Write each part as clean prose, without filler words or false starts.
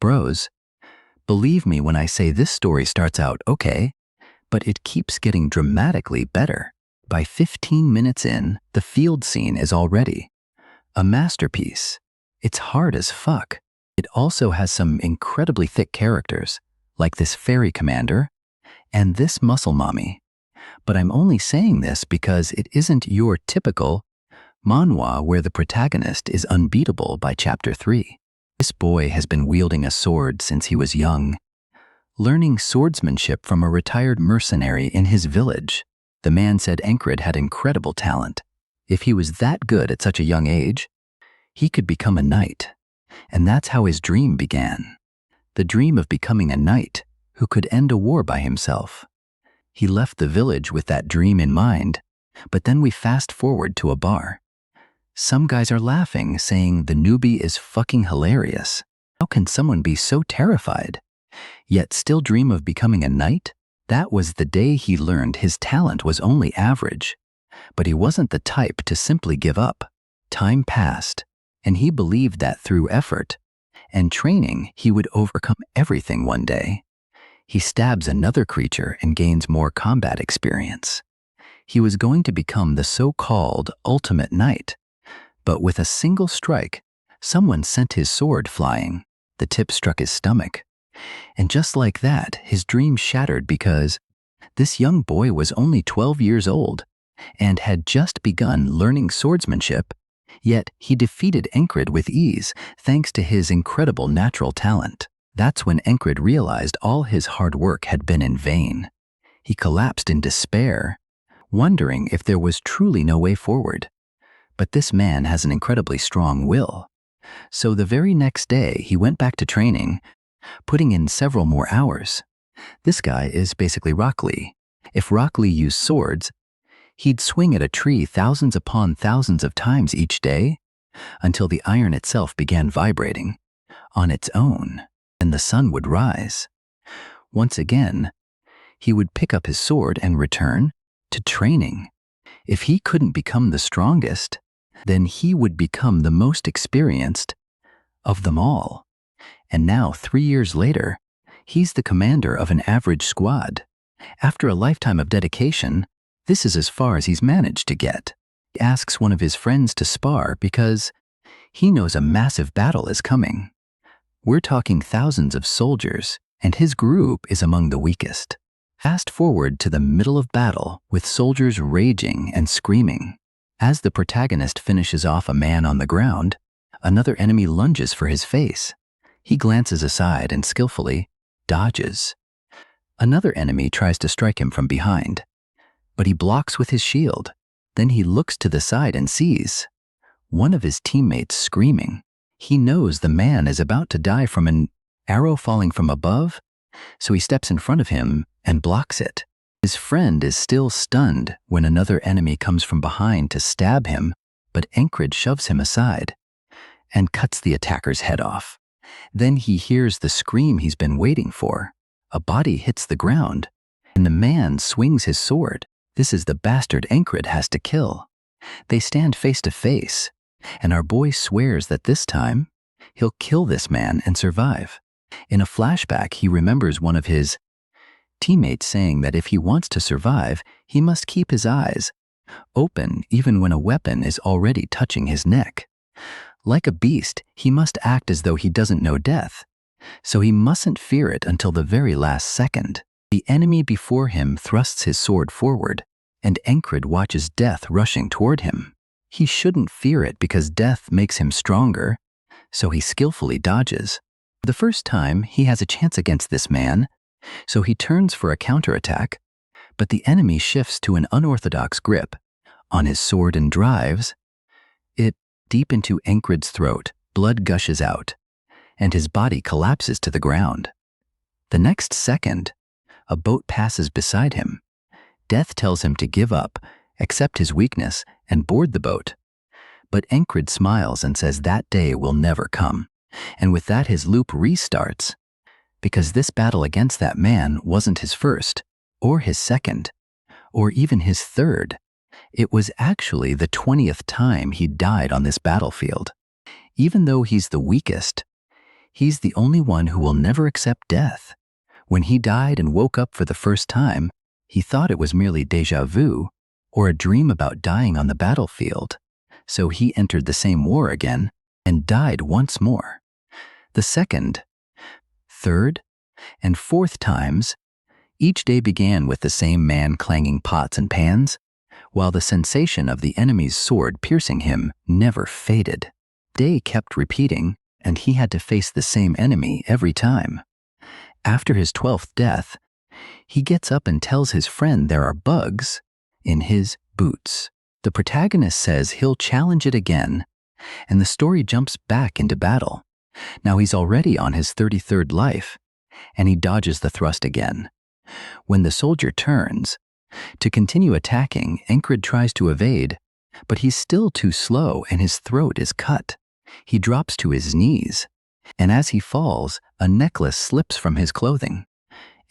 Bros, believe me when I say this story starts out okay, but it keeps getting dramatically better. By 15 minutes in, the field scene is already a masterpiece. It's hard as fuck. It also has some incredibly thick characters, like this fairy commander and this muscle mommy. But I'm only saying this because it isn't your typical manhwa where the protagonist is unbeatable by chapter 3. This boy has been wielding a sword since he was young, learning swordsmanship from a retired mercenary in his village. The man said Encred had incredible talent. If he was that good at such a young age, he could become a knight. And that's how his dream began. The dream of becoming a knight who could end a war by himself. He left the village with that dream in mind, but then we fast forward to a bar. Some guys are laughing, saying the newbie is fucking hilarious. How can someone be so terrified, yet still dream of becoming a knight? That was the day he learned his talent was only average, but he wasn't the type to simply give up. Time passed, and he believed that through effort and training, he would overcome everything one day. He stabs another creature and gains more combat experience. He was going to become the so-called ultimate knight, but with a single strike, someone sent his sword flying. The tip struck his stomach. And just like that, his dream shattered because this young boy was only 12 years old and had just begun learning swordsmanship, yet he defeated Encred with ease thanks to his incredible natural talent. That's when Encred realized all his hard work had been in vain. He collapsed in despair, wondering if there was truly no way forward. But this man has an incredibly strong will. So the very next day, he went back to training, putting in several more hours. This guy is basically Rock Lee. If Rock Lee used swords, he'd swing at a tree thousands upon thousands of times each day until the iron itself began vibrating on its own, and the sun would rise. Once again, he would pick up his sword and return to training. If he couldn't become the strongest, then he would become the most experienced of them all. And now, 3 years later, he's the commander of an average squad. After a lifetime of dedication, this is as far as he's managed to get. He asks one of his friends to spar because he knows a massive battle is coming. We're talking thousands of soldiers, and his group is among the weakest. Fast forward to the middle of battle with soldiers raging and screaming. As the protagonist finishes off a man on the ground, another enemy lunges for his face. He glances aside and skillfully dodges. Another enemy tries to strike him from behind, but he blocks with his shield. Then he looks to the side and sees one of his teammates screaming. He knows the man is about to die from an arrow falling from above, so he steps in front of him and blocks it. His friend is still stunned when another enemy comes from behind to stab him, but Encred shoves him aside and cuts the attacker's head off. Then he hears the scream he's been waiting for. A body hits the ground, and the man swings his sword. This is the bastard Encred has to kill. They stand face to face, and our boy swears that this time, he'll kill this man and survive. In a flashback, he remembers one of his teammates saying that if he wants to survive, he must keep his eyes open even when a weapon is already touching his neck. Like a beast, he must act as though he doesn't know death, so he mustn't fear it until the very last second. The enemy before him thrusts his sword forward, and Encred watches death rushing toward him. He shouldn't fear it because death makes him stronger, so he skillfully dodges. The first time, he has a chance against this man, so he turns for a counterattack, but the enemy shifts to an unorthodox grip on his sword and drives it deep into Encred's throat. Blood gushes out, and his body collapses to the ground. The next second, a boat passes beside him. Death tells him to give up, accept his weakness, and board the boat. But Encred smiles and says that day will never come. And with that, his loop restarts, because this battle against that man wasn't his first, or his second, or even his third. It was actually the 20th time he died on this battlefield. Even though he's the weakest, He's the only one who will never accept death. When he died and woke up for the first time, he thought it was merely déjà vu or a dream about dying on the battlefield. So he entered the same war again and died once more. The second, third, and fourth times, each day began with the same man clanging pots and pans, while the sensation of the enemy's sword piercing him never faded. Day kept repeating, and he had to face the same enemy every time. After his 12th death, he gets up and tells his friend there are bugs in his boots. The protagonist says he'll challenge it again, and the story jumps back into battle. Now he's already on his 33rd life, and he dodges the thrust again. When the soldier turns to continue attacking, Encred tries to evade, but he's still too slow and his throat is cut. He drops to his knees, and as he falls, a necklace slips from his clothing.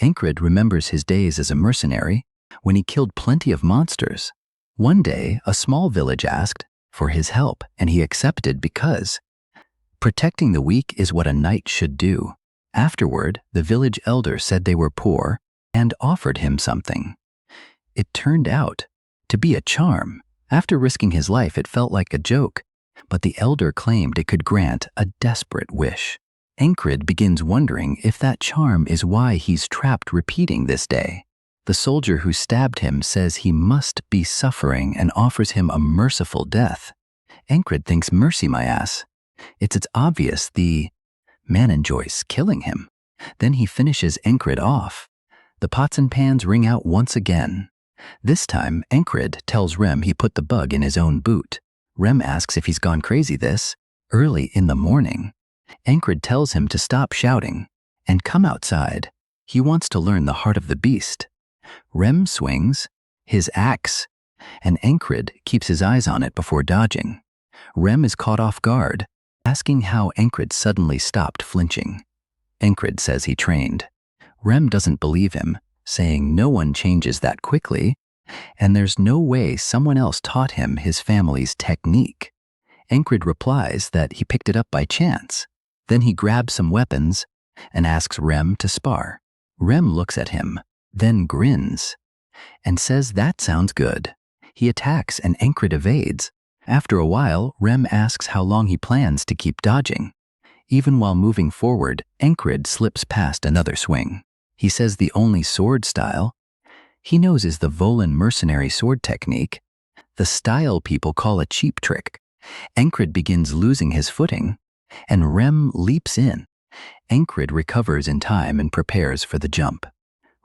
Encred remembers his days as a mercenary when he killed plenty of monsters. One day, a small village asked for his help, and he accepted because protecting the weak is what a knight should do. Afterward, the village elder said they were poor and offered him something. It turned out to be a charm. After risking his life, it felt like a joke, but the elder claimed it could grant a desperate wish. Encred begins wondering if that charm is why he's trapped repeating this day. The soldier who stabbed him says he must be suffering and offers him a merciful death. Encred thinks, mercy my ass. It's obvious the man enjoys killing him. Then he finishes Encred off. The pots and pans ring out once again. This time, Encred tells Rem he put the bug in his own boot. Rem asks if he's gone crazy this early in the morning. Encred tells him to stop shouting and come outside. He wants to learn the heart of the beast. Rem swings his axe, and Encred keeps his eyes on it before dodging. Rem is caught off guard, asking how Encred suddenly stopped flinching. Encred says he trained. Rem doesn't believe him, saying no one changes that quickly, and there's no way someone else taught him his family's technique. Encred replies that he picked it up by chance. Then he grabs some weapons and asks Rem to spar. Rem looks at him, then grins, and says that sounds good. He attacks and Encred evades. After a while, Rem asks how long he plans to keep dodging. Even while moving forward, Encred slips past another swing. He says the only sword style he knows is the Volin mercenary sword technique, the style people call a cheap trick. Encred begins losing his footing, and Rem leaps in. Encred recovers in time and prepares for the jump.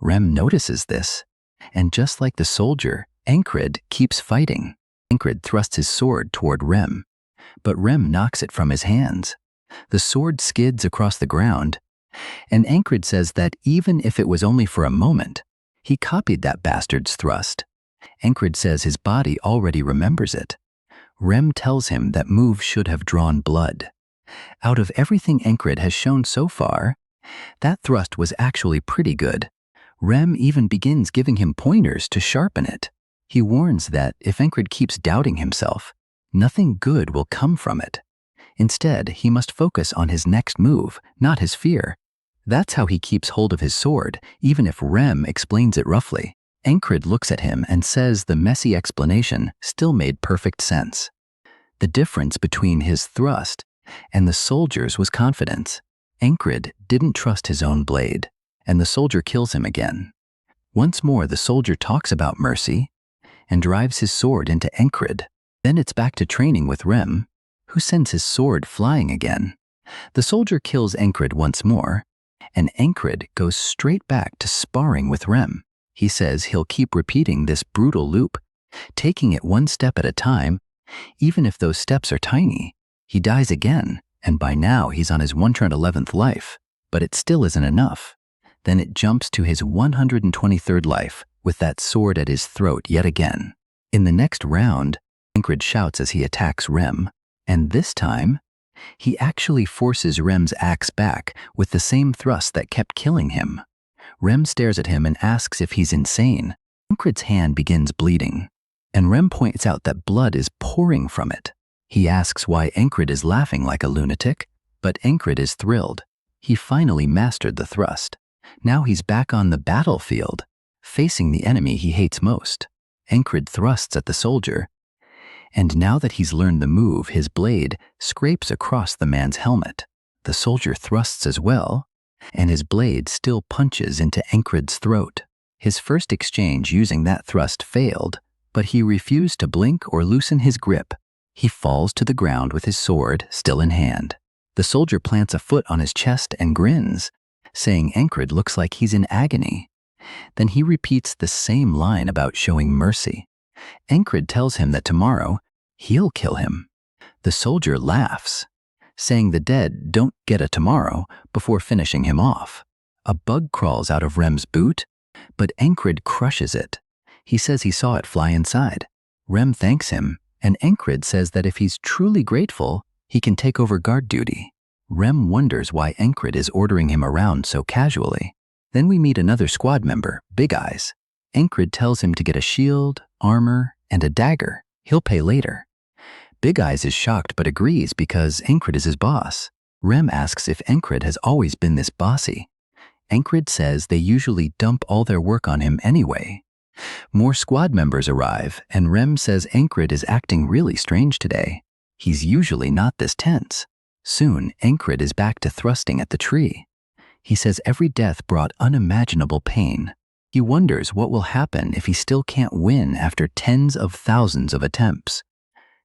Rem notices this, and just like the soldier, Encred keeps fighting. Encred thrusts his sword toward Rem, but Rem knocks it from his hands. The sword skids across the ground, and Encred says that even if it was only for a moment, he copied that bastard's thrust. Encred says his body already remembers it. Rem tells him that move should have drawn blood. Out of everything Encred has shown so far, that thrust was actually pretty good. Rem even begins giving him pointers to sharpen it. He warns that if Encred keeps doubting himself, nothing good will come from it. Instead, he must focus on his next move, not his fear. That's how he keeps hold of his sword, even if Rem explains it roughly. Encred looks at him and says the messy explanation still made perfect sense. The difference between his thrust and the soldier's was confidence. Encred didn't trust his own blade, and the soldier kills him again. Once more, the soldier talks about mercy and drives his sword into Encred. Then it's back to training with Rem, who sends his sword flying again. The soldier kills Encred once more, and Encred goes straight back to sparring with Rem. He says he'll keep repeating this brutal loop, taking it one step at a time, even if those steps are tiny. He dies again, and by now he's on his 111th life, but it still isn't enough. Then it jumps to his 123rd life, with that sword at his throat yet again. In the next round, Encred shouts as he attacks Rem, and this time, he actually forces Rem's axe back with the same thrust that kept killing him. Rem stares at him and asks if he's insane. Encred's hand begins bleeding, and Rem points out that blood is pouring from it. He asks why Encred is laughing like a lunatic, But Encred is thrilled. He finally mastered the thrust. Now he's back on the battlefield, facing the enemy he hates most. Encred thrusts at the soldier, and now that he's learned the move, his blade scrapes across the man's helmet. The soldier thrusts as well, and his blade still punches into Encred's throat. His first exchange using that thrust failed, but he refused to blink or loosen his grip. He falls to the ground with his sword still in hand. The soldier plants a foot on his chest and grins, saying Encred looks like he's in agony. Then he repeats the same line about showing mercy. Encred tells him that tomorrow he'll kill him. The soldier laughs, saying the dead don't get a tomorrow before finishing him off. A bug crawls out of Rem's boot, but Encred crushes it. He says he saw it fly inside. Rem thanks him, and Encred says that if he's truly grateful, he can take over guard duty. Rem wonders why Encred is ordering him around so casually. Then we meet another squad member, Big Eyes. Encred tells him to get a shield, armor, and a dagger. He'll pay later. Big Eyes is shocked but agrees because Encred is his boss. Rem asks if Encred has always been this bossy. Encred says they usually dump all their work on him anyway. More squad members arrive, and Rem says Encred is acting really strange today. He's usually not this tense. Soon, Encred is back to thrusting at the tree. He says every death brought unimaginable pain. He wonders what will happen if he still can't win after tens of thousands of attempts.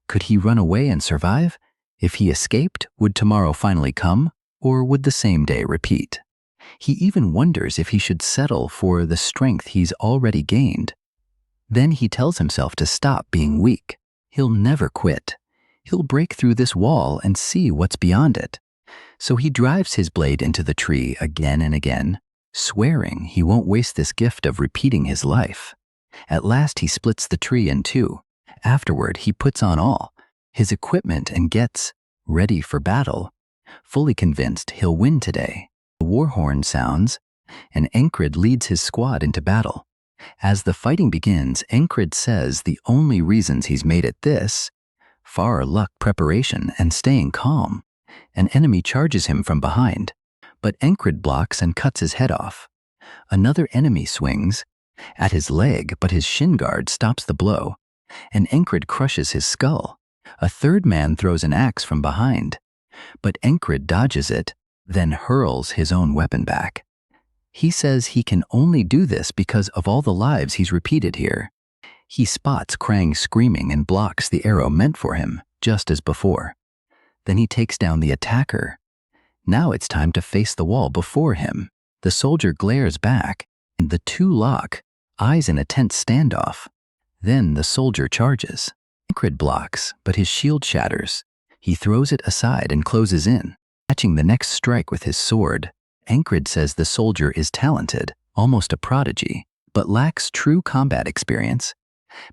Could he run away and survive? If he escaped, would tomorrow finally come, or would the same day repeat? He even wonders if he should settle for the strength he's already gained. Then he tells himself to stop being weak. He'll never quit. He'll break through this wall and see what's beyond it. So he drives his blade into the tree again and again, swearing he won't waste this gift of repeating his life. At last he splits the tree in two. Afterward, he puts on all his equipment and gets ready for battle, fully convinced he'll win today. The war horn sounds, and Encred leads his squad into battle. As the fighting begins, Encred says the only reasons he's made it this far luck, preparation, and staying calm. An enemy charges him from behind, but Encred blocks and cuts his head off. Another enemy swings at his leg, but his shin guard stops the blow, and Encred crushes his skull. A third man throws an axe from behind, but Encred dodges it, then hurls his own weapon back. He says he can only do this because of all the lives he's repeated here. He spots Krang screaming and blocks the arrow meant for him, just as before. Then he takes down the attacker. Now it's time to face the wall before him. The soldier glares back, and the two lock eyes in a tense standoff. Then the soldier charges. Encred blocks, but his shield shatters. He throws it aside and closes in, catching the next strike with his sword. Encred says the soldier is talented, almost a prodigy, but lacks true combat experience.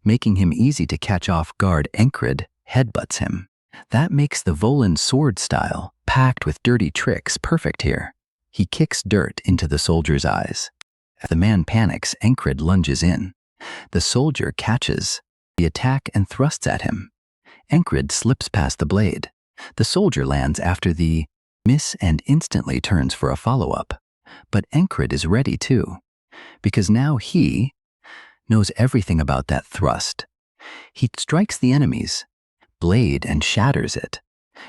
Making him easy to catch off guard, Encred headbutts him. That makes the Volan sword style, packed with dirty tricks, perfect here. He kicks dirt into the soldier's eyes. As the man panics, Encred lunges in. The soldier catches the attack and thrusts at him. Encred slips past the blade. The soldier lands after the miss and instantly turns for a follow-up. But Encred is ready too, because now he knows everything about that thrust. He strikes the enemy's blade and shatters it.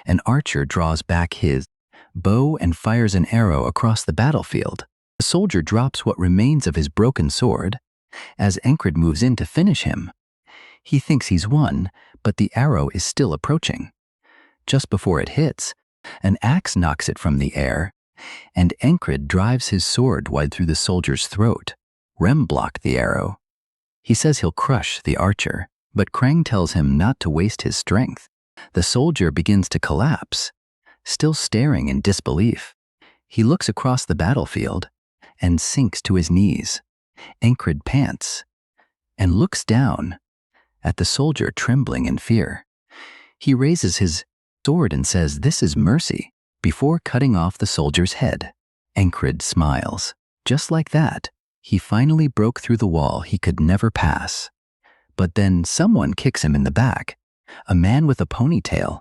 An archer draws back his bow and fires an arrow across the battlefield. The soldier drops what remains of his broken sword as Encred moves in to finish him. He thinks he's won, but the arrow is still approaching. Just before it hits, an axe knocks it from the air, and Encred drives his sword wide through the soldier's throat. Rem blocked the arrow. He says he'll crush the archer, but Krang tells him not to waste his strength. The soldier begins to collapse, still staring in disbelief. He looks across the battlefield and sinks to his knees. Encred pants and looks down at the soldier, trembling in fear. He raises his sword and says, "This is mercy," before cutting off the soldier's head. Encred smiles. Just like that, he finally broke through the wall he could never pass. But then someone kicks him in the back, a man with a ponytail.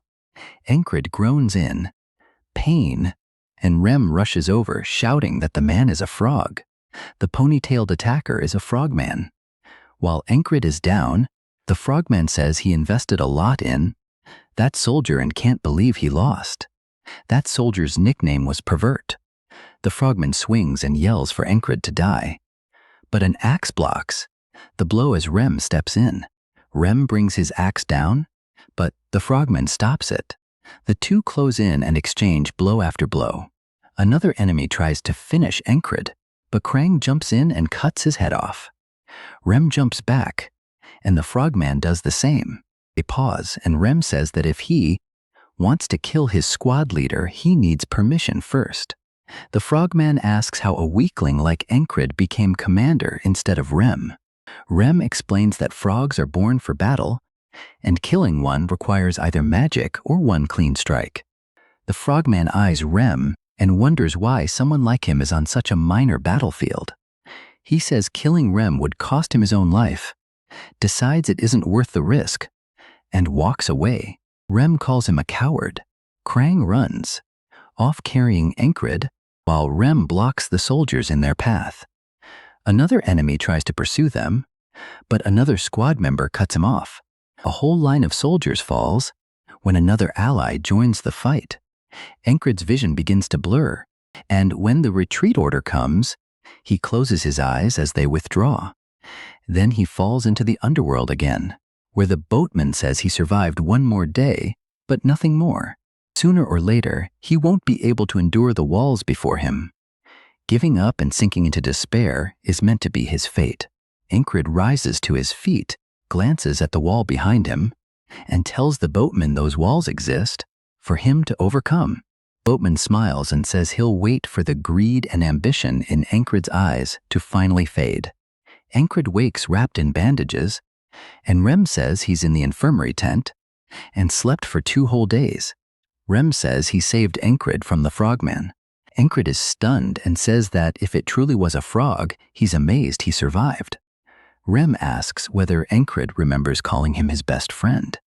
Encred groans in pain, and Rem rushes over, shouting that the man is a frog. The ponytailed attacker is a frogman. While Encred is down, the frogman says he invested a lot in that soldier and can't believe he lost. That soldier's nickname was Pervert. The frogman swings and yells for Encred to die. But an axe blocks the blow as Rem steps in. Rem brings his axe down, but the frogman stops it. The two close in and exchange blow after blow. Another enemy tries to finish Encred, but Krang jumps in and cuts his head off. Rem jumps back, and the frogman does the same. They pause, and Rem says that if he wants to kill his squad leader, he needs permission first. The frogman asks how a weakling like Encred became commander instead of Rem. Rem explains that frogs are born for battle, and killing one requires either magic or one clean strike. The frogman eyes Rem and wonders why someone like him is on such a minor battlefield. He says killing Rem would cost him his own life, decides it isn't worth the risk, and walks away. Rem calls him a coward. Krang runs, off carrying Encred, while Rem blocks the soldiers in their path. Another enemy tries to pursue them, but another squad member cuts him off. A whole line of soldiers falls when another ally joins the fight. Encred's vision begins to blur, and when the retreat order comes, he closes his eyes as they withdraw. Then he falls into the underworld again, where the boatman says he survived one more day, but nothing more. Sooner or later, he won't be able to endure the walls before him. Giving up and sinking into despair is meant to be his fate. Encred rises to his feet, glances at the wall behind him, and tells the boatman those walls exist for him to overcome. Boatman smiles and says he'll wait for the greed and ambition in Encred's eyes to finally fade. Encred wakes wrapped in bandages, and Rem says he's in the infirmary tent and slept for 2 whole days. Rem says he saved Encred from the frogman. Encred is stunned and says that if it truly was a frog, he's amazed he survived. Rem asks whether Encred remembers calling him his best friend.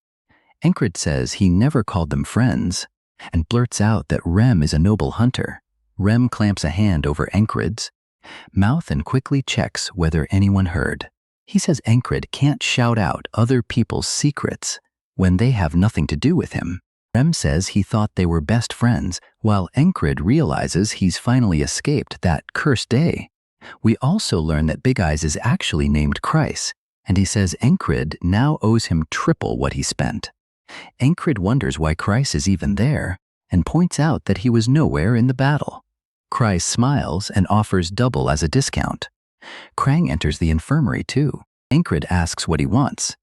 Encred says he never called them friends, and blurts out that Rem is a noble hunter. Rem clamps a hand over Encred's mouth and quickly checks whether anyone heard. He says Encred can't shout out other people's secrets when they have nothing to do with him. Rem says he thought they were best friends, while Encred realizes he's finally escaped that cursed day. We also learn that Big Eyes is actually named Kreis, and he says Encred now owes him triple what he spent. Encred wonders why Kreis is even there, and points out that he was nowhere in the battle. Kreis smiles and offers double as a discount. Krang enters the infirmary too. Encred asks what he wants,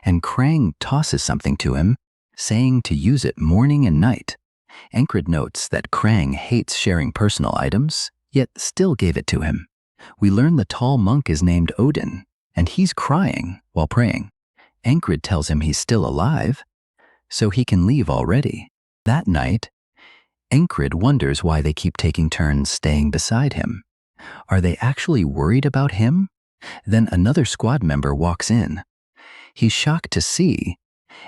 and Krang tosses something to him, saying to use it morning and night. Encred notes that Krang hates sharing personal items, yet still gave it to him. We learn the tall monk is named Odin, and he's crying while praying. Encred tells him he's still alive, so he can leave already. That night, Encred wonders why they keep taking turns staying beside him. Are they actually worried about him? Then another squad member walks in. He's shocked to see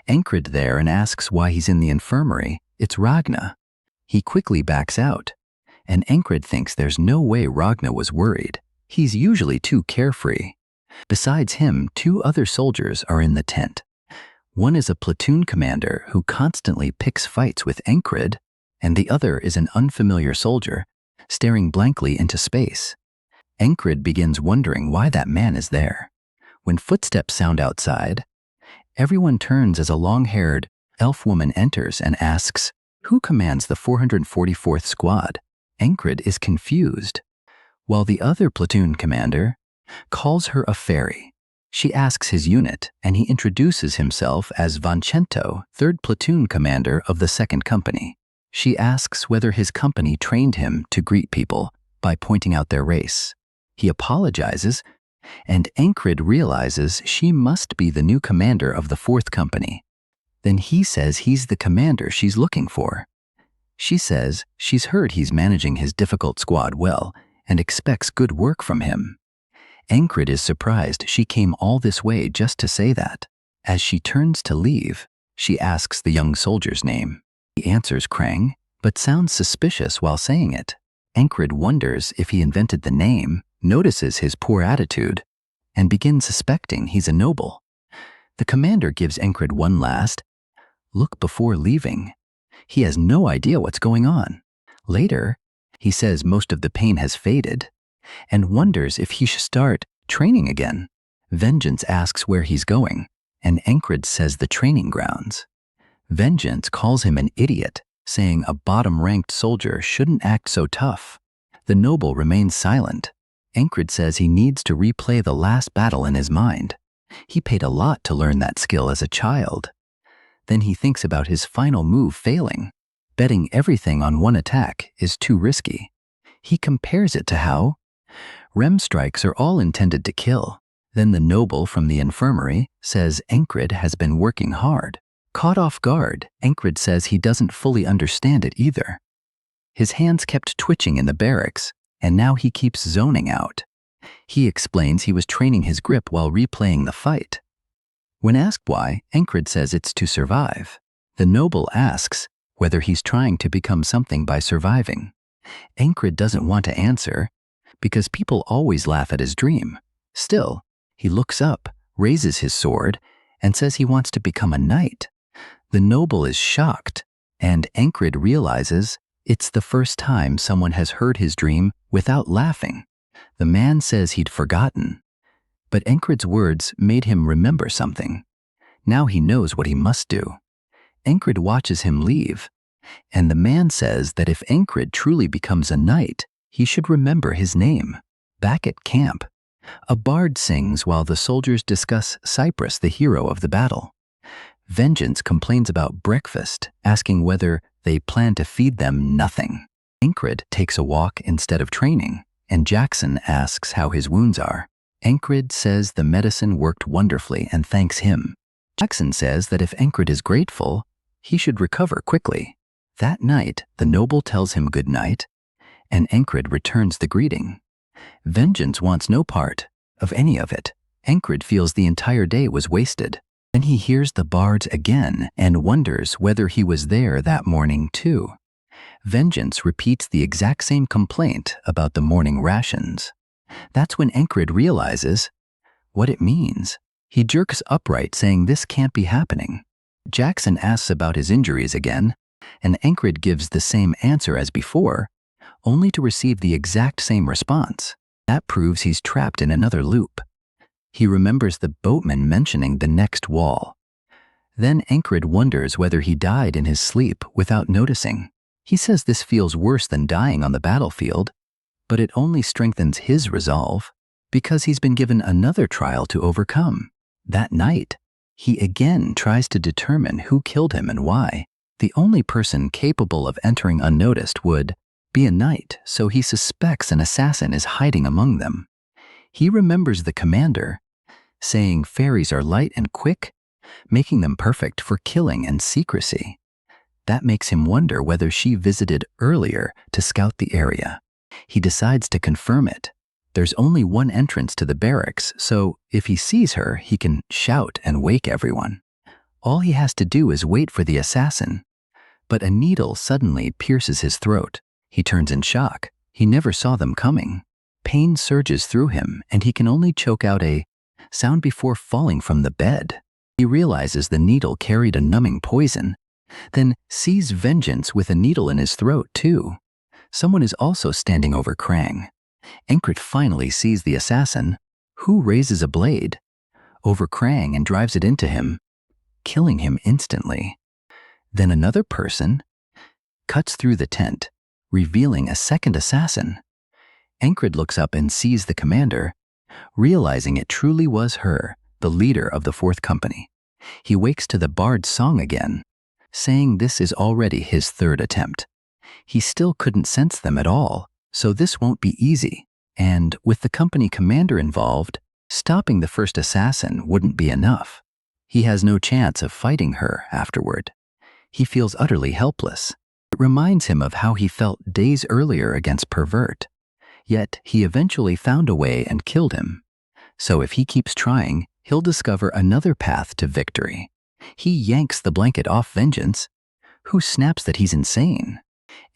Encred there and asks why he's in the infirmary. It's Ragna. He quickly backs out, and Encred thinks there's no way Ragna was worried. He's usually too carefree. Besides him, 2 other soldiers are in the tent. One is a platoon commander who constantly picks fights with Encred, and the other is an unfamiliar soldier, staring blankly into space. Encred begins wondering why that man is there. When footsteps sound outside, everyone turns as a long-haired elf woman enters and asks, "Who commands the 444th Squad?" Encred is confused, while the other platoon commander calls her a fairy. She asks his unit, and he introduces himself as Vancento, 3rd platoon commander of the 2nd company. She asks whether his company trained him to greet people by pointing out their race. He apologizes, and Encred realizes she must be the new commander of the 4th company. Then he says he's the commander she's looking for. She says she's heard he's managing his difficult squad well and expects good work from him. Encred is surprised she came all this way just to say that. As she turns to leave, she asks the young soldier's name. He answers Krang, but sounds suspicious while saying it. Ancred wonders if he invented the name, notices his poor attitude, and begins suspecting he's a noble. The commander gives Ancred one last look before leaving. He has no idea what's going on. Later, he says most of the pain has faded and wonders if he should start training again. Vengeance asks where he's going, and Ancred says the training grounds. Vengeance calls him an idiot, saying a bottom-ranked soldier shouldn't act so tough. The noble remains silent. Ancred says he needs to replay the last battle in his mind. He paid a lot to learn that skill as a child. Then he thinks about his final move failing. Betting everything on one attack is too risky. He compares it to how REM strikes are all intended to kill. Then the noble from the infirmary says Ancred has been working hard. Caught off guard, Ancred says he doesn't fully understand it either. His hands kept twitching in the barracks, and now he keeps zoning out. He explains he was training his grip while replaying the fight. When asked why, Ancred says it's to survive. The noble asks whether he's trying to become something by surviving. Ancred doesn't want to answer because people always laugh at his dream. Still, he looks up, raises his sword, and says he wants to become a knight. The noble is shocked, and Ancred realizes it's the first time someone has heard his dream without laughing. The man says he'd forgotten, but Ancred's words made him remember something. Now he knows what he must do. Ancred watches him leave, and the man says that if Ancred truly becomes a knight, he should remember his name. Back at camp, a bard sings while the soldiers discuss Cyprus, the hero of the battle. Vengeance complains about breakfast, asking whether they plan to feed them nothing. Ancred takes a walk instead of training, and Jackson asks how his wounds are. Ancred says the medicine worked wonderfully and thanks him. Jackson says that if Ancred is grateful, he should recover quickly. That night, the noble tells him good night, and Ancred returns the greeting. Vengeance wants no part of any of it. Ancred feels the entire day was wasted. Then he hears the bards again and wonders whether he was there that morning too. Vengeance repeats the exact same complaint about the morning rations. That's when Ancred realizes what it means. He jerks upright, saying this can't be happening. Jackson asks about his injuries again, and Ancred gives the same answer as before, only to receive the exact same response. That proves he's trapped in another loop. He remembers the boatman mentioning the next wall. Then Ancred wonders whether he died in his sleep without noticing. He says this feels worse than dying on the battlefield, but it only strengthens his resolve because he's been given another trial to overcome. That night, he again tries to determine who killed him and why. The only person capable of entering unnoticed would be a knight, so he suspects an assassin is hiding among them. He remembers the commander saying fairies are light and quick, making them perfect for killing and secrecy. That makes him wonder whether she visited earlier to scout the area. He decides to confirm it. There's only one entrance to the barracks, so if he sees her, he can shout and wake everyone. All he has to do is wait for the assassin. But a needle suddenly pierces his throat. He turns in shock. He never saw them coming. Pain surges through him, and he can only choke out a sound before falling from the bed. He realizes the needle carried a numbing poison, then sees Vengeance with a needle in his throat too. Someone is also standing over Krang. Ancred finally sees the assassin, who raises a blade over Krang and drives it into him, killing him instantly. Then another person cuts through the tent, revealing a second assassin. Ancred looks up and sees the commander, realizing it truly was her, the leader of the fourth company. He wakes to the bard's song again, saying this is already his third attempt. He still couldn't sense them at all, so this won't be easy. And with the company commander involved, stopping the first assassin wouldn't be enough. He has no chance of fighting her afterward. He feels utterly helpless. It reminds him of how he felt days earlier against Pervert. Yet he eventually found a way and killed him. So if he keeps trying, he'll discover another path to victory. He yanks the blanket off Vengeance, who snaps that he's insane.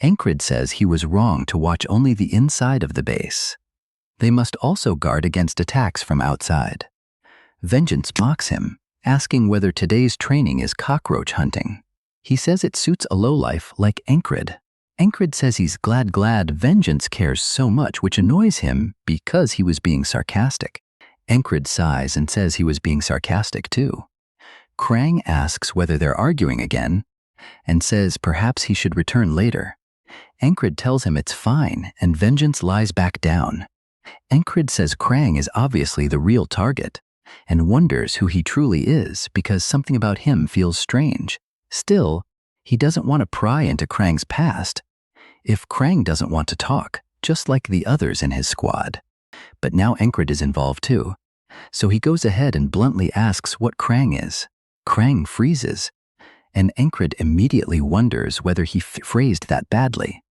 Encrid says he was wrong to watch only the inside of the base. They must also guard against attacks from outside. Vengeance mocks him, asking whether today's training is cockroach hunting. He says it suits a lowlife like Encrid. Encrid says he's glad Vengeance cares so much, which annoys him because he was being sarcastic. Encrid sighs and says he was being sarcastic too. Krang asks whether they're arguing again and says perhaps he should return later. Encrid tells him it's fine and Vengeance lies back down. Encrid says Krang is obviously the real target and wonders who he truly is because something about him feels strange. Still, he doesn't want to pry into Krang's past if Krang doesn't want to talk, just like the others in his squad. But now Encrid is involved too, so he goes ahead and bluntly asks what Krang is. Krang freezes, and Encrid immediately wonders whether he phrased that badly.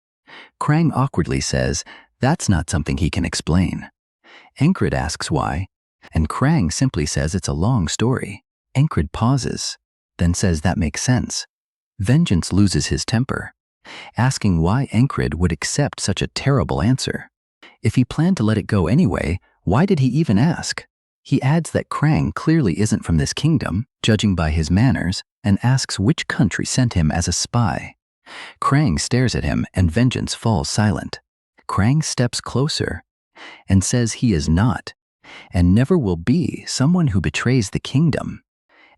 Krang awkwardly says that's not something he can explain. Encrid asks why, and Krang simply says it's a long story. Encrid pauses, then says that makes sense. Vengeance loses his temper, asking why Encrid would accept such a terrible answer. If he planned to let it go anyway, why did he even ask? He adds that Krang clearly isn't from this kingdom, judging by his manners, and asks which country sent him as a spy. Krang stares at him and Vengeance falls silent. Krang steps closer and says he is not, and never will be, someone who betrays the kingdom.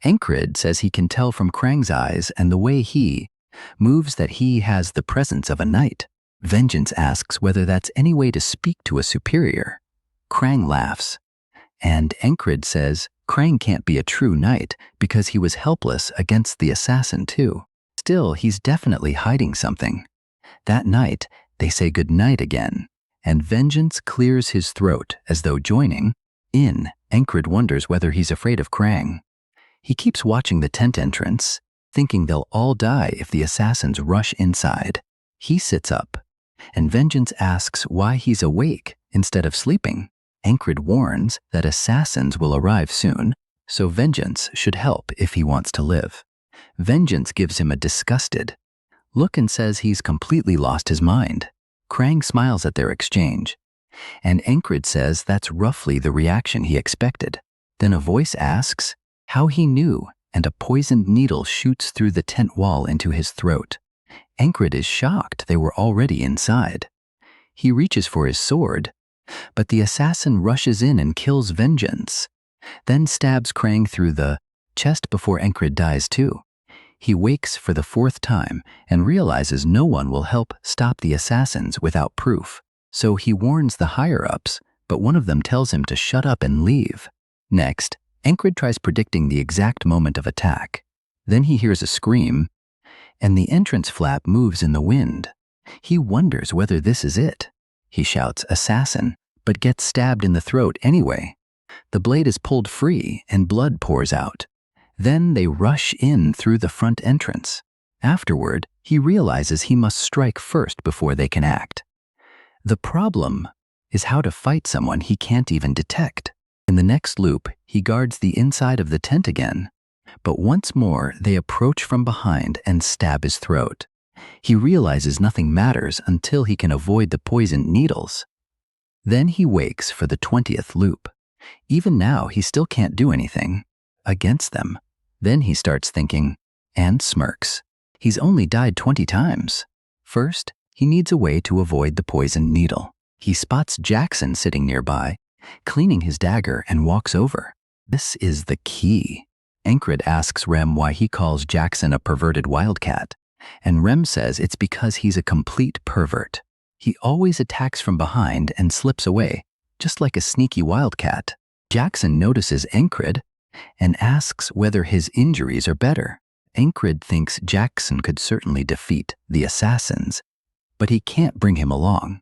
Encrid says he can tell from Krang's eyes and the way he moves that he has the presence of a knight. Vengeance asks whether that's any way to speak to a superior. Krang laughs, and Encrid says Krang can't be a true knight because he was helpless against the assassin too. Still, he's definitely hiding something. That night, they say goodnight again, and Vengeance clears his throat as though joining in. Encrid wonders whether he's afraid of Krang. He keeps watching the tent entrance, thinking they'll all die if the assassins rush inside. He sits up, and Vengeance asks why he's awake instead of sleeping. Encrid warns that assassins will arrive soon, so Vengeance should help if he wants to live. Vengeance gives him a disgusted look and says he's completely lost his mind. Krang smiles at their exchange, and Encrid says that's roughly the reaction he expected. Then a voice asks how he knew, and a poisoned needle shoots through the tent wall into his throat. Encrid is shocked they were already inside. He reaches for his sword, but the assassin rushes in and kills Vengeance, then stabs Krang through the chest before Encrid dies too. He wakes for the fourth time and realizes no one will help stop the assassins without proof. So he warns the higher-ups, but one of them tells him to shut up and leave. Next, Encrid tries predicting the exact moment of attack. Then he hears a scream, and the entrance flap moves in the wind. He wonders whether this is it. He shouts, "Assassin," but gets stabbed in the throat anyway. The blade is pulled free and blood pours out. Then they rush in through the front entrance. Afterward, he realizes he must strike first before they can act. The problem is how to fight someone he can't even detect. In the next loop, he guards the inside of the tent again, but once more they approach from behind and stab his throat. He realizes nothing matters until he can avoid the poisoned needles. Then he wakes for the 20th loop. Even now, he still can't do anything against them. Then he starts thinking, and smirks. He's only died 20 times. First, he needs a way to avoid the poisoned needle. He spots Jackson sitting nearby, cleaning his dagger, and walks over. This is the key. Encrid asks Rem why he calls Jackson a perverted wildcat, and Rem says it's because he's a complete pervert. He always attacks from behind and slips away, just like a sneaky wildcat. Jackson notices Encrid and asks whether his injuries are better. Encrid thinks Jackson could certainly defeat the assassins, but he can't bring him along.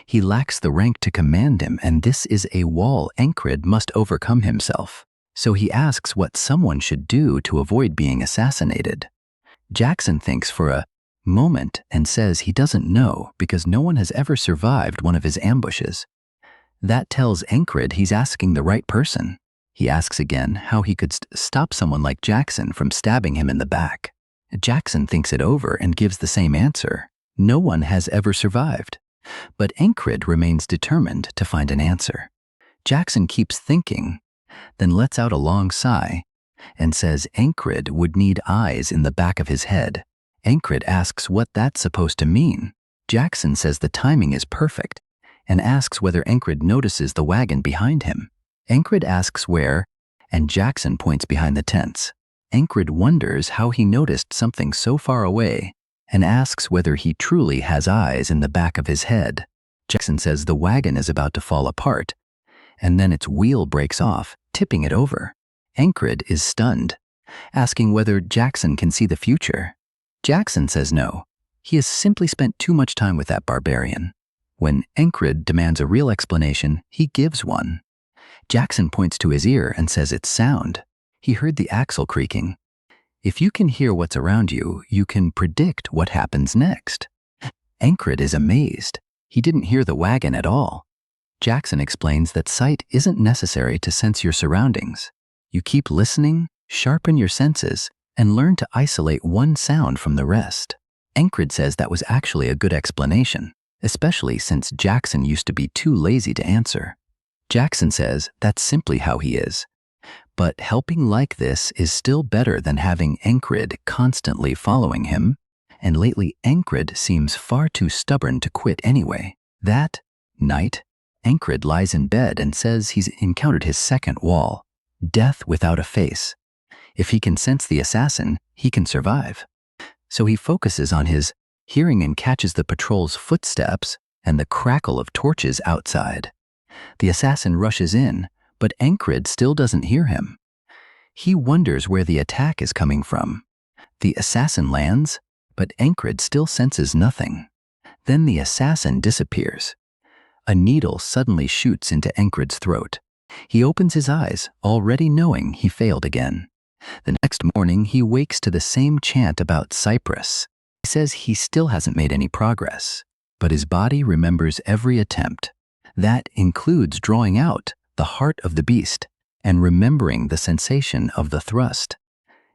He lacks the rank to command him, and this is a wall Encrid must overcome himself. So he asks what someone should do to avoid being assassinated. Jackson thinks for a moment and says he doesn't know because no one has ever survived one of his ambushes. That tells Encrid he's asking the right person. He asks again how he could stop someone like Jackson from stabbing him in the back. Jackson thinks it over and gives the same answer. No one has ever survived. But Encrid remains determined to find an answer. Jackson keeps thinking, then lets out a long sigh and says Encrid would need eyes in the back of his head. Encrid asks what that's supposed to mean. Jackson says the timing is perfect and asks whether Encrid notices the wagon behind him. Encrid asks where, and Jackson points behind the tents. Encrid wonders how he noticed something so far away and asks whether he truly has eyes in the back of his head. Jackson says the wagon is about to fall apart, and then its wheel breaks off, tipping it over. Encrid is stunned, asking whether Jackson can see the future. Jackson says no. He has simply spent too much time with that barbarian. When Encrid demands a real explanation, he gives one. Jackson points to his ear and says it's sound. He heard the axle creaking. If you can hear what's around you, you can predict what happens next. Encrid is amazed. He didn't hear the wagon at all. Jackson explains that sight isn't necessary to sense your surroundings. You keep listening, sharpen your senses, and learn to isolate one sound from the rest. Encrid says that was actually a good explanation, especially since Jackson used to be too lazy to answer. Jackson says that's simply how he is. But helping like this is still better than having Encrid constantly following him, and lately Encrid seems far too stubborn to quit anyway. That night, Encrid lies in bed and says he's encountered his second wall, death without a face. If he can sense the assassin, he can survive. So he focuses on his hearing and catches the patrol's footsteps and the crackle of torches outside. The assassin rushes in, but Encrid still doesn't hear him. He wonders where the attack is coming from. The assassin lands, but Encrid still senses nothing. Then the assassin disappears. A needle suddenly shoots into Encrid's throat. He opens his eyes, already knowing he failed again. The next morning, he wakes to the same chant about Cyprus. He says he still hasn't made any progress, but his body remembers every attempt. That includes drawing out the heart of the beast and remembering the sensation of the thrust.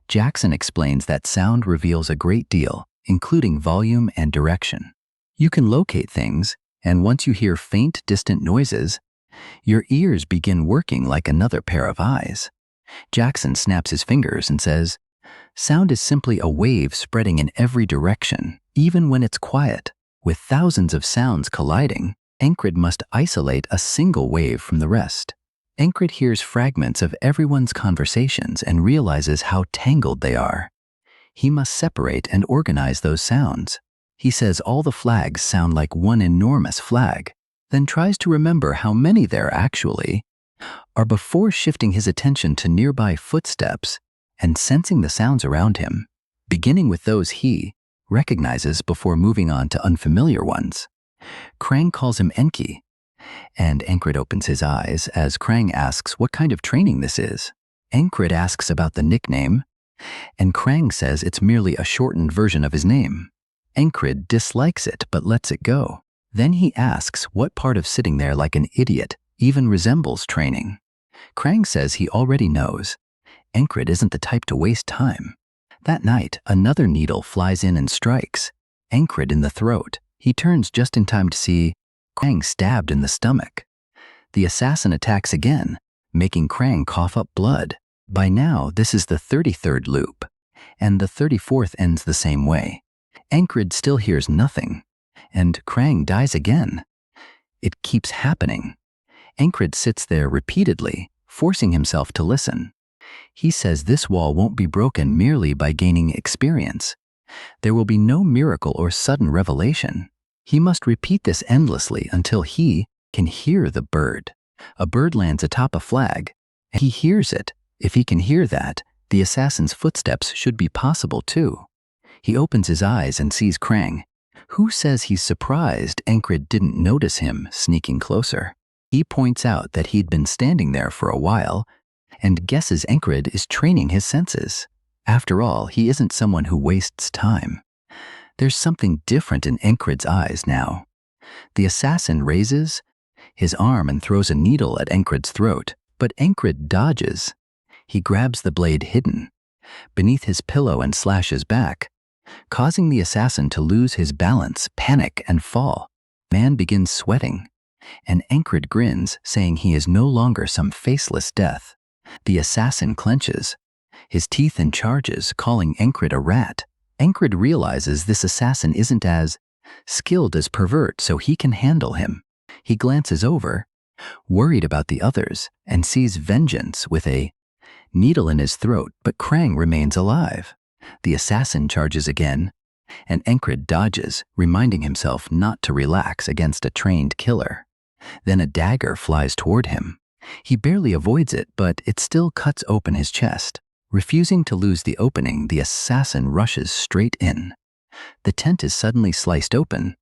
Jackson explains that sound reveals a great deal, including volume and direction. You can locate things, and once you hear faint, distant noises, your ears begin working like another pair of eyes. Jackson snaps his fingers and says, sound is simply a wave spreading in every direction, even when it's quiet. With thousands of sounds colliding, Encrid must isolate a single wave from the rest. Encrid hears fragments of everyone's conversations and realizes how tangled they are. He must separate and organize those sounds. He says all the flags sound like one enormous flag, then tries to remember how many there actually are before shifting his attention to nearby footsteps and sensing the sounds around him, beginning with those he recognizes before moving on to unfamiliar ones. Krang calls him Enki, and Encrid opens his eyes as Krang asks what kind of training this is. Encrid asks about the nickname, and Krang says it's merely a shortened version of his name. Encrid dislikes it but lets it go. Then he asks what part of sitting there like an idiot even resembles training. Krang says he already knows. Encrid isn't the type to waste time. That night, another needle flies in and strikes Encrid in the throat. He turns just in time to see Krang stabbed in the stomach. The assassin attacks again, making Krang cough up blood. By now, this is the 33rd loop, and the 34th ends the same way. Encrid still hears nothing, and Krang dies again. It keeps happening. Encrid sits there repeatedly, forcing himself to listen. He says this wall won't be broken merely by gaining experience. There will be no miracle or sudden revelation. He must repeat this endlessly until he can hear the bird. A bird lands atop a flag, and he hears it. If he can hear that, the assassin's footsteps should be possible too. He opens his eyes and sees Krang, who says he's surprised Encrid didn't notice him sneaking closer. He points out that he'd been standing there for a while and guesses Encrid is training his senses. After all, he isn't someone who wastes time. There's something different in Encrid's eyes now. The assassin raises his arm and throws a needle at Encrid's throat, but Encrid dodges. He grabs the blade hidden beneath his pillow and slashes back, causing the assassin to lose his balance, panic, and fall. Man begins sweating, and Encred grins, saying he is no longer some faceless death. The assassin clenches, his teeth and charges, calling Encred a rat. Encred realizes this assassin isn't as skilled as Pervert, so he can handle him. He glances over, worried about the others, and sees Vengeance with a needle in his throat, but Krang remains alive. The assassin charges again, and Encred dodges, reminding himself not to relax against a trained killer. Then a dagger flies toward him. He barely avoids it, but it still cuts open his chest. Refusing to lose the opening, the assassin rushes straight in. The tent is suddenly sliced open,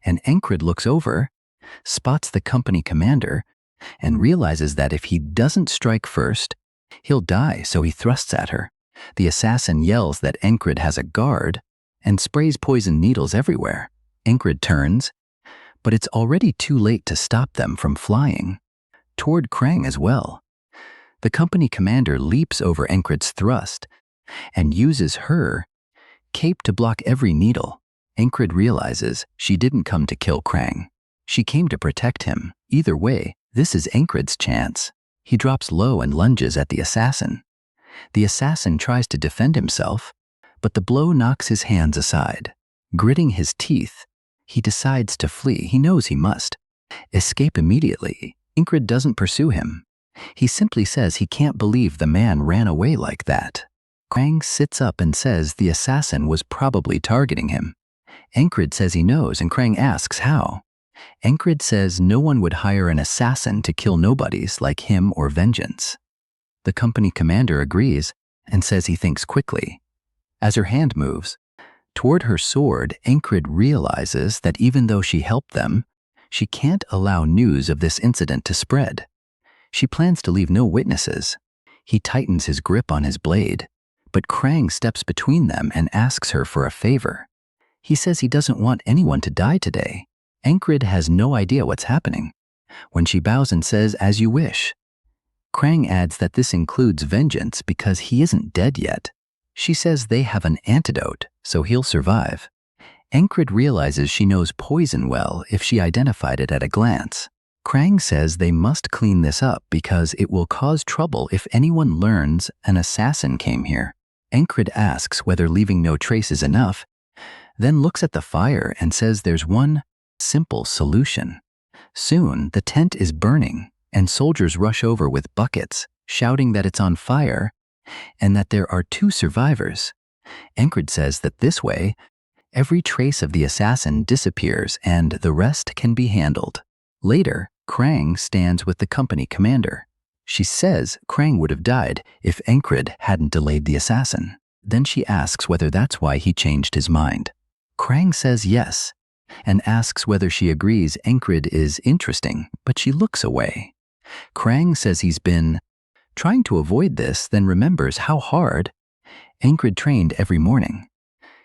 and Encred looks over, spots the company commander, and realizes that if he doesn't strike first, he'll die, so he thrusts at her. The assassin yells that Encred has a guard and sprays poison needles everywhere. Encred turns, but it's already too late to stop them from flying toward Krang as well. The company commander leaps over Encred's thrust and uses her cape to block every needle. Encred realizes she didn't come to kill Krang. She came to protect him. Either way, this is Encred's chance. He drops low and lunges at the assassin. The assassin tries to defend himself, but the blow knocks his hands aside. Gritting his teeth, he decides to flee. He knows he must escape immediately. Encred doesn't pursue him. He simply says he can't believe the man ran away like that. Krang sits up and says the assassin was probably targeting him. Encred says he knows, and Krang asks how. Encred says no one would hire an assassin to kill nobodies like him or Vengeance. The company commander agrees and says he thinks quickly. As her hand moves toward her sword, Encred realizes that even though she helped them, she can't allow news of this incident to spread. She plans to leave no witnesses. He tightens his grip on his blade, but Krang steps between them and asks her for a favor. He says he doesn't want anyone to die today. Encred has no idea what's happening. When she bows and says, "As you wish," Krang adds that this includes Vengeance because he isn't dead yet. She says they have an antidote, so he'll survive. Encred realizes she knows poison well if she identified it at a glance. Krang says they must clean this up because it will cause trouble if anyone learns an assassin came here. Encred asks whether leaving no trace is enough, then looks at the fire and says there's one simple solution. Soon, the tent is burning, and soldiers rush over with buckets, shouting that it's on fire and that there are 2 survivors. Encred says that this way, every trace of the assassin disappears and the rest can be handled. Later, Krang stands with the company commander. She says Krang would have died if Encred hadn't delayed the assassin. Then she asks whether that's why he changed his mind. Krang says yes, and asks whether she agrees Encred is interesting, but she looks away. Krang says he's been trying to avoid this, then remembers how hard Encred trained every morning.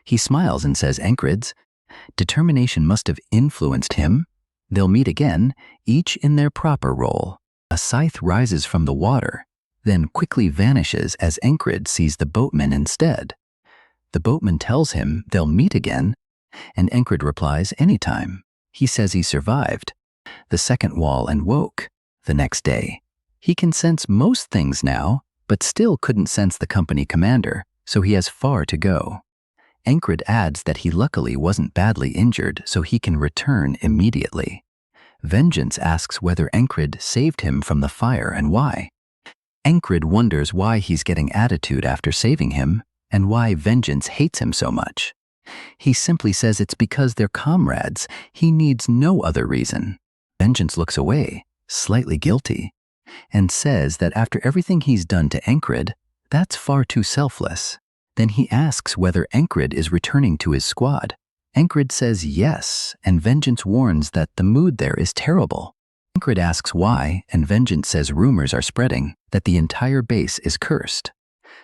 He smiles and says Encred's determination must have influenced him. They'll meet again, each in their proper role. A scythe rises from the water, then quickly vanishes as Encred sees the boatman instead. The boatman tells him they'll meet again, and Encred replies anytime. He says he survived the second wall and woke the next day. He can sense most things now, but still couldn't sense the company commander, so he has far to go. Encred adds that he luckily wasn't badly injured, so he can return immediately. Vengeance asks whether Encred saved him from the fire and why. Encred wonders why he's getting attitude after saving him and why Vengeance hates him so much. He simply says it's because they're comrades. He needs no other reason. Vengeance looks away, slightly guilty, and says that after everything he's done to Encred, that's far too selfless. Then he asks whether Encred is returning to his squad. Encred says yes, and Vengeance warns that the mood there is terrible. Encred asks why, and Vengeance says rumors are spreading that the entire base is cursed.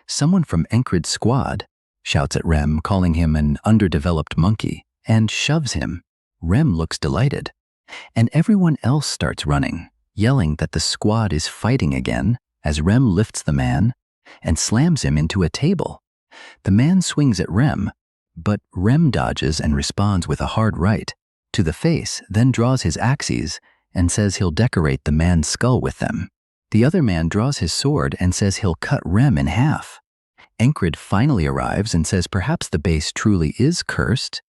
Someone from Encred's squad shouts at Rem, calling him an underdeveloped monkey, and shoves him. Rem looks delighted, and everyone else starts running, yelling that the squad is fighting again as Rem lifts the man and slams him into a table. The man swings at Rem, But Rem dodges and responds with a hard right to the face, then draws his axes and says he'll decorate the man's skull with them. The other man draws his sword and says he'll cut Rem in half. Encred finally arrives and says perhaps the base truly is cursed,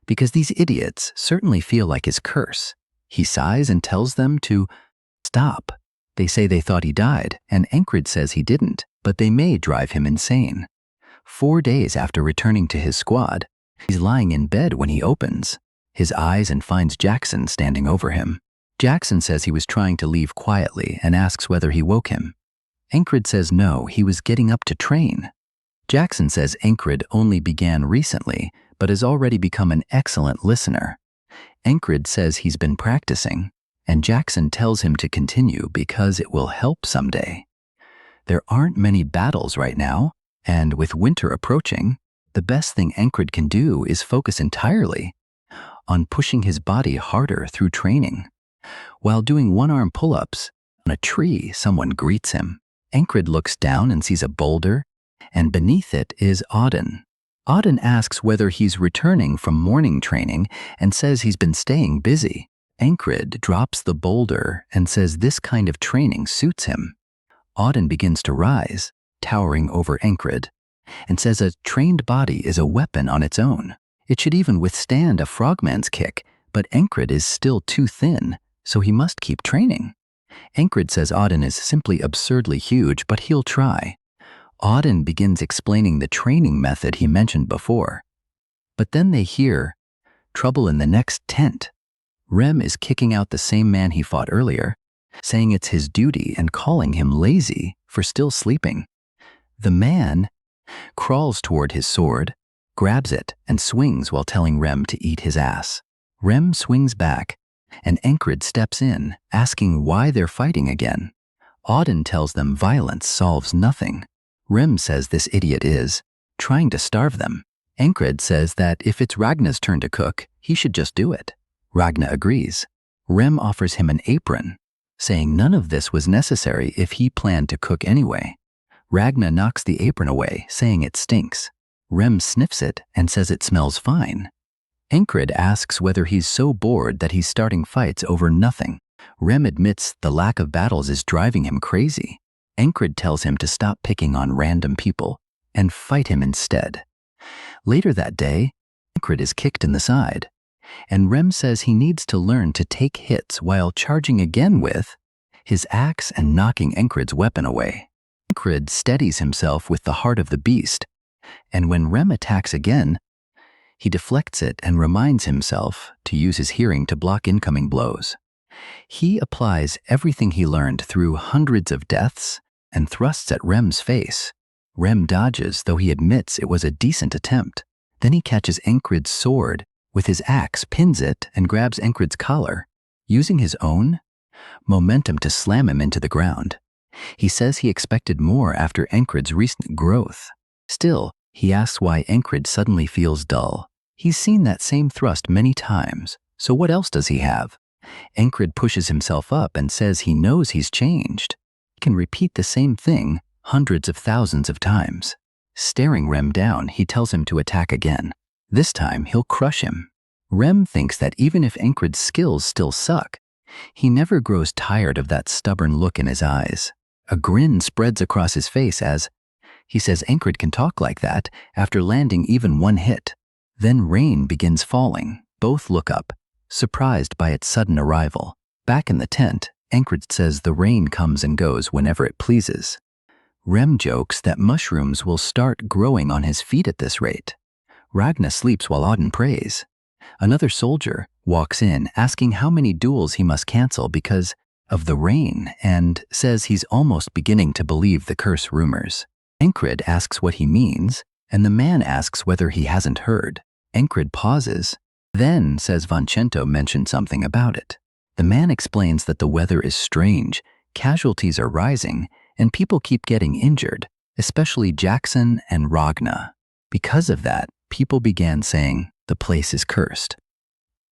because these idiots certainly feel like his curse. He sighs and tells them to stop. They say they thought he died, and Encred says he didn't, but they may drive him insane. 4 days after returning to his squad, he's lying in bed when he opens his eyes and finds Jackson standing over him. Jackson says he was trying to leave quietly and asks whether he woke him. Encred says no, he was getting up to train. Jackson says Encred only began recently, but has already become an excellent listener. Encred says he's been practicing, and Jackson tells him to continue because it will help someday. There aren't many battles right now, and with winter approaching, the best thing Encred can do is focus entirely on pushing his body harder through training. While doing one-arm pull-ups on a tree, someone greets him. Encred looks down and sees a boulder, and beneath it is Auden. Auden asks whether he's returning from morning training and says he's been staying busy. Encred drops the boulder and says this kind of training suits him. Auden begins to rise, towering over Encred, and says a trained body is a weapon on its own. It should even withstand a frogman's kick, but Encred is still too thin, so he must keep training. Encred says Auden is simply absurdly huge, but he'll try. Auden begins explaining the training method he mentioned before. But then they hear trouble in the next tent. Rem is kicking out the same man he fought earlier, saying it's his duty and calling him lazy for still sleeping. The man crawls toward his sword, grabs it, and swings while telling Rem to eat his ass. Rem swings back, and Encred steps in, asking why they're fighting again. Auden tells them violence solves nothing. Rem says this idiot is trying to starve them. Encred says that if it's Ragna's turn to cook, he should just do it. Ragna agrees. Rem offers him an apron, saying none of this was necessary if he planned to cook anyway. Ragna knocks the apron away, saying it stinks. Rem sniffs it and says it smells fine. Encred asks whether he's so bored that he's starting fights over nothing. Rem admits the lack of battles is driving him crazy. Encred tells him to stop picking on random people and fight him instead. Later that day, Encred is kicked in the side, and Rem says he needs to learn to take hits while charging again with his axe and knocking Encred's weapon away. Encred steadies himself with the heart of the beast, and when Rem attacks again, he deflects it and reminds himself to use his hearing to block incoming blows. He applies everything he learned through hundreds of deaths and thrusts at Rem's face. Rem dodges, though he admits it was a decent attempt. Then he catches Encred's sword with his axe, pins it, and grabs Encred's collar, using his own momentum to slam him into the ground. He says he expected more after Encred's recent growth. Still, he asks why Encred suddenly feels dull. He's seen that same thrust many times, so what else does he have? Encred pushes himself up and says he knows he's changed. He can repeat the same thing hundreds of thousands of times. Staring Rem down, he tells him to attack again. This time, he'll crush him. Rem thinks that even if Encred's skills still suck, he never grows tired of that stubborn look in his eyes. A grin spreads across his face as he says Encred can talk like that after landing even one hit. Then rain begins falling. Both look up, surprised by its sudden arrival. Back in the tent, Encred says the rain comes and goes whenever it pleases. Rem jokes that mushrooms will start growing on his feet at this rate. Ragna sleeps while Auden prays. Another soldier walks in, asking how many duels he must cancel because of the rain, and says he's almost beginning to believe the curse rumors. Encred asks what he means, and the man asks whether he hasn't heard. Encred pauses, then says Vincento mentioned something about it. The man explains that the weather is strange, casualties are rising, and people keep getting injured, especially Jackson and Ragna. Because of that, people began saying the place is cursed.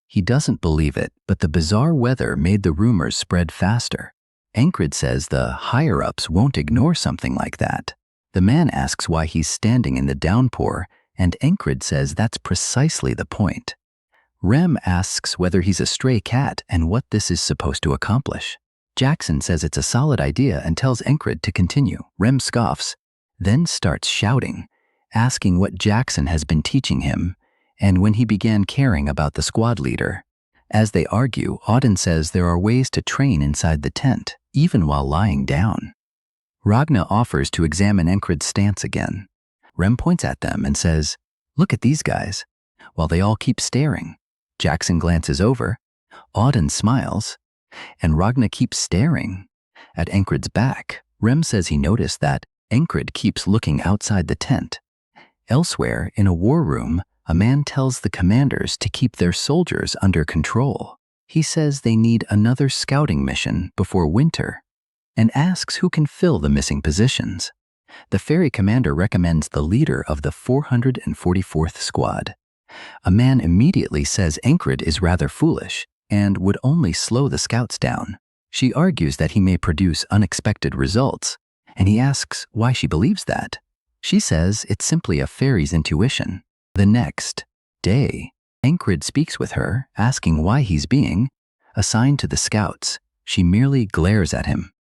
He doesn't believe it, but the bizarre weather made the rumors spread faster. Encred says the higher-ups won't ignore something like that. The man asks why he's standing in the downpour and Encrid says that's precisely the point. Rem asks whether he's a stray cat and what this is supposed to accomplish. Jackson says it's a solid idea and tells Encrid to continue. Rem scoffs, then starts shouting, asking what Jackson has been teaching him and when he began caring about the squad leader. As they argue, Auden says there are ways to train inside the tent, even while lying down. Ragna offers to examine Encrid's stance again. Rem points at them and says, "Look at these guys," while they all keep staring. Jackson glances over, Auden smiles, and Ragna keeps staring. At Encrid's back, Rem says he noticed that Encrid keeps looking outside the tent. Elsewhere, in a war room, a man tells the commanders to keep their soldiers under control. He says they need another scouting mission before winter, and asks who can fill the missing positions. The ferry commander recommends the leader of the 444th Squad. A man immediately says Encrid is rather foolish and would only slow the scouts down. She argues that he may produce unexpected results, and he asks why she believes that. She says it's simply a fairy's intuition. The next day, Encrid speaks with her, asking why he's being assigned to the scouts. She merely glares at him.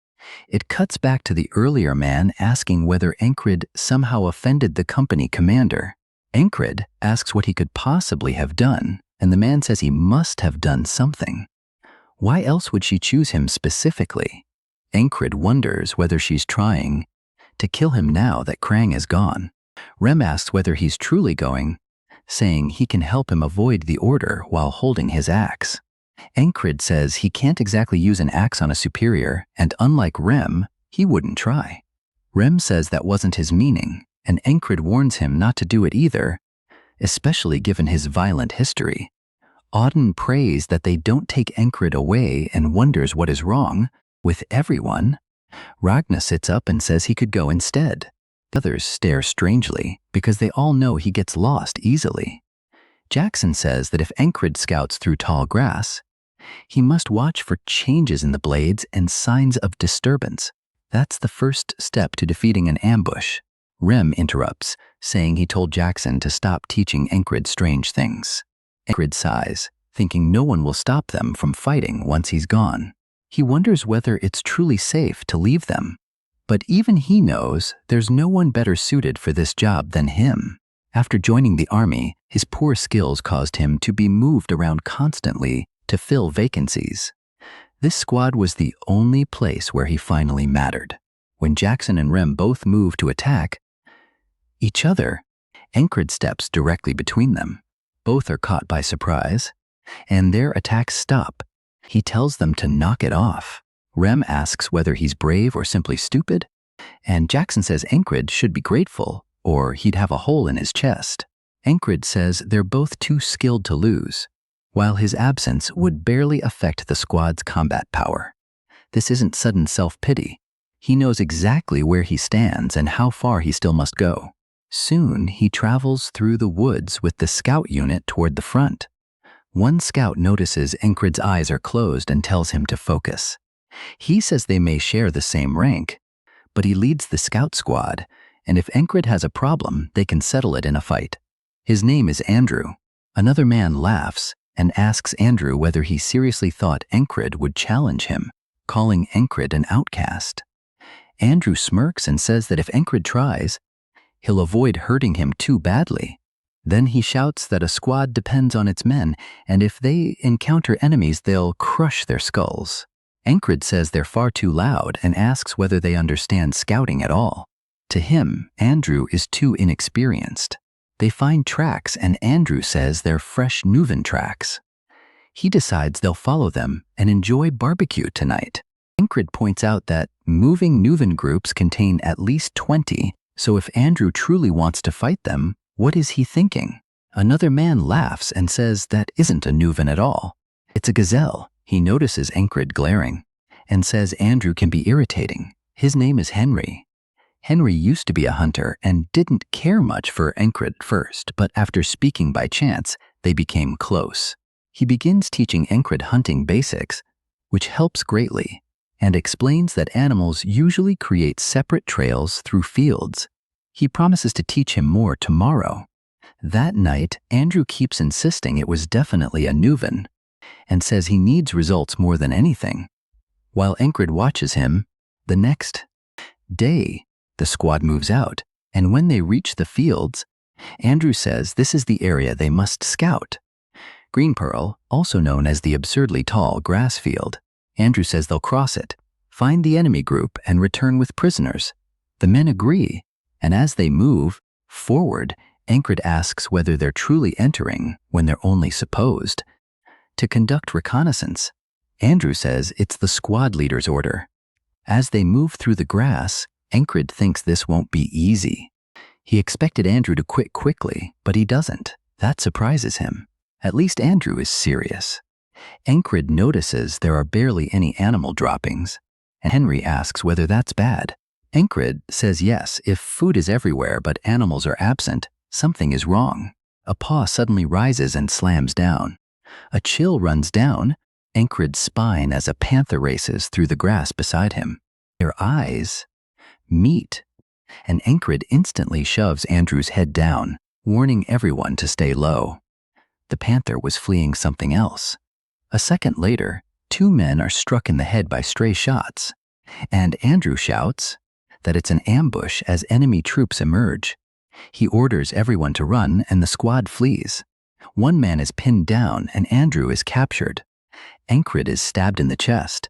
It cuts back to the earlier man asking whether Encrid somehow offended the company commander. Encrid asks what he could possibly have done, and the man says he must have done something. Why else would she choose him specifically? Encrid wonders whether she's trying to kill him now that Krang is gone. Rem asks whether he's truly going, saying he can help him avoid the order while holding his axe. Encrid says he can't exactly use an axe on a superior, and unlike Rem, he wouldn't try. Rem says that wasn't his meaning, and Encrid warns him not to do it either, especially given his violent history. Auden prays that they don't take Encrid away and wonders what is wrong with everyone. Ragna sits up and says he could go instead. The others stare strangely because they all know he gets lost easily. Jackson says that if Encrid scouts through tall grass, he must watch for changes in the blades and signs of disturbance. That's the first step to defeating an ambush. Rem interrupts, saying he told Jackson to stop teaching Encrid strange things. Encrid sighs, thinking no one will stop them from fighting once he's gone. He wonders whether it's truly safe to leave them. But even he knows there's no one better suited for this job than him. After joining the army, his poor skills caused him to be moved around constantly to fill vacancies. This squad was the only place where he finally mattered. When Jackson and Rem both move to attack each other, Encrid steps directly between them. Both are caught by surprise, and their attacks stop. He tells them to knock it off. Rem asks whether he's brave or simply stupid, and Jackson says Encrid should be grateful, or he'd have a hole in his chest. Encrid says they're both too skilled to lose, while his absence would barely affect the squad's combat power. This isn't sudden self-pity. He knows exactly where he stands and how far he still must go. Soon, he travels through the woods with the scout unit toward the front. One scout notices Encrid's eyes are closed and tells him to focus. He says they may share the same rank, but he leads the scout squad, and if Encrid has a problem, they can settle it in a fight. His name is Andrew. Another man laughs and asks Andrew whether he seriously thought Encrid would challenge him, calling Encrid an outcast. Andrew smirks and says that if Encrid tries, he'll avoid hurting him too badly. Then he shouts that a squad depends on its men, and if they encounter enemies, they'll crush their skulls. Encrid says they're far too loud and asks whether they understand scouting at all. To him, Andrew is too inexperienced. They find tracks, and Andrew says they're fresh Nuven tracks. He decides they'll follow them and enjoy barbecue tonight. Encrid points out that moving Nuven groups contain at least 20, so if Andrew truly wants to fight them, what is he thinking? Another man laughs and says that isn't a Nuven at all. It's a gazelle. He notices Encrid glaring and says Andrew can be irritating. His name is Henry. Henry used to be a hunter and didn't care much for Encrid at first, but after speaking by chance, they became close. He begins teaching Encrid hunting basics, which helps greatly, and explains that animals usually create separate trails through fields. He promises to teach him more tomorrow. That night, Andrew keeps insisting it was definitely a Nuvan and says he needs results more than anything. While Encred watches him, the next day, the squad moves out, and when they reach the fields, Andrew says this is the area they must scout. Green Pearl, also known as the absurdly tall grass field. Andrew says they'll cross it, find the enemy group, and return with prisoners. The men agree, and as they move forward, Encred asks whether they're truly entering when they're only supposed to conduct reconnaissance. Andrew says it's the squad leader's order. As they move through the grass, Encred thinks this won't be easy. He expected Andrew to quit quickly, but he doesn't. That surprises him. At least Andrew is serious. Encred notices there are barely any animal droppings, and Henry asks whether that's bad. Encred says yes, if food is everywhere but animals are absent, something is wrong. A paw suddenly rises and slams down. A chill runs down Encred's spine as a panther races through the grass beside him. Their eyes meet, and Encred instantly shoves Andrew's head down, warning everyone to stay low. The panther was fleeing something else. A second later, two men are struck in the head by stray shots, and Andrew shouts that it's an ambush as enemy troops emerge. He orders everyone to run, and the squad flees. One man is pinned down, and Andrew is captured. Encred is stabbed in the chest,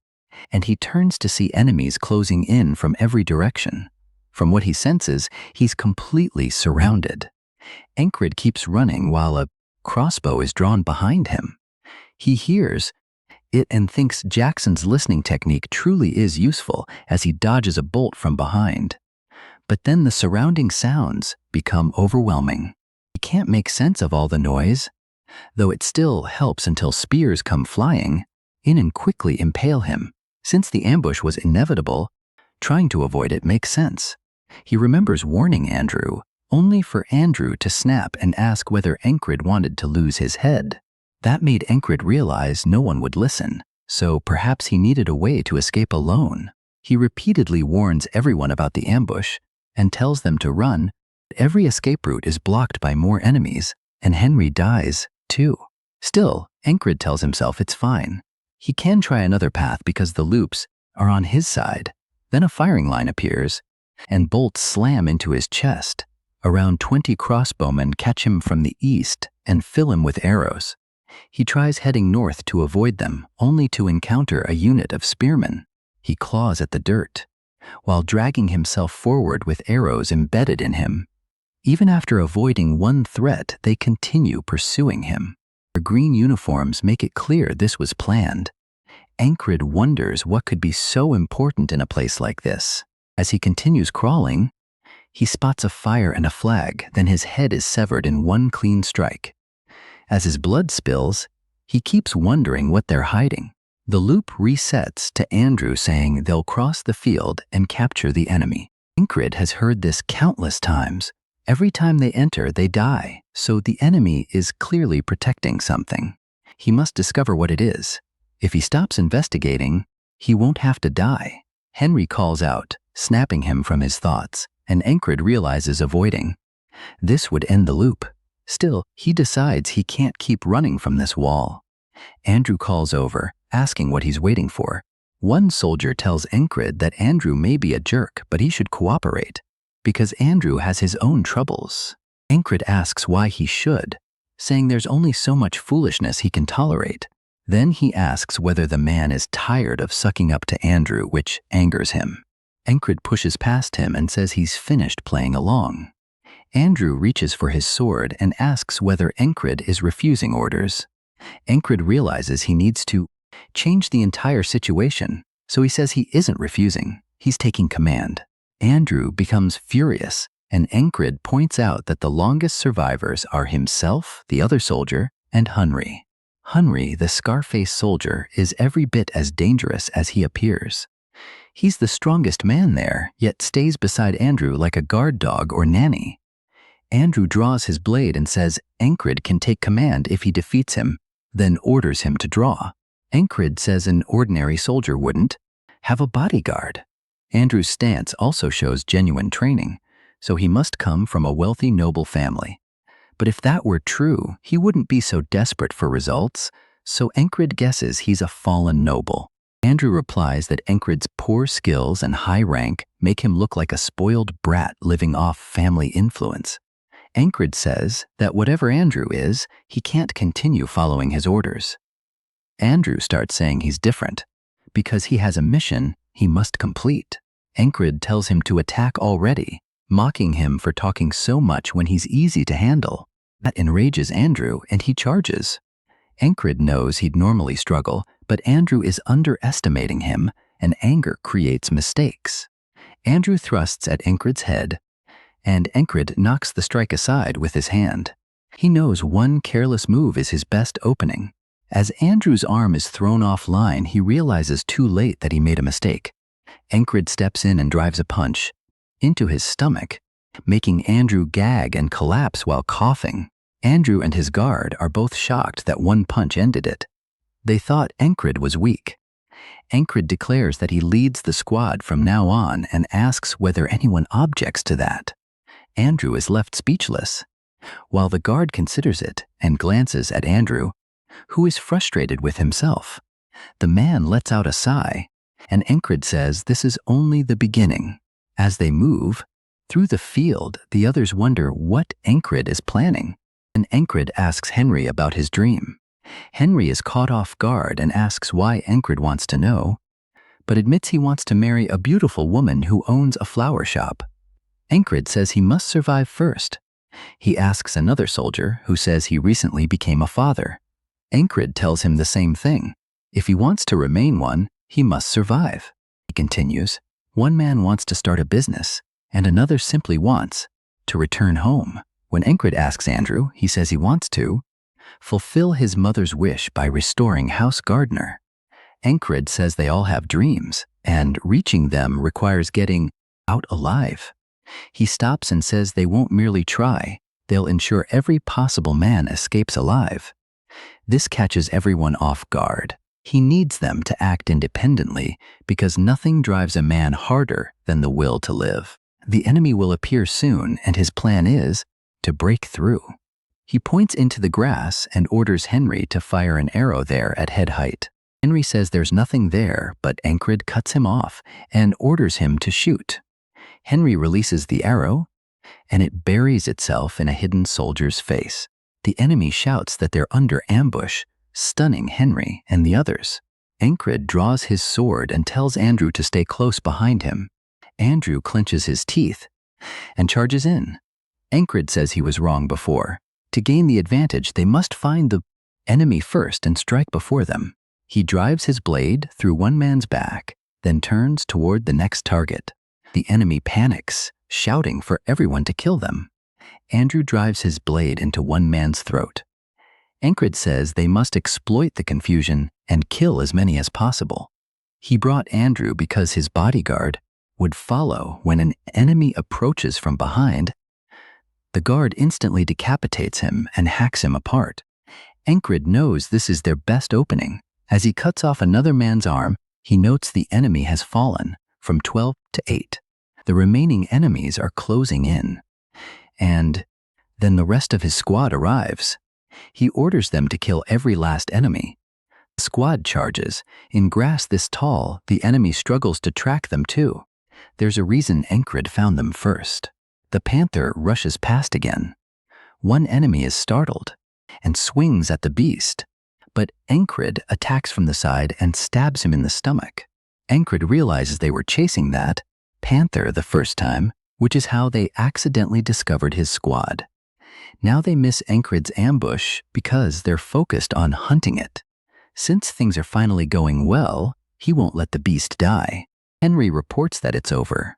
and he turns to see enemies closing in from every direction. From what he senses, he's completely surrounded. Encred keeps running while a crossbow is drawn behind him. He hears it and thinks Jackson's listening technique truly is useful as he dodges a bolt from behind. But then the surrounding sounds become overwhelming. He can't make sense of all the noise, though it still helps until spears come flying in and quickly impale him. Since the ambush was inevitable, trying to avoid it makes sense. He remembers warning Andrew, only for Andrew to snap and ask whether Encred wanted to lose his head. That made Encred realize no one would listen, so perhaps he needed a way to escape alone. He repeatedly warns everyone about the ambush and tells them to run. Every escape route is blocked by more enemies, and Henry dies, too. Still, Encred tells himself it's fine. He can try another path because the loops are on his side. Then a firing line appears, and bolts slam into his chest. Around 20 crossbowmen catch him from the east and fill him with arrows. He tries heading north to avoid them, only to encounter a unit of spearmen. He claws at the dirt, while dragging himself forward with arrows embedded in him. Even after avoiding one threat, they continue pursuing him. Their green uniforms make it clear this was planned. Encred wonders what could be so important in a place like this. As he continues crawling, he spots a fire and a flag, then his head is severed in one clean strike. As his blood spills, he keeps wondering what they're hiding. The loop resets to Andrew saying they'll cross the field and capture the enemy. Encred has heard this countless times. Every time they enter, they die, so the enemy is clearly protecting something. He must discover what it is. If he stops investigating, he won't have to die. Henry calls out, snapping him from his thoughts, and Encred realizes avoiding. This would end the loop. Still, he decides he can't keep running from this wall. Andrew calls over, asking what he's waiting for. One soldier tells Encred that Andrew may be a jerk, but he should cooperate, because Andrew has his own troubles. Encred asks why he should, saying there's only so much foolishness he can tolerate. Then he asks whether the man is tired of sucking up to Andrew, which angers him. Encred pushes past him and says he's finished playing along. Andrew reaches for his sword and asks whether Encred is refusing orders. Encred realizes he needs to change the entire situation, so he says he isn't refusing, he's taking command. Andrew becomes furious, and Encred points out that the longest survivors are himself, the other soldier, and Henry. Henry, the scar-faced soldier, is every bit as dangerous as he appears. He's the strongest man there, yet stays beside Andrew like a guard dog or nanny. Andrew draws his blade and says Encred can take command if he defeats him, then orders him to draw. Encred says an ordinary soldier wouldn't have a bodyguard. Andrew's stance also shows genuine training, so he must come from a wealthy noble family. But if that were true, he wouldn't be so desperate for results, so Encred guesses he's a fallen noble. Andrew replies that Encred's poor skills and high rank make him look like a spoiled brat living off family influence. Encred says that whatever Andrew is, he can't continue following his orders. Andrew starts saying he's different, because he has a mission he must complete. Encred tells him to attack already, mocking him for talking so much when he's easy to handle. That enrages Andrew and he charges. Encred knows he'd normally struggle, but Andrew is underestimating him, and anger creates mistakes. Andrew thrusts at Encred's head, and Encred knocks the strike aside with his hand. He knows one careless move is his best opening. As Andrew's arm is thrown offline, he realizes too late that he made a mistake. Encred steps in and drives a punch into his stomach, making Andrew gag and collapse while coughing. Andrew and his guard are both shocked that one punch ended it. They thought Encred was weak. Encred declares that he leads the squad from now on and asks whether anyone objects to that. Andrew is left speechless, while the guard considers it and glances at Andrew, who is frustrated with himself. The man lets out a sigh, and Encred says this is only the beginning. As they move through the field, the others wonder what Encred is planning. And Encred asks Henry about his dream. Henry is caught off guard and asks why Encred wants to know, but admits he wants to marry a beautiful woman who owns a flower shop. Encred says he must survive first. He asks another soldier who says he recently became a father. Encred tells him the same thing. If he wants to remain one, he must survive. He continues, one man wants to start a business, and another simply wants to return home. When Encred asks Andrew, he says he wants to fulfill his mother's wish by restoring House Gardner. Encred says they all have dreams, and reaching them requires getting out alive. He stops and says they won't merely try, they'll ensure every possible man escapes alive. This catches everyone off guard. He needs them to act independently because nothing drives a man harder than the will to live. The enemy will appear soon, and his plan is to break through. He points into the grass and orders Henry to fire an arrow there at head height. Henry says there's nothing there, but Encred cuts him off and orders him to shoot. Henry releases the arrow, and it buries itself in a hidden soldier's face. The enemy shouts that they're under ambush, stunning Henry and the others. Encred draws his sword and tells Andrew to stay close behind him. Andrew clenches his teeth and charges in. Encred says he was wrong before. To gain the advantage, they must find the enemy first and strike before them. He drives his blade through one man's back, then turns toward the next target. The enemy panics, shouting for everyone to kill them. Andrew drives his blade into one man's throat. Encred says they must exploit the confusion and kill as many as possible. He brought Andrew because his bodyguard would follow when an enemy approaches from behind. The guard instantly decapitates him and hacks him apart. Encred knows this is their best opening. As he cuts off another man's arm, he notes the enemy has fallen from 12 to 8. The remaining enemies are closing in. And then the rest of his squad arrives. He orders them to kill every last enemy. The squad charges. In grass this tall, the enemy struggles to track them too. There's a reason Encred found them first. The panther rushes past again. One enemy is startled and swings at the beast, but Encred attacks from the side and stabs him in the stomach. Encred realizes they were chasing that panther the first time, which is how they accidentally discovered his squad. Now they miss Encred's ambush because they're focused on hunting it. Since things are finally going well, he won't let the beast die. Henry reports that it's over.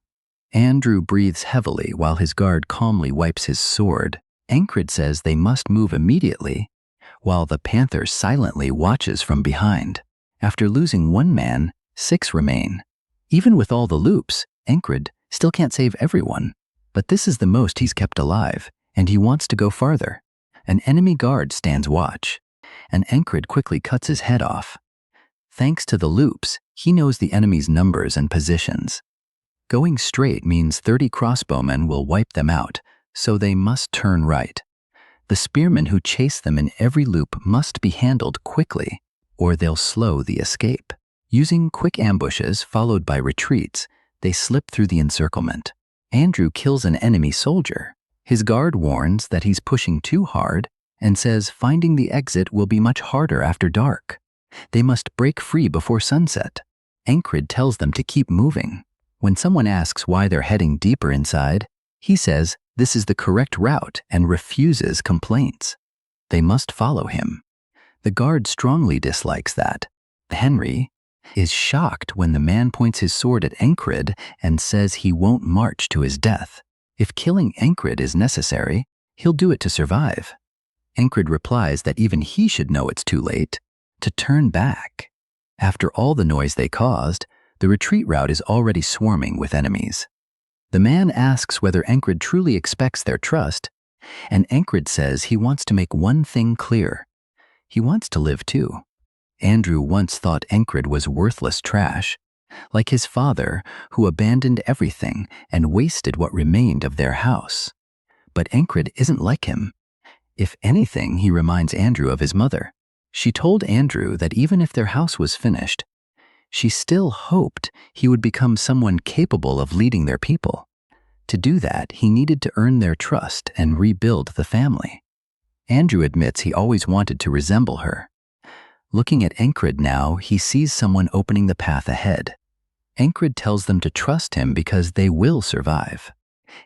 Andrew breathes heavily while his guard calmly wipes his sword. Encred says they must move immediately, while the panther silently watches from behind. After losing one man, 6 remain. Even with all the loops, Encred still can't save everyone, but this is the most he's kept alive, and he wants to go farther. An enemy guard stands watch, and Encred quickly cuts his head off. Thanks to the loops, he knows the enemy's numbers and positions. Going straight means 30 crossbowmen will wipe them out, so they must turn right. The spearmen who chase them in every loop must be handled quickly, or they'll slow the escape. Using quick ambushes followed by retreats, they slip through the encirclement. Andrew kills an enemy soldier. His guard warns that he's pushing too hard and says finding the exit will be much harder after dark. They must break free before sunset. Ancred tells them to keep moving. When someone asks why they're heading deeper inside, he says this is the correct route and refuses complaints. They must follow him. The guard strongly dislikes that. Henry is shocked when the man points his sword at Ancred and says he won't march to his death. If killing Ancred is necessary, he'll do it to survive. Ancred replies that even he should know it's too late to turn back. After all the noise they caused, the retreat route is already swarming with enemies. The man asks whether Ancred truly expects their trust, and Ancred says he wants to make one thing clear. He wants to live too. Andrew once thought Ancred was worthless trash, like his father who abandoned everything and wasted what remained of their house. But Ancred isn't like him. If anything, he reminds Andrew of his mother. She told Andrew that even if their house was finished, she still hoped he would become someone capable of leading their people. To do that, he needed to earn their trust and rebuild the family. Andrew admits he always wanted to resemble her. Looking at Ancred now, he sees someone opening the path ahead. Ancred tells them to trust him because they will survive.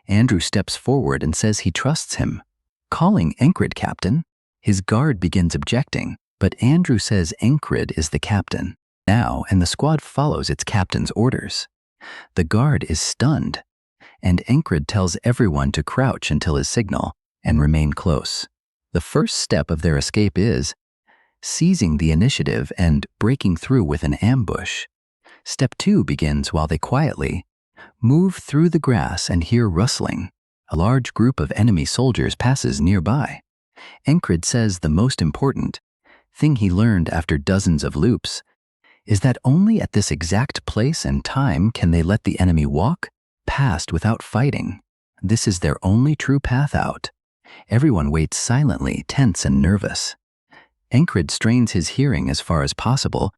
Andrew steps forward and says he trusts him. Calling Ancred captain, his guard begins objecting, but Andrew says Ancred is the captain now, and the squad follows its captain's orders. The guard is stunned, and Ancred tells everyone to crouch until his signal and remain close. The first step of their escape is seizing the initiative and breaking through with an ambush. Step 2 begins while they quietly move through the grass and hear rustling. A large group of enemy soldiers passes nearby. Ancred says the most important thing he learned after dozens of loops is that only at this exact place and time can they let the enemy walk past without fighting. This is their only true path out. Everyone waits silently, tense and nervous. Ancred strains his hearing as far as possible,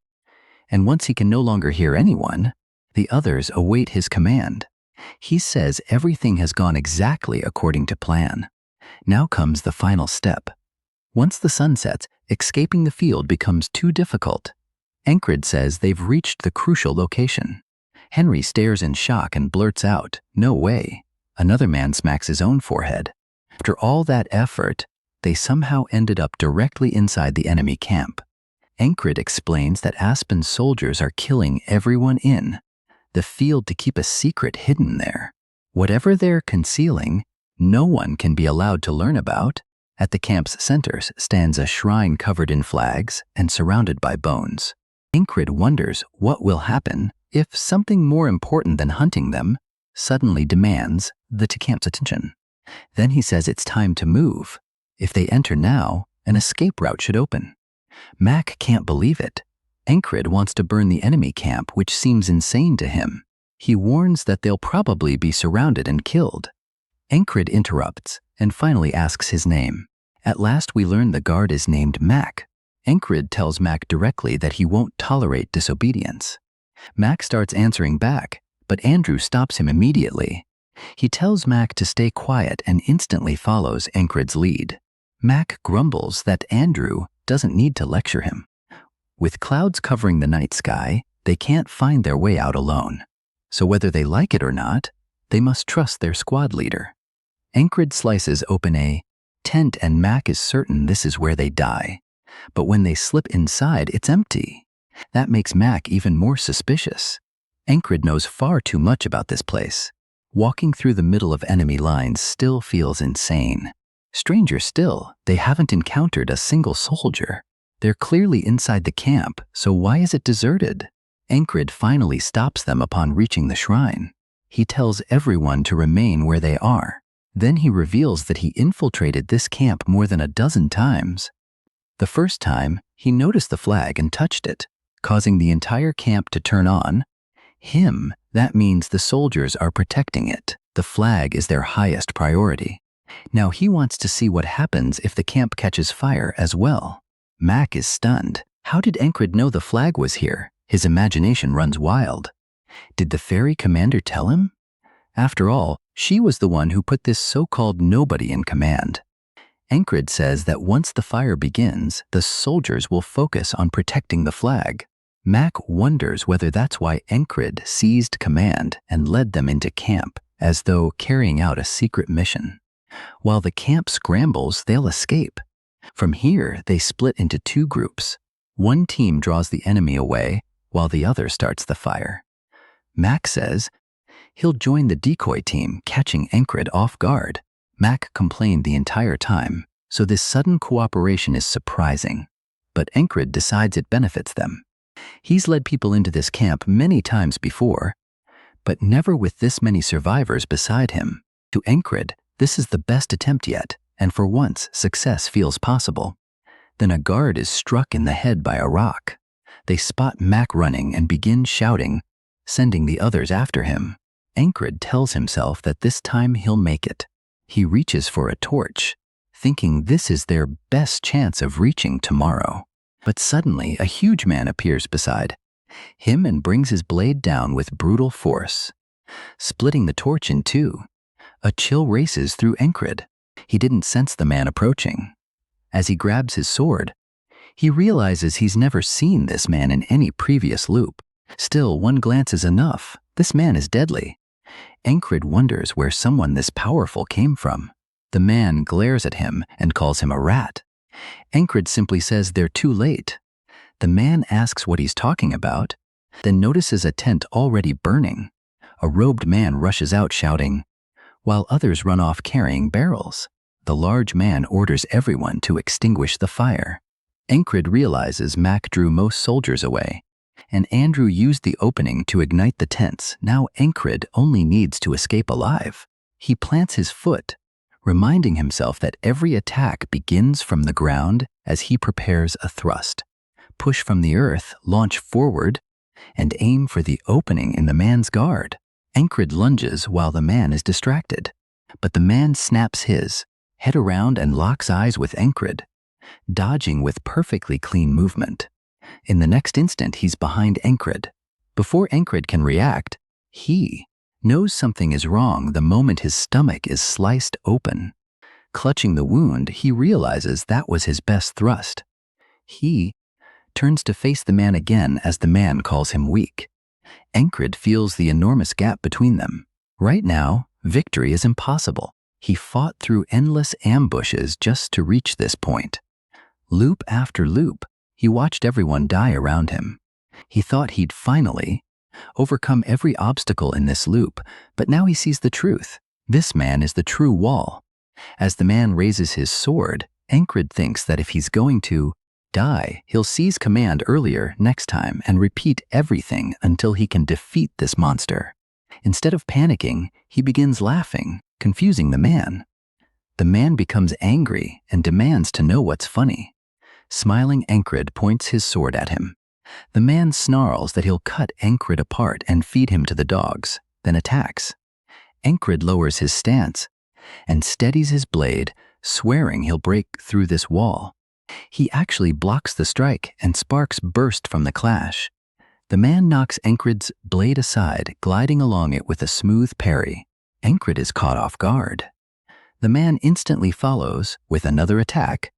and once he can no longer hear anyone, the others await his command. He says everything has gone exactly according to plan. Now comes the final step. Once the sun sets, escaping the field becomes too difficult. Ancred says they've reached the crucial location. Henry stares in shock and blurts out, "No way." Another man smacks his own forehead. After all that effort, they somehow ended up directly inside the enemy camp. Ancred explains that Aspen's soldiers are killing everyone in the field to keep a secret hidden there. Whatever they're concealing, no one can be allowed to learn about. At the camp's center stands a shrine covered in flags and surrounded by bones. Ancred wonders what will happen if something more important than hunting them suddenly demands the camp's attention. Then he says it's time to move. If they enter now, an escape route should open. Mac can't believe it. Ancred wants to burn the enemy camp, which seems insane to him. He warns that they'll probably be surrounded and killed. Ancred interrupts and finally asks his name. At last we learn the guard is named Mac. Ancred tells Mac directly that he won't tolerate disobedience. Mac starts answering back, but Andrew stops him immediately. He tells Mac to stay quiet and instantly follows Ancred's lead. Mac grumbles that Andrew doesn't need to lecture him. With clouds covering the night sky, they can't find their way out alone. So whether they like it or not, they must trust their squad leader. Ancred slices open a tent and Mac is certain this is where they die. But when they slip inside, it's empty. That makes Mac even more suspicious. Ancred knows far too much about this place. Walking through the middle of enemy lines still feels insane. Stranger still, they haven't encountered a single soldier. They're clearly inside the camp, so why is it deserted? Ancred finally stops them upon reaching the shrine. He tells everyone to remain where they are. Then he reveals that he infiltrated this camp more than a dozen times. The first time, he noticed the flag and touched it, causing the entire camp to turn on him. That means the soldiers are protecting it. The flag is their highest priority. Now he wants to see what happens if the camp catches fire as well. Mac is stunned. How did Encred know the flag was here? His imagination runs wild. Did the fairy commander tell him? After all, she was the one who put this so-called nobody in command. Encred says that once the fire begins, the soldiers will focus on protecting the flag. Mac wonders whether that's why Encred seized command and led them into camp, as though carrying out a secret mission. While the camp scrambles, they'll escape. From here, they split into two groups. One team draws the enemy away, while the other starts the fire. Mac says he'll join the decoy team, catching Encred off guard. Mac complained the entire time, so this sudden cooperation is surprising. But Encred decides it benefits them. He's led people into this camp many times before, but never with this many survivors beside him. To Encred, this is the best attempt yet, and for once, success feels possible. Then a guard is struck in the head by a rock. They spot Mac running and begin shouting, sending the others after him. Encred tells himself that this time he'll make it. He reaches for a torch, thinking this is their best chance of reaching tomorrow. But suddenly, a huge man appears beside him and brings his blade down with brutal force, splitting the torch in two. A chill races through Encred. He didn't sense the man approaching. As he grabs his sword, he realizes he's never seen this man in any previous loop. Still, one glance is enough. This man is deadly. Encred wonders where someone this powerful came from. The man glares at him and calls him a rat. Encred simply says they're too late. The man asks what he's talking about, then notices a tent already burning. A robed man rushes out shouting, while others run off carrying barrels. The large man orders everyone to extinguish the fire. Encred realizes Mac drew most soldiers away, and Andrew used the opening to ignite the tents. Now Encred only needs to escape alive. He plants his foot, reminding himself that every attack begins from the ground as he prepares a thrust. Push from the earth, launch forward, and aim for the opening in the man's guard. Encred lunges while the man is distracted, but the man snaps his head around and locks eyes with Encred, dodging with perfectly clean movement. In the next instant, he's behind Encred. Before Encred can react, he knows something is wrong the moment his stomach is sliced open. Clutching the wound, he realizes that was his best thrust. He turns to face the man again as the man calls him weak. Encred feels the enormous gap between them. Right now, victory is impossible. He fought through endless ambushes just to reach this point. Loop after loop, he watched everyone die around him. He thought he'd finally overcome every obstacle in this loop, but now he sees the truth. This man is the true wall. As the man raises his sword, Encred thinks that if he's going to die, he'll seize command earlier next time and repeat everything until he can defeat this monster. Instead of panicking, he begins laughing, confusing the man. The man becomes angry and demands to know what's funny. Smiling, Encred points his sword at him. The man snarls that he'll cut Encred apart and feed him to the dogs, then attacks. Encred lowers his stance and steadies his blade, swearing he'll break through this wall. He actually blocks the strike, and sparks burst from the clash. The man knocks Encred's blade aside, gliding along it with a smooth parry. Encred is caught off guard. The man instantly follows with another attack,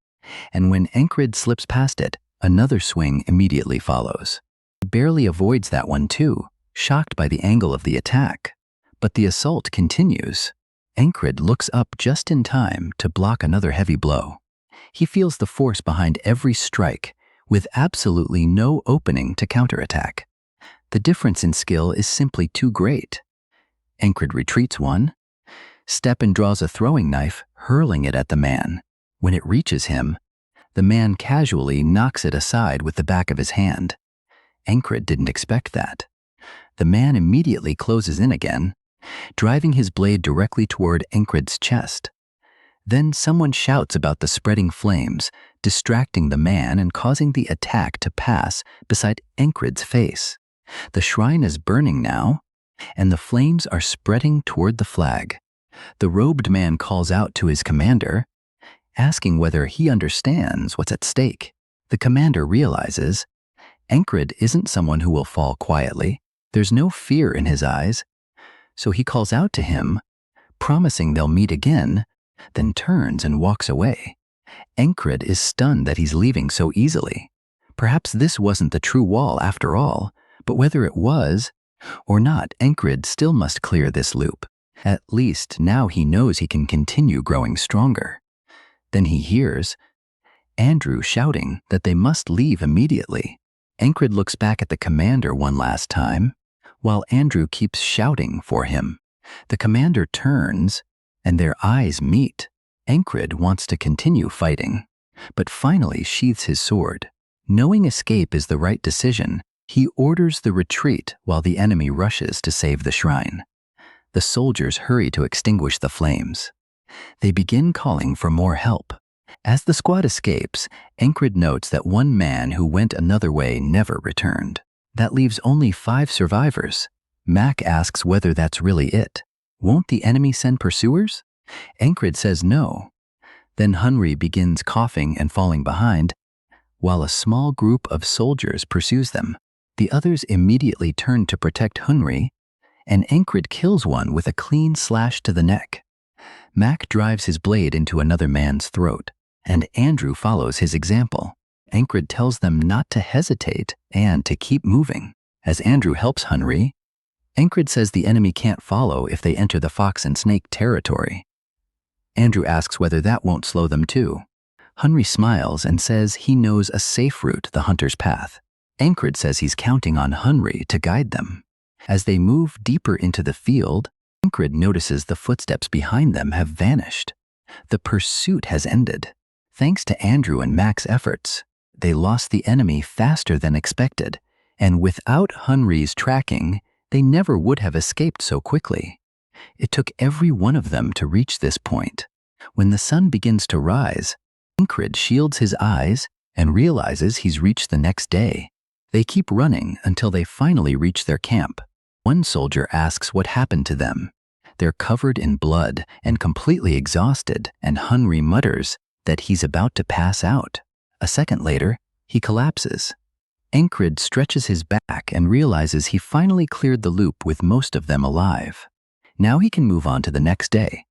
and when Encred slips past it, another swing immediately follows. He barely avoids that one too, shocked by the angle of the attack. But the assault continues. Encred looks up just in time to block another heavy blow. He feels the force behind every strike, with absolutely no opening to counterattack. The difference in skill is simply too great. Encred retreats one step and draws a throwing knife, hurling it at the man. When it reaches him, the man casually knocks it aside with the back of his hand. Encred didn't expect that. The man immediately closes in again, driving his blade directly toward Encred's chest. Then someone shouts about the spreading flames, distracting the man and causing the attack to pass beside Encred's face. The shrine is burning now, and the flames are spreading toward the flag. The robed man calls out to his commander, asking whether he understands what's at stake. The commander realizes Encred isn't someone who will fall quietly. There's no fear in his eyes, so he calls out to him, promising they'll meet again, then turns and walks away. Encred is stunned that he's leaving so easily. Perhaps this wasn't the true wall after all, but whether it was or not, Encred still must clear this loop. At least now he knows he can continue growing stronger. Then he hears Andrew shouting that they must leave immediately. Encred looks back at the commander one last time, while Andrew keeps shouting for him. The commander turns, and their eyes meet. Encred wants to continue fighting, but finally sheathes his sword. Knowing escape is the right decision, he orders the retreat while the enemy rushes to save the shrine. The soldiers hurry to extinguish the flames. They begin calling for more help. As the squad escapes, Encred notes that one man who went another way never returned. That leaves only 5 survivors. Mac asks whether that's really it. Won't the enemy send pursuers? Encred says no. Then Hunri begins coughing and falling behind, while a small group of soldiers pursues them. The others immediately turn to protect Hunri, and Encred kills one with a clean slash to the neck. Mac drives his blade into another man's throat, and Andrew follows his example. Encred tells them not to hesitate and to keep moving. As Andrew helps Hunri, Encred says the enemy can't follow if they enter the fox and snake territory. Andrew asks whether that won't slow them too. Hunri smiles and says he knows a safe route, the hunter's path. Encred says he's counting on Hunri to guide them. As they move deeper into the field, Encred notices the footsteps behind them have vanished. The pursuit has ended. Thanks to Andrew and Mac's efforts, they lost the enemy faster than expected, and without Hunri's tracking, they never would have escaped so quickly. It took every one of them to reach this point. When the sun begins to rise, Encred shields his eyes and realizes he's reached the next day. They keep running until they finally reach their camp. One soldier asks what happened to them. They're covered in blood and completely exhausted, and Hunri mutters that he's about to pass out. A second later, he collapses. Encred stretches his back and realizes he finally cleared the loop with most of them alive. Now he can move on to the next day.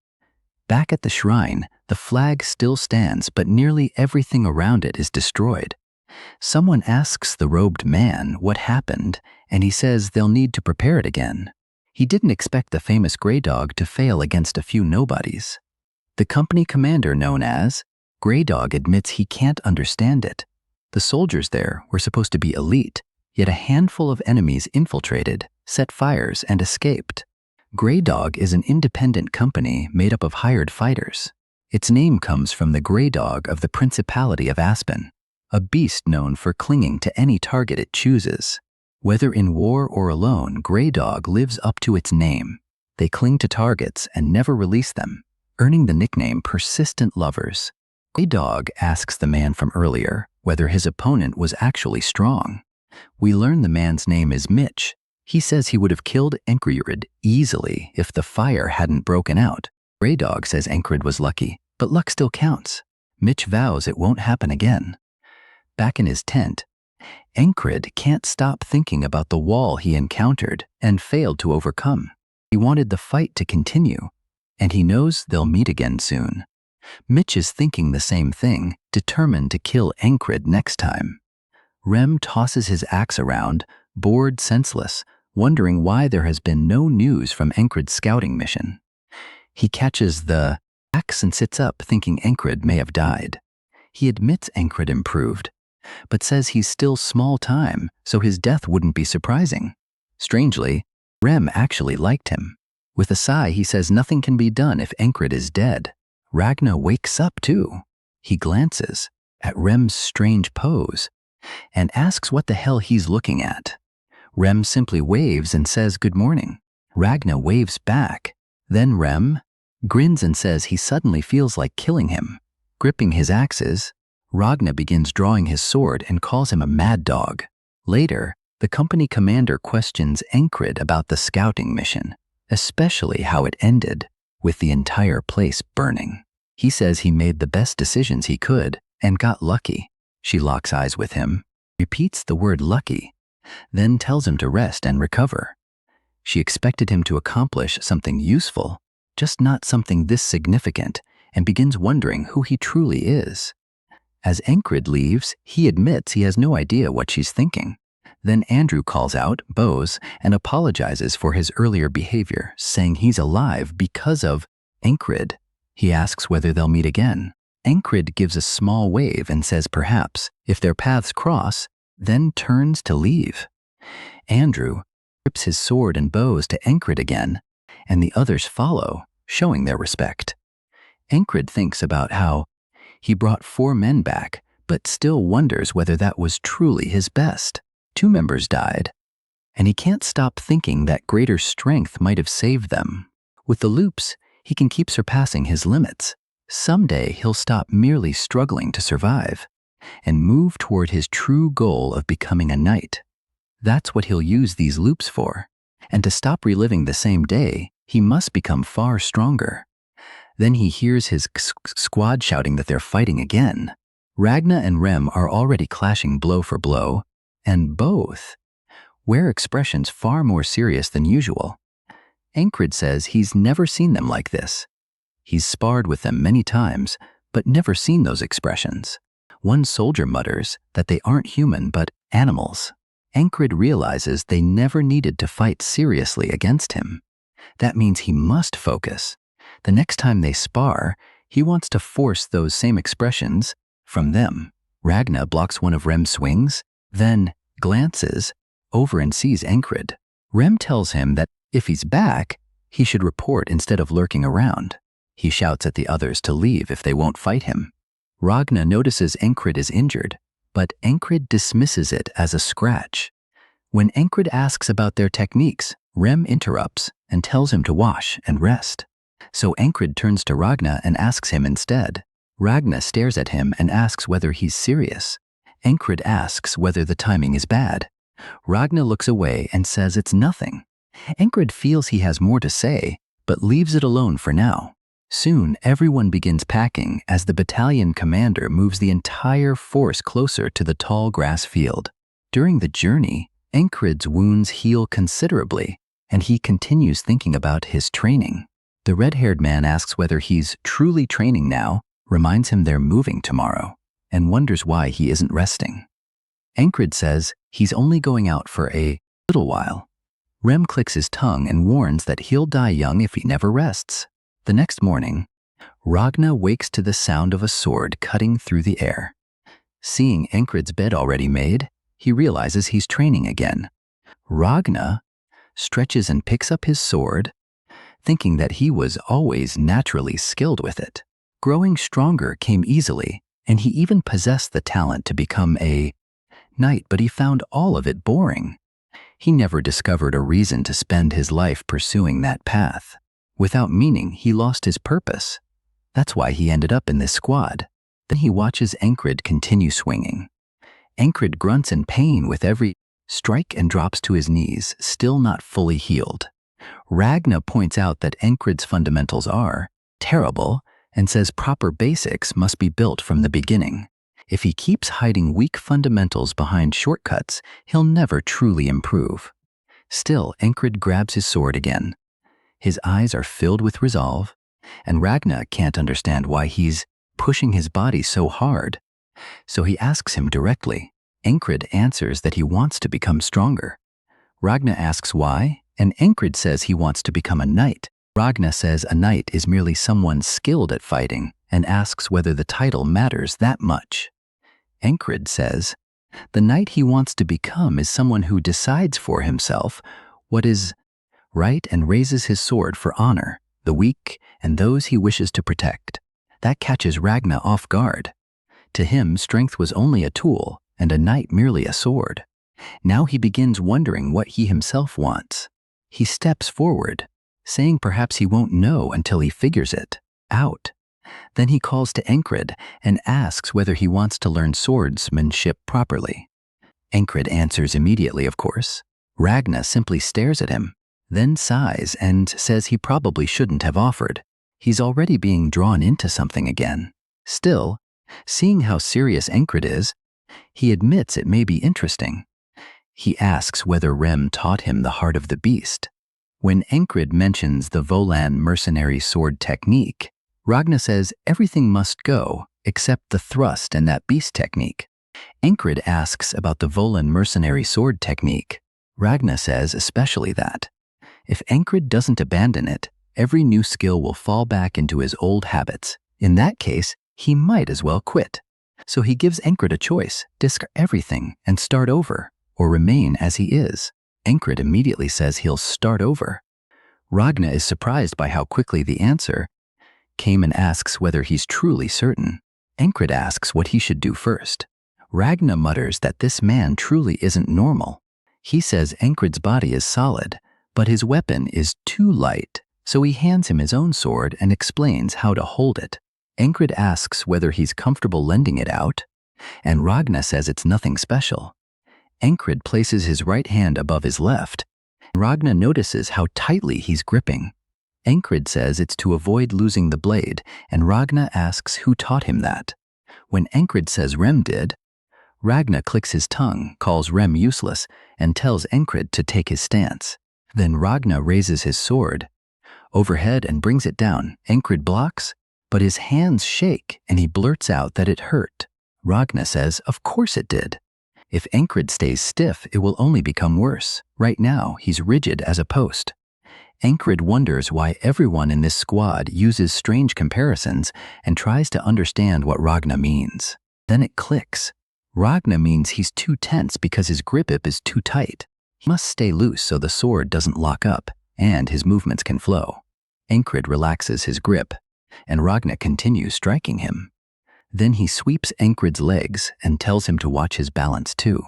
Back at the shrine, the flag still stands, but nearly everything around it is destroyed. Someone asks the robed man what happened, and he says they'll need to prepare it again. He didn't expect the famous Grey Dog to fail against a few nobodies. The company commander, known as Grey Dog, admits he can't understand it. The soldiers there were supposed to be elite, yet a handful of enemies infiltrated, set fires, and escaped. Grey Dog is an independent company made up of hired fighters. Its name comes from the Grey Dog of the Principality of Aspen, a beast known for clinging to any target it chooses. Whether in war or alone, Grey Dog lives up to its name. They cling to targets and never release them, earning the nickname Persistent Lovers. Grey Dog asks the man from earlier whether his opponent was actually strong. We learn the man's name is Mitch. He says he would have killed Encred easily if the fire hadn't broken out. Grey Dog says Encred was lucky, but luck still counts. Mitch vows it won't happen again. Back in his tent, Encred can't stop thinking about the wall he encountered and failed to overcome. He wanted the fight to continue, and he knows they'll meet again soon. Mitch is thinking the same thing, determined to kill Encred next time. Rem tosses his axe around, bored senseless, wondering why there has been no news from Encred's scouting mission. He catches the axe and sits up, thinking Encred may have died. He admits Encred improved, but says he's still small time, so his death wouldn't be surprising. Strangely, Rem actually liked him. With a sigh, he says nothing can be done if Encred is dead. Ragna wakes up too. He glances at Rem's strange pose and asks what the hell he's looking at. Rem simply waves and says good morning. Ragna waves back. Then Rem grins and says he suddenly feels like killing him. Gripping his axes, Ragna begins drawing his sword and calls him a mad dog. Later, the company commander questions Encred about the scouting mission, especially how it ended. with the entire place burning. He says he made the best decisions he could and got lucky. She locks eyes with him, repeats the word lucky, then tells him to rest and recover. She expected him to accomplish something useful, just not something this significant, and begins wondering who he truly is. As Encrid leaves, he admits he has no idea what she's thinking. Then Andrew calls out, bows, and apologizes for his earlier behavior, saying he's alive because of Encrid. He asks whether they'll meet again. Encrid gives a small wave and says perhaps, if their paths cross, then turns to leave. Andrew grips his sword and bows to Encrid again, and the others follow, showing their respect. Encrid thinks about how he brought 4 men back, but still wonders whether that was truly his best. 2 members died, and he can't stop thinking that greater strength might have saved them. With the loops, he can keep surpassing his limits. Someday he'll stop merely struggling to survive and move toward his true goal of becoming a knight. That's what he'll use these loops for. And to stop reliving the same day, he must become far stronger. Then he hears his squad shouting that they're fighting again. Ragna and Rem are already clashing blow for blow, and both wear expressions far more serious than usual. Encrid says he's never seen them like this. He's sparred with them many times, but never seen those expressions. One soldier mutters that they aren't human but animals. Encrid realizes they never needed to fight seriously against him. That means he must focus. The next time they spar, he wants to force those same expressions from them. Ragna blocks one of Rem's swings, then glances over and sees Encrid. Rem tells him that if he's back, he should report instead of lurking around. He shouts at the others to leave if they won't fight him. Ragna notices Encrid is injured, but Encrid dismisses it as a scratch. When Encrid asks about their techniques, Rem interrupts and tells him to wash and rest. So Encrid turns to Ragna and asks him instead. Ragna stares at him and asks whether he's serious. Encrid asks whether the timing is bad. Ragna looks away and says it's nothing. Encrid feels he has more to say, but leaves it alone for now. Soon, everyone begins packing as the battalion commander moves the entire force closer to the tall grass field. During the journey, Encrid's wounds heal considerably, and he continues thinking about his training. The red-haired man asks whether he's truly training now, reminds him they're moving tomorrow, and wonders why he isn't resting. Encrid says he's only going out for a little while. Rem clicks his tongue and warns that he'll die young if he never rests. The next morning, Ragna wakes to the sound of a sword cutting through the air. Seeing Encrid's bed already made, he realizes he's training again. Ragna stretches and picks up his sword, thinking that he was always naturally skilled with it. Growing stronger came easily, and he even possessed the talent to become a knight, but he found all of it boring. He never discovered a reason to spend his life pursuing that path. Without meaning, he lost his purpose. That's why he ended up in this squad. Then he watches Encrid continue swinging. Encrid grunts in pain with every strike and drops to his knees, still not fully healed. Ragna points out that Encrid's fundamentals are terrible and says proper basics must be built from the beginning. If he keeps hiding weak fundamentals behind shortcuts, he'll never truly improve. Still, Encrid grabs his sword again. His eyes are filled with resolve, and Ragna can't understand why he's pushing his body so hard. So he asks him directly. Encrid answers that he wants to become stronger. Ragna asks why, and Encrid says he wants to become a knight. Ragna says a knight is merely someone skilled at fighting and asks whether the title matters that much. Encrid says the knight he wants to become is someone who decides for himself what is right and raises his sword for honor, the weak, and those he wishes to protect. That catches Ragna off guard. To him, strength was only a tool, and a knight merely a sword. Now he begins wondering what he himself wants. He steps forward, saying perhaps he won't know until he figures it out. Then he calls to Encrid and asks whether he wants to learn swordsmanship properly. Encrid answers immediately, of course. Ragna simply stares at him, then sighs and says he probably shouldn't have offered. He's already being drawn into something again. Still, seeing how serious Encred is, he admits it may be interesting. He asks whether Rem taught him the heart of the beast. When Encred mentions the Volan mercenary sword technique, Ragna says everything must go except the thrust and that beast technique. Encred asks about the Volan mercenary sword technique. Ragna says especially that. If Encred doesn't abandon it, every new skill will fall back into his old habits. In that case, he might as well quit. So he gives Encred a choice: discard everything and start over, or remain as he is. Encred immediately says he'll start over. Ragna is surprised by how quickly the answer came and asks whether he's truly certain. Encred asks what he should do first. Ragna mutters that this man truly isn't normal. He says Encred's body is solid, but his weapon is too light, so he hands him his own sword and explains how to hold it. Encred asks whether he's comfortable lending it out, and Ragna says it's nothing special. Encred places his right hand above his left. Ragna notices how tightly he's gripping. Encred says it's to avoid losing the blade, and Ragna asks who taught him that. When Encred says Rem did, Ragna clicks his tongue, calls Rem useless, and tells Encred to take his stance. Then Ragna raises his sword overhead and brings it down. Encred blocks, but his hands shake and he blurts out that it hurt. Ragna says, of course it did. If Encred stays stiff, it will only become worse. Right now, he's rigid as a post. Encred wonders why everyone in this squad uses strange comparisons and tries to understand what Ragna means. Then it clicks. Ragna means he's too tense because his grip is too tight. He must stay loose so the sword doesn't lock up and his movements can flow. Encred relaxes his grip, and Ragna continues striking him. Then he sweeps Encred's legs and tells him to watch his balance too.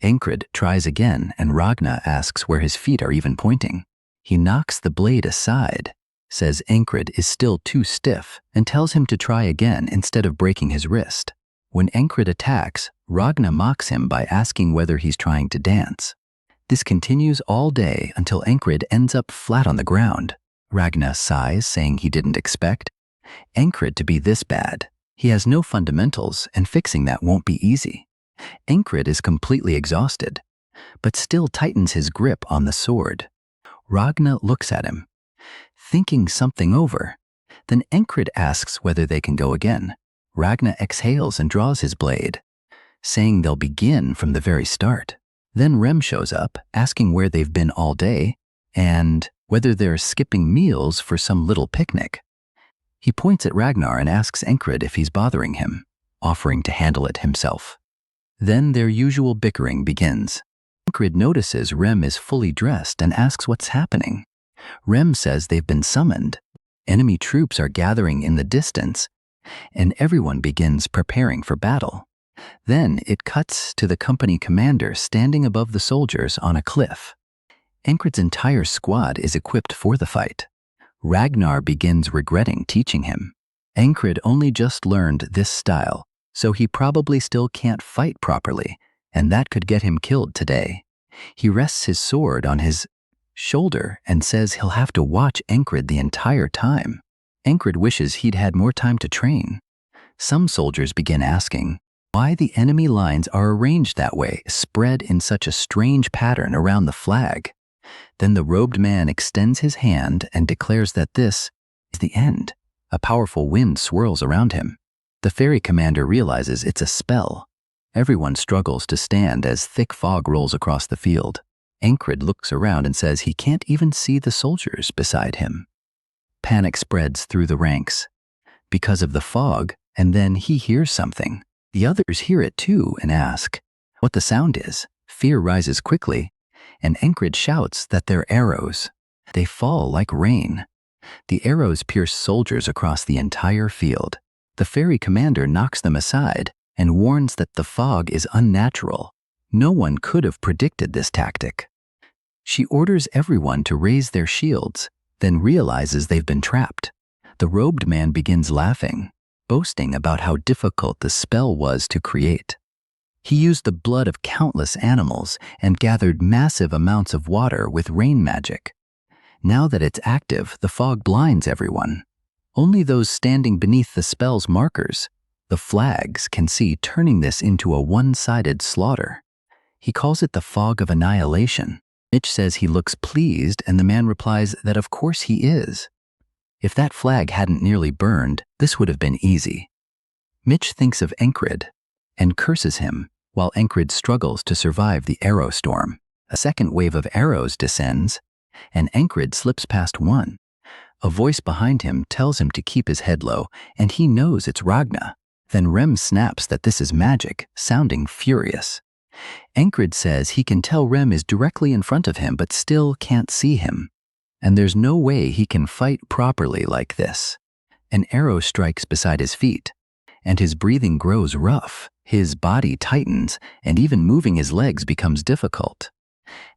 Encred tries again, and Ragna asks where his feet are even pointing. He knocks the blade aside, says Encred is still too stiff, and tells him to try again instead of breaking his wrist. When Encred attacks, Ragna mocks him by asking whether he's trying to dance. This continues all day until Encred ends up flat on the ground. Ragna sighs, saying he didn't expect Encred to be this bad. He has no fundamentals, and fixing that won't be easy. Encred is completely exhausted, but still tightens his grip on the sword. Ragna looks at him, thinking something over. Then Encred asks whether they can go again. Ragna exhales and draws his blade, saying they'll begin from the very start. Then Rem shows up, asking where they've been all day, and whether they're skipping meals for some little picnic. He points at Ragnar and asks Encred if he's bothering him, offering to handle it himself. Then their usual bickering begins. Encred notices Rem is fully dressed and asks what's happening. Rem says they've been summoned. Enemy troops are gathering in the distance, and everyone begins preparing for battle. Then it cuts to the company commander standing above the soldiers on a cliff. Encred's entire squad is equipped for the fight. Ragnar begins regretting teaching him. Encred only just learned this style, so he probably still can't fight properly, and that could get him killed today. He rests his sword on his shoulder and says he'll have to watch Encred the entire time. Encred wishes he'd had more time to train. Some soldiers begin asking why the enemy lines are arranged that way, spread in such a strange pattern around the flag. Then the robed man extends his hand and declares that this is the end. A powerful wind swirls around him. The ferry commander realizes it's a spell. Everyone struggles to stand as thick fog rolls across the field. Encred looks around and says he can't even see the soldiers beside him. Panic spreads through the ranks because of the fog, and then he hears something. The others hear it too and ask what the sound is. Fear rises quickly, and Encred shouts that they're arrows. They fall like rain. The arrows pierce soldiers across the entire field. The ferry commander knocks them aside and warns that the fog is unnatural. No one could have predicted this tactic. She orders everyone to raise their shields, then realizes they've been trapped. The robed man begins laughing, boasting about how difficult the spell was to create. He used the blood of countless animals and gathered massive amounts of water with rain magic. Now that it's active, the fog blinds everyone. Only those standing beneath the spell's markers, the flags, can see, turning this into a one-sided slaughter. He calls it the fog of annihilation. Mitch says he looks pleased, and the man replies that of course he is. If that flag hadn't nearly burned, this would have been easy. Mitch thinks of Encrid and curses him, while Encrid struggles to survive the arrow storm. A second wave of arrows descends, and Encrid slips past one. A voice behind him tells him to keep his head low, and he knows it's Ragna. Then Rem snaps that this is magic, sounding furious. Encrid says he can tell Rem is directly in front of him but still can't see him, and there's no way he can fight properly like this. An arrow strikes beside his feet, and his breathing grows rough, his body tightens, and even moving his legs becomes difficult.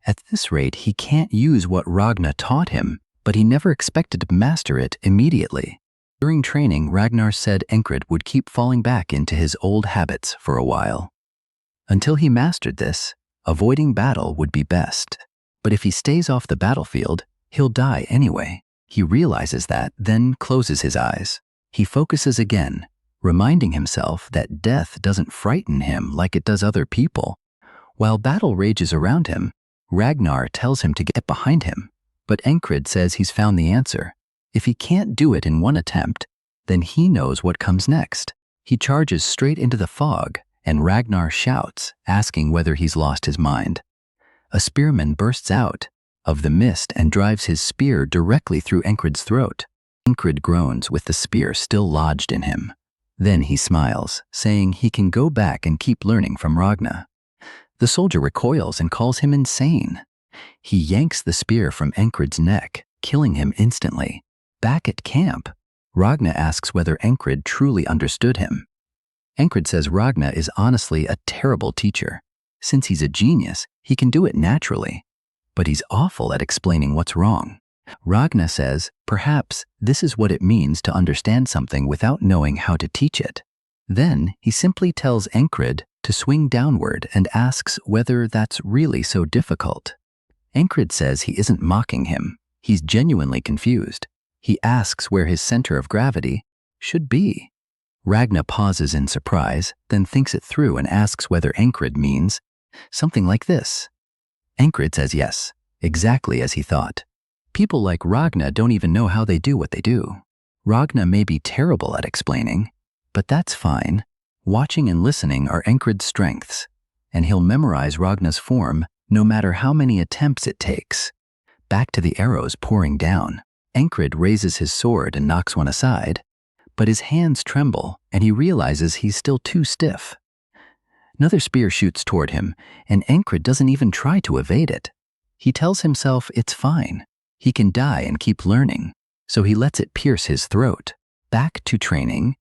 At this rate, he can't use what Ragna taught him, but he never expected to master it immediately. During training, Ragnar said Encrid would keep falling back into his old habits for a while. Until he mastered this, avoiding battle would be best. But if he stays off the battlefield, he'll die anyway. He realizes that, then closes his eyes. He focuses again, reminding himself that death doesn't frighten him like it does other people. While battle rages around him, Ragnar tells him to get behind him, but Encrid says he's found the answer. If he can't do it in one attempt, then he knows what comes next. He charges straight into the fog, and Ragnar shouts, asking whether he's lost his mind. A spearman bursts out of the mist and drives his spear directly through Encrid's throat. Encrid groans with the spear still lodged in him. Then he smiles, saying he can go back and keep learning from Ragnar. The soldier recoils and calls him insane. He yanks the spear from Encrid's neck, killing him instantly. Back at camp, Ragnar asks whether Encrid truly understood him. Encrid says Ragnar is honestly a terrible teacher. Since he's a genius, he can do it naturally, but he's awful at explaining what's wrong. Ragnar says perhaps this is what it means to understand something without knowing how to teach it. Then he simply tells Encrid to swing downward and asks whether that's really so difficult. Encrid says he isn't mocking him. He's genuinely confused. He asks where his center of gravity should be. Ragnar pauses in surprise, then thinks it through and asks whether Encrid means something like this. Encrid says yes, exactly as he thought. People like Ragnar don't even know how they do what they do. Ragnar may be terrible at explaining, but that's fine. Watching and listening are Encrid's strengths, and he'll memorize Ragnar's form no matter how many attempts it takes. Back to the arrows pouring down. Encrid raises his sword and knocks one aside, but his hands tremble and he realizes he's still too stiff. Another spear shoots toward him, and Encrid doesn't even try to evade it. He tells himself it's fine. He can die and keep learning, so he lets it pierce his throat. Back to training,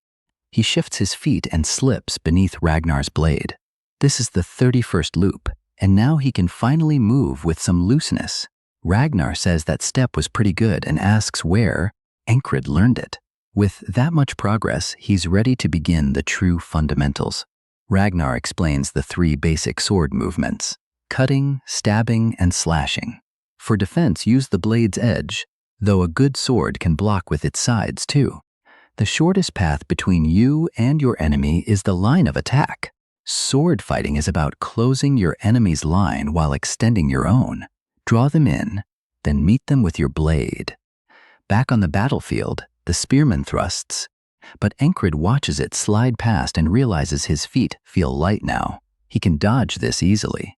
he shifts his feet and slips beneath Ragnar's blade. This is the 31st loop, and now he can finally move with some looseness. Ragnar says that step was pretty good and asks where Encrid learned it. With that much progress, he's ready to begin the true fundamentals. Ragnar explains the 3 basic sword movements: cutting, stabbing, and slashing. For defense, use the blade's edge, though a good sword can block with its sides too. The shortest path between you and your enemy is the line of attack. Sword fighting is about closing your enemy's line while extending your own. Draw them in, then meet them with your blade. Back on the battlefield, the spearman thrusts, but Encrid watches it slide past and realizes his feet feel light now. He can dodge this easily.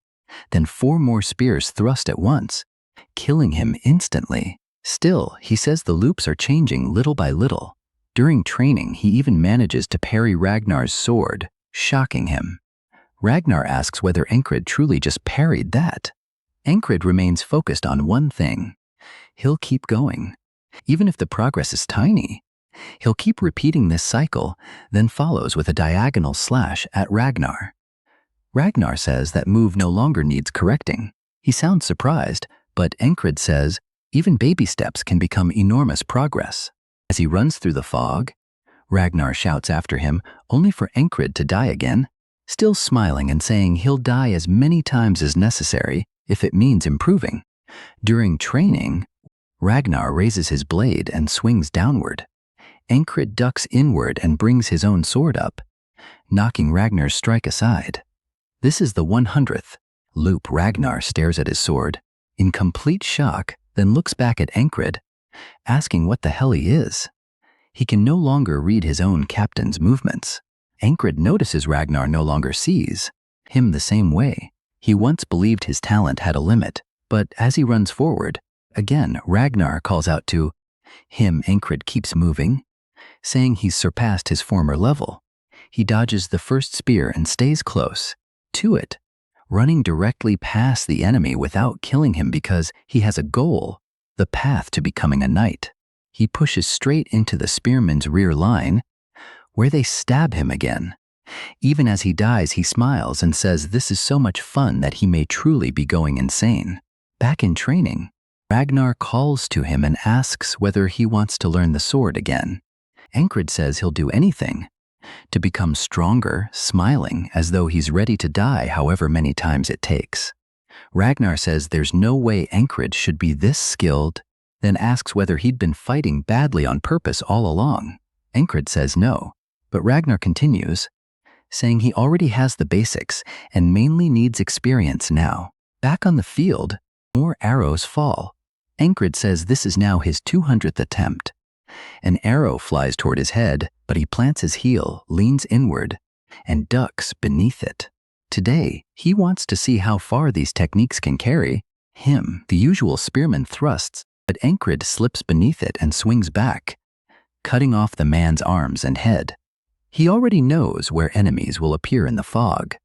Then 4 more spears thrust at once, killing him instantly. Still, he says the loops are changing little by little. During training, he even manages to parry Ragnar's sword, shocking him. Ragnar asks whether Encrid truly just parried that. Encrid remains focused on one thing. He'll keep going. Even if the progress is tiny, he'll keep repeating this cycle, then follows with a diagonal slash at Ragnar. Ragnar says that move no longer needs correcting. He sounds surprised, but Encrid says even baby steps can become enormous progress. As he runs through the fog, Ragnar shouts after him, only for Encrid to die again, still smiling and saying he'll die as many times as necessary if it means improving. During training, Ragnar raises his blade and swings downward. Encred ducks inward and brings his own sword up, knocking Ragnar's strike aside. This is the 100th loop. Ragnar stares at his sword, in complete shock, then looks back at Encred, asking what the hell he is. He can no longer read his own captain's movements. Encred notices Ragnar no longer sees him the same way. He once believed his talent had a limit, but as he runs forward, again Ragnar calls out to him. Encred keeps moving, saying he's surpassed his former level. He dodges the first spear and stays close to it, running directly past the enemy without killing him because he has a goal, the path to becoming a knight. He pushes straight into the spearman's rear line, where they stab him again. Even as he dies, he smiles and says this is so much fun that he may truly be going insane. Back in training, Ragnar calls to him and asks whether he wants to learn the sword again. Encred says he'll do anything to become stronger, smiling as though he's ready to die however many times it takes. Ragnar says there's no way Encred should be this skilled, then asks whether he'd been fighting badly on purpose all along. Encred says no, but Ragnar continues, saying he already has the basics and mainly needs experience now. Back on the field, more arrows fall. Encred says this is now his 200th attempt. An arrow flies toward his head, but he plants his heel, leans inward, and ducks beneath it. Today, he wants to see how far these techniques can carry him. The usual spearman thrusts, but Encred slips beneath it and swings back, cutting off the man's arms and head. He already knows where enemies will appear in the fog.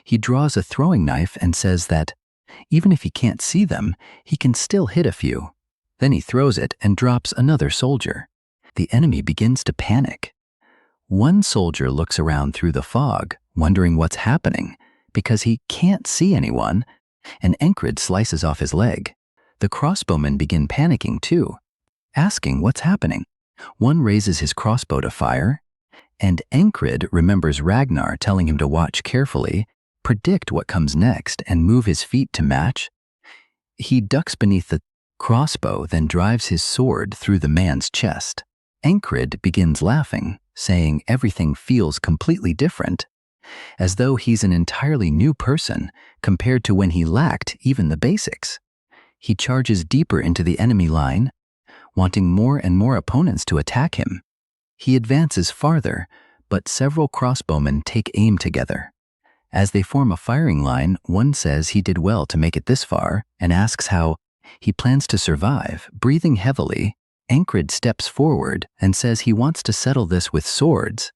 He draws a throwing knife and says that, even if he can't see them, he can still hit a few. Then he throws it and drops another soldier. The enemy begins to panic. One soldier looks around through the fog, wondering what's happening, because he can't see anyone, and Encred slices off his leg. The crossbowmen begin panicking too, asking what's happening. One raises his crossbow to fire, and Encred remembers Ragnar telling him to watch carefully, predict what comes next, and move his feet to match. He ducks beneath the crossbow, then drives his sword through the man's chest. Encred begins laughing, saying everything feels completely different, as though he's an entirely new person compared to when he lacked even the basics. He charges deeper into the enemy line, wanting more and more opponents to attack him. He advances farther, but several crossbowmen take aim together. As they form a firing line, one says he did well to make it this far and asks how he plans to survive. Breathing heavily, Encred steps forward and says he wants to settle this with swords,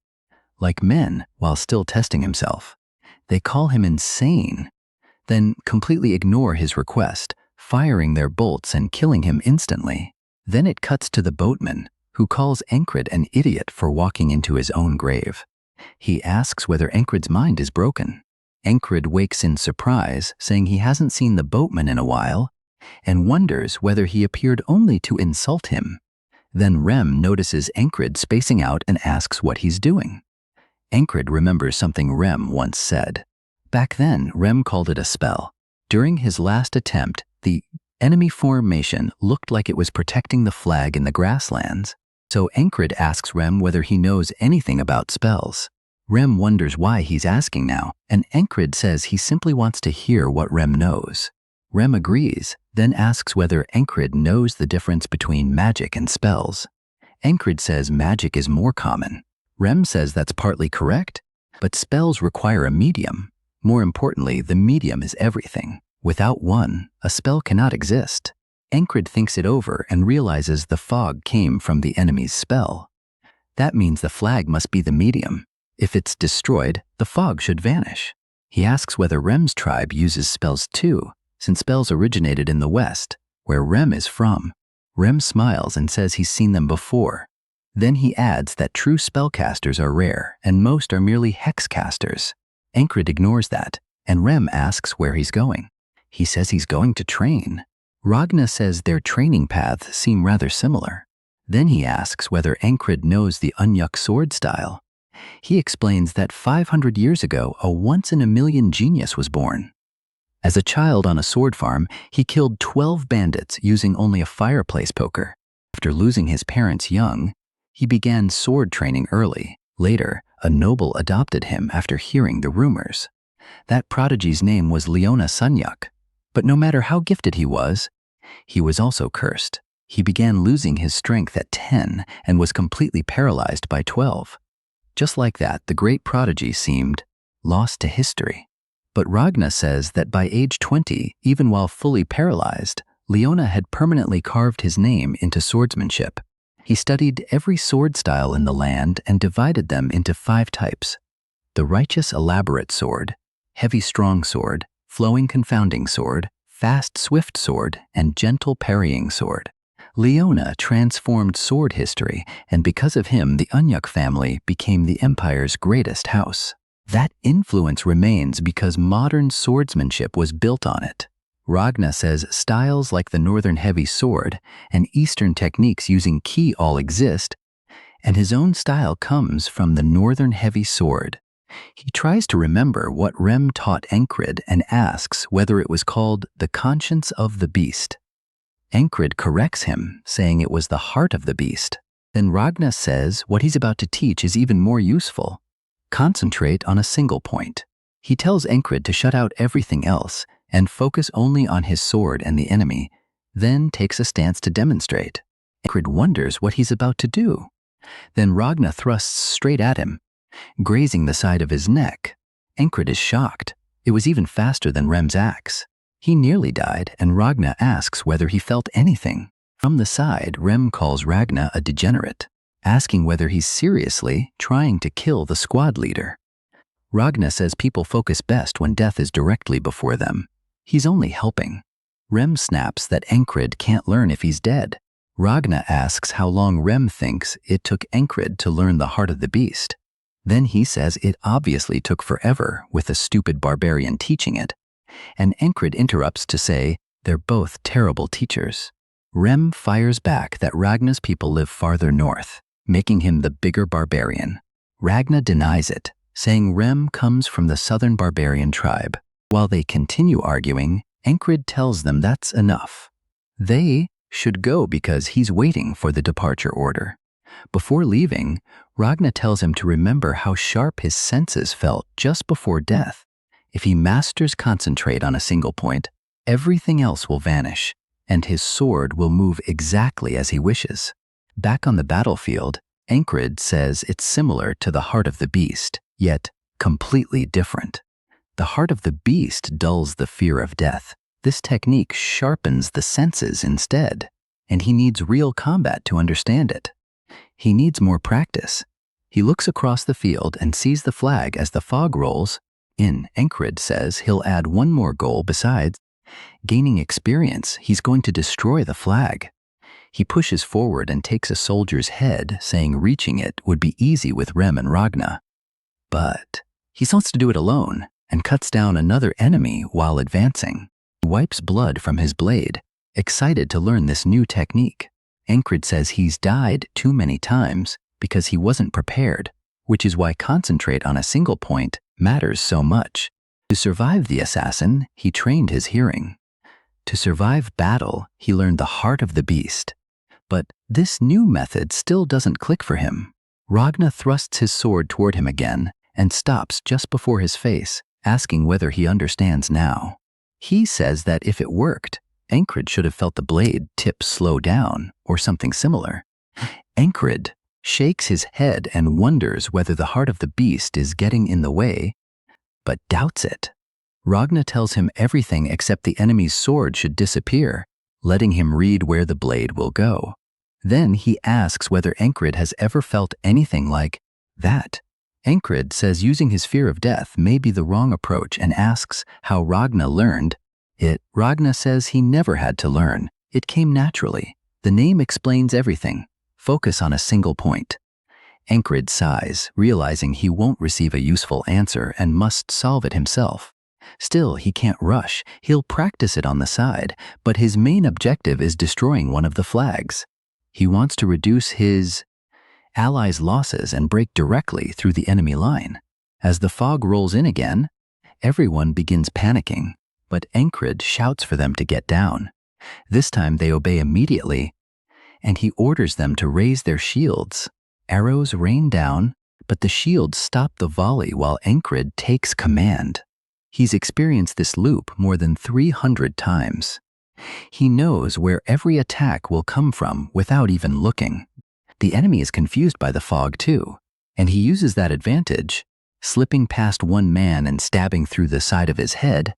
like men, while still testing himself. They call him insane, then completely ignore his request, firing their bolts and killing him instantly. Then it cuts to the boatman, who calls Encred an idiot for walking into his own grave. He asks whether Encred's mind is broken. Encred wakes in surprise, saying he hasn't seen the boatman in a while, and wonders whether he appeared only to insult him. Then Rem notices Encred spacing out and asks what he's doing. Encred remembers something Rem once said. Back then, Rem called it a spell. During his last attempt, the enemy formation looked like it was protecting the flag in the grasslands, so Encred asks Rem whether he knows anything about spells. Rem wonders why he's asking now, and Encred says he simply wants to hear what Rem knows. Rem agrees, then asks whether Encred knows the difference between magic and spells. Encred says magic is more common. Rem says that's partly correct, but spells require a medium. More importantly, the medium is everything. Without one, a spell cannot exist. Encred thinks it over and realizes the fog came from the enemy's spell. That means the flag must be the medium. If it's destroyed, the fog should vanish. He asks whether Rem's tribe uses spells too, since spells originated in the West, where Rem is from. Rem smiles and says he's seen them before. Then he adds that true spellcasters are rare, and most are merely hexcasters. Encred ignores that, and Rem asks where he's going. He says he's going to train. Ragna says their training paths seem rather similar. Then he asks whether Encred knows the Unyuk sword style. He explains that 500 years ago, a once-in-a-million genius was born. As a child on a sword farm, he killed 12 bandits using only a fireplace poker. After losing his parents young, He began sword training early. Later, a noble adopted him after hearing the rumors. That prodigy's name was Leona Sunyuk. But no matter how gifted he was also cursed. He began losing his strength at 10 and was completely paralyzed by 12. Just like that, the great prodigy seemed lost to history. But Ragna says that by age 20, even while fully paralyzed, Leona had permanently carved his name into swordsmanship. He studied every sword style in the land and divided them into 5 types: the righteous elaborate sword, heavy strong sword, flowing confounding sword, fast swift sword, and gentle parrying sword. Leona transformed sword history, and because of him, the Unyuk family became the empire's greatest house. That influence remains because modern swordsmanship was built on it. Ragna says styles like the Northern Heavy Sword and Eastern techniques using ki all exist, and his own style comes from the Northern Heavy Sword. He tries to remember what Rem taught Encrid and asks whether it was called the conscience of the beast. Encrid corrects him, saying it was the heart of the beast. Then Ragna says what he's about to teach is even more useful. Concentrate on a single point. He tells Encrid to shut out everything else and focus only on his sword and the enemy, then takes a stance to demonstrate. Encrid wonders what he's about to do. Then Ragna thrusts straight at him, grazing the side of his neck. Encrid is shocked. It was even faster than Rem's axe. He nearly died, and Ragna asks whether he felt anything. From the side, Rem calls Ragna a degenerate, asking whether he's seriously trying to kill the squad leader. Ragna says people focus best when death is directly before them. He's only helping. Rem snaps that Encrid can't learn if he's dead. Ragna asks how long Rem thinks it took Encrid to learn the heart of the beast. Then he says it obviously took forever with a stupid barbarian teaching it. And Encrid interrupts to say they're both terrible teachers. Rem fires back that Ragna's people live farther north, making him the bigger barbarian. Ragna denies it, saying Rem comes from the southern barbarian tribe. While they continue arguing, Encrid tells them that's enough. They should go because he's waiting for the departure order. Before leaving, Ragna tells him to remember how sharp his senses felt just before death. If he masters concentrate on a single point, everything else will vanish, and his sword will move exactly as he wishes. Back on the battlefield, Encrid says it's similar to the heart of the beast, yet completely different. The heart of the beast dulls the fear of death. This technique sharpens the senses instead, and he needs real combat to understand it. He needs more practice. He looks across the field and sees the flag as the fog rolls in. Encrid says he'll add one more goal besides gaining experience. He's going to destroy the flag. He pushes forward and takes a soldier's head, saying reaching it would be easy with Rem and Ragna. But he wants to do it alone and cuts down another enemy while advancing. He wipes blood from his blade, excited to learn this new technique. Encrid says he's died too many times because he wasn't prepared, which is why concentrate on a single point matters so much. To survive the assassin, he trained his hearing. To survive battle, he learned the heart of the beast. But this new method still doesn't click for him. Ragna thrusts his sword toward him again and stops just before his face, asking whether he understands now. He says that if it worked, Encrid should have felt the blade tip slow down or something similar. Encrid shakes his head and wonders whether the heart of the beast is getting in the way, but doubts it. Ragna tells him everything except the enemy's sword should disappear, letting him read where the blade will go. Then he asks whether Encrid has ever felt anything like that. Encrid says using his fear of death may be the wrong approach and asks how Ragna learned it. Ragna says he never had to learn. It came naturally. The name explains everything. Focus on a single point. Encrid sighs, realizing he won't receive a useful answer and must solve it himself. Still, he can't rush. He'll practice it on the side, but his main objective is destroying one of the flags. He wants to reduce his allies' losses and break directly through the enemy line. As the fog rolls in again, everyone begins panicking, but Encrid shouts for them to get down. This time they obey immediately, and he orders them to raise their shields. Arrows rain down, but the shields stop the volley while Encred takes command. He's experienced this loop more than 300 times. He knows where every attack will come from without even looking. The enemy is confused by the fog too, and he uses that advantage, slipping past one man and stabbing through the side of his head,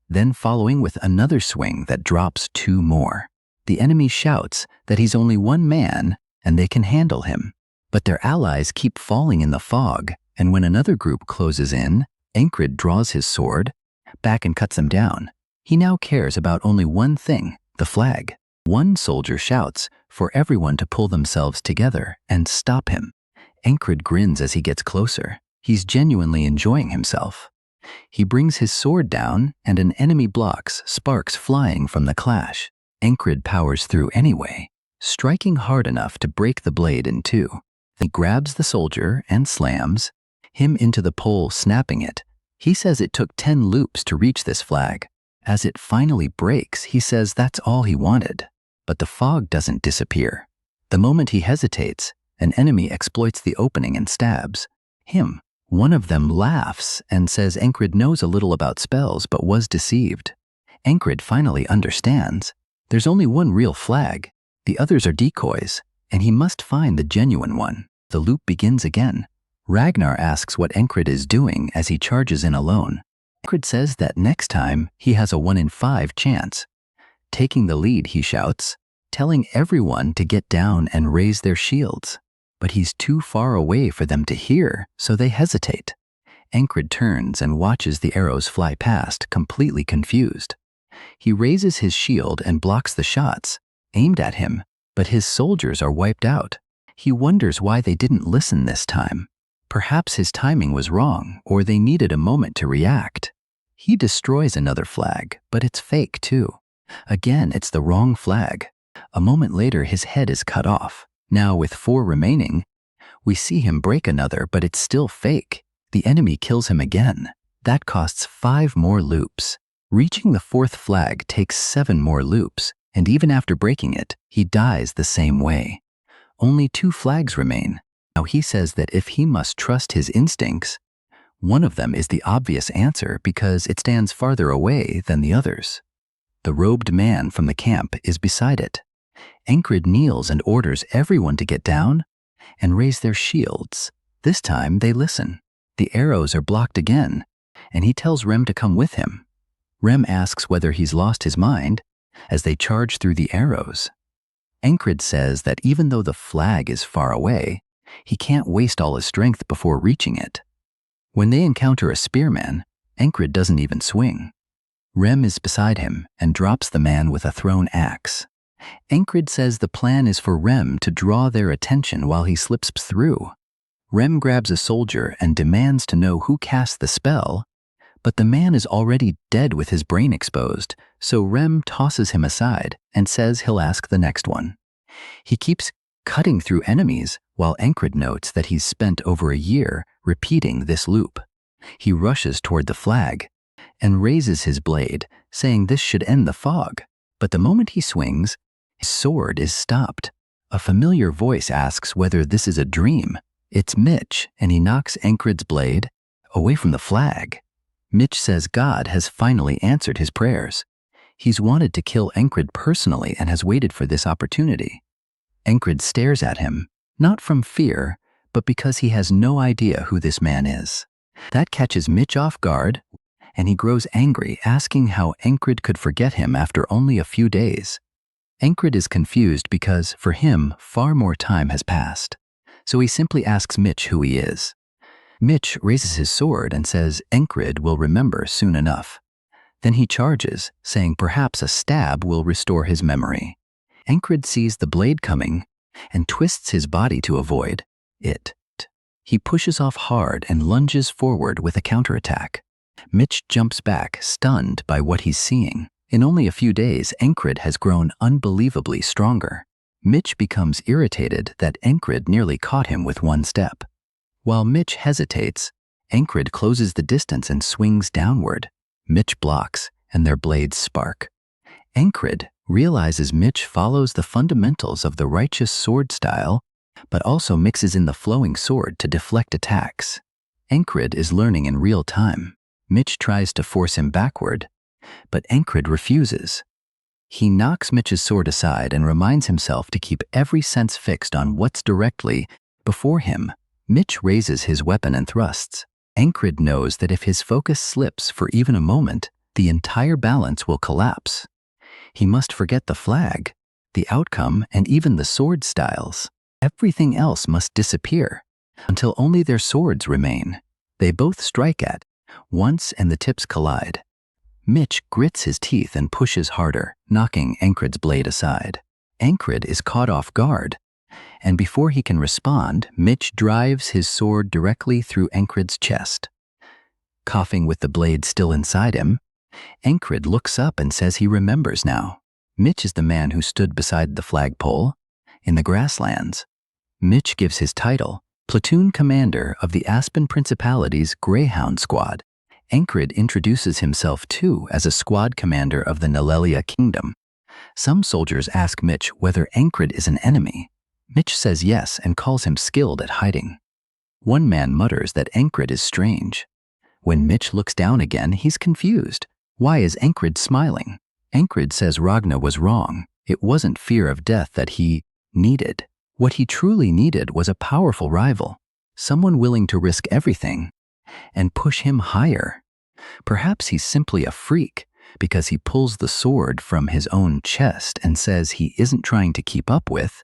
then following with another swing that drops 2 more. The enemy shouts that he's only one man and they can handle him. But their allies keep falling in the fog, and when another group closes in, Encred draws his sword back and cuts them down. He now cares about only one thing, the flag. One soldier shouts for everyone to pull themselves together and stop him. Encred grins as he gets closer. He's genuinely enjoying himself. He brings his sword down, and an enemy blocks, sparks flying from the clash. Encred powers through anyway, striking hard enough to break the blade in 2. He grabs the soldier and slams him into the pole, snapping it. He says it took 10 loops to reach this flag. As it finally breaks, he says that's all he wanted. But the fog doesn't disappear. The moment he hesitates, an enemy exploits the opening and stabs him. One of them laughs and says Encred knows a little about spells but was deceived. Encred finally understands. There's only one real flag. The others are decoys, and he must find the genuine one. The loop begins again. Ragnar asks what Encred is doing as he charges in alone. Encred says that next time he has a 1 in 5 chance. Taking the lead, he shouts, telling everyone to get down and raise their shields. But he's too far away for them to hear, so they hesitate. Encred turns and watches the arrows fly past, completely confused. He raises his shield and blocks the shots aimed at him, but his soldiers are wiped out. He wonders why they didn't listen this time. Perhaps his timing was wrong, or they needed a moment to react. He destroys another flag, but it's fake too. Again, it's the wrong flag. A moment later, his head is cut off. Now, with 4 remaining, we see him break another, but it's still fake. The enemy kills him again. That costs 5 more loops. Reaching the 4th flag takes 7 more loops, and even after breaking it, he dies the same way. Only 2 flags remain. Now he says that if he must trust his instincts, one of them is the obvious answer because it stands farther away than the others. The robed man from the camp is beside it. Encred kneels and orders everyone to get down and raise their shields. This time they listen. The arrows are blocked again, and he tells Rem to come with him. Rem asks whether he's lost his mind as they charge through the arrows. Encred says that even though the flag is far away, he can't waste all his strength before reaching it. When they encounter a spearman, Encred doesn't even swing. Rem is beside him and drops the man with a thrown axe. Encred says the plan is for Rem to draw their attention while he slips through. Rem grabs a soldier and demands to know who cast the spell, but the man is already dead with his brain exposed, so Rem tosses him aside and says he'll ask the next one. He keeps cutting through enemies while Encred notes that he's spent over a year repeating this loop. He rushes toward the flag and raises his blade, saying this should end the fog. But the moment he swings, his sword is stopped. A familiar voice asks whether this is a dream. It's Mitch, and he knocks Encred's blade away from the flag. Mitch says God has finally answered his prayers. He's wanted to kill Encred personally and has waited for this opportunity. Encred stares at him, not from fear, but because he has no idea who this man is. That catches Mitch off guard, and he grows angry, asking how Encred could forget him after only a few days. Encred is confused because, for him, far more time has passed. So he simply asks Mitch who he is. Mitch raises his sword and says Encred will remember soon enough. Then he charges, saying perhaps a stab will restore his memory. Encred sees the blade coming and twists his body to avoid it. He pushes off hard and lunges forward with a counterattack. Mitch jumps back, stunned by what he's seeing. In only a few days, Encred has grown unbelievably stronger. Mitch becomes irritated that Encred nearly caught him with one step. While Mitch hesitates, Encred closes the distance and swings downward. Mitch blocks, and their blades spark. Encred realizes Mitch follows the fundamentals of the righteous sword style but also mixes in the flowing sword to deflect attacks. Encrid is learning in real time. Mitch tries to force him backward, but Encrid refuses. He knocks Mitch's sword aside and reminds himself to keep every sense fixed on what's directly before him. Mitch raises his weapon and thrusts. Encrid knows that if his focus slips for even a moment, the entire balance will collapse. He must forget the flag, the outcome, and even the sword styles. Everything else must disappear until only their swords remain. They both strike at once and the tips collide. Mitch grits his teeth and pushes harder, knocking Encrid's blade aside. Encrid is caught off guard, and before he can respond, Mitch drives his sword directly through Encrid's chest. Coughing with the blade still inside him, Encrid looks up and says he remembers now. Mitch is the man who stood beside the flagpole in the grasslands. Mitch gives his title, Platoon Commander of the Aspen Principality's Greyhound Squad. Encrid introduces himself too as a squad commander of the Nelelia Kingdom. Some soldiers ask Mitch whether Encrid is an enemy. Mitch says yes and calls him skilled at hiding. One man mutters that Encrid is strange. When Mitch looks down again, he's confused. Why is Encrid smiling? Encrid says Ragna was wrong. It wasn't fear of death that he needed. What he truly needed was a powerful rival, someone willing to risk everything and push him higher. Perhaps he's simply a freak because he pulls the sword from his own chest and says he isn't trying to keep up with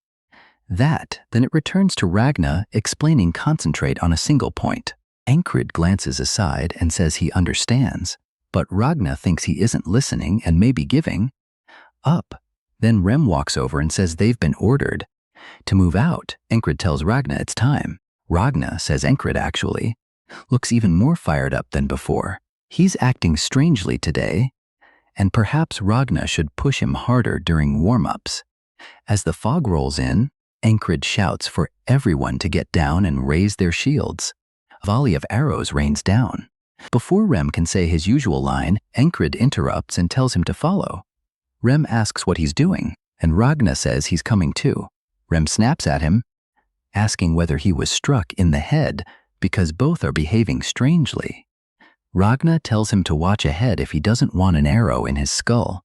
that. Then it returns to Ragna explaining concentrate on a single point. Encrid glances aside and says he understands, but Ragna thinks he isn't listening and may be giving up. Then Rem walks over and says they've been ordered to move out. Encrid tells Ragna it's time. Ragna says Encrid actually looks even more fired up than before. He's acting strangely today, and perhaps Ragna should push him harder during warm-ups. As the fog rolls in, Encrid shouts for everyone to get down and raise their shields. A volley of arrows rains down. Before Rem can say his usual line, Encrid interrupts and tells him to follow. Rem asks what he's doing, and Ragna says he's coming too. Rem snaps at him, asking whether he was struck in the head because both are behaving strangely. Ragna tells him to watch ahead if he doesn't want an arrow in his skull.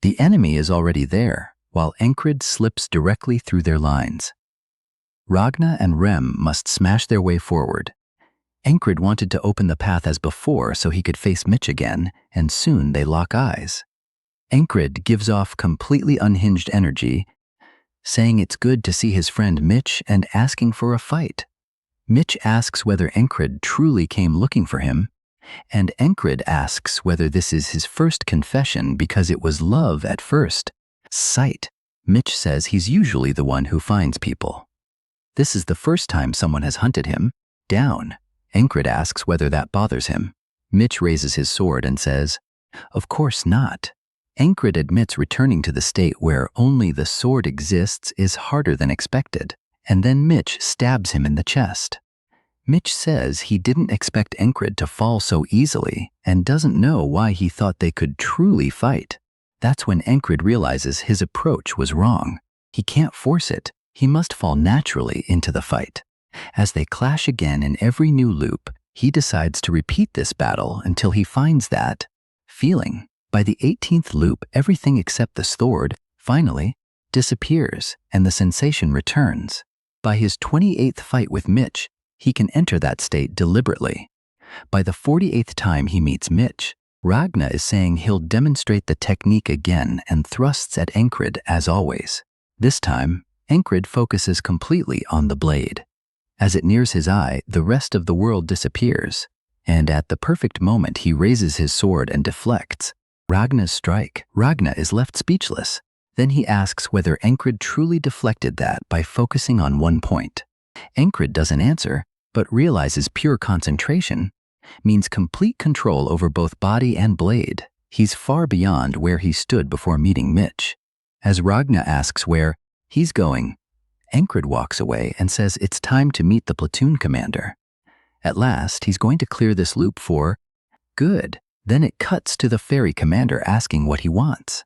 The enemy is already there, while Encrid slips directly through their lines. Ragna and Rem must smash their way forward. Encrid wanted to open the path as before so he could face Mitch again, and soon they lock eyes. Encrid gives off completely unhinged energy, saying it's good to see his friend Mitch and asking for a fight. Mitch asks whether Encrid truly came looking for him, and Encrid asks whether this is his first confession because it was love at first sight. Mitch says he's usually the one who finds people. This is the first time someone has hunted him down. Encrid asks whether that bothers him. Mitch raises his sword and says, "Of course not." Encrid admits returning to the state where only the sword exists is harder than expected, and then Mitch stabs him in the chest. Mitch says he didn't expect Encrid to fall so easily and doesn't know why he thought they could truly fight. That's when Encrid realizes his approach was wrong. He can't force it. He must fall naturally into the fight. As they clash again in every new loop, he decides to repeat this battle until he finds that feeling. By the 18th loop, everything except the sword finally disappears and the sensation returns. By his 28th fight with Mitch, he can enter that state deliberately. By the 48th time he meets Mitch, Ragna is saying he'll demonstrate the technique again and thrusts at Encrid as always. This time, Encrid focuses completely on the blade. As it nears his eye, the rest of the world disappears, and at the perfect moment he raises his sword and deflects Ragna's strike. Ragna is left speechless. Then he asks whether Encrid truly deflected that by focusing on one point. Encrid doesn't answer, but realizes pure concentration means complete control over both body and blade. He's far beyond where he stood before meeting Mitch. As Ragna asks where he's going, Encrid walks away and says it's time to meet the platoon commander. At last, he's going to clear this loop for good. Then it cuts to the ferry commander asking what he wants.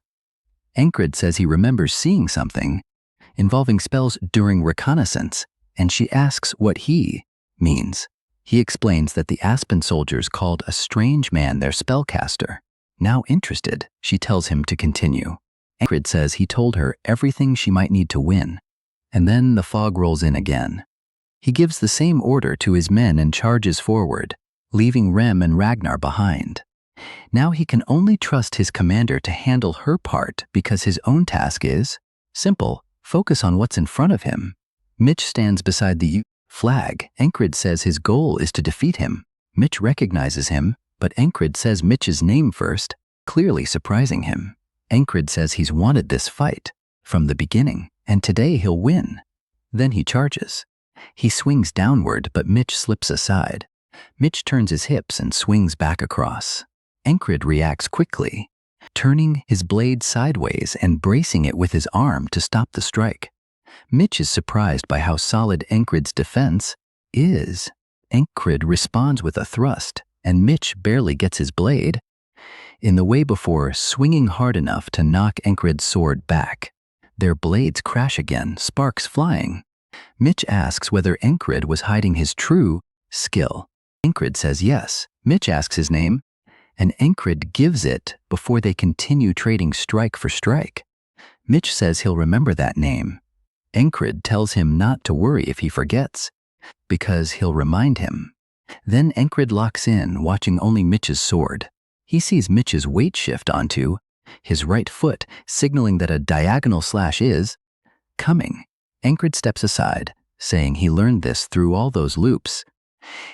Encrid says he remembers seeing something involving spells during reconnaissance. and she asks what he means. He explains that the Aspen soldiers called a strange man their spellcaster. Now interested, she tells him to continue. Ancred says he told her everything she might need to win. And then the fog rolls in again. He gives the same order to his men and charges forward, leaving Rem and Ragnar behind. Now he can only trust his commander to handle her part because his own task is simple: focus on what's in front of him. Mitch stands beside the flag. Ancred says his goal is to defeat him. Mitch recognizes him, but Ancred says Mitch's name first, clearly surprising him. Ancred says he's wanted this fight from the beginning, and today he'll win. Then he charges. He swings downward, but Mitch slips aside. Mitch turns his hips and swings back across. Ancred reacts quickly, turning his blade sideways and bracing it with his arm to stop the strike. Mitch is surprised by how solid Ancred's defense is. Ancred responds with a thrust, and Mitch barely gets his blade in the way before swinging hard enough to knock Ancred's sword back. Their blades crash again, sparks flying. Mitch asks whether Ancred was hiding his true skill. Ancred says yes. Mitch asks his name, and Ancred gives it before they continue trading strike for strike. Mitch says he'll remember that name. Ancred tells him not to worry if he forgets, because he'll remind him. Then Ancred locks in, watching only Mitch's sword. He sees Mitch's weight shift onto his right foot, signaling that a diagonal slash is coming. Ancred steps aside, saying he learned this through all those loops,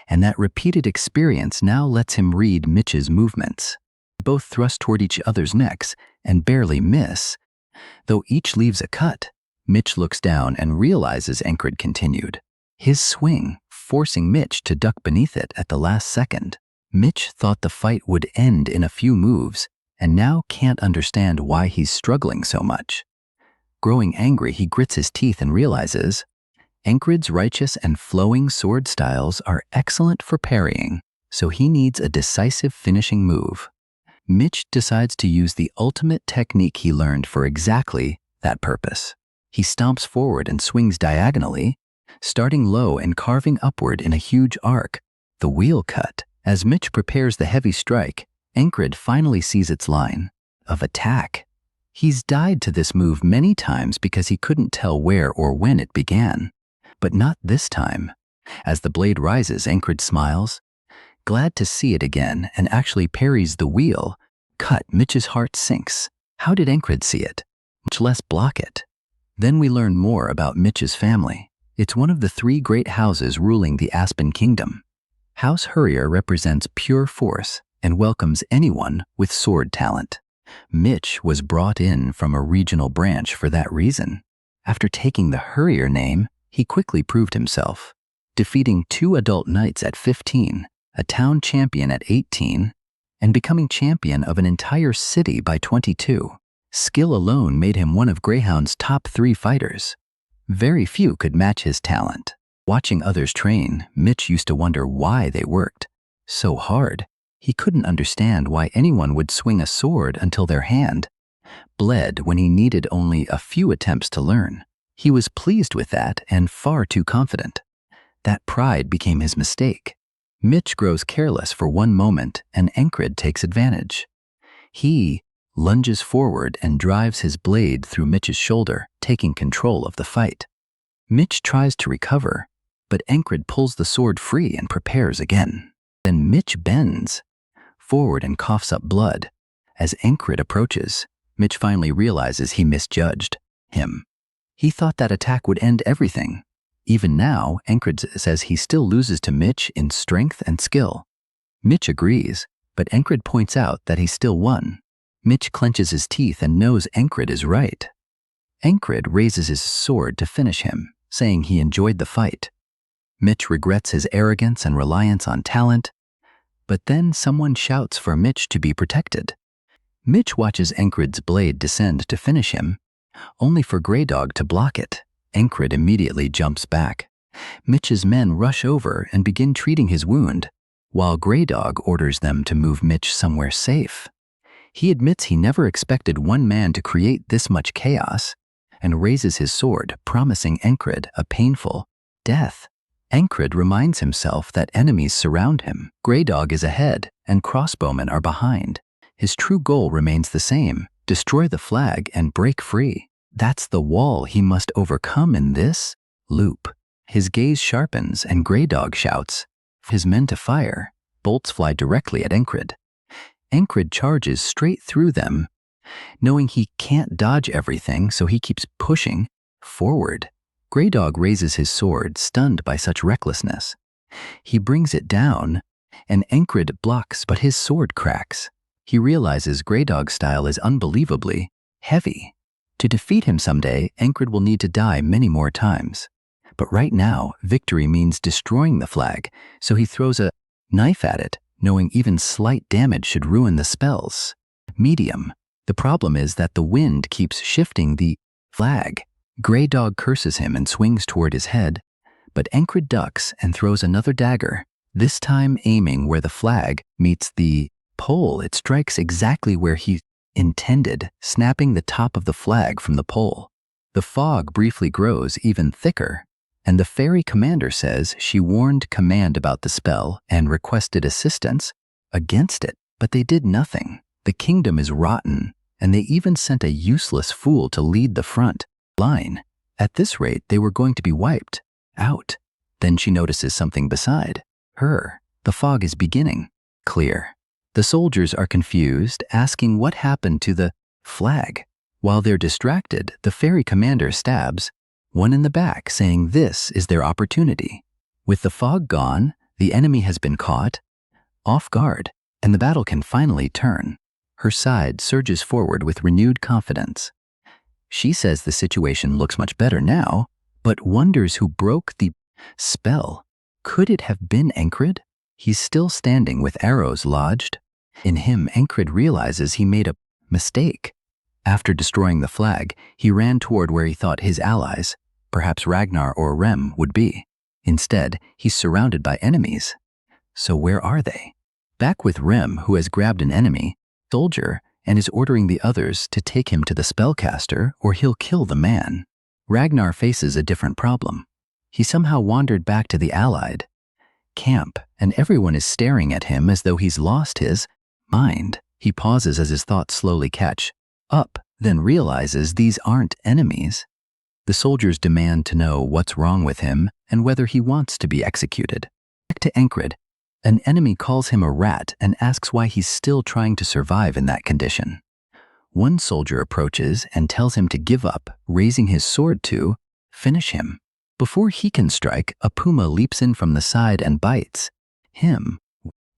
and that repeated experience now lets him read Mitch's movements. Both thrust toward each other's necks and barely miss, though each leaves a cut. Mitch looks down and realizes Ancred continued his swing, forcing Mitch to duck beneath it at the last second. Mitch thought the fight would end in a few moves, and now can't understand why he's struggling so much. Growing angry, he grits his teeth and realizes Ancred's righteous and flowing sword styles are excellent for parrying, so he needs a decisive finishing move. Mitch decides to use the ultimate technique he learned for exactly that purpose. He stomps forward and swings diagonally, starting low and carving upward in a huge arc, the wheel cut. As Mitch prepares the heavy strike, Ancred finally sees its line of attack. He's died to this move many times because he couldn't tell where or when it began. But not this time. As the blade rises, Ancred smiles, glad to see it again, and actually parries the wheel cut. Mitch's heart sinks. How did Ancred see it, much less block it? Then we learn more about Mitch's family. It's one of the 3 great houses ruling the Aspen Kingdom. House Hurrier represents pure force and welcomes anyone with sword talent. Mitch was brought in from a regional branch for that reason. After taking the Hurrier name, he quickly proved himself, defeating 2 adult knights at 15, a town champion at 18, and becoming champion of an entire city by 22. Skill alone made him one of Greyhound's top 3 fighters. Very few could match his talent. Watching others train, Mitch used to wonder why they worked so hard. He couldn't understand why anyone would swing a sword until their hand bled when he needed only a few attempts to learn. He was pleased with that and far too confident. That pride became his mistake. Mitch grows careless for one moment and Ancred takes advantage. He lunges forward and drives his blade through Mitch's shoulder, taking control of the fight. Mitch tries to recover, but Ancred pulls the sword free and prepares again. Then Mitch bends forward and coughs up blood. As Ancred approaches, Mitch finally realizes he misjudged him. He thought that attack would end everything. Even now, Ancred says he still loses to Mitch in strength and skill. Mitch agrees, but Ancred points out that he still won. Mitch clenches his teeth and knows Ancred is right. Ancred raises his sword to finish him, saying he enjoyed the fight. Mitch regrets his arrogance and reliance on talent, but then someone shouts for Mitch to be protected. Mitch watches Ancred's blade descend to finish him, only for Greydog to block it. Ancred immediately jumps back. Mitch's men rush over and begin treating his wound, while Greydog orders them to move Mitch somewhere safe. He admits he never expected one man to create this much chaos, and raises his sword, promising Ancred a painful death. Encred reminds himself that enemies surround him. Grey Dog is ahead, and crossbowmen are behind. His true goal remains the same: destroy the flag and break free. That's the wall he must overcome in this loop. His gaze sharpens, and Grey Dog shouts his men to fire. Bolts fly directly at Encred. Encred charges straight through them, knowing he can't dodge everything, so he keeps pushing forward. Grey Dog raises his sword, stunned by such recklessness. He brings it down, and Encred blocks, but his sword cracks. He realizes Grey Dog's style is unbelievably heavy. To defeat him someday, Encred will need to die many more times. But right now, victory means destroying the flag, so he throws a knife at it, knowing even slight damage should ruin the spells. Medium. The problem is that the wind keeps shifting the flag. Grey Dog curses him and swings toward his head, but Encred ducks and throws another dagger, this time aiming where the flag meets the pole. It strikes exactly where he intended, snapping the top of the flag from the pole. The fog briefly grows even thicker, and the fairy commander says she warned command about the spell and requested assistance against it, but they did nothing. The kingdom is rotten, and they even sent a useless fool to lead the front line. At this rate, they were going to be wiped out. Then she notices something beside her. The fog is beginning clear. The soldiers are confused, asking what happened to the flag. While they're distracted, the fairy commander stabs one in the back, saying this is their opportunity. With the fog gone, the enemy has been caught off guard, and the battle can finally turn. Her side surges forward with renewed confidence. She says the situation looks much better now, but wonders who broke the spell. Could it have been Encred? He's still standing with arrows lodged in him. Encred realizes he made a mistake. After destroying the flag, he ran toward where he thought his allies, perhaps Ragnar or Rem, would be. Instead, he's surrounded by enemies. So where are they? Back with Rem, who has grabbed an enemy soldier and is ordering the others to take him to the spellcaster or he'll kill the man. Ragnar faces a different problem. He somehow wandered back to the allied camp, and everyone is staring at him as though he's lost his mind. He pauses as his thoughts slowly catch up, then realizes these aren't enemies. The soldiers demand to know what's wrong with him and whether he wants to be executed. Back to Encred. An enemy calls him a rat and asks why he's still trying to survive in that condition. One soldier approaches and tells him to give up, raising his sword to finish him. Before he can strike, a puma leaps in from the side and bites him.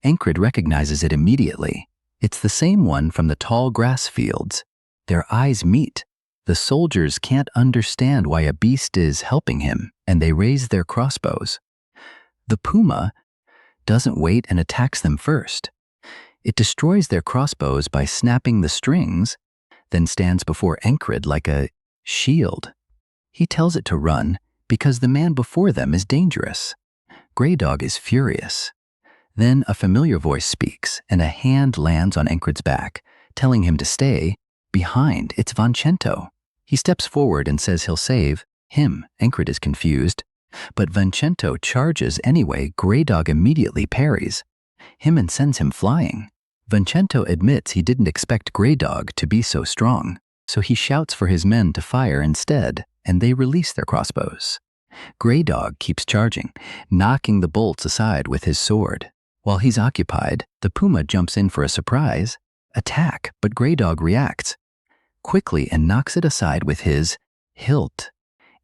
Encred recognizes it immediately. It's the same one from the tall grass fields. Their eyes meet. The soldiers can't understand why a beast is helping him, and they raise their crossbows. The puma doesn't wait and attacks them first. It destroys their crossbows by snapping the strings, then stands before Encred like a shield. He tells it to run because the man before them is dangerous. Grey Dog is furious. Then a familiar voice speaks, and a hand lands on Encred's back, telling him to stay behind. It's Vincento. He steps forward and says he'll save him. Encred is confused, but Vincento charges anyway. Grey Dog immediately parries him and sends him flying. Vincento admits he didn't expect Grey Dog to be so strong, so he shouts for his men to fire instead, and they release their crossbows. Grey Dog keeps charging, knocking the bolts aside with his sword. While he's occupied, the puma jumps in for a surprise attack, but Grey Dog reacts quickly and knocks it aside with his hilt.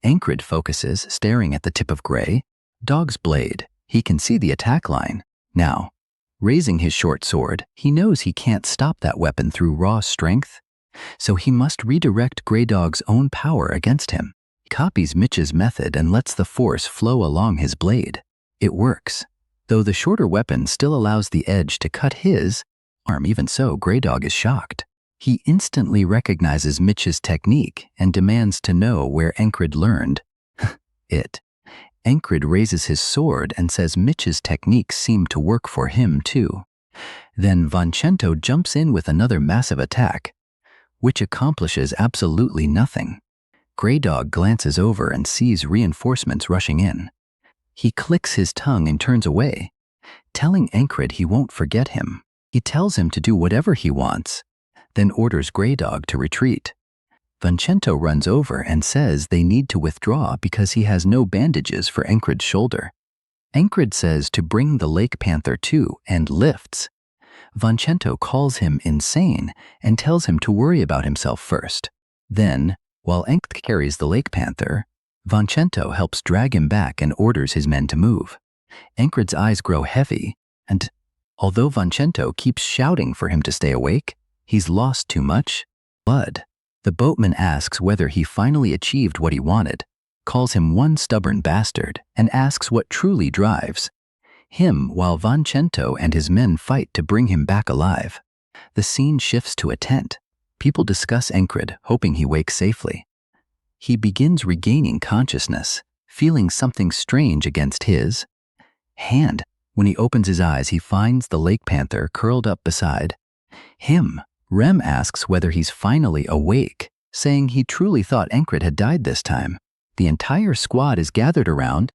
Encred focuses, staring at the tip of Grey Dog's blade. He can see the attack line now. Raising his short sword, he knows he can't stop that weapon through raw strength, so he must redirect Grey Dog's own power against him. He copies Mitch's method and lets the force flow along his blade. It works, though the shorter weapon still allows the edge to cut his arm. Even so, Grey Dog is shocked. He instantly recognizes Mitch's technique and demands to know where Encred learned it. Encred raises his sword and says Mitch's techniques seem to work for him too. Then Vincento jumps in with another massive attack, which accomplishes absolutely nothing. Grey Dog glances over and sees reinforcements rushing in. He clicks his tongue and turns away, telling Encred he won't forget him. He tells him to do whatever he wants, then orders Grey Dog to retreat. Vincento runs over and says they need to withdraw because he has no bandages for Encred's shoulder. Encred says to bring the lake panther too and lifts. Vincento calls him insane and tells him to worry about himself first. Then, while Encred carries the lake panther, Vincento helps drag him back and orders his men to move. Encred's eyes grow heavy, and although Vincento keeps shouting for him to stay awake, he's lost too much blood. The boatman asks whether he finally achieved what he wanted, calls him one stubborn bastard, and asks what truly drives him while Vincento and his men fight to bring him back alive. The scene shifts to a tent. People discuss Encred, hoping he wakes safely. He begins regaining consciousness, feeling something strange against his hand. When he opens his eyes, he finds the lake panther curled up beside him. Rem asks whether he's finally awake, saying he truly thought Encred had died this time. The entire squad is gathered around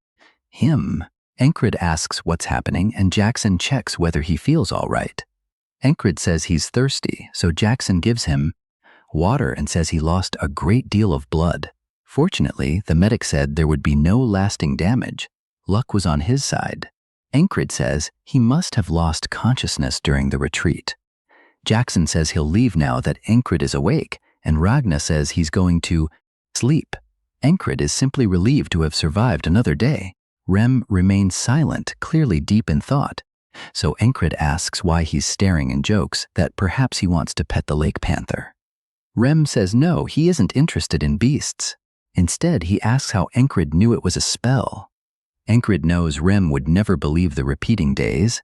him. Encred asks what's happening, and Jackson checks whether he feels all right. Encred says he's thirsty, so Jackson gives him water and says he lost a great deal of blood. Fortunately, the medic said there would be no lasting damage. Luck was on his side. Encred says he must have lost consciousness during the retreat. Jackson says he'll leave now that Encred is awake, and Ragna says he's going to sleep. Encred is simply relieved to have survived another day. Rem remains silent, clearly deep in thought. So Encred asks why he's staring and jokes that perhaps he wants to pet the lake panther. Rem says no, he isn't interested in beasts. Instead, he asks how Encred knew it was a spell. Encred knows Rem would never believe the repeating days,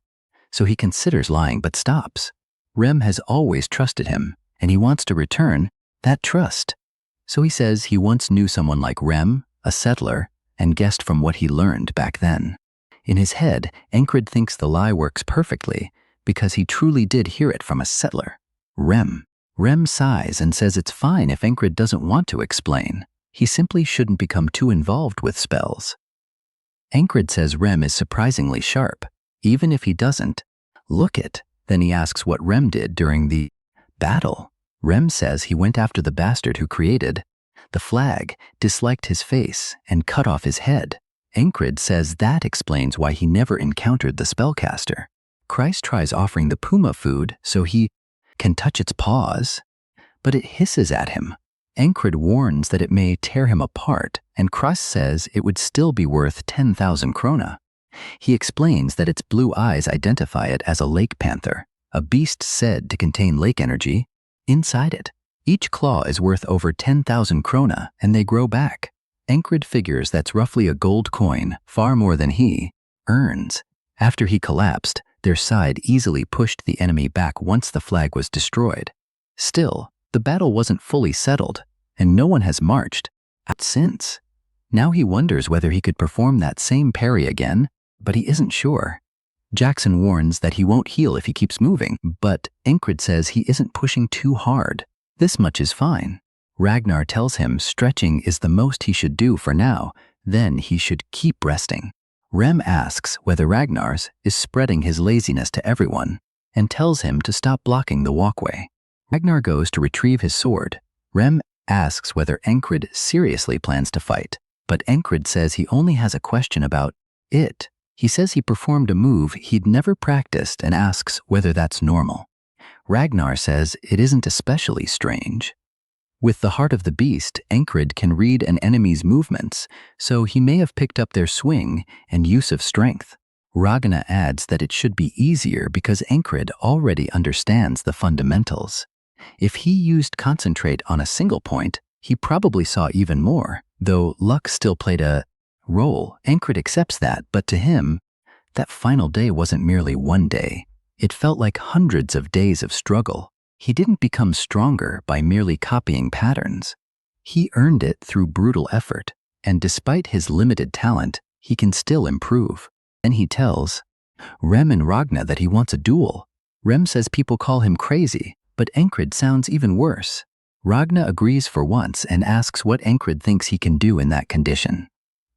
so he considers lying but stops. Rem has always trusted him, and he wants to return that trust. So he says he once knew someone like Rem, a settler, and guessed from what he learned back then. In his head, Encred thinks the lie works perfectly because he truly did hear it from a settler, Rem. Rem sighs and says it's fine if Encred doesn't want to explain. He simply shouldn't become too involved with spells. Encred says Rem is surprisingly sharp, even if he doesn't look it. Then he asks what Rem did during the battle. Rem says he went after the bastard who created the flag, disliked his face, and cut off his head. Encred says that explains why he never encountered the spellcaster. Christ tries offering the puma food so he can touch its paws, but it hisses at him. Encred warns that it may tear him apart, and Christ says it would still be worth 10,000 krona. He explains that its blue eyes identify it as a lake panther, a beast said to contain lake energy inside it. Each claw is worth over 10,000 krona, and they grow back. Encred figures that's roughly a gold coin, far more than he earns. After he collapsed, their side easily pushed the enemy back once the flag was destroyed. Still, the battle wasn't fully settled, and no one has marched out since. Now he wonders whether he could perform that same parry again, but he isn't sure. Jackson warns that he won't heal if he keeps moving, but Encred says he isn't pushing too hard. This much is fine. Ragnar tells him stretching is the most he should do for now, then he should keep resting. Rem asks whether Ragnar's is spreading his laziness to everyone, and tells him to stop blocking the walkway. Ragnar goes to retrieve his sword. Rem asks whether Encred seriously plans to fight, but Encred says he only has a question about it. He says he performed a move he'd never practiced and asks whether that's normal. Ragnar says it isn't especially strange. With the heart of the beast, Encred can read an enemy's movements, so he may have picked up their swing and use of strength. Ragnar adds that it should be easier because Encred already understands the fundamentals. If he used concentrate on a single point, he probably saw even more, though luck still played a role. Encred accepts that, but to him, that final day wasn't merely one day. It felt like hundreds of days of struggle. He didn't become stronger by merely copying patterns. He earned it through brutal effort, and despite his limited talent, he can still improve. Then he tells Rem and Ragna that he wants a duel. Rem says people call him crazy, but Encred sounds even worse. Ragna agrees for once and asks what Encred thinks he can do in that condition.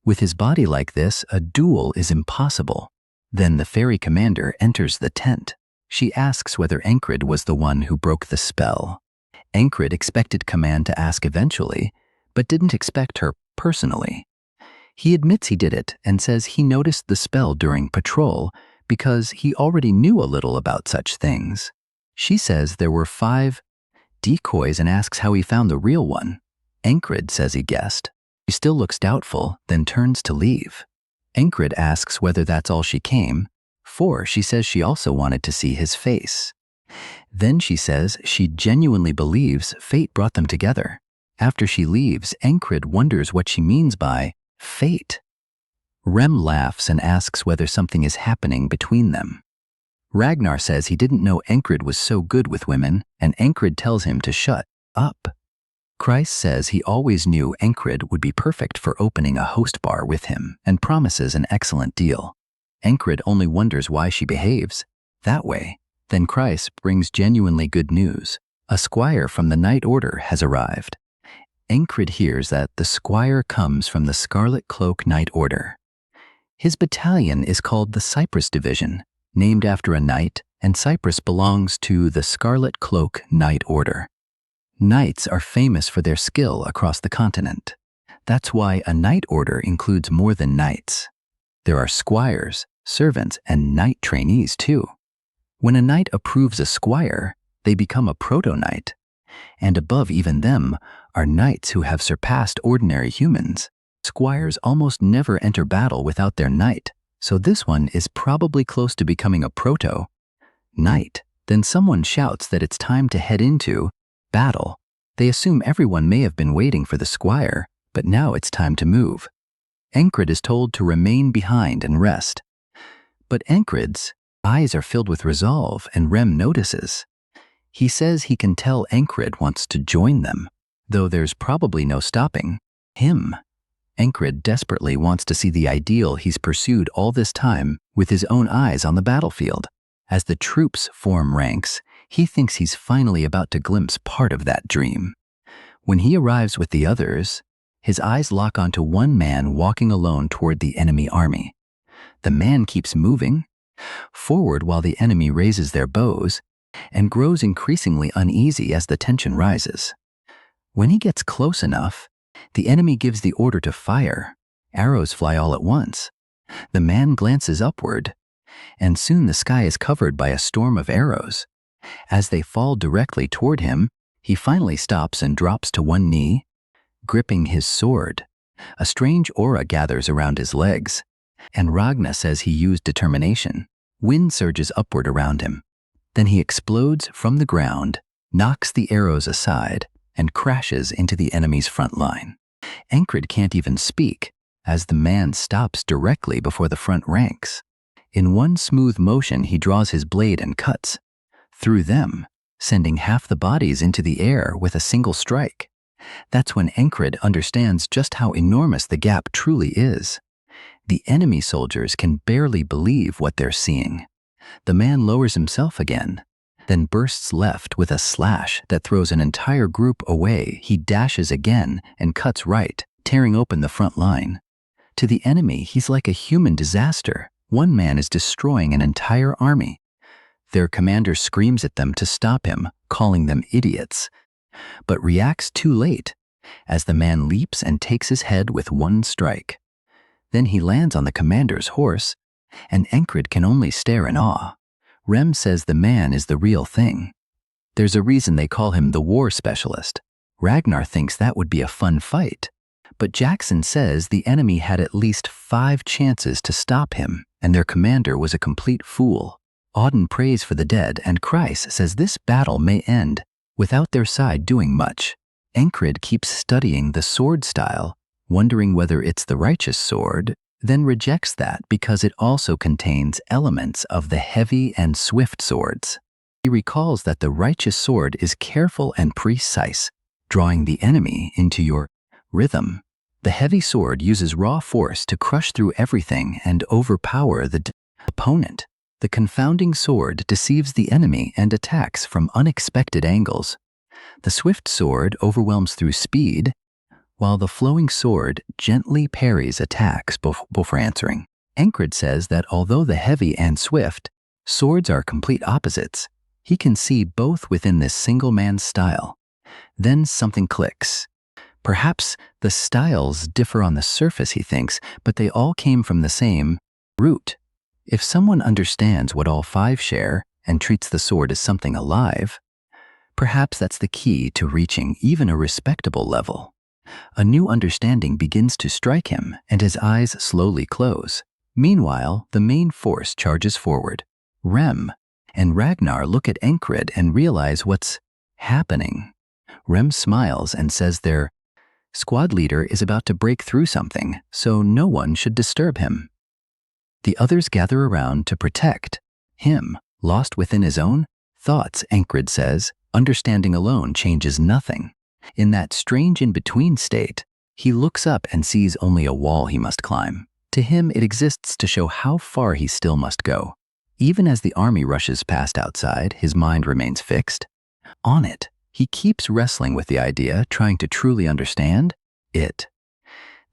With his body like this, a duel is impossible. Then the fairy commander enters the tent. She asks whether Encred was the one who broke the spell. Encred expected Command to ask eventually, but didn't expect her personally. He admits he did it and says he noticed the spell during patrol because he already knew a little about such things. She says there were 5 decoys and asks how he found the real one. Encred says he guessed. She still looks doubtful, then turns to leave. Encred asks whether that's all she came for. She says she also wanted to see his face. Then she says she genuinely believes fate brought them together. After she leaves, Encred wonders what she means by fate. Rem laughs and asks whether something is happening between them. Ragnar says he didn't know Encred was so good with women, and Encred tells him to shut up. Christ says he always knew Encred would be perfect for opening a host bar with him and promises an excellent deal. Encred only wonders why she behaves that way. Then Christ brings genuinely good news. A squire from the Night Order has arrived. Encred hears that the squire comes from the Scarlet Cloak Night Order. His battalion is called the Cypress Division, named after a knight, and Cyprus belongs to the Scarlet Cloak Night Order. Knights are famous for their skill across the continent. That's why a Night Order includes more than knights. There are squires, servants, and knight trainees too. When a knight approves a squire, they become a proto-knight. And above even them are knights who have surpassed ordinary humans. Squires almost never enter battle without their knight, so this one is probably close to becoming a proto-knight. Then someone shouts that it's time to head into battle. They assume everyone may have been waiting for the squire, but now it's time to move. Encred is told to remain behind and rest. But Encred's eyes are filled with resolve, and Rem notices. He says he can tell Encred wants to join them, though there's probably no stopping him. Encred desperately wants to see the ideal he's pursued all this time with his own eyes on the battlefield. As the troops form ranks, he thinks he's finally about to glimpse part of that dream. When he arrives with the others, his eyes lock onto one man walking alone toward the enemy army. The man keeps moving forward while the enemy raises their bows and grows increasingly uneasy as the tension rises. When he gets close enough, the enemy gives the order to fire. Arrows fly all at once. The man glances upward, and soon the sky is covered by a storm of arrows. As they fall directly toward him, he finally stops and drops to one knee, gripping his sword. A strange aura gathers around his legs, and Ragnar says he used determination. Wind surges upward around him. Then he explodes from the ground, knocks the arrows aside, and crashes into the enemy's front line. Encred can't even speak, as the man stops directly before the front ranks. In one smooth motion, he draws his blade and cuts through them, sending half the bodies into the air with a single strike. That's when Encred understands just how enormous the gap truly is. The enemy soldiers can barely believe what they're seeing. The man lowers himself again, then bursts left with a slash that throws an entire group away. He dashes again and cuts right, tearing open the front line. To the enemy, he's like a human disaster. One man is destroying an entire army. Their commander screams at them to stop him, calling them idiots, but reacts too late as the man leaps and takes his head with one strike. Then he lands on the commander's horse, and Encred can only stare in awe. Rem says the man is the real thing. There's a reason they call him the war specialist. Ragnar thinks that would be a fun fight, but Jackson says the enemy had at least 5 chances to stop him, and their commander was a complete fool. Auden prays for the dead, and Kreis says this battle may end without their side doing much. Encred keeps studying the sword style, wondering whether it's the righteous sword, then rejects that because it also contains elements of the heavy and swift swords. He recalls that the righteous sword is careful and precise, drawing the enemy into your rhythm. The heavy sword uses raw force to crush through everything and overpower the opponent. The confounding sword deceives the enemy and attacks from unexpected angles. The swift sword overwhelms through speed, while the flowing sword gently parries attacks before answering. Ancred says that although the heavy and swift swords are complete opposites, he can see both within this single man's style. Then something clicks. Perhaps the styles differ on the surface, he thinks, but they all came from the same root. If someone understands what all five share and treats the sword as something alive, perhaps that's the key to reaching even a respectable level. A new understanding begins to strike him, and his eyes slowly close. Meanwhile, the main force charges forward. Rem and Ragnar look at Ancred and realize what's happening. Rem smiles and says their squad leader is about to break through something, so no one should disturb him. The others gather around to protect him. Lost within his own thoughts, Ancred says, understanding alone changes nothing. In that strange in-between state, he looks up and sees only a wall he must climb. To him, it exists to show how far he still must go. Even as the army rushes past outside, his mind remains fixed on it. He keeps wrestling with the idea, trying to truly understand it.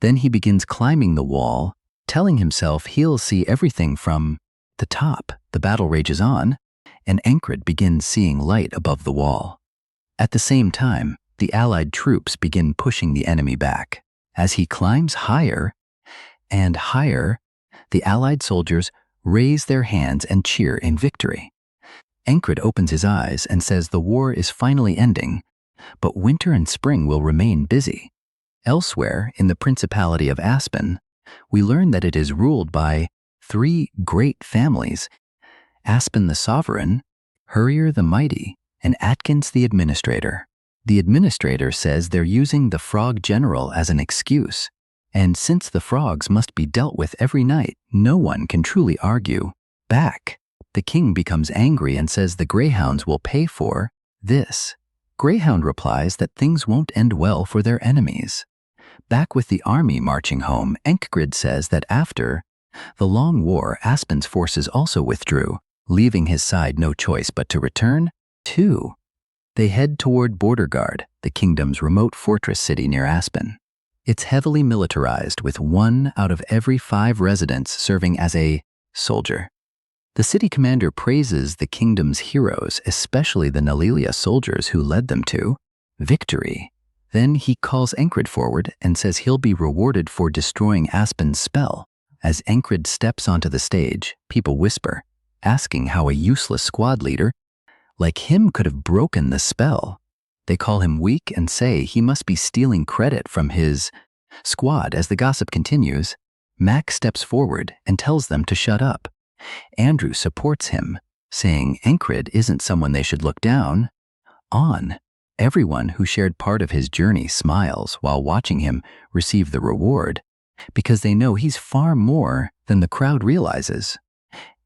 Then he begins climbing the wall, telling himself he'll see everything from the top. The battle rages on, and Ancred begins seeing light above the wall. At the same time, the Allied troops begin pushing the enemy back. As he climbs higher and higher, the Allied soldiers raise their hands and cheer in victory. Ancred opens his eyes and says the war is finally ending, but winter and spring will remain busy. Elsewhere, in the Principality of Aspen, we learn that it is ruled by three great families: Aspen the Sovereign, Hurrier the Mighty, and Atkins the Administrator. The Administrator says they're using the Frog General as an excuse, and since the frogs must be dealt with every night, no one can truly argue back. The king becomes angry and says the Greyhounds will pay for this. Greyhound replies that things won't end well for their enemies. Back with the army marching home, Ancred says that after the long war, Aspen's forces also withdrew, leaving his side no choice but to return too. They head toward Border Guard, the kingdom's remote fortress city near Aspen. It's heavily militarized, with 1 out of every 5 residents serving as a soldier. The city commander praises the kingdom's heroes, especially the Nalilia soldiers who led them to victory. Then he calls Ancred forward and says he'll be rewarded for destroying Aspen's spell. As Ancred steps onto the stage, people whisper, asking how a useless squad leader like him could have broken the spell. They call him weak and say he must be stealing credit from his squad. As the gossip continues, Mac steps forward and tells them to shut up. Andrew supports him, saying Ancred isn't someone they should look down on. Everyone who shared part of his journey smiles while watching him receive the reward, because they know he's far more than the crowd realizes.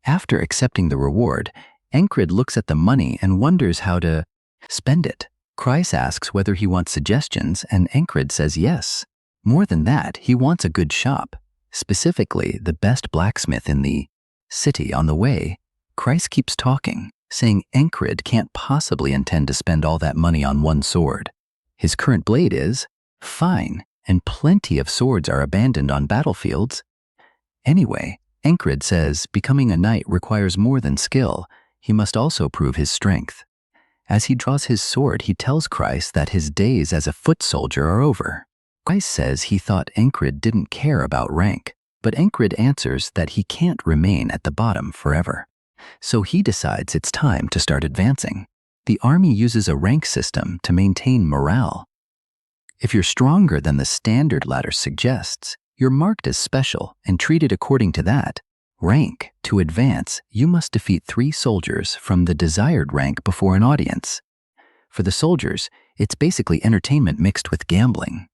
After accepting the reward, Ancred looks at the money and wonders how to spend it. Kreis asks whether he wants suggestions, and Ancred says yes. More than that, he wants a good shop, specifically the best blacksmith in the city. On the way, Kreis keeps talking, saying Ancred can't possibly intend to spend all that money on one sword. His current blade is fine, and plenty of swords are abandoned on battlefields. Anyway, Ancred says becoming a knight requires more than skill. He must also prove his strength. As he draws his sword, he tells Kreis that his days as a foot soldier are over. Kreis says he thought Ancred didn't care about rank, but Ancred answers that he can't remain at the bottom forever. So he decides it's time to start advancing. The army uses a rank system to maintain morale. If you're stronger than the standard ladder suggests, you're marked as special and treated according to that rank. To advance, you must defeat 3 soldiers from the desired rank before an audience. For the soldiers, it's basically entertainment mixed with gambling.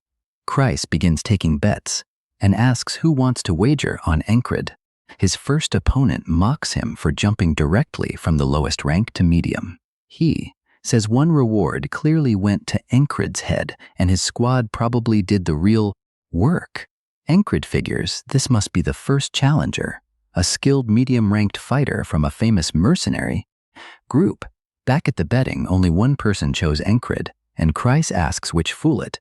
Kreis begins taking bets and asks who wants to wager on Ancred. His first opponent mocks him for jumping directly from the lowest rank to medium. He says one reward clearly went to Ancred's head, and his squad probably did the real work. Ancred figures this must be the first challenger, a skilled medium-ranked fighter from a famous mercenary group. Back at the betting, only one person chose Ancred, and Kreis asks which fool it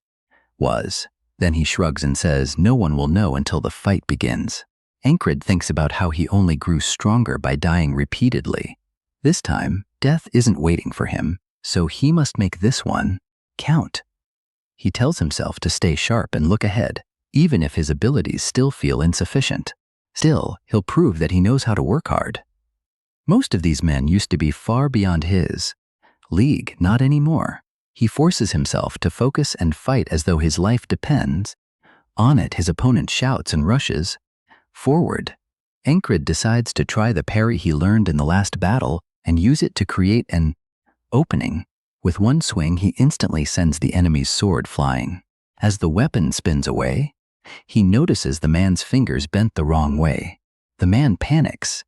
was. Then he shrugs and says no one will know until the fight begins. Ancred thinks about how he only grew stronger by dying repeatedly. This time, death isn't waiting for him, so he must make this one count. He tells himself to stay sharp and look ahead, even if his abilities still feel insufficient. Still, he'll prove that he knows how to work hard. Most of these men used to be far beyond his league, not anymore. He forces himself to focus and fight as though his life depends on it. His opponent shouts and rushes forward. Ancred decides to try the parry he learned in the last battle and use it to create an opening. With one swing, he instantly sends the enemy's sword flying. As the weapon spins away, he notices the man's fingers bent the wrong way. The man panics,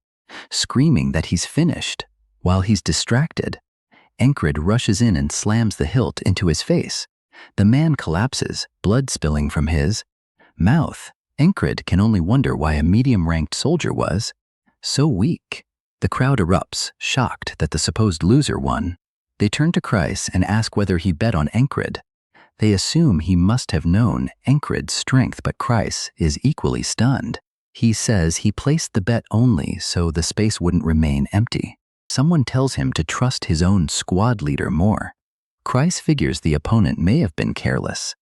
screaming that he's finished. While he's distracted, Ancred rushes in and slams the hilt into his face. The man collapses, blood spilling from his mouth. Ancred can only wonder why a medium-ranked soldier was so weak. The crowd erupts, shocked that the supposed loser won. They turn to Kreis and ask whether he bet on Ancred. They assume he must have known Ancred's strength, but Kreis is equally stunned. He says he placed the bet only so the space wouldn't remain empty. Someone tells him to trust his own squad leader more. Kreis figures the opponent may have been careless.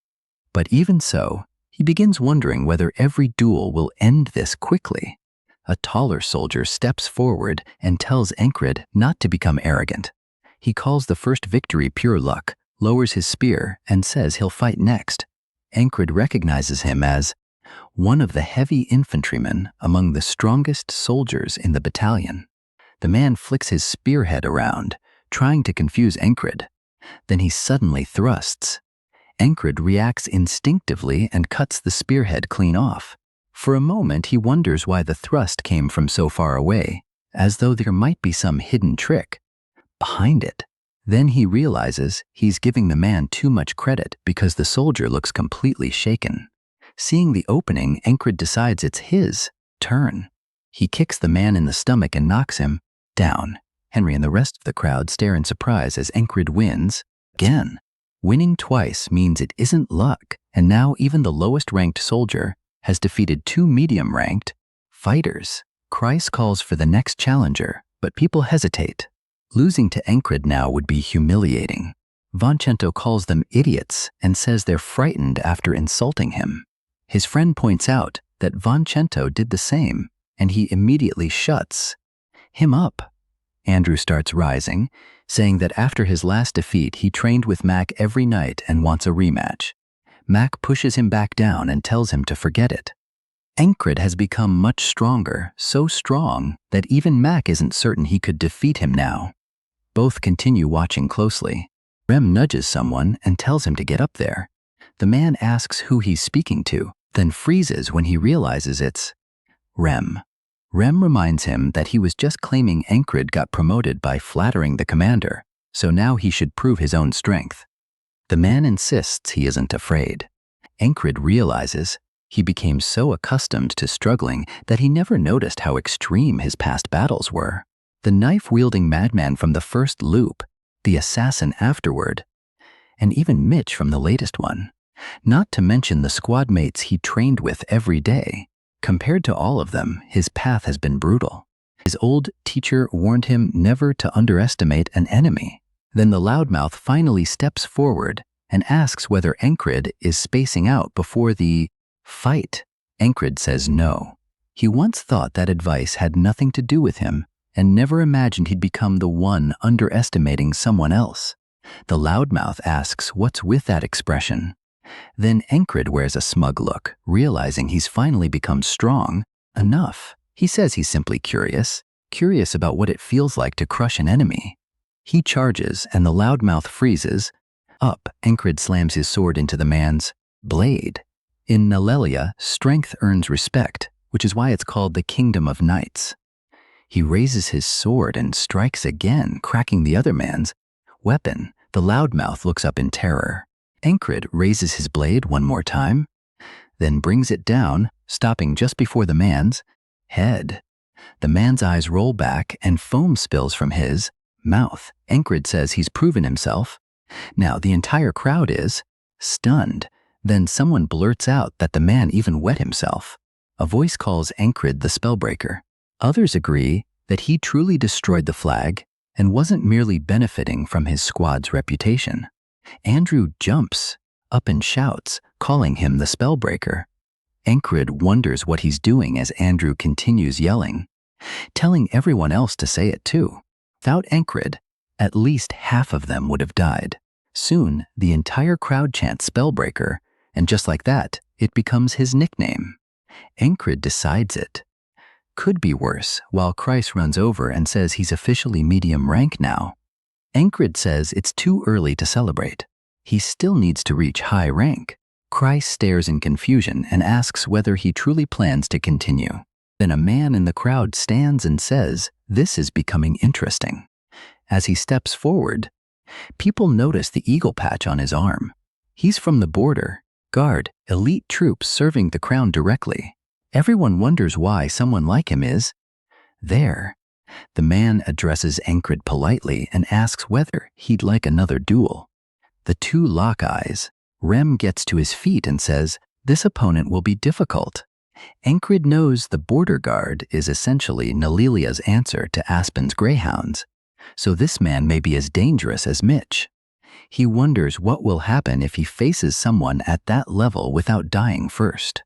But even so, he begins wondering whether every duel will end this quickly. A taller soldier steps forward and tells Ancred not to become arrogant. He calls the first victory pure luck, lowers his spear, and says he'll fight next. Ancred recognizes him as one of the heavy infantrymen among the strongest soldiers in the battalion. The man flicks his spearhead around, trying to confuse Ancred. Then he suddenly thrusts. Ancred reacts instinctively and cuts the spearhead clean off. For a moment, he wonders why the thrust came from so far away, as though there might be some hidden trick behind it. Then he realizes he's giving the man too much credit because the soldier looks completely shaken. Seeing the opening, Ancred decides it's his turn. He kicks the man in the stomach and knocks him down. Henry and the rest of the crowd stare in surprise as Ancred wins again. Winning twice means it isn't luck, and now even the lowest-ranked soldier has defeated two medium-ranked fighters. Kreis calls for the next challenger, but people hesitate. Losing to Ancred now would be humiliating. Vancento calls them idiots and says they're frightened after insulting him. His friend points out that Vancento did the same, and he immediately shuts him up. Andrew starts rising, saying that after his last defeat, he trained with Mac every night and wants a rematch. Mac pushes him back down and tells him to forget it. Ancred has become much stronger, so strong that even Mac isn't certain he could defeat him now. Both continue watching closely. Rem nudges someone and tells him to get up there. The man asks who he's speaking to, then freezes when he realizes it's Rem. Rem reminds him that he was just claiming Ancred got promoted by flattering the commander, so now he should prove his own strength. The man insists he isn't afraid. Ancred realizes he became so accustomed to struggling that he never noticed how extreme his past battles were. The knife-wielding madman from the first loop, the assassin afterward, and even Mitch from the latest one. Not to mention the squad mates he trained with every day. Compared to all of them, his path has been brutal. His old teacher warned him never to underestimate an enemy. Then the loudmouth finally steps forward and asks whether Ancred is spacing out before the fight. Ancred says no. He once thought that advice had nothing to do with him and never imagined he'd become the one underestimating someone else. The loudmouth asks what's with that expression. Then Ancred wears a smug look, realizing he's finally become strong enough. He says he's simply curious about what it feels like to crush an enemy. He charges and the loudmouth freezes up. Ancred slams his sword into the man's blade. In Nalelia, strength earns respect, which is why it's called the Kingdom of Knights. He raises his sword and strikes again, cracking the other man's weapon. The loudmouth looks up in terror. Ancred raises his blade one more time, then brings it down, stopping just before the man's head. The man's eyes roll back and foam spills from his mouth. Ancred says he's proven himself. Now the entire crowd is stunned. Then someone blurts out that the man even wet himself. A voice calls Ancred the Spellbreaker. Others agree that he truly destroyed the flag and wasn't merely benefiting from his squad's reputation. Andrew jumps up and shouts, calling him the Spellbreaker. Ancred wonders what he's doing as Andrew continues yelling, telling everyone else to say it too. Without Ancred, at least half of them would have died. Soon, the entire crowd chants Spellbreaker, and just like that, it becomes his nickname. Ancred decides it could be worse, while Kreis runs over and says he's officially medium rank now. Ancred says it's too early to celebrate. He still needs to reach high rank. Kreis stares in confusion and asks whether he truly plans to continue. Then a man in the crowd stands and says, "This is becoming interesting." As he steps forward, people notice the eagle patch on his arm. He's from the border guard, elite troops serving the crown directly. Everyone wonders why someone like him is there. The man addresses Ancred politely and asks whether he'd like another duel. The two lock eyes. Rem gets to his feet and says, "This opponent will be difficult." Ancred knows the border guard is essentially Nalilia's answer to Aspen's greyhounds, so this man may be as dangerous as Mitch. He wonders what will happen if he faces someone at that level without dying first.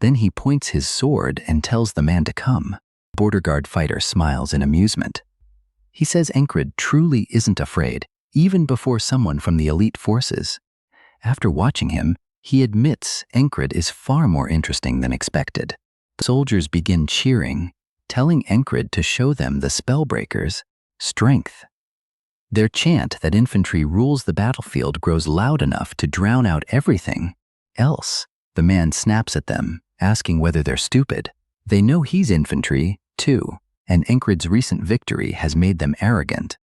Then he points his sword and tells the man to come. Border guard fighter smiles in amusement. He says Ancred truly isn't afraid, even before someone from the elite forces. After watching him, he admits Ancred is far more interesting than expected. The soldiers begin cheering, telling Ancred to show them the Spellbreaker's strength. Their chant that infantry rules the battlefield grows loud enough to drown out everything else. The man snaps at them, asking whether they're stupid. They know he's infantry, too, and Ancred's recent victory has made them arrogant.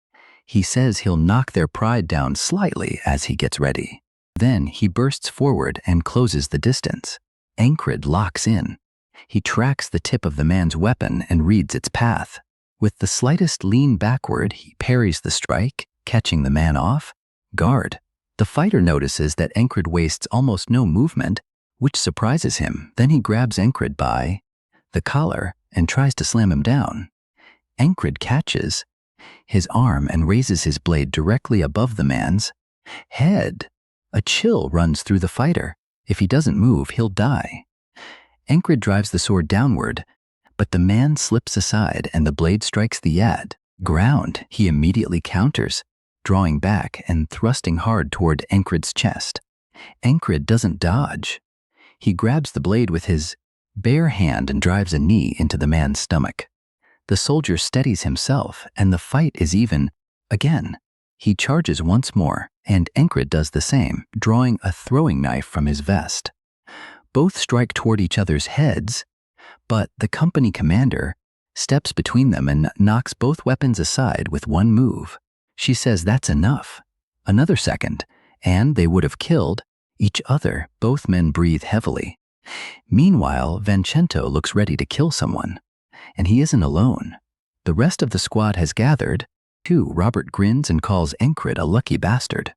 He says he'll knock their pride down slightly as he gets ready. Then he bursts forward and closes the distance. Ancred locks in. He tracks the tip of the man's weapon and reads its path. With the slightest lean backward, he parries the strike, catching the man off guard. The fighter notices that Ancred wastes almost no movement, which surprises him. Then he grabs Ancred by the collar and tries to slam him down. Ancred catches his arm and raises his blade directly above the man's head. A chill runs through the fighter. If he doesn't move, he'll die. Ancred drives the sword downward, but the man slips aside and the blade strikes the ground. He immediately counters, drawing back and thrusting hard toward Ancred's chest. Ancred doesn't dodge. He grabs the blade with his bare hand and drives a knee into the man's stomach. The soldier steadies himself, and the fight is even again. He charges once more, and Ancred does the same, drawing a throwing knife from his vest. Both strike toward each other's heads, but the company commander steps between them and knocks both weapons aside with one move. She says that's enough. Another second, and they would have killed each other. Both men breathe heavily. Meanwhile, Vincento looks ready to kill someone, and he isn't alone. The rest of the squad has gathered, too. Robert grins and calls Ancred a lucky bastard.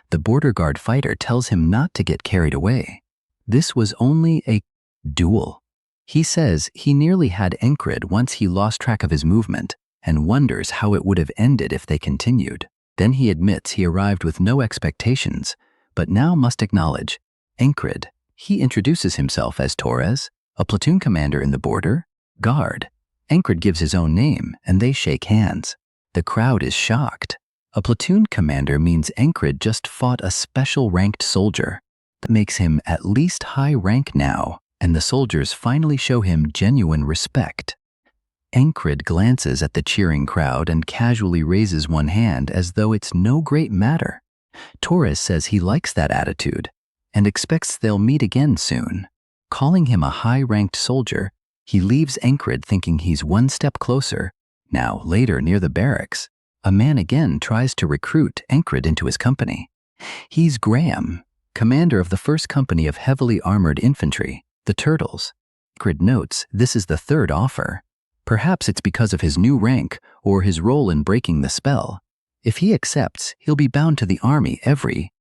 The border guard fighter tells him not to get carried away. This was only a duel. He says he nearly had Ancred once he lost track of his movement and wonders how it would have ended if they continued. Then he admits he arrived with no expectations, but now must acknowledge Ancred. He introduces himself as Torres, a platoon commander in the border guard. Ancred gives his own name, and they shake hands. The crowd is shocked. A platoon commander means Ancred just fought a special ranked soldier. That makes him at least high rank now, and the soldiers finally show him genuine respect. Ancred glances at the cheering crowd and casually raises one hand as though it's no great matter. Torres says he likes that attitude and expects they'll meet again soon. Calling him a high-ranked soldier, he leaves Ancred thinking he's one step closer. Now, later near the barracks, a man again tries to recruit Ancred into his company. He's Graham, commander of the 1st Company of Heavily Armored Infantry, the Turtles. Ancred notes this is the third offer. Perhaps it's because of his new rank or his role in breaking the spell. If he accepts, he'll be bound to the army every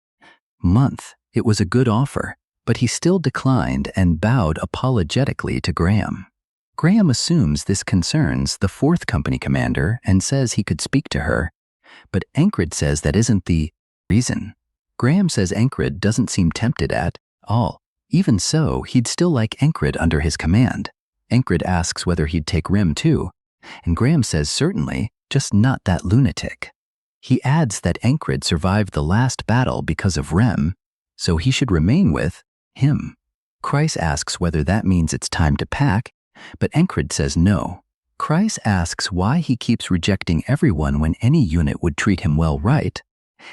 month. It was a good offer, but he still declined and bowed apologetically to Graham. Graham assumes this concerns the fourth company commander and says he could speak to her, but Ancred says that isn't the reason. Graham says Ancred doesn't seem tempted at all. Even so, he'd still like Ancred under his command. Ancred asks whether he'd take Rem too, and Graham says certainly, just not that lunatic. He adds that Ancred survived the last battle because of Rem, so he should remain with him. Kreis asks whether that means it's time to pack, but Ancred says no. Kreis asks why he keeps rejecting everyone when any unit would treat him well, right?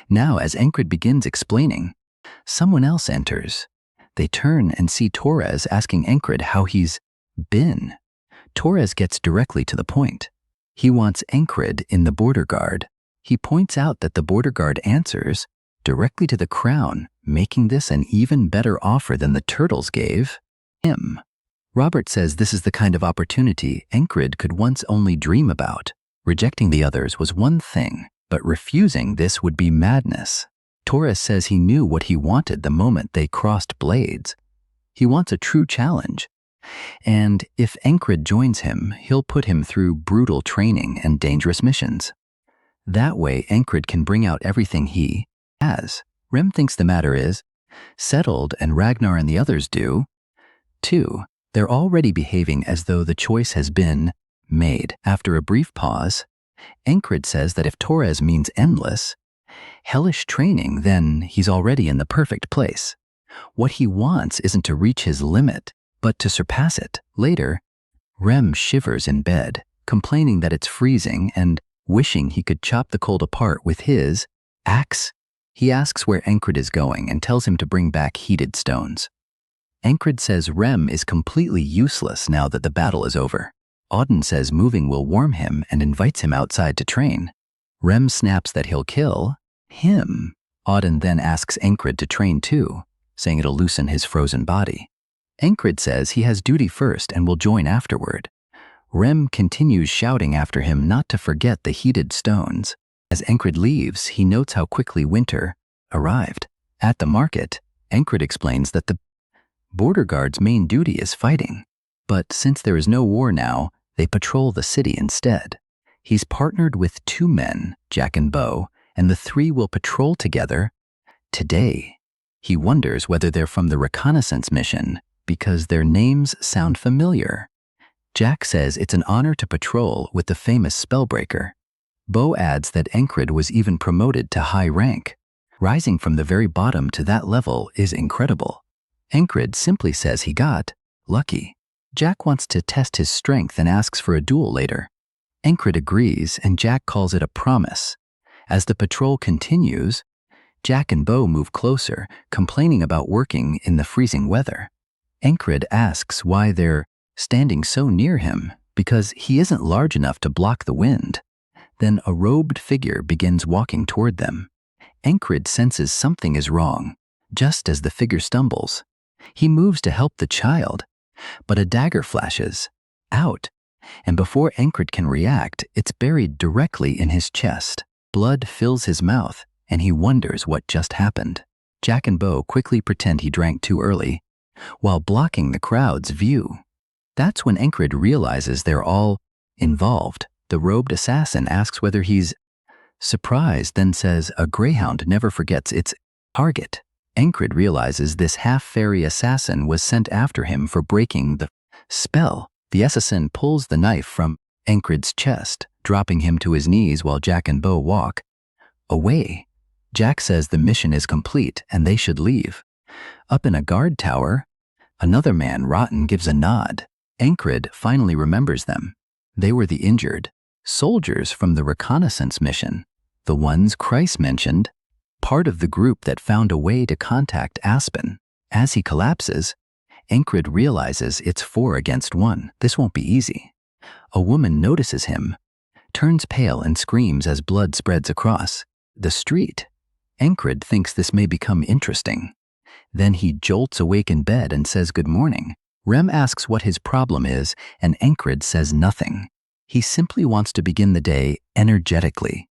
Now, as Ancred begins explaining, someone else enters. They turn and see Torres asking Ancred how he's been. Torres gets directly to the point. He wants Ancred in the border guard. He points out that the border guard answers directly to the crown, making this an even better offer than the turtles gave him. Robert says this is the kind of opportunity Ancred could once only dream about. Rejecting the others was one thing, but refusing this would be madness. Torres says he knew what he wanted the moment they crossed blades. He wants a true challenge. And if Ancred joins him, he'll put him through brutal training and dangerous missions. That way, Ancred can bring out everything he has. Rem thinks the matter is settled, and Ragnar and the others do, too. They're already behaving as though the choice has been made. After a brief pause, Ancred says that if Torres means endless, hellish training, then he's already in the perfect place. What he wants isn't to reach his limit, but to surpass it. Later, Rem shivers in bed, complaining that it's freezing and wishing he could chop the cold apart with his axe. He asks where Ancred is going and tells him to bring back heated stones. Ancred says Rem is completely useless now that the battle is over. Auden says moving will warm him and invites him outside to train. Rem snaps that he'll kill him. Auden then asks Ancred to train too, saying it'll loosen his frozen body. Ancred says he has duty first and will join afterward. Rem continues shouting after him not to forget the heated stones. As Ancred leaves, he notes how quickly winter arrived. At the market, Ancred explains that the border guard's main duty is fighting, but since there is no war now, they patrol the city instead. He's partnered with 2 men, Jack and Bo, and the 3 will patrol together today. He wonders whether they're from the reconnaissance mission because their names sound familiar. Jack says it's an honor to patrol with the famous Spellbreaker. Bo adds that Ancred was even promoted to high rank. Rising from the very bottom to that level is incredible. Ancred simply says he got lucky. Jack wants to test his strength and asks for a duel later. Ancred agrees, and Jack calls it a promise. As the patrol continues, Jack and Bo move closer, complaining about working in the freezing weather. Ancred asks why they're standing so near him, because he isn't large enough to block the wind. Then a robed figure begins walking toward them. Ancred senses something is wrong, just as the figure stumbles. He moves to help the child, but a dagger flashes out, and before Ancred can react, it's buried directly in his chest. Blood fills his mouth, and he wonders what just happened. Jack and Bo quickly pretend he drank too early, while blocking the crowd's view. That's when Ancred realizes they're all involved. The robed assassin asks whether he's surprised, then says a greyhound never forgets its target. Ancred realizes this half-fairy assassin was sent after him for breaking the spell. The assassin pulls the knife from Ancred's chest, dropping him to his knees while Jack and Bo walk away. Jack says the mission is complete and they should leave. Up in a guard tower, another man, Rotten, gives a nod. Ancred finally remembers them. They were the injured soldiers from the reconnaissance mission, the ones Kreis mentioned, part of the group that found a way to contact Aspen. As he collapses, Ancred realizes it's 4 against 1. This won't be easy. A woman notices him, turns pale and screams as blood spreads across the street. Ancred thinks this may become interesting. Then he jolts awake in bed and says good morning. Rem asks what his problem is, and Ancred says nothing. He simply wants to begin the day energetically.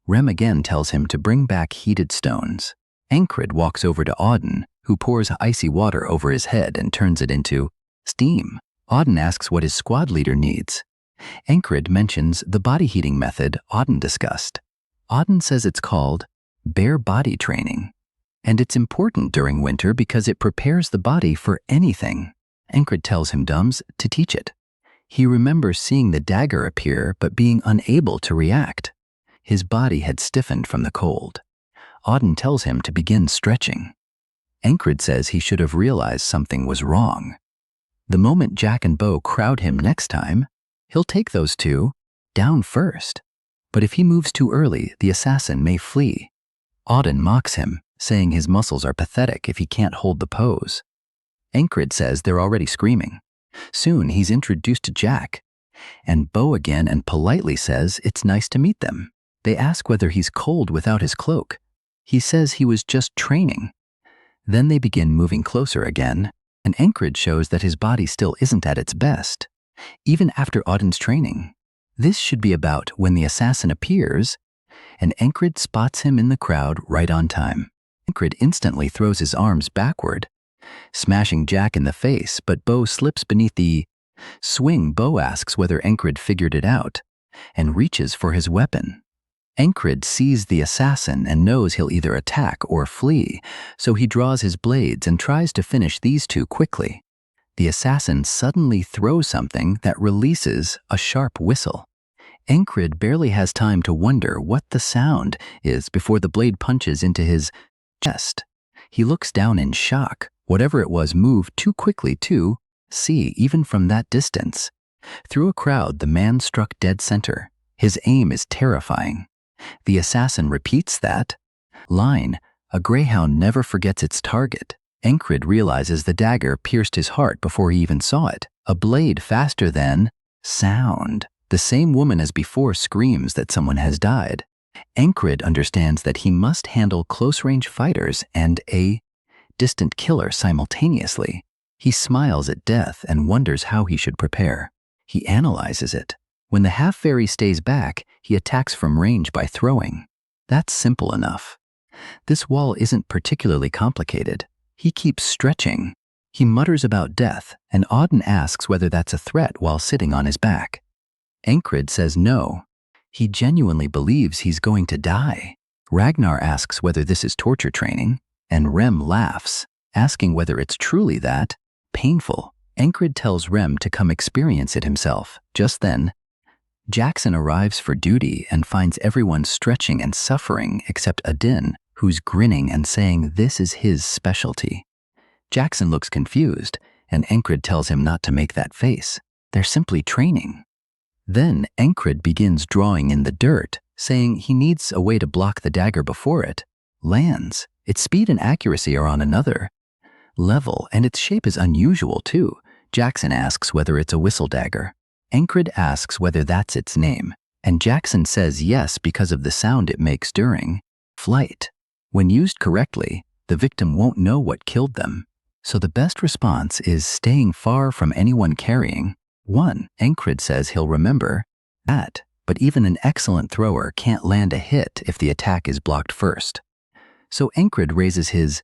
Rem again tells him to bring back heated stones. Encred walks over to Auden, who pours icy water over his head and turns it into steam. Auden asks what his squad leader needs. Encred mentions the body heating method Auden discussed. Auden says it's called bare body training, and it's important during winter because it prepares the body for anything. Encred tells him Dums to teach it. He remembers seeing the dagger appear but being unable to react. His body had stiffened from the cold. Auden tells him to begin stretching. Encred says he should have realized something was wrong. The moment Jack and Bo crowd him next time, he'll take those two down first. But if he moves too early, the assassin may flee. Auden mocks him, saying his muscles are pathetic if he can't hold the pose. Encred says they're already screaming. Soon he's introduced to Jack, and Bo again and politely says it's nice to meet them. They ask whether he's cold without his cloak. He says he was just training. Then they begin moving closer again, and Encred shows that his body still isn't at its best, even after Auden's training. This should be about when the assassin appears, and Encred spots him in the crowd right on time. Encred instantly throws his arms backward, smashing Jack in the face, but Bo slips beneath the swing. Bo asks whether Encred figured it out, and reaches for his weapon. Encred sees the assassin and knows he'll either attack or flee, so he draws his blades and tries to finish these two quickly. The assassin suddenly throws something that releases a sharp whistle. Encred barely has time to wonder what the sound is before the blade punches into his chest. He looks down in shock. Whatever it was moved too quickly to see, even from that distance. Through a crowd, the man struck dead center. His aim is terrifying. The assassin repeats that line, "A greyhound never forgets its target." Encred realizes the dagger pierced his heart before he even saw it. A blade faster than sound. The same woman as before screams that someone has died. Encred understands that he must handle close-range fighters and a distant killer simultaneously. He smiles at death and wonders how he should prepare. He analyzes it. When the half-fairy stays back, he attacks from range by throwing. That's simple enough. This wall isn't particularly complicated. He keeps stretching. He mutters about death, and Auden asks whether that's a threat while sitting on his back. Encred says no. He genuinely believes he's going to die. Ragnar asks whether this is torture training, and Rem laughs, asking whether it's truly that painful. Encred tells Rem to come experience it himself. Just then, Jackson arrives for duty and finds everyone stretching and suffering except Adin, who's grinning and saying this is his specialty. Jackson looks confused, and Encred tells him not to make that face. They're simply training. Then Encred begins drawing in the dirt, saying he needs a way to block the dagger before it lands. Its speed and accuracy are on another level, and its shape is unusual too. Jackson asks whether it's a whistle dagger. Encred asks whether that's its name, and Jackson says yes because of the sound it makes during flight. When used correctly, the victim won't know what killed them, so the best response is staying far from anyone carrying one. Encred says he'll remember that, but even an excellent thrower can't land a hit if the attack is blocked first. So Encred raises his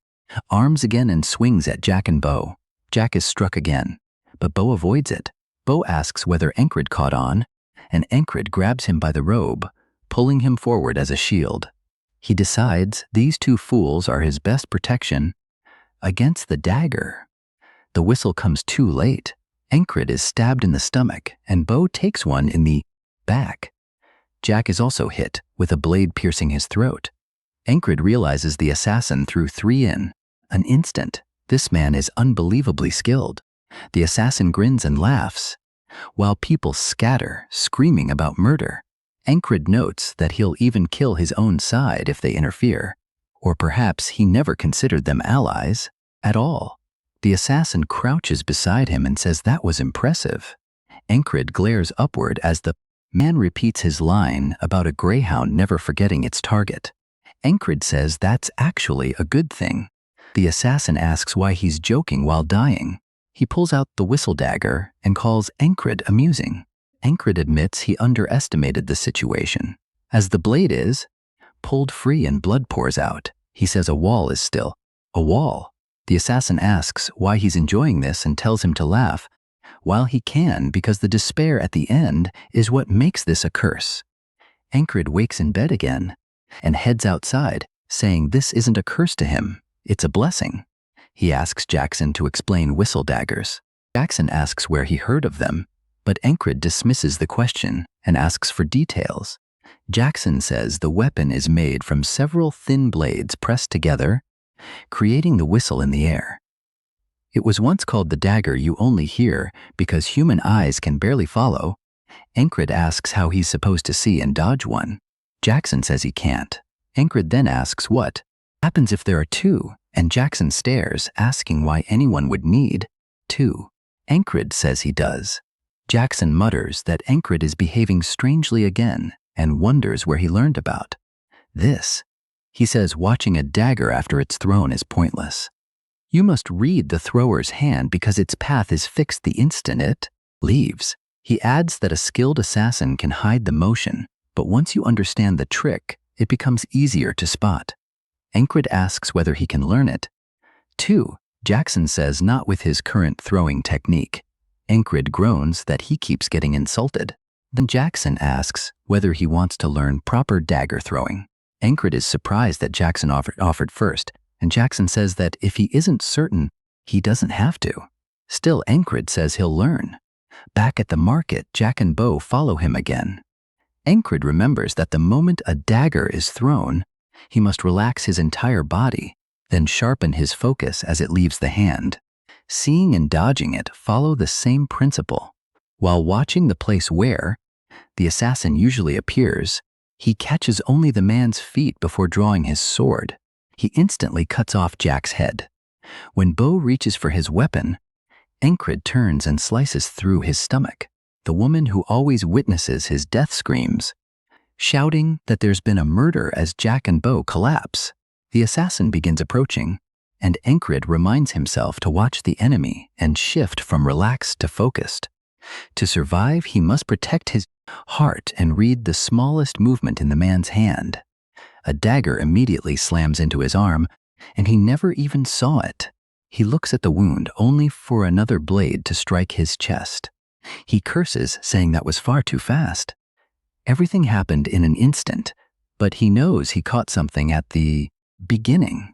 arms again and swings at Jack and Bo. Jack is struck again, but Bo avoids it. Bo asks whether Encred caught on, and Encred grabs him by the robe, pulling him forward as a shield. He decides these two fools are his best protection against the dagger. The whistle comes too late. Encred is stabbed in the stomach, and Bo takes one in the back. Jack is also hit, with a blade piercing his throat. Encred realizes the assassin threw 3 in an instant. This man is unbelievably skilled. The assassin grins and laughs, while people scatter, screaming about murder. Encred notes that he'll even kill his own side if they interfere, or perhaps he never considered them allies at all. The assassin crouches beside him and says that was impressive. Encred glares upward as the man repeats his line about a greyhound never forgetting its target. Encred says that's actually a good thing. The assassin asks why he's joking while dying. He pulls out the whistle dagger and calls Encred amusing. Encred admits he underestimated the situation, as the blade is pulled free and blood pours out. He says a wall is still. A wall. The assassin asks why he's enjoying this and tells him to laugh, while he can, because the despair at the end is what makes this a curse. Ancred wakes in bed again and heads outside, saying this isn't a curse to him, it's a blessing. He asks Jackson to explain whistle daggers. Jackson asks where he heard of them, but Ancred dismisses the question and asks for details. Jackson says the weapon is made from several thin blades pressed together, creating the whistle in the air. It was once called the dagger you only hear because human eyes can barely follow. Ancred asks how he's supposed to see and dodge one. Jackson says he can't. Ancred then asks what happens if there are two, and Jackson stares, asking why anyone would need two. Ancred says he does. Jackson mutters that Ancred is behaving strangely again and wonders where he learned about this. He says watching a dagger after it's thrown is pointless. You must read the thrower's hand because its path is fixed the instant it leaves. He adds that a skilled assassin can hide the motion, but once you understand the trick, it becomes easier to spot. Ancred asks whether he can learn it. 2. Jackson says not with his current throwing technique. Ancred groans that he keeps getting insulted. Then Jackson asks whether he wants to learn proper dagger throwing. Ancred is surprised that Jackson offered first, and Jackson says that if he isn't certain, he doesn't have to. Still, Ancred says he'll learn. Back at the market, Jack and Bo follow him again. Ancred remembers that the moment a dagger is thrown, he must relax his entire body, then sharpen his focus as it leaves the hand. Seeing and dodging it follow the same principle. While watching the place where the assassin usually appears, he catches only the man's feet before drawing his sword. He instantly cuts off Jack's head. When Bo reaches for his weapon, Ancred turns and slices through his stomach. The woman who always witnesses his death screams, shouting that there's been a murder as Jack and Bo collapse. The assassin begins approaching, and Ancred reminds himself to watch the enemy and shift from relaxed to focused. To survive, he must protect his heart and read the smallest movement in the man's hand. A dagger immediately slams into his arm, and he never even saw it. He looks at the wound only for another blade to strike his chest. He curses, saying that was far too fast. Everything happened in an instant, but he knows he caught something at the beginning.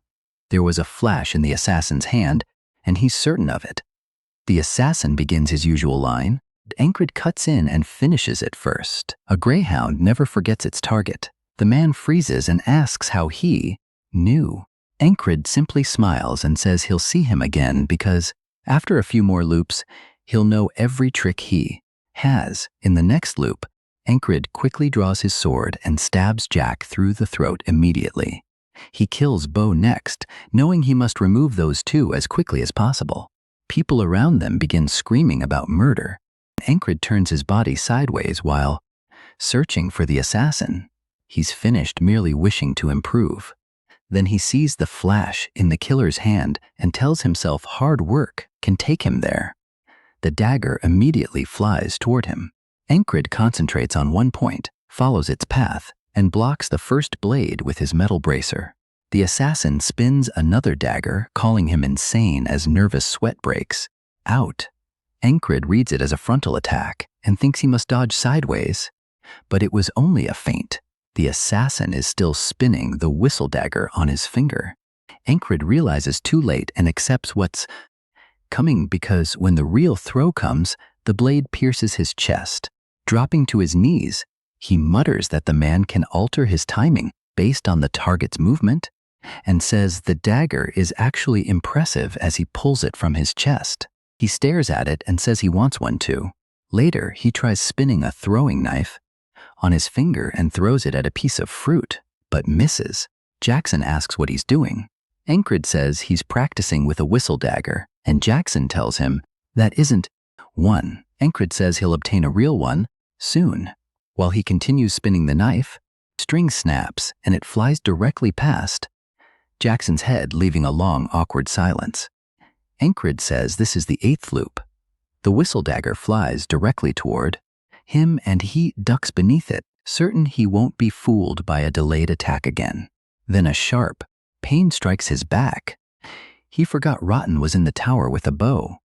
There was a flash in the assassin's hand, and he's certain of it. The assassin begins his usual line. Ancred cuts in and finishes it first. A greyhound never forgets its target. The man freezes and asks how he knew. Ancred simply smiles and says he'll see him again because, after a few more loops, he'll know every trick he has. In the next loop, Ancred quickly draws his sword and stabs Jack through the throat immediately. He kills Bo next, knowing he must remove those two as quickly as possible. People around them begin screaming about murder. Ancred turns his body sideways while searching for the assassin. He's finished merely wishing to improve. Then he sees the flash in the killer's hand and tells himself hard work can take him there. The dagger immediately flies toward him. Ancred concentrates on one point, follows its path, and blocks the first blade with his metal bracer. The assassin spins another dagger, calling him insane as nervous sweat breaks out. Ancred reads it as a frontal attack and thinks he must dodge sideways, but it was only a feint. The assassin is still spinning the whistle dagger on his finger. Ancred realizes too late and accepts what's coming because when the real throw comes, the blade pierces his chest. Dropping to his knees, he mutters that the man can alter his timing based on the target's movement and says the dagger is actually impressive as he pulls it from his chest. He stares at it and says he wants one too. Later, he tries spinning a throwing knife on his finger and throws it at a piece of fruit, but misses. Jackson asks what he's doing. Ancred says he's practicing with a whistle dagger, and Jackson tells him that isn't one. Ancred says he'll obtain a real one soon. While he continues spinning the knife, string snaps and it flies directly past Jackson's head, leaving a long, awkward silence. Ancred says this is the 8th loop. The whistle dagger flies directly toward him and he ducks beneath it, certain he won't be fooled by a delayed attack again. Then a sharp Pain strikes his back. He forgot Rotten was in the tower with a bow.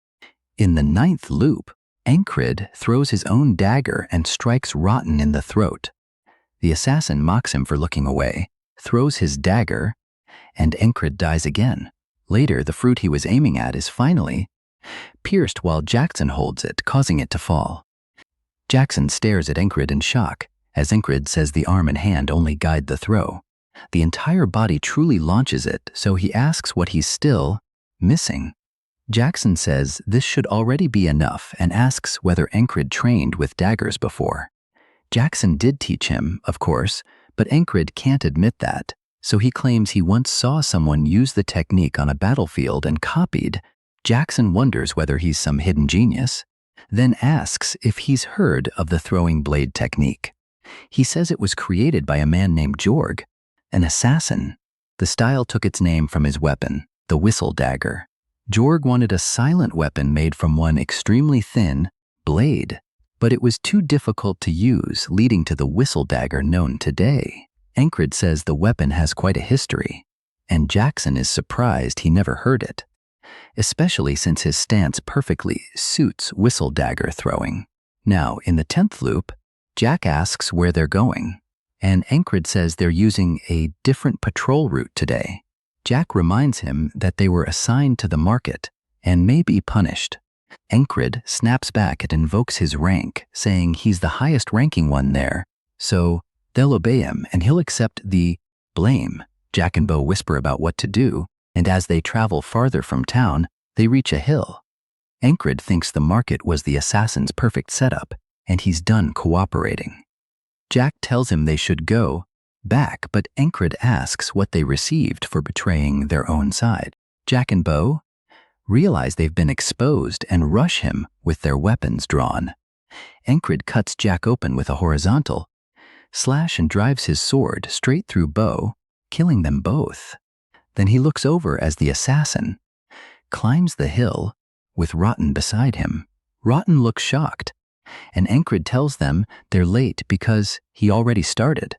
In the 9th loop, Encrid throws his own dagger and strikes Rotten in the throat. The assassin mocks him for looking away, throws his dagger, and Encrid dies again. Later, the fruit he was aiming at is finally pierced while Jackson holds it, causing it to fall. Jackson stares at Encrid in shock, as Encrid says the arm and hand only guide the throw. The entire body truly launches it, so he asks what he's still missing. Jackson says this should already be enough and asks whether Encrid trained with daggers before. Jackson did teach him, of course, but Encrid can't admit that, so he claims he once saw someone use the technique on a battlefield and copied. Jackson wonders whether he's some hidden genius, then asks if he's heard of the throwing blade technique. He says it was created by a man named Jorg, an assassin. The style took its name from his weapon, the whistle dagger. Jorg wanted a silent weapon made from one extremely thin blade, but it was too difficult to use, leading to the whistle dagger known today. Encrid says the weapon has quite a history, and Jackson is surprised he never heard it, especially since his stance perfectly suits whistle dagger throwing. Now, in the 10th loop, Jack asks where they're going, and Encrid says they're using a different patrol route today. Jack reminds him that they were assigned to the market and may be punished. Encrid snaps back and invokes his rank, saying he's the highest ranking one there, so they'll obey him and he'll accept the blame. Jack and Bo whisper about what to do, and as they travel farther from town, they reach a hill. Encrid thinks the market was the assassin's perfect setup, and he's done cooperating. Jack tells him they should go back, but Encrid asks what they received for betraying their own side. Jack and Bo realize they've been exposed and rush him with their weapons drawn. Encrid cuts Jack open with a horizontal slash and drives his sword straight through Bo, killing them both. Then he looks over as the assassin climbs the hill with Rotten beside him. Rotten looks shocked, and Encrid tells them they're late because he already started.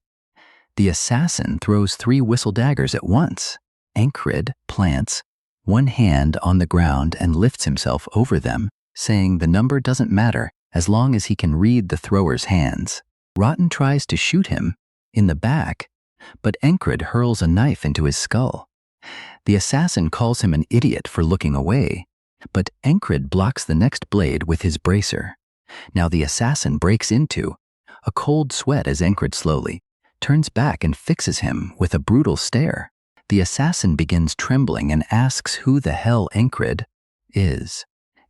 The assassin throws 3 whistle daggers at once. Encrid plants one hand on the ground and lifts himself over them, saying the number doesn't matter as long as he can read the thrower's hands. Rotten tries to shoot him in the back, but Encrid hurls a knife into his skull. The assassin calls him an idiot for looking away, but Encrid blocks the next blade with his bracer. Now the assassin breaks into a cold sweat as Encrid slowly turns back and fixes him with a brutal stare. The assassin begins trembling and asks who the hell Encrid is.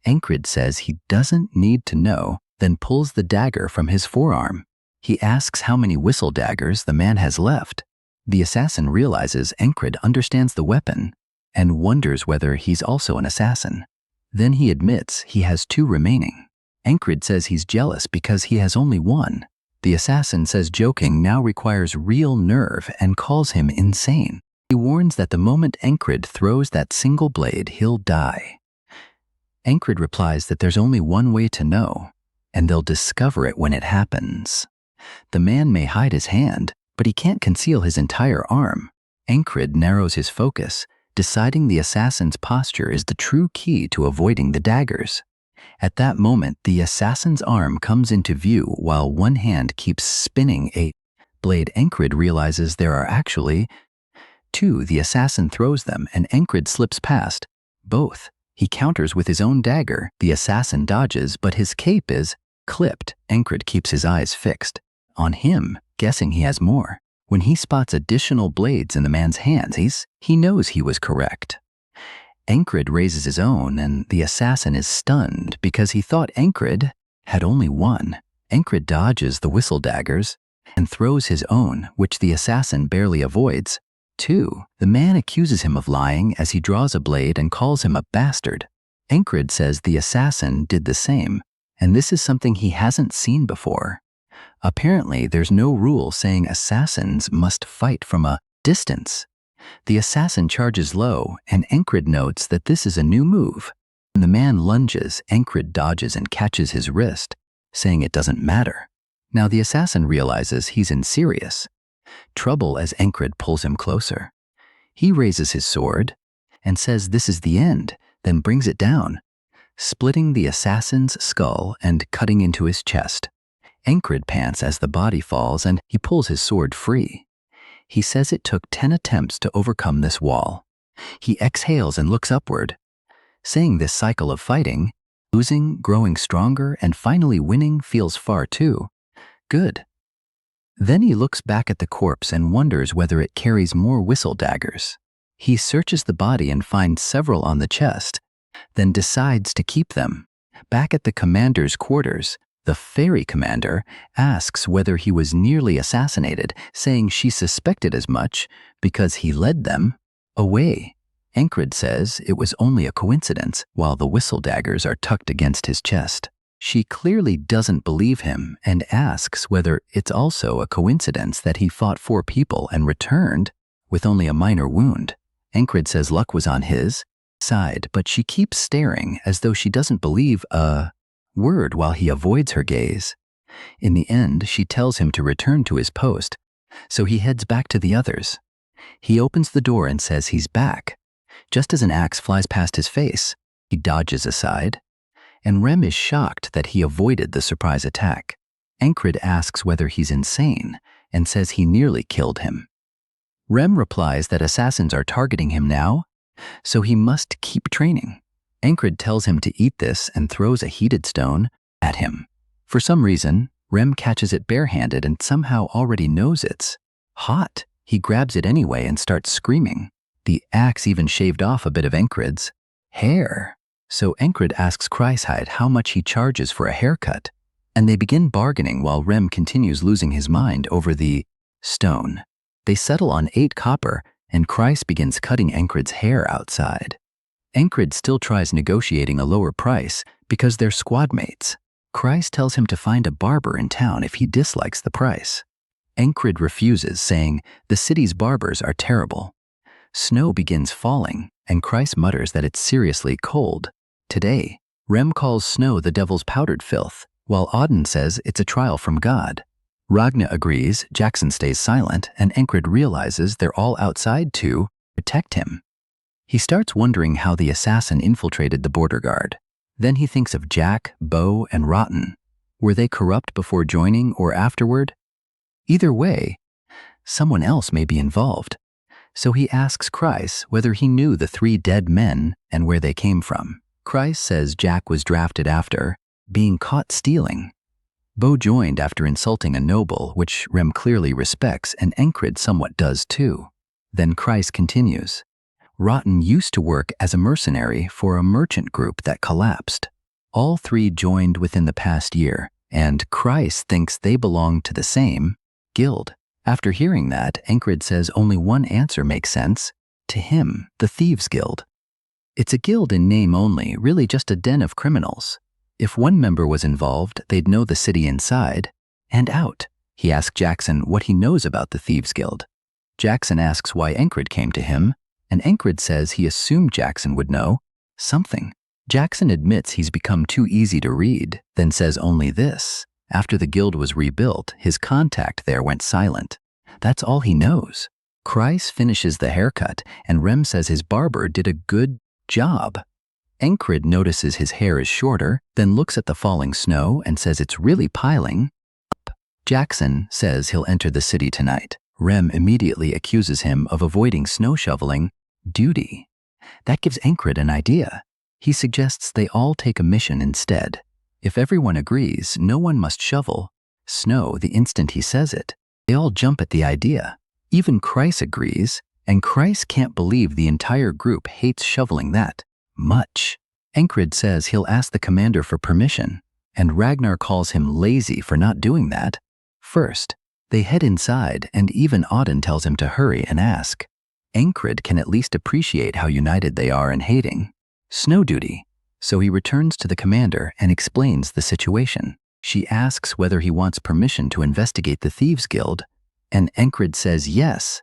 Encrid says he doesn't need to know, then pulls the dagger from his forearm. He asks how many whistle daggers the man has left. The assassin realizes Encrid understands the weapon and wonders whether he's also an assassin. Then he admits he has 2 remaining. Encrid says he's jealous because he has only 1. The assassin says joking now requires real nerve and calls him insane. He warns that the moment Encrid throws that single blade, he'll die. Encrid replies that there's only one way to know, and they'll discover it when it happens. The man may hide his hand, but he can't conceal his entire arm. Encrid narrows his focus, deciding the assassin's posture is the true key to avoiding the daggers. At that moment, the assassin's arm comes into view while one hand keeps spinning a blade. Encrid realizes there are actually 2. The assassin throws them, and Encrid slips past both. He counters with his own dagger. The assassin dodges, but his cape is clipped. Encrid keeps his eyes fixed on him, guessing he has more. When he spots additional blades in the man's hands, he knows he was correct. Encrid raises his own, and the assassin is stunned because he thought Encrid had only 1. Encrid dodges the whistle daggers and throws his own, which the assassin barely avoids. 2. The man accuses him of lying as he draws a blade and calls him a bastard. Encrid says the assassin did the same, and this is something he hasn't seen before. Apparently, there's no rule saying assassins must fight from a distance. The assassin charges low, and Encrid notes that this is a new move. When the man lunges, Encrid dodges and catches his wrist, saying it doesn't matter. Now the assassin realizes he's in serious trouble as Encrid pulls him closer. He raises his sword and says this is the end, then brings it down, splitting the assassin's skull and cutting into his chest. Encred pants as the body falls and he pulls his sword free. He says it took 10 attempts to overcome this wall. He exhales and looks upward, saying this cycle of fighting, losing, growing stronger, and finally winning feels far too good. Then he looks back at the corpse and wonders whether it carries more whistle daggers. He searches the body and finds several on the chest, then decides to keep them. Back at the commander's quarters, the fairy commander asks whether he was nearly assassinated, saying she suspected as much because he led them away. Encred says it was only a coincidence, while the whistle daggers are tucked against his chest. She clearly doesn't believe him and asks whether it's also a coincidence that he fought 4 people and returned with only a minor wound. Encred says luck was on his side, but she keeps staring as though she doesn't believe a word while he avoids her gaze. In the end, she tells him to return to his post, so he heads back to the others. He opens the door and says he's back. Just as an axe flies past his face, he dodges aside, and Rem is shocked that he avoided the surprise attack. Encred asks whether he's insane and says he nearly killed him. Rem replies that assassins are targeting him now, so he must keep training. Encred tells him to eat this and throws a heated stone at him. For some reason, Rem catches it barehanded and somehow already knows it's hot. He grabs it anyway and starts screaming. The axe even shaved off a bit of Encred's hair. So Encred asks Kreishide how much he charges for a haircut, and they begin bargaining while Rem continues losing his mind over the stone. They settle on 8 copper, and Kreis begins cutting Encred's hair outside. Encred still tries negotiating a lower price because they're squad mates. Kreis tells him to find a barber in town if he dislikes the price. Encred refuses, saying the city's barbers are terrible. Snow begins falling, and Kreis mutters that it's seriously cold. Today, Rem calls snow the devil's powdered filth, while Auden says it's a trial from God. Ragna agrees, Jackson stays silent, and Encred realizes they're all outside to protect him. He starts wondering how the assassin infiltrated the border guard. Then he thinks of Jack, Bo, and Rotten. Were they corrupt before joining or afterward? Either way, someone else may be involved. So he asks Kreis whether he knew the 3 dead men and where they came from. Kreis says Jack was drafted after being caught stealing. Bo joined after insulting a noble, which Rem clearly respects, and Encred somewhat does too. Then Kreis continues. Rotten used to work as a mercenary for a merchant group that collapsed. All 3 joined within the past year, and Kreis thinks they belong to the same guild. After hearing that, Encred says only one answer makes sense. To him, the Thieves' Guild. It's a guild in name only, really just a den of criminals. If one member was involved, they'd know the city inside and out. He asks Jackson what he knows about the Thieves' Guild. Jackson asks why Encred came to him, and Encred says he assumed Jackson would know something. Jackson admits he's become too easy to read, then says only this. After the guild was rebuilt, his contact there went silent. That's all he knows. Kreis finishes the haircut, and Rem says his barber did a good job. Encred notices his hair is shorter, then looks at the falling snow and says it's really piling up. Jackson says he'll enter the city tonight. Rem immediately accuses him of avoiding snow shoveling duty. That gives Encred an idea. He suggests they all take a mission instead. If everyone agrees, no one must shovel snow the instant he says it. They all jump at the idea. Even Kreis agrees, and Kreis can't believe the entire group hates shoveling that much. Encred says he'll ask the commander for permission, and Ragnar calls him lazy for not doing that first. They head inside, and even Auden tells him to hurry and ask. Encred can at least appreciate how united they are in hating snow duty. So he returns to the commander and explains the situation. She asks whether he wants permission to investigate the Thieves' Guild, and Encred says yes,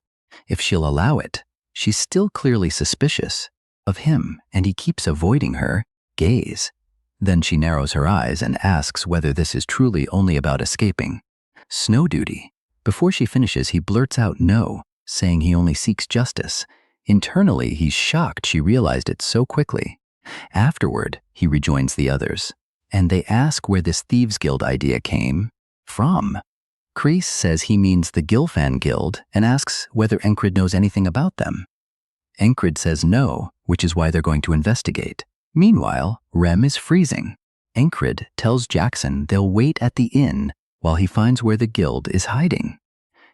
if she'll allow it. She's still clearly suspicious of him, and he keeps avoiding her gaze. Then she narrows her eyes and asks whether this is truly only about escaping snow duty. Before she finishes, he blurts out no, saying he only seeks justice. Internally, he's shocked she realized it so quickly. Afterward, he rejoins the others, and they ask where this Thieves Guild idea came from. Kreese says he means the Gilfan Guild and asks whether Encred knows anything about them. Encred says no, which is why they're going to investigate. Meanwhile, Rem is freezing. Encred tells Jackson they'll wait at the inn while he finds where the guild is hiding.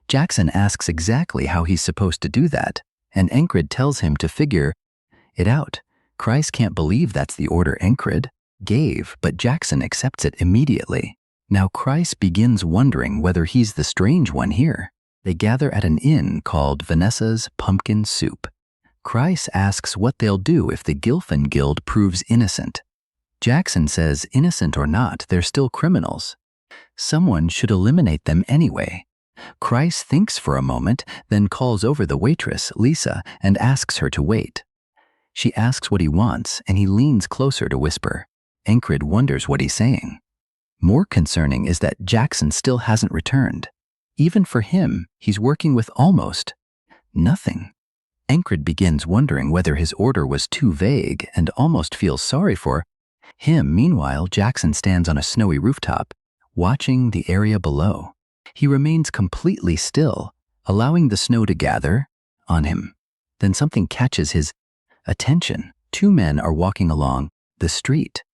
Jackson asks exactly how he's supposed to do that, and Encred tells him to figure it out. Kreese can't believe that's the order Encred gave, but Jackson accepts it immediately. Now Kreise begins wondering whether he's the strange one here. They gather at an inn called Vanessa's Pumpkin Soup. Kreise asks what they'll do if the Gilfan Guild proves innocent. Jackson says innocent or not, they're still criminals. Someone should eliminate them anyway. Kreise thinks for a moment, then calls over the waitress, Lisa, and asks her to wait. She asks what he wants, and he leans closer to whisper. Encred wonders what he's saying. More concerning is that Jackson still hasn't returned. Even for him, he's working with almost nothing. Encred begins wondering whether his order was too vague and almost feels sorry for him. Meanwhile, Jackson stands on a snowy rooftop, watching the area below. He remains completely still, allowing the snow to gather on him. Then something catches his attention. Two men are walking along the street.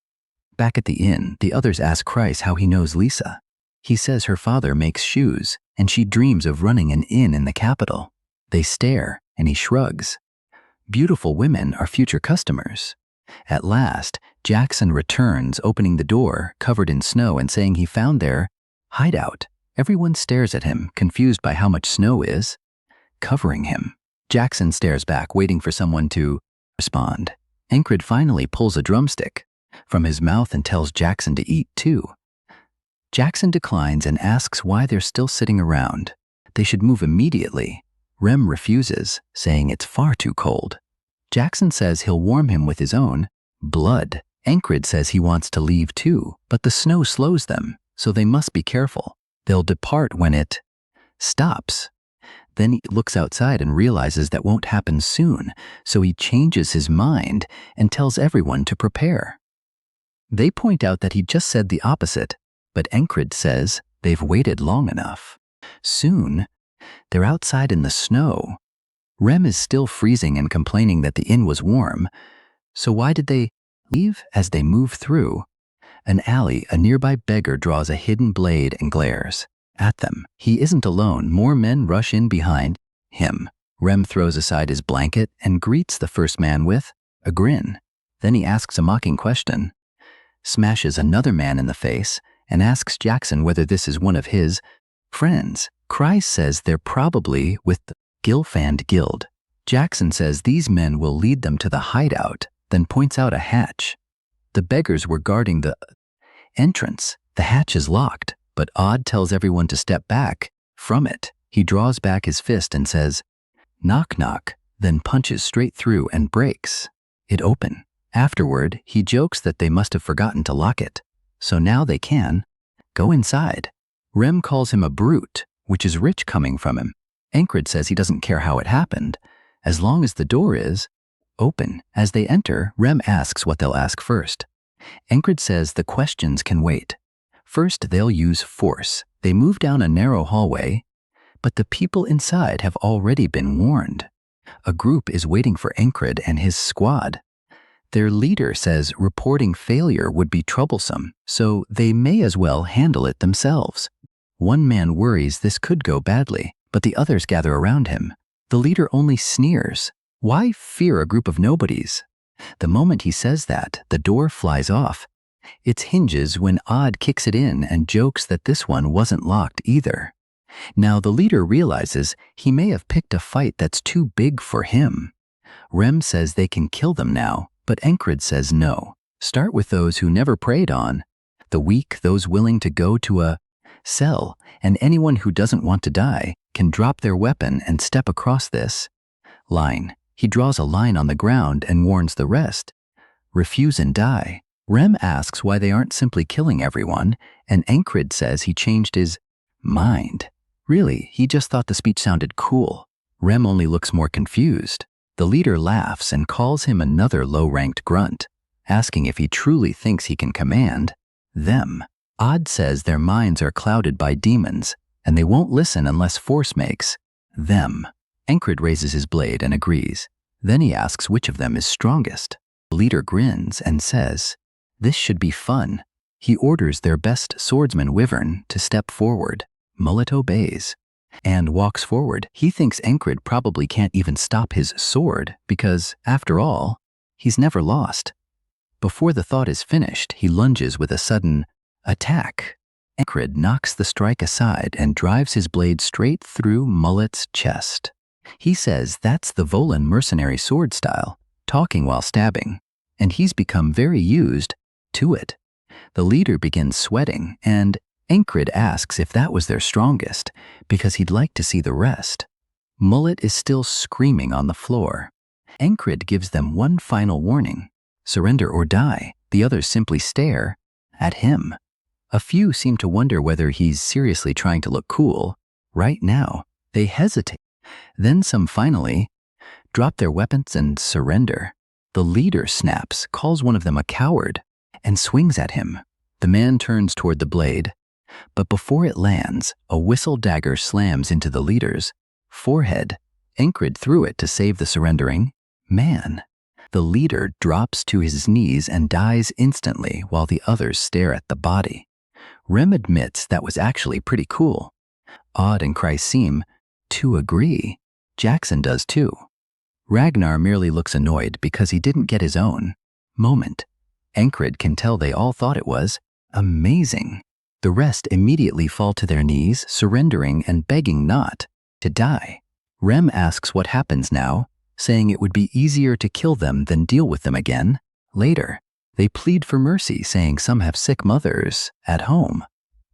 Back at the inn, the others ask Kreise how he knows Lisa. He says her father makes shoes, and she dreams of running an inn in the capital. They stare, and he shrugs. Beautiful women are future customers. At last, Jackson returns, opening the door, covered in snow, and saying he found their hideout. Everyone stares at him, confused by how much snow is covering him. Jackson stares back, waiting for someone to respond. Encred finally pulls a drumstick from his mouth and tells Jackson to eat too. Jackson declines and asks why they're still sitting around. They should move immediately. Rem refuses, saying it's far too cold. Jackson says he'll warm him with his own blood. Encred says he wants to leave too, but the snow slows them, so they must be careful. They'll depart when it stops. Then he looks outside and realizes that won't happen soon, so he changes his mind and tells everyone to prepare. They point out that he just said the opposite, but Encred says they've waited long enough. Soon, they're outside in the snow. Rem is still freezing and complaining that the inn was warm, so why did they leave? As they move through an alley, a nearby beggar draws a hidden blade and glares at them. He isn't alone. More men rush in behind him. Rem throws aside his blanket and greets the first man with a grin. Then he asks a mocking question, smashes another man in the face, and asks Jackson whether this is one of his friends. Kreise says they're probably with the Gilfan Guild. Jackson says these men will lead them to the hideout, then points out a hatch. The beggars were guarding the entrance. The hatch is locked, but Odd tells everyone to step back from it. He draws back his fist and says, knock knock, then punches straight through and breaks it open. Afterward, he jokes that they must have forgotten to lock it, so now they can go inside. Rem calls him a brute, which is rich coming from him. Encred says he doesn't care how it happened, as long as the door is open. As they enter, Rem asks what they'll ask first. Encred says the questions can wait. First, they'll use force. They move down a narrow hallway, but the people inside have already been warned. A group is waiting for Encred and his squad. Their leader says reporting failure would be troublesome, so they may as well handle it themselves. One man worries this could go badly, but the others gather around him. The leader only sneers. Why fear a group of nobodies? The moment he says that, the door flies off. Its hinges when Odd kicks it in and jokes that this one wasn't locked either. Now the leader realizes he may have picked a fight that's too big for him. Rem says they can kill them now, but Encred says no. Start with those who never preyed on the weak, those willing to go to a cell, and anyone who doesn't want to die can drop their weapon and step across this line. He draws a line on the ground and warns the rest, refuse and die. Rem asks why they aren't simply killing everyone, and Encred says he changed his mind. Really, he just thought the speech sounded cool. Rem only looks more confused. The leader laughs and calls him another low-ranked grunt, asking if he truly thinks he can command them. Odd says their minds are clouded by demons, and they won't listen unless force makes them. Encred raises his blade and agrees. Then he asks which of them is strongest. The leader grins and says, "This should be fun." He orders their best swordsman Wyvern to step forward. Mullet obeys and walks forward. He thinks Encred probably can't even stop his sword because, after all, he's never lost. Before the thought is finished, he lunges with a sudden attack. Encred knocks the strike aside and drives his blade straight through Mullet's chest. He says that's the Volan mercenary sword style, talking while stabbing, and he's become very used to it. The leader begins sweating, and Encred asks if that was their strongest, because he'd like to see the rest. Mullet is still screaming on the floor. Encred gives them one final warning: surrender or die. The others simply stare at him. A few seem to wonder whether he's seriously trying to look cool. Right now, they hesitate. Then some finally drop their weapons and surrender. The leader snaps, calls one of them a coward, and swings at him. The man turns toward the blade, but before it lands, a whistle dagger slams into the leader's forehead. Encred threw it to save the surrendering man. The leader drops to his knees and dies instantly while the others stare at the body. Rem admits that was actually pretty cool. Odd and Kreis seem to agree. Jackson does too. Ragnar merely looks annoyed because he didn't get his own moment. Encred can tell they all thought it was amazing. The rest immediately fall to their knees, surrendering and begging not to die. Rem asks what happens now, saying it would be easier to kill them than deal with them again later. They plead for mercy, saying some have sick mothers at home.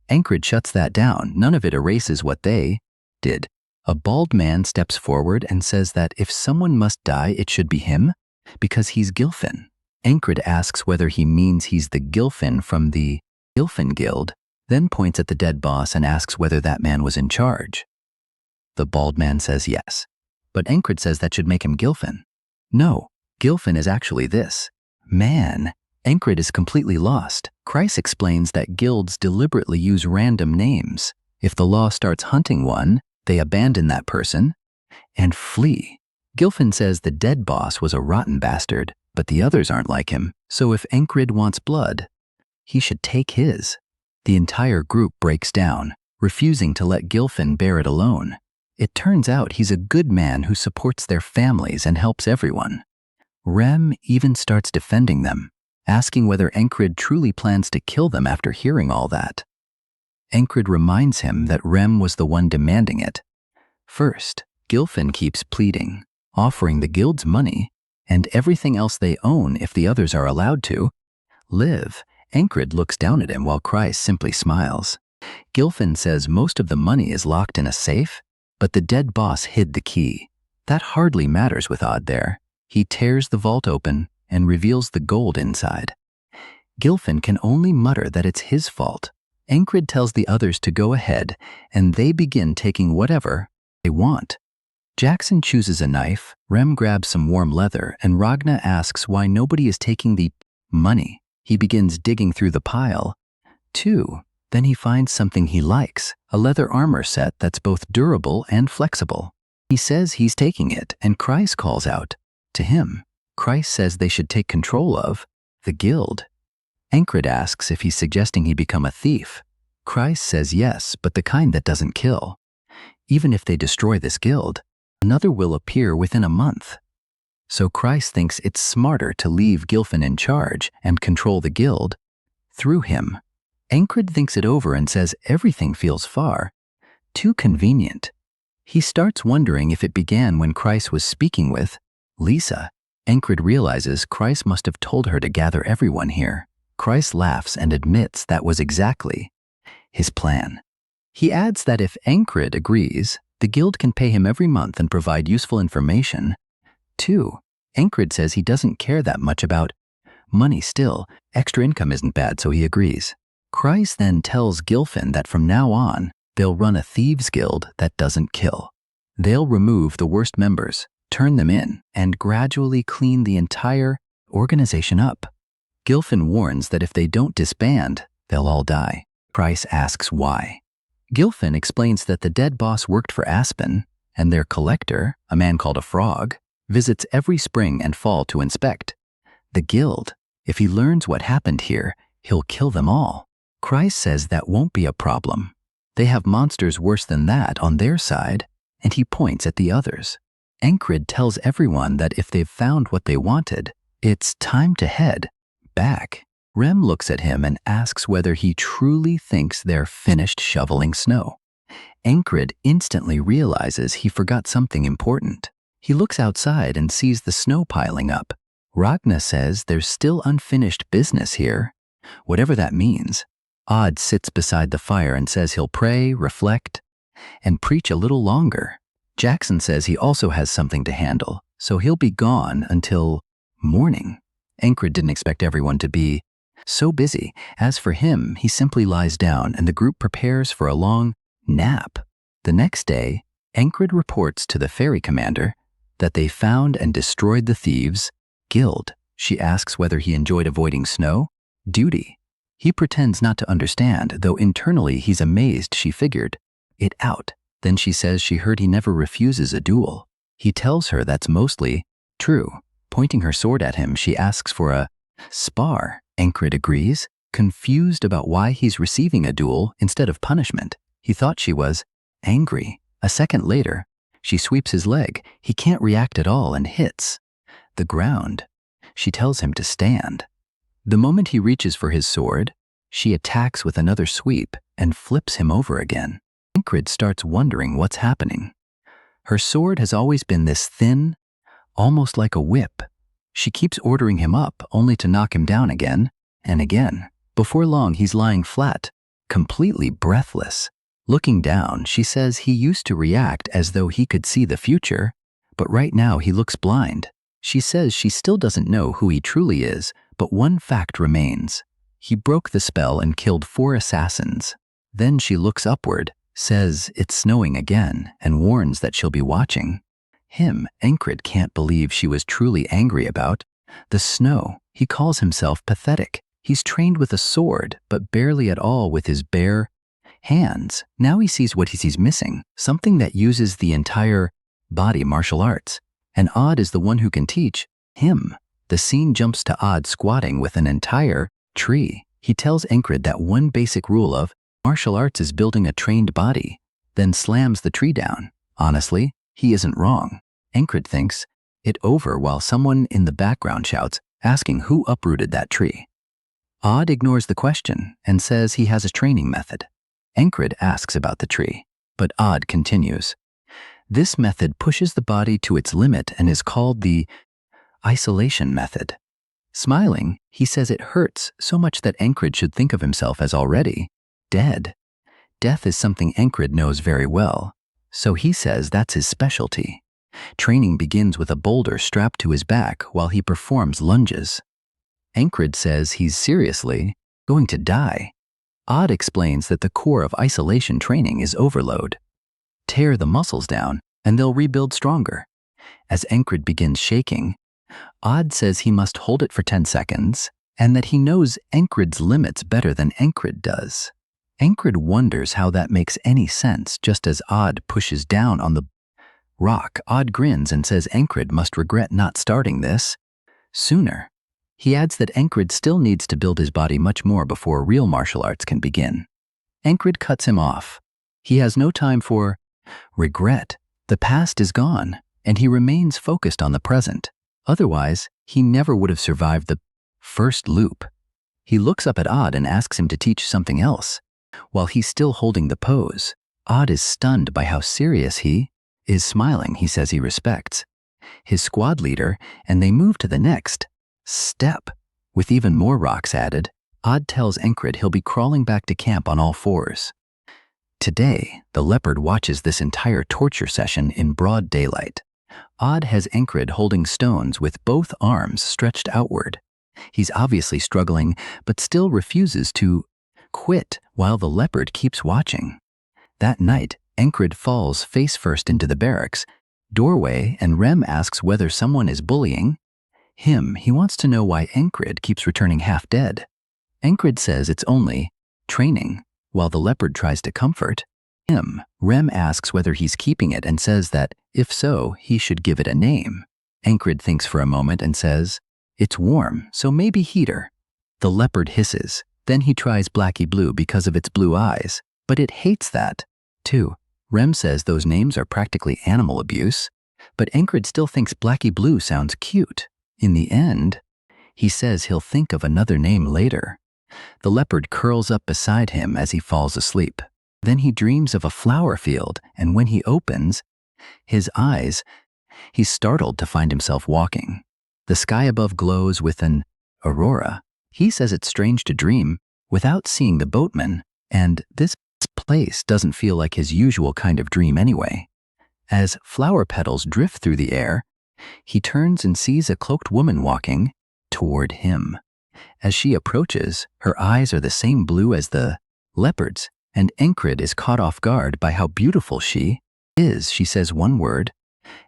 Encred shuts that down. None of it erases what they did. A bald man steps forward and says that if someone must die, it should be him, because he's Gilfin. Encred asks whether he means he's the Gilfin from the Gilfin Guild, then points at the dead boss and asks whether that man was in charge. The bald man says yes, but Encred says that should make him Gilfin. No, Gilfin is actually this man. Encred is completely lost. Kreis explains that guilds deliberately use random names. If the law starts hunting one, they abandon that person and flee. Gilfin says the dead boss was a rotten bastard, but the others aren't like him, so if Encred wants blood, he should take his. The entire group breaks down, refusing to let Gilfin bear it alone. It turns out he's a good man who supports their families and helps everyone. Rem even starts defending them, asking whether Encred truly plans to kill them after hearing all that. Encred reminds him that Rem was the one demanding it. First, Gilfin keeps pleading, offering the guild's money and everything else they own if the others are allowed to live. Encred looks down at him while Kreis simply smiles. Gilfin says most of the money is locked in a safe, but the dead boss hid the key. That hardly matters with Odd there. He tears the vault open and reveals the gold inside. Gilfin can only mutter that it's his fault. Encred tells the others to go ahead, and they begin taking whatever they want. Jackson chooses a knife, Rem grabs some warm leather, and Ragna asks why nobody is taking the money. He begins digging through the pile, too. Then he finds something he likes, a leather armor set that's both durable and flexible. He says he's taking it, and Kreis calls out to him. Kreis says they should take control of the guild. Encred asks if he's suggesting he become a thief. Kreis says yes, but the kind that doesn't kill. Even if they destroy this guild, another will appear within a month. So Kreis thinks it's smarter to leave Gilfin in charge and control the guild through him. Encred thinks it over and says everything feels far too convenient. He starts wondering if it began when Kreis was speaking with Lisa. Encred realizes Kreis must have told her to gather everyone here. Kreis laughs and admits that was exactly his plan. He adds that if Encred agrees, the guild can pay him every month and provide useful information, too. Encred says he doesn't care that much about money still. Extra income isn't bad, so he agrees. Kreis then tells Gilfin that from now on, they'll run a thieves' guild that doesn't kill. They'll remove the worst members, turn them in, and gradually clean the entire organization up. Gilfin warns that if they don't disband, they'll all die. Price asks why. Gilfin explains that the dead boss worked for Aspen, and their collector, a man called a Frog, visits every spring and fall to inspect. The guild, if he learns what happened here, he'll kill them all. Kreis says that won't be a problem. They have monsters worse than that on their side, and he points at the others. Encrid tells everyone that if they've found what they wanted, it's time to head back. Rem looks at him and asks whether he truly thinks they're finished shoveling snow. Encrid instantly realizes he forgot something important. He looks outside and sees the snow piling up. Ragna says there's still unfinished business here, whatever that means. Odd sits beside the fire and says he'll pray, reflect, and preach a little longer. Jackson says he also has something to handle, so he'll be gone until morning. Encrid didn't expect everyone to be so busy. As for him, he simply lies down and the group prepares for a long nap. The next day, Encrid reports to the ferry commander that they found and destroyed the thieves' guild. She asks whether he enjoyed avoiding snow. Duty. He pretends not to understand, though internally he's amazed she figured it out. Then she says she heard he never refuses a duel. He tells her that's mostly true. Pointing her sword at him, she asks for a spar. Encrid agrees, confused about why he's receiving a duel instead of punishment. He thought she was angry. A second later, she sweeps his leg. He can't react at all and hits the ground. She tells him to stand. The moment he reaches for his sword, she attacks with another sweep and flips him over again. Encrid starts wondering what's happening. Her sword has always been this thin, almost like a whip. She keeps ordering him up, only to knock him down again and again. Before long, he's lying flat, completely breathless. Looking down, she says he used to react as though he could see the future, but right now he looks blind. She says she still doesn't know who he truly is, but one fact remains. He broke the spell and killed 4 assassins. Then she looks upward, says it's snowing again, and warns that she'll be watching. Him, Encrid can't believe she was truly angry about the snow. He calls himself pathetic. He's trained with a sword, but barely at all with his bare hands. Now he sees what he's missing, something that uses the entire body martial arts. And Odd is the one who can teach him. The scene jumps to Odd squatting with an entire tree. He tells Encrid that one basic rule of martial arts is building a trained body, then slams the tree down. Honestly, he isn't wrong. Encrid thinks it over while someone in the background shouts, asking who uprooted that tree. Odd ignores the question and says he has a training method. Encrid asks about the tree, but Odd continues. This method pushes the body to its limit and is called the isolation method. Smiling, he says it hurts so much that Encrid should think of himself as already dead. Death is something Encrid knows very well, so he says that's his specialty. Training begins with a boulder strapped to his back while he performs lunges. Encrid says he's seriously going to die. Odd explains that the core of isolation training is overload. Tear the muscles down, and they'll rebuild stronger. As Encrid begins shaking, Odd says he must hold it for 10 seconds, and that he knows Encrid's limits better than Encrid does. Encrid wonders how that makes any sense just as Odd pushes down on the rock. Odd grins and says Encrid must regret not starting this sooner. He adds that Encrid still needs to build his body much more before real martial arts can begin. Encrid cuts him off. He has no time for regret. The past is gone, and he remains focused on the present. Otherwise, he never would have survived the first loop. He looks up at Odd and asks him to teach something else. While he's still holding the pose, Odd is stunned by how serious he is. Smiling, he says he respects his squad leader, and they move to the next step. With even more rocks added, Odd tells Encrid he'll be crawling back to camp on all fours. Today, the leopard watches this entire torture session in broad daylight. Odd has Encrid holding stones with both arms stretched outward. He's obviously struggling, but still refuses to quit while the leopard keeps watching. That night, Encrid falls face first into the barracks, doorway, and Rem asks whether someone is bullying him. He wants to know why Encrid keeps returning half dead. Encrid says it's only training, while the leopard tries to comfort him. Rem asks whether he's keeping it and says that, if so, he should give it a name. Encrid thinks for a moment and says, it's warm, so maybe heater. The leopard hisses. Then he tries Blacky Blue because of its blue eyes, but it hates that, too. Rem says those names are practically animal abuse, but Encrid still thinks Blacky Blue sounds cute. In the end, he says he'll think of another name later. The leopard curls up beside him as he falls asleep. Then he dreams of a flower field, and when he opens his eyes, he's startled to find himself walking. The sky above glows with an aurora. He says it's strange to dream without seeing the boatman, and this place doesn't feel like his usual kind of dream anyway. As flower petals drift through the air, he turns and sees a cloaked woman walking toward him. As she approaches, her eyes are the same blue as the leopard's, and Encrid is caught off guard by how beautiful she is. She says one word,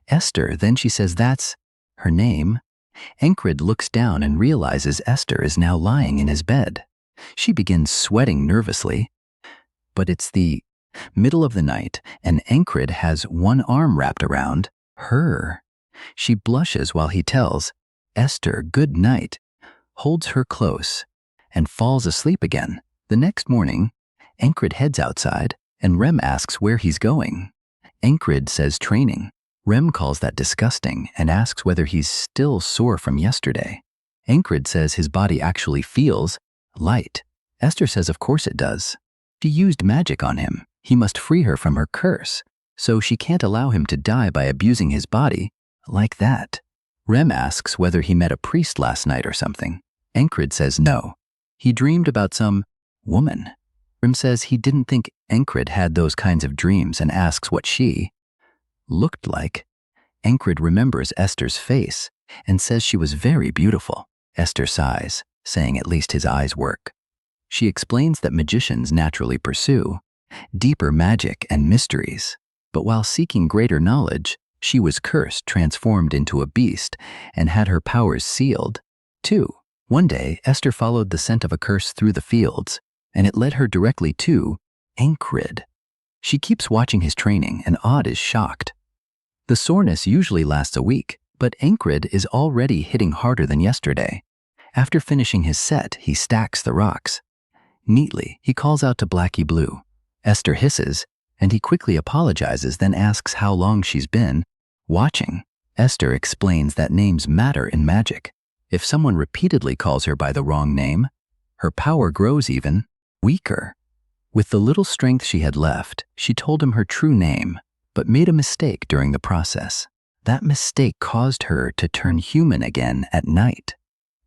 Esther, then she says that's her name. Encrid looks down and realizes Esther is now lying in his bed. She begins sweating nervously, but it's the middle of the night, and Encrid has one arm wrapped around her. She blushes while he tells Esther good night, holds her close, and falls asleep again. The next morning, Encrid heads outside, and Rem asks where he's going. Encrid says training. Rem calls that disgusting and asks whether he's still sore from yesterday. Encrid says his body actually feels light. Esther says of course it does. She used magic on him. He must free her from her curse, so she can't allow him to die by abusing his body like that. Rem asks whether he met a priest last night or something. Encrid says no. He dreamed about some woman. Rem says he didn't think Encrid had those kinds of dreams and asks what she looked like. Encrid remembers Esther's face and says she was very beautiful. Esther sighs, saying at least his eyes work. She explains that magicians naturally pursue deeper magic and mysteries, but while seeking greater knowledge, she was cursed, transformed into a beast, and had her powers sealed, too. One day, Esther followed the scent of a curse through the fields, and it led her directly to Encrid. She keeps watching his training, and Odd is shocked. The soreness usually lasts a week, but Encrid is already hitting harder than yesterday. After finishing his set, he stacks the rocks neatly. He calls out to Blacky Blue. Esther hisses, and he quickly apologizes, then asks how long she's been watching. Esther explains that names matter in magic. If someone repeatedly calls her by the wrong name, her power grows even weaker. With the little strength she had left, she told him her true name, but made a mistake during the process. That mistake caused her to turn human again at night.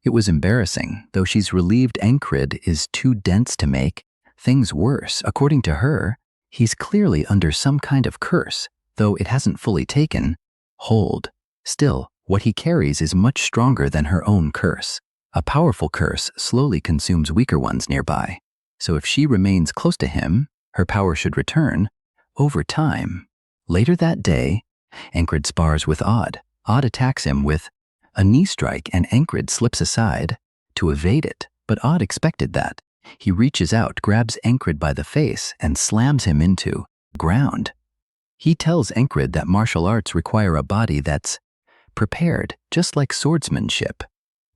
It was embarrassing, though she's relieved Encrid is too dense to make things worse. According to her, he's clearly under some kind of curse, though it hasn't fully taken hold. Still, what he carries is much stronger than her own curse. A powerful curse slowly consumes weaker ones nearby, so if she remains close to him, her power should return over time. Later that day, Encrid spars with Odd. Odd attacks him with a knee strike, and Encrid slips aside to evade it, but Odd expected that. He reaches out, grabs Encrid by the face, and slams him into ground. He tells Encrid that martial arts require a body that's prepared, just like swordsmanship.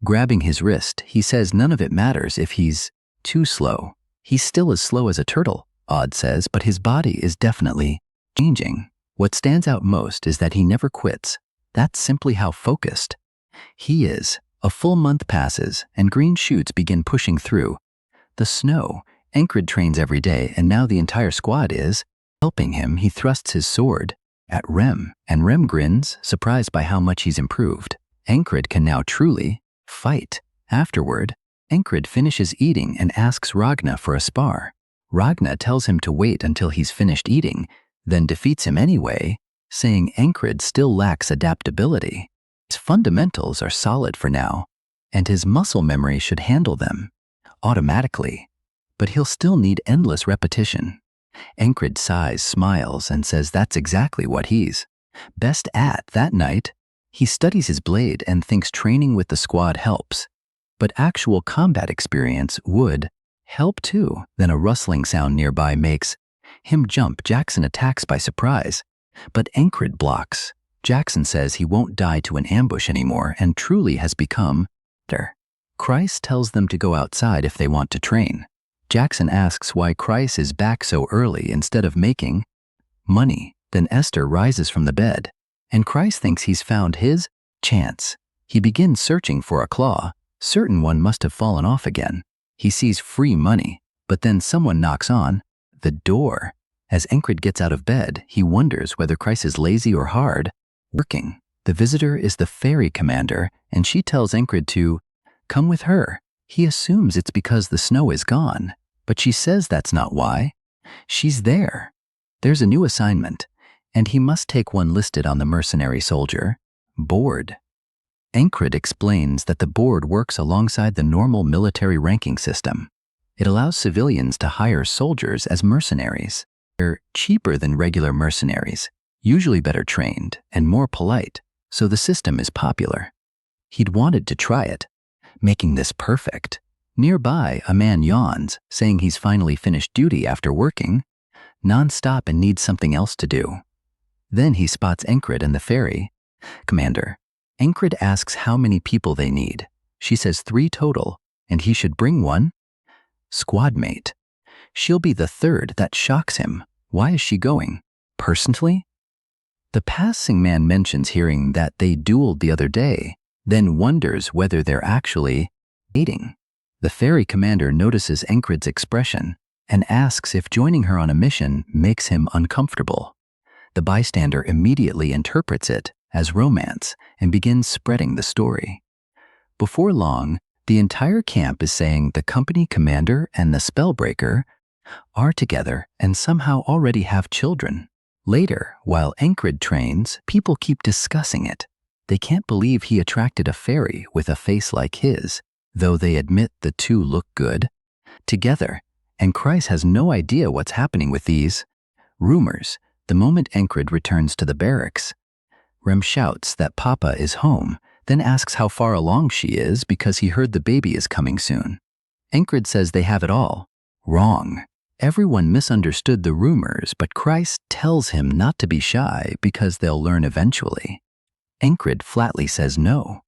Grabbing his wrist, he says none of it matters if he's too slow. He's still as slow as a turtle, Odd says, but his body is definitely changing. What stands out most is that he never quits. That's simply how focused he is. A full month passes, and green shoots begin pushing through the snow. Encrid trains every day, and now the entire squad is helping him. He thrusts his sword at Rem, and Rem grins, surprised by how much he's improved. Encrid can now truly fight. Afterward, Encrid finishes eating and asks Ragna for a spar. Ragna tells him to wait until he's finished eating, then defeats him anyway, saying Encrid still lacks adaptability. His fundamentals are solid for now, and his muscle memory should handle them automatically, but he'll still need endless repetition. Encrid sighs, smiles, and says that's exactly what he's Best at that night, he studies his blade and thinks training with the squad helps. But actual combat experience would help too. Then a rustling sound nearby makes him jump. Jackson attacks by surprise, but Encred blocks. Jackson says he won't die to an ambush anymore and truly has become better. Kreis tells them to go outside if they want to train. Jackson asks why Kreis is back so early instead of making money. Then Esther rises from the bed, and Kreis thinks he's found his chance. He begins searching for a claw. Certain one must have fallen off again. He sees free money, but then someone knocks on the door. As Encred gets out of bed, he wonders whether Kreis is lazy or hard working. The visitor is the ferry commander, and she tells Encred to come with her. He assumes it's because the snow is gone, but she says that's not why. She's there. There's a new assignment, and he must take one listed on the mercenary soldier board. Encred explains that the board works alongside the normal military ranking system. It allows civilians to hire soldiers as mercenaries. They're cheaper than regular mercenaries, usually better trained and more polite, so the system is popular. He'd wanted to try it, making this perfect. Nearby, a man yawns, saying he's finally finished duty after working non-stop and needs something else to do. Then he spots Encred and the ferry commander. Encred asks how many people they need. She says 3 total, and he should bring one squad mate. She'll be the third. That shocks him. Why is she going? Personally? The passing man mentions hearing that they dueled the other day, then wonders whether they're actually dating. The ferry commander notices Encred's expression and asks if joining her on a mission makes him uncomfortable. The bystander immediately interprets it as romance and begins spreading the story. Before long, the entire camp is saying the company commander and the spellbreaker are together and somehow already have children. Later, while Encred trains, people keep discussing it. They can't believe he attracted a fairy with a face like his, though they admit the two look good together, and Kreis has no idea what's happening with these rumors. The moment Encred returns to the barracks, Rem shouts that Papa is home, then asks how far along she is because he heard the baby is coming soon. Encred says they have it all wrong. Everyone misunderstood the rumors, but Kreis tells him not to be shy because they'll learn eventually. Encred flatly says no.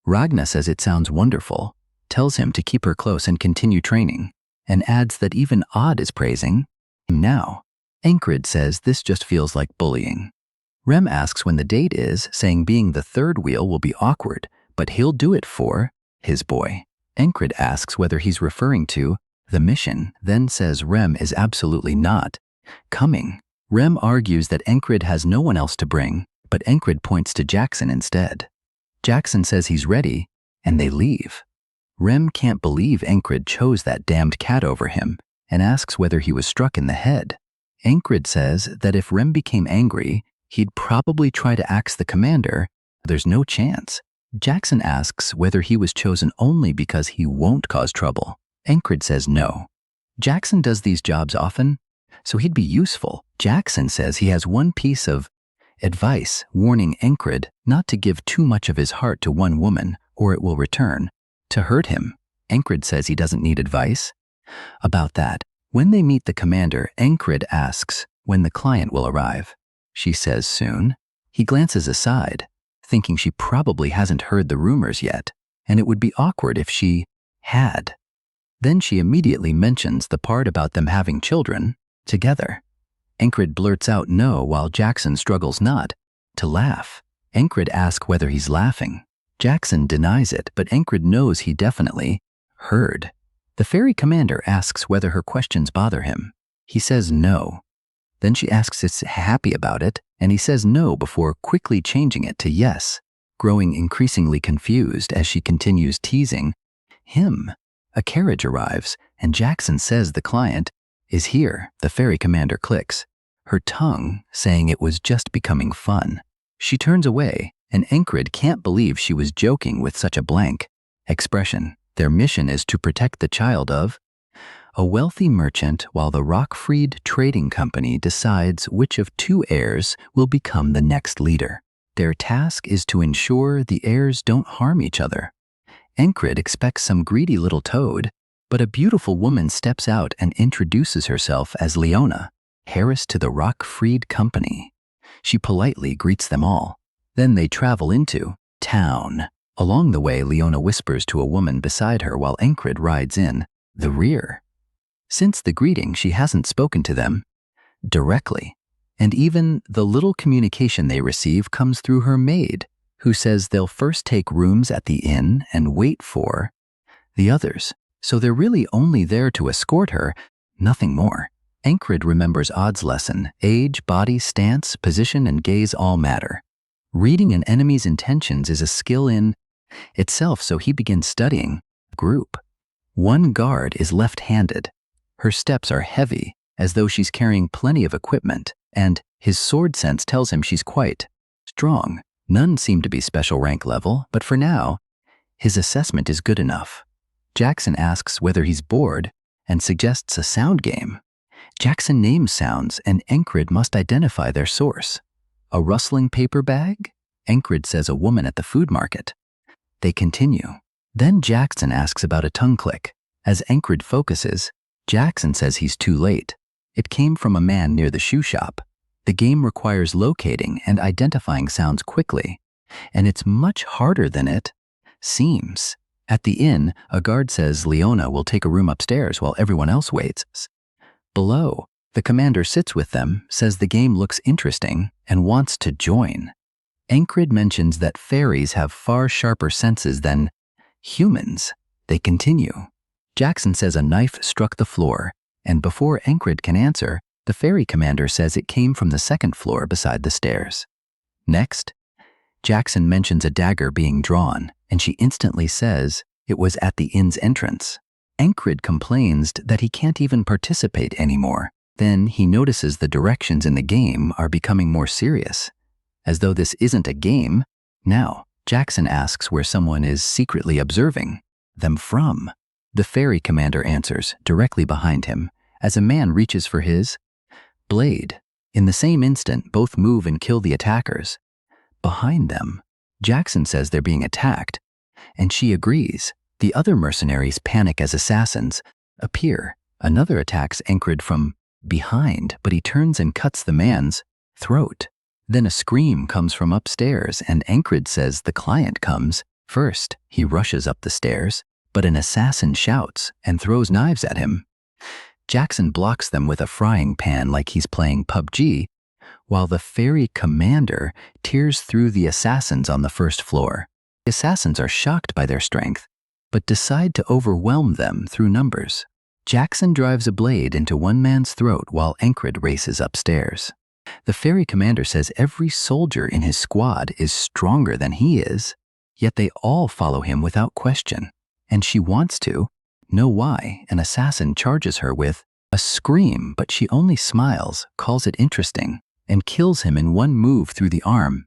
Ragna says it sounds wonderful, tells him to keep her close and continue training, and adds that even Odd is praising him now. Encred says this just feels like bullying. Rem asks when the date is, saying being the third wheel will be awkward, but he'll do it for his boy. Encred asks whether he's referring to the mission, then says Rem is absolutely not coming. Rem argues that Encred has no one else to bring, but Encred points to Jackson instead. Jackson says he's ready, and they leave. Rem can't believe Encred chose that damned cat over him and asks whether he was struck in the head. Encred says that if Rem became angry, he'd probably try to axe the commander. There's no chance. Jackson asks whether he was chosen only because he won't cause trouble. Encred says no. Jackson does these jobs often, so he'd be useful. Jackson says he has one piece of advice, warning Encred not to give too much of his heart to one woman, or it will return to hurt him. Encred says he doesn't need advice about that. When they meet the commander, Encred asks when the client will arrive. She says soon. He glances aside, thinking she probably hasn't heard the rumors yet, and it would be awkward if she had. Then she immediately mentions the part about them having children together. Encred blurts out no while Jackson struggles not to laugh. Encred asks whether he's laughing. Jackson denies it, but Encred knows he definitely heard. The ferry commander asks whether her questions bother him. He says no. Then she asks if he's happy about it, and he says no before quickly changing it to yes, growing increasingly confused as she continues teasing him. A carriage arrives, and Jackson says the client is here. The ferry commander clicks, her tongue saying it was just becoming fun. She turns away, and Encred can't believe she was joking with such a blank expression. Their mission is to protect the child of A wealthy merchant while the Rockfried Trading Company decides which of two heirs will become the next leader. Their task is to ensure the heirs don't harm each other. Encrid expects some greedy little toad, but a beautiful woman steps out and introduces herself as Leona, heiress to the Rockfried Company. She politely greets them all. Then they travel into town. Along the way, Leona whispers to a woman beside her while Encrid rides in the rear. Since the greeting, she hasn't spoken to them directly, and even the little communication they receive comes through her maid, who says they'll first take rooms at the inn and wait for the others, so they're really only there to escort her, nothing more. Encrid remembers Odd's lesson: age, body, stance, position, and gaze all matter. Reading an enemy's intentions is a skill in itself, so he begins studying group. One guard is left-handed. Her steps are heavy, as though she's carrying plenty of equipment, and his sword sense tells him she's quite strong. None seem to be special rank level, but for now, his assessment is good enough. Jackson asks whether he's bored and suggests a sound game. Jackson names sounds, and Encrid must identify their source. A rustling paper bag? Encrid says a woman at the food market. They continue. Then Jackson asks about a tongue click. As Encrid focuses, Jackson says he's too late. It came from a man near the shoe shop. The game requires locating and identifying sounds quickly, and it's much harder than it seems. At the inn, a guard says Leona will take a room upstairs while everyone else waits. Below, the commander sits with them, says the game looks interesting, and wants to join. Encrid mentions that fairies have far sharper senses than humans. They continue. Jackson says a knife struck the floor, and before Encrid can answer, the fairy commander says it came from the second floor beside the stairs. Next, Jackson mentions a dagger being drawn, and she instantly says it was at the inn's entrance. Encrid complains that he can't even participate anymore. Then he notices the directions in the game are becoming more serious, as though this isn't a game. Now, Jackson asks where someone is secretly observing them from. The fairy commander answers directly behind him as a man reaches for his blade. In the same instant, both move and kill the attackers. Behind them, Jackson says they're being attacked, and she agrees. The other mercenaries panic as assassins appear. Another attacks Encrid from behind, but he turns and cuts the man's throat. Then a scream comes from upstairs, and Encrid says the client comes first. He rushes up the stairs, but an assassin shouts and throws knives at him. Jackson blocks them with a frying pan like he's playing PUBG, while the fairy commander tears through the assassins on the first floor. The assassins are shocked by their strength, but decide to overwhelm them through numbers. Jackson drives a blade into one man's throat while Encrid races upstairs. The fairy commander says every soldier in his squad is stronger than he is, yet they all follow him without question. And she wants to know why. An assassin charges her with a scream, but she only smiles, calls it interesting, and kills him in one move through the arm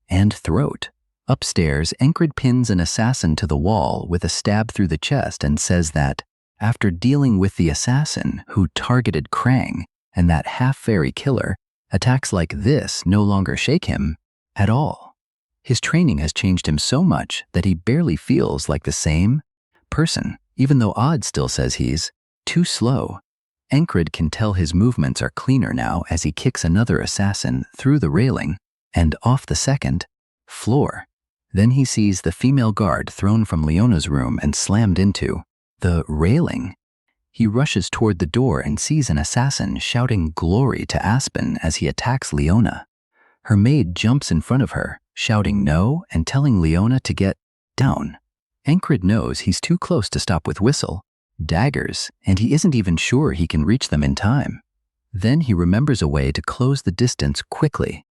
and throat. Upstairs, Encrid pins an assassin to the wall with a stab through the chest and says that, after dealing with the assassin who targeted Krang and that half-fairy killer, attacks like this no longer shake him at all. His training has changed him so much that he barely feels like the same person, even though Odd still says he's too slow. Encrid can tell his movements are cleaner now as he kicks another assassin through the railing and off the second floor. Then he sees the female guard thrown from Leona's room and slammed into the railing. He rushes toward the door and sees an assassin shouting glory to Aspen as he attacks Leona. Her maid jumps in front of her, shouting no and telling Leona to get down. Encrid knows he's too close to stop with whistle, daggers, and he isn't even sure he can reach them in time. Then he remembers a way to close the distance quickly.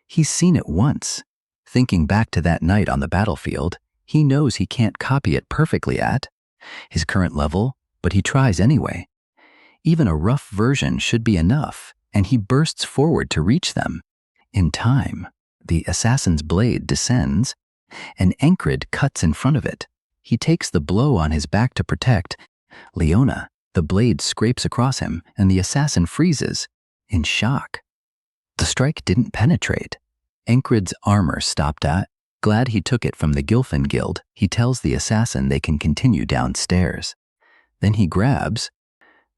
He's seen it once. Thinking back to that night on the battlefield, he knows he can't copy it perfectly at his current level, but he tries anyway. Even a rough version should be enough, and he bursts forward to reach them. In time, the assassin's blade descends, and Encrid cuts in front of it. He takes the blow on his back to protect Leona. The blade scrapes across him, and the assassin freezes, in shock. The strike didn't penetrate. Encred's armor stopped at. Glad he took it from the Gilfin Guild, he tells the assassin they can continue downstairs. Then he grabs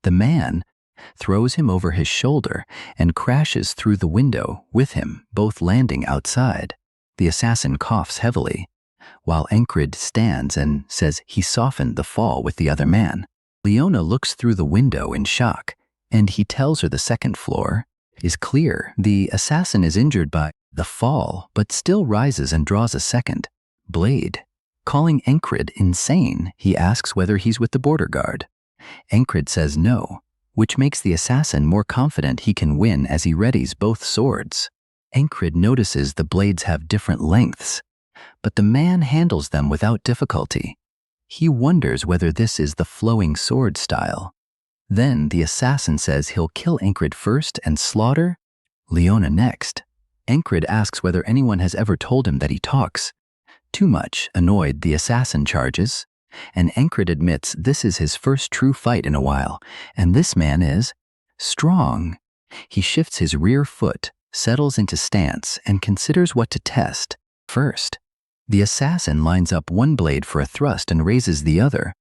the man, throws him over his shoulder, and crashes through the window with him, both landing outside. The assassin coughs heavily, while Encred stands and says he softened the fall with the other man. Leona looks through the window in shock, and he tells her the second floor is clear. The assassin is injured by the fall, but still rises and draws a second blade. Calling Encred insane, he asks whether he's with the border guard. Encred says no, which makes the assassin more confident he can win as he readies both swords. Encred notices the blades have different lengths, but the man handles them without difficulty. He wonders whether this is the flowing sword style. Then the assassin says he'll kill Encred first and slaughter Leona next. Encred asks whether anyone has ever told him that he talks too much. Annoyed, the assassin charges, and Encred admits this is his first true fight in a while, and this man is strong. He shifts his rear foot, settles into stance, and considers what to test first. The assassin lines up one blade for a thrust and raises the other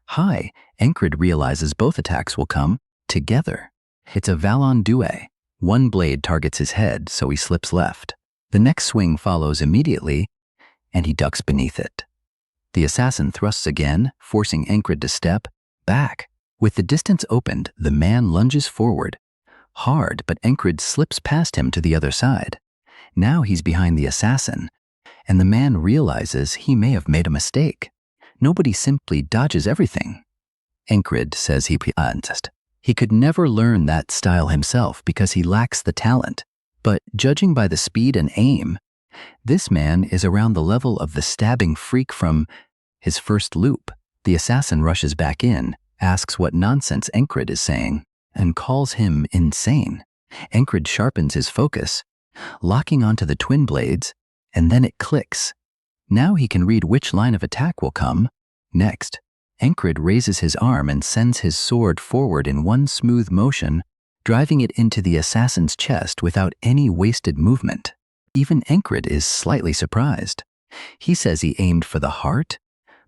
high. Encred realizes both attacks will come together. It's a Valon Due. One blade targets his head, so he slips left. The next swing follows immediately, and he ducks beneath it. The assassin thrusts again, forcing Encred to step back. With the distance opened, the man lunges forward. Hard, but Encred slips past him to the other side. Now he's behind the assassin, and the man realizes he may have made a mistake. Nobody simply dodges everything. Encred says he could never learn that style himself because he lacks the talent, but judging by the speed and aim, this man is around the level of the stabbing freak from his first loop. The assassin rushes back in, asks what nonsense Encred is saying, and calls him insane. Encred sharpens his focus, locking onto the twin blades, and then it clicks. Now he can read which line of attack will come next. Encred raises his arm and sends his sword forward in one smooth motion, driving it into the assassin's chest without any wasted movement. Even Encred is slightly surprised. He says he aimed for the heart,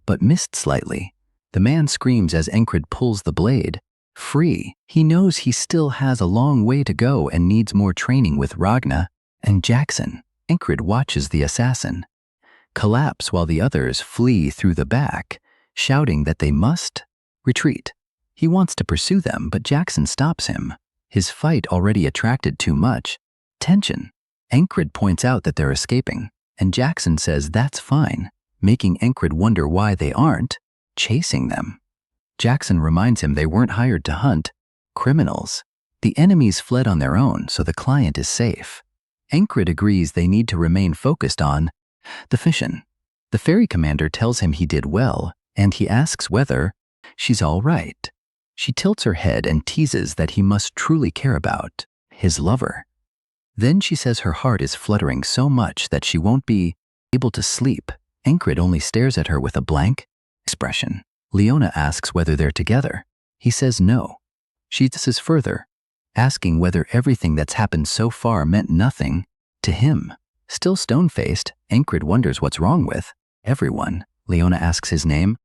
but missed slightly. The man screams as Encred pulls the blade free. He knows he still has a long way to go and needs more training with Ragna and Jackson. Encred watches the assassin collapse while the others flee through the back, shouting that they must retreat. He wants to pursue them, but Jackson stops him. His fight already attracted too much tension. Encred points out that they're escaping, and Jackson says that's fine, making Encred wonder why they aren't chasing them. Jackson reminds him they weren't hired to hunt criminals. The enemies fled on their own, so the client is safe. Encred agrees they need to remain focused on the mission. The ferry commander tells him he did well, and he asks whether she's all right. She tilts her head and teases that he must truly care about his lover. Then she says her heart is fluttering so much that she won't be able to sleep. Encred only stares at her with a blank expression. Leona asks whether they're together. He says no. She says further, asking whether everything that's happened so far meant nothing to him. Still stone-faced, Encred wonders what's wrong with everyone. Leona asks his name,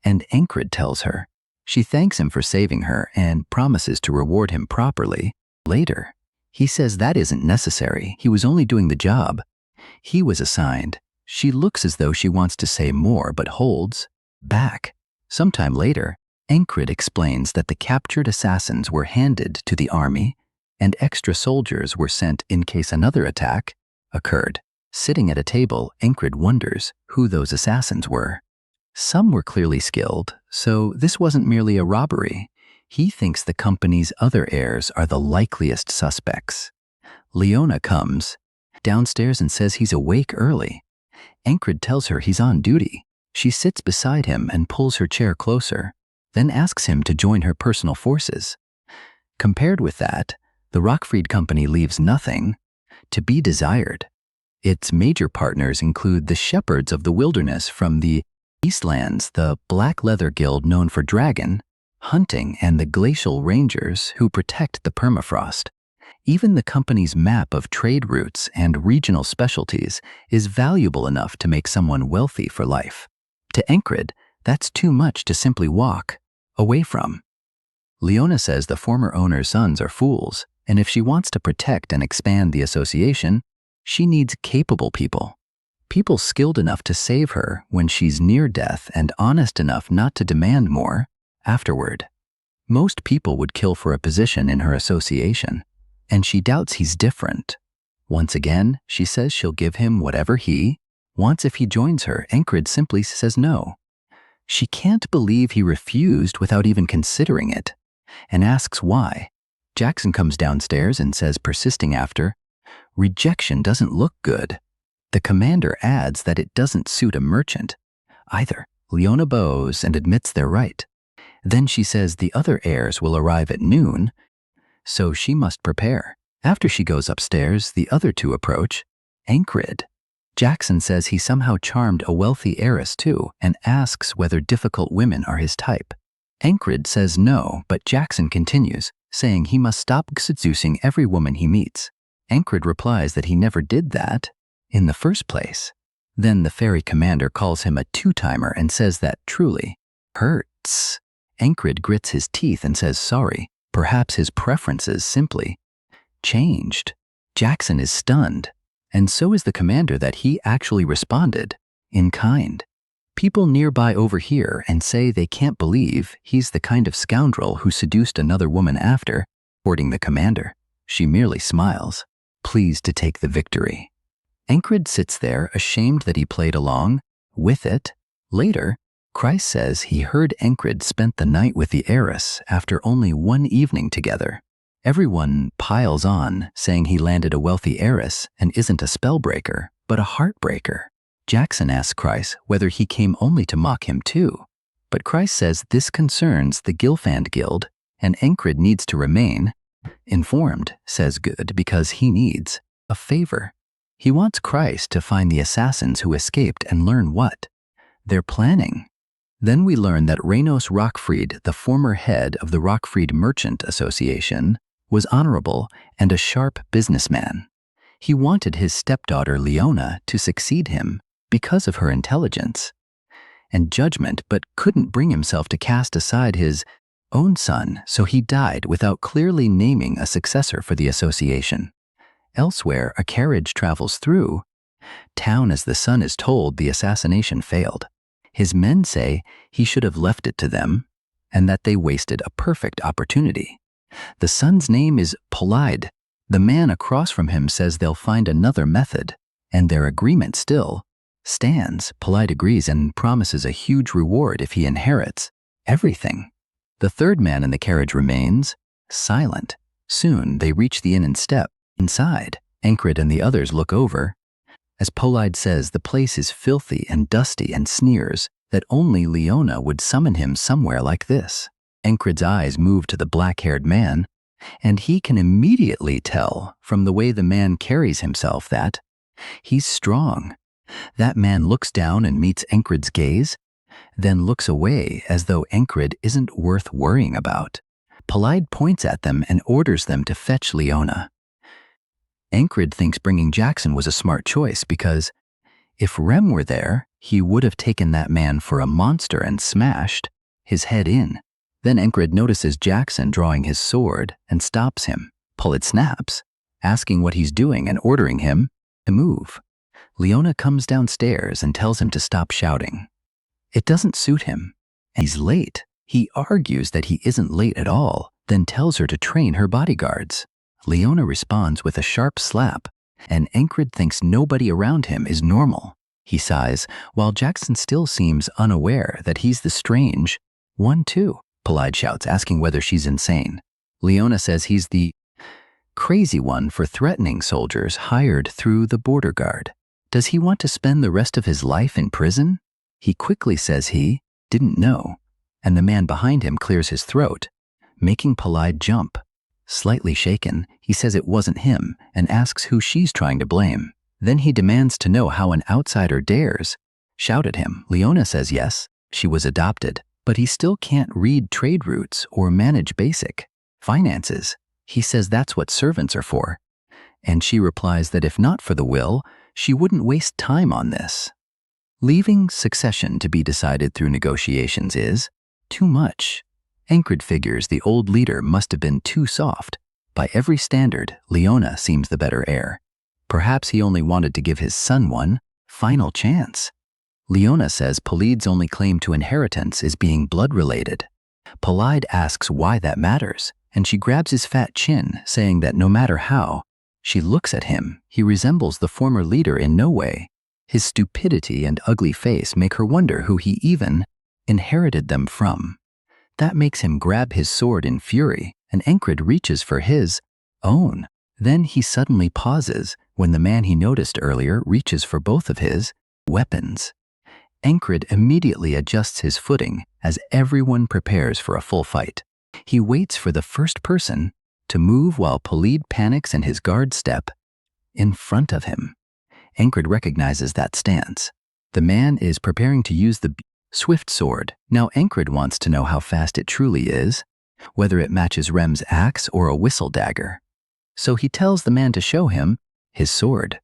and Encred tells her. She thanks him for saving her and promises to reward him properly later. He says that isn't necessary. He was only doing the job he was assigned. She looks as though she wants to say more but holds back. Sometime later, Encred explains that the captured assassins were handed to the army and extra soldiers were sent in case another attack occurred. Sitting at a table, Encred wonders who those assassins were. Some were clearly skilled, so this wasn't merely a robbery. He thinks the company's other heirs are the likeliest suspects. Leona comes downstairs and says he's awake early. Encred tells her he's on duty. She sits beside him and pulls her chair closer, then asks him to join her personal forces. Compared with that, the Rockfried Company leaves nothing to be desired. Its major partners include the Shepherds of the Wilderness from the Eastlands, the Black Leather Guild known for Dragon, hunting, and the glacial rangers who protect the permafrost. Even the company's map of trade routes and regional specialties is valuable enough to make someone wealthy for life. To Encred, that's too much to simply walk away from. Leona says the former owner's sons are fools, and if she wants to protect and expand the association, she needs capable people. People skilled enough to save her when she's near death and honest enough not to demand more afterward. Most people would kill for a position in her association, and she doubts he's different. Once again, she says she'll give him whatever he wants if he joins her. Encred simply says no. She can't believe he refused without even considering it, and asks why. Jackson comes downstairs and says, persisting after, rejection doesn't look good. The commander adds that it doesn't suit a merchant either. Leona bows and admits they're right. Then she says the other heirs will arrive at noon, so she must prepare. After she goes upstairs, the other two approach Encred. Jackson says he somehow charmed a wealthy heiress too and asks whether difficult women are his type. Encred says no, but Jackson continues, saying he must stop seducing every woman he meets. Encred replies that he never did that in the first place. Then the fairy commander calls him a two-timer and says that truly hurts. Encred grits his teeth and says sorry. Perhaps his preferences simply changed. Jackson is stunned, and so is the commander that he actually responded in kind. People nearby overhear and say they can't believe he's the kind of scoundrel who seduced another woman after courting the commander. She merely smiles, pleased to take the victory. Encred sits there, ashamed that he played along with it. Later, Christ says he heard Encred spent the night with the heiress after only one evening together. Everyone piles on, saying he landed a wealthy heiress and isn't a spellbreaker, but a heartbreaker. Jackson asks Christ whether he came only to mock him too, but Christ says this concerns the Gilfand Guild, and Encred needs to remain informed, says good, because he needs a favor. He wants Christ to find the assassins who escaped and learn what they're planning. Then we learn that Reynos Rockfried, the former head of the Rockfried Merchant Association, was honorable and a sharp businessman. He wanted his stepdaughter Leona to succeed him because of her intelligence and judgment, but couldn't bring himself to cast aside his own son, so he died without clearly naming a successor for the association. Elsewhere, a carriage travels through town as the son is told the assassination failed. His men say he should have left it to them and that they wasted a perfect opportunity. The son's name is Polide. The man across from him says they'll find another method, and their agreement still stands. Polide agrees and promises a huge reward if he inherits everything. The third man in the carriage remains silent. Soon they reach the inn and step inside. Encred and the others look over. As Polide says, the place is filthy and dusty, and sneers that only Leona would summon him somewhere like this. Encred's eyes move to the black-haired man, and he can immediately tell from the way the man carries himself that he's strong. That man looks down and meets Encred's gaze, then looks away as though Encred isn't worth worrying about. Polide points at them and orders them to fetch Leona. Encred thinks bringing Jackson was a smart choice because if Rem were there, he would have taken that man for a monster and smashed his head in. Then Encred notices Jackson drawing his sword and stops him. Polide snaps, asking what he's doing and ordering him to move. Leona comes downstairs and tells him to stop shouting. It doesn't suit him, and he's late. He argues that he isn't late at all, then tells her to train her bodyguards. Leona responds with a sharp slap, and Encred thinks nobody around him is normal. He sighs, while Jackson still seems unaware that he's the strange one too. Polide shouts, asking whether she's insane. Leona says he's the crazy one for threatening soldiers hired through the border guard. Does he want to spend the rest of his life in prison? He quickly says he didn't know, and the man behind him clears his throat, making Polide jump. Slightly shaken, he says it wasn't him and asks who she's trying to blame. Then he demands to know how an outsider dares shout at him. Leona says yes, she was adopted. but he still can't read trade routes or manage basic finances. He says that's what servants are for. And she replies that if not for the will, she wouldn't waste time on this. Leaving succession to be decided through negotiations is too much. Encred figures the old leader must have been too soft. By every standard, Leona seems the better heir. Perhaps he only wanted to give his son one final chance. Leona says Polyd's only claim to inheritance is being blood-related. Polyd asks why that matters, and she grabs his fat chin, saying that no matter how she looks at him, he resembles the former leader in no way. His stupidity and ugly face make her wonder who he even inherited them from. That makes him grab his sword in fury, and Encred reaches for his own. Then he suddenly pauses when the man he noticed earlier reaches for both of his weapons. Encred immediately adjusts his footing as everyone prepares for a full fight. He waits for the first person to move while Polyd panics and his guard step in front of him. Encred recognizes that stance. The man is preparing to use the swift sword. Now Encred wants to know how fast it truly is, whether it matches Rem's axe or a whistle dagger. So he tells the man to show him his sword.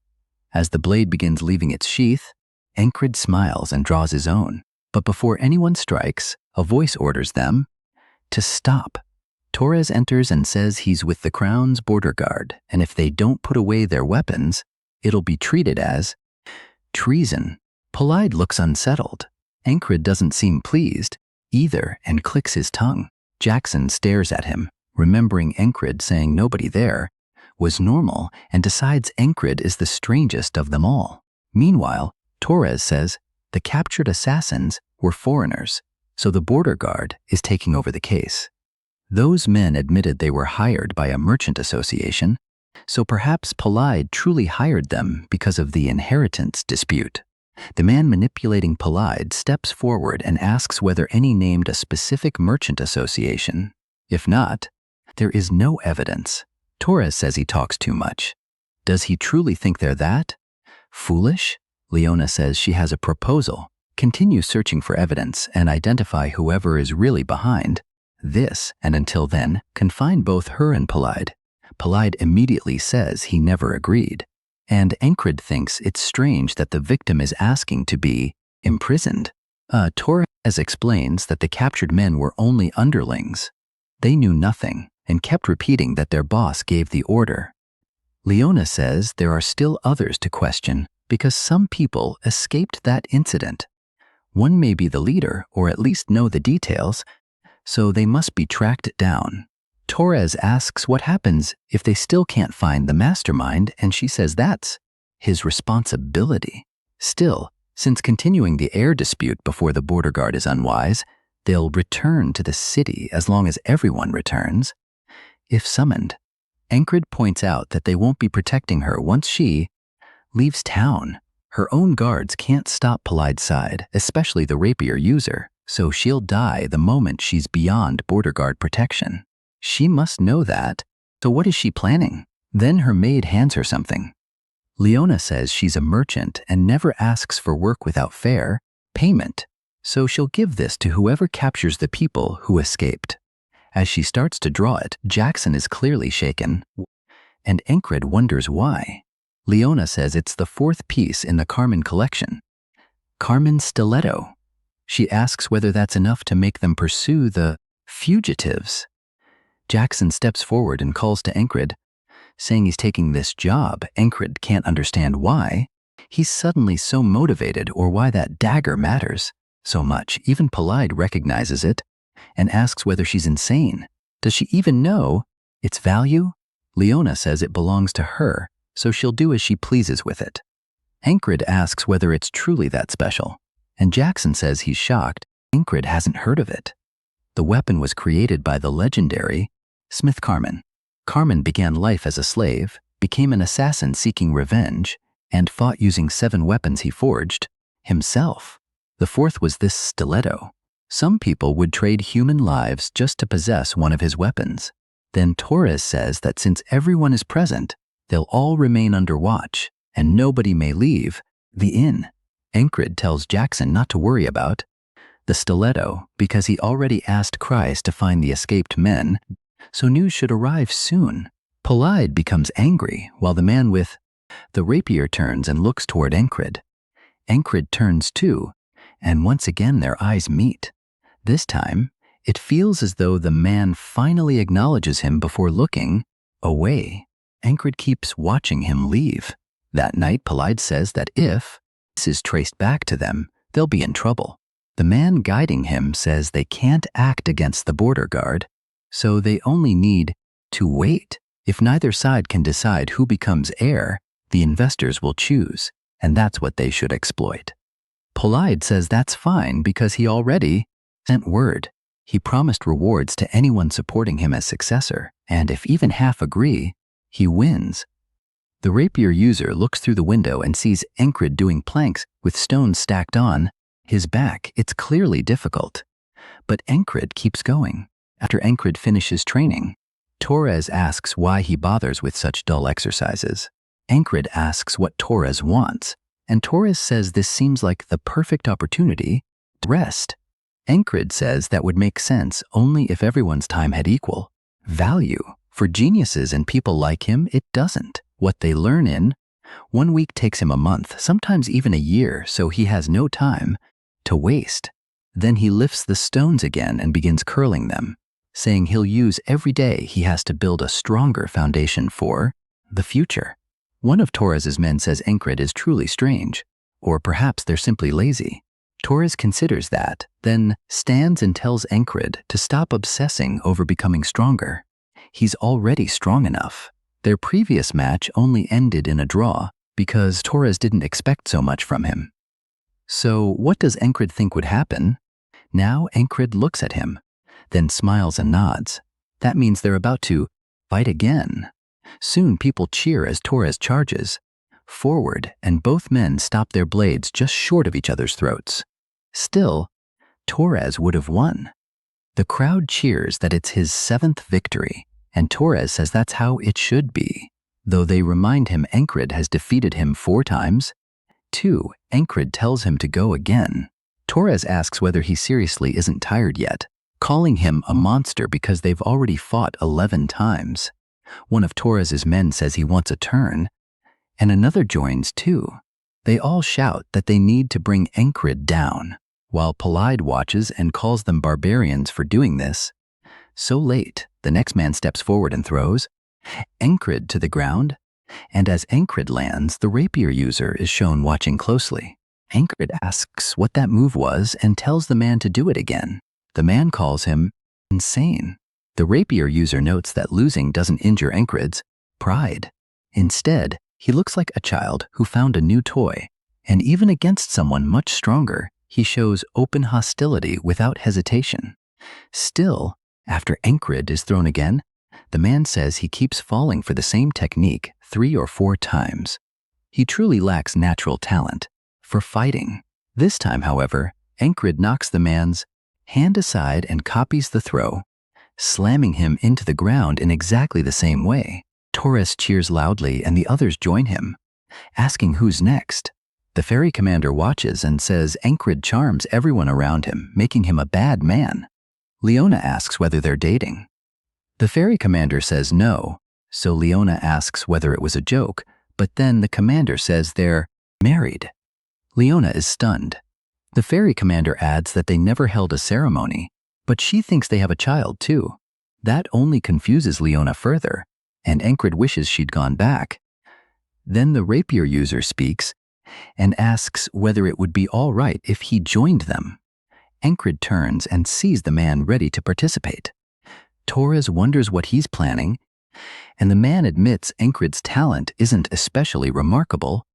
As the blade begins leaving its sheath, Encred smiles and draws his own. But before anyone strikes, a voice orders them to stop. Torres enters and says he's with the Crown's border guard, and if they don't put away their weapons, it'll be treated as treason. Polyd looks unsettled. Encred doesn't seem pleased either and clicks his tongue. Jackson stares at him, remembering Encred saying nobody there was normal, and decides Encred is the strangest of them all. Meanwhile, Torres says the captured assassins were foreigners, so the border guard is taking over the case. Those men admitted they were hired by a merchant association, so perhaps Polyd truly hired them because of the inheritance dispute. The man manipulating Polyd steps forward and asks whether any named a specific merchant association. If not, there is no evidence. Torres says he talks too much. Does he truly think they're that foolish? Leona says she has a proposal. Continue searching for evidence and identify whoever is really behind this, and until then, confine both her and Polyd. Polyd immediately says he never agreed, and Encred thinks it's strange that the victim is asking to be imprisoned. Torres explains that the captured men were only underlings. They knew nothing and kept repeating that their boss gave the order. Leona says there are still others to question because some people escaped that incident. One may be the leader or at least know the details, so they must be tracked down. Torres asks what happens if they still can't find the mastermind, and she says that's his responsibility. Still, since continuing the air dispute before the border guard is unwise, they'll return to the city as long as everyone returns, if summoned. Encred points out that they won't be protecting her once she leaves town. Her own guards can't stop Polyd's side, especially the rapier user, so she'll die the moment she's beyond border guard protection. She must know that, so what is she planning? Then her maid hands her something. Leona says she's a merchant and never asks for work without fair payment, so she'll give this to whoever captures the people who escaped. As she starts to draw it, Jackson is clearly shaken, and Encred wonders why. Leona says it's the fourth piece in the Carmen collection. Carmen's stiletto. She asks whether that's enough to make them pursue the fugitives. Jackson steps forward and calls to Encred, saying he's taking this job. Encred can't understand why he's suddenly so motivated or why that dagger matters so much. Even Polyd recognizes it and asks whether she's insane. Does she even know its value? Leona says it belongs to her, so she'll do as she pleases with it. Encred asks whether it's truly that special, and Jackson says he's shocked Encred hasn't heard of it. The weapon was created by the legendary Smith Carmen. Carmen began life as a slave, became an assassin seeking revenge, and fought using 7 weapons he forged himself. The fourth was this stiletto. Some people would trade human lives just to possess one of his weapons. Then Torres says that since everyone is present, they'll all remain under watch, and nobody may leave the inn. Encred tells Jackson not to worry about The stiletto, because he already asked Christ to find the escaped men, so news should arrive soon. Polide becomes angry, while the man with the rapier turns and looks toward Encred. Encred turns too, and once again their eyes meet. This time, it feels as though the man finally acknowledges him before looking away. Encred keeps watching him leave. That night, Polide says that if this is traced back to them, they'll be in trouble. The man guiding him says they can't act against the border guard, so they only need to wait. If neither side can decide who becomes heir, the investors will choose, and that's what they should exploit. Polide says that's fine because he already sent word. He promised rewards to anyone supporting him as successor, and if even half agree, he wins. The rapier user looks through the window and sees Encred doing planks with stones stacked on his back. It's clearly difficult. But Encred keeps going. After Encred finishes training, Torres asks why he bothers with such dull exercises. Encred asks what Torres wants, and Torres says this seems like the perfect opportunity to rest. Encred says that would make sense only if everyone's time had equal value. For geniuses and people like him, it doesn't. What they learn in 1 week takes him a month, sometimes even a year, so he has no time to waste. Then he lifts the stones again and begins curling them, saying he'll use every day he has to build a stronger foundation for the future. One of Torres's men says Encred is truly strange, or perhaps they're simply lazy. Torres considers that, then stands and tells Encred to stop obsessing over becoming stronger. He's already strong enough. Their previous match only ended in a draw because Torres didn't expect so much from him. So what does Encred think would happen? Now Encred looks at him, then smiles and nods. That means they're about to fight again. Soon people cheer as Torres charges forward, and both men stop their blades just short of each other's throats. Still, Torres would have won. The crowd cheers that it's his 7th victory, and Torres says that's how it should be, though they remind him Encred has defeated him 4 times. 2, Encred tells him to go again. Torres asks whether he seriously isn't tired yet, calling him a monster because they've already fought 11 times. One of Torres's men says he wants a turn, and another joins too. They all shout that they need to bring Encred down, while Polide watches and calls them barbarians for doing this. So late, the next man steps forward and throws Encred to the ground, and as Encred lands, the rapier user is shown watching closely. Encred asks what that move was and tells the man to do it again. The man calls him insane. The rapier user notes that losing doesn't injure Encred's pride. Instead, he looks like a child who found a new toy, and even against someone much stronger, he shows open hostility without hesitation. Still, after Encred is thrown again, the man says he keeps falling for the same technique 3 or 4 times. He truly lacks natural talent for fighting. This time, however, Encred knocks the man's hand aside and copies the throw, slamming him into the ground in exactly the same way. Torres cheers loudly and the others join him, asking who's next. The ferry commander watches and says Encred charms everyone around him, making him a bad man. Leona asks whether they're dating. The ferry commander says no, so Leona asks whether it was a joke, but then the commander says they're married. Leona is stunned. The ferry commander adds that they never held a ceremony, but she thinks they have a child too. That only confuses Leona further, and Encred wishes she'd gone back. Then the rapier user speaks and asks whether it would be all right if he joined them. Encred turns and sees the man ready to participate. Torres wonders what he's planning, and the man admits Encred's talent isn't especially remarkable,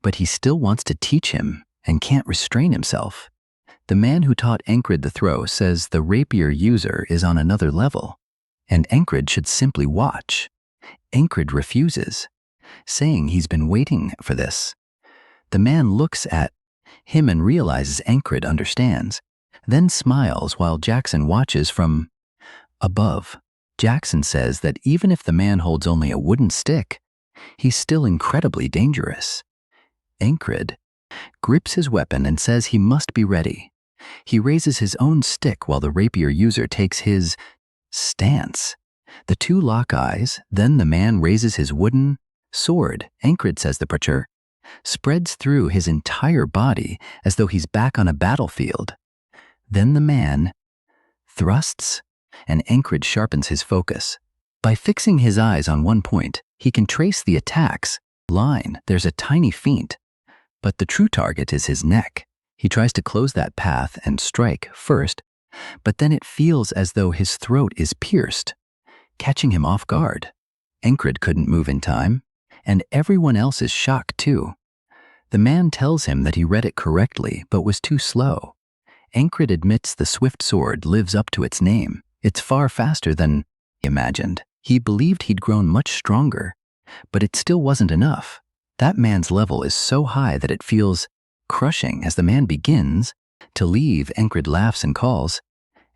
but he still wants to teach him and can't restrain himself. The man who taught Encred the throw says the rapier user is on another level, and Encred should simply watch. Encred refuses, saying he's been waiting for this. The man looks at him and realizes Encred understands, then smiles while Jackson watches from above. Jackson says that even if the man holds only a wooden stick, he's still incredibly dangerous. Encred grips his weapon and says he must be ready. He raises his own stick while the rapier user takes his stance. The two lock eyes, then the man raises his wooden sword, Ancred says the preacher, spreads through his entire body as though he's back on a battlefield. Then the man thrusts, and Ancred sharpens his focus. By fixing his eyes on one point, he can trace the attack's line. There's a tiny feint, but the true target is his neck. He tries to close that path and strike first, but then it feels as though his throat is pierced, catching him off guard. Ancred couldn't move in time, and everyone else is shocked too. The man tells him that he read it correctly but was too slow. Ancred admits the swift sword lives up to its name. It's far faster than he imagined. He believed he'd grown much stronger, but it still wasn't enough. That man's level is so high that it feels crushing. As the man begins to leave, Ancred laughs and calls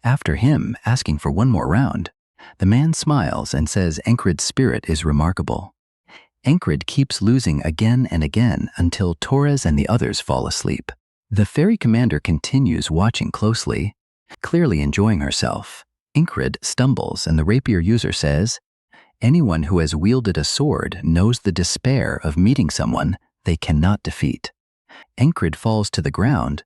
after him, asking for one more round. The man smiles and says Ancred's spirit is remarkable. Ancred keeps losing again and again until Torres and the others fall asleep. The ferry commander continues watching closely, clearly enjoying herself. Ancred stumbles and the rapier user says, anyone who has wielded a sword knows the despair of meeting someone they cannot defeat. Ancred falls to the ground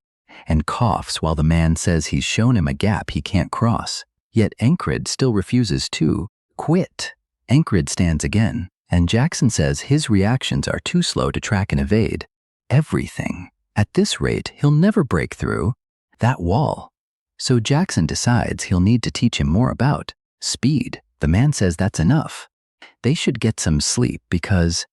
and coughs while the man says he's shown him a gap he can't cross. Yet Ancred still refuses to quit. Ancred stands again, and Jackson says his reactions are too slow to track and evade everything. At this rate, he'll never break through that wall. So Jackson decides he'll need to teach him more about speed. The man says that's enough. They should get some sleep because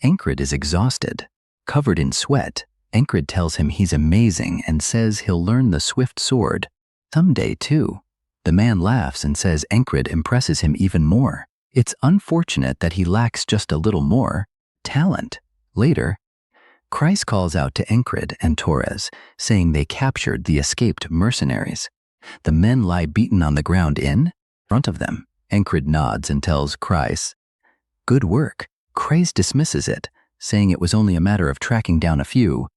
Ancred is exhausted, covered in sweat. Ancred tells him he's amazing and says he'll learn the swift sword someday too. The man laughs and says Ancred impresses him even more. It's unfortunate that he lacks just a little more talent. Later, Kreis calls out to Ancred and Torres, saying they captured the escaped mercenaries. The men lie beaten on the ground in front of them. Ancred nods and tells Kreis, good work. Kreis dismisses it, saying it was only a matter of tracking down a few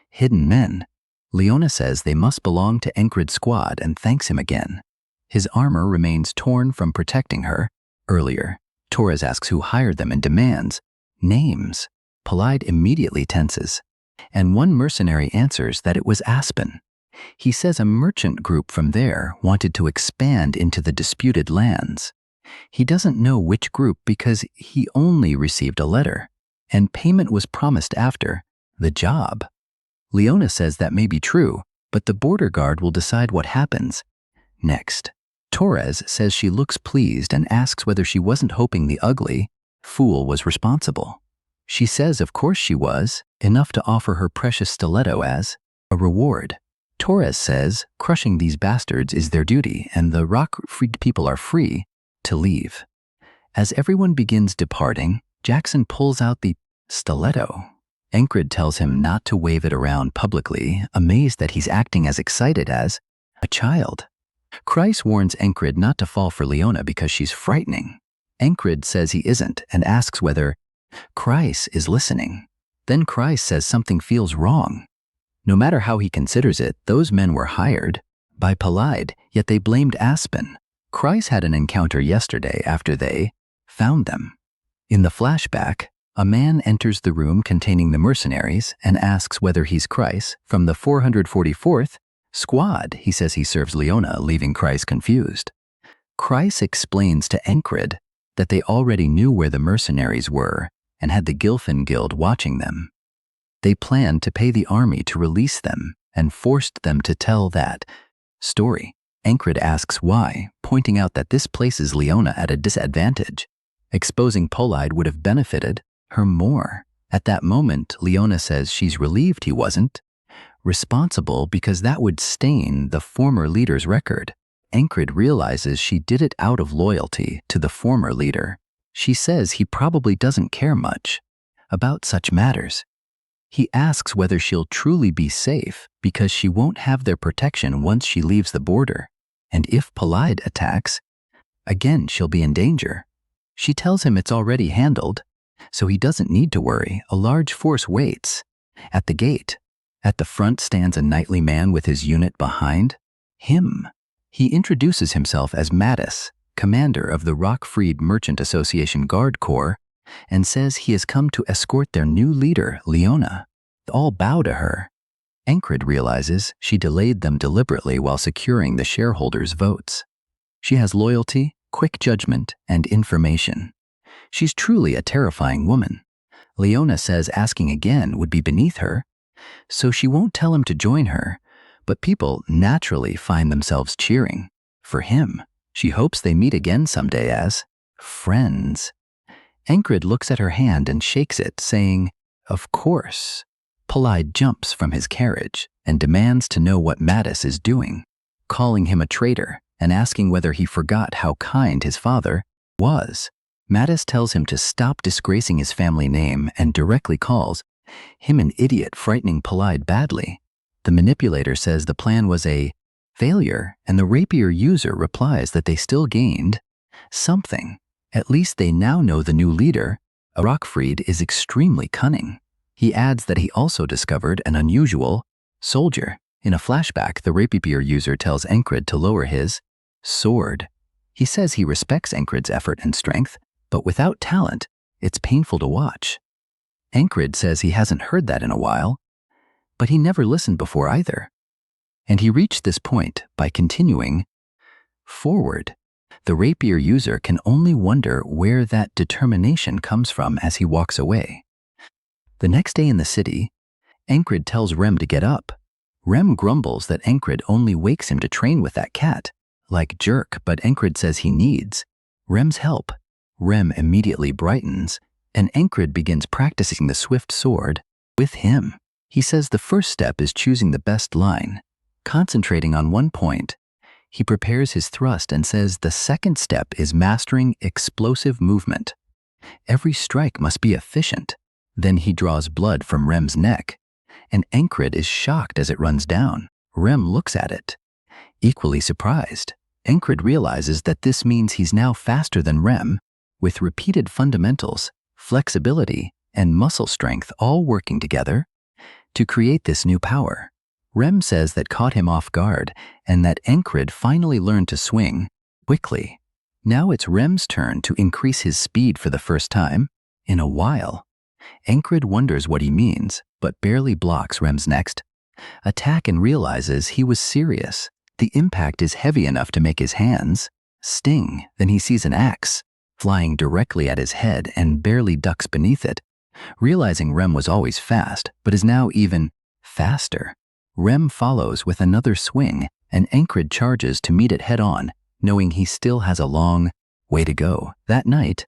hidden men. Leona says they must belong to Ancred's squad and thanks him again. His armor remains torn from protecting her earlier. Torres asks who hired them and demands names. Polide immediately tenses, and one mercenary answers that it was Aspen. He says a merchant group from there wanted to expand into the disputed lands. He doesn't know which group because he only received a letter, and payment was promised after the job. Leona says that may be true, but the border guard will decide what happens next. Torres says she looks pleased and asks whether she wasn't hoping the ugly fool was responsible. She says of course she was, enough to offer her precious stiletto as a reward. Torres says crushing these bastards is their duty and the rock-freed people are free to leave. As everyone begins departing, Jackson pulls out the stiletto. Ancred tells him not to wave it around publicly, amazed that he's acting as excited as a child. Kreis warns Ancred not to fall for Leona because she's frightening. Ancred says he isn't and asks whether Kreis is listening. Then Kreis says something feels wrong. No matter how he considers it, those men were hired by Polide, yet they blamed Aspen. Kreis had an encounter yesterday after they found them. In the flashback, a man enters the room containing the mercenaries and asks whether he's Kreis from the 444th squad. He says he serves Leona, leaving Kreis confused. Kreis explains to Ancred that they already knew where the mercenaries were and had the Gilfin Guild watching them. They planned to pay the army to release them and forced them to tell that story. Ancred asks why, pointing out that this places Leona at a disadvantage. Exposing Polide would have benefited her more. At that moment, Leona says she's relieved he wasn't responsible because that would stain the former leader's record. Ancred realizes she did it out of loyalty to the former leader. She says he probably doesn't care much about such matters. He asks whether she'll truly be safe because she won't have their protection once she leaves the border. And if Polide attacks, again she'll be in danger. She tells him it's already handled, so he doesn't need to worry. A large force waits at the gate. At the front stands a knightly man with his unit behind him. He introduces himself as Mattis, commander of the Rock-Freed Merchant Association Guard Corps, and says he has come to escort their new leader, Leona. All bow to her. Encred realizes she delayed them deliberately while securing the shareholders' votes. She has loyalty, quick judgment, and information. She's truly a terrifying woman. Leona says asking again would be beneath her, so she won't tell him to join her, but people naturally find themselves cheering for him. She hopes they meet again someday as friends. Encred looks at her hand and shakes it, saying, "Of course." Polide jumps from his carriage and demands to know what Mattis is doing, calling him a traitor and asking whether he forgot how kind his father was. Mattis tells him to stop disgracing his family name and directly calls him an idiot, frightening Polide badly. The manipulator says the plan was a failure, and the rapier user replies that they still gained something. At least they now know the new leader, Rockfried, is extremely cunning. He adds that he also discovered an unusual soldier. In a flashback, the rapier user tells Encred to lower his sword. He says he respects Encred's effort and strength, but without talent, it's painful to watch. Encred says he hasn't heard that in a while, but he never listened before either. And he reached this point by continuing forward. The rapier user can only wonder where that determination comes from as he walks away. The next day in the city, Encred tells Rem to get up. Rem grumbles that Encred only wakes him to train with that cat, like jerk, but Encred says he needs Rem's help. Rem immediately brightens, and Encred begins practicing the swift sword with him. He says the first step is choosing the best line. Concentrating on one point, he prepares his thrust and says the second step is mastering explosive movement. Every strike must be efficient. Then he draws blood from Rem's neck, and Encred is shocked as it runs down. Rem looks at it, equally surprised. Encred realizes that this means he's now faster than Rem, with repeated fundamentals, flexibility, and muscle strength all working together to create this new power. Rem says that caught him off guard and that Encred finally learned to swing quickly. Now it's Rem's turn to increase his speed for the first time in a while. Encred wonders what he means, but barely blocks Rem's next attack and realizes he was serious. The impact is heavy enough to make his hands sting. Then he sees an axe flying directly at his head and barely ducks beneath it, realizing Rem was always fast, but is now even faster. Rem follows with another swing, and Encred charges to meet it head-on, knowing he still has a long way to go. That night,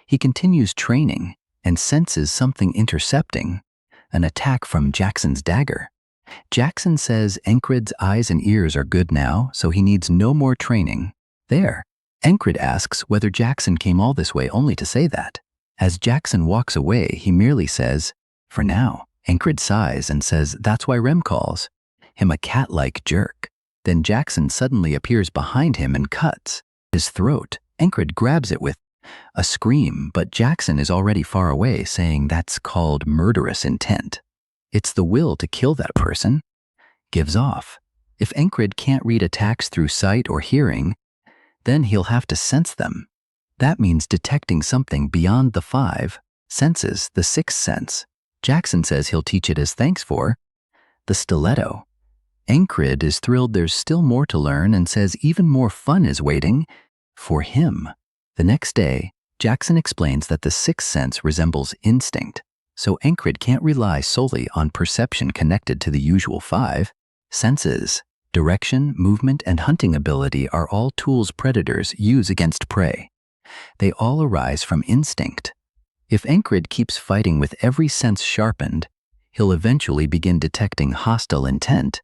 he continues training and senses something intercepting, an attack from Jackson's dagger. Jackson says Encred's eyes and ears are good now, so he needs no more training. There, Encred asks whether Jackson came all this way only to say that. As Jackson walks away, he merely says, "For now." Encred sighs and says that's why Rem calls him a cat-like jerk. Then Jackson suddenly appears behind him and cuts his throat. Encred grabs it with a scream, but Jackson is already far away, saying that's called murderous intent. It's the will to kill that person. Gives off. If Encred can't read attacks through sight or hearing, then he'll have to sense them. That means detecting something beyond the 5 senses, the 6th sense. Jackson says he'll teach it as thanks for the stiletto. Encred is thrilled there's still more to learn and says even more fun is waiting for him. The next day, Jackson explains that the 6th sense resembles instinct, so Encred can't rely solely on perception connected to the usual 5 senses. Direction, movement, and hunting ability are all tools predators use against prey. They all arise from instinct. If Encred keeps fighting with every sense sharpened, he'll eventually begin detecting hostile intent.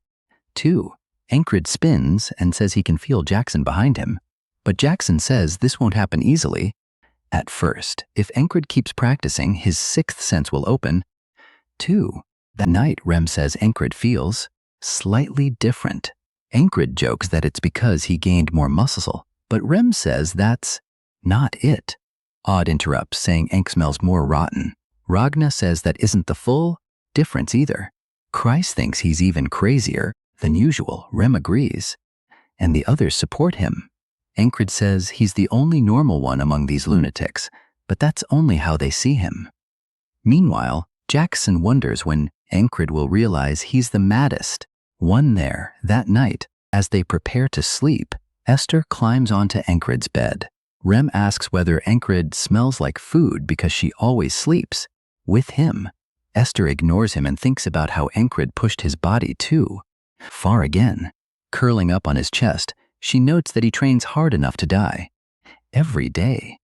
2. Encred spins and says he can feel Jackson behind him, but Jackson says this won't happen easily. At first, if Encred keeps practicing, his 6th sense will open. 2. That night, Rem says Encred feels slightly different. Encred jokes that it's because he gained more muscle, but Rem says that's not it. Odd interrupts, saying Enk smells more rotten. Ragna says that isn't the full difference either. Kreis thinks he's even crazier than usual. Rem agrees, and the others support him. Encred says he's the only normal one among these lunatics, but that's only how they see him. Meanwhile, Jackson wonders when Encred will realize he's the maddest one there. That night, as they prepare to sleep, Esther climbs onto Encred's bed. Rem asks whether Encred smells like food because she always sleeps with him. Esther ignores him and thinks about how Encred pushed his body too far again. Curling up on his chest, she notes that he trains hard enough to die every day.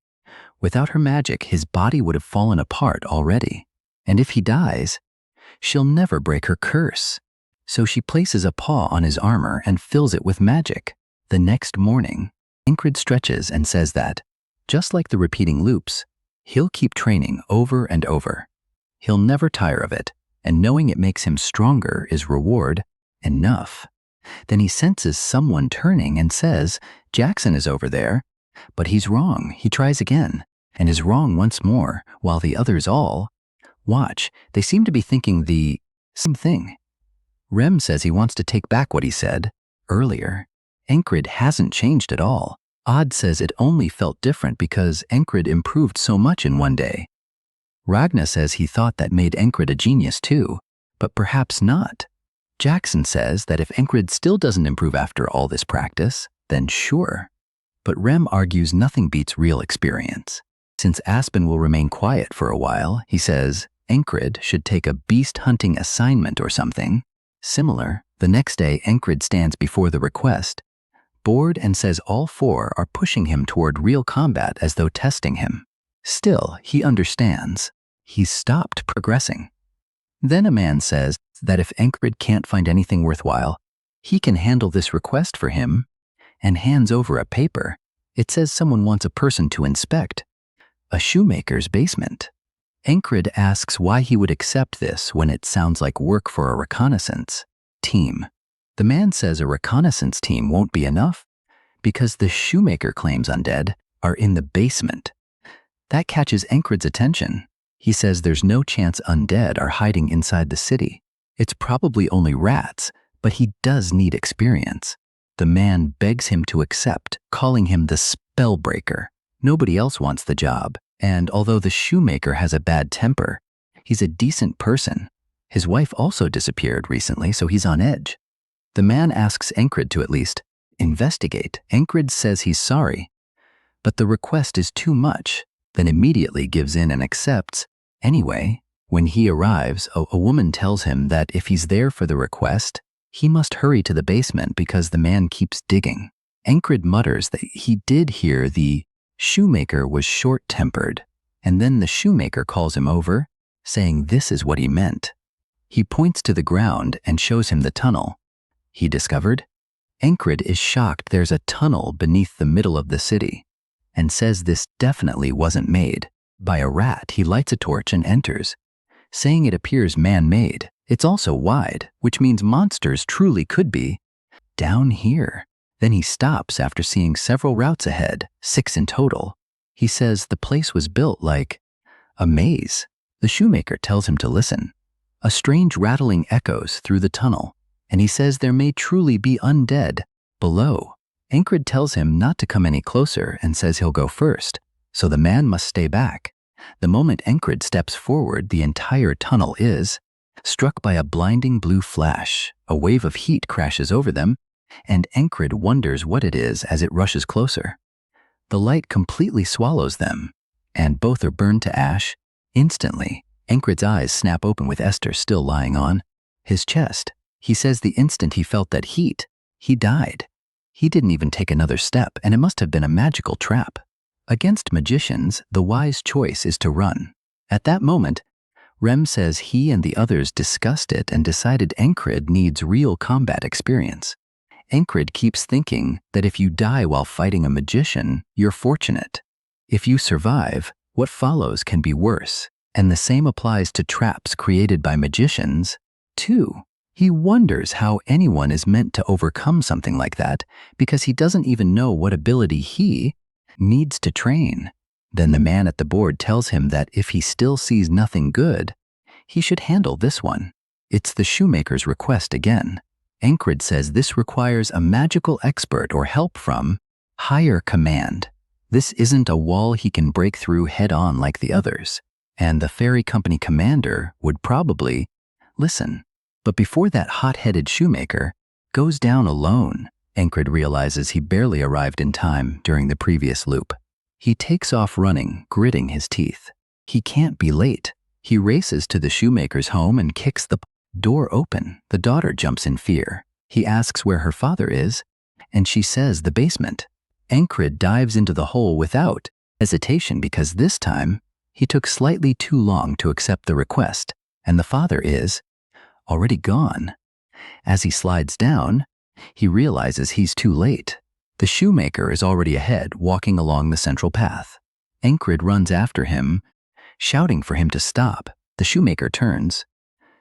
Without her magic, his body would have fallen apart already. And if he dies, she'll never break her curse. So she places a paw on his armor and fills it with magic. The next morning, Encred stretches and says that, just like the repeating loops, he'll keep training over and over. He'll never tire of it, and knowing it makes him stronger is reward enough. Then he senses someone turning and says, Jackson is over there. But he's wrong. He tries again, and is wrong once more, while the others all watch. They seem to be thinking the same thing. Rem says he wants to take back what he said earlier. Encred hasn't changed at all. Odd says it only felt different because Encred improved so much in one day. Ragna says he thought that made Encred a genius too, but perhaps not. Jackson says that if Encred still doesn't improve after all this practice, then sure. But Rem argues nothing beats real experience. Since Aspen will remain quiet for a while, he says Encred should take a beast hunting assignment or something similar. The next day, Encred stands before the request, bored, and says all four are pushing him toward real combat as though testing him. Still, he understands. He's stopped progressing. Then a man says that if Encred can't find anything worthwhile, he can handle this request for him, and hands over a paper. It says someone wants a person to inspect a shoemaker's basement. Encred asks why he would accept this when it sounds like work for a reconnaissance team. The man says a reconnaissance team won't be enough because the shoemaker claims undead are in the basement. That catches Encred's attention. He says there's no chance undead are hiding inside the city. It's probably only rats, but he does need experience. The man begs him to accept, calling him the spellbreaker. Nobody else wants the job, and although the shoemaker has a bad temper, he's a decent person. His wife also disappeared recently, so he's on edge. The man asks Encred to at least investigate. Encred says he's sorry, but the request is too much, then immediately gives in and accepts. Anyway, when he arrives, a woman tells him that if he's there for the request, he must hurry to the basement because the man keeps digging. Encred mutters that he did hear the shoemaker was short-tempered, and then the shoemaker calls him over, saying this is what he meant. He points to the ground and shows him the tunnel he discovered. Encred is shocked there's a tunnel beneath the middle of the city, and says this definitely wasn't made by a rat. He lights a torch and enters, saying it appears man-made. It's also wide, which means monsters truly could be down here. Then he stops after seeing several routes ahead, 6 in total. He says the place was built like a maze. The shoemaker tells him to listen. A strange rattling echoes through the tunnel, and he says there may truly be undead below. Encred tells him not to come any closer and says he'll go first, so the man must stay back. The moment Encred steps forward, the entire tunnel is struck by a blinding blue flash. A wave of heat crashes over them, and Encred wonders what it is as it rushes closer. The light completely swallows them, and both are burned to ash. Instantly, Encred's eyes snap open with Esther still lying on his chest. He says the instant he felt that heat, he died. He didn't even take another step, and it must have been a magical trap. Against magicians, the wise choice is to run. At that moment, Rem says he and the others discussed it and decided Encred needs real combat experience. Encred keeps thinking that if you die while fighting a magician, you're fortunate. If you survive, what follows can be worse, and the same applies to traps created by magicians, too. He wonders how anyone is meant to overcome something like that because he doesn't even know what ability he needs to train. Then the man at the board tells him that if he still sees nothing good, he should handle this one. It's the shoemaker's request again. Ancred says this requires a magical expert or help from higher command. This isn't a wall he can break through head-on like the others, and the ferry company commander would probably listen. But before that hot-headed shoemaker goes down alone, Ancred realizes he barely arrived in time during the previous loop. He takes off running, gritting his teeth. He can't be late. He races to the shoemaker's home and kicks the door open. The daughter jumps in fear. He asks where her father is, and she says the basement. Ancred dives into the hole without hesitation because this time he took slightly too long to accept the request, and the father is already gone. As he slides down, he realizes he's too late. The shoemaker is already ahead, walking along the central path. Ancred runs after him, shouting for him to stop. The shoemaker turns,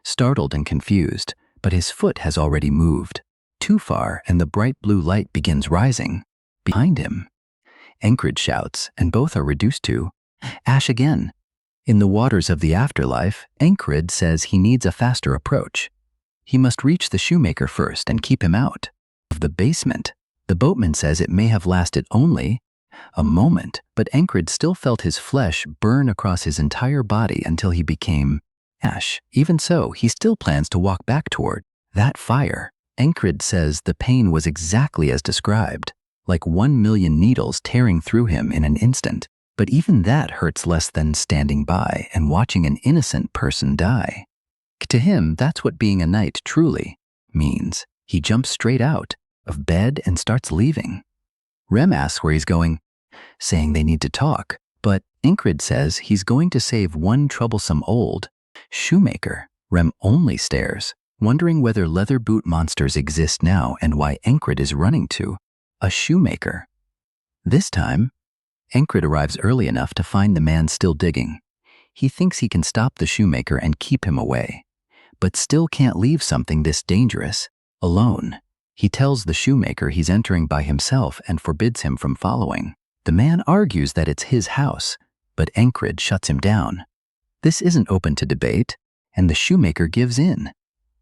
startled and confused, but his foot has already moved too far, and the bright blue light begins rising behind him. Ancred shouts, and both are reduced to ash again. In the waters of the afterlife, Ancred says he needs a faster approach. He must reach the shoemaker first and keep him out of the basement. The boatman says it may have lasted only a moment, but Ancred still felt his flesh burn across his entire body until he became ash. Even so, he still plans to walk back toward that fire. Ancred says the pain was exactly as described, like 1,000,000 needles tearing through him in an instant. But even that hurts less than standing by and watching an innocent person die. To him, that's what being a knight truly means. He jumps straight out of bed and starts leaving. Rem asks where he's going, saying they need to talk, but Ancred says he's going to save one troublesome old shoemaker. Rem only stares, wondering whether leather boot monsters exist now and why Ancred is running to a shoemaker. This time, Ancred arrives early enough to find the man still digging. He thinks he can stop the shoemaker and keep him away, but still can't leave something this dangerous alone. He tells the shoemaker he's entering by himself and forbids him from following. The man argues that it's his house, but Ancred shuts him down. This isn't open to debate, and the shoemaker gives in.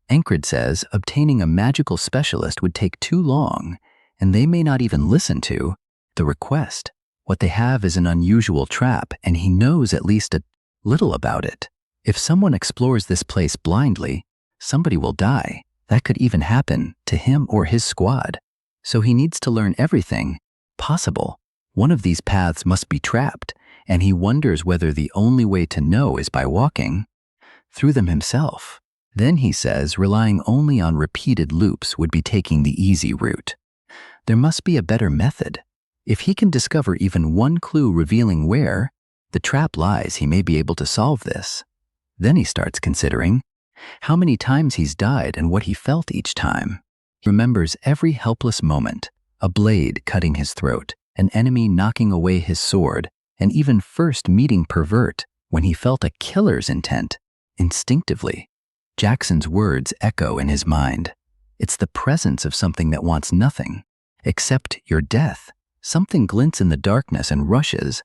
Ancred says obtaining a magical specialist would take too long, and they may not even listen to the request. What they have is an unusual trap, and he knows at least a little about it. If someone explores this place blindly, somebody will die. That could even happen to him or his squad. So he needs to learn everything possible. One of these paths must be trapped, and he wonders whether the only way to know is by walking through them himself. Then he says relying only on repeated loops would be taking the easy route. There must be a better method. If he can discover even one clue revealing where the trap lies, he may be able to solve this. Then he starts considering how many times he's died and what he felt each time. He remembers every helpless moment, a blade cutting his throat, an enemy knocking away his sword, and even first meeting Pervert when he felt a killer's intent. Instinctively, Jackson's words echo in his mind. It's the presence of something that wants nothing except your death. Something glints in the darkness and rushes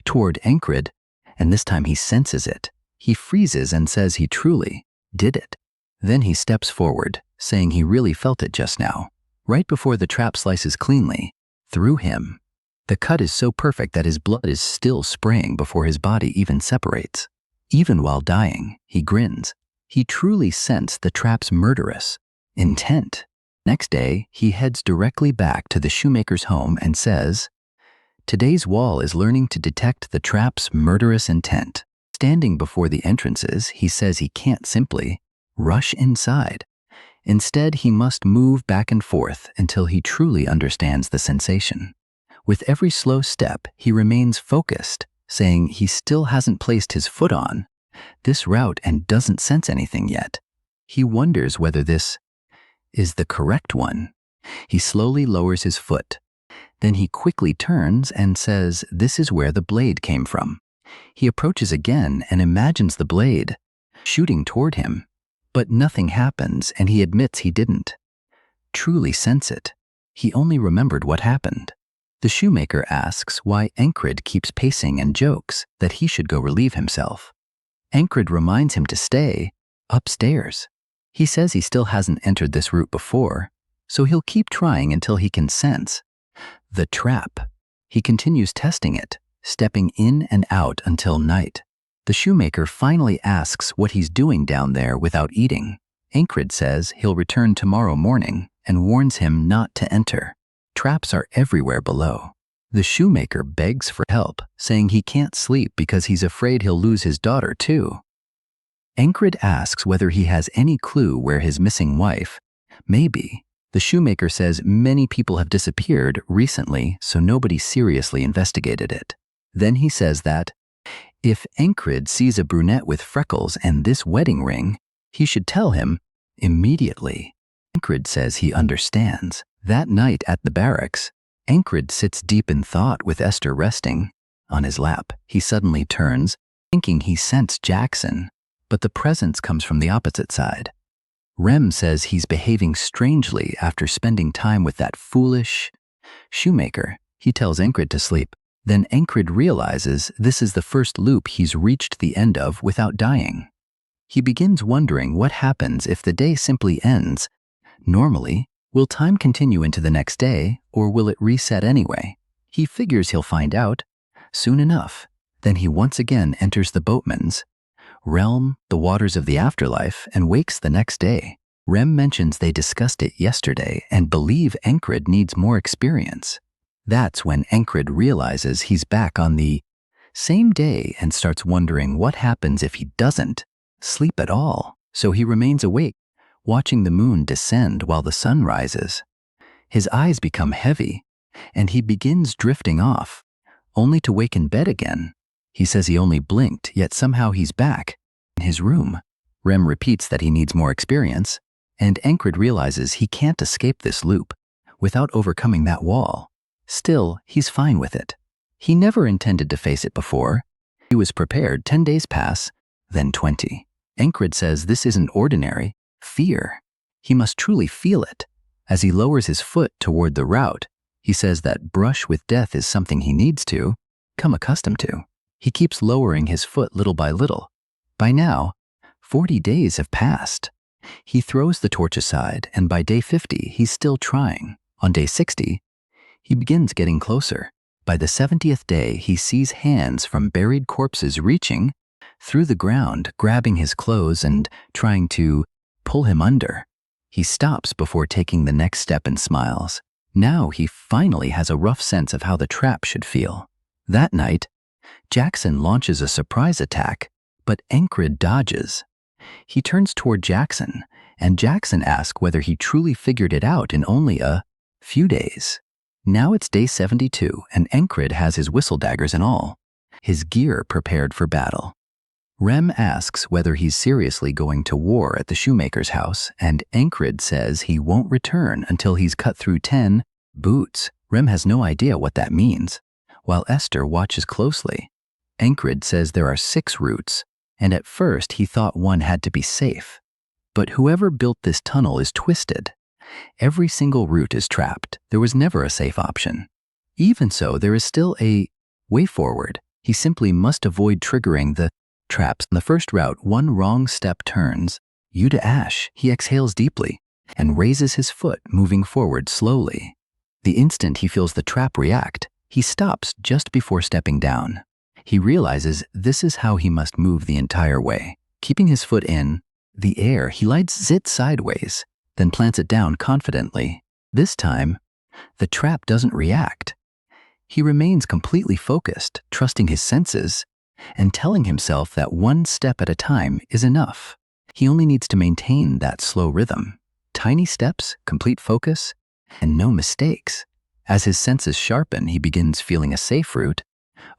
toward Ancred, and this time he senses it. He freezes and says he truly did it. Then he steps forward, saying he really felt it just now, right before the trap slices cleanly through him. The cut is so perfect that his blood is still spraying before his body even separates. Even while dying, he grins. He truly sensed the trap's murderous intent. Next day, he heads directly back to the shoemaker's home and says, "Today's wall is learning to detect the trap's murderous intent." Standing before the entrances, he says he can't simply rush inside. Instead, he must move back and forth until he truly understands the sensation. With every slow step, he remains focused, saying he still hasn't placed his foot on this route and doesn't sense anything yet. He wonders whether this is the correct one. He slowly lowers his foot. Then he quickly turns and says this is where the blade came from. He approaches again and imagines the blade shooting toward him, but nothing happens, and he admits he didn't truly sense it. He only remembered what happened. The shoemaker asks why Ancred keeps pacing and jokes that he should go relieve himself. Ancred reminds him to stay upstairs. He says he still hasn't entered this route before, so he'll keep trying until he can sense the trap. He continues testing it, stepping in and out until night. The shoemaker finally asks what he's doing down there without eating. Ancred says he'll return tomorrow morning and warns him not to enter. Traps are everywhere below. The shoemaker begs for help, saying he can't sleep because he's afraid he'll lose his daughter too. Ancred asks whether he has any clue where his missing wife may be. The shoemaker says many people have disappeared recently, so nobody seriously investigated it. Then he says that if Ancred sees a brunette with freckles and this wedding ring, he should tell him immediately. Ancred says he understands. That night at the barracks, Ancred sits deep in thought with Esther resting on his lap. He suddenly turns, thinking he sensed Jackson, but the presence comes from the opposite side. Rem says he's behaving strangely after spending time with that foolish shoemaker. He tells Ancred to sleep. Then Ancred realizes this is the first loop he's reached the end of without dying. He begins wondering what happens if the day simply ends. Normally, will time continue into the next day, or will it reset anyway? He figures he'll find out soon enough. Then he once again enters the boatman's realm, the waters of the afterlife, and wakes the next day. Rem mentions they discussed it yesterday and believe Ancred needs more experience. That's when Ancred realizes he's back on the same day and starts wondering what happens if he doesn't sleep at all. So he remains awake, watching the moon descend while the sun rises. His eyes become heavy, and he begins drifting off, only to wake in bed again. He says he only blinked, yet somehow he's back in his room. Rem repeats that he needs more experience, and Ancred realizes he can't escape this loop without overcoming that wall. Still, he's fine with it. He never intended to face it before. He was prepared. 10 days pass, then 20. Ancred says this isn't ordinary fear. He must truly feel it. As he lowers his foot toward the route, he says that brush with death is something he needs to become accustomed to. He keeps lowering his foot little by little. By now, 40 days have passed. He throws the torch aside, and by day 50, he's still trying. On day 60, he begins getting closer. By the 70th day, he sees hands from buried corpses reaching through the ground, grabbing his clothes and trying to pull him under. He stops before taking the next step and smiles. Now he finally has a rough sense of how the trap should feel. That night, Jackson launches a surprise attack, but Ancred dodges. He turns toward Jackson, and Jackson asks whether he truly figured it out in only a few days. Now it's day 72, and Ancred has his whistle daggers and all, his gear prepared for battle. Rem asks whether he's seriously going to war at the shoemaker's house, and Ancred says he won't return until he's cut through 10 boots. Rem has no idea what that means, while Esther watches closely. Ancred says there are 6 routes, and at first he thought one had to be safe. But whoever built this tunnel is twisted. Every single route is trapped. There was never a safe option. Even so, there is still a way forward. He simply must avoid triggering the traps. On the first route, one wrong step turns you to ash. He exhales deeply and raises his foot, moving forward slowly. The instant he feels the trap react, he stops just before stepping down. He realizes this is how he must move the entire way. Keeping his foot in the air, he lights it sideways, then plants it down confidently. This time, the trap doesn't react. He remains completely focused, trusting his senses, and telling himself that one step at a time is enough. He only needs to maintain that slow rhythm. Tiny steps, complete focus, and no mistakes. As his senses sharpen, he begins feeling a safe route,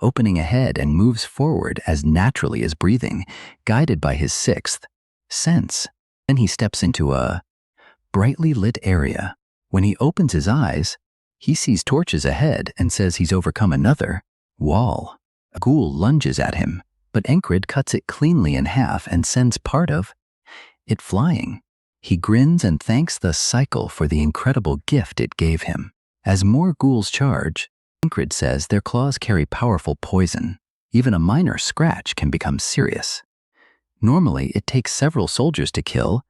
opening ahead and moves forward as naturally as breathing, guided by his 6th sense. Then he steps into a brightly lit area. When he opens his eyes, he sees torches ahead and says he's overcome another wall. A ghoul lunges at him, but Ancred cuts it cleanly in half and sends part of it flying. He grins and thanks the cycle for the incredible gift it gave him. As more ghouls charge, Ancred says their claws carry powerful poison. Even a minor scratch can become serious. Normally, it takes several soldiers to kill,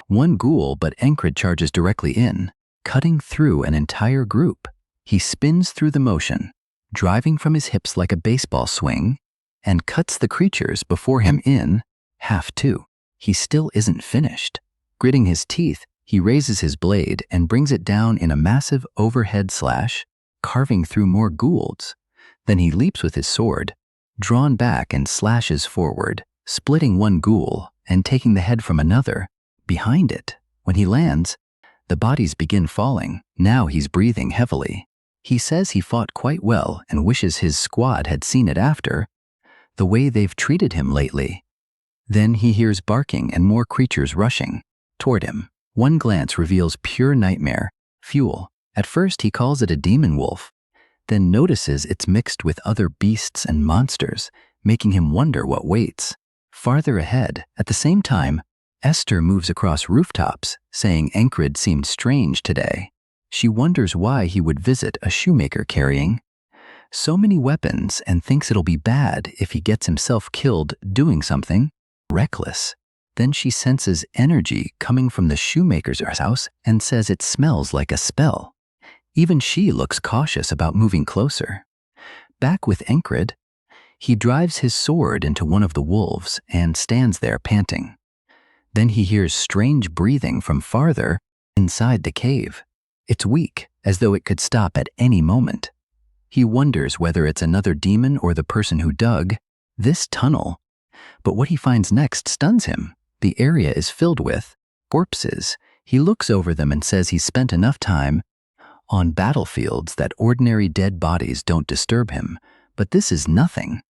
One ghoul, but Encred charges directly in, cutting through an entire group. He spins through the motion, driving from his hips like a baseball swing, and cuts the creatures before him in half too. He still isn't finished. Gritting his teeth, he raises his blade and brings it down in a massive overhead slash, carving through more ghouls. Then he leaps with his sword, drawn back, and slashes forward, splitting one ghoul and taking the head from another behind it. When he lands, the bodies begin falling. Now he's breathing heavily. He says he fought quite well and wishes his squad had seen it after the way they've treated him lately. Then he hears barking and more creatures rushing toward him. One glance reveals pure nightmare fuel. At first he calls it a demon wolf, then notices it's mixed with other beasts and monsters, making him wonder what waits. Farther ahead, at the same time, Esther moves across rooftops, saying Encred seemed strange today. She wonders why he would visit a shoemaker carrying so many weapons and thinks it'll be bad if he gets himself killed doing something reckless. Then she senses energy coming from the shoemaker's house and says it smells like a spell. Even she looks cautious about moving closer. Back with Encred, he drives his sword into one of the wolves and stands there panting. Then he hears strange breathing from farther inside the cave. It's weak, as though it could stop at any moment. He wonders whether it's another demon or the person who dug this tunnel. But what he finds next stuns him. The area is filled with corpses. He looks over them and says he's spent enough time on battlefields that ordinary dead bodies don't disturb him. But this is nothing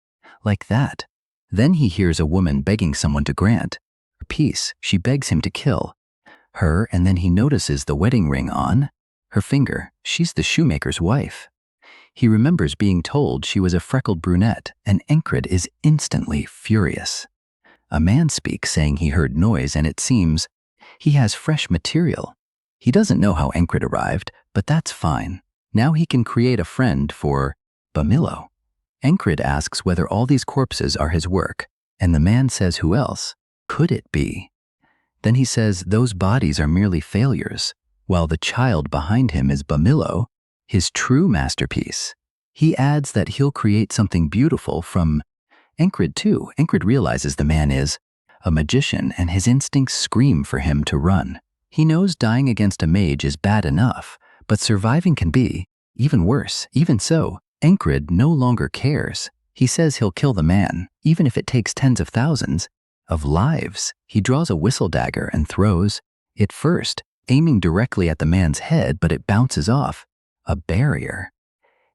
like that. Then he hears a woman begging someone to grant her peace. She begs him to kill her, and then he notices the wedding ring on her finger. She's the shoemaker's wife. He remembers being told she was a freckled brunette, and Encred is instantly furious. A man speaks, saying he heard noise, and it seems he has fresh material. He doesn't know how Encred arrived, but that's fine. Now he can create a friend for Bamilo. Encred asks whether all these corpses are his work, and the man says who else could it be? Then he says those bodies are merely failures, while the child behind him is Bamilo, his true masterpiece. He adds that he'll create something beautiful from Encred too. Encred realizes the man is a magician, and his instincts scream for him to run. He knows dying against a mage is bad enough, but surviving can be even worse. Even so, Encred no longer cares. He says he'll kill the man, even if it takes tens of thousands of lives. He draws a whistle dagger and throws it first, aiming directly at the man's head, but it bounces off a barrier.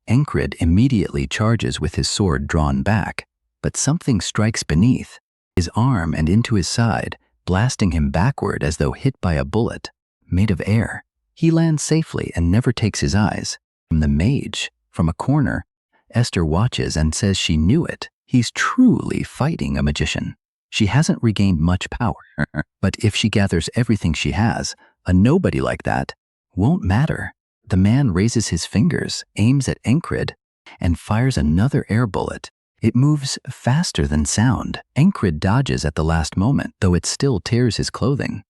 Encred immediately charges with his sword drawn back, but something strikes beneath his arm and into his side, blasting him backward as though hit by a bullet made of air. He lands safely and never takes his eyes from the mage. From a corner, Esther watches and says she knew it. He's truly fighting a magician. She hasn't regained much power, but if she gathers everything she has, a nobody like that won't matter. The man raises his fingers, aims at Encred, and fires another air bullet. It moves faster than sound. Encred dodges at the last moment, though it still tears his clothing.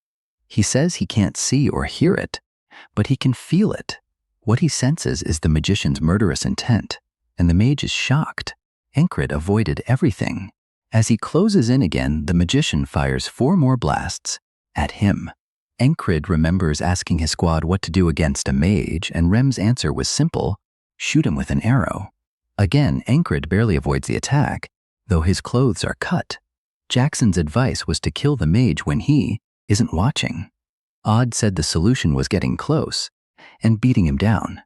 He says he can't see or hear it, but he can feel it. What he senses is the magician's murderous intent, and the mage is shocked. Encred avoided everything. As he closes in again, the magician fires 4 more blasts at him. Encred remembers asking his squad what to do against a mage, and Rem's answer was simple: shoot him with an arrow. Again, Encred barely avoids the attack, though his clothes are cut. Jackson's advice was to kill the mage when he isn't watching. Odd said the solution was getting close and beating him down.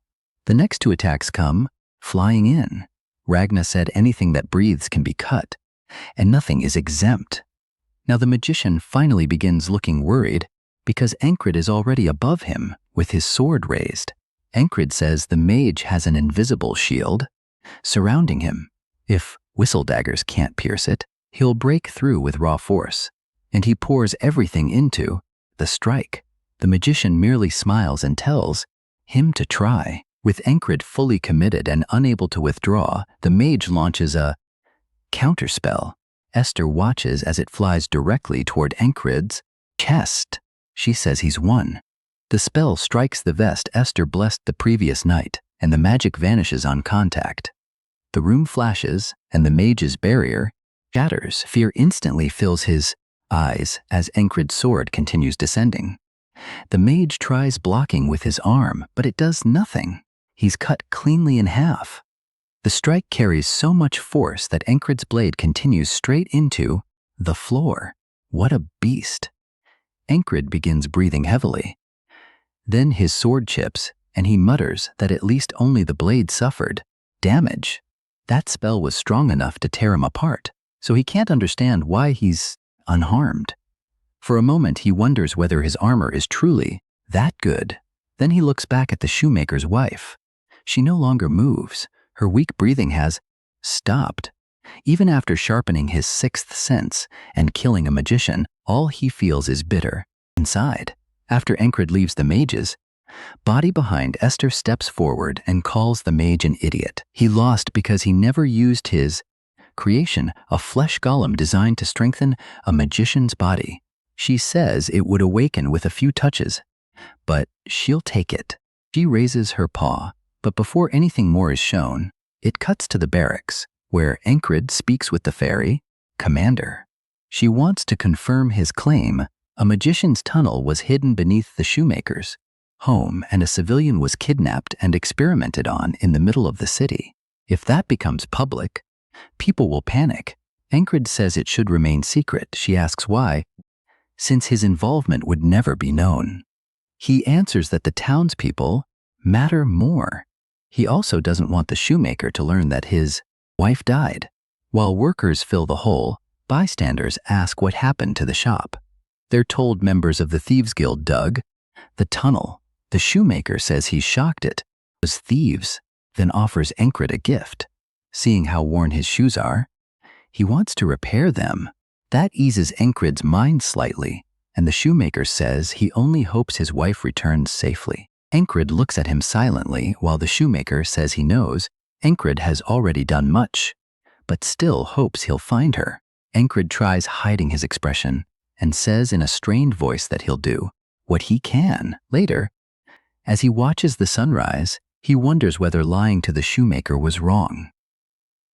The next 2 attacks come flying in. Ragna said anything that breathes can be cut, and nothing is exempt. Now the magician finally begins looking worried because Encred is already above him with his sword raised. Encred says the mage has an invisible shield surrounding him. If whistle daggers can't pierce it, he'll break through with raw force, and he pours everything into the strike. The magician merely smiles and tells him to try. With Encred fully committed and unable to withdraw, the mage launches a counterspell. Esther watches as it flies directly toward Encred's chest. She says he's won. The spell strikes the vest Esther blessed the previous night, and the magic vanishes on contact. The room flashes, and the mage's barrier shatters. Fear instantly fills his eyes as Encred's sword continues descending. The mage tries blocking with his arm, but it does nothing. He's cut cleanly in half. The strike carries so much force that Encred's blade continues straight into the floor. What a beast! Encred begins breathing heavily. Then his sword chips, and he mutters that at least only the blade suffered damage. That spell was strong enough to tear him apart, so he can't understand why he's unharmed. For a moment he wonders whether his armor is truly that good. Then he looks back at the shoemaker's wife. She no longer moves. Her weak breathing has stopped. Even after sharpening his sixth sense and killing a magician, all he feels is bitter inside. After Encred leaves the mages, body behind, Esther steps forward and calls the mage an idiot. He lost because he never used his creation, a flesh golem designed to strengthen a magician's body. She says it would awaken with a few touches, but she'll take it. She raises her paw, but before anything more is shown, it cuts to the barracks, where Encred speaks with the fairy commander. She wants to confirm his claim. A magician's tunnel was hidden beneath the shoemaker's home, and a civilian was kidnapped and experimented on in the middle of the city. If that becomes public, people will panic. Encred says it should remain secret. She asks why, since his involvement would never be known. He answers that the townspeople matter more. He also doesn't want the shoemaker to learn that his wife died. While workers fill the hole, bystanders ask what happened to the shop. They're told members of the Thieves Guild dug the tunnel. The shoemaker says he's shocked it was thieves, then offers Encred a gift. Seeing how worn his shoes are, he wants to repair them. That eases Encred's mind slightly, and the shoemaker says he only hopes his wife returns safely. Encred looks at him silently while the shoemaker says he knows Encred has already done much, but still hopes he'll find her. Encred tries hiding his expression and says in a strained voice that he'll do what he can. Later, as he watches the sunrise, he wonders whether lying to the shoemaker was wrong.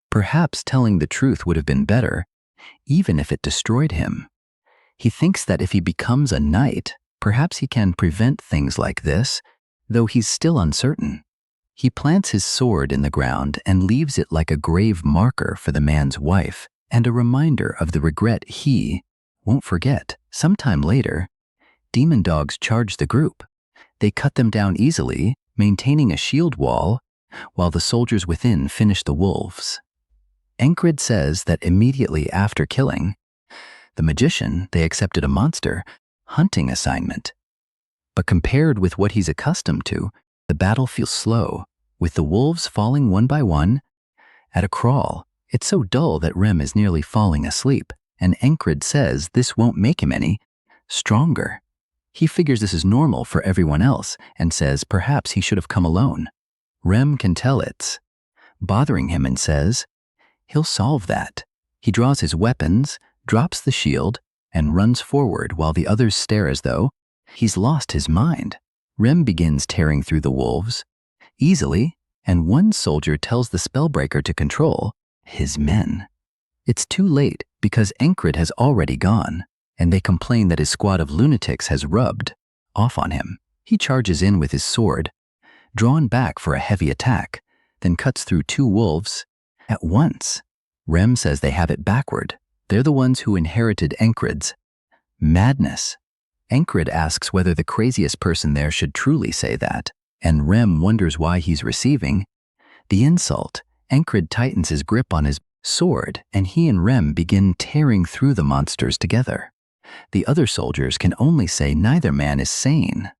Perhaps telling the truth would have been better, even if it destroyed him. He thinks that if he becomes a knight, perhaps he can prevent things like this, though he's still uncertain. He plants his sword in the ground and leaves it like a grave marker for the man's wife and a reminder of the regret he won't forget. Sometime later, demon dogs charge the group. They cut them down easily, maintaining a shield wall, while the soldiers within finish the wolves. Encred says that immediately after killing the magician, they accepted a monster hunting assignment. But compared with what he's accustomed to, the battle feels slow, with the wolves falling one by one at a crawl. It's so dull that Rem is nearly falling asleep, and Encred says this won't make him any stronger. He figures this is normal for everyone else and says perhaps he should have come alone. Rem can tell it's bothering him and says he'll solve that. He draws his weapons, drops the shield, and runs forward while the others stare as though he's lost his mind. Rem begins tearing through the wolves easily, and one soldier tells the spellbreaker to control his men. It's too late because Encred has already gone, and they complain that his squad of lunatics has rubbed off on him. He charges in with his sword, drawn back for a heavy attack, then cuts through two wolves at once. Rem says they have it backward. They're the ones who inherited Encred's madness. Encred asks whether the craziest person there should truly say that, and Rem wonders why he's receiving the insult. Encred tightens his grip on his sword, and he and Rem begin tearing through the monsters together. The other soldiers can only say neither man is sane.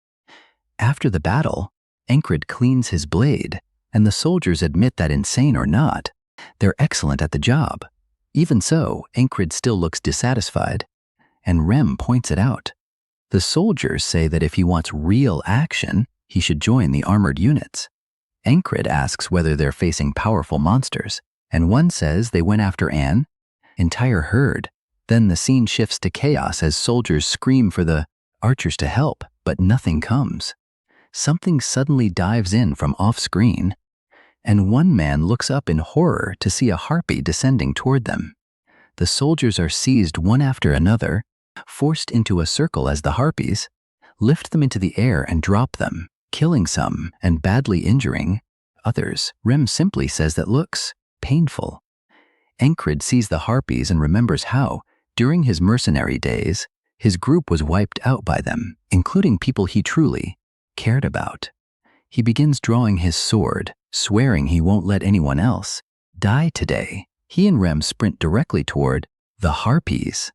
After the battle, Encred cleans his blade, and the soldiers admit that insane or not, they're excellent at the job. Even so, Encred still looks dissatisfied, and Rem points it out. The soldiers say that if he wants real action, he should join the armored units. Encred asks whether they're facing powerful monsters, and one says they went after an entire herd. Then the scene shifts to chaos as soldiers scream for the archers to help, but nothing comes. Something suddenly dives in from off-screen, and one man looks up in horror to see a harpy descending toward them. The soldiers are seized one after another, forced into a circle as the harpies lift them into the air and drop them, killing some and badly injuring others. Rem simply says that looks painful. Encred sees the harpies and remembers how, during his mercenary days, his group was wiped out by them, including people he truly cared about. He begins drawing his sword, swearing he won't let anyone else die today. He and Rem sprint directly toward the harpies.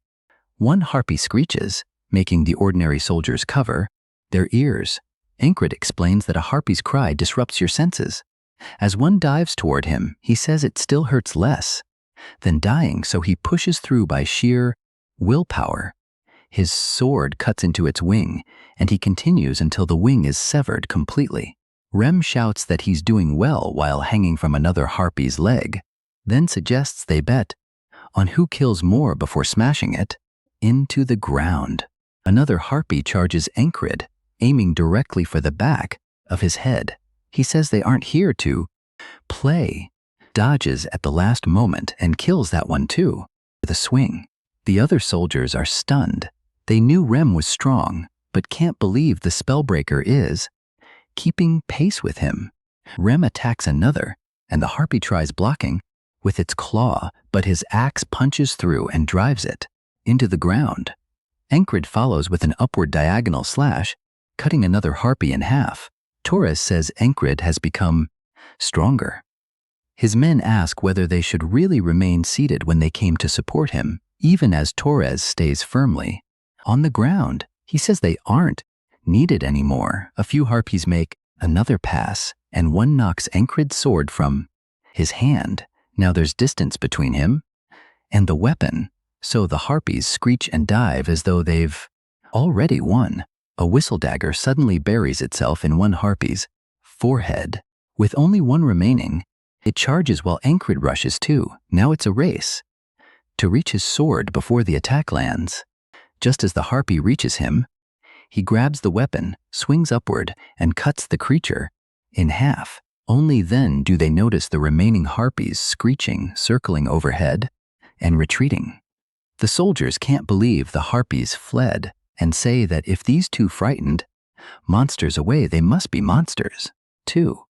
One harpy screeches, making the ordinary soldiers cover their ears. Encred explains that a harpy's cry disrupts your senses. As one dives toward him, he says it still hurts less than dying, so he pushes through by sheer willpower. His sword cuts into its wing, and he continues until the wing is severed completely. Rem shouts that he's doing well while hanging from another harpy's leg, then suggests they bet on who kills more before smashing it into the ground. Another harpy charges Encred, aiming directly for the back of his head. He says they aren't here to play, dodges at the last moment and kills that one too with a swing. The other soldiers are stunned. They knew Rem was strong, but can't believe the spellbreaker is keeping pace with him. Rem attacks another, and the harpy tries blocking with its claw, but his axe punches through and drives it into the ground. Encred follows with an upward diagonal slash, cutting another harpy in half. Torres says Encred has become stronger. His men ask whether they should really remain seated when they came to support him, even as Torres stays firmly on the ground. He says they aren't needed anymore. A few harpies make another pass, and one knocks Encred's sword from his hand. Now there's distance between him and the weapon, so the harpies screech and dive as though they've already won. A whistle dagger suddenly buries itself in one harpy's forehead. With only one remaining, it charges while Encred rushes too. Now it's a race to reach his sword before the attack lands. Just as the harpy reaches him, he grabs the weapon, swings upward, and cuts the creature in half. Only then do they notice the remaining harpies screeching, circling overhead, and retreating. The soldiers can't believe the harpies fled and say that if these two frightened monsters away, they must be monsters too.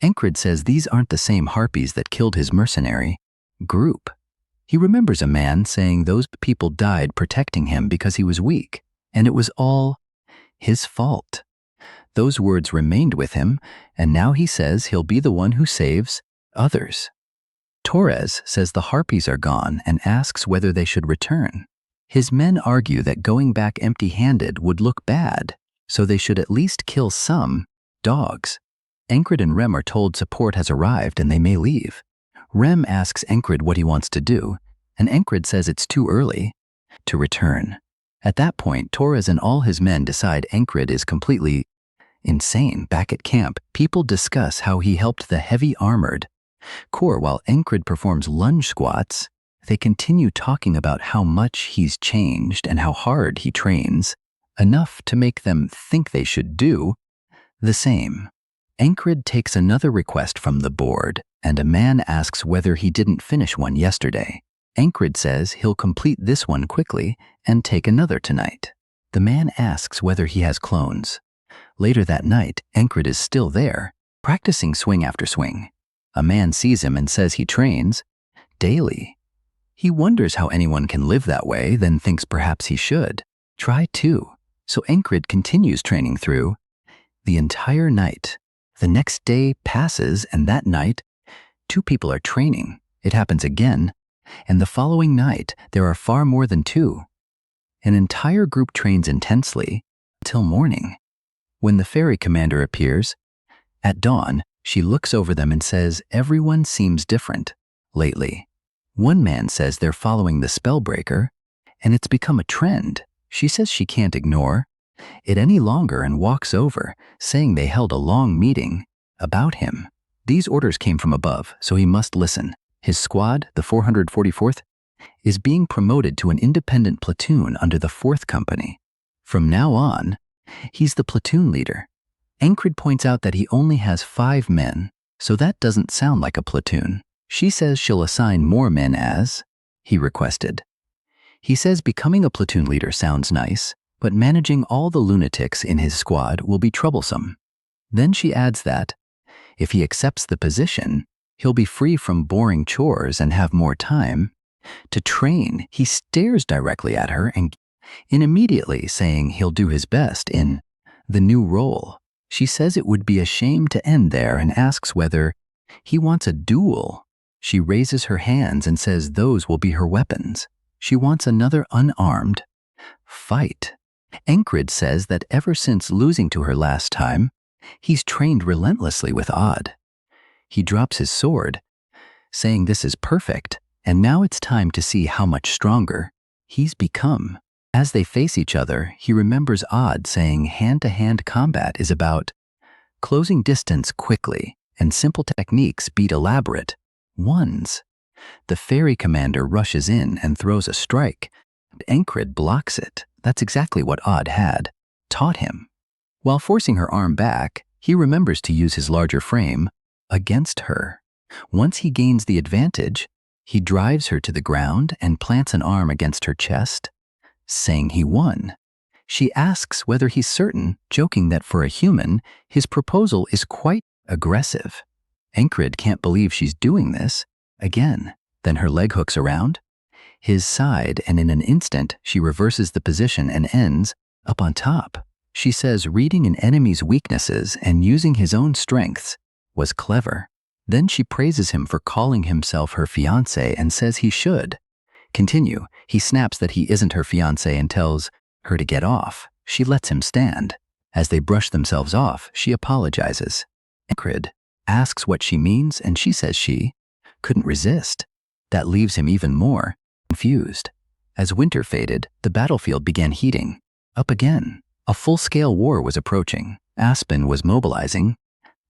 Encred says these aren't the same harpies that killed his mercenary group. He remembers a man saying those people died protecting him because he was weak, and it was all his fault. Those words remained with him, and now he says he'll be the one who saves others. Torres says the harpies are gone and asks whether they should return. His men argue that going back empty-handed would look bad, so they should at least kill some dogs. Encred and Rem are told support has arrived and they may leave. Rem asks Encred what he wants to do, and Encred says it's too early to return. At that point, Torres and all his men decide Encred is completely insane. Back at camp, people discuss how he helped the heavy-armored corps while Encred performs lunge squats. They continue talking about how much he's changed and how hard he trains, enough to make them think they should do the same. Encred takes another request from the board, and a man asks whether he didn't finish one yesterday. Encred says he'll complete this one quickly and take another tonight. The man asks whether he has clones. Later that night, Encred is still there, practicing swing after swing. A man sees him and says he trains daily. He wonders how anyone can live that way, then thinks perhaps he should try too. So Encred continues training through the entire night. The next day passes, and that night, two people are training. It happens again, and the following night, there are far more than two. An entire group trains intensely till morning. When the ferry commander appears, at dawn, she looks over them and says, "Everyone seems different lately." One man says they're following the spellbreaker, and it's become a trend. She says she can't ignore it any longer and walks over, saying they held a long meeting about him. These orders came from above, so he must listen. His squad, the 444th, is being promoted to an independent platoon under the 4th Company. From now on, he's the platoon leader. Encred points out that he only has 5 men, so that doesn't sound like a platoon. She says she'll assign more men as he requested. He says becoming a platoon leader sounds nice, but managing all the lunatics in his squad will be troublesome. Then she adds that, if he accepts the position, he'll be free from boring chores and have more time to train. He stares directly at her and immediately saying he'll do his best in the new role. She says it would be a shame to end there and asks whether he wants a duel. She raises her hands and says those will be her weapons. She wants another unarmed fight. Encred says that ever since losing to her last time, he's trained relentlessly with Odd. He drops his sword, saying this is perfect, and now it's time to see how much stronger he's become. As they face each other, he remembers Odd saying hand-to-hand combat is about closing distance quickly, and simple techniques beat elaborate ones. The ferry commander rushes in and throws a strike. Encred blocks it. That's exactly what Odd had taught him. While forcing her arm back, he remembers to use his larger frame against her. Once he gains the advantage, he drives her to the ground and plants an arm against her chest, saying he won. She asks whether he's certain, joking that for a human, his proposal is quite aggressive. Encred can't believe she's doing this again. Then her leg hooks around his side, and in an instant, she reverses the position and ends up on top. She says reading an enemy's weaknesses and using his own strengths was clever. Then she praises him for calling himself her fiancé and says he should continue. He snaps that he isn't her fiancé and tells her to get off. She lets him stand. As they brush themselves off, she apologizes. Encred asks what she means, and she says she couldn't resist. That leaves him even more confused. As winter faded, the battlefield began heating up again. A full-scale war was approaching. Aspen was mobilizing,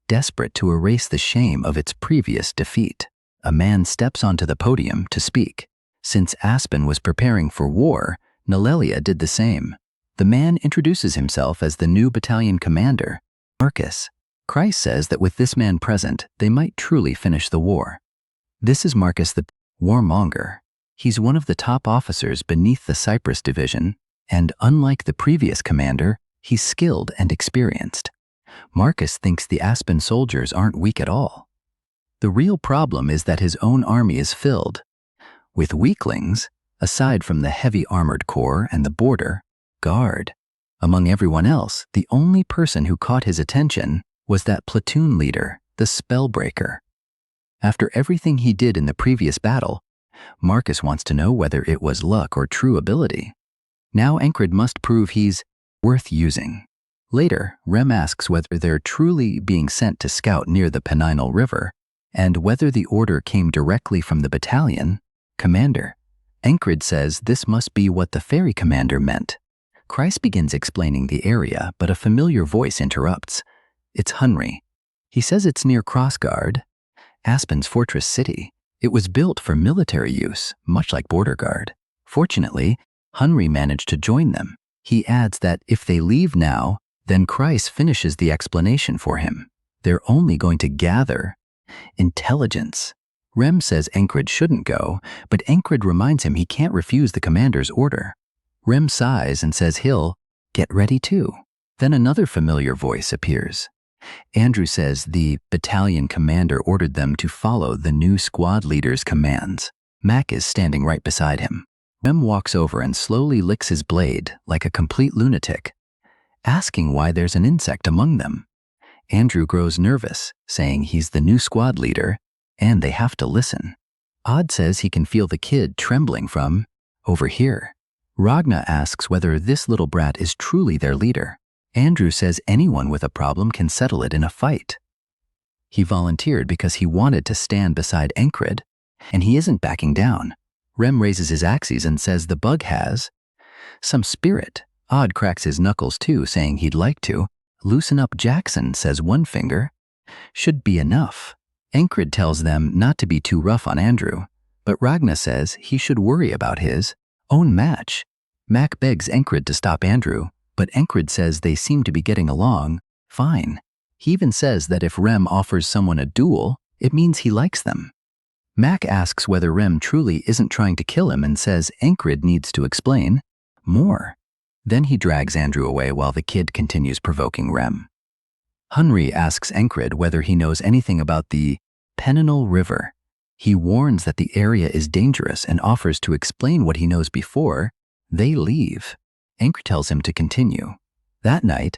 desperate to erase the shame of its previous defeat. A man steps onto the podium to speak. Since Aspen was preparing for war, Nelelia did the same. The man introduces himself as the new battalion commander, Marcus. Christ says that with this man present, they might truly finish the war. This is Marcus the warmonger. He's one of the top officers beneath the Cyprus division, and unlike the previous commander, he's skilled and experienced. Marcus thinks the Aspen soldiers aren't weak at all. The real problem is that his own army is filled with weaklings, aside from the heavy armored corps and the border guard. Among everyone else, the only person who caught his attention was that platoon leader, the Spellbreaker. After everything he did in the previous battle, Marcus wants to know whether it was luck or true ability. Now Encred must prove he's worth using. Later, Rem asks whether they're truly being sent to scout near the Pennine River, and whether the order came directly from the battalion commander. Encred says this must be what the ferry commander meant. Christ begins explaining the area, but a familiar voice interrupts. It's Hunry. He says it's near Crossguard, Aspen's fortress city. It was built for military use, much like Border Guard. Fortunately, Hunry managed to join them. He adds that if they leave now, then Christ finishes the explanation for him. They're only going to gather intelligence. Rem says Encred shouldn't go, but Encred reminds him he can't refuse the commander's order. Rem sighs and says he'll get ready too. Then another familiar voice appears. Andrew says the battalion commander ordered them to follow the new squad leader's commands. Mac is standing right beside him. Rem walks over and slowly licks his blade like a complete lunatic, asking why there's an insect among them. Andrew grows nervous, saying he's the new squad leader and they have to listen. Odd says he can feel the kid trembling from over here. Ragna asks whether this little brat is truly their leader. Andrew says anyone with a problem can settle it in a fight. He volunteered because he wanted to stand beside Encred, and he isn't backing down. Rem raises his axes and says the bug has some spirit. Odd cracks his knuckles too, saying he'd like to. Loosen up Jackson, says one finger. Should be enough. Encred tells them not to be too rough on Andrew, but Ragna says he should worry about his own match. Mac begs Encred to stop Andrew, but Encred says they seem to be getting along fine. He even says that if Rem offers someone a duel, it means he likes them. Mac asks whether Rem truly isn't trying to kill him and says Encred needs to explain more. Then he drags Andrew away while the kid continues provoking Rem. Hunri asks Encred whether he knows anything about the Penninal River. He warns that the area is dangerous and offers to explain what he knows before they leave. Encred tells him to continue. That night,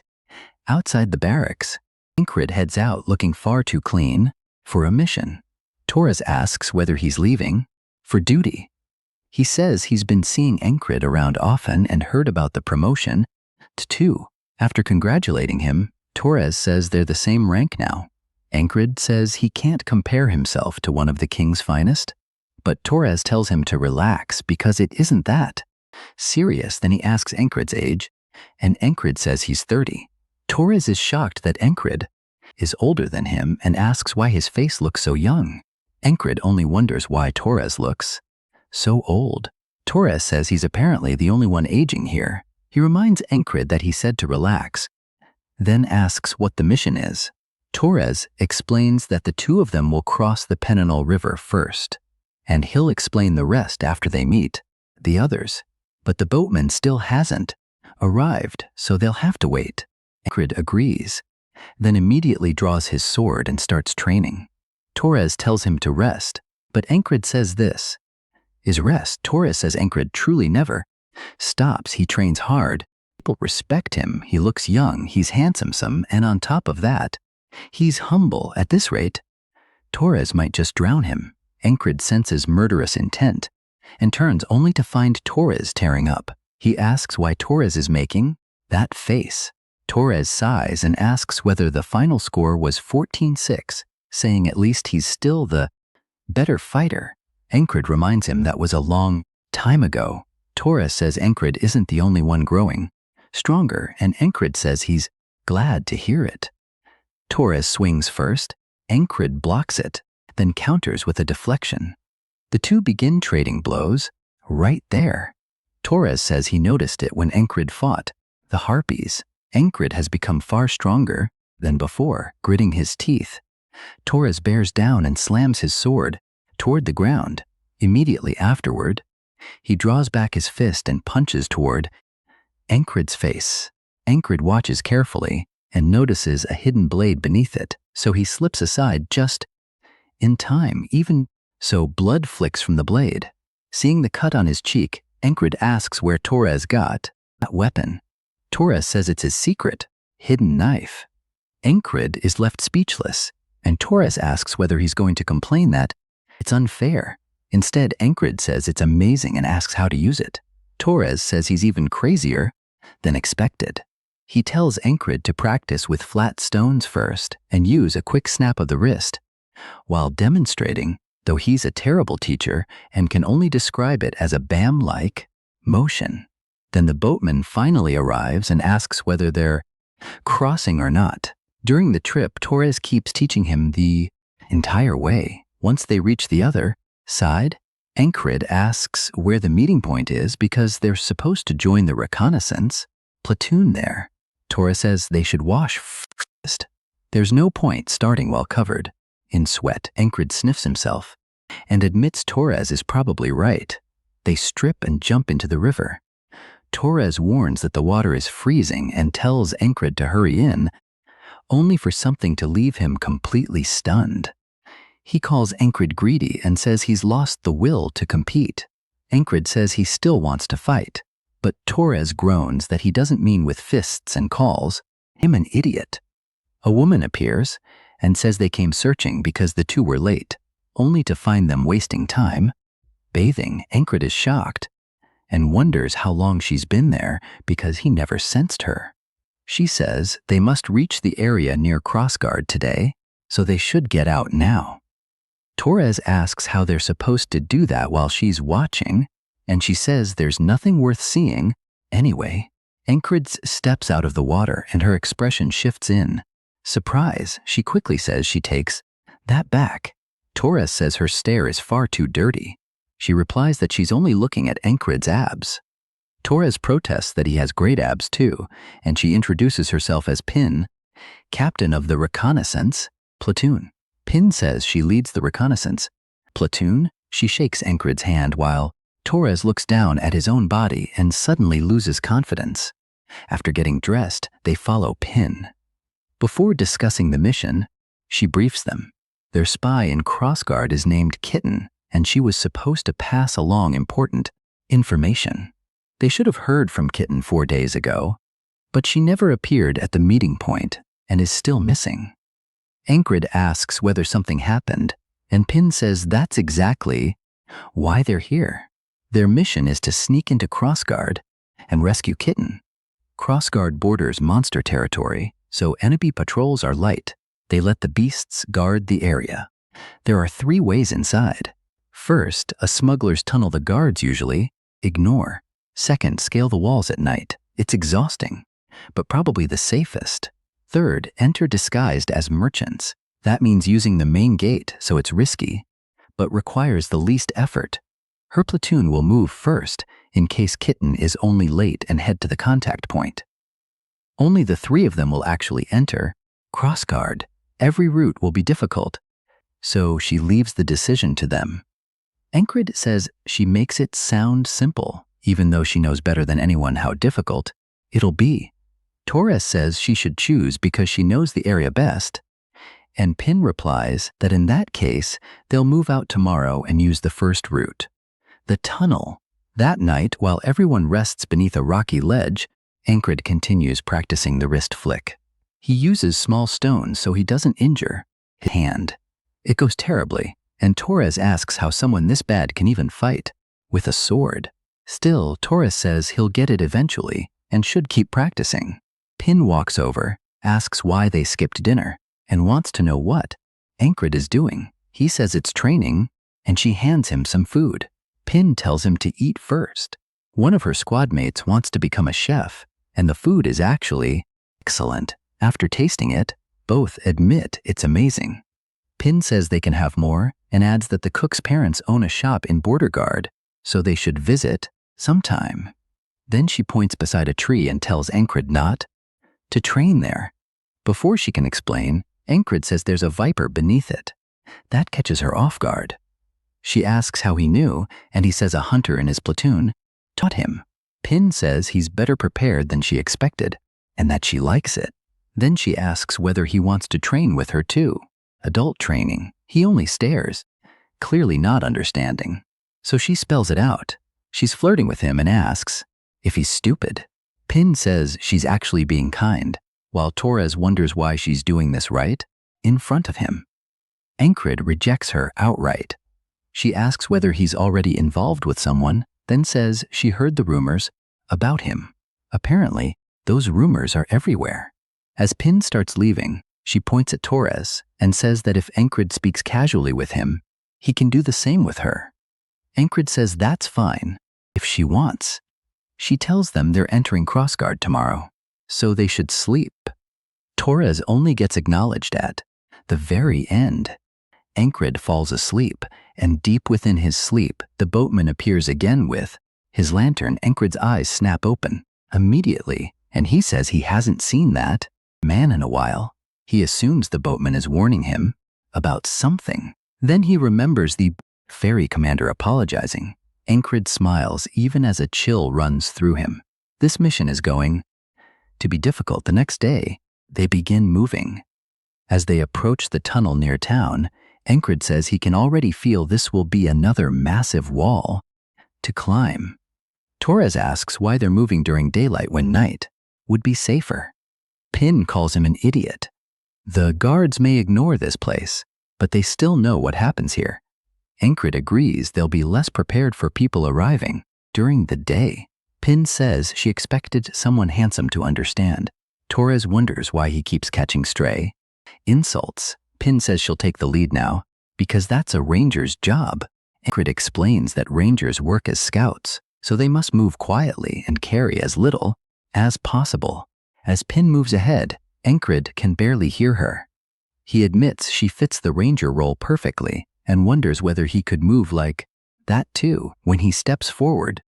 outside the barracks, Encred heads out looking far too clean for a mission. Torres asks whether he's leaving for duty. He says he's been seeing Encred around often and heard about the promotion to 2. After congratulating him, Torres says they're the same rank now. Encred says he can't compare himself to one of the king's finest, but Torres tells him to relax because it isn't that serious. Then he asks Encred's age, and Encred says he's 30. Torres is shocked that Encred is older than him and asks why his face looks so young. Encred only wonders why Torres looks so old. Torres says he's apparently the only one aging here. He reminds Encred that he said to relax, then asks what the mission is. Torres explains that the 2 of them will cross the Penninal River first, and he'll explain the rest after they meet the others. But the boatman still hasn't arrived, so they'll have to wait. Encred agrees, then immediately draws his sword and starts training. Torres tells him to rest, but Encred says this is rest. Torres says Encred truly never stops. He trains hard. People respect him. He looks young. He's handsome, and on top of that, he's humble. At this rate, Torres might just drown him. Encred senses murderous intent and turns only to find Torres tearing up. He asks why Torres is making that face. Torres sighs and asks whether the final score was 14-6, saying at least he's still the better fighter. Encred reminds him that was a long time ago. Torres says Encred isn't the only one growing stronger, and Encred says he's glad to hear it. Torres swings first. Encred blocks it, then counters with a deflection. The 2 begin trading blows right there. Torres says he noticed it when Encred fought the harpies. Encred has become far stronger than before, gritting his teeth. Torres bears down and slams his sword toward the ground. Immediately afterward, he draws back his fist and punches toward Encred's face. Encred watches carefully and notices a hidden blade beneath it, so he slips aside just in time. Even so, blood flicks from the blade. Seeing the cut on his cheek, Encred asks where Torres got that weapon. Torres says it's his secret, hidden knife. Encred is left speechless, and Torres asks whether he's going to complain that it's unfair. Instead, Encred says it's amazing and asks how to use it. Torres says he's even crazier than expected. He tells Encred to practice with flat stones first and use a quick snap of the wrist while demonstrating, though he's a terrible teacher and can only describe it as a BAM-like motion. Then the boatman finally arrives and asks whether they're crossing or not. During the trip, Torres keeps teaching him the entire way. Once they reach the other side, Encred asks where the meeting point is because they're supposed to join the reconnaissance platoon there. Torres says they should wash first. There's no point starting while covered in sweat. Encred sniffs himself and admits Torres is probably right. They strip and jump into the river. Torres warns that the water is freezing and tells Encred to hurry in, only for something to leave him completely stunned. He calls Encred greedy and says he's lost the will to compete. Encred says he still wants to fight, but Torres groans that he doesn't mean with fists and calls him an idiot. A woman appears and says they came searching because the 2 were late, only to find them wasting time bathing. Encred is shocked and wonders how long she's been there because he never sensed her. She says they must reach the area near Crossguard today, so they should get out now. Torres asks how they're supposed to do that while she's watching, and she says there's nothing worth seeing anyway. Encred steps out of the water and her expression shifts in surprise. She quickly says she takes that back. Torres says her stare is far too dirty. She replies that she's only looking at Encred's abs. Torres protests that he has great abs too, and she introduces herself as Pin, captain of the reconnaissance platoon. Pin says she leads the reconnaissance platoon. She shakes Encred's hand while Torres looks down at his own body and suddenly loses confidence. After getting dressed, they follow Pin. Before discussing the mission, she briefs them. Their spy in Crossguard is named Kitten, and she was supposed to pass along important information. They should have heard from Kitten 4 days ago, but she never appeared at the meeting point and is still missing. Encred asks whether something happened, and Pin says that's exactly why they're here. Their mission is to sneak into Crossguard and rescue Kitten. Crossguard borders monster territory, so enemy patrols are light. They let the beasts guard the area. There are 3 ways inside. First, a smuggler's tunnel the guards usually ignore. Second, scale the walls at night. It's exhausting, but probably the safest. Third, enter disguised as merchants. That means using the main gate, so it's risky, but requires the least effort. Her platoon will move first in case Kitten is only late and head to the contact point. Only the 3 of them will actually enter Crossguard. Every route will be difficult, so she leaves the decision to them. Encred says she makes it sound simple, even though she knows better than anyone how difficult it'll be. Torres says she should choose because she knows the area best, and Pin replies that in that case, they'll move out tomorrow and use the first route. The tunnel. That night, while everyone rests beneath a rocky ledge, Encred continues practicing the wrist flick. He uses small stones so he doesn't injure his hand. It goes terribly, and Torres asks how someone this bad can even fight with a sword. Still, Torres says he'll get it eventually and should keep practicing. Pin walks over, asks why they skipped dinner, and wants to know what Encred is doing. He says it's training, and she hands him some food. Pin tells him to eat first. One of her squad mates wants to become a chef, and the food is actually excellent. After tasting it, both admit it's amazing. Pin says they can have more and adds that the cook's parents own a shop in Border Guard, so they should visit sometime. Then she points beside a tree and tells Encred not to train there. Before she can explain, Encred says there's a viper beneath it. That catches her off guard. She asks how he knew, and he says a hunter in his platoon taught him. Pin says he's better prepared than she expected, and that she likes it. Then she asks whether he wants to train with her too. Adult training. He only stares, clearly not understanding. So she spells it out. She's flirting with him and asks if he's stupid. Pin says she's actually being kind, while Torres wonders why she's doing this right in front of him. Encred rejects her outright. She asks whether he's already involved with someone, then says she heard the rumors about him. Apparently, those rumors are everywhere. As Pin starts leaving, she points at Torres and says that if Encred speaks casually with him, he can do the same with her. Encred says that's fine, if she wants. She tells them they're entering Crossguard tomorrow, so they should sleep. Torres only gets acknowledged at the very end. Encred falls asleep, and deep within his sleep, the boatman appears again with his lantern. Encred's eyes snap open immediately, and he says he hasn't seen that man in a while. He assumes the boatman is warning him about something. Then he remembers the ferry commander apologizing. Encred smiles even as a chill runs through him. This mission is going to be difficult. The next day, they begin moving. As they approach the tunnel near town, Encred says he can already feel this will be another massive wall to climb. Torres asks why they're moving during daylight when night would be safer. Pin calls him an idiot. The guards may ignore this place, but they still know what happens here. Encred agrees they'll be less prepared for people arriving during the day. Pin says she expected someone handsome to understand. Torres wonders why he keeps catching stray insults. Pin says she'll take the lead now because that's a ranger's job. Encred explains that rangers work as scouts, so they must move quietly and carry as little as possible. As Pin moves ahead, Encred can barely hear her. He admits she fits the ranger role perfectly and wonders whether he could move like that too. When he steps forward,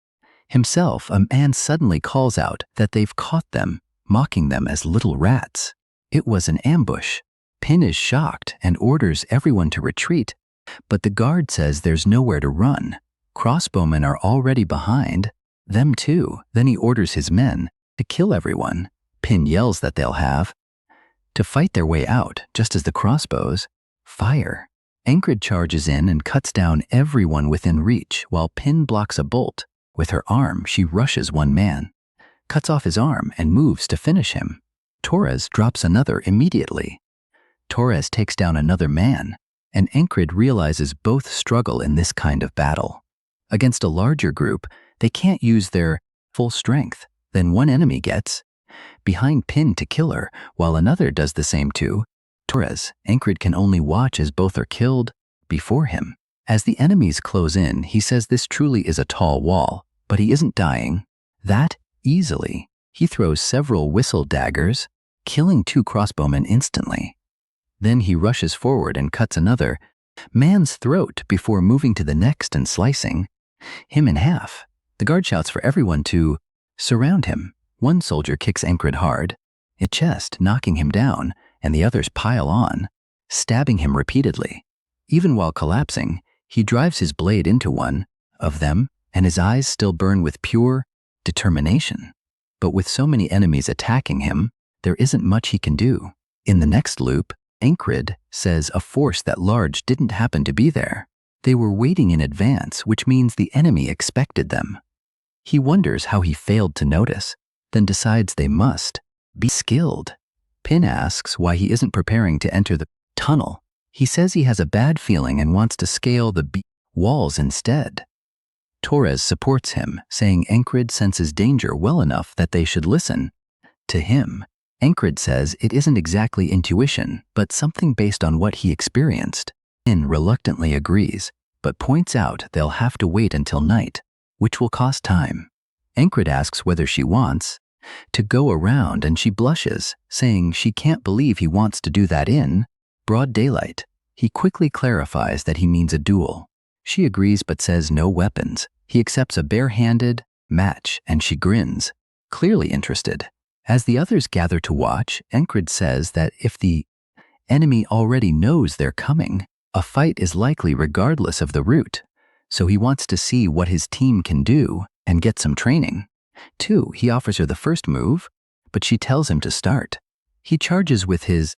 Himself, a man suddenly calls out that they've caught them, mocking them as little rats. It was an ambush. Pin is shocked and orders everyone to retreat, but the guard says there's nowhere to run. Crossbowmen are already behind them too. Then he orders his men to kill everyone. Pin yells that they'll have to fight their way out, just as the crossbows fire. Ancred charges in and cuts down everyone within reach, while Pin blocks a bolt. With her arm, she rushes one man, cuts off his arm, and moves to finish him. Torres drops another immediately. Torres takes down another man, and Ancred realizes both struggle in this kind of battle. Against a larger group, they can't use their full strength. Then one enemy gets behind Pin to kill her, while another does the same to Torres. Ancred can only watch as both are killed before him. As the enemies close in, he says this truly is a tall wall, but he isn't dying that easily. He throws several whistle daggers, killing 2 crossbowmen instantly. Then he rushes forward and cuts another man's throat before moving to the next and slicing him in half. The guard shouts for everyone to surround him. One soldier kicks Ancred hard in the chest, knocking him down, and the others pile on, stabbing him repeatedly. Even while collapsing, he drives his blade into one of them, and his eyes still burn with pure determination. But with so many enemies attacking him, there isn't much he can do. In the next loop, Ancred says a force that large didn't happen to be there. They were waiting in advance, which means the enemy expected them. He wonders how he failed to notice, then decides they must be skilled. Pin asks why he isn't preparing to enter the tunnel. He says he has a bad feeling and wants to scale the walls instead. Torres supports him, saying Ancred senses danger well enough that they should listen to him. Ancred says it isn't exactly intuition, but something based on what he experienced. Pin reluctantly agrees, but points out they'll have to wait until night, which will cost time. Ancred asks whether she wants to go around, and she blushes, saying she can't believe he wants to do that in broad daylight. He quickly clarifies that he means a duel. She agrees but says no weapons. He accepts a bare-handed match, and she grins, clearly interested. As the others gather to watch, Ancred says that if the enemy already knows they're coming, a fight is likely regardless of the route, so he wants to see what his team can do and get some training. 2, he offers her the first move, but she tells him to start. He charges with his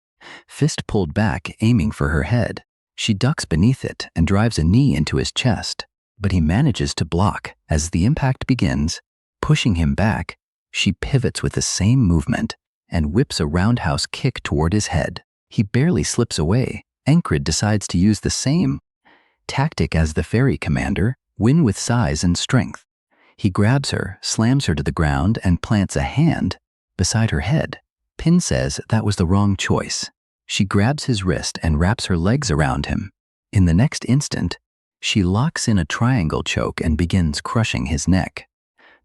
fist pulled back, aiming for her head. She ducks beneath it and drives a knee into his chest, but he manages to block. As the impact begins, pushing him back, she pivots with the same movement and whips a roundhouse kick toward his head. He barely slips away. Ancred decides to use the same tactic as the ferry commander, win with size and strength. He grabs her, slams her to the ground, and plants a hand beside her head. Pin says that was the wrong choice. She grabs his wrist and wraps her legs around him. In the next instant, she locks in a triangle choke and begins crushing his neck.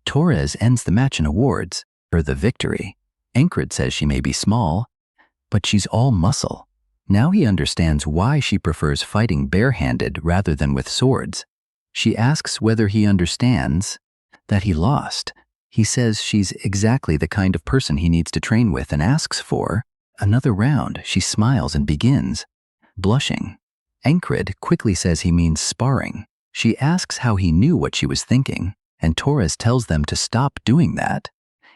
Torres ends the match and awards her the victory. Ancred says she may be small, but she's all muscle. Now he understands why she prefers fighting barehanded rather than with swords. She asks whether he understands that he lost. He says she's exactly the kind of person he needs to train with and asks for another round. She smiles and begins, blushing. Ancred quickly says he means sparring. She asks how he knew what she was thinking, and Torres tells them to stop doing that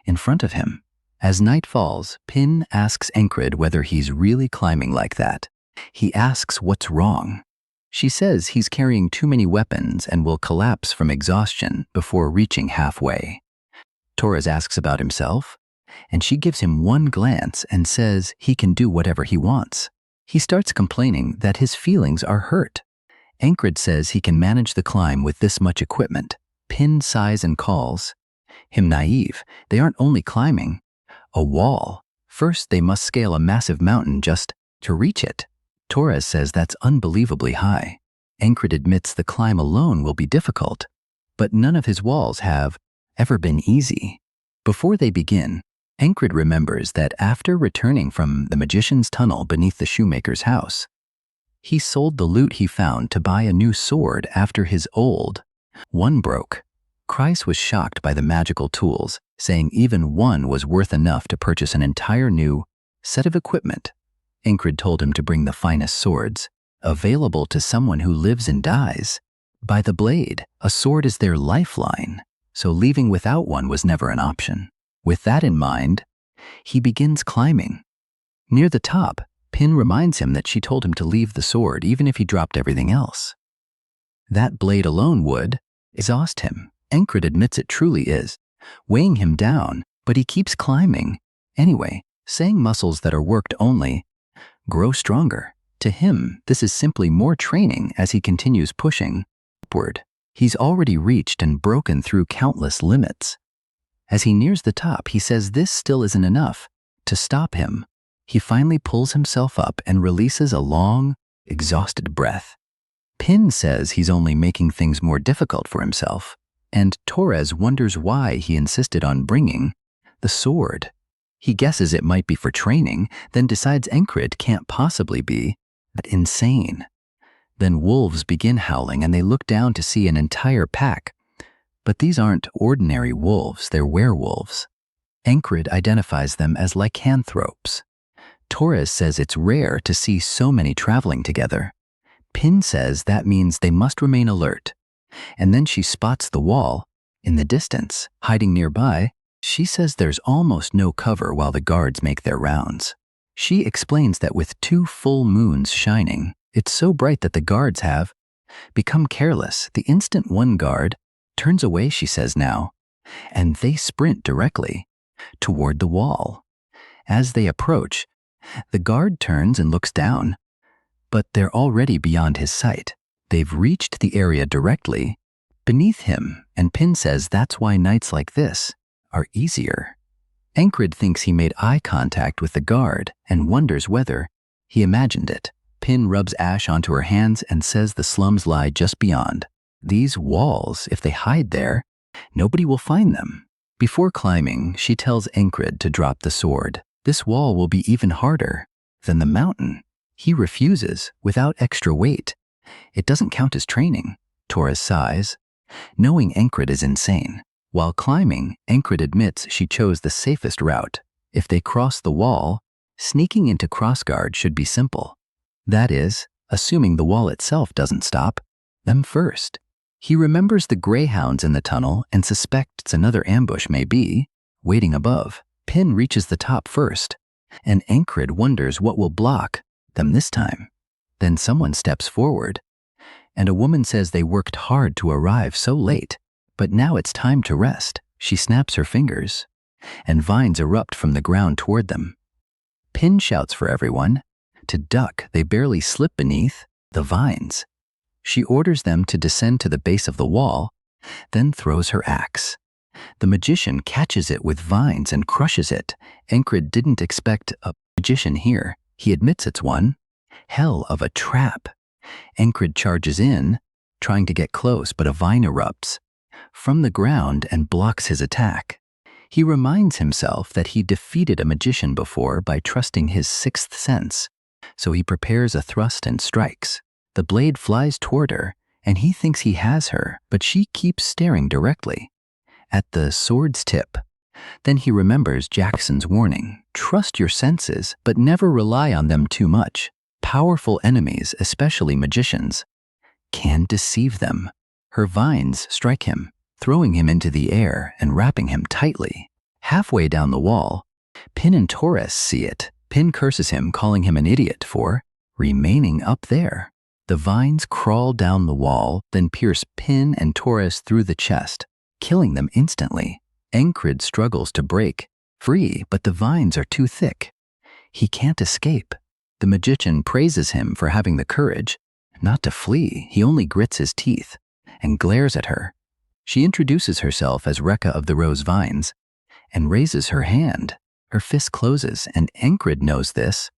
in front of him. As night falls, Pin asks Ancred whether he's really climbing like that. He asks what's wrong. She says he's carrying too many weapons and will collapse from exhaustion before reaching halfway. Torres asks about himself, and she gives him one glance and says he can do whatever he wants. He starts complaining that his feelings are hurt. Ancred says he can manage the climb with this much equipment. Pin sighs and calls him naive. They aren't only climbing a wall. First, they must scale a massive mountain just to reach it. Torres says that's unbelievably high. Ancred admits the climb alone will be difficult, but none of his walls have ever been easy. Before they begin, Ancred remembers that after returning from the magician's tunnel beneath the shoemaker's house, he sold the loot he found to buy a new sword after his old one broke. Kreis was shocked by the magical tools, saying even one was worth enough to purchase an entire new set of equipment. Ingrid told him to bring the finest swords, available to someone who lives and dies. By the blade, a sword is their lifeline, so leaving without one was never an option. With that in mind, he begins climbing. Near the top, Pin reminds him that she told him to leave the sword even if he dropped everything else. That blade alone would exhaust him. Ingrid admits it truly is, weighing him down, but he keeps climbing. Anyway, saying muscles that are worked only grow stronger. To him, this is simply more training as he continues pushing upward. He's already reached and broken through countless limits. As he nears the top, he says this still isn't enough to stop him. He finally pulls himself up and releases a long, exhausted breath. Pin says he's only making things more difficult for himself, and Torres wonders why he insisted on bringing the sword. He guesses it might be for training, then decides Ingrid can't possibly be that insane. Then wolves begin howling and they look down to see an entire pack. But these aren't ordinary wolves, they're werewolves. Ingrid identifies them as lycanthropes. Torres says it's rare to see so many traveling together. Pin says that means they must remain alert. And then she spots the wall in the distance, hiding nearby. She says there's almost no cover while the guards make their rounds. She explains that with 2 full moons shining, it's so bright that the guards have become careless. The instant one guard turns away, she says now, and they sprint directly toward the wall. As they approach, the guard turns and looks down, but they're already beyond his sight. They've reached the area directly beneath him, and Pin says that's why nights like this are easier. Ingrid thinks he made eye contact with the guard and wonders whether he imagined it. Pin rubs ash onto her hands and says the slums lie just beyond. These walls, if they hide there, nobody will find them. Before climbing, she tells Ingrid to drop the sword. This wall will be even harder than the mountain. He refuses without extra weight. It doesn't count as training. Torres sighs, knowing Ingrid is insane. While climbing, Ingrid admits she chose the safest route. If they cross the wall, sneaking into crossguard should be simple. That is, assuming the wall itself doesn't stop them first. He remembers the greyhounds in the tunnel and suspects another ambush may be waiting above. Pin reaches the top first, and Ingrid wonders what will block them this time. Then someone steps forward, and a woman says they worked hard to arrive so late, but now it's time to rest. She snaps her fingers, and vines erupt from the ground toward them. Pin shouts for everyone to duck. They barely slip beneath the vines. She orders them to descend to the base of the wall, then throws her axe. The magician catches it with vines and crushes it. Ingrid didn't expect a magician here. He admits it's one. Hell of a trap. Ingrid charges in, trying to get close, but a vine erupts from the ground and blocks his attack. He reminds himself that he defeated a magician before by trusting his 6th sense, so he prepares a thrust and strikes. The blade flies toward her, and he thinks he has her, but she keeps staring directly at the sword's tip. Then he remembers Jackson's warning. Trust your senses, but never rely on them too much. Powerful enemies, especially magicians, can deceive them. Her vines strike him, throwing him into the air and wrapping him tightly. Halfway down the wall, Pin and Torres see it. Pin curses him, calling him an idiot for remaining up there. The vines crawl down the wall, then pierce Pin and Torres through the chest, killing them instantly. Ingrid struggles to break free, but the vines are too thick. He can't escape. The magician praises him for having the courage not to flee. He only grits his teeth and glares at her. She introduces herself as Rekka of the Rose Vines and raises her hand. Her fist closes, and Ingrid knows this.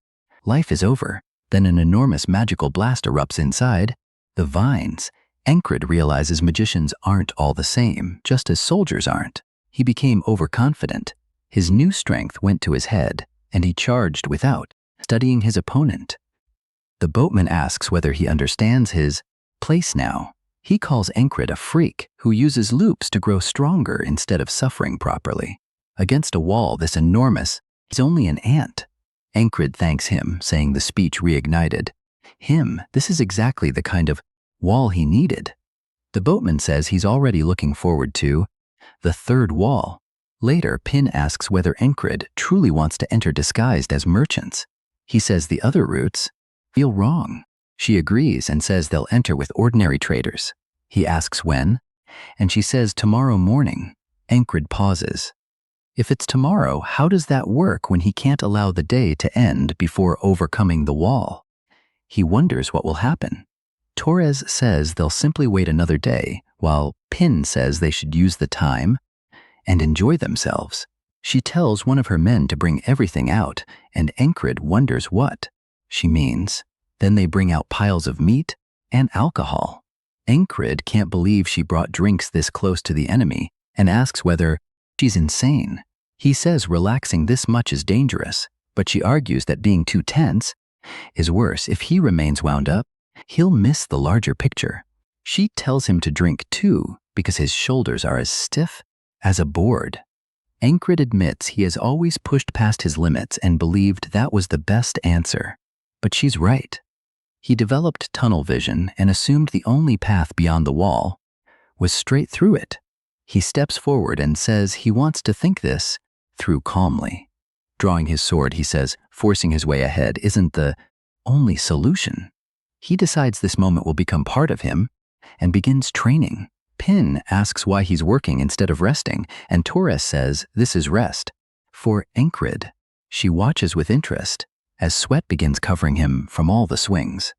Life is over. Then an enormous magical blast erupts inside the vines. Ingrid realizes magicians aren't all the same, just as soldiers aren't. He became overconfident. His new strength went to his head, and he charged without studying his opponent. The boatman asks whether he understands his place now. He calls Encrid a freak who uses loops to grow stronger instead of suffering properly. Against a wall this enormous, he's only an ant. Encrid thanks him, saying the speech reignited him. This is exactly the kind of wall he needed. The boatman says he's already looking forward to the third wall. Later, Pin asks whether Encrid truly wants to enter disguised as merchants. He says the other routes feel wrong. She agrees and says they'll enter with ordinary traders. He asks when, and she says tomorrow morning. Encrid pauses. If it's tomorrow, how does that work when he can't allow the day to end before overcoming the wall? He wonders what will happen. Torres says they'll simply wait another day, while Pin says they should use the time and enjoy themselves. She tells one of her men to bring everything out, and Encrid wonders what she means. Then they bring out piles of meat and alcohol. Encrid can't believe she brought drinks this close to the enemy and asks whether she's insane. He says relaxing this much is dangerous, but she argues that being too tense is worse. If he remains wound up, he'll miss the larger picture. She tells him to drink too because his shoulders are as stiff as a board. Encrid admits he has always pushed past his limits and believed that was the best answer. But she's right. He developed tunnel vision and assumed the only path beyond the wall was straight through it. He steps forward and says he wants to think this through calmly. Drawing his sword, he says, forcing his way ahead isn't the only solution. He decides this moment will become part of him and begins training. Pin asks why he's working instead of resting, and Torres says this is rest. For Encrid, she watches with interest as sweat begins covering him from all the swings.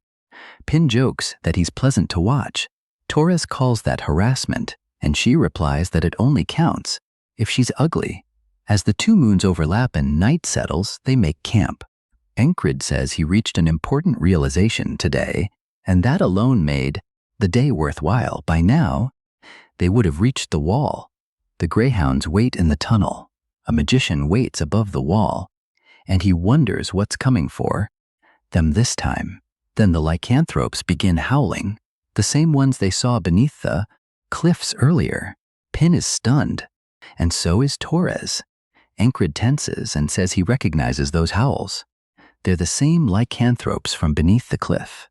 Pin jokes that he's pleasant to watch. Torres calls that harassment, and she replies that it only counts if she's ugly. As the two moons overlap and night settles, they make camp. Encrid says he reached an important realization today, and that alone made the day worthwhile. By now, they would have reached the wall. The greyhounds wait in the tunnel. A magician waits above the wall, and he wonders what's coming for them this time. Then the lycanthropes begin howling, the same ones they saw beneath the cliffs earlier. Pin is stunned, and so is Torres. Encrid tenses and says he recognizes those howls. They're the same lycanthropes from beneath the cliff.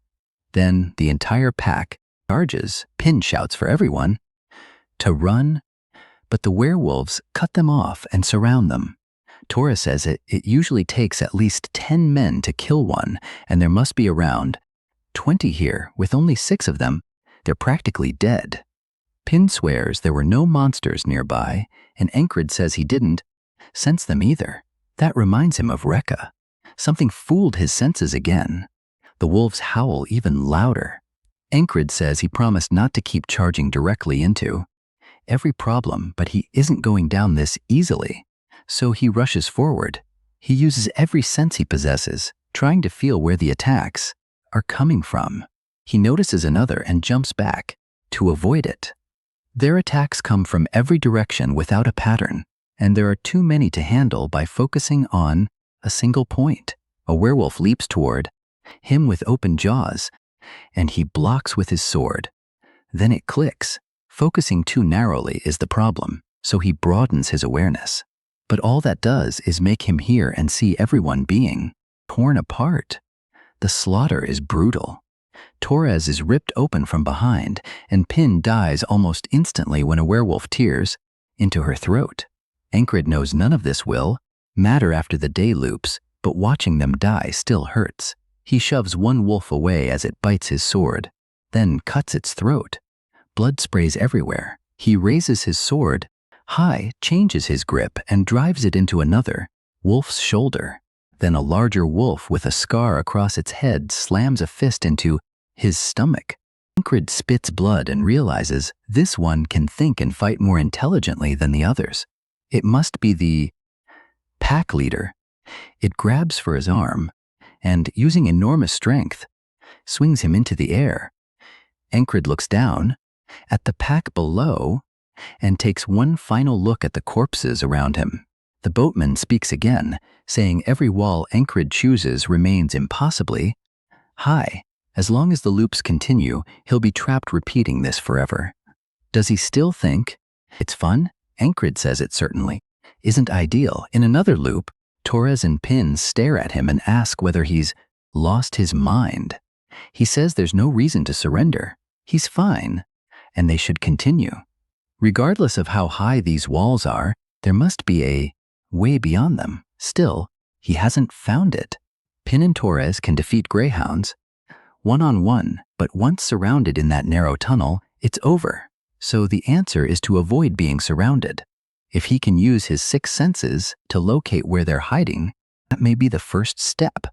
Then the entire pack charges. Pin shouts for everyone to run, but the werewolves cut them off and surround them. Torres says it usually takes at least 10 men to kill one, and there must be around 20 here. With only 6 of them, they're practically dead. Pin swears there were no monsters nearby, and Encrid says he didn't sense them either. That reminds him of Recca. Something fooled his senses again. The wolves howl even louder. Encrid says he promised not to keep charging directly into every problem, but he isn't going down this easily. So he rushes forward. He uses every sense he possesses, trying to feel where the attacks are coming from. He notices another and jumps back to avoid it. Their attacks come from every direction without a pattern, and there are too many to handle by focusing on a single point. A werewolf leaps toward him with open jaws, and he blocks with his sword. Then it clicks. Focusing too narrowly is the problem, so he broadens his awareness. But all that does is make him hear and see everyone being torn apart. The slaughter is brutal. Torres is ripped open from behind, and Pin dies almost instantly when a werewolf tears into her throat. Encrid knows none of this will matter after the day loops, but watching them die still hurts. He shoves one wolf away as it bites his sword, then cuts its throat. Blood sprays everywhere. He raises his sword high, changes his grip, and drives it into another wolf's shoulder. Then a larger wolf with a scar across its head slams a fist into his stomach. Encrid spits blood and realizes this one can think and fight more intelligently than the others. It must be the pack leader. It grabs for his arm and, using enormous strength, swings him into the air. Encrid looks down at the pack below and takes one final look at the corpses around him. The boatman speaks again, saying every wall Encrid chooses remains impossibly high. As long as the loops continue, he'll be trapped repeating this forever. Does he still think it's fun? Encred says it certainly isn't ideal. In another loop, Torres and Pin stare at him and ask whether he's lost his mind. He says there's no reason to surrender. He's fine, and they should continue. Regardless of how high these walls are, there must be a way beyond them. Still, he hasn't found it. Pin and Torres can defeat greyhounds one-on-one, but once surrounded in that narrow tunnel, it's over. So the answer is to avoid being surrounded. If he can use his 6 senses to locate where they're hiding, that may be the first step.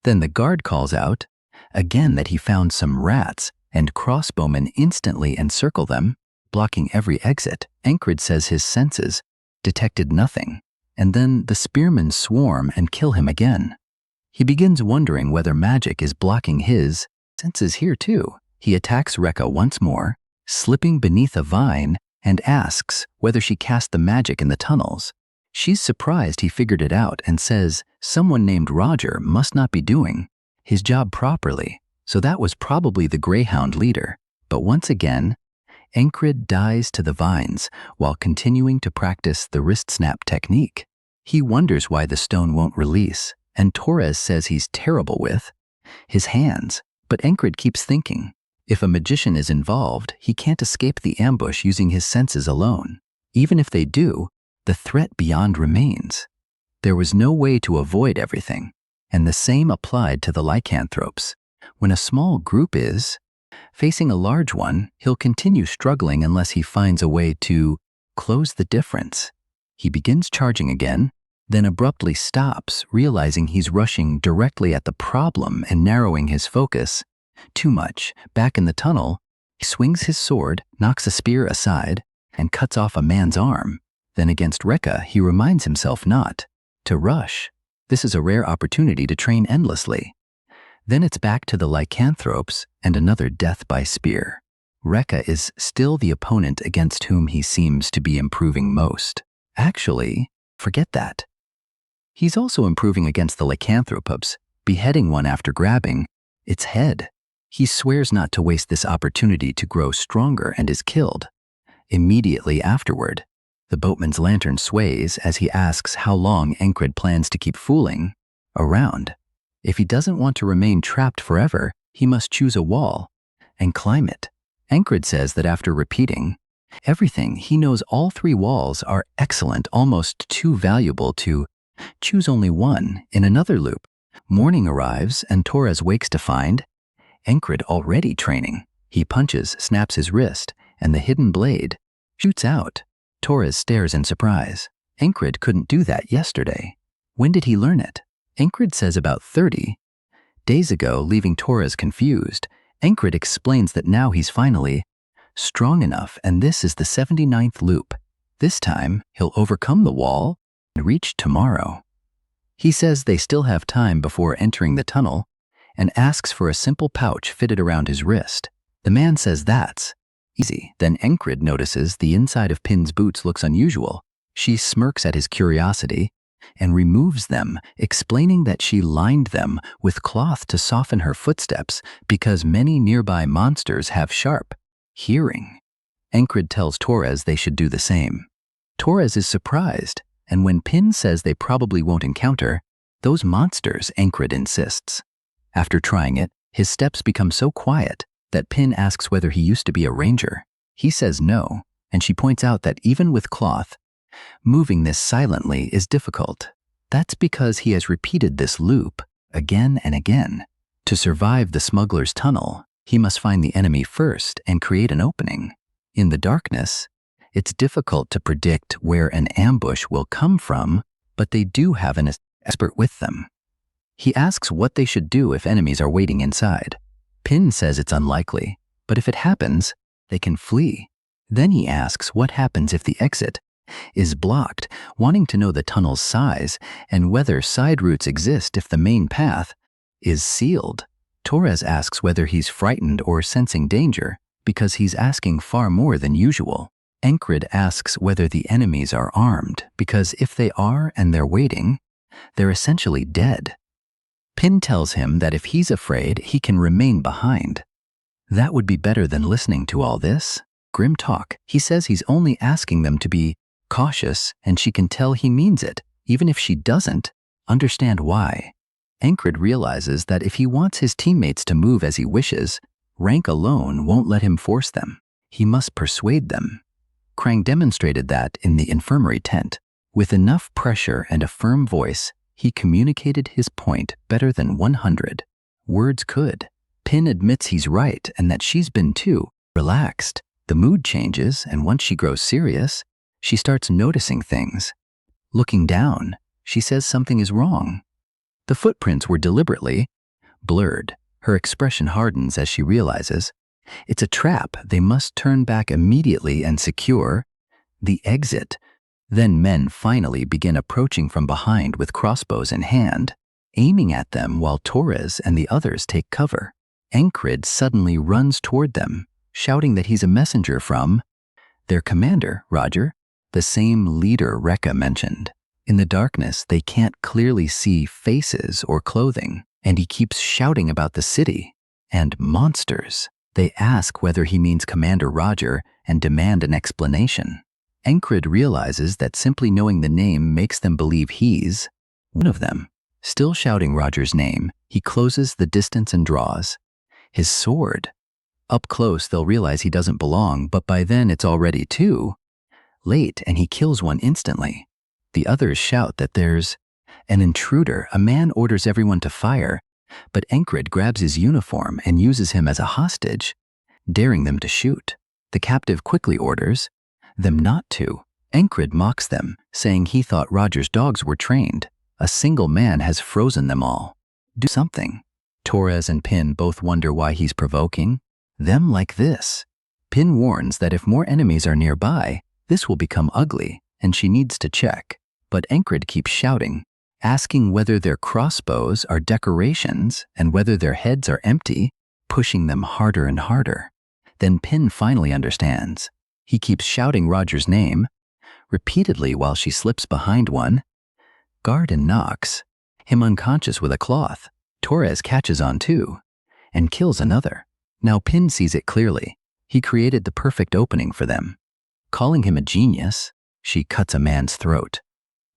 Then the guard calls out again that he found some rats, and crossbowmen instantly encircle them, blocking every exit. Encred says his senses detected nothing, and then the spearmen swarm and kill him again. He begins wondering whether magic is blocking his senses here too. He attacks Rekka once more, slipping beneath a vine, and asks whether she cast the magic in the tunnels. She's surprised he figured it out and says someone named Roger must not be doing his job properly, so that was probably the greyhound leader. But once again, Encred dies to the vines while continuing to practice the wrist snap technique. He wonders why the stone won't release, and Torres says he's terrible with his hands. But Encred keeps thinking, if a magician is involved, he can't escape the ambush using his senses alone. Even if they do, the threat beyond remains. There was no way to avoid everything, and the same applied to the lycanthropes. When a small group is facing a large one, he'll continue struggling unless he finds a way to close the difference. He begins charging again, then abruptly stops, realizing he's rushing directly at the problem and narrowing his focus too much. Back in the tunnel, he swings his sword, knocks a spear aside, and cuts off a man's arm. Then against Rekka, he reminds himself not to rush. This is a rare opportunity to train endlessly. Then it's back to the lycanthropes and another death by spear. Rekka is still the opponent against whom he seems to be improving most. Actually, forget that. He's also improving against the lycanthropes, beheading one after grabbing its head. He swears not to waste this opportunity to grow stronger and is killed. Immediately afterward, the boatman's lantern sways as he asks how long Encred plans to keep fooling around. If he doesn't want to remain trapped forever, he must choose a wall and climb it. Encred says that after repeating everything, he knows all 3 walls are excellent, almost too valuable to choose only one. In another loop, morning arrives and Torres wakes to find Encred already training. He punches, snaps his wrist, and the hidden blade shoots out. Torres stares in surprise. Encred couldn't do that yesterday. When did he learn it? Encred says about 30 days ago, leaving Torres confused. Encred explains that now he's finally strong enough, and this is the 79th loop. This time, he'll overcome the wall and reach tomorrow. He says they still have time before entering the tunnel and asks for a simple pouch fitted around his wrist. The man says that's easy. Then Encred notices the inside of Pin's boots looks unusual. She smirks at his curiosity and removes them, explaining that she lined them with cloth to soften her footsteps because many nearby monsters have sharp hearing. Encred tells Torres they should do the same. Torres is surprised, and when Pin says they probably won't encounter those monsters, Encred insists. After trying it, his steps become so quiet that Pin asks whether he used to be a ranger. He says no, and she points out that even with cloth, moving this silently is difficult. That's because he has repeated this loop again and again. To survive the smuggler's tunnel, he must find the enemy first and create an opening. In the darkness, it's difficult to predict where an ambush will come from, but they do have an expert with them. He asks what they should do if enemies are waiting inside. Pin says it's unlikely, but if it happens, they can flee. Then he asks what happens if the exit is blocked, wanting to know the tunnel's size and whether side routes exist if the main path is sealed. Torres asks whether he's frightened or sensing danger, because he's asking far more than usual. Encred asks whether the enemies are armed, because if they are and they're waiting, they're essentially dead. Pin tells him that if he's afraid, he can remain behind. That would be better than listening to all this grim talk. He says he's only asking them to be cautious, and she can tell he means it, even if she doesn't understand why. Ancred realizes that if he wants his teammates to move as he wishes, rank alone won't let him force them. He must persuade them. Krang demonstrated that in the infirmary tent. With enough pressure and a firm voice, he communicated his point better than 100 words could. Pin admits he's right and that she's been too relaxed. The mood changes, and once she grows serious, she starts noticing things. Looking down, she says something is wrong. The footprints were deliberately blurred. Her expression hardens as she realizes it's a trap. They must turn back immediately and secure the exit. Then men finally begin approaching from behind with crossbows in hand, aiming at them while Torres and the others take cover. Ancred suddenly runs toward them, shouting that he's a messenger from their commander, Roger, the same leader Recca mentioned. In the darkness, they can't clearly see faces or clothing, and he keeps shouting about the city and monsters. They ask whether he means Commander Roger and demand an explanation. Ancred realizes that simply knowing the name makes them believe he's one of them. Still shouting Roger's name, he closes the distance and draws his sword. Up close, they'll realize he doesn't belong, but by then it's already too late, and he kills one instantly. The others shout that there's an intruder. A man orders everyone to fire, but Ancred grabs his uniform and uses him as a hostage, daring them to shoot. The captive quickly orders them not to. Ancred mocks them, saying he thought Roger's dogs were trained. A single man has frozen them all. Do something. Torres and Pin both wonder why he's provoking them like this. Pin warns that if more enemies are nearby, this will become ugly, and she needs to check. But Ancred keeps shouting, asking whether their crossbows are decorations and whether their heads are empty, pushing them harder and harder. Then Pin finally understands. He keeps shouting Roger's name repeatedly while she slips behind one guard and knocks him unconscious with a cloth. Torres catches on too and kills another. Now Pin sees it clearly. He created the perfect opening for them. Calling him a genius, she cuts a man's throat.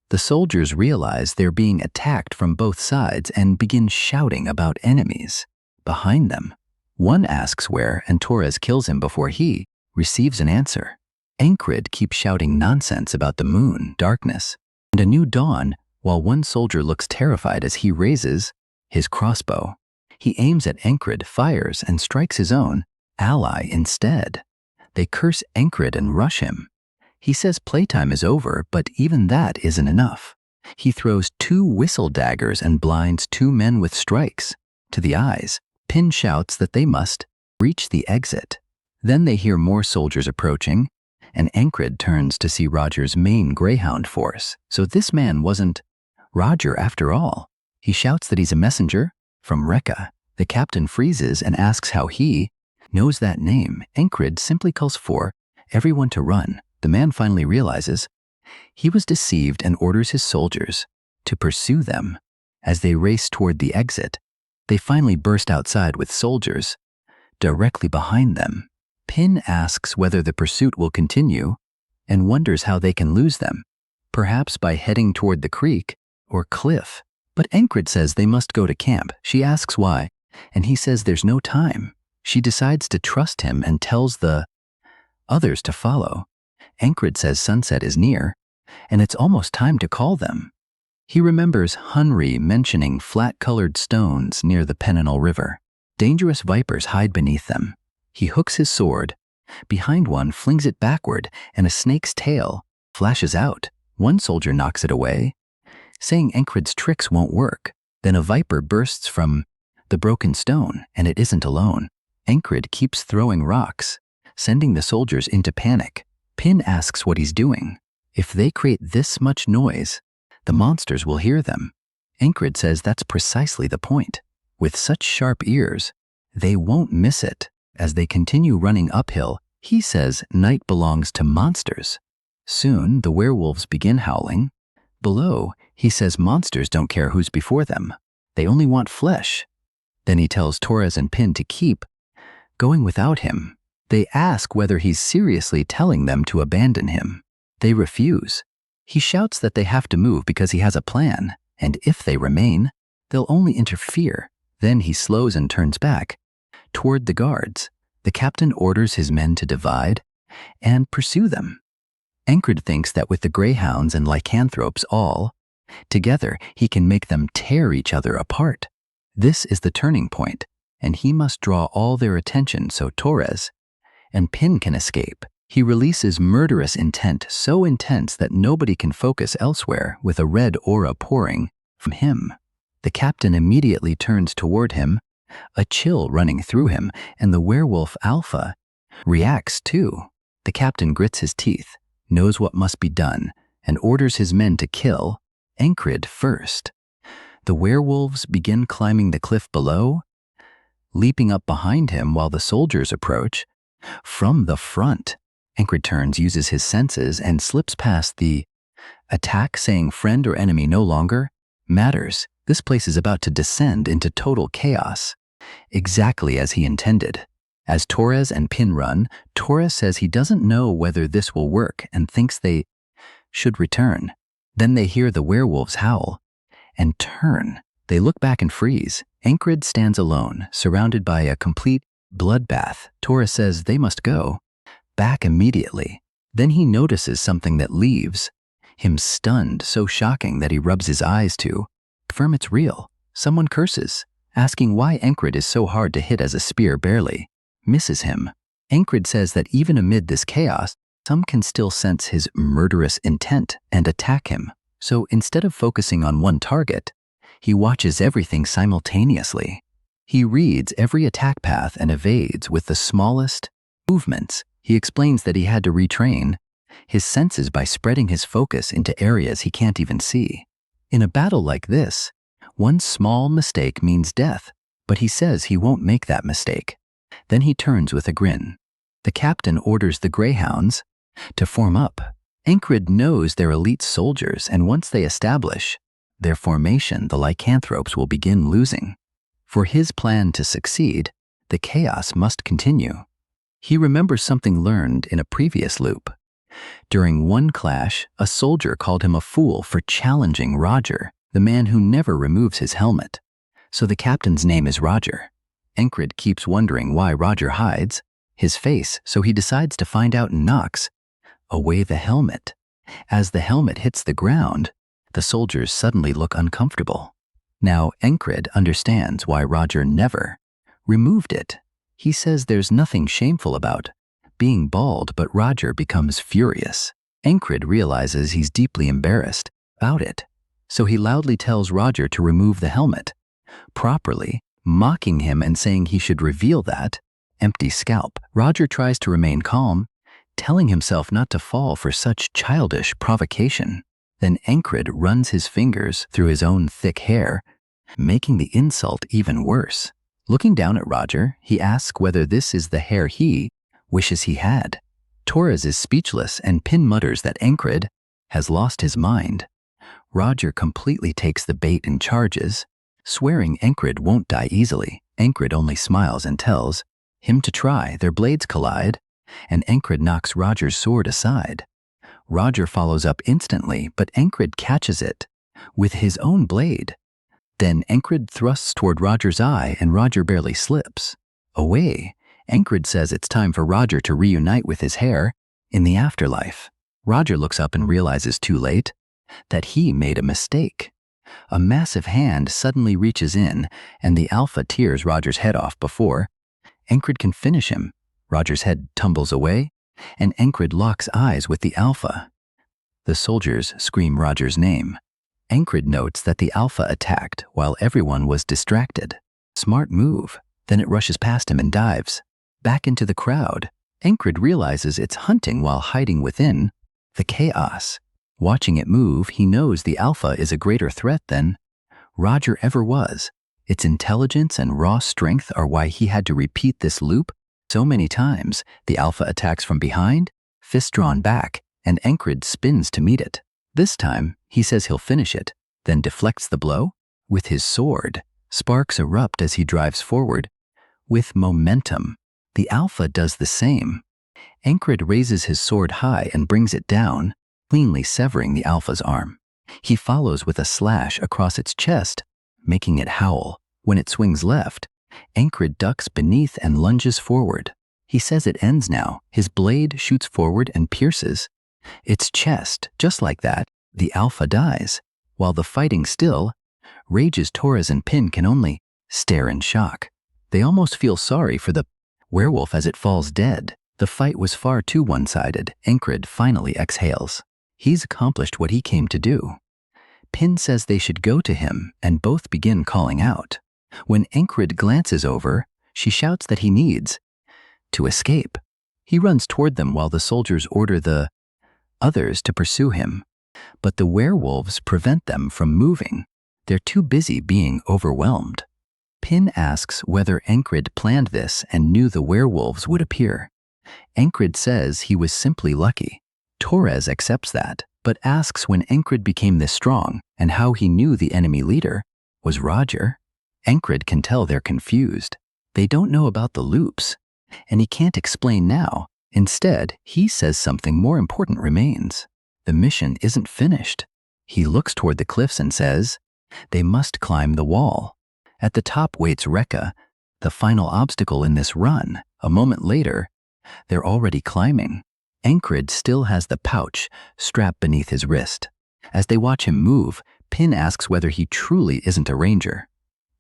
The soldiers realize they're being attacked from both sides and begin shouting about enemies behind them. One asks where, and Torres kills him before he receives an answer. Ancred keeps shouting nonsense about the moon, darkness, and a new dawn, while one soldier looks terrified as he raises his crossbow. He aims at Ancred, fires, and strikes his own ally instead. They curse Ancred and rush him. He says playtime is over, but even that isn't enough. He throws 2 whistle daggers and blinds 2 men with strikes to the eyes. Pin shouts that they must reach the exit. Then they hear more soldiers approaching, and Ancred turns to see Roger's main Greyhound force. So this man wasn't Roger after all. He shouts that he's a messenger from Recca. The captain freezes and asks how he knows that name. Ancred simply calls for everyone to run. The man finally realizes he was deceived and orders his soldiers to pursue them. As they race toward the exit, they finally burst outside with soldiers directly behind them. Pin asks whether the pursuit will continue and wonders how they can lose them, perhaps by heading toward the creek or cliff. But Ancred says they must go to camp. She asks why, and he says there's no time. She decides to trust him and tells the others to follow. Ancred says sunset is near, and it's almost time to call them. He remembers Hunri mentioning flat-colored stones near the Penanal River. Dangerous vipers hide beneath them. He hooks his sword. Behind one, flings it backward, and a snake's tail flashes out. One soldier knocks it away, saying Ancred's tricks won't work. Then a viper bursts from the broken stone, and it isn't alone. Ancred keeps throwing rocks, sending the soldiers into panic. Pin asks what he's doing. If they create this much noise, the monsters will hear them. Ancred says that's precisely the point. With such sharp ears, they won't miss it. As they continue running uphill, he says night belongs to monsters. Soon, the werewolves begin howling. Below, he says monsters don't care who's before them. They only want flesh. Then he tells Torres and Pin to keep going without him. They ask whether he's seriously telling them to abandon him. They refuse. He shouts that they have to move because he has a plan, and if they remain, they'll only interfere. Then he slows and turns back toward the guards. The captain orders his men to divide and pursue them. Encred thinks that with the greyhounds and lycanthropes all together, he can make them tear each other apart. This is the turning point, and he must draw all their attention so Torres and Pin can escape. He releases murderous intent so intense that nobody can focus elsewhere with a red aura pouring from him. The captain immediately turns toward him, a chill running through him, and the werewolf Alpha reacts too. The captain grits his teeth, knows what must be done, and orders his men to kill Encred first. The werewolves begin climbing the cliff below, leaping up behind him while the soldiers approach from the front. Encred turns, uses his senses, and slips past the attack, saying friend or enemy no longer matters. This place is about to descend into total chaos, exactly as he intended. As Torres and Pin run, Torres says he doesn't know whether this will work and thinks they should return. Then they hear the werewolves howl and turn. They look back and freeze. Encred stands alone, surrounded by a complete bloodbath. Torres says they must go back immediately. Then he notices something that leaves him stunned, so shocking that he rubs his eyes to confirm it's real. Someone curses, asking why Encred is so hard to hit as a spear barely misses him. Encred says that even amid this chaos, some can still sense his murderous intent and attack him. So instead of focusing on one target, he watches everything simultaneously. He reads every attack path and evades with the smallest movements. He explains that he had to retrain his senses by spreading his focus into areas he can't even see. In a battle like this, one small mistake means death, but he says he won't make that mistake. Then he turns with a grin. The captain orders the greyhounds to form up. Encred knows they're elite soldiers, and once they establish their formation, the lycanthropes will begin losing. For his plan to succeed, the chaos must continue. He remembers something learned in a previous loop. During one clash, a soldier called him a fool for challenging Roger, the man who never removes his helmet. So the captain's name is Roger. Encred keeps wondering why Roger hides his face, so he decides to find out and knocks away the helmet. As the helmet hits the ground, the soldiers suddenly look uncomfortable. Now Encred understands why Roger never removed it. He says there's nothing shameful about being bald, but Roger becomes furious. Encred realizes he's deeply embarrassed about it, so he loudly tells Roger to remove the helmet properly, mocking him and saying he should reveal that empty scalp. Roger tries to remain calm, telling himself not to fall for such childish provocation. Then Encred runs his fingers through his own thick hair, making the insult even worse. Looking down at Roger, he asks whether this is the hair he wishes he had. Torres is speechless, and Pin mutters that Encred has lost his mind. Roger completely takes the bait and charges, swearing Encred won't die easily. Encred only smiles and tells him to try. Their blades collide, and Encred knocks Roger's sword aside. Roger follows up instantly, but Encred catches it with his own blade. Then Encred thrusts toward Roger's eye, and Roger barely slips away. Encred says it's time for Roger to reunite with his hair in the afterlife. Roger looks up and realizes too late that he made a mistake. A massive hand suddenly reaches in, and the Alpha tears Roger's head off before Encred can finish him. Roger's head tumbles away, and Encred locks eyes with the Alpha. The soldiers scream Roger's name. Encred notes that the Alpha attacked while everyone was distracted. Smart move. Then it rushes past him and dives back into the crowd. Encred realizes it's hunting while hiding within the chaos. Watching it move, he knows the Alpha is a greater threat than Roger ever was. Its intelligence and raw strength are why he had to repeat this loop so many times. The Alpha attacks from behind, fist drawn back, and Encred spins to meet it. This time, he says he'll finish it, then deflects the blow. With his sword, sparks erupt as he drives forward. With momentum, the alpha does the same. Ancred raises his sword high and brings it down, cleanly severing the alpha's arm. He follows with a slash across its chest, making it howl. When it swings left, Ancred ducks beneath and lunges forward. He says it ends now. His blade shoots forward and pierces its chest. Just like that, the alpha dies. While the fighting still rages, Torres and Pin can only stare in shock. They almost feel sorry for the werewolf as it falls dead. The fight was far too one-sided. Ancred finally exhales. He's accomplished what he came to do. Pin says they should go to him, and both begin calling out. When Ancred glances over, she shouts that he needs to escape. He runs toward them while the soldiers order the others to pursue him. But the werewolves prevent them from moving. They're too busy being overwhelmed. Pin asks whether Ancred planned this and knew the werewolves would appear. Ancred says he was simply lucky. Torres accepts that, but asks when Ancred became this strong and how he knew the enemy leader was Roger. Ancred can tell they're confused. They don't know about the loops, and he can't explain now. Instead, he says something more important remains. The mission isn't finished. He looks toward the cliffs and says, they must climb the wall. At the top waits Recca, the final obstacle in this run. A moment later, they're already climbing. Ancred still has the pouch strapped beneath his wrist. As they watch him move, Pin asks whether he truly isn't a ranger.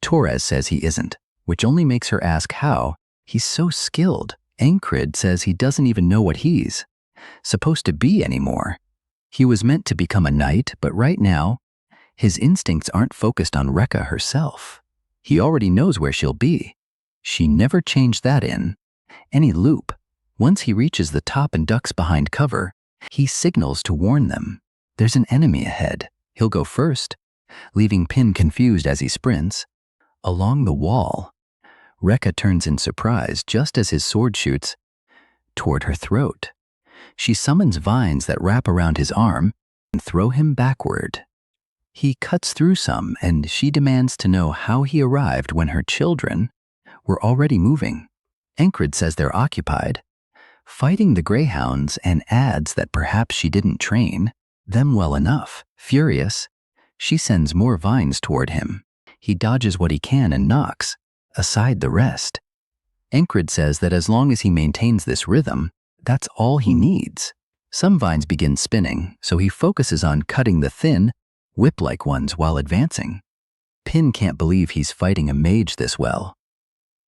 Torres says he isn't, which only makes her ask how. He's so skilled. Ancred says he doesn't even know what he's supposed to be anymore. He was meant to become a knight, but right now, his instincts aren't focused on Recca herself. He already knows where she'll be. She never changed that in any loop. Once he reaches the top and ducks behind cover, he signals to warn them. There's an enemy ahead. He'll go first, leaving Pin confused as he sprints. Along the wall, Recca turns in surprise just as his sword shoots toward her throat. She summons vines that wrap around his arm and throw him backward. He cuts through some, and she demands to know how he arrived when her children were already moving. Ancred says they're occupied fighting the greyhounds and adds that perhaps she didn't train them well enough. Furious, she sends more vines toward him. He dodges what he can and knocks aside the rest. Ancred says that as long as he maintains this rhythm, that's all he needs. Some vines begin spinning, so he focuses on cutting the thin, whip-like ones while advancing. Pin can't believe he's fighting a mage this well.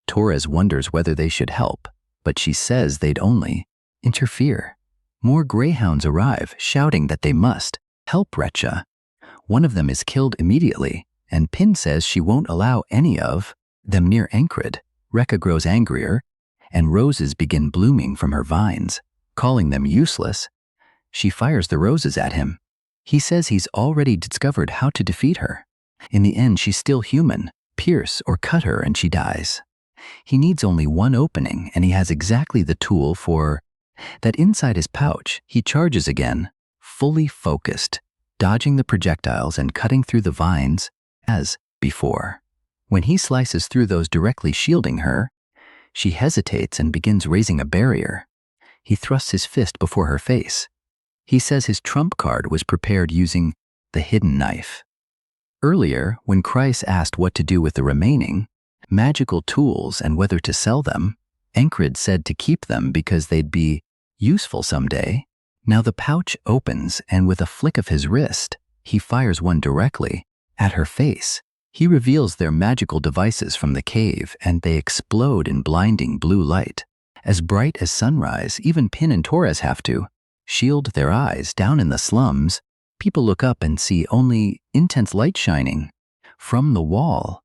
Torres wonders whether they should help, but she says they'd only interfere. More greyhounds arrive, shouting that they must help Recca. One of them is killed immediately, and Pin says she won't allow any of them near Ancred. Recca grows angrier, and roses begin blooming from her vines. Calling them useless, she fires the roses at him. He says he's already discovered how to defeat her. In the end, she's still human. Pierce or cut her and she dies. He needs only one opening, and he has exactly the tool for that. Inside his pouch, he charges again, fully focused, dodging the projectiles and cutting through the vines as before. When he slices through those directly shielding her, she hesitates and begins raising a barrier. He thrusts his fist before her face. He says his trump card was prepared using the hidden knife. Earlier, when Kreis asked what to do with the remaining magical tools and whether to sell them, Ancred said to keep them because they'd be useful someday. Now the pouch opens, and with a flick of his wrist, he fires one directly at her face. He reveals their magical devices from the cave, and they explode in blinding blue light. As bright as sunrise, even Pin and Torres have to shield their eyes. Down in the slums, people look up and see only intense light shining from the wall.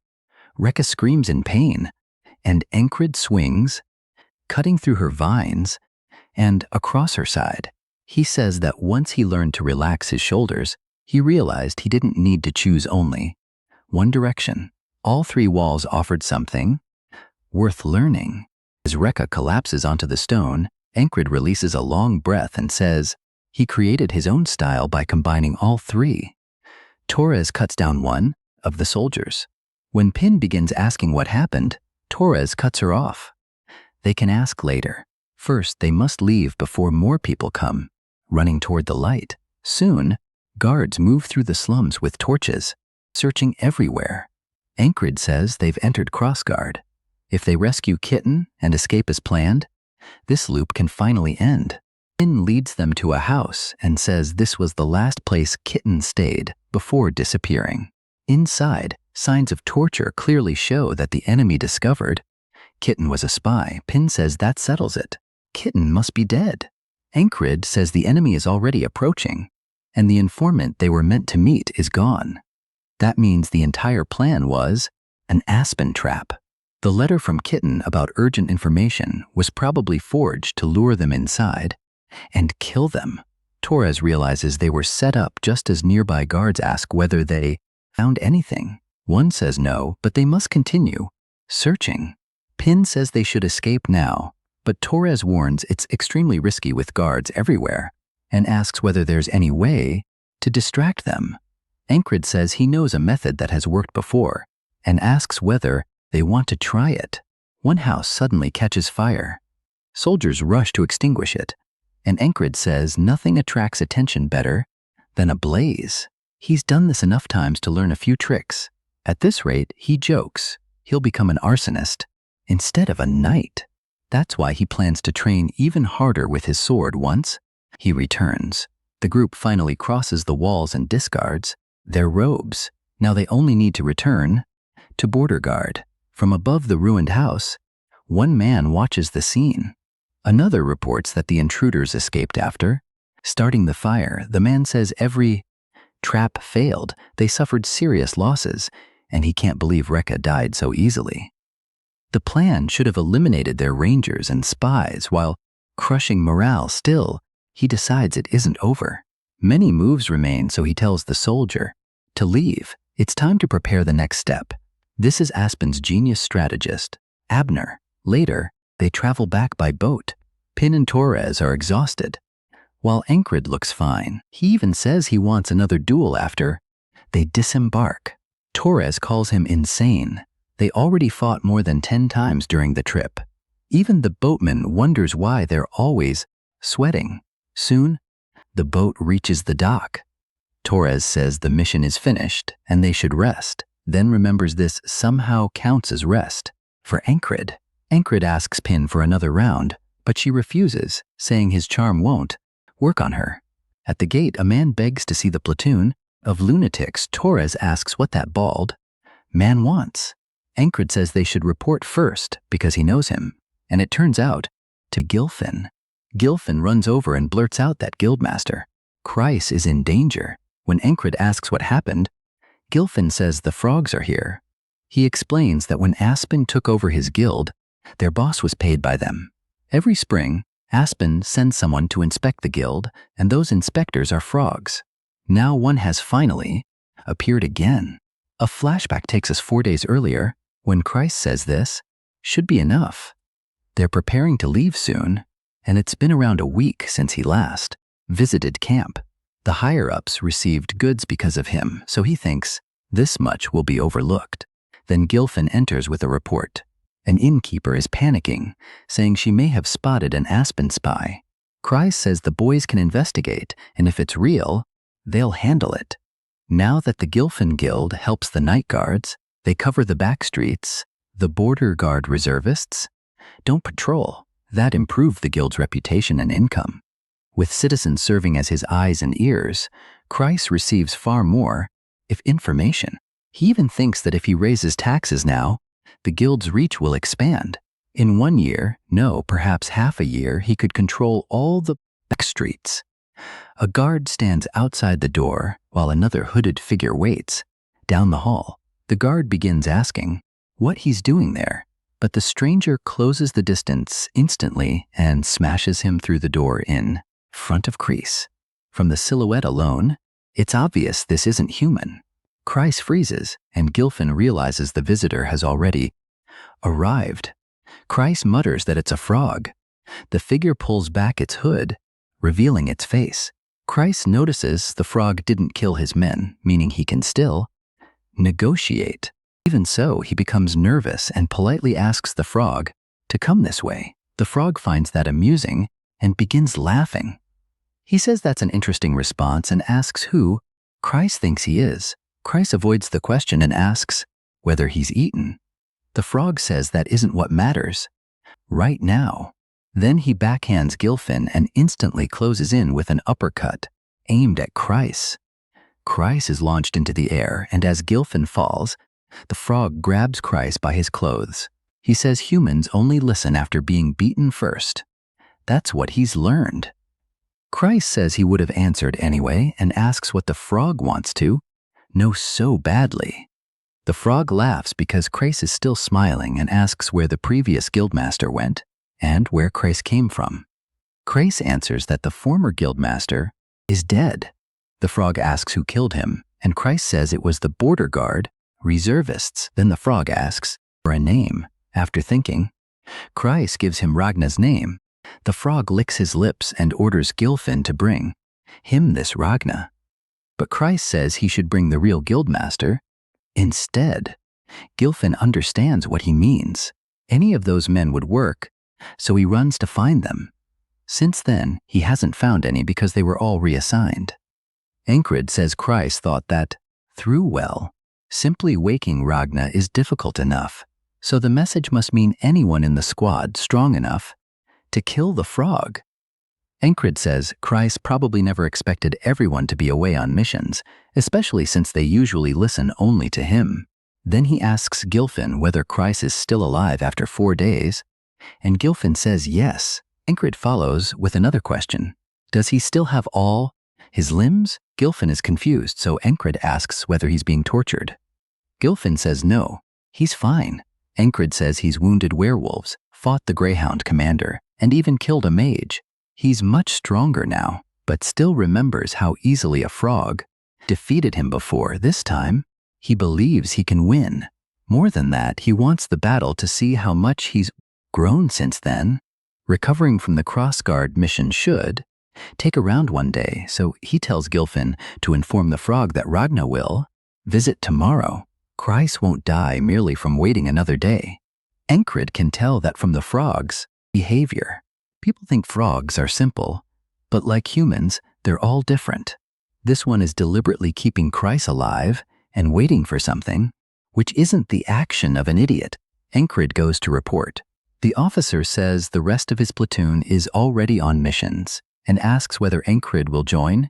Recca screams in pain, and Ancred swings, cutting through her vines and across her side. He says that once he learned to relax his shoulders, he realized he didn't need to choose only one direction. All three walls offered something worth learning. As Recca collapses onto the stone, Ancred releases a long breath and says he created his own style by combining all three. Torres cuts down one, of the soldiers. When Pin begins asking what happened, Torres cuts her off. They can ask later. First, they must leave before more people come, running toward the light. Soon, guards move through the slums with torches, searching everywhere. Ancrid says they've entered Crossguard. If they rescue Kitten and escape as planned, this loop can finally end. Pin leads them to a house and says this was the last place Kitten stayed before disappearing. Inside, signs of torture clearly show that the enemy discovered Kitten was a spy. Pin says that settles it. Kitten must be dead. Ancrid says the enemy is already approaching, and the informant they were meant to meet is gone. That means the entire plan was an aspen trap. The letter from Kitten about urgent information was probably forged to lure them inside and kill them. Torres realizes they were set up just as nearby guards ask whether they found anything. One says no, but they must continue searching. Pin says they should escape now, but Torres warns it's extremely risky with guards everywhere and asks whether there's any way to distract them. Ancrid says he knows a method that has worked before and asks whether they want to try it. One house suddenly catches fire. Soldiers rush to extinguish it, and Ancrid says nothing attracts attention better than a blaze. He's done this enough times to learn a few tricks. At this rate, he jokes he'll become an arsonist instead of a knight. That's why he plans to train even harder with his sword once he returns. The group finally crosses the walls and discards their robes. Now they only need to return to border guard. From above the ruined house, one man watches the scene. Another reports that the intruders escaped after starting the fire. The man says every trap failed. They suffered serious losses, and he can't believe Rekka died so easily. The plan should have eliminated their rangers and spies while crushing morale. Still, he decides it isn't over. Many moves remain, so he tells the soldier to leave. It's time to prepare the next step. This is Aspen's genius strategist, Abner. Later, they travel back by boat. Pin and Torres are exhausted, while Ancrid looks fine. He even says he wants another duel after they disembark. Torres calls him insane. They already fought more than 10 times during the trip. Even the boatman wonders why they're always sweating. Soon, the boat reaches the dock. Torres says the mission is finished and they should rest, then remembers this somehow counts as rest for Ancrid. Ancrid asks Pin for another round, but she refuses, saying his charm won't work on her. At the gate, a man begs to see the platoon of lunatics. Torres asks what that bald man wants. Ancrid says they should report first because he knows him, and it turns out to be Gilfin. Gilfin runs over and blurts out that Guildmaster Kreis is in danger. When Ancrid asks what happened, Gilfin says the frogs are here. He explains that when Aspen took over his guild, their boss was paid by them. Every spring, Aspen sends someone to inspect the guild, and those inspectors are frogs. Now one has finally appeared again. A flashback takes us 4 days earlier, when Christ says this should be enough. They're preparing to leave soon, and it's been around a week since he last visited camp. The higher-ups received goods because of him, so he thinks this much will be overlooked. Then Gilfin enters with a report. An innkeeper is panicking, saying she may have spotted an Aspen spy. Kreis says the boys can investigate, and if it's real, they'll handle it. Now that the Gilfin Guild helps the night guards, they cover the back streets. The border guard reservists don't patrol. That improved the guild's reputation and income. With citizens serving as his eyes and ears, Kreis receives far more information. He even thinks that if he raises taxes now, the guild's reach will expand. In 1 year, no, perhaps half a year, he could control all the back streets. A guard stands outside the door while another hooded figure waits down the hall. The guard begins asking what he's doing there, but the stranger closes the distance instantly and smashes him through the door in front of Kreis. From the silhouette alone, it's obvious this isn't human. Kreis freezes, and Gilfin realizes the visitor has already arrived. Kreis mutters that it's a frog. The figure pulls back its hood, revealing its face. Kreis notices the frog didn't kill his men, meaning he can still negotiate. Even so, he becomes nervous and politely asks the frog to come this way. The frog finds that amusing and begins laughing. He says that's an interesting response and asks who Christ thinks he is. Christ avoids the question and asks whether he's eaten. The frog says that isn't what matters right now. Then he backhands Gilfin and instantly closes in with an uppercut aimed at Christ. Christ is launched into the air, and as Gilfin falls, the frog grabs Christ by his clothes. He says humans only listen after being beaten first. That's what he's learned. Christ says he would have answered anyway and asks what the frog wants to know so badly. The frog laughs because Christ is still smiling and asks where the previous guildmaster went and where Christ came from. Christ answers that the former guildmaster is dead. The frog asks who killed him, and Christ says it was the border guard, reservists. Then the frog asks for a name. After thinking, Christ gives him Ragna's name. The frog licks his lips and orders Gilfin to bring him this Ragna. But Christ says he should bring the real guildmaster instead. Gilfin understands what he means. Any of those men would work, so he runs to find them. Since then, he hasn't found any because they were all reassigned. Encred says Christ thought that, through well, simply waking Ragna is difficult enough, so the message must mean anyone in the squad strong enough to kill the frog. Encred says Christ probably never expected everyone to be away on missions, especially since they usually listen only to him. Then he asks Gilfin whether Christ is still alive after 4 days, and Gilfin says yes. Encred follows with another question. Does he still have all his limbs? Gilfin is confused, so Encred asks whether he's being tortured. Gilfin says no, he's fine. Encred says he's wounded werewolves, fought the Greyhound commander, and even killed a mage. He's much stronger now, but still remembers how easily a frog defeated him before. This time, he believes he can win. More than that, he wants the battle to see how much he's grown since then. Recovering from the crossguard mission should take around 1 day, so he tells Gilfin to inform the frog that Ragna will visit tomorrow. Christ won't die merely from waiting another day. Encred can tell that from the frog's behavior. People think frogs are simple, but like humans, they're all different. This one is deliberately keeping Christ alive and waiting for something, which isn't the action of an idiot. Encred goes to report. The officer says the rest of his platoon is already on missions and asks whether Encred will join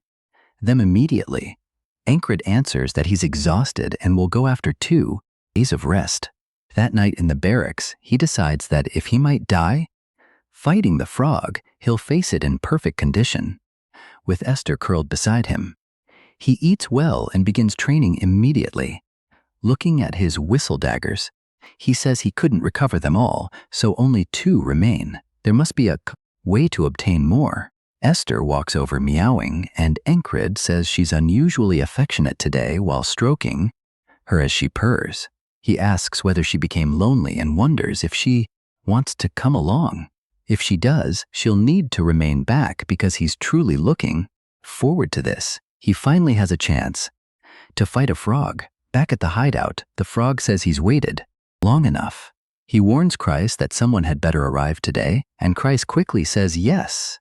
them immediately. Encred answers that he's exhausted and will go after 2 days of rest. That night in the barracks, he decides that if he might die fighting the frog, he'll face it in perfect condition, with Esther curled beside him. He eats well and begins training immediately. Looking at his whistle daggers, he says he couldn't recover them all, so only 2 remain. There must be a way to obtain more. Esther walks over meowing, and Encred says she's unusually affectionate today while stroking her as she purrs. He asks whether she became lonely and wonders if she wants to come along. If she does, she'll need to remain back because he's truly looking forward to this. He finally has a chance to fight a frog. Back at the hideout, the frog says he's waited long enough. He warns Christ that someone had better arrive today, and Christ quickly says yes,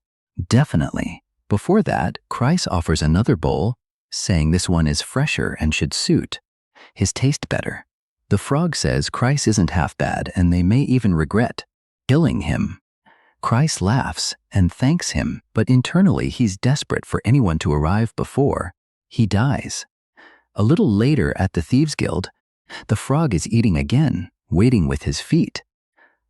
definitely. Before that, Christ offers another bowl, saying this one is fresher and should suit his taste better. The frog says Christ isn't half bad and they may even regret killing him. Christ laughs and thanks him, but internally he's desperate for anyone to arrive before he dies. A little later at the Thieves' Guild, the frog is eating again, waiting with his feet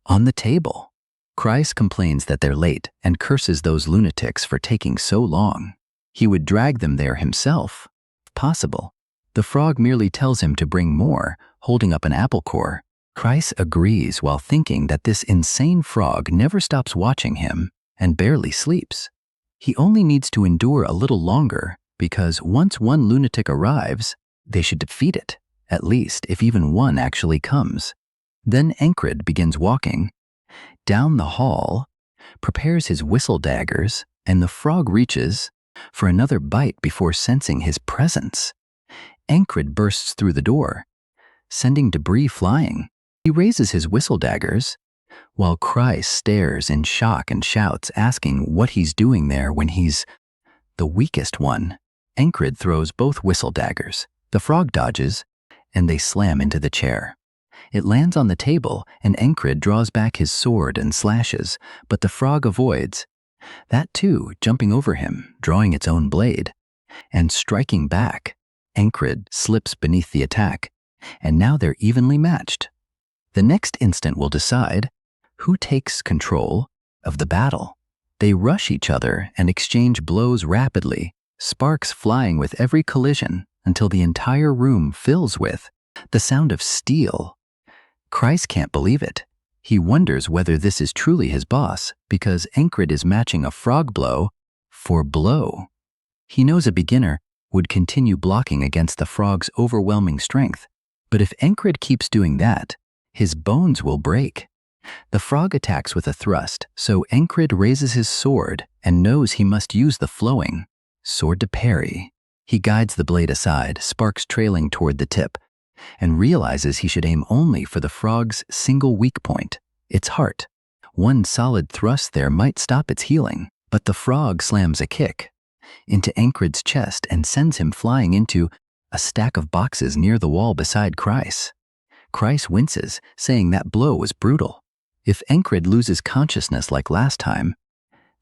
on the table. Christ complains that they're late and curses those lunatics for taking so long. He would drag them there himself, if possible. The frog merely tells him to bring more, holding up an apple core. Christ agrees while thinking that this insane frog never stops watching him and barely sleeps. He only needs to endure a little longer because once one lunatic arrives, they should defeat it, at least if even one actually comes. Then Encred begins walking down the hall, prepares his whistle daggers, and the frog reaches for another bite before sensing his presence. Ancred bursts through the door, sending debris flying. He raises his whistle daggers, while Kreis stares in shock and shouts, asking what he's doing there when he's the weakest one. Ancred throws both whistle daggers. The frog dodges, and they slam into the chair. It lands on the table, and Ancred draws back his sword and slashes, but the frog avoids. That too, jumping over him, drawing its own blade, and striking back. Ancred slips beneath the attack, and now they're evenly matched. The next instant will decide who takes control of the battle. They rush each other and exchange blows rapidly, sparks flying with every collision until the entire room fills with the sound of steel. Kreis can't believe it. He wonders whether this is truly his boss, because Ancred is matching a frog blow for blow. He knows a beginner would continue blocking against the frog's overwhelming strength, but if Ancred keeps doing that, his bones will break. The frog attacks with a thrust, so Ancred raises his sword and knows he must use the flowing sword to parry. He guides the blade aside, sparks trailing toward the tip, and realizes he should aim only for the frog's single weak point, its heart. One solid thrust there might stop its healing, but the frog slams a kick into Ancred's chest and sends him flying into a stack of boxes near the wall beside Kreis. Kreis winces, saying that blow was brutal. If Ancred loses consciousness like last time,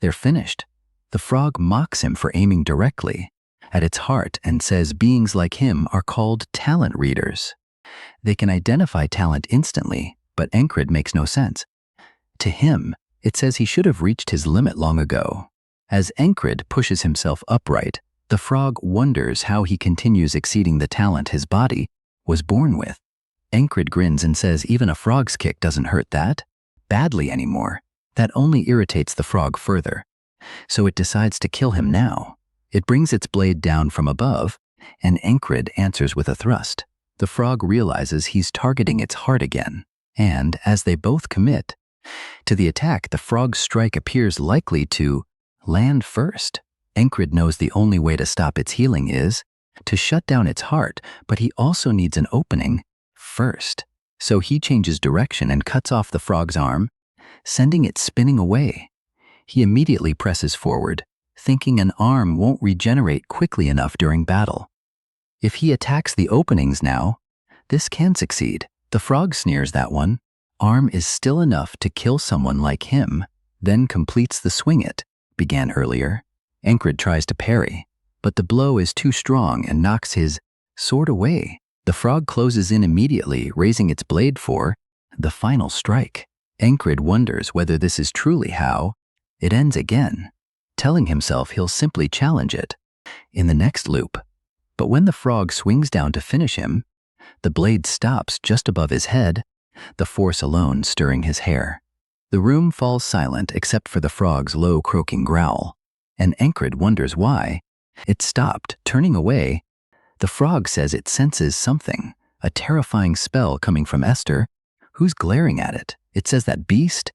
they're finished. The frog mocks him for aiming directly at its heart and says beings like him are called talent readers. They can identify talent instantly, but Ancred makes no sense. To him, it says he should have reached his limit long ago. As Ancred pushes himself upright, the frog wonders how he continues exceeding the talent his body was born with. Ancred grins and says even a frog's kick doesn't hurt that badly anymore. That only irritates the frog further. So it decides to kill him now. It brings its blade down from above, and Ancred answers with a thrust. The frog realizes he's targeting its heart again, and as they both commit to the attack, the frog's strike appears likely to land first. Ancred knows the only way to stop its healing is to shut down its heart, but he also needs an opening first. So he changes direction and cuts off the frog's arm, sending it spinning away. He immediately presses forward, thinking an arm won't regenerate quickly enough during battle. If he attacks the openings now, this can succeed. The frog sneers that one. Arm is still enough to kill someone like him, then completes the swing it began earlier. Ancred tries to parry, but the blow is too strong and knocks his sword away. The frog closes in immediately, raising its blade for the final strike. Ancred wonders whether this is truly how it ends again, telling himself he'll simply challenge it in the next loop. But when the frog swings down to finish him, the blade stops just above his head, the force alone stirring his hair. The room falls silent except for the frog's low croaking growl, and Ancred wonders why it stopped, turning away. The frog says it senses something, a terrifying spell coming from Esther, who's glaring at it. It says that beast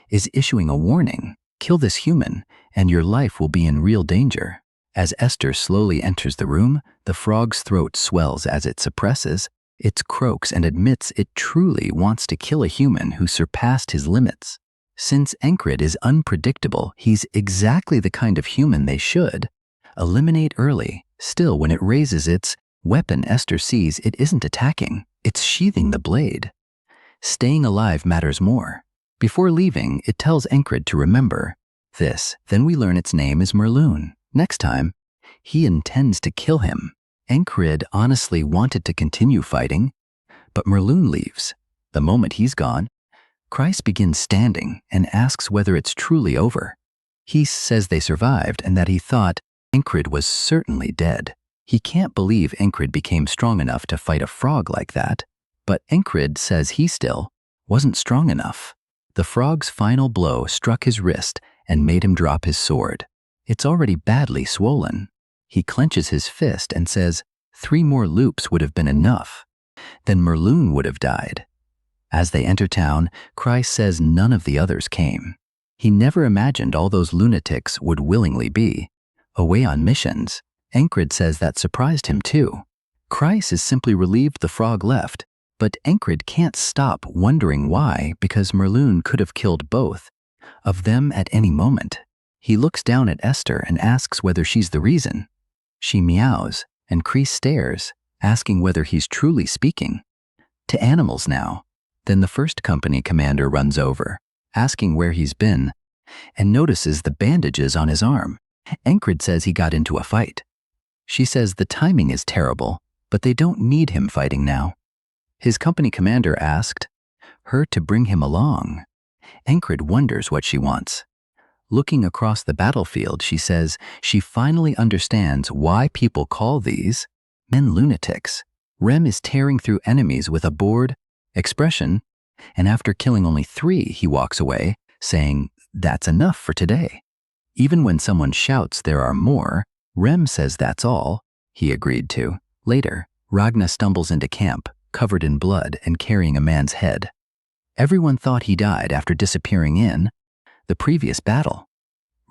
is issuing a warning. Kill this human, and your life will be in real danger. As Esther slowly enters the room, the frog's throat swells as it suppresses. It croaks and admits it truly wants to kill a human who surpassed his limits. Since Ancred is unpredictable, he's exactly the kind of human they should eliminate early. Still, when it raises its weapon, Esther sees it isn't attacking. It's sheathing the blade. Staying alive matters more. Before leaving, it tells Ancred to remember this. Then we learn its name is Merloon. Next time, he intends to kill him. Ancred honestly wanted to continue fighting, but Merloon leaves. The moment he's gone, Kreis begins standing and asks whether it's truly over. He says they survived and that he thought Ancred was certainly dead. He can't believe Ancred became strong enough to fight a frog like that, but Ancred says he still wasn't strong enough. The frog's final blow struck his wrist and made him drop his sword. It's already badly swollen. He clenches his fist and says 3 more loops would have been enough. Then Merloon would have died. As they enter town, Kreis says none of the others came. He never imagined all those lunatics would willingly be away on missions. Ancred says that surprised him too. Kreis is simply relieved the frog left, but Encred can't stop wondering why, because Merlune could have killed both of them at any moment. He looks down at Esther and asks whether she's the reason. She meows, and Kreis stares, asking whether he's truly speaking to animals now. Then the first company commander runs over, asking where he's been, and notices the bandages on his arm. Encred says he got into a fight. She says the timing is terrible, but they don't need him fighting now. His company commander asked her to bring him along. Encred wonders what she wants. Looking across the battlefield, she says she finally understands why people call these men lunatics. Rem is tearing through enemies with a bored expression, and after killing only 3, he walks away, saying, "That's enough for today." Even when someone shouts there are more, Rem says that's all he agreed to. Later, Ragna stumbles into camp, covered in blood and carrying a man's head. Everyone thought he died after disappearing in the previous battle.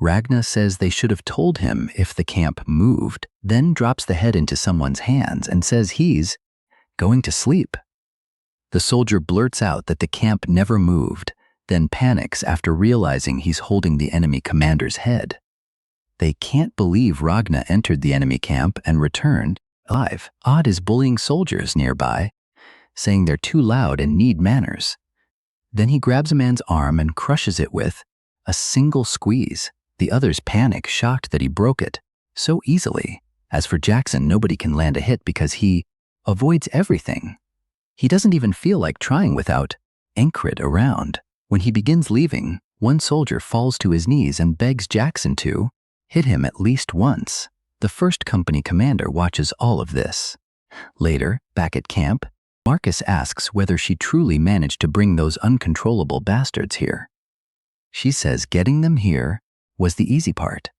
Ragna says they should have told him if the camp moved, then drops the head into someone's hands and says he's going to sleep. The soldier blurts out that the camp never moved, then panics after realizing he's holding the enemy commander's head. They can't believe Ragna entered the enemy camp and returned alive. Odd is bullying soldiers nearby, saying they're too loud and need manners. Then he grabs a man's arm and crushes it with a single squeeze. The others panic, shocked that he broke it so easily. As for Jackson, nobody can land a hit because he avoids everything. He doesn't even feel like trying without Encred around. When he begins leaving, one soldier falls to his knees and begs Jackson to hit him at least once. The first company commander watches all of this. Later, back at camp, Marcus asks whether she truly managed to bring those uncontrollable bastards here. She says getting them here was the easy part.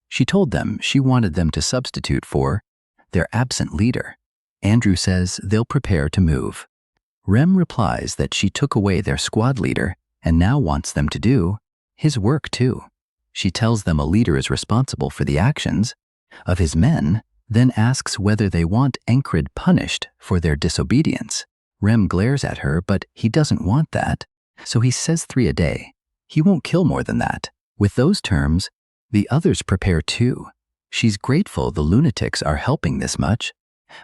She told them she wanted them to substitute for their absent leader. Andrew says they'll prepare to move. Rem replies that she took away their squad leader and now wants them to do his work too. She tells them a leader is responsible for the actions of his men, then asks whether they want Encred punished for their disobedience. Rem glares at her, but he doesn't want that, so he says 3 a day. He won't kill more than that. With those terms, the others prepare too. She's grateful the lunatics are helping this much,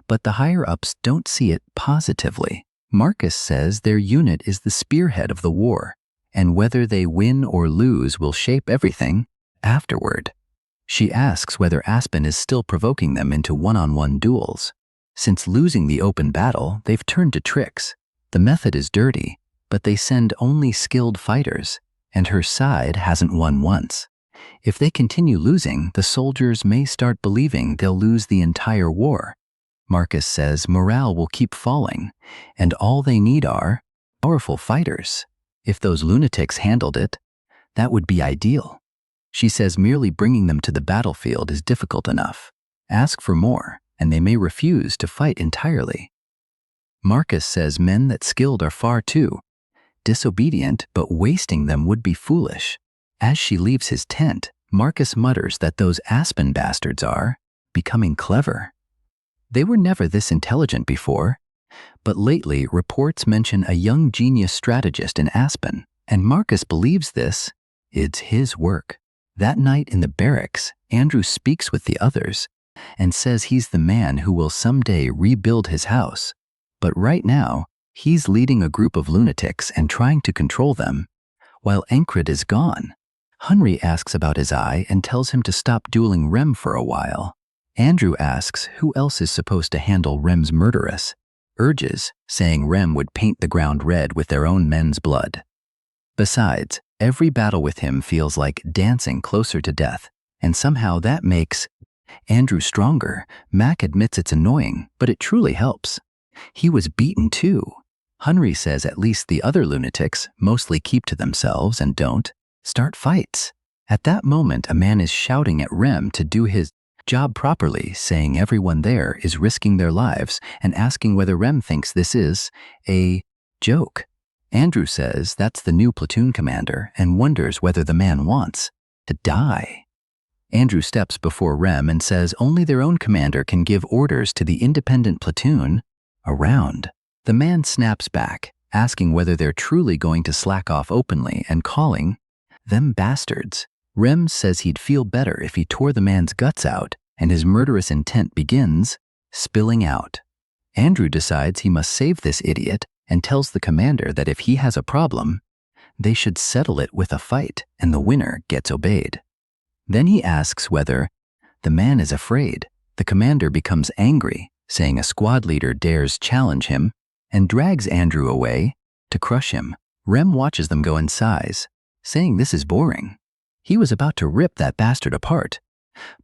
but the higher-ups don't see it positively. Marcus says their unit is the spearhead of the war, and whether they win or lose will shape everything afterward. She asks whether Aspen is still provoking them into one-on-one duels. Since losing the open battle, they've turned to tricks. The method is dirty, but they send only skilled fighters, and her side hasn't won once. If they continue losing, the soldiers may start believing they'll lose the entire war. Marcus says morale will keep falling, and all they need are powerful fighters. If those lunatics handled it, that would be ideal. She says merely bringing them to the battlefield is difficult enough. Ask for more, and they may refuse to fight entirely. Marcus says men that skilled are far too disobedient, but wasting them would be foolish. As she leaves his tent, Marcus mutters that those Aspen bastards are becoming clever. They were never this intelligent before, but lately reports mention a young genius strategist in Aspen, and Marcus believes this. It's his work. That night in the barracks, Andrew speaks with the others and says he's the man who will someday rebuild his house. But right now, he's leading a group of lunatics and trying to control them, while Encred is gone. Henry asks about his eye and tells him to stop dueling Rem for a while. Andrew asks who else is supposed to handle Rem's murderous urges, saying Rem would paint the ground red with their own men's blood. Besides, every battle with him feels like dancing closer to death, and somehow that makes Andrew stronger. Mac admits it's annoying, but it truly helps. He was beaten too. Henry says at least the other lunatics mostly keep to themselves and don't start fights. At that moment, a man is shouting at Rem to do his job properly, saying everyone there is risking their lives and asking whether Rem thinks this is a joke. Andrew says that's the new platoon commander and wonders whether the man wants to die. Andrew steps before Rem and says only their own commander can give orders to the independent platoon around. The man snaps back, asking whether they're truly going to slack off openly and calling them bastards. Rem says he'd feel better if he tore the man's guts out, and his murderous intent begins spilling out. Andrew decides he must save this idiot and tells the commander that if he has a problem, they should settle it with a fight, and the winner gets obeyed. Then he asks whether the man is afraid. The commander becomes angry, saying a squad leader dares challenge him, and drags Andrew away to crush him. Rem watches them go in size, saying this is boring. He was about to rip that bastard apart,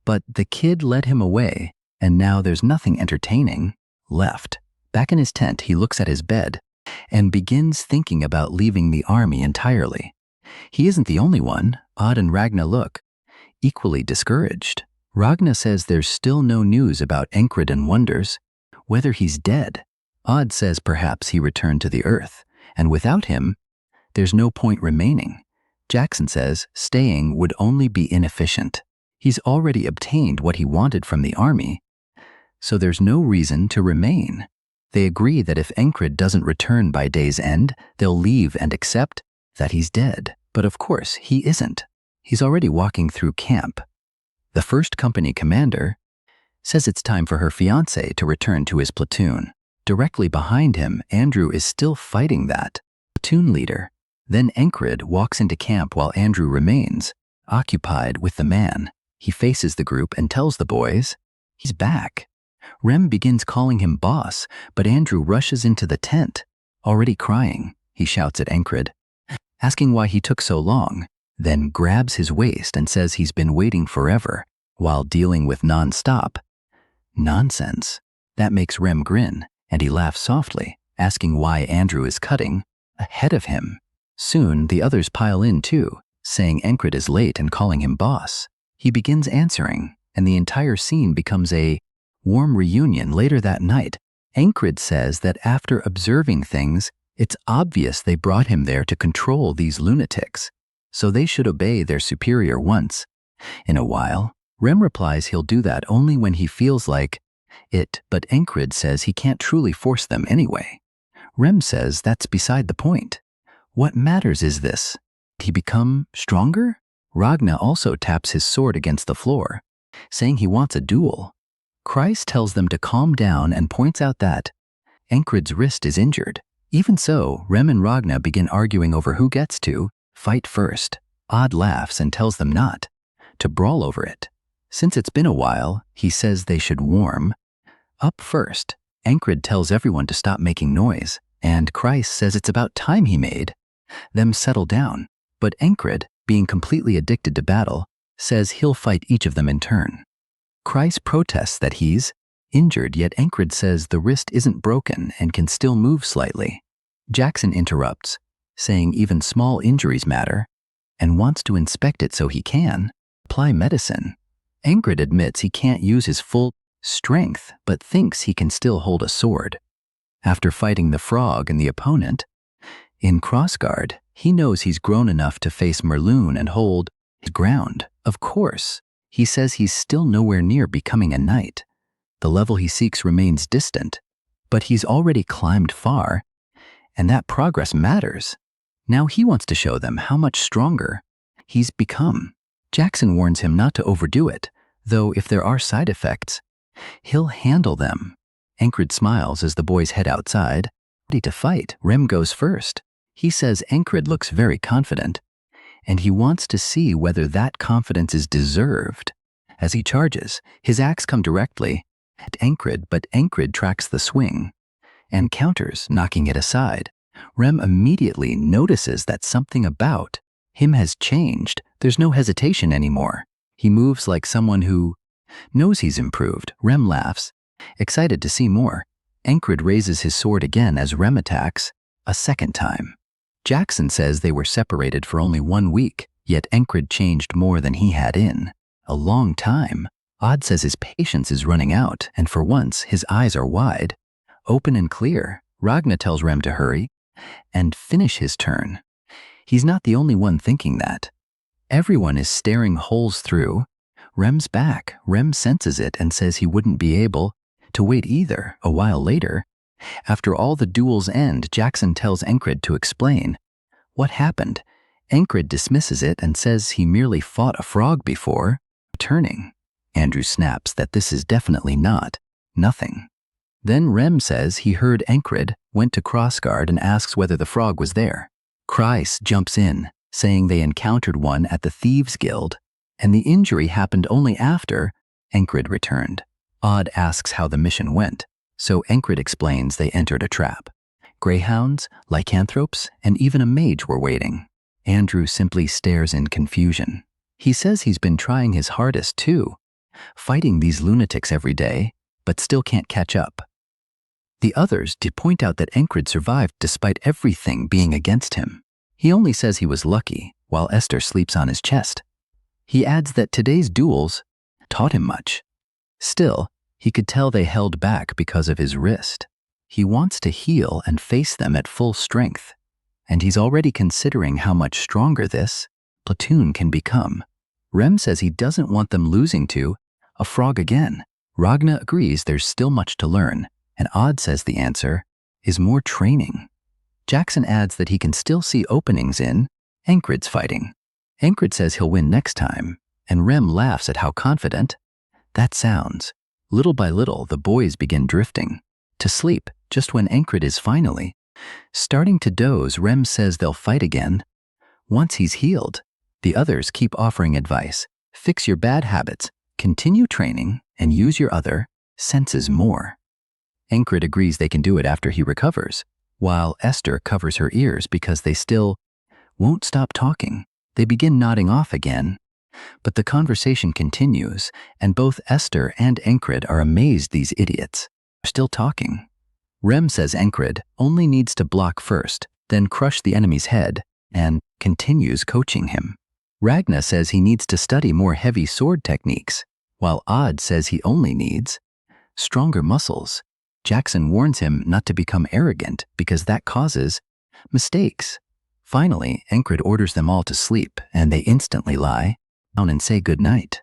but the kid led him away, and now there's nothing entertaining left. Back in his tent, he looks at his bed and begins thinking about leaving the army entirely. He isn't the only one. Odd and Ragna look equally discouraged. Ragna says there's still no news about Encred and wonders whether he's dead. Odd says perhaps he returned to the earth, and without him, there's no point remaining. Jackson says staying would only be inefficient. He's already obtained what he wanted from the army, so there's no reason to remain. They agree that if Encred doesn't return by day's end, they'll leave and accept that he's dead. But of course, he isn't. He's already walking through camp. The first company commander says it's time for her fiancé to return to his platoon. Directly behind him, Andrew is still fighting that platoon leader. Then Encred walks into camp while Andrew remains occupied with the man. He faces the group and tells the boys he's back. Rem begins calling him boss, but Andrew rushes into the tent. Already crying, he shouts at Encred, asking why he took so long, then grabs his waist and says he's been waiting forever while dealing with non-stop nonsense. That makes Rem grin, and he laughs softly, asking why Andrew is cutting ahead of him. Soon, the others pile in too, saying Encred is late and calling him boss. He begins answering, and the entire scene becomes a warm reunion. Later that night, Encred says that after observing things, it's obvious they brought him there to control these lunatics, so they should obey their superior once in a while. Rem replies he'll do that only when he feels like it, but Encred says he can't truly force them anyway. Rem says that's beside the point. What matters is this: did he become stronger? Ragna also taps his sword against the floor, saying he wants a duel. Kreis tells them to calm down and points out that Encred's wrist is injured. Even so, Rem and Ragna begin arguing over who gets to fight first. Odd laughs and tells them not to brawl over it. Since it's been a while, he says they should warm up first. Encred tells everyone to stop making noise, and Kreis says it's about time he made them settle down. But Encred, being completely addicted to battle, says he'll fight each of them in turn. Kreis protests that he's injured, yet Encred says the wrist isn't broken and can still move slightly. Jackson interrupts, saying even small injuries matter, and wants to inspect it so he can apply medicine. Encred admits he can't use his full strength, but thinks he can still hold a sword. After fighting the frog and the opponent in crossguard, he knows he's grown enough to face Merloon and hold his ground. Of course, he says he's still nowhere near becoming a knight. The level he seeks remains distant, but he's already climbed far, and that progress matters. Now he wants to show them how much stronger he's become. Jackson warns him not to overdo it, though if there are side effects, he'll handle them. Encred smiles as the boys head outside, ready to fight. Rem goes first. He says Encred looks very confident, and he wants to see whether that confidence is deserved. As he charges, his axe comes directly at Encred, but Encred tracks the swing and counters, knocking it aside. Rem immediately notices that something about him has changed. There's no hesitation anymore. He moves like someone who knows he's improved. Rem laughs, excited to see more. Encred raises his sword again as Rem attacks a second time. Jackson says they were separated for only 1 week, yet Encred changed more than he had in a long time. Odd says his patience is running out, and for once his eyes are wide, open and clear. Ragna tells Rem to hurry and finish his turn. He's not the only one thinking that. Everyone is staring holes through Rem's back. Rem senses it and says he wouldn't be able to wait either. A while later, after all the duels end, Jackson tells Encred to explain what happened. Encred dismisses it and says he merely fought a frog before returning. Andrew snaps that this is definitely nothing. Then Rem says he heard Encred went to Crossguard and asks whether the frog was there. Kreis jumps in, saying they encountered one at the Thieves Guild, and the injury happened only after Encred returned. Odd asks how the mission went, so Encred explains they entered a trap. Greyhounds, lycanthropes, and even a mage were waiting. Andrew simply stares in confusion. He says he's been trying his hardest too, fighting these lunatics every day, but still can't catch up. The others point out that Encred survived despite everything being against him. He only says he was lucky, while Esther sleeps on his chest. He adds that today's duels taught him much. Still, he could tell they held back because of his wrist. He wants to heal and face them at full strength, and he's already considering how much stronger this platoon can become. Rem says he doesn't want them losing to a frog again. Ragna agrees there's still much to learn, and Odd says the answer is more training. Jackson adds that he can still see openings in Encred's fighting. Encred says he'll win next time, and Rem laughs at how confident that sounds. Little by little, the boys begin drifting to sleep just when Encred is finally starting to doze. Rem says they'll fight again once he's healed. The others keep offering advice. Fix your bad habits, continue training, and use your other senses more. Encred agrees they can do it after he recovers, while Esther covers her ears because they still won't stop talking. They begin nodding off again, but the conversation continues, and both Esther and Encred are amazed these idiots are still talking. Rem says Encred only needs to block first, then crush the enemy's head, and continues coaching him. Ragna says he needs to study more heavy sword techniques, while Odd says he only needs stronger muscles. Jackson warns him not to become arrogant because that causes mistakes. Finally, Encred orders them all to sleep, and they instantly lie down and say goodnight.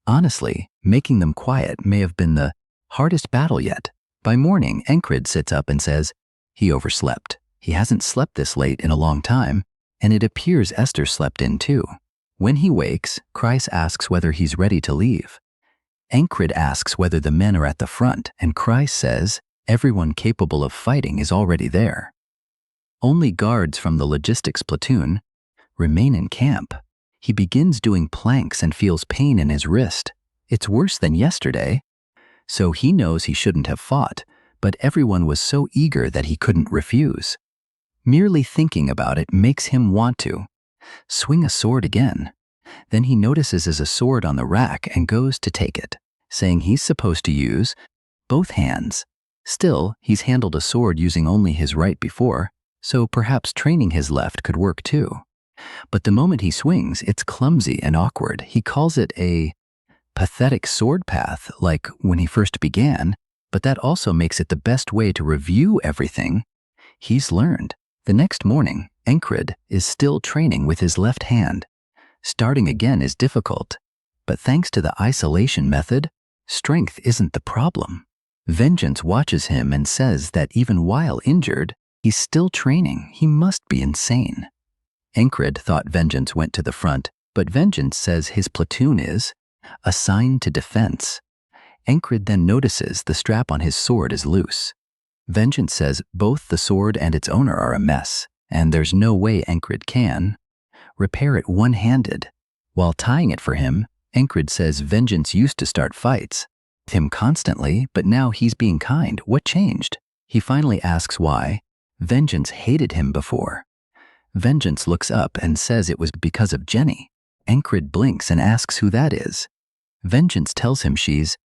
Honestly, making them quiet may have been the hardest battle yet. By morning, Encred sits up and says he overslept. He hasn't slept this late in a long time, and it appears Esther slept in too. When he wakes, Kreis asks whether he's ready to leave. Encred asks whether the men are at the front, and Kreis says everyone capable of fighting is already there. Only guards from the logistics platoon remain in camp. He begins doing planks and feels pain in his wrist. It's worse than yesterday, so he knows he shouldn't have fought, but everyone was so eager that he couldn't refuse. Merely thinking about it makes him want to swing a sword again. Then he notices there's a sword on the rack and goes to take it, saying he's supposed to use both hands. Still, he's handled a sword using only his right before, so perhaps training his left could work too. But the moment he swings, it's clumsy and awkward. He calls it a pathetic sword path, like when he first began, but that also makes it the best way to review everything he's learned. The next morning, Encred is still training with his left hand. Starting again is difficult, but thanks to the isolation method, strength isn't the problem. Vengeance watches him and says that even while injured, he's still training. He must be insane. Encred thought Vengeance went to the front, but Vengeance says his platoon is assigned to defense. Encred then notices the strap on his sword is loose. Vengeance says both the sword and its owner are a mess, and there's no way Encred can repair it one-handed. While tying it for him, Encred says Vengeance used to start fights with him constantly, but now he's being kind. What changed? He finally asks why Vengeance hated him before. Vengeance looks up and says it was because of Jenny. Encred blinks and asks who that is. Vengeance tells him she's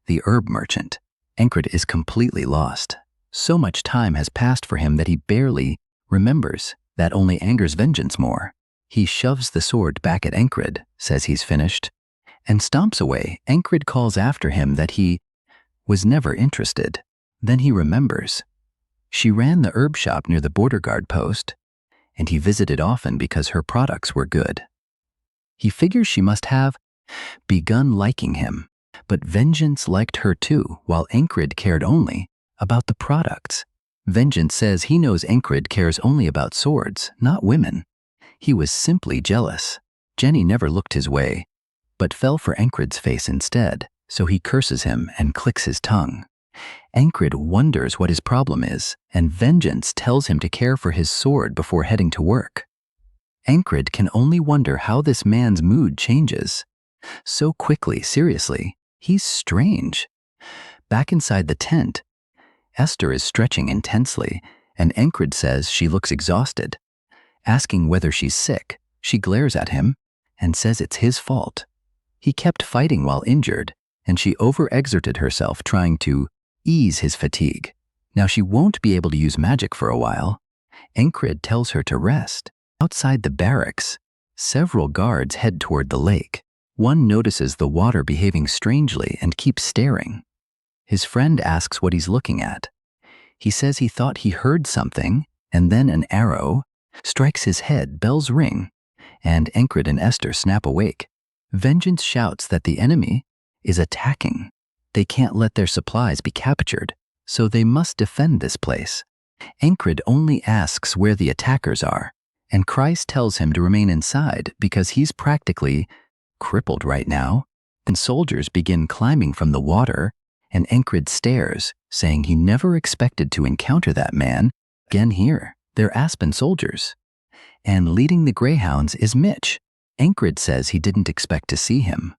the herb merchant. Encred is completely lost. So much time has passed for him that he barely remembers. That only angers Vengeance more. He shoves the sword back at Encred, says he's finished, and stomps away. Encred calls after him that he was never interested. Then he remembers. She ran the herb shop near the border guard post, and he visited often because her products were good. He figures she must have begun liking him. But Vengeance liked her too, while Encred cared only about the products. Vengeance says he knows Encred cares only about swords, not women. He was simply jealous. Jenny never looked his way, but fell for Encred's face instead, so he curses him and clicks his tongue. Encred wonders what his problem is, and Vengeance tells him to care for his sword before heading to work. Encred can only wonder how this man's mood changes. So quickly, seriously, he's strange. Back inside the tent, Esther is stretching intensely, and Encred says she looks exhausted. Asking whether she's sick, she glares at him and says it's his fault. He kept fighting while injured, and she overexerted herself trying to ease his fatigue. Now she won't be able to use magic for a while. Encred tells her to rest. Outside the barracks, several guards head toward the lake. One notices the water behaving strangely and keeps staring. His friend asks what he's looking at. He says he thought he heard something, and then an arrow strikes his head, bells ring, and Encred and Esther snap awake. Vengeance shouts that the enemy is attacking. They can't let their supplies be captured, so they must defend this place. Encred only asks where the attackers are, and Christ tells him to remain inside because he's practically crippled right now. Then soldiers begin climbing from the water, and Encred stares, saying he never expected to encounter that man again here. They're Aspen soldiers. And leading the greyhounds is Mitch. Encred says he didn't expect to see him.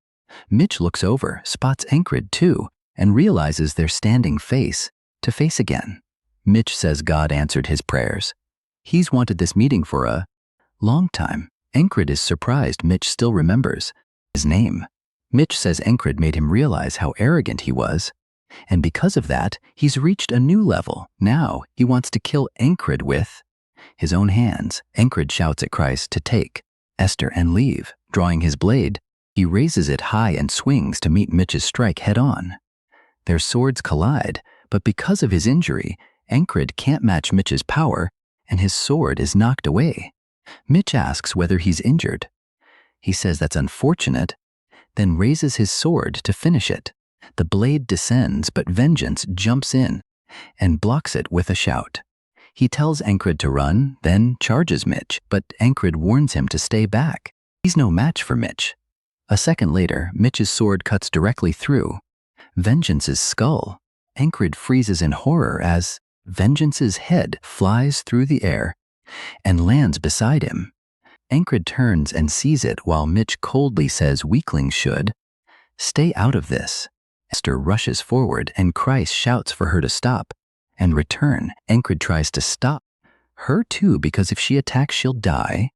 Mitch looks over, spots Encred too, and realizes they're standing face to face again. Mitch says God answered his prayers. He's wanted this meeting for a long time. Encred is surprised Mitch still remembers his name. Mitch says Encred made him realize how arrogant he was, and because of that, he's reached a new level. Now he wants to kill Encred with his own hands. Encred shouts at Christ to take Esther and leave. Drawing his blade, he raises it high and swings to meet Mitch's strike head-on. Their swords collide, but because of his injury, Encred can't match Mitch's power, and his sword is knocked away. Mitch asks whether he's injured. He says that's unfortunate, then raises his sword to finish it. The blade descends, but Vengeance jumps in and blocks it with a shout. He tells Encred to run, then charges Mitch, but Encred warns him to stay back. He's no match for Mitch. A second later, Mitch's sword cuts directly through Vengeance's skull. Encred freezes in horror as Vengeance's head flies through the air and lands beside him. Encred turns and sees it while Mitch coldly says weaklings should stay out of this. Esther rushes forward and Christ shouts for her to stop and return. Encred tries to stop her too because if she attacks she'll die,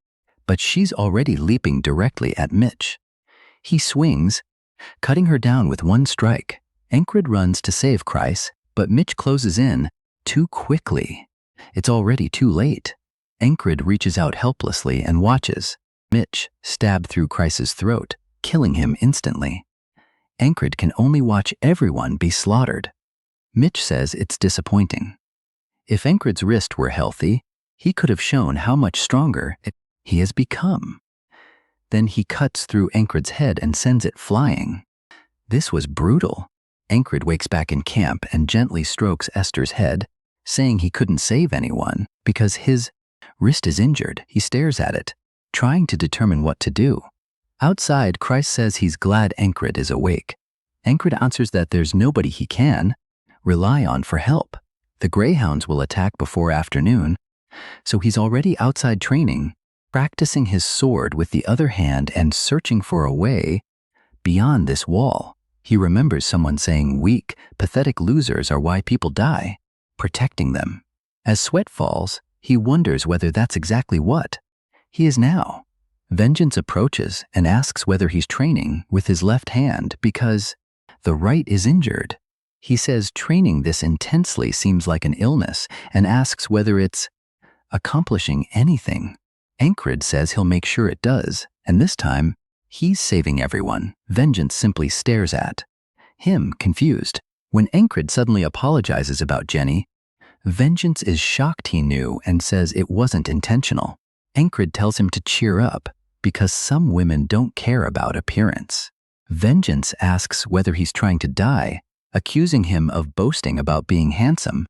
but she's already leaping directly at Mitch. He swings, cutting her down with one strike. Encred runs to save Christ, but Mitch closes in too quickly. It's already too late. Encred reaches out helplessly and watches Mitch stab through Christ's throat, killing him instantly. Encred can only watch everyone be slaughtered. Mitch says it's disappointing. If Encred's wrist were healthy, he could have shown how much stronger he has become. Then he cuts through Encred's head and sends it flying. This was brutal. Encred wakes back in camp and gently strokes Esther's head, saying he couldn't save anyone because his wrist is injured. He stares at it, trying to determine what to do. Outside, Christ says he's glad Encred is awake. Encred answers that there's nobody he can rely on for help. The greyhounds will attack before afternoon, so he's already outside training, practicing his sword with the other hand and searching for a way beyond this wall. He remembers someone saying weak, pathetic losers are why people die, protecting them. As sweat falls, he wonders whether that's exactly what he is now. Vengeance approaches and asks whether he's training with his left hand because the right is injured. He says training this intensely seems like an illness and asks whether it's accomplishing anything. Encred says he'll make sure it does, and this time, he's saving everyone. Vengeance simply stares at him, confused. When Encred suddenly apologizes about Jenny, Vengeance is shocked he knew and says it wasn't intentional. Encred tells him to cheer up because some women don't care about appearance. Vengeance asks whether he's trying to die, accusing him of boasting about being handsome,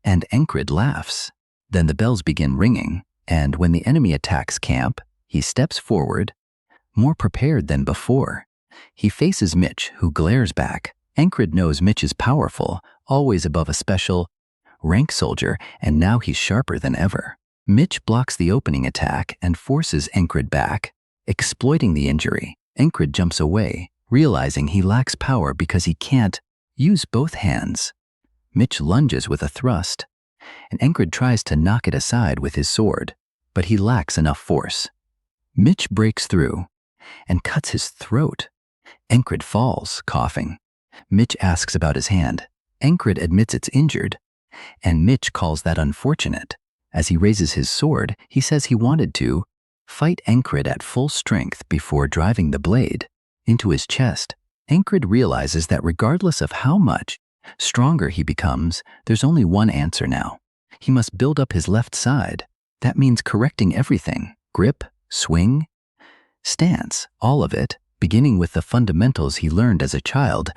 and Encred laughs. Then the bells begin ringing, and when the enemy attacks camp, he steps forward, more prepared than before. He faces Mitch, who glares back. Encred knows Mitch is powerful, always above a special rank soldier, and now he's sharper than ever. Mitch blocks the opening attack and forces Encred back, exploiting the injury. Encred jumps away, realizing he lacks power because he can't use both hands. Mitch lunges with a thrust, and Encred tries to knock it aside with his sword, but he lacks enough force. Mitch breaks through and cuts his throat. Encred falls, coughing. Mitch asks about his hand. Encred admits it's injured, and Mitch calls that unfortunate. As he raises his sword, he says he wanted to fight Encred at full strength before driving the blade into his chest. Encred realizes that regardless of how much stronger he becomes, there's only one answer now. He must build up his left side. That means correcting everything: grip, swing, stance, all of it, beginning with the fundamentals he learned as a child,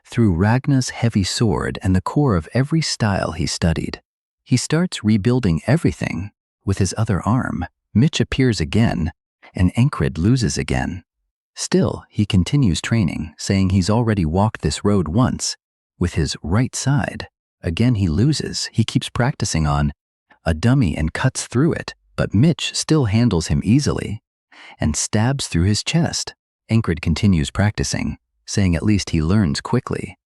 through Ragnar's heavy sword and the core of every style he studied. He starts rebuilding everything with his other arm. Mitch appears again, and Encred loses again. Still, he continues training, saying he's already walked this road once, with his right side. Again he loses. He keeps practicing on a dummy and cuts through it, but Mitch still handles him easily and stabs through his chest. Encred continues practicing, saying at least he learns quickly.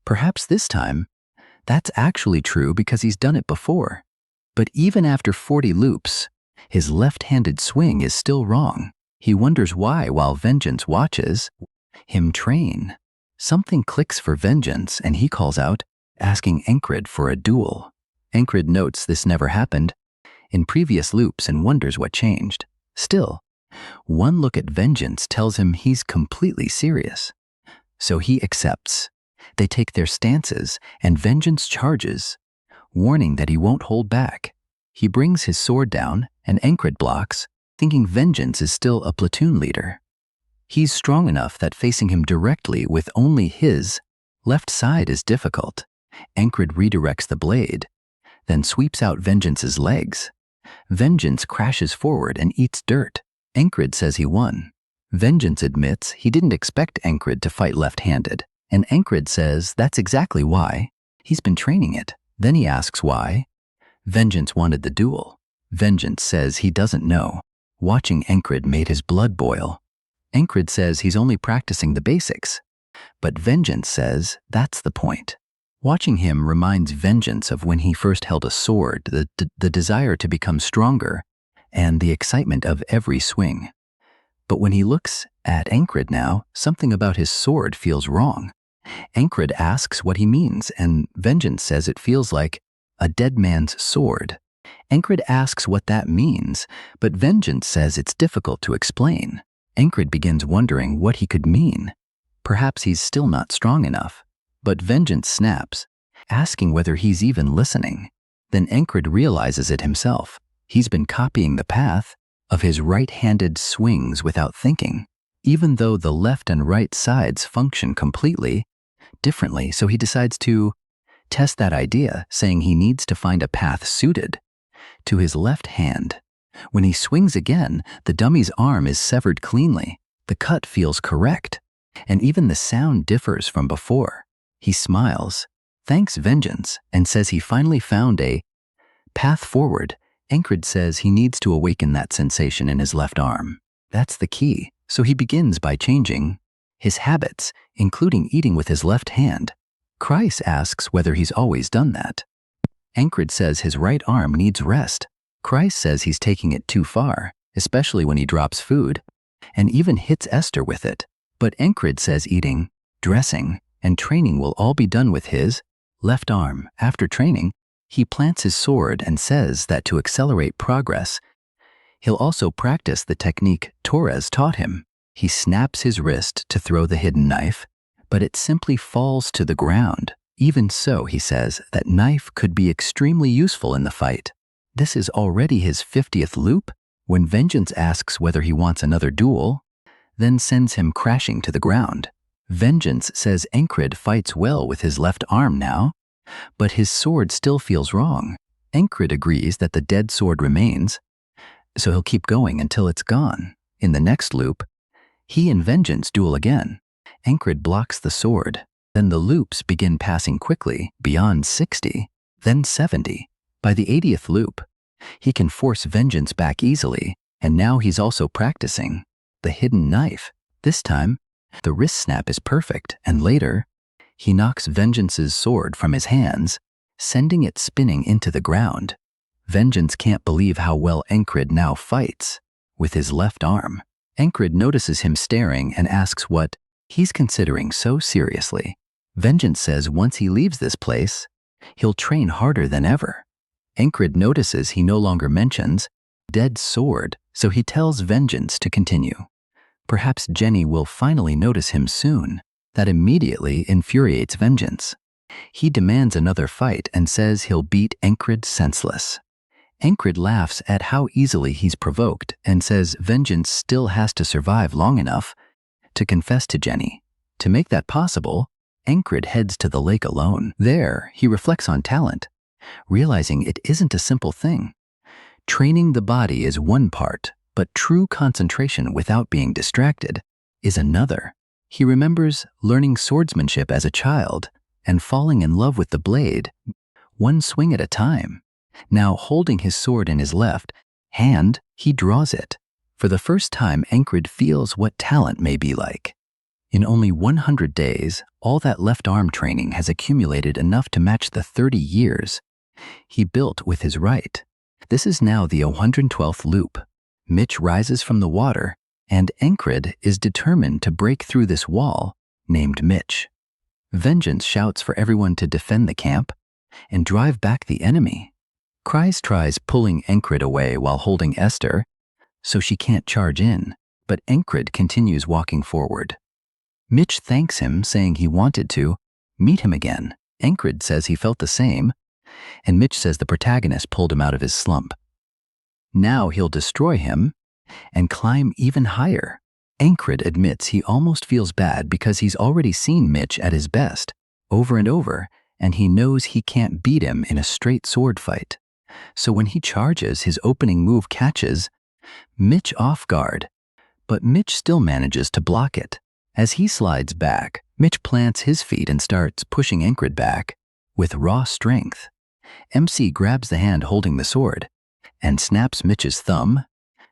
Perhaps this time, that's actually true because he's done it before. But even after 40 loops, his left-handed swing is still wrong. He wonders why while Vengeance watches him train. Something clicks for Vengeance, and he calls out, asking Encred for a duel. Encred notes this never happened in previous loops and wonders what changed. Still, one look at Vengeance tells him he's completely serious. So he accepts. They take their stances, and Vengeance charges, warning that he won't hold back. He brings his sword down, and Encred blocks, thinking Vengeance is still a platoon leader. He's strong enough that facing him directly with only his left side is difficult. Encred redirects the blade, then sweeps out Vengeance's legs. Vengeance crashes forward and eats dirt. Encred says he won. Vengeance admits he didn't expect Encred to fight left-handed, and Encred says that's exactly why. He's been training it. Then he asks why Vengeance wanted the duel. Vengeance says he doesn't know. Watching Encred made his blood boil. Encred says he's only practicing the basics, but Vengeance says that's the point. Watching him reminds Vengeance of when he first held a sword, the desire to become stronger, and the excitement of every swing. But when he looks at Encred now, something about his sword feels wrong. Encred asks what he means, and Vengeance says it feels like a dead man's sword. Encred asks what that means, but Vengeance says it's difficult to explain. Encred begins wondering what he could mean. Perhaps he's still not strong enough. But Vengeance snaps, asking whether he's even listening. Then Encred realizes it himself. He's been copying the path of his right-handed swings without thinking, even though the left and right sides function completely differently, so he decides to test that idea, saying he needs to find a path suited to his left hand. When he swings again, the dummy's arm is severed cleanly. The cut feels correct, and even the sound differs from before. He smiles, thanks Vengeance, and says he finally found a path forward. Encred says he needs to awaken that sensation in his left arm. That's the key. So he begins by changing his habits, including eating with his left hand. Kreis asks whether he's always done that. Encred says his right arm needs rest. Kreis says he's taking it too far, especially when he drops food, and even hits Esther with it. But Encred says eating, dressing, and training will all be done with his left arm. After training, he plants his sword and says that to accelerate progress, he'll also practice the technique Torres taught him. He snaps his wrist to throw the hidden knife, but it simply falls to the ground. Even so, he says that knife could be extremely useful in the fight. This is already his 50th loop. When Vengeance asks whether he wants another duel, then sends him crashing to the ground. Vengeance says Encrid fights well with his left arm now, but his sword still feels wrong. Encrid agrees that the dead sword remains, so he'll keep going until it's gone. In the next loop, he and Vengeance duel again. Encrid blocks the sword. Then the loops begin passing quickly, beyond 60, then 70. By the 80th loop, he can force Vengeance back easily, and now he's also practicing the hidden knife. This time, the wrist snap is perfect, and later, he knocks Vengeance's sword from his hands, sending it spinning into the ground. Vengeance can't believe how well Encrid now fights with his left arm. Encrid notices him staring and asks what he's considering so seriously. Vengeance says once he leaves this place, he'll train harder than ever. Encrid notices he no longer mentions dead sword, so he tells Vengeance to continue. Perhaps Jenny will finally notice him soon. That immediately infuriates Vengeance. He demands another fight and says he'll beat Encrid senseless. Encrid laughs at how easily he's provoked and says Vengeance still has to survive long enough to confess to Jenny. To make that possible, Encrid heads to the lake alone. There, he reflects on talent, realizing it isn't a simple thing. Training the body is one part, but true concentration without being distracted is another. He remembers learning swordsmanship as a child and falling in love with the blade, one swing at a time. Now, holding his sword in his left hand, he draws it. For the first time, Encrid feels what talent may be like. In only 100 days, all that left arm training has accumulated enough to match the 30 years he built with his right. This is now the 112th loop. Mitch rises from the water, and Encrid is determined to break through this wall, named Mitch. Vengeance shouts for everyone to defend the camp and drive back the enemy. Kreis tries pulling Encrid away while holding Esther, so she can't charge in, but Encrid continues walking forward. Mitch thanks him, saying he wanted to meet him again. Encrid says he felt the same, and Mitch says the protagonist pulled him out of his slump. Now he'll destroy him and climb even higher. Encrid admits he almost feels bad because he's already seen Mitch at his best over and over, and he knows he can't beat him in a straight sword fight. So when he charges, his opening move catches Mitch off guard, but Mitch still manages to block it. As he slides back, Mitch plants his feet and starts pushing Encrid back with raw strength. MC grabs the hand holding the sword and snaps Mitch's thumb,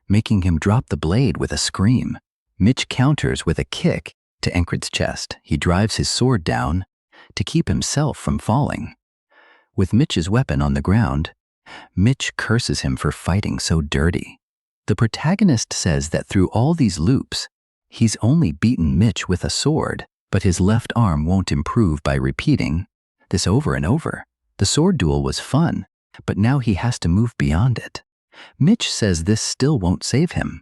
making him drop the blade with a scream. Mitch counters with a kick to Encrid's chest. He drives his sword down to keep himself from falling. With Mitch's weapon on the ground, Mitch curses him for fighting so dirty. The protagonist says that through all these loops, he's only beaten Mitch with a sword, but his left arm won't improve by repeating this over and over. The sword duel was fun, but now he has to move beyond it. Mitch says this still won't save him.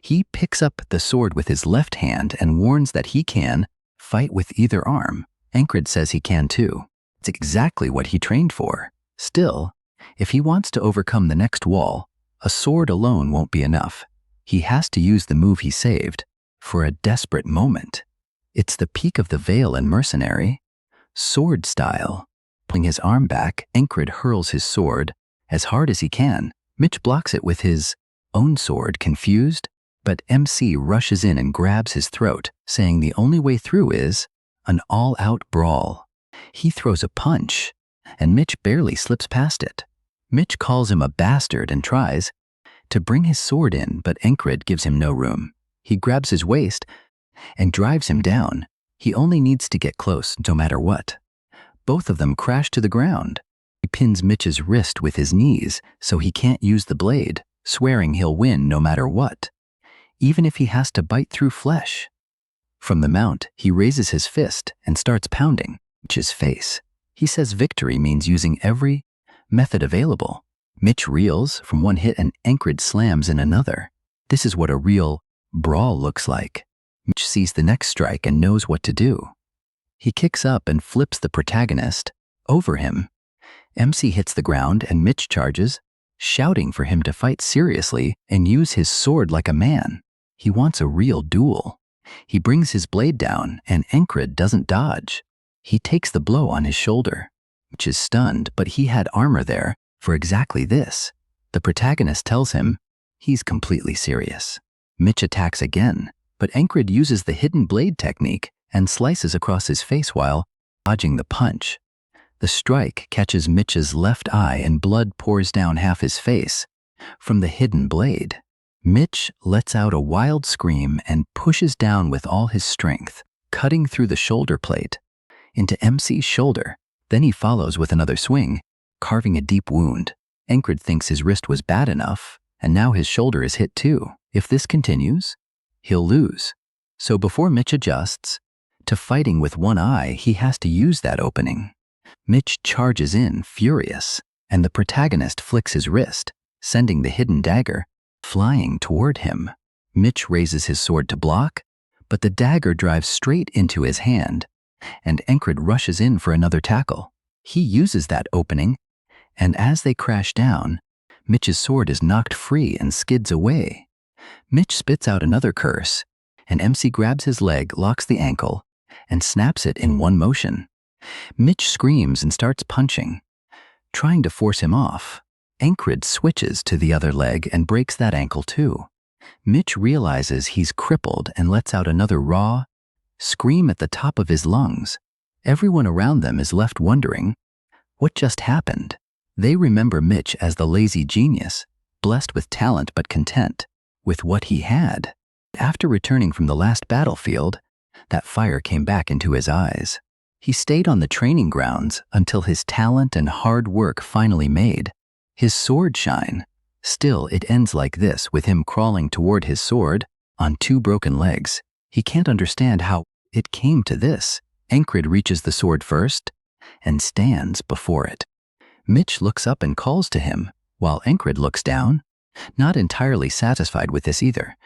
He picks up the sword with his left hand and warns that he can fight with either arm. Encrid says he can too. It's exactly what he trained for. Still, if he wants to overcome the next wall, a sword alone won't be enough. He has to use the move he saved for a desperate moment. It's the peak of the veil in Mercenary, sword style. Pulling his arm back, Encrid hurls his sword as hard as he can. Mitch blocks it with his own sword, confused, but MC rushes in and grabs his throat, saying the only way through is an all-out brawl. He throws a punch, and Mitch barely slips past it. Mitch calls him a bastard and tries to bring his sword in, but Encrid gives him no room. He grabs his waist and drives him down. He only needs to get close, no matter what. Both of them crash to the ground. He pins Mitch's wrist with his knees so he can't use the blade, swearing he'll win no matter what, even if he has to bite through flesh. From the mount, he raises his fist and starts pounding Mitch's face. He says victory means using every method available. Mitch reels from one hit and Encrid slams in another. This is what a real brawl looks like. Mitch sees the next strike and knows what to do. He kicks up and flips the protagonist over him. MC hits the ground and Mitch charges, shouting for him to fight seriously and use his sword like a man. He wants a real duel. He brings his blade down, and Encred doesn't dodge. He takes the blow on his shoulder. Mitch is stunned, but he had armor there for exactly this. The protagonist tells him he's completely serious. Mitch attacks again, but Encred uses the hidden blade technique and slices across his face while dodging the punch. The strike catches Mitch's left eye and blood pours down half his face from the hidden blade. Mitch lets out a wild scream and pushes down with all his strength, cutting through the shoulder plate into MC's shoulder. Then he follows with another swing, carving a deep wound. Encred thinks his wrist was bad enough, and now his shoulder is hit too. If this continues, he'll lose. So before Mitch adjusts to fighting with one eye, he has to use that opening. Mitch charges in, furious, and the protagonist flicks his wrist, sending the hidden dagger flying toward him. Mitch raises his sword to block, but the dagger drives straight into his hand, and Encred rushes in for another tackle. He uses that opening, and as they crash down, Mitch's sword is knocked free and skids away. Mitch spits out another curse, and MC grabs his leg, locks the ankle, and snaps it in one motion. Mitch screams and starts punching, trying to force him off. Encred switches to the other leg and breaks that ankle too. Mitch realizes he's crippled and lets out another raw scream at the top of his lungs. Everyone around them is left wondering what just happened. They remember Mitch as the lazy genius, blessed with talent but content with what he had. After returning from the last battlefield, that fire came back into his eyes. He stayed on the training grounds until his talent and hard work finally made his sword shine. Still, it ends like this, with him crawling toward his sword on two broken legs. He can't understand how it came to this. Encred reaches the sword first and stands before it. Mitch looks up and calls to him, while Encred looks down, not entirely satisfied with this either.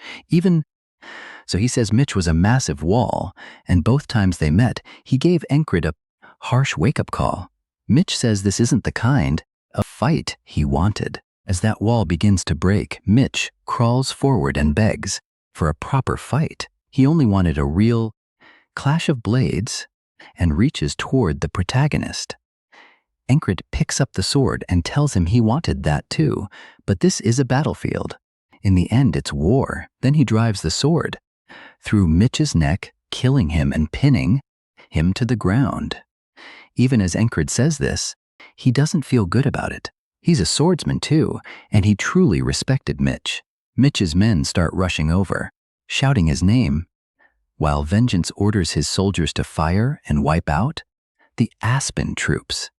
So he says Mitch was a massive wall, and both times they met, he gave Encred a harsh wake-up call. Mitch says this isn't the kind of fight he wanted. As that wall begins to break, Mitch crawls forward and begs for a proper fight. He only wanted a real clash of blades and reaches toward the protagonist. Encred picks up the sword and tells him he wanted that too, but this is a battlefield. In the end, it's war. Then he drives the sword through Mitch's neck, killing him and pinning him to the ground. Even as Encred says this, he doesn't feel good about it. He's a swordsman too, and he truly respected Mitch. Mitch's men start rushing over, shouting his name, while Vengeance orders his soldiers to fire and wipe out the Aspen troops.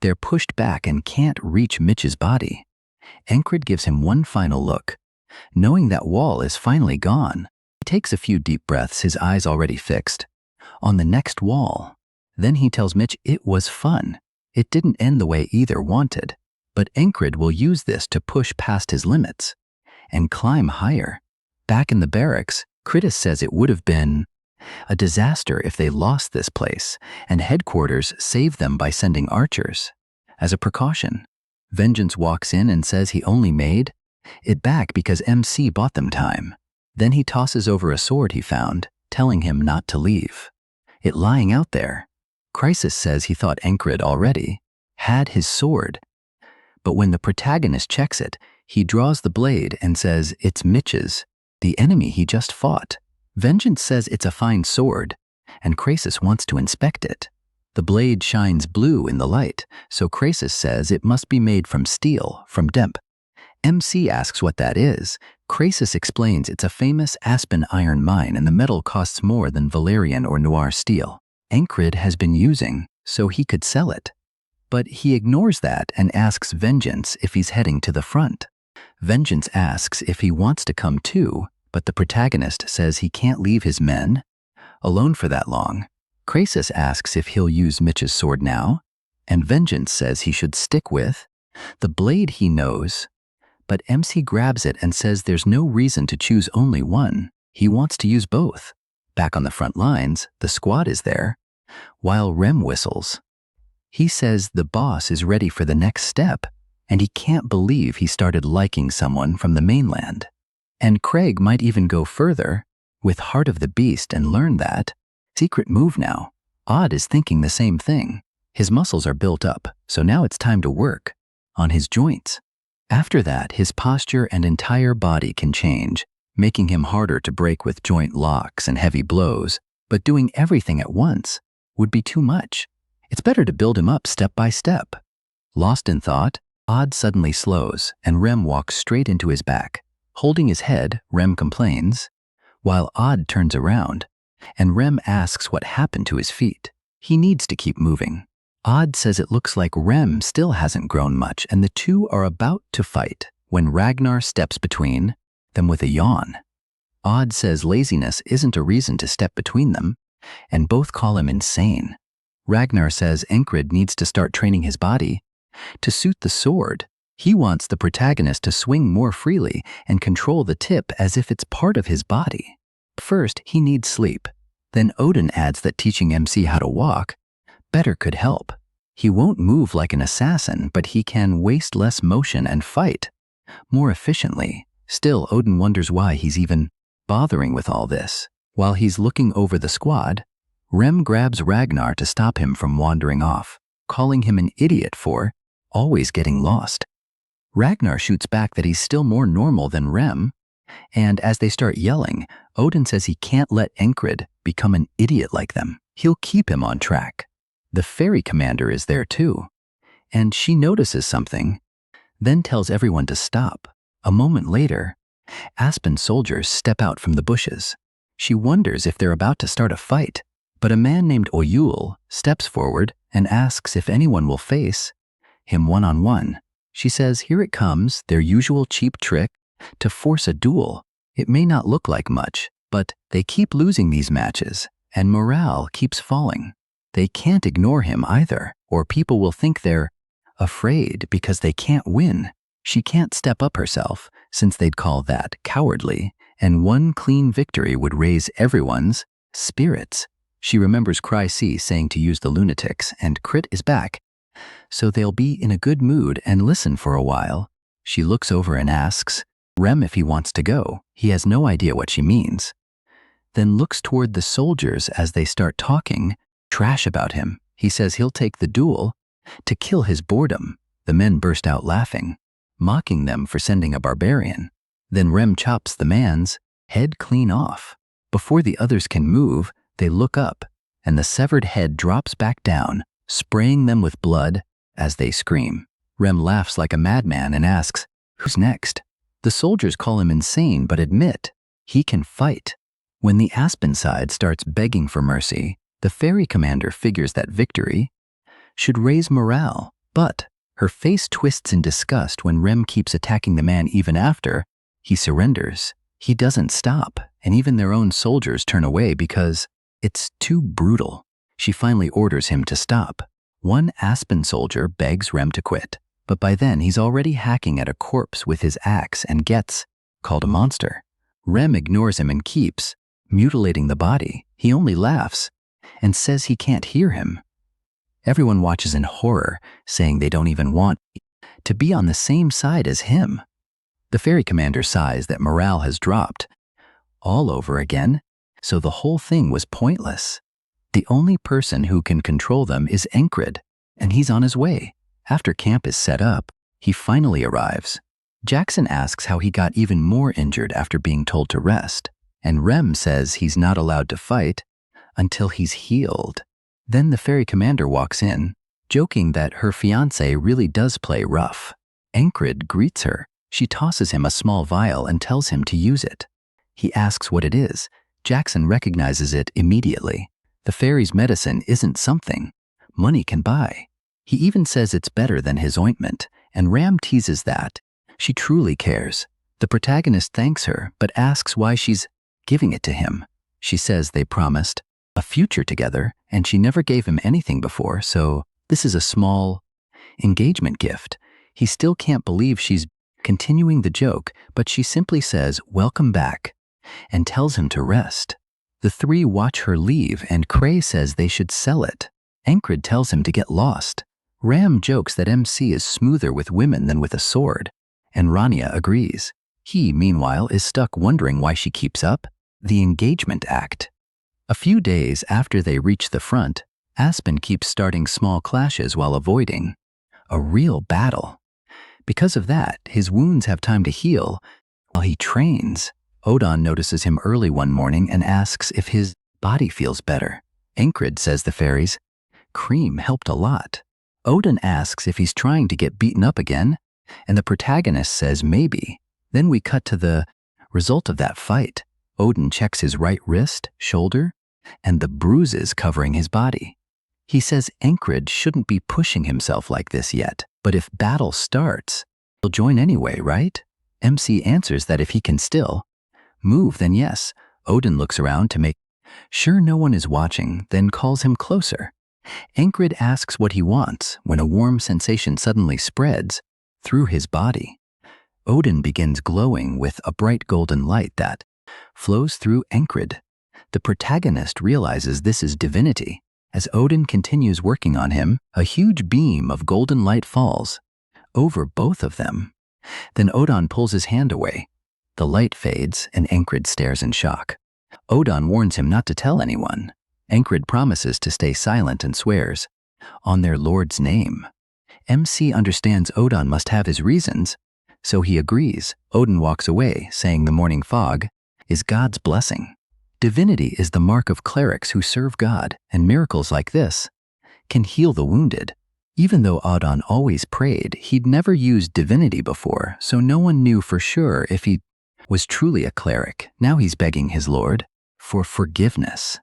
They're pushed back and can't reach Mitch's body. Encred gives him one final look, knowing that wall is finally gone. He takes a few deep breaths, his eyes already fixed on the next wall. Then he tells Mitch it was fun. It didn't end the way either wanted, but Encred will use this to push past his limits and climb higher. Back in the barracks, Critus says it would have been a disaster if they lost this place, and headquarters saved them by sending archers as a precaution. Vengeance walks in and says he only made it back because MC bought them time. Then he tosses over a sword he found, telling him not to leave it lying out there. Crisis says he thought Encred already had his sword, but when the protagonist checks it, he draws the blade and says it's Mitch's, the enemy he just fought. Vengeance says it's a fine sword, and Crisis wants to inspect it. The blade shines blue in the light, so Crisis says it must be made from steel, from Demp. MC asks what that is. Crisis explains it's a famous Aspen iron mine, and the metal costs more than Valerian or Noir steel Encred has been using, so he could sell it. But he ignores that and asks Vengeance if he's heading to the front. Vengeance asks if he wants to come too, but the protagonist says he can't leave his men alone for that long. Crisis asks if he'll use Mitch's sword now, and Vengeance says he should stick with the blade he knows, but MC grabs it and says there's no reason to choose only one. He wants to use both. Back on the front lines, the squad is there, while Rem whistles. He says the boss is ready for the next step, and he can't believe he started liking someone from the mainland. And Craig might even go further with Heart of the Beast and learn that secret move now. Odd is thinking the same thing. His muscles are built up, so now it's time to work on his joints. After that, his posture and entire body can change, making him harder to break with joint locks and heavy blows, but doing everything at once would be too much. It's better to build him up step by step. Lost in thought, Odd suddenly slows and Rem walks straight into his back. Holding his head, Rem complains, while Odd turns around, and Rem asks what happened to his feet. He needs to keep moving. Odd says it looks like Rem still hasn't grown much and the two are about to fight when Ragnar steps between them with a yawn. Odd says laziness isn't a reason to step between them, and both call him insane. Ragnar says Enkrid needs to start training his body to suit the sword. He wants the protagonist to swing more freely and control the tip as if it's part of his body. First, he needs sleep. Then Odin adds that teaching MC how to walk better could help. He won't move like an assassin, but he can waste less motion and fight more efficiently. Still, Odin wonders why he's even bothering with all this. While he's looking over the squad, Rem grabs Ragnar to stop him from wandering off, calling him an idiot for always getting lost. Ragnar shoots back that he's still more normal than Rem, and as they start yelling, Odin says he can't let Enkrid become an idiot like them. He'll keep him on track. The ferry commander is there too, and she notices something, then tells everyone to stop. A moment later, Aspen soldiers step out from the bushes. She wonders if they're about to start a fight, but a man named Oyul steps forward and asks if anyone will face him one-on-one. She says here it comes, their usual cheap trick to force a duel. It may not look like much, but they keep losing these matches, and morale keeps falling. They can't ignore him either, or people will think they're afraid because they can't win. She can't step up herself, since they'd call that cowardly, and one clean victory would raise everyone's spirits. She remembers Cry-C saying to use the lunatics, and Crit is back, so they'll be in a good mood and listen for a while. She looks over and asks Rem if he wants to go. He has no idea what she means. Then looks toward the soldiers as they start talking trash about him. He says he'll take the duel to kill his boredom. The men burst out laughing, mocking them for sending a barbarian. Then Rem chops the man's head clean off. Before the others can move, they look up, and the severed head drops back down, spraying them with blood as they scream. Rem laughs like a madman and asks, "Who's next?" The soldiers call him insane but admit he can fight. When the Aspen side starts begging for mercy, the ferry commander figures that victory should raise morale, but her face twists in disgust when Rem keeps attacking the man even after he surrenders. He doesn't stop, and even their own soldiers turn away because it's too brutal. She finally orders him to stop. One Aspen soldier begs Rem to quit, but by then he's already hacking at a corpse with his axe and gets called a monster. Rem ignores him and keeps mutilating the body. He only laughs and says he can't hear him. Everyone watches in horror, saying they don't even want to be on the same side as him. The ferry commander sighs that morale has dropped all over again, so the whole thing was pointless. The only person who can control them is Enkrid, and he's on his way. After camp is set up, he finally arrives. Jackson asks how he got even more injured after being told to rest, and Rem says he's not allowed to fight until he's healed. Then the ferry commander walks in, joking that her fiancé really does play rough. Enkrid greets her. She tosses him a small vial and tells him to use it. He asks what it is. Jackson recognizes it immediately. The fairy's medicine isn't something money can buy. He even says it's better than his ointment, and Ram teases that she truly cares. The protagonist thanks her, but asks why she's giving it to him. She says they promised a future together, and she never gave him anything before, so this is a small engagement gift. He still can't believe she's continuing the joke, but she simply says, "Welcome back," and tells him to rest. The three watch her leave, and Cray says they should sell it. Enkrid tells him to get lost. Ram jokes that MC is smoother with women than with a sword, and Rania agrees. He, meanwhile, is stuck wondering why she keeps up. The engagement act. A few days after they reach the front, Aspen keeps starting small clashes while avoiding a real battle. Because of that, his wounds have time to heal while he trains. Odin notices him early one morning and asks if his body feels better. Encred says the fairies' cream helped a lot. Odin asks if he's trying to get beaten up again, and the protagonist says maybe. Then we cut to the result of that fight. Odin checks his right wrist, shoulder, and the bruises covering his body. He says Encred shouldn't be pushing himself like this yet, but if battle starts, he'll join anyway, right? MC answers that if he can still move, then yes. Odin looks around to make sure no one is watching, then calls him closer. Encred asks what he wants when a warm sensation suddenly spreads through his body. Odin begins glowing with a bright golden light that flows through Encred. The protagonist realizes this is divinity. As Odin continues working on him, a huge beam of golden light falls over both of them. Then Odin pulls his hand away. The light fades and Encred stares in shock. Odin warns him not to tell anyone. Encred promises to stay silent and swears on their lord's name. MC understands Odin must have his reasons, so he agrees. Odin walks away, saying the morning fog is God's blessing. Divinity is the mark of clerics who serve God, and miracles like this can heal the wounded. Even though Odin always prayed, he'd never used divinity before, so no one knew for sure if he was truly a cleric. Now he's begging his lord for forgiveness.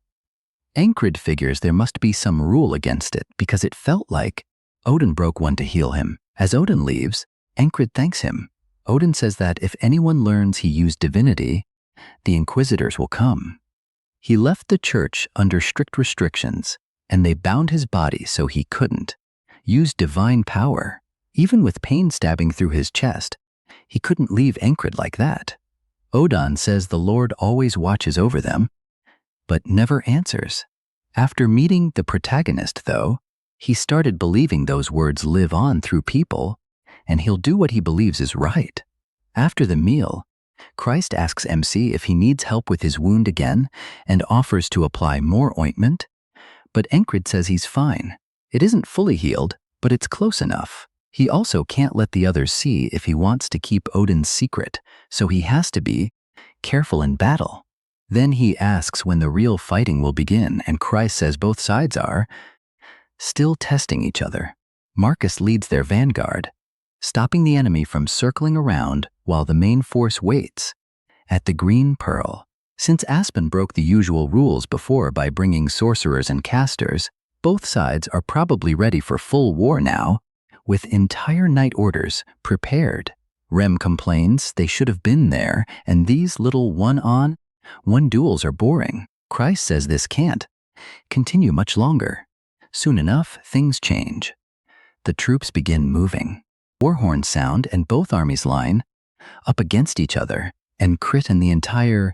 Encred figures there must be some rule against it because it felt like Odin broke one to heal him. As Odin leaves, Encred thanks him. Odin says that if anyone learns he used divinity, the Inquisitors will come. He left the church under strict restrictions, and they bound his body so he couldn't use divine power. Even with pain stabbing through his chest, he couldn't leave Encred like that. Odin says the Lord always watches over them, but never answers. After meeting the protagonist, though, he started believing those words live on through people, and he'll do what he believes is right. After the meal, Christ asks MC if he needs help with his wound again and offers to apply more ointment, but Encred says he's fine. It isn't fully healed, but it's close enough. He also can't let the others see if he wants to keep Odin's secret, so he has to be careful in battle. Then he asks when the real fighting will begin, and Christ says both sides are still testing each other. Marcus leads their vanguard, stopping the enemy from circling around while the main force waits at the Green Pearl. Since Aspen broke the usual rules before by bringing sorcerers and casters, both sides are probably ready for full war now, with entire night orders prepared. Rem complains they should have been there, and these little one-on-one duels are boring. Christ says this can't continue much longer. Soon enough, things change. The troops begin moving. War horns sound and both armies line up against each other, and Crit and the entire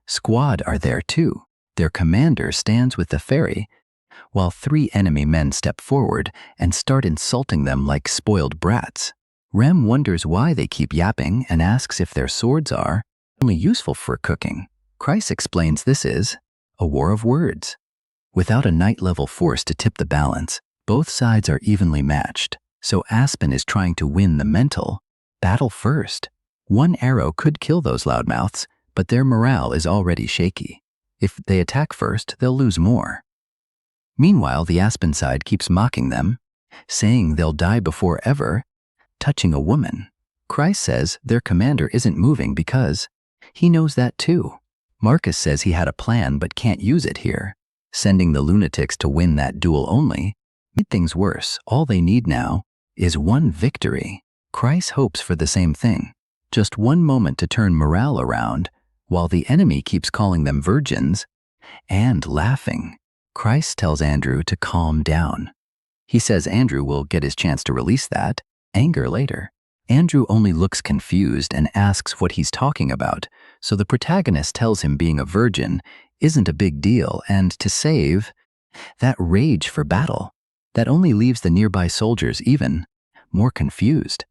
squad are there too. Their commander stands with the fairy, while 3 enemy men step forward and start insulting them like spoiled brats. Rem wonders why they keep yapping and asks if their swords are only useful for cooking. Christ explains this is a war of words. Without a knight-level force to tip the balance, both sides are evenly matched, so Aspen is trying to win the mental battle first. One arrow could kill those loudmouths, but their morale is already shaky. If they attack first, they'll lose more. Meanwhile, the Aspen side keeps mocking them, saying they'll die before ever touching a woman. Christ says their commander isn't moving because he knows that too. Marcus says he had a plan but can't use it here. Sending the lunatics to win that duel only made things worse. All they need now is one victory. Christ hopes for the same thing. Just one moment to turn morale around, while the enemy keeps calling them virgins and laughing. Christ tells Andrew to calm down. He says Andrew will get his chance to release that anger later. Andrew only looks confused and asks what he's talking about, so the protagonist tells him being a virgin isn't a big deal and to save that rage for battle. That only leaves the nearby soldiers even more confused.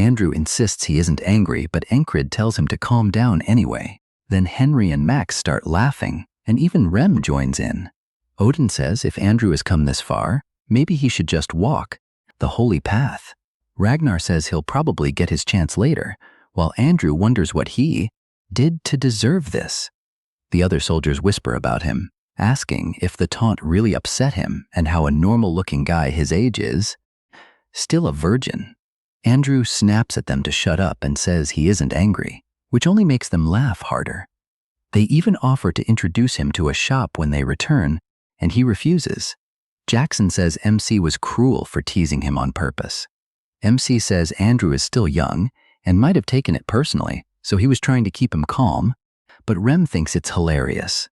Andrew insists he isn't angry, but Encred tells him to calm down anyway. Then Henry and Max start laughing, and even Rem joins in. Odin says if Andrew has come this far, maybe he should just walk the holy path. Ragnar says he'll probably get his chance later, while Andrew wonders what he did to deserve this. The other soldiers whisper about him, asking if the taunt really upset him and how a normal-looking guy his age is still a virgin. Andrew snaps at them to shut up and says he isn't angry, which only makes them laugh harder. They even offer to introduce him to a shop when they return, and he refuses. Jackson says MC was cruel for teasing him on purpose. MC says Andrew is still young and might have taken it personally, so he was trying to keep him calm, but Rem thinks it's hilarious.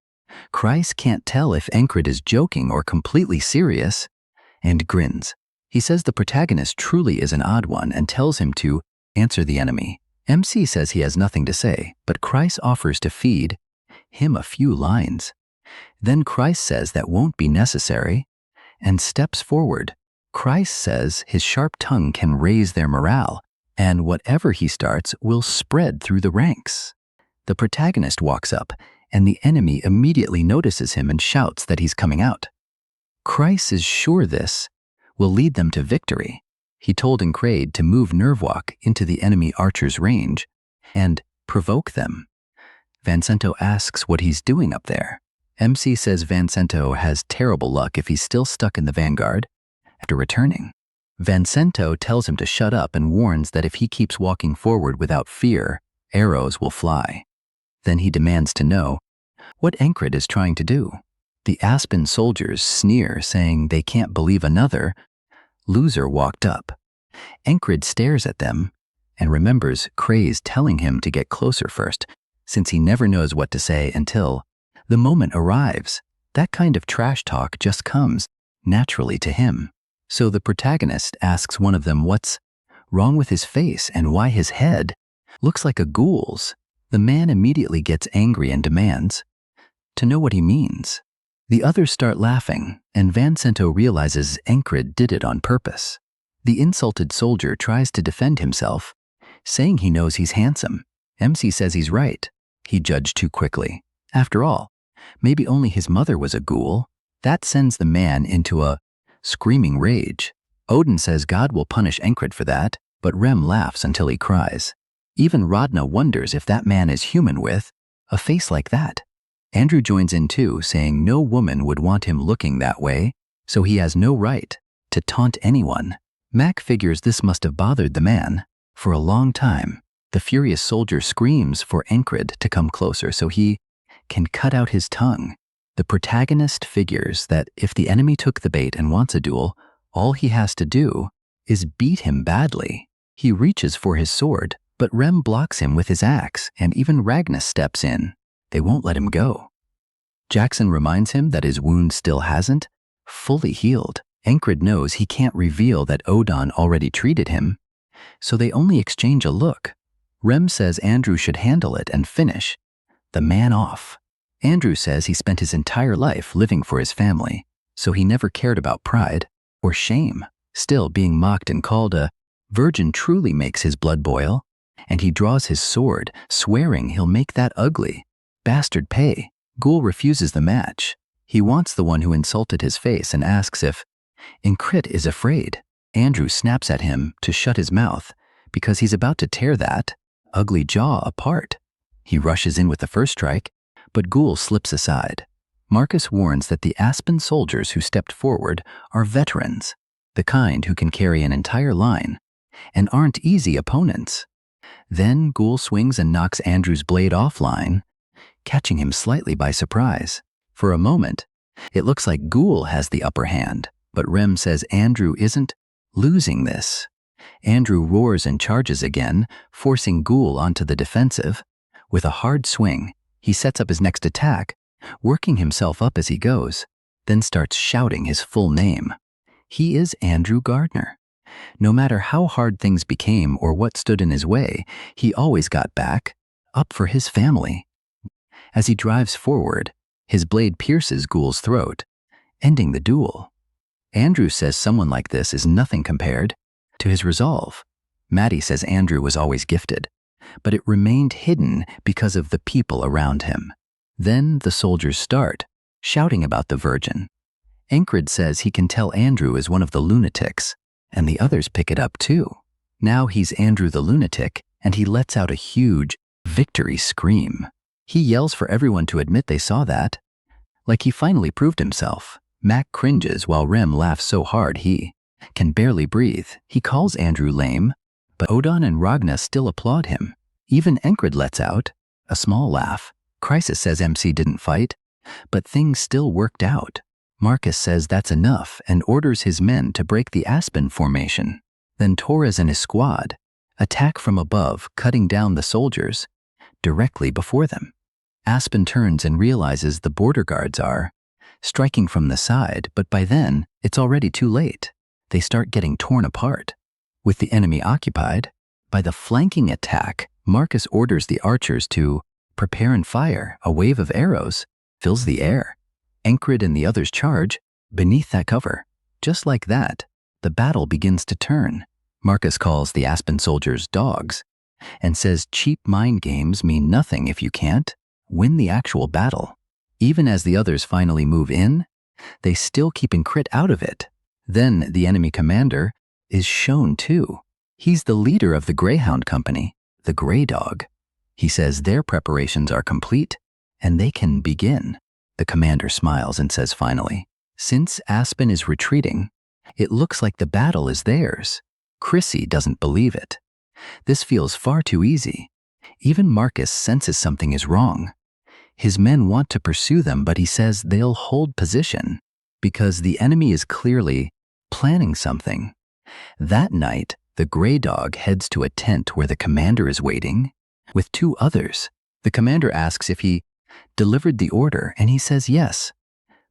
Kreis can't tell if Encred is joking or completely serious, and grins. He says the protagonist truly is an odd one and tells him to answer the enemy. MC says he has nothing to say, but Kreis offers to feed him a few lines. Then Kreis says that won't be necessary and steps forward. Kreis says his sharp tongue can raise their morale, and whatever he starts will spread through the ranks. The protagonist walks up, and the enemy immediately notices him and shouts that he's coming out. Kreis is sure this will lead them to victory. He told Encred to move Nervewalk into the enemy archer's range and provoke them. Vancento asks what he's doing up there. MC says Vancento has terrible luck if he's still stuck in the vanguard after returning. Vancento tells him to shut up and warns that if he keeps walking forward without fear, arrows will fly. Then he demands to know what Encred is trying to do. The Aspen soldiers sneer, saying they can't believe another loser walked up. Encred stares at them and remembers Kreis telling him to get closer first, since he never knows what to say until the moment arrives. That kind of trash talk just comes naturally to him. So the protagonist asks one of them what's wrong with his face and why his head looks like a ghoul's. The man immediately gets angry and demands to know what he means. The others start laughing, and Vancento realizes Encred did it on purpose. The insulted soldier tries to defend himself, saying he knows he's handsome. MC says he's right. He judged too quickly. After all, maybe only his mother was a ghoul. That sends the man into a screaming rage. Odin says God will punish Encred for that, but Rem laughs until he cries. Even Rodna wonders if that man is human with a face like that. Andrew joins in too, saying no woman would want him looking that way, so he has no right to taunt anyone. Mac figures this must have bothered the man for a long time. The furious soldier screams for Encred to come closer so he can cut out his tongue. The protagonist figures that if the enemy took the bait and wants a duel, all he has to do is beat him badly. He reaches for his sword, but Rem blocks him with his axe, and even Ragnar steps in. They won't let him go. Jackson reminds him that his wound still hasn't fully healed. Encred knows he can't reveal that Odin already treated him, so they only exchange a look. Rem says Andrew should handle it and finish the man off. Andrew says he spent his entire life living for his family, so he never cared about pride or shame. Still, being mocked and called a virgin truly makes his blood boil, and he draws his sword, swearing he'll make that ugly bastard pay. Ghoul refuses the match. He wants the one who insulted his face and asks if Encred is afraid. Andrew snaps at him to shut his mouth because he's about to tear that ugly jaw apart. He rushes in with the first strike, but Ghoul slips aside. Marcus warns that the Aspen soldiers who stepped forward are veterans, the kind who can carry an entire line, and aren't easy opponents. Then Ghoul swings and knocks Andrew's blade offline, catching him slightly by surprise. For a moment, it looks like Ghoul has the upper hand, but Rem says Andrew isn't losing this. Andrew roars and charges again, forcing Ghoul onto the defensive. With a hard swing, he sets up his next attack, working himself up as he goes, then starts shouting his full name. He is Andrew Gardner. No matter how hard things became or what stood in his way, he always got back, up for his family. As he drives forward, his blade pierces Ghoul's throat, ending the duel. Andrew says someone like this is nothing compared to his resolve. Maddie says Andrew was always gifted, but it remained hidden because of the people around him. Then the soldiers start, shouting about the Virgin. Encred says he can tell Andrew is one of the lunatics, and the others pick it up too. Now he's Andrew the lunatic, and he lets out a huge victory scream. He yells for everyone to admit they saw that, like he finally proved himself. Mac cringes while Rem laughs so hard he can barely breathe. He calls Andrew lame, but Odon and Ragna still applaud him. Even Encred lets out a small laugh. Crisis says MC didn't fight, but things still worked out. Marcus says that's enough and orders his men to break the Aspen formation. Then Torres and his squad attack from above, cutting down the soldiers directly before them. Aspen turns and realizes the border guards are striking from the side, but by then it's already too late. They start getting torn apart. With the enemy occupied by the flanking attack, Marcus orders the archers to prepare and fire. A wave of arrows fills the air. Encred and the others charge beneath that cover. Just like that, the battle begins to turn. Marcus calls the Aspen soldiers dogs and says cheap mind games mean nothing if you can't win the actual battle. Even as the others finally move in, they still keep Encred out of it. Then the enemy commander is shown too. He's the leader of the Greyhound Company, the Grey Dog. He says their preparations are complete and they can begin. The commander smiles and says finally, since Aspen is retreating, it looks like the battle is theirs. Chrissy doesn't believe it. This feels far too easy. Even Marcus senses something is wrong. His men want to pursue them, but he says they'll hold position because the enemy is clearly planning something. That night, the Grey Dog heads to a tent where the commander is waiting with two others. The commander asks if he delivered the order, and he says yes,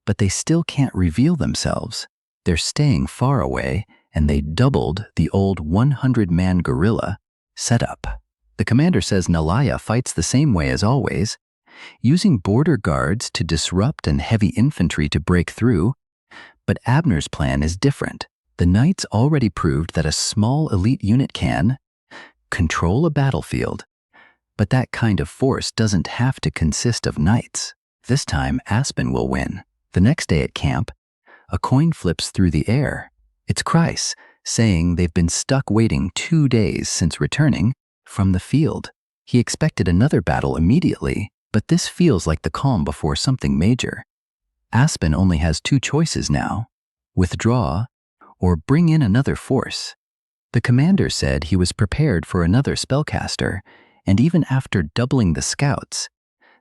but they still can't reveal themselves. They're staying far away, and they doubled the old 100-man guerrilla setup. The commander says Nalaya fights the same way as always, using border guards to disrupt and heavy infantry to break through, but Abner's plan is different. The Knights already proved that a small elite unit can control a battlefield, but that kind of force doesn't have to consist of knights. This time, Aspen will win. The next day at camp, a coin flips through the air. It's Kreis, saying they've been stuck waiting 2 days since returning from the field. He expected another battle immediately, but this feels like the calm before something major. Aspen only has 2 choices now: withdraw or bring in another force. The commander said he was prepared for another spellcaster, and even after doubling the scouts,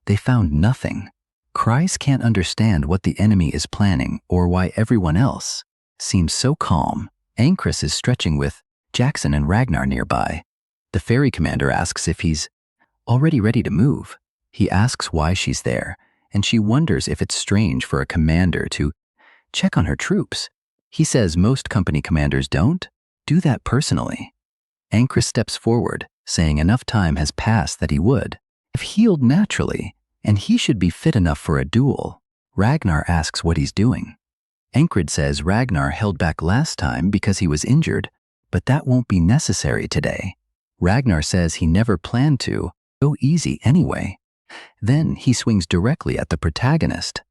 they found nothing. Kreis can't understand what the enemy is planning or why everyone else seems so calm. Ankris is stretching with Jackson and Ragnar nearby. The ferry commander asks if he's already ready to move. He asks why she's there, and she wonders if it's strange for a commander to check on her troops. He says most company commanders don't do that personally. Ankris steps forward, saying enough time has passed that he would have healed naturally, and he should be fit enough for a duel. Ragnar asks what he's doing. Encred says Ragnar held back last time because he was injured, but that won't be necessary today. Ragnar says he never planned to go easy anyway. Then he swings directly at the protagonist,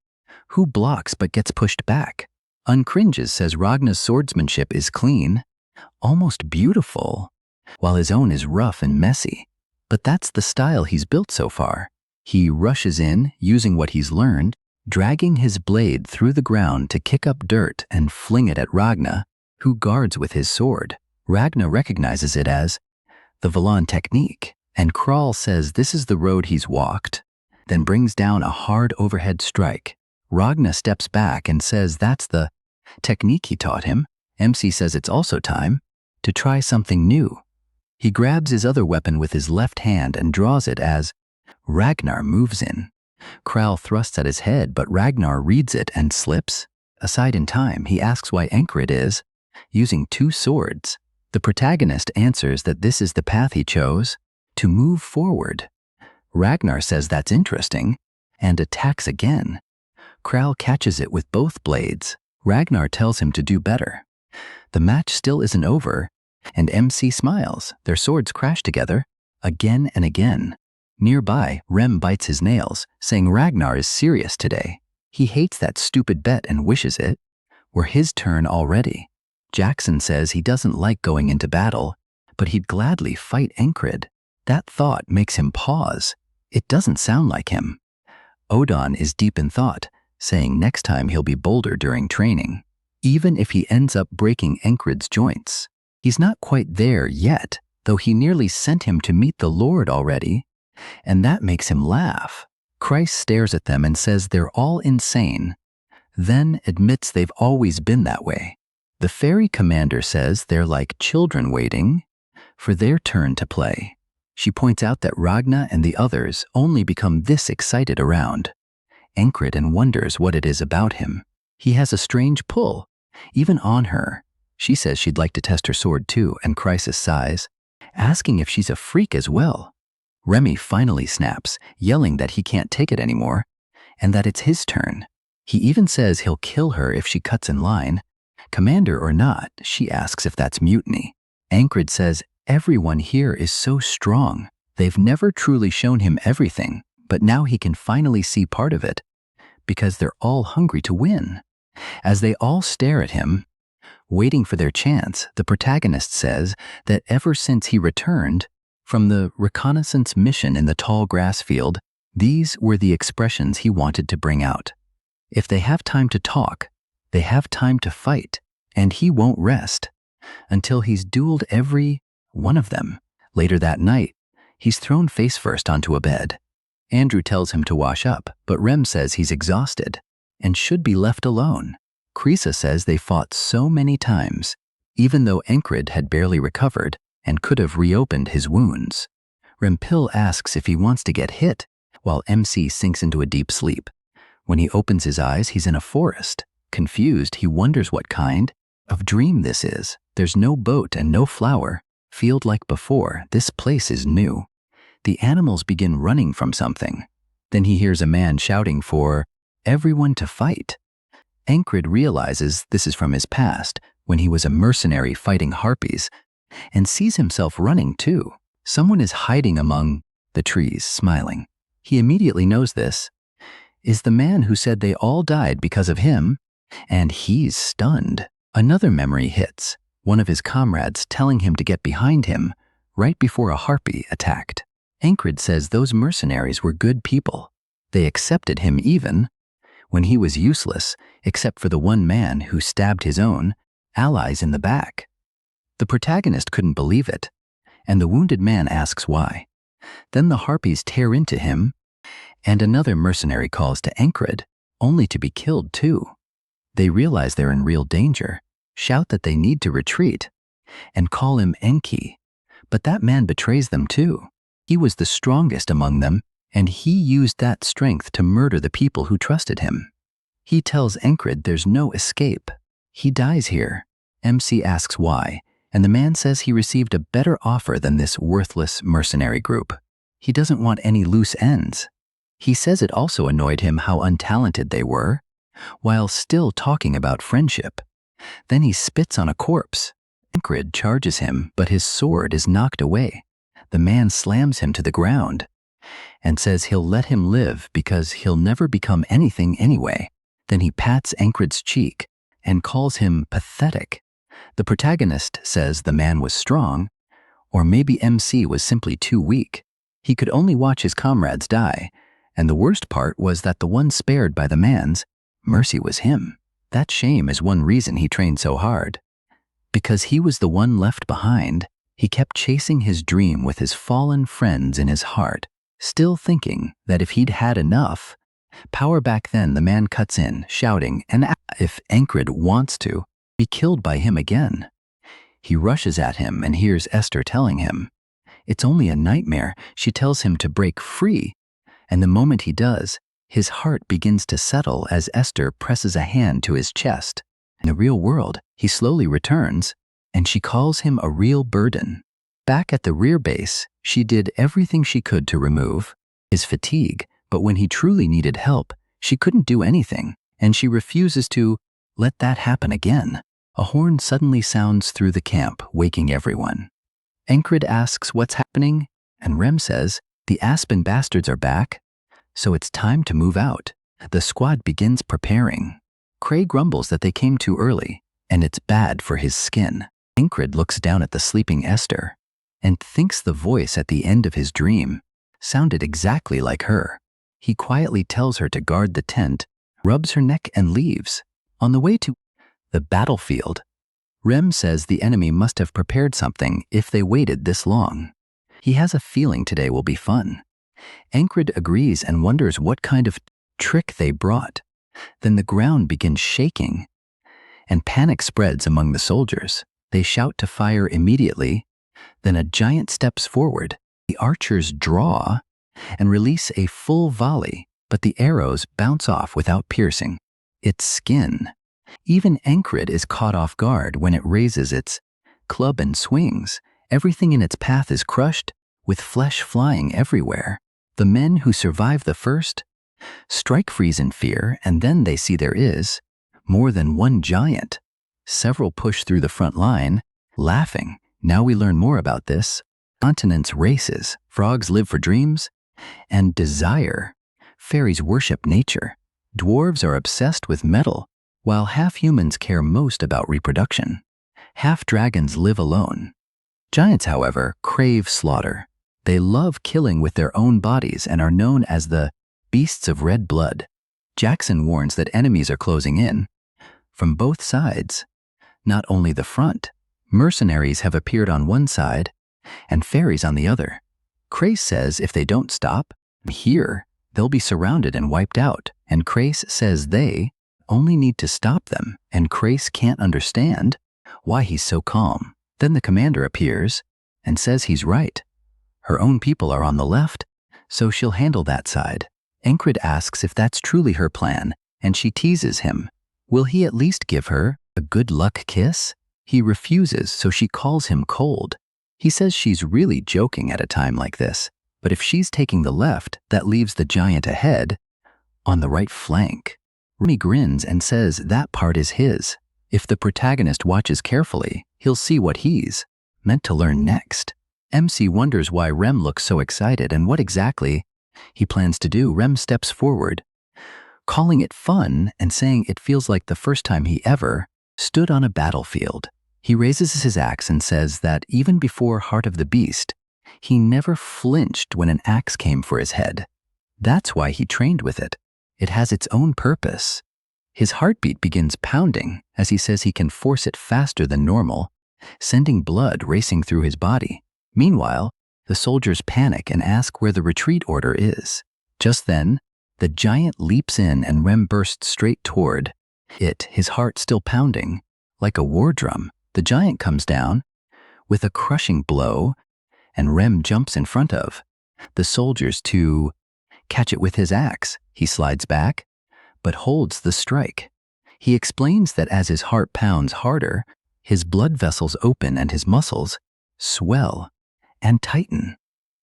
who blocks but gets pushed back. Uncringes says Ragnar's swordsmanship is clean, almost beautiful, while his own is rough and messy. But that's the style he's built so far. He rushes in, using what he's learned, dragging his blade through the ground to kick up dirt and fling it at Ragnar, who guards with his sword. Ragnar recognizes it as the Valan technique, and Kral says this is the road he's walked, then brings down a hard overhead strike. Ragnar steps back and says that's the technique he taught him. MC says it's also time to try something new. He grabs his other weapon with his left hand and draws it as Ragnar moves in. Kral thrusts at his head, but Ragnar reads it and slips aside in time. He asks why Encred is using 2 swords. The protagonist answers that this is the path he chose to move forward. Ragnar says that's interesting and attacks again. Kral catches it with both blades. Ragnar tells him to do better. The match still isn't over, And MC smiles. Their swords crash together, again and again. Nearby, Rem bites his nails, saying Ragnar is serious today. He hates that stupid bet and wishes it were his turn already. Jackson says he doesn't like going into battle, but he'd gladly fight Encred. That thought makes him pause. It doesn't sound like him. Odon is deep in thought, saying next time he'll be bolder during training, even if he ends up breaking Encred's joints. He's not quite there yet, though he nearly sent him to meet the Lord already, and that makes him laugh. Christ stares at them and says they're all insane, then admits they've always been that way. The fairy commander says they're like children waiting for their turn to play. She points out that Ragna and the others only become this excited around Encred and wonders what it is about him. He has a strange pull, even on her. She says she'd like to test her sword too, and Crisis sighs, asking if she's a freak as well. Remy finally snaps, yelling that he can't take it anymore, and that it's his turn. He even says he'll kill her if she cuts in line. Commander or not, she asks if that's mutiny. Encred says everyone here is so strong. They've never truly shown him everything, but now he can finally see part of it, because they're all hungry to win. As they all stare at him, waiting for their chance, the protagonist says that ever since he returned from the reconnaissance mission in the tall grass field, these were the expressions he wanted to bring out. If they have time to talk, they have time to fight, and he won't rest until he's dueled every one of them. Later that night, he's thrown face first onto a bed. Andrew tells him to wash up, but Rem says he's exhausted and should be left alone. Krisa says they fought so many times, even though Encred had barely recovered and could have reopened his wounds. Rempil asks if he wants to get hit, while MC sinks into a deep sleep. When he opens his eyes, he's in a forest. Confused, he wonders what kind of dream this is. There's no boat and no flower. Field like before, this place is new. The animals begin running from something. Then he hears a man shouting for everyone to fight. Encred realizes this is from his past, when he was a mercenary fighting harpies, and sees himself running too. Someone is hiding among the trees, smiling. He immediately knows this is the man who said they all died because of him, and he's stunned. Another memory hits, one of his comrades telling him to get behind him right before a harpy attacked. Encred says those mercenaries were good people. They accepted him even when he was useless, except for the one man who stabbed his own allies in the back. The protagonist couldn't believe it, and the wounded man asks why. Then the harpies tear into him, and another mercenary calls to Encred, only to be killed too. They realize they're in real danger, shout that they need to retreat, and call him Enki. But that man betrays them too. He was the strongest among them, and he used that strength to murder the people who trusted him. He tells Encred there's no escape. He dies here. MC asks why, and the man says he received a better offer than this worthless mercenary group. He doesn't want any loose ends. He says it also annoyed him how untalented they were, while still talking about friendship. Then he spits on a corpse. Encred charges him, but his sword is knocked away. The man slams him to the ground and says he'll let him live because he'll never become anything anyway. Then he pats Encred's cheek and calls him pathetic. The protagonist says the man was strong, or maybe MC was simply too weak. He could only watch his comrades die, and the worst part was that the one spared by the man's mercy was him. That shame is one reason he trained so hard. Because he was the one left behind, he kept chasing his dream with his fallen friends in his heart, still thinking that if he'd had enough power back then, the man cuts in, shouting, and if Encred wants to be killed by him again. He rushes at him and hears Esther telling him it's only a nightmare. She tells him to break free, and the moment he does, his heart begins to settle as Esther presses a hand to his chest. In the real world, he slowly returns, and she calls him a real burden. Back at the rear base, she did everything she could to remove his fatigue, but when he truly needed help, she couldn't do anything, and she refuses to let that happen again. A horn suddenly sounds through the camp, waking everyone. Encred asks what's happening, and Rem says, "The Aspen bastards are back, so it's time to move out." The squad begins preparing. Cray grumbles that they came too early, and it's bad for his skin. Encred looks down at the sleeping Esther and thinks the voice at the end of his dream sounded exactly like her. He quietly tells her to guard the tent, rubs her neck, and leaves. On the way to the battlefield, Rem says the enemy must have prepared something if they waited this long. He has a feeling today will be fun. Encred agrees and wonders what kind of trick they brought. Then the ground begins shaking, and panic spreads among the soldiers. They shout to fire immediately. Then a giant steps forward. The archers draw and release a full volley, but the arrows bounce off without piercing its skin. Even Encred is caught off guard when it raises its club and swings. Everything in its path is crushed, with flesh flying everywhere. The men who survive the first strike freeze in fear, and then they see there is more than one giant. Several push through the front line, laughing. Now we learn more about this. Continents races, frogs live for dreams and desire. Fairies worship nature. Dwarves are obsessed with metal, while half-humans care most about reproduction. Half-dragons live alone. Giants, however, crave slaughter. They love killing with their own bodies and are known as the beasts of red blood. Jackson warns that enemies are closing in from both sides, not only the front. Mercenaries have appeared on one side and fairies on the other. Crace says if they don't stop here, they'll be surrounded and wiped out. And Crace says they only need to stop them, and Crace can't understand why he's so calm. Then the commander appears and says he's right. Her own people are on the left, so she'll handle that side. Encred asks if that's truly her plan, and she teases him. Will he at least give her a good luck kiss? He refuses, so she calls him cold. He says she's really joking at a time like this, but if she's taking the left, that leaves the giant ahead on the right flank. Remy grins and says that part is his. If the protagonist watches carefully, he'll see what he's meant to learn next. MC wonders why Rem looks so excited and what exactly he plans to do. Rem steps forward, calling it fun and saying it feels like the first time he ever stood on a battlefield. He raises his axe and says that even before Heart of the Beast, he never flinched when an axe came for his head. That's why he trained with it. It has its own purpose. His heartbeat begins pounding as he says he can force it faster than normal, sending blood racing through his body. Meanwhile, the soldiers panic and ask where the retreat order is. Just then, the giant leaps in and Rem bursts straight toward it, his heart still pounding like a war drum. The giant comes down with a crushing blow, and Rem jumps in front of the soldiers to catch it with his axe. He slides back, but holds the strike. He explains that as his heart pounds harder, his blood vessels open and his muscles swell and tighten.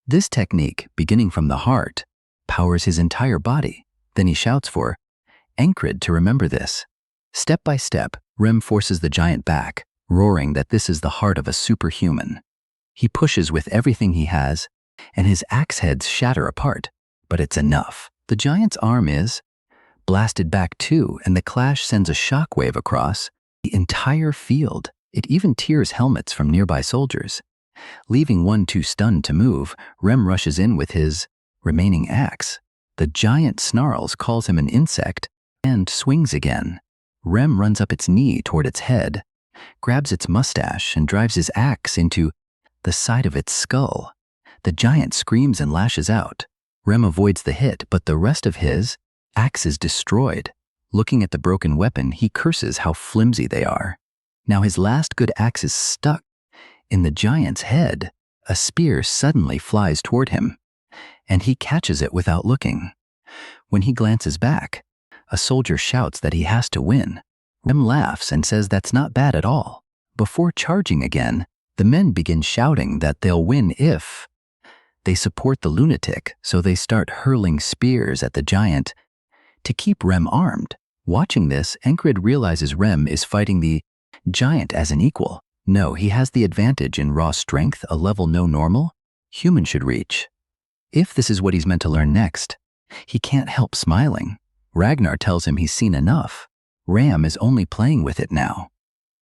This technique, beginning from the heart, powers his entire body. Then he shouts for Encred to remember this. Step by step, Rem forces the giant back, roaring that this is the heart of a superhuman. He pushes with everything he has, and his axe heads shatter apart, but it's enough. The giant's arm is blasted back too, and the clash sends a shockwave across the entire field. It even tears helmets from nearby soldiers. Leaving one too stunned to move, Rem rushes in with his remaining axe. The giant snarls, calls him an insect, and swings again. Rem runs up its knee toward its head, grabs its mustache, and drives his axe into the side of its skull. The giant screams and lashes out. Rem avoids the hit, but the rest of his axe is destroyed. Looking at the broken weapon, he curses how flimsy they are. Now his last good axe is stuck in the giant's head. A spear suddenly flies toward him, and he catches it without looking. When he glances back, a soldier shouts that he has to win. Rem laughs and says that's not bad at all. Before charging again, the men begin shouting that they'll win if they support the lunatic, so they start hurling spears at the giant to keep Rem armed. Watching this, Encred realizes Rem is fighting the Giant as an equal. No, he has the advantage in raw strength, a level no normal human should reach. If this is what he's meant to learn next, he can't help smiling. Ragnar tells him he's seen enough. Ram is only playing with it now.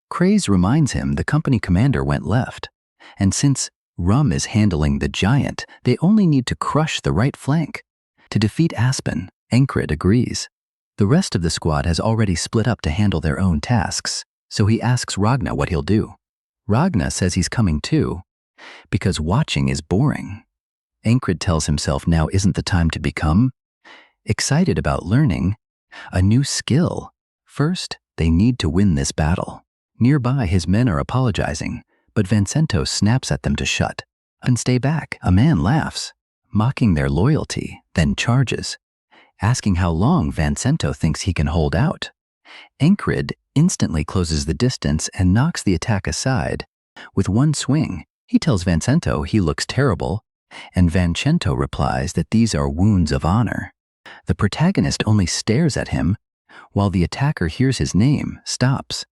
Craze reminds him the company commander went left, and since Rum is handling the giant, they only need to crush the right flank. To defeat Aspen, Encred agrees. The rest of the squad has already split up to handle their own tasks, so he asks Ragna what he'll do. Ragna says he's coming too, because watching is boring. Encred tells himself now isn't the time to become excited about learning a new skill. First, they need to win this battle. Nearby, his men are apologizing, but Vincento snaps at them to shut and stay back. A man laughs, mocking their loyalty, then charges, asking how long Vincento thinks he can hold out. Encred instantly closes the distance and knocks the attack aside. With one swing, he tells Vincento he looks terrible, and Vincento replies that these are wounds of honor. The protagonist only stares at him, while the attacker hears his name, stops,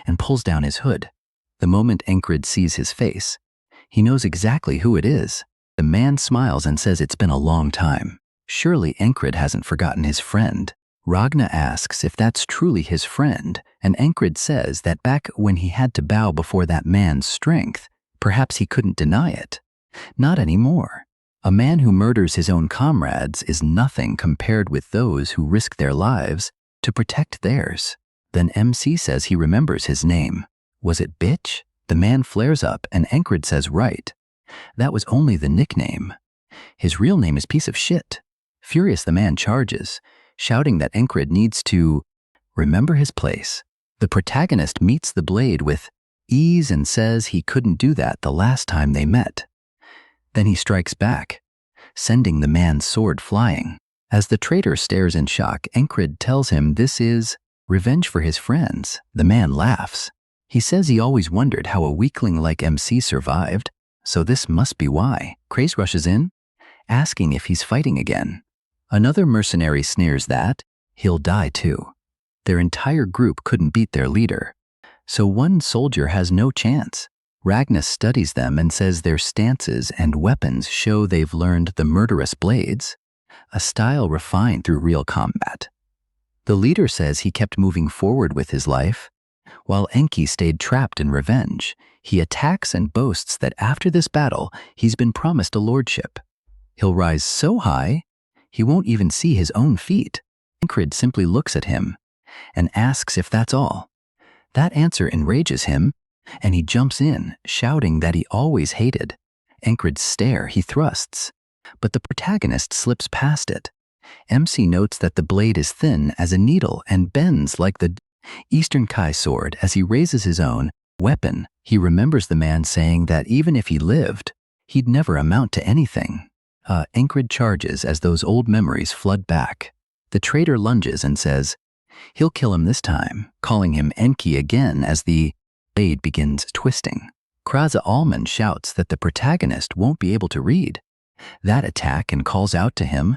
and pulls down his hood. The moment Encred sees his face, he knows exactly who it is. The man smiles and says it's been a long time. Surely Encred hasn't forgotten his friend. Ragna asks if that's truly his friend, and Encred says that back when he had to bow before that man's strength, perhaps he couldn't deny it. Not anymore. A man who murders his own comrades is nothing compared with those who risk their lives to protect theirs. Then MC says he remembers his name. Was it Bitch? The man flares up and Encred says right. That was only the nickname. His real name is Piece of Shit. Furious, the man charges, shouting that Encred needs to remember his place. The protagonist meets the blade with ease and says he couldn't do that the last time they met. Then he strikes back, sending the man's sword flying. As the traitor stares in shock, Encred tells him this is revenge for his friends. The man laughs. He says he always wondered how a weakling like MC survived, so this must be why. Craze rushes in, asking if he's fighting again. Another mercenary sneers that he'll die too. Their entire group couldn't beat their leader, so one soldier has no chance. Ragna studies them and says their stances and weapons show they've learned the murderous blades, a style refined through real combat. The leader says he kept moving forward with his life, while Enki stayed trapped in revenge. He attacks and boasts that after this battle, he's been promised a lordship. He'll rise so high, he won't even see his own feet. Encred simply looks at him and asks if that's all. That answer enrages him, and he jumps in, shouting that he always hated Encred's stare. He thrusts, but the protagonist slips past it. MC notes that the blade is thin as a needle and bends like the Eastern Kai sword as he raises his own weapon. He remembers the man saying that even if he lived, he'd never amount to anything. Encred charges as those old memories flood back. The traitor lunges and says he'll kill him this time, calling him Enki again as the blade begins twisting. Kraza Almond shouts that the protagonist won't be able to read that attack and calls out to him,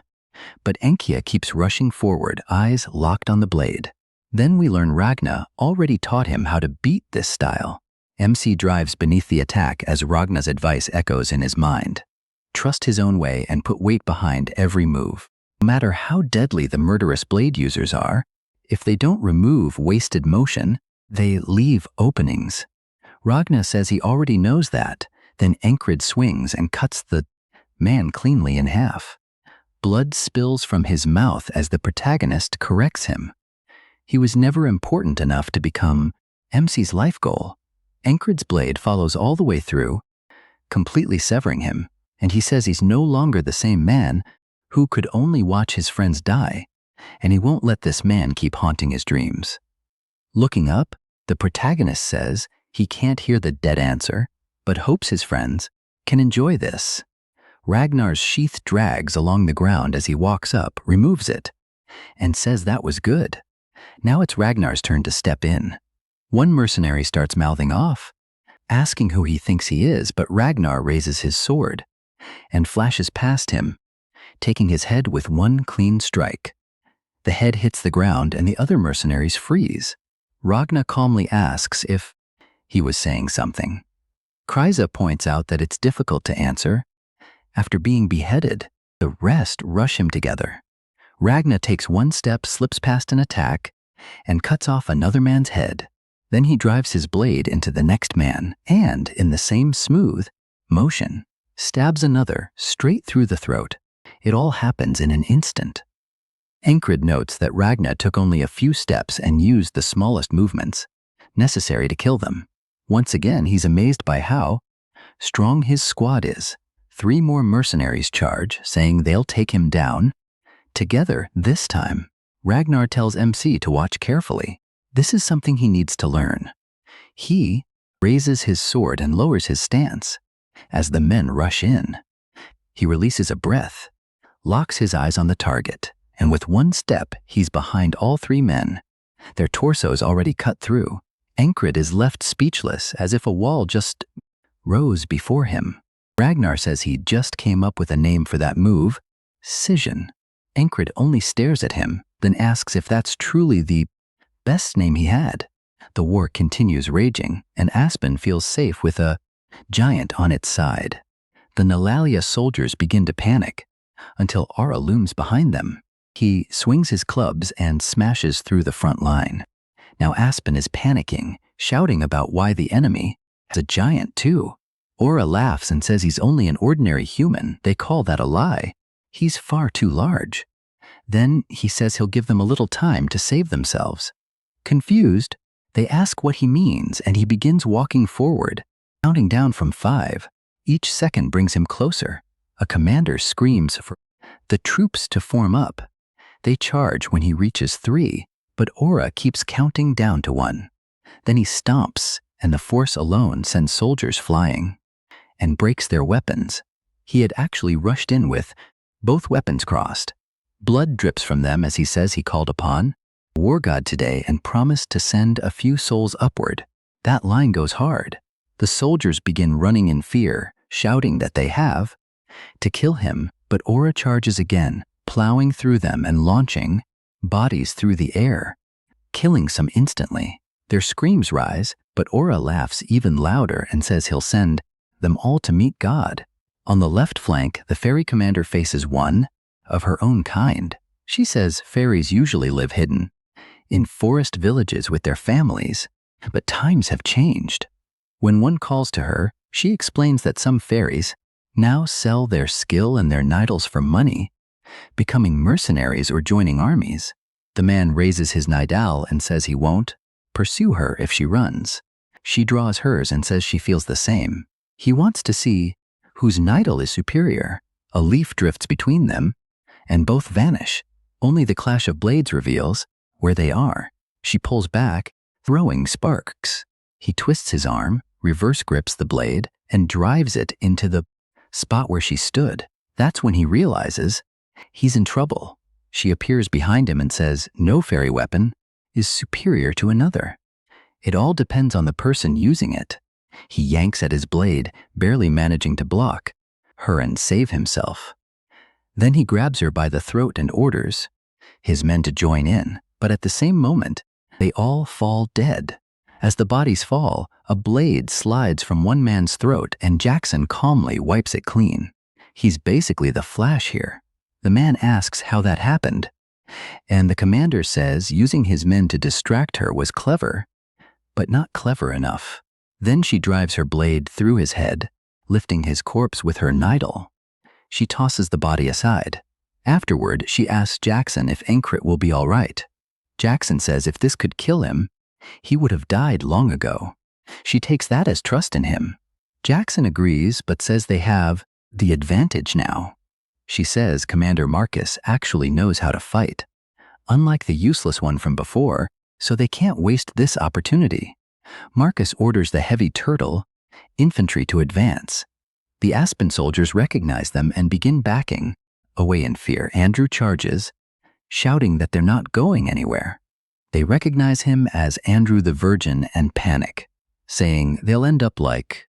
but Enkia keeps rushing forward, eyes locked on the blade. Then we learn Ragna already taught him how to beat this style. MC drives beneath the attack as Ragna's advice echoes in his mind. Trust his own way and put weight behind every move. No matter how deadly the murderous blade users are, if they don't remove wasted motion, they leave openings. Ragna says he already knows that. Then Encred swings and cuts the man cleanly in half. Blood spills from his mouth as the protagonist corrects him. He was never important enough to become MC's life goal. Encred's blade follows all the way through, completely severing him, and he says he's no longer the same man who could only watch his friends die, and he won't let this man keep haunting his dreams. Looking up, the protagonist says he can't hear the dead answer, but hopes his friends can enjoy this. Ragnar's sheath drags along the ground as he walks up, removes it, and says that was good. Now it's Ragnar's turn to step in. One mercenary starts mouthing off, asking who he thinks he is, but Ragnar raises his sword and flashes past him, taking his head with one clean strike. The head hits the ground and the other mercenaries freeze. Ragnar calmly asks if he was saying something. Kryza points out that it's difficult to answer. After being beheaded, the rest rush him together. Ragna takes one step, slips past an attack, and cuts off another man's head. Then he drives his blade into the next man and, in the same smooth motion, stabs another straight through the throat. It all happens in an instant. Encrid notes that Ragna took only a few steps and used the smallest movements necessary to kill them. Once again, he's amazed by how strong his squad is. 3 more mercenaries charge, saying they'll take him down. Together, this time, Ragnar tells MC to watch carefully. This is something he needs to learn. He raises his sword and lowers his stance. As the men rush in, he releases a breath, locks his eyes on the target, and with one step, he's behind all 3 men, their torsos already cut through. Encrid is left speechless, as if a wall just rose before him. Ragnar says he just came up with a name for that move, scission. Encrid only stares at him, then asks if that's truly the best name he had. The war continues raging, and Aspen feels safe with a giant on its side. The Nalalia soldiers begin to panic, until Aura looms behind them. He swings his clubs and smashes through the front line. Now Aspen is panicking, shouting about why the enemy has a giant too. Aura laughs and says he's only an ordinary human. They call that a lie. He's far too large. Then he says he'll give them a little time to save themselves. Confused, they ask what he means, and he begins walking forward, counting down from 5. Each second brings him closer. A commander screams for the troops to form up. They charge when he reaches 3, but Aura keeps counting down to 1. Then he stomps, and the force alone sends soldiers flying and breaks their weapons. He had actually rushed in with both weapons crossed. Blood drips from them as he says he called upon the war god today and promised to send a few souls upward. That line goes hard. The soldiers begin running in fear, shouting that they have to kill him, but Aura charges again, plowing through them and launching bodies through the air, killing some instantly. Their screams rise, but Aura laughs even louder and says he'll send them all to meet God. On the left flank, the fairy commander faces one of her own kind. She says fairies usually live hidden in forest villages with their families, but times have changed. When one calls to her, she explains that some fairies now sell their skill and their nidals for money, becoming mercenaries or joining armies. The man raises his nidal and says he won't pursue her if she runs. She draws hers and says she feels the same. He wants to see whose nidal is superior. A leaf drifts between them, and both vanish. Only the clash of blades reveals where they are. She pulls back, throwing sparks. He twists his arm, reverse grips the blade, and drives it into the spot where she stood. That's when he realizes he's in trouble. She appears behind him and says no fairy weapon is superior to another. It all depends on the person using it. He yanks at his blade, barely managing to block her and save himself. Then he grabs her by the throat and orders his men to join in, but at the same moment, they all fall dead. As the bodies fall, a blade slides from one man's throat and Jackson calmly wipes it clean. He's basically the Flash here. The man asks how that happened, and the commander says using his men to distract her was clever, but not clever enough. Then she drives her blade through his head, lifting his corpse with her nidal. She tosses the body aside. Afterward, she asks Jackson if Encrit will be all right. Jackson says if this could kill him, he would have died long ago. She takes that as trust in him. Jackson agrees, but says they have the advantage now. She says Commander Marcus actually knows how to fight, unlike the useless one from before, so they can't waste this opportunity. Marcus orders the heavy turtle infantry to advance. The Aspen soldiers recognize them and begin backing away in fear. Andrew charges, shouting that they're not going anywhere. They recognize him as Andrew the Virgin and panic, saying they'll end up like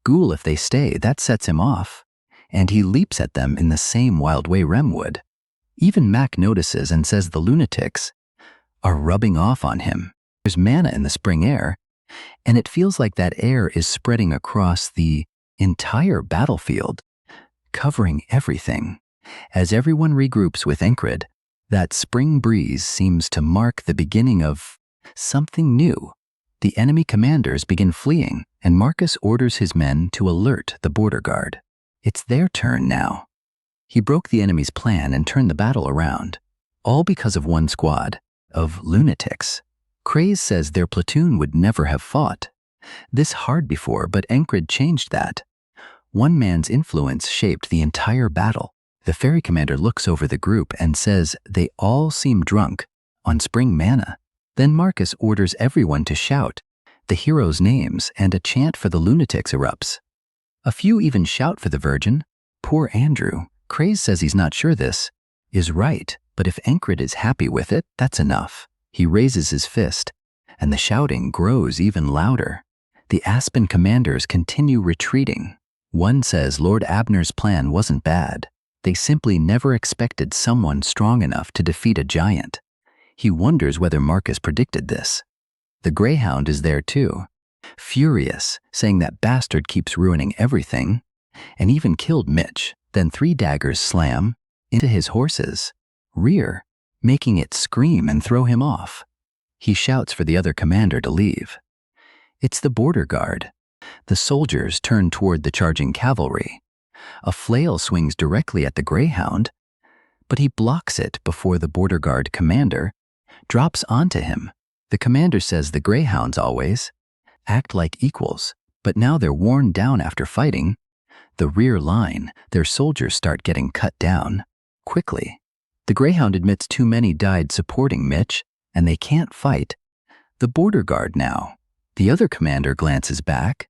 Ghoul if they stay. That sets him off, and he leaps at them in the same wild way Rem would. Even Mac notices and says the lunatics are rubbing off on him. There's mana in the spring air, And it feels like that air is spreading across the entire battlefield, covering everything. As everyone regroups with Encred, that spring breeze seems to mark the beginning of something new. The enemy commanders begin fleeing, and Marcus orders his men to alert the border guard. It's their turn now. He broke the enemy's plan and turned the battle around, all because of one squad of lunatics. Craze says their platoon would never have fought this hard before, but Encred changed that. One man's influence shaped the entire battle. The ferry commander looks over the group and says they all seem drunk on spring mana. Then Marcus orders everyone to shout the heroes' names, and a chant for the lunatics erupts. A few even shout for the Virgin. Poor Andrew. Craze says he's not sure this is right, but if Encred is happy with it, that's enough. He raises his fist, and the shouting grows even louder. The Aspen commanders continue retreating. One says Lord Abner's plan wasn't bad. They simply never expected someone strong enough to defeat a giant. He wonders whether Marcus predicted this. The Greyhound is there too, furious, saying that bastard keeps ruining everything, and even killed Mitch. Then 3 daggers slam into his horse's rear, making it scream and throw him off. He shouts for the other commander to leave. It's the border guard. The soldiers turn toward the charging cavalry. A flail swings directly at the Greyhound, but he blocks it before the border guard commander drops onto him. The commander says the Greyhounds always act like equals, but now they're worn down after fighting. The rear line, their soldiers start getting cut down quickly. The Greyhound admits too many died supporting Mitch, and they can't fight the border guard now. The other commander glances back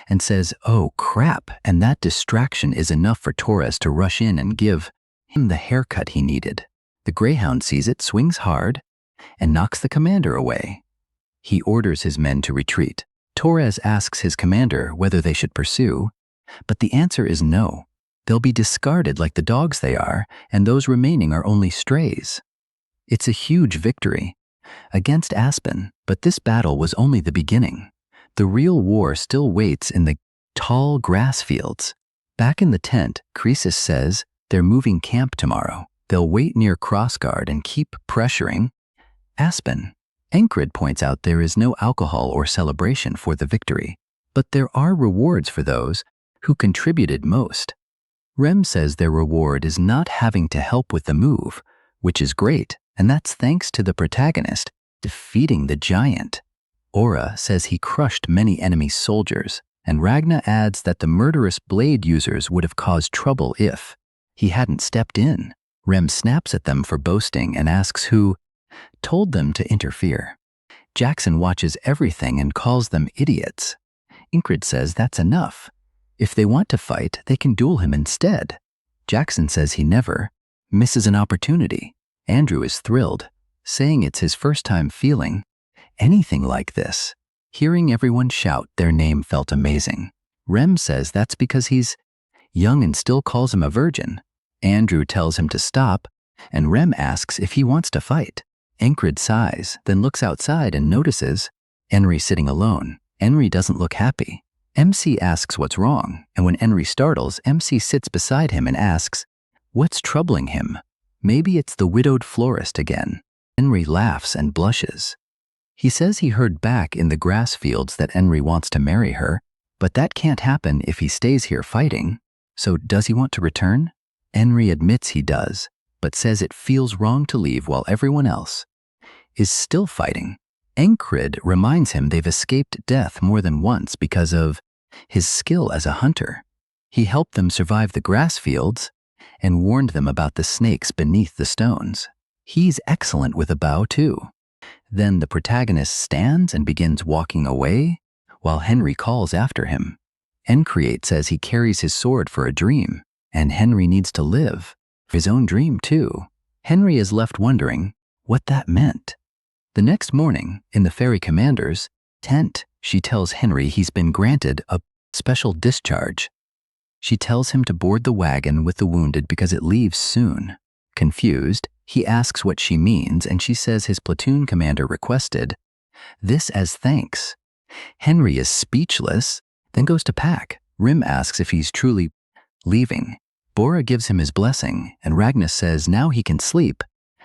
and says, "Oh crap," and that distraction is enough for Torres to rush in and give him the haircut he needed. The Greyhound sees it, swings hard, and knocks the commander away. He orders his men to retreat. Torres asks his commander whether they should pursue, but the answer is no. They'll be discarded like the dogs they are, and those remaining are only strays. It's a huge victory against Aspen, but this battle was only the beginning. The real war still waits in the tall grass fields. Back in the tent, Croesus says they're moving camp tomorrow. They'll wait near Crossguard and keep pressuring Aspen. Encred points out there is no alcohol or celebration for the victory, but there are rewards for those who contributed most. Rem says their reward is not having to help with the move, which is great, and that's thanks to the protagonist defeating the giant. Aura says he crushed many enemy soldiers, and Ragna adds that the murderous blade users would have caused trouble if he hadn't stepped in. Rem snaps at them for boasting and asks who told them to interfere. Jackson watches everything and calls them idiots. Ingrid says that's enough. If they want to fight, they can duel him instead. Jackson says he never misses an opportunity. Andrew is thrilled, saying it's his first time feeling anything like this. Hearing everyone shout their name felt amazing. Rem says that's because he's young and still calls him a virgin. Andrew tells him to stop, and Rem asks if he wants to fight. Encred sighs, then looks outside and notices Henry sitting alone. Henry doesn't look happy. MC asks what's wrong, and when Henry startles, MC sits beside him and asks what's troubling him. Maybe it's the widowed florist again. Henry laughs and blushes. He says he heard back in the grass fields that Henry wants to marry her, but that can't happen if he stays here fighting. So does he want to return? Henry admits he does, but says it feels wrong to leave while everyone else is still fighting. Encred reminds him they've escaped death more than once because of his skill as a hunter. He helped them survive the grass fields and warned them about the snakes beneath the stones. He's excellent with a bow too. Then the protagonist stands and begins walking away while Henry calls after him. Encreate says he carries his sword for a dream, and Henry needs to live for his own dream too. Henry is left wondering what that meant. The next morning, in the ferry commander's tent, she tells Henry he's been granted a special discharge. She tells him to board the wagon with the wounded because it leaves soon. Confused, he asks what she means, and she says his platoon commander requested this as thanks. Henry is speechless, then goes to pack. Rim asks if he's truly leaving. Bora gives him his blessing, and Ragnar says now he can sleep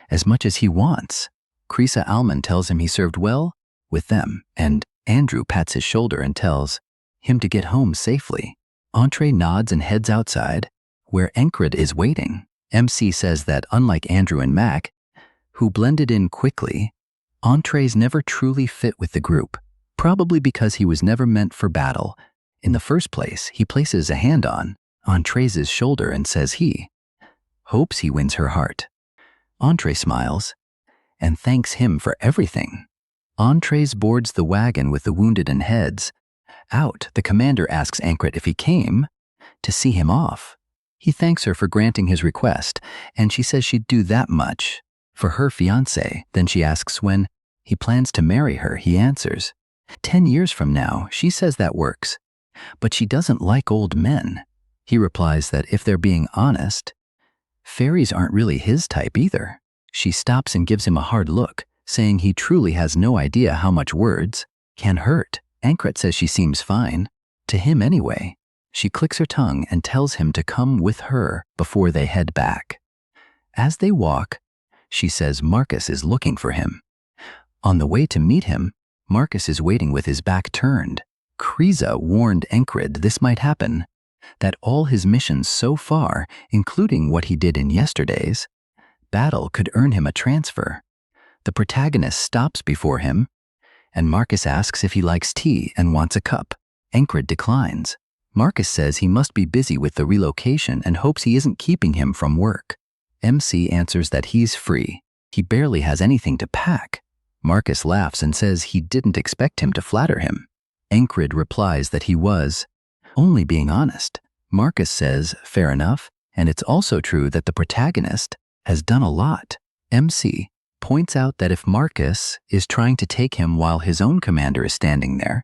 as much as he wants. Krisa Alman tells him he served well with them, and Andrew pats his shoulder and tells him to get home safely. Entree nods and heads outside, where Encred is waiting. MC says that unlike Andrew and Mac, who blended in quickly, Entree's never truly fit with the group, probably because he was never meant for battle. In the first place, he places a hand on Entree's shoulder and says he hopes he wins her heart. Entree smiles and thanks him for everything. Entree boards the wagon with the wounded and heads out. The commander asks Ancred if he came to see him off. He thanks her for granting his request, and she says she'd do that much for her fiancé. Then she asks when he plans to marry her. He answers 10 years from now. She says that works, but she doesn't like old men. He replies that if they're being honest, fairies aren't really his type either. She stops and gives him a hard look, saying he truly has no idea how much words can hurt. Ancred says she seems fine, to him anyway. She clicks her tongue and tells him to come with her before they head back. As they walk, she says Marcus is looking for him. On the way to meet him, Marcus is waiting with his back turned. Krisa warned Encred this might happen, that all his missions so far, including what he did in yesterday's battle, could earn him a transfer. The protagonist stops before him, and Marcus asks if he likes tea and wants a cup. Encred declines. Marcus says he must be busy with the relocation and hopes he isn't keeping him from work. MC answers that he's free. He barely has anything to pack. Marcus laughs and says he didn't expect him to flatter him. Encred replies that he was only being honest. Marcus says fair enough, and it's also true that the protagonist has done a lot. MC points out that if Marcus is trying to take him while his own commander is standing there,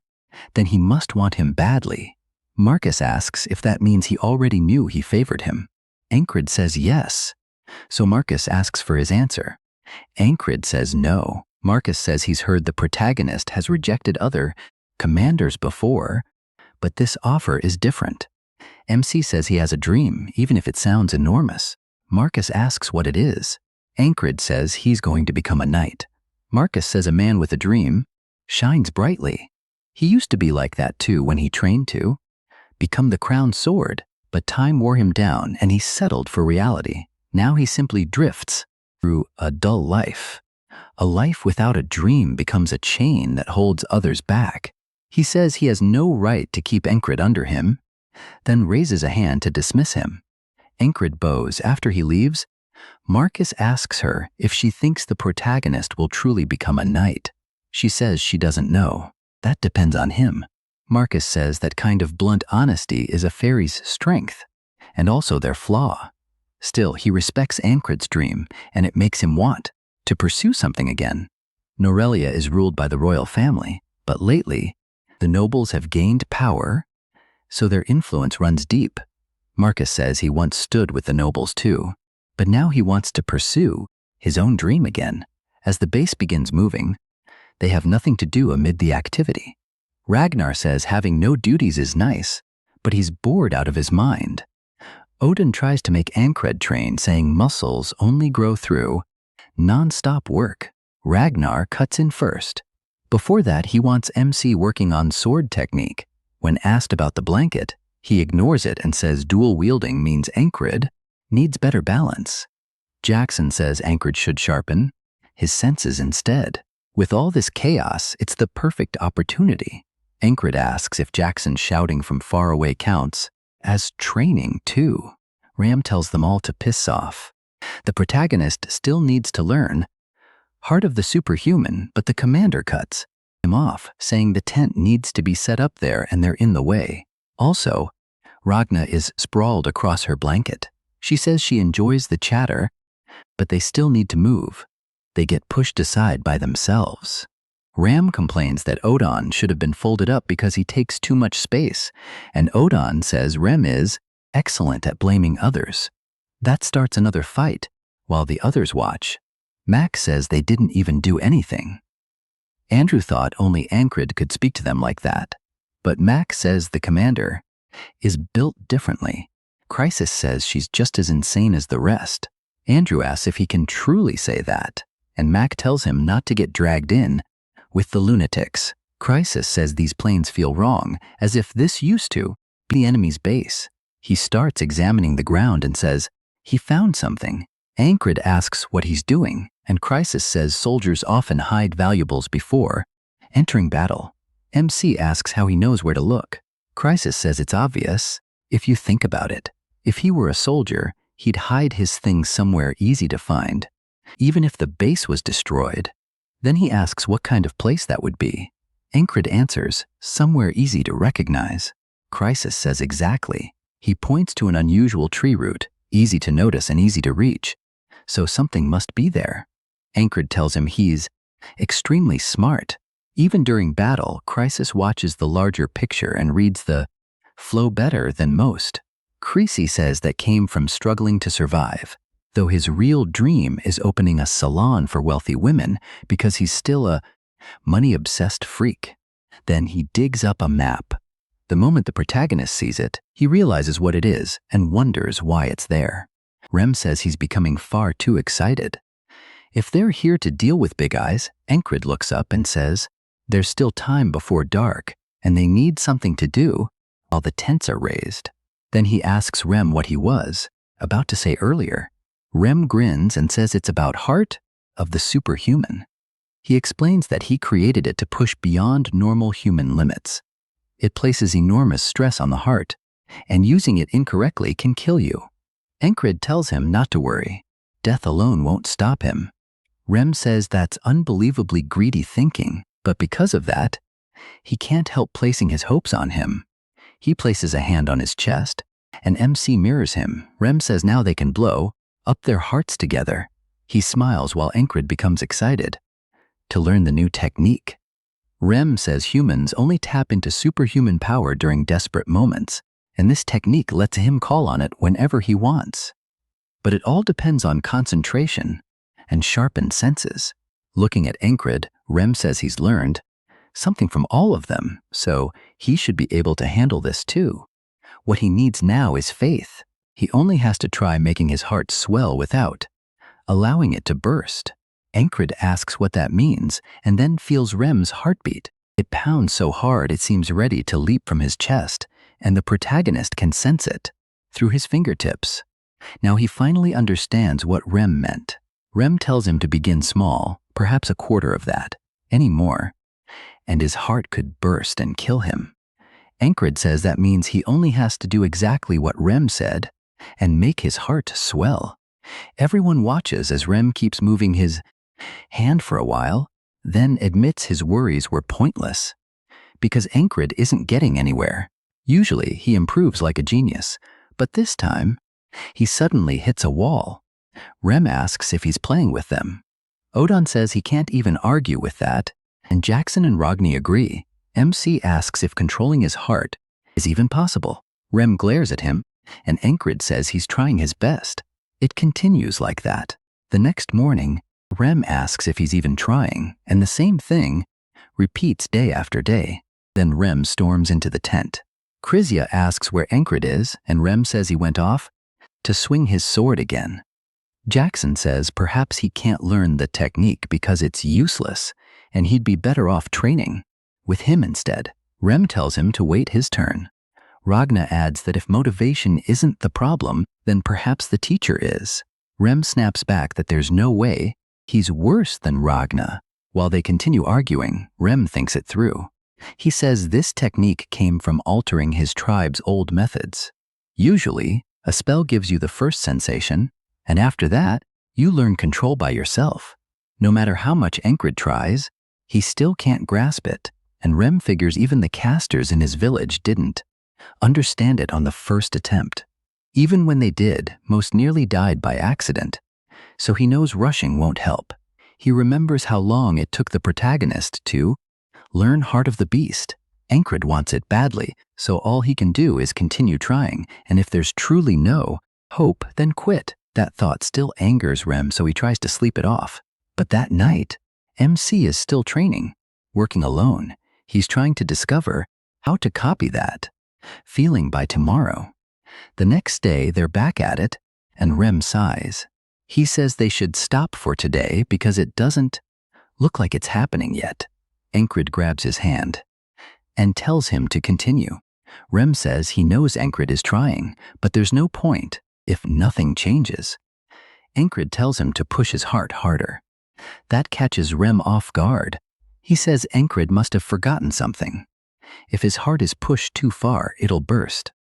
then he must want him badly. Marcus asks if that means he already knew he favored him. Encred says yes, so Marcus asks for his answer. Encred says no. Marcus says he's heard the protagonist has rejected other commanders before, but this offer is different. MC says he has a dream, even if it sounds enormous. Marcus asks what it is. Encred says he's going to become a knight. Marcus says a man with a dream shines brightly. He used to be like that too when he trained to become the crown sword, but time wore him down and he settled for reality. Now he simply drifts through a dull life. A life without a dream becomes a chain that holds others back. He says he has no right to keep Encred under him, then raises a hand to dismiss him. Encred bows. After he leaves, Marcus asks her if she thinks the protagonist will truly become a knight. She says she doesn't know. That depends on him. Marcus says that kind of blunt honesty is a fairy's strength, and also their flaw. Still, he respects Ancred's dream, and it makes him want to pursue something again. Norelia is ruled by the royal family, but lately, the nobles have gained power, so their influence runs deep. Marcus says he once stood with the nobles too, but now he wants to pursue his own dream again. As the base begins moving, they have nothing to do amid the activity. Ragnar says having no duties is nice, but he's bored out of his mind. Odin tries to make Ancred train, saying muscles only grow through non-stop work. Ragnar cuts in first. Before that, he wants MC working on sword technique. When asked about the blanket, he ignores it and says dual wielding means Ancred needs better balance. Jackson says Ancred should sharpen his senses instead. With all this chaos, it's the perfect opportunity. Ancred asks if Jackson shouting from far away counts as training too. Ram tells them all to piss off. The protagonist still needs to learn Heart of the Superhuman, but the commander cuts him off, saying the tent needs to be set up there and they're in the way. Also, Ragna is sprawled across her blanket. She says she enjoys the chatter, but they still need to move. They get pushed aside by themselves. Ram complains that Odin should have been folded up because he takes too much space, and Odin says Rem is excellent at blaming others. That starts another fight, while the others watch. Max says they didn't even do anything. Andrew thought only Ancred could speak to them like that. But Mac says the commander is built differently. Crisis says she's just as insane as the rest. Andrew asks if he can truly say that, and Mac tells him not to get dragged in with the lunatics. Crisis says these planes feel wrong, as if this used to be the enemy's base. He starts examining the ground and says he found something. Ancred asks what he's doing, and Crisis says soldiers often hide valuables before entering battle. MC asks how he knows where to look. Crisis says it's obvious if you think about it. If he were a soldier, he'd hide his things somewhere easy to find, even if the base was destroyed. Then he asks what kind of place that would be. Ancred answers, somewhere easy to recognize. Crisis says exactly. He points to an unusual tree root, easy to notice and easy to reach. So something must be there. Ancred tells him he's extremely smart. Even during battle, Crisis watches the larger picture and reads the flow better than most. Creasy says that came from struggling to survive, though his real dream is opening a salon for wealthy women because he's still a money-obsessed freak. Then he digs up a map. The moment the protagonist sees it, he realizes what it is and wonders why it's there. Rem says he's becoming far too excited. If they're here to deal with Big Eyes, Ancred looks up and says there's still time before dark and they need something to do while the tents are raised. Then he asks Rem what he was about to say earlier. Rem grins and says it's about heart of the superhuman. He explains that he created it to push beyond normal human limits. It places enormous stress on the heart, and using it incorrectly can kill you. Ancred tells him not to worry. Death alone won't stop him. Rem says that's unbelievably greedy thinking, but because of that, he can't help placing his hopes on him. He places a hand on his chest, and MC mirrors him. Rem says now they can blow up their hearts together. He smiles while Ancred becomes excited to learn the new technique. Rem says humans only tap into superhuman power during desperate moments, and this technique lets him call on it whenever he wants. But it all depends on concentration and sharpened senses. Looking at Ancred, Rem says he's learned something from all of them, so he should be able to handle this too. What he needs now is faith. He only has to try making his heart swell without allowing it to burst. Ancred asks what that means and then feels Rem's heartbeat. It pounds so hard it seems ready to leap from his chest, and the protagonist can sense it through his fingertips. Now he finally understands what Rem meant. Rem tells him to begin small, perhaps a quarter of that, any more, and his heart could burst and kill him. Ancred says that means he only has to do exactly what Rem said and make his heart swell. Everyone watches as Rem keeps moving his hand for a while, then admits his worries were pointless because Ancred isn't getting anywhere. Usually he improves like a genius, but this time he suddenly hits a wall. Rem asks if he's playing with them. Odon says he can't even argue with that, and Jackson and Rogni agree. MC asks if controlling his heart is even possible. Rem glares at him, and Ancred says he's trying his best. It continues like that. The next morning, Rem asks if he's even trying, and the same thing repeats day after day. Then Rem storms into the tent. Krizia asks where Ancred is, and Rem says he went off to swing his sword again. Jackson says perhaps he can't learn the technique because it's useless, and he'd be better off training with him instead. Rem tells him to wait his turn. Ragna adds that if motivation isn't the problem, then perhaps the teacher is. Rem snaps back that there's no way he's worse than Ragna. While they continue arguing, Rem thinks it through. He says this technique came from altering his tribe's old methods. Usually, a spell gives you the first sensation, and after that, you learn control by yourself. No matter how much Ancred tries, he still can't grasp it, and Rem figures even the casters in his village didn't understand it on the first attempt. Even when they did, most nearly died by accident, so he knows rushing won't help. He remembers how long it took the protagonist to learn Heart of the Beast. Ancred wants it badly, so all he can do is continue trying, and if there's truly no hope, then quit. That thought still angers Rem, so he tries to sleep it off. But that night, MC is still training. Working alone, he's trying to discover how to copy that feeling by tomorrow. The next day, they're back at it, and Rem sighs. He says they should stop for today because it doesn't look like it's happening yet. Encred grabs his hand and tells him to continue. Rem says he knows Encred is trying, but there's no point if nothing changes. Encred tells him to push his heart harder. That catches Rem off guard. He says Encred must have forgotten something. If his heart is pushed too far, it'll burst.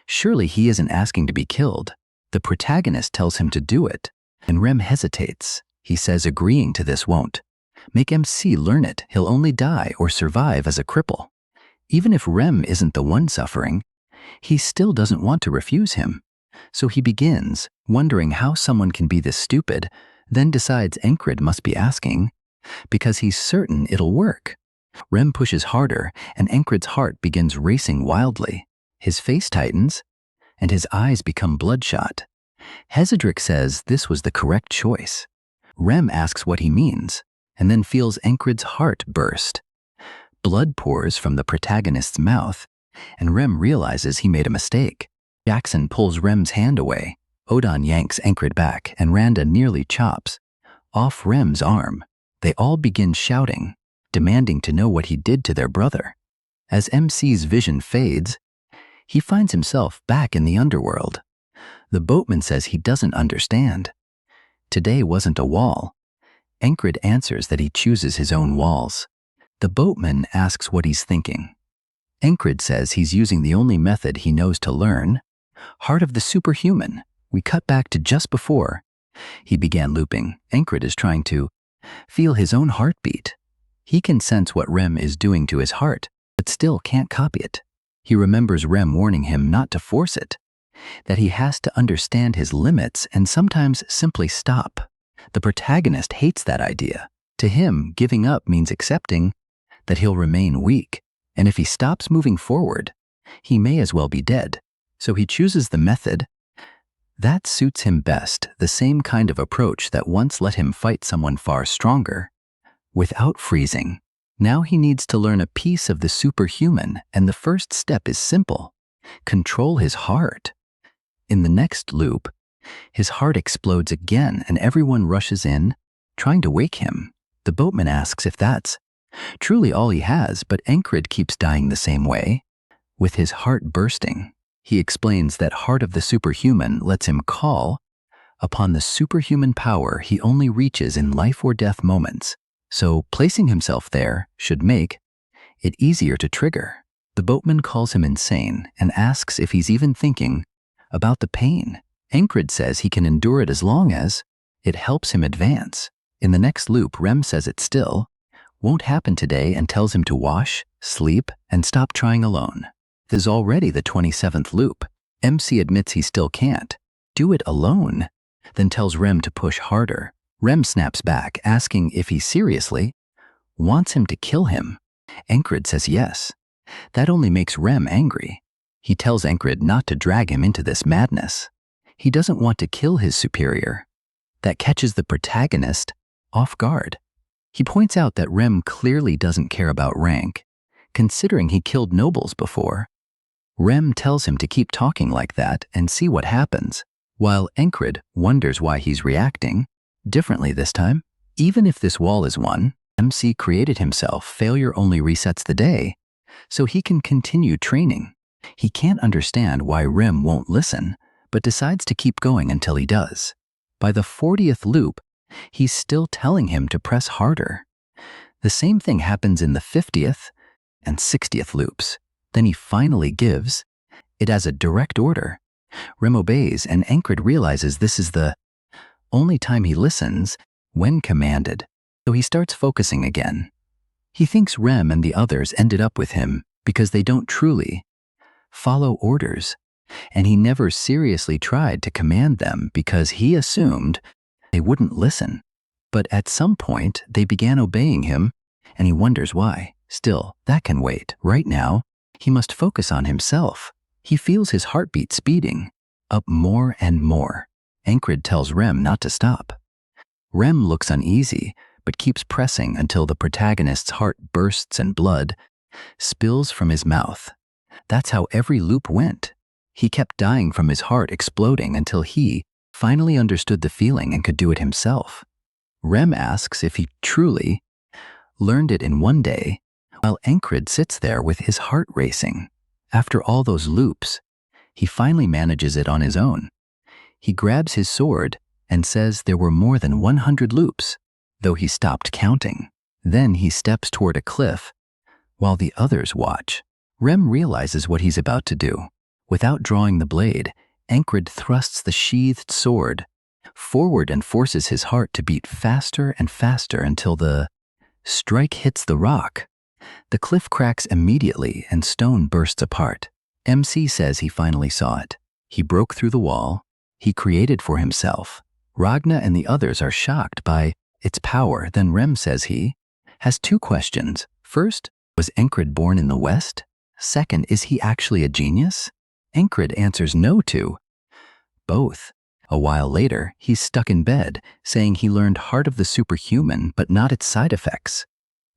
Surely he isn't asking to be killed. The protagonist tells him to do it, and Rem hesitates. He says agreeing to this won't make MC learn it. He'll only die or survive as a cripple. Even if Rem isn't the one suffering, he still doesn't want to refuse him. So he begins, wondering how someone can be this stupid, then decides Encred must be asking, because he's certain it'll work. Rem pushes harder, and Encred's heart begins racing wildly. His face tightens, and his eyes become bloodshot. Hezedric says this was the correct choice. Rem asks what he means, and then feels Encred's heart burst. Blood pours from the protagonist's mouth, and Rem realizes he made a mistake. Jackson pulls Rem's hand away. Odon yanks Encred back, and Randa nearly chops off Rem's arm. They all begin shouting, demanding to know what he did to their brother. As MC's vision fades, he finds himself back in the underworld. The boatman says he doesn't understand. Today wasn't a wall. Encred answers that he chooses his own walls. The boatman asks what he's thinking. Encred says he's using the only method he knows to learn, Heart of the Superhuman. We cut back to just before he began looping. Encred is trying to feel his own heartbeat. He can sense what Rem is doing to his heart, but still can't copy it. He remembers Rem warning him not to force it, that he has to understand his limits and sometimes simply stop. The protagonist hates that idea. To him, giving up means accepting that he'll remain weak, and if he stops moving forward, he may as well be dead. So he chooses the method that suits him best, the same kind of approach that once let him fight someone far stronger without freezing. Now he needs to learn a piece of the superhuman, and the first step is simple: control his heart. In the next loop, his heart explodes again, and everyone rushes in, trying to wake him. The boatman asks if that's truly all he has, but Encred keeps dying the same way, with his heart bursting. He explains that Heart of the Superhuman lets him call upon the superhuman power he only reaches in life or death moments, so placing himself there should make it easier to trigger. The boatman calls him insane and asks if he's even thinking about the pain. Encred says he can endure it as long as it helps him advance. In the next loop, Rem says it still won't happen today and tells him to wash, sleep, and stop trying alone. This is already the 27th loop. MC admits he still can't do it alone, then tells Rem to push harder. Rem snaps back, asking if he seriously wants him to kill him. Encred says yes. That only makes Rem angry. He tells Encred not to drag him into this madness. He doesn't want to kill his superior. That catches the protagonist off guard. He points out that Rem clearly doesn't care about rank, considering he killed nobles before. Rem tells him to keep talking like that and see what happens, while Encred wonders why he's reacting differently this time. Even if this wall is won, MC created himself. Failure only resets the day, so he can continue training. He can't understand why Rem won't listen, but decides to keep going until he does. By the 40th loop, he's still telling him to press harder. The same thing happens in the 50th and 60th loops. Then he finally gives it as a direct order. Rem obeys, and Encred realizes this is the only time he listens when commanded, so he starts focusing again. He thinks Rem and the others ended up with him because they don't truly follow orders, and he never seriously tried to command them because he assumed they wouldn't listen. But at some point, they began obeying him, and he wonders why. Still, that can wait. Right now, he must focus on himself. He feels his heartbeat speeding up more and more. Encred tells Rem not to stop. Rem looks uneasy, but keeps pressing until the protagonist's heart bursts and blood spills from his mouth. That's how every loop went. He kept dying from his heart exploding until he finally understood the feeling and could do it himself. Rem asks if he truly learned it in one day, while Encrid sits there with his heart racing. After all those loops, he finally manages it on his own. He grabs his sword and says there were more than 100 loops, though he stopped counting. Then he steps toward a cliff while the others watch. Rem realizes what he's about to do. Without drawing the blade, Encrid thrusts the sheathed sword forward and forces his heart to beat faster and faster until the strike hits the rock. The cliff cracks immediately and stone bursts apart. MC says he finally saw it. He broke through the wall he created for himself. Ragna and the others are shocked by its power. Then Rem says he has two questions. First, was Encrid born in the West? Second, is he actually a genius? Encrid answers no to both. A while later, he's stuck in bed, saying he learned Heart of the Superhuman, but not its side effects.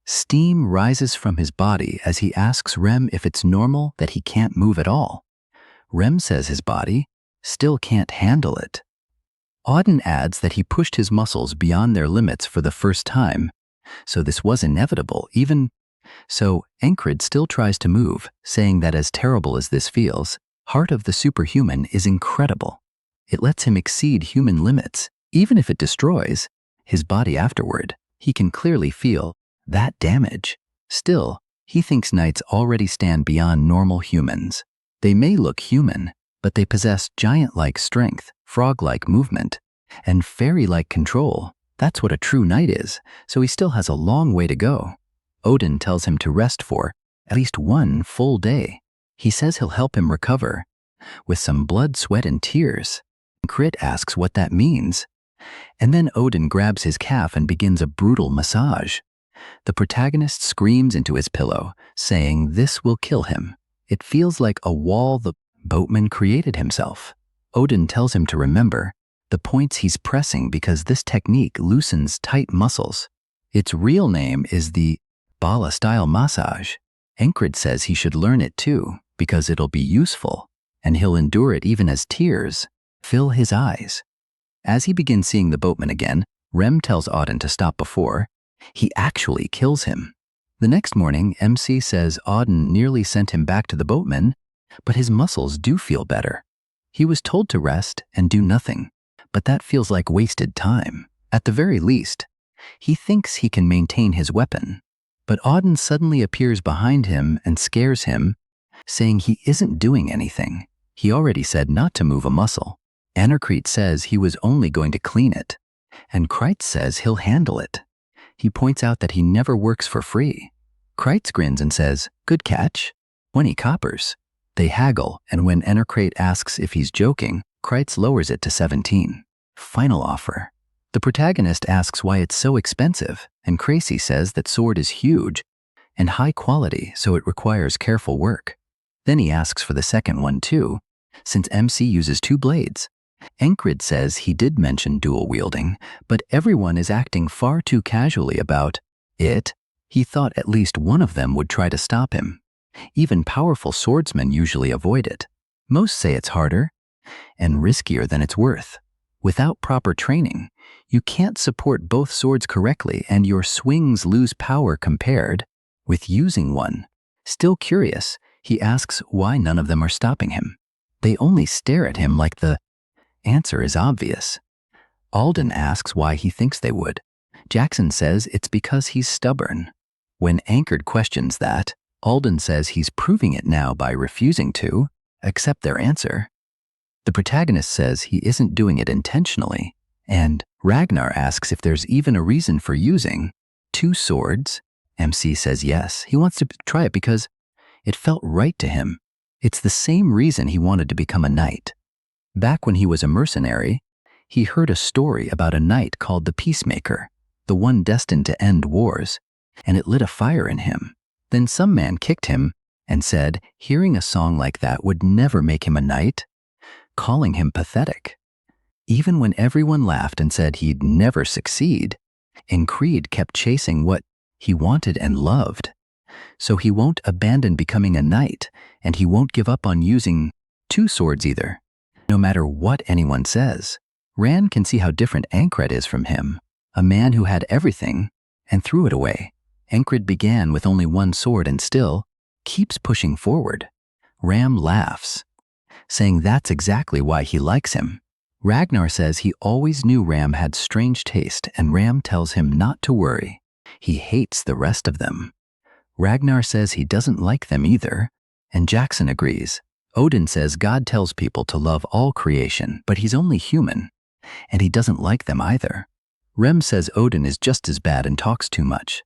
Steam rises from his body as he asks Rem if it's normal that he can't move at all. Rem says his body still can't handle it. Auden adds that he pushed his muscles beyond their limits for the first time, so this was inevitable. Even so, Encrid still tries to move, saying that as terrible as this feels, Heart of the Superhuman is incredible. It lets him exceed human limits. Even if it destroys his body afterward, he can clearly feel that damage. Still, he thinks knights already stand beyond normal humans. They may look human, but they possess giant-like strength, frog-like movement, and fairy-like control. That's what a true knight is, so he still has a long way to go. Odin tells him to rest for at least one full day. He says he'll help him recover with some blood, sweat, and tears. Crit asks what that means, and then Odin grabs his calf and begins a brutal massage. The protagonist screams into his pillow, saying this will kill him. It feels like a wall the boatman created himself. Odin tells him to remember the points he's pressing because this technique loosens tight muscles. Its real name is the Bala-style massage. Encrid says he should learn it too because it'll be useful, and he'll endure it even as tears fill his eyes. As he begins seeing the boatman again, Rem tells Auden to stop before he actually kills him. The next morning, MC says Auden nearly sent him back to the boatman, but his muscles do feel better. He was told to rest and do nothing, but that feels like wasted time. At the very least, he thinks he can maintain his weapon, but Auden suddenly appears behind him and scares him, saying he isn't doing anything. He already said not to move a muscle. Anicap says he was only going to clean it, and Kreitz says he'll handle it. He points out that he never works for free. Kreitz grins and says, good catch, 20 coppers. They haggle, and when Anicap asks if he's joking, Kreitz lowers it to 17. Final offer. The protagonist asks why it's so expensive, and Crazy says that sword is huge and high quality, so it requires careful work. Then he asks for the second one too, since MC uses 2 blades. Encrid says he did mention dual wielding, but everyone is acting far too casually about it. He thought at least one of them would try to stop him. Even powerful swordsmen usually avoid it. Most say it's harder and riskier than it's worth. Without proper training, you can't support both swords correctly and your swings lose power compared with using one. Still curious, he asks why none of them are stopping him. They only stare at him like the answer is obvious. Alden asks why he thinks they would. Jackson says it's because he's stubborn. When Anchored questions that, Alden says he's proving it now by refusing to accept their answer. The protagonist says he isn't doing it intentionally, and Ragnar asks if there's even a reason for using 2 swords. MC says yes, he wants to try it because it felt right to him. It's the same reason he wanted to become a knight. Back when he was a mercenary, he heard a story about a knight called the Peacemaker, the one destined to end wars, and it lit a fire in him. Then some man kicked him and said hearing a song like that would never make him a knight, calling him pathetic. Even when everyone laughed and said he'd never succeed, Encred kept chasing what he wanted and loved. So he won't abandon becoming a knight, and he won't give up on using two swords either, no matter what anyone says. Ran can see how different Ancred is from him, a man who had everything and threw it away. Ancred began with only one sword and still keeps pushing forward. Ram laughs, saying that's exactly why he likes him. Ragnar says he always knew Ram had strange taste, and Ram tells him not to worry. He hates the rest of them. Ragnar says he doesn't like them either, and Jackson agrees. Odin says God tells people to love all creation, but he's only human, and he doesn't like them either. Rem says Odin is just as bad and talks too much.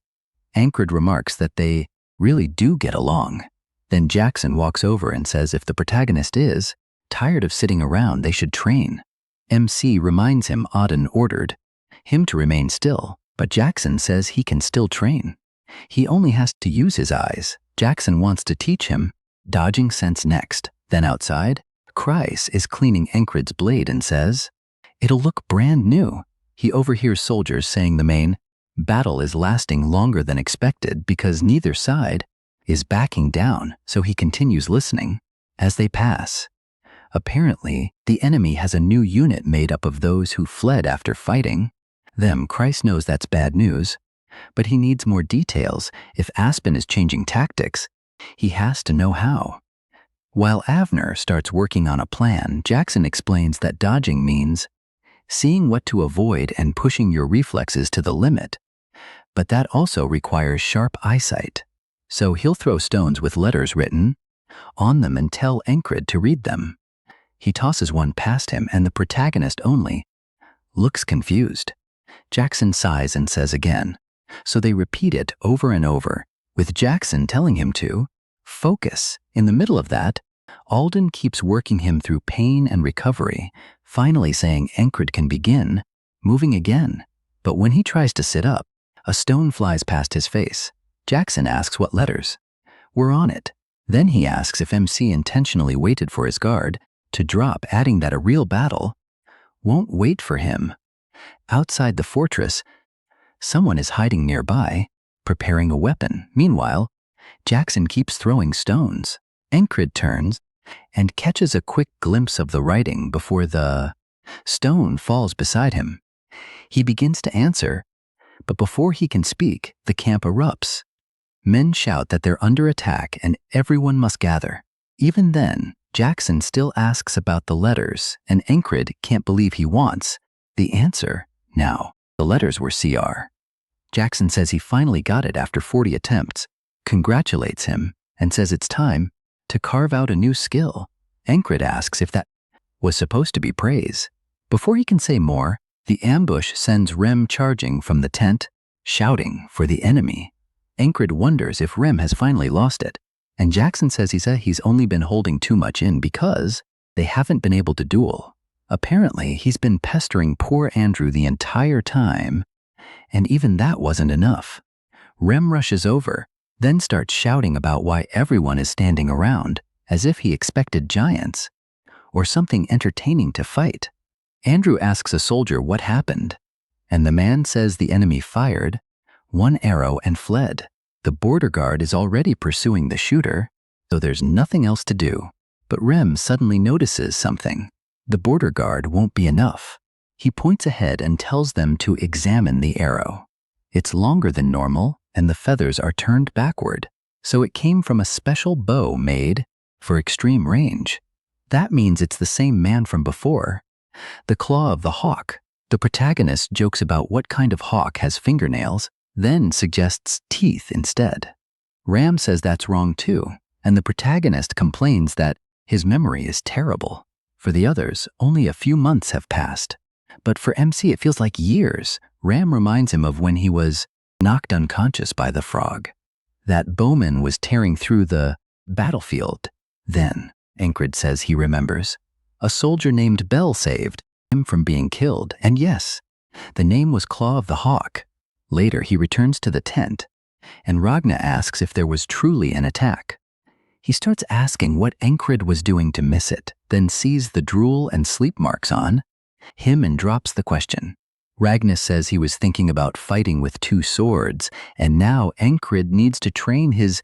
Ancred remarks that they really do get along. Then Jackson walks over and says if the protagonist is tired of sitting around, they should train. MC reminds him Odin ordered him to remain still, but Jackson says he can still train. He only has to use his eyes. Jackson wants to teach him dodging sense next. Then outside, Kreis is cleaning Ancred's blade and says, "It'll look brand new." He overhears soldiers saying the main battle is lasting longer than expected because neither side is backing down, so he continues listening. As they pass, apparently, the enemy has a new unit made up of those who fled after fighting them. Kreis knows that's bad news, but he needs more details. If Aspen is changing tactics, he has to know how. While Avner starts working on a plan, Jackson explains that dodging means seeing what to avoid and pushing your reflexes to the limit, but that also requires sharp eyesight. So he'll throw stones with letters written on them and tell Ancred to read them. He tosses one past him, and the protagonist only looks confused. Jackson sighs and says again. So they repeat it over and over, with Jackson telling him to focus. In the middle of that, Alden keeps working him through pain and recovery, finally saying Ancred can begin moving again. But when he tries to sit up, a stone flies past his face. Jackson asks what letters were on it. Then he asks if MC intentionally waited for his guard to drop, adding that a real battle won't wait for him. Outside the fortress, someone is hiding nearby, preparing a weapon. Meanwhile, Jackson keeps throwing stones. Ancred turns and catches a quick glimpse of the writing before the stone falls beside him. He begins to answer, but before he can speak, the camp erupts. Men shout that they're under attack and everyone must gather. Even then, Jackson still asks about the letters, and Ancred can't believe he wants the answer now. The letters were CR. Jackson says he finally got it after 40 attempts, congratulates him, and says it's time to carve out a new skill. Ancred asks if that was supposed to be praise. Before he can say more, the ambush sends Rem charging from the tent, shouting for the enemy. Ancred wonders if Rem has finally lost it, and Jackson says he's only been holding too much in because they haven't been able to duel. Apparently, he's been pestering poor Andrew the entire time, and even that wasn't enough. Rem rushes over, then starts shouting about why everyone is standing around, as if he expected giants or something entertaining to fight. Andrew asks a soldier what happened, and the man says the enemy fired one arrow and fled. The border guard is already pursuing the shooter, so there's nothing else to do. But Rem suddenly notices something. The border guard won't be enough. He points ahead and tells them to examine the arrow. It's longer than normal, and the feathers are turned backward, so it came from a special bow made for extreme range. That means it's the same man from before, the claw of the hawk. The protagonist jokes about what kind of hawk has fingernails, then suggests teeth instead. Ram says that's wrong too, and the protagonist complains that his memory is terrible. For the others, only a few months have passed. But for MC, it feels like years. Ram reminds him of when he was knocked unconscious by the frog. That Bowman was tearing through the battlefield. Then, Ancred says he remembers, a soldier named Bell saved him from being killed, and yes, the name was Claw of the Hawk. Later, he returns to the tent, and Ragna asks if there was truly an attack. He starts asking what Ancred was doing to miss it, then sees the drool and sleep marks on him and drops the question. Ragnar says he was thinking about fighting with 2 swords, and now Encrid needs to train his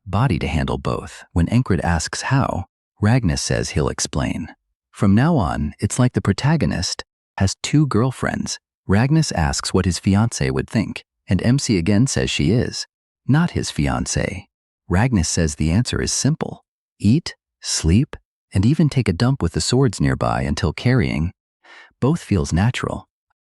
body to handle both. When Encrid asks how, Ragnar says he'll explain. From now on, it's like the protagonist has 2 girlfriends. Ragnar asks what his fiancée would think, and MC again says she is not his fiancée. Ragnar says the answer is simple: eat, sleep, and even take a dump with the swords nearby until carrying both feels natural.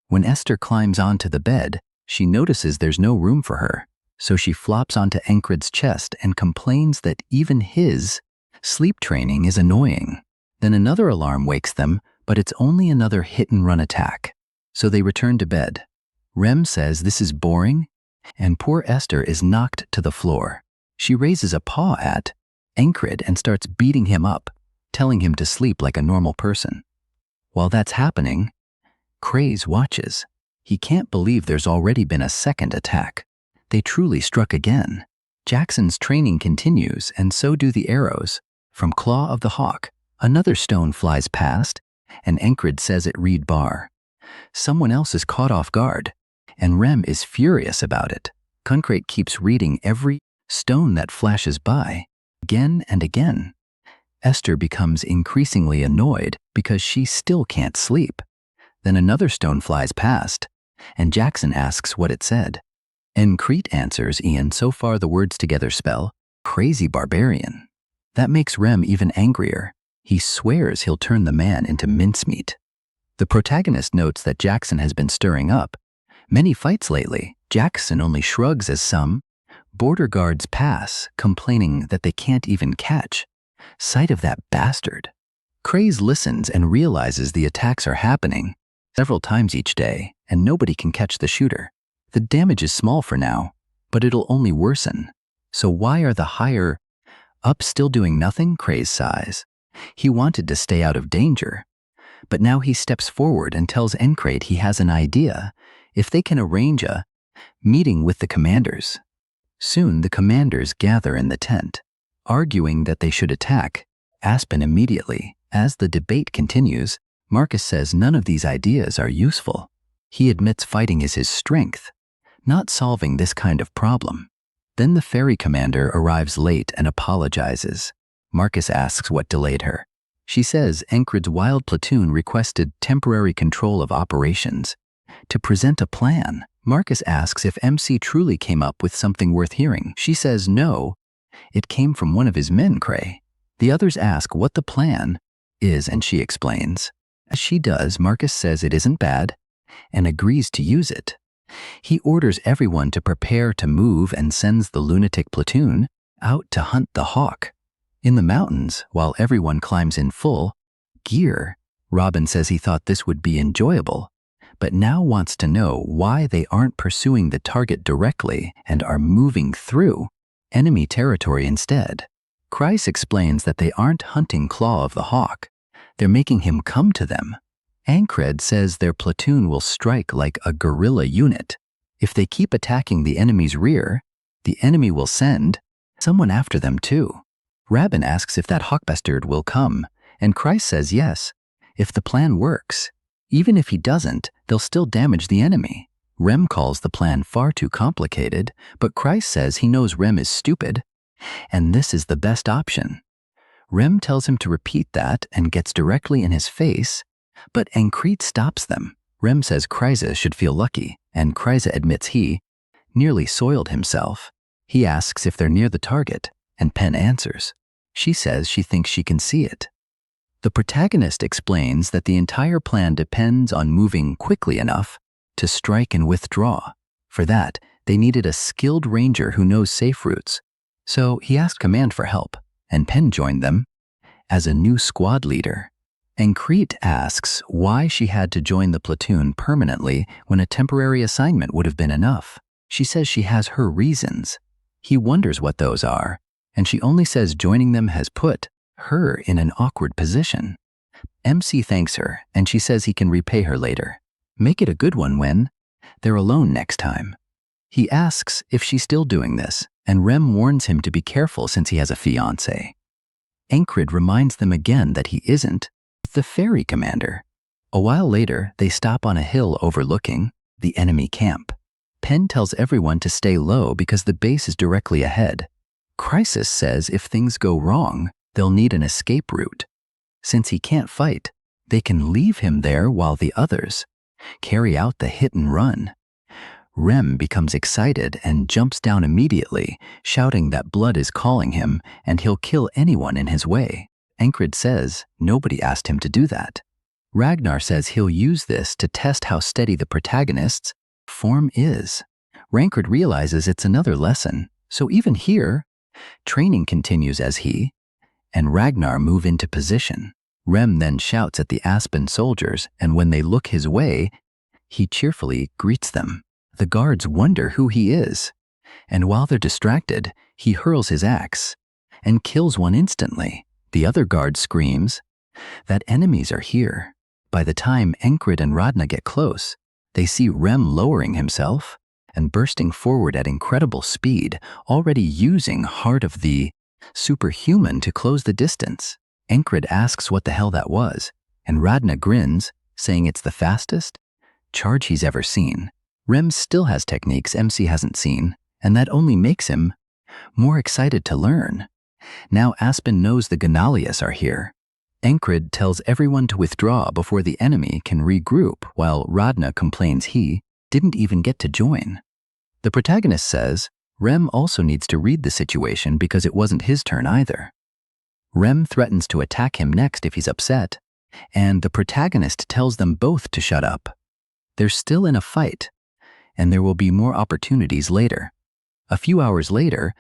When Esther climbs onto the bed, she notices there's no room for her, so she flops onto Encrid's chest and complains that even his sleep training is annoying. Then another alarm wakes them, but it's only another hit-and-run attack, so they return to bed. Rem says this is boring, and poor Esther is knocked to the floor. She raises a paw at Encrid and starts beating him up, telling him to sleep like a normal person. While that's happening, Craze watches. He can't believe there's already been a second attack. They truly struck again. Jackson's training continues, and so do the arrows. From Claw of the Hawk, another stone flies past, and Encrid says it read bar. Someone else is caught off guard, and Rem is furious about it. Concrete keeps reading every stone that flashes by, again and again. Esther becomes increasingly annoyed because she still can't sleep. Then another stone flies past, and Jackson asks what it said. Encrid answers Ian so far the words together spell crazy barbarian. That makes Rem even angrier. He swears he'll turn the man into mincemeat. The protagonist notes that Jackson has been stirring up many fights lately. Jackson only shrugs as some border guards pass, complaining that they can't even catch sight of that bastard. Craze listens and realizes the attacks are happening several times each day, and nobody can catch the shooter. The damage is small for now, but it'll only worsen. So why are the higher ups still doing nothing? Craze sighs. He wanted to stay out of danger, but now he steps forward and tells Encrid he has an idea if they can arrange a meeting with the commanders. Soon the commanders gather in the tent, arguing that they should attack Aspen immediately. As the debate continues, Marcus says none of these ideas are useful. He admits fighting is his strength, not solving this kind of problem. Then the ferry commander arrives late and apologizes. Marcus asks what delayed her. She says Encrid's wild platoon requested temporary control of operations to present a plan. Marcus asks if MC truly came up with something worth hearing. She says no, it came from one of his men, Cray. The others ask what the plan is, and she explains. As she does, Marcus says it isn't bad and agrees to use it. He orders everyone to prepare to move and sends the lunatic platoon out to hunt the hawk. In the mountains, while everyone climbs in full gear, Robin says he thought this would be enjoyable, but now wants to know why they aren't pursuing the target directly and are moving through enemy territory instead. Kreis explains that they aren't hunting Claw of the Hawk. They're making him come to them. Ancred says their platoon will strike like a guerrilla unit. If they keep attacking the enemy's rear, the enemy will send someone after them too. Rabin asks if that hawk bastard will come, and Kreis says yes, if the plan works. Even if he doesn't, they'll still damage the enemy. Rem calls the plan far too complicated, but Kreis says he knows Rem is stupid, and this is the best option. Rem tells him to repeat that and gets directly in his face, but Encrid stops them. Rem says Kreise should feel lucky, and Kreise admits he nearly soiled himself. He asks if they're near the target, and Pen answers. She says she thinks she can see it. The protagonist explains that the entire plan depends on moving quickly enough to strike and withdraw. For that, they needed a skilled ranger who knows safe routes. So he asked command for help, and Pen joined them as a new squad leader. Encrid asks why she had to join the platoon permanently when a temporary assignment would have been enough. She says she has her reasons. He wonders what those are, and she only says joining them has put her in an awkward position. MC thanks her, and she says he can repay her later. Make it a good one when they're alone next time. He asks if she's still doing this, and Rem warns him to be careful since he has a fiancé. Encrid reminds them again that he isn't the ferry commander. A while later, they stop on a hill overlooking the enemy camp. Pen tells everyone to stay low because the base is directly ahead. Crisis says if things go wrong, they'll need an escape route. Since he can't fight, they can leave him there while the others carry out the hit and run. Rem becomes excited and jumps down immediately, shouting that blood is calling him and he'll kill anyone in his way. Encred says nobody asked him to do that. Ragnar says he'll use this to test how steady the protagonist's form is. Rancred realizes it's another lesson, so even here, training continues as he and Ragnar move into position. Rem then shouts at the Aspen soldiers, and when they look his way, he cheerfully greets them. The guards wonder who he is, and while they're distracted, he hurls his axe and kills one instantly. The other guard screams that enemies are here. By the time Encred and Radna get close, they see Rem lowering himself and bursting forward at incredible speed, already using Heart of the Superhuman to close the distance. Encred asks what the hell that was, and Radna grins, saying it's the fastest charge he's ever seen. Rem still has techniques MC hasn't seen, and that only makes him more excited to learn. Now Aspen knows the Ganalias are here. Encred tells everyone to withdraw before the enemy can regroup, while Radna complains he didn't even get to join. The protagonist says Rem also needs to read the situation because it wasn't his turn either. Rem threatens to attack him next if he's upset, and the protagonist tells them both to shut up. They're still in a fight, and there will be more opportunities later. A few hours later,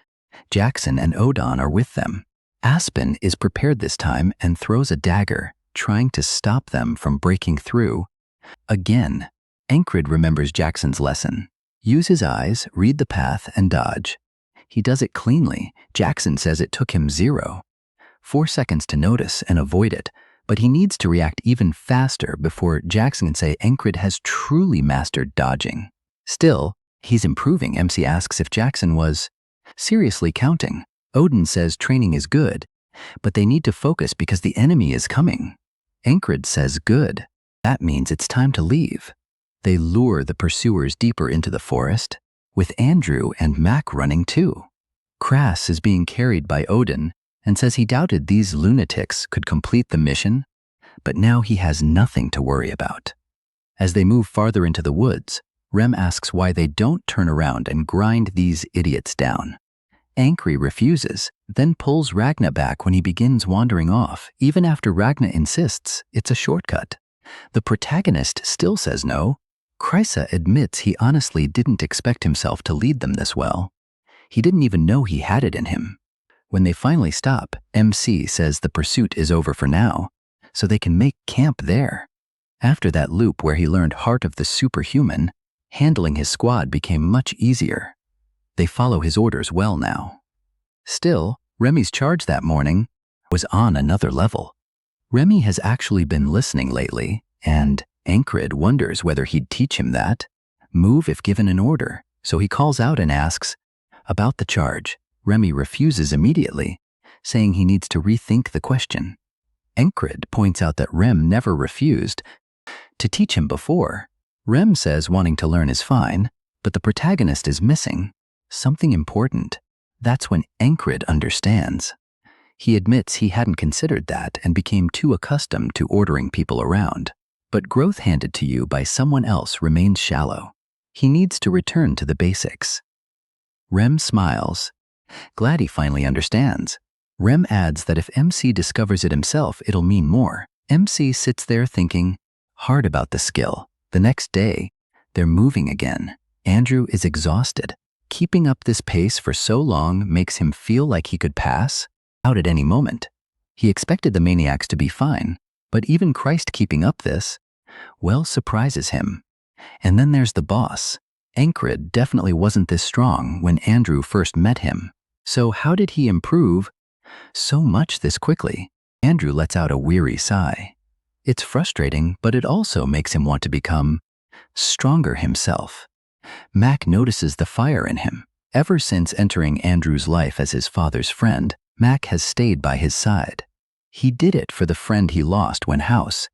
Jackson and Odon are with them. Aspen is prepared this time and throws a dagger, trying to stop them from breaking through. Again, Encred remembers Jackson's lesson. Use his eyes, read the path, and dodge. He does it cleanly. Jackson says it took him 4 seconds to notice and avoid it, but he needs to react even faster before Jackson can say Encred has truly mastered dodging. Still, he's improving. MC asks if Jackson was seriously counting. Odin says training is good, but they need to focus because the enemy is coming. Encred says good. That means it's time to leave. They lure the pursuers deeper into the forest, with Andrew and Mac running too. Crass is being carried by Odin and says he doubted these lunatics could complete the mission, but now he has nothing to worry about. As they move farther into the woods, Rem asks why they don't turn around and grind these idiots down. Ankri refuses, then pulls Ragna back when he begins wandering off, even after Ragna insists it's a shortcut. The protagonist still says no. Krysa admits he honestly didn't expect himself to lead them this well. He didn't even know he had it in him. When they finally stop, MC says the pursuit is over for now, so they can make camp there. After that loop where he learned Heart of the Superhuman, handling his squad became much easier. They follow his orders well now. Still, Remy's charge that morning was on another level. Remy has actually been listening lately, and Encred wonders whether he'd teach him that move if given an order, so he calls out and asks about the charge. Remy refuses immediately, saying he needs to rethink the question. Encred points out that Rem never refused to teach him before. Rem says wanting to learn is fine, but the protagonist is missing something important. That's when Encred understands. He admits he hadn't considered that and became too accustomed to ordering people around. But growth handed to you by someone else remains shallow. He needs to return to the basics. Rem smiles, glad he finally understands. Rem adds that if MC discovers it himself, it'll mean more. MC sits there thinking hard about the skill. The next day, they're moving again. Andrew is exhausted. Keeping up this pace for so long makes him feel like he could pass out at any moment. He expected the maniacs to be fine, but even Christ keeping up this, well, surprises him. And then there's the boss. Encred definitely wasn't this strong when Andrew first met him. So how did he improve so much this quickly? Andrew lets out a weary sigh. It's frustrating, but it also makes him want to become stronger himself. Mac notices the fire in him. Ever since entering Andrew's life as his father's friend, Mac has stayed by his side. He did it for the friend he lost when House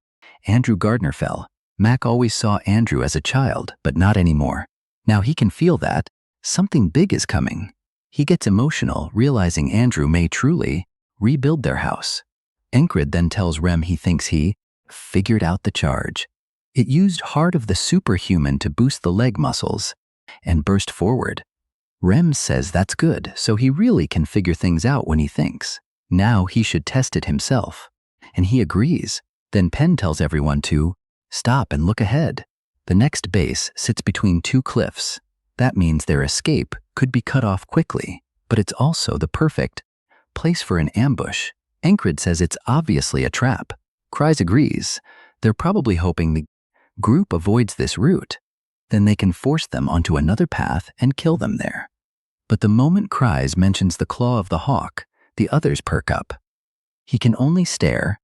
Andrew Gardner fell. Mac always saw Andrew as a child, but not anymore. Now he can feel that something big is coming. He gets emotional, realizing Andrew may truly rebuild their house. Encred then tells Rem he thinks he figured out the charge. It used Heart of the Superhuman to boost the leg muscles and burst forward. Rem says that's good, so he really can figure things out when he thinks. Now he should test it himself. And he agrees. Then Pen tells everyone to stop and look ahead. The next base sits between two cliffs. That means their escape could be cut off quickly, but it's also the perfect place for an ambush. Encred says it's obviously a trap. Kryze agrees. They're probably hoping the group avoids this route. Then they can force them onto another path and kill them there. But the moment Kryze mentions the claw of the hawk, the others perk up. He can only stare,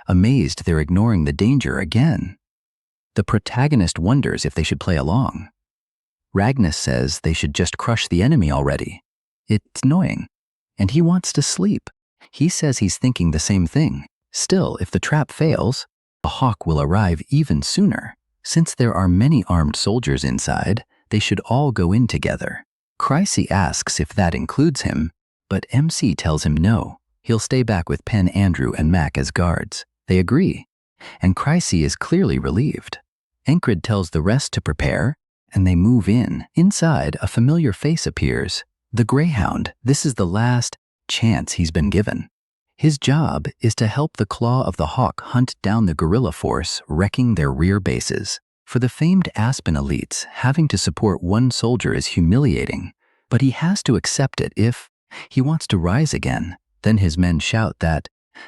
amazed they're ignoring the danger again. The protagonist wonders if they should play along. Ragnus says they should just crush the enemy already. It's annoying, and he wants to sleep. He says he's thinking the same thing. Still, if the trap fails, the hawk will arrive even sooner. Since there are many armed soldiers inside, they should all go in together. Kryze asks if that includes him, but MC tells him no. He'll stay back with Pen, Andrew, and Mac as guards. They agree, and Kryze is clearly relieved. Encred tells the rest to prepare, and they move in. Inside, a familiar face appears. The Greyhound. This is the last chance he's been given. His job is to help the Claw of the Hawk hunt down the guerrilla force, wrecking their rear bases. For the famed Aspen elites, having to support one soldier is humiliating, but he has to accept it if he wants to rise again. Then his men shout that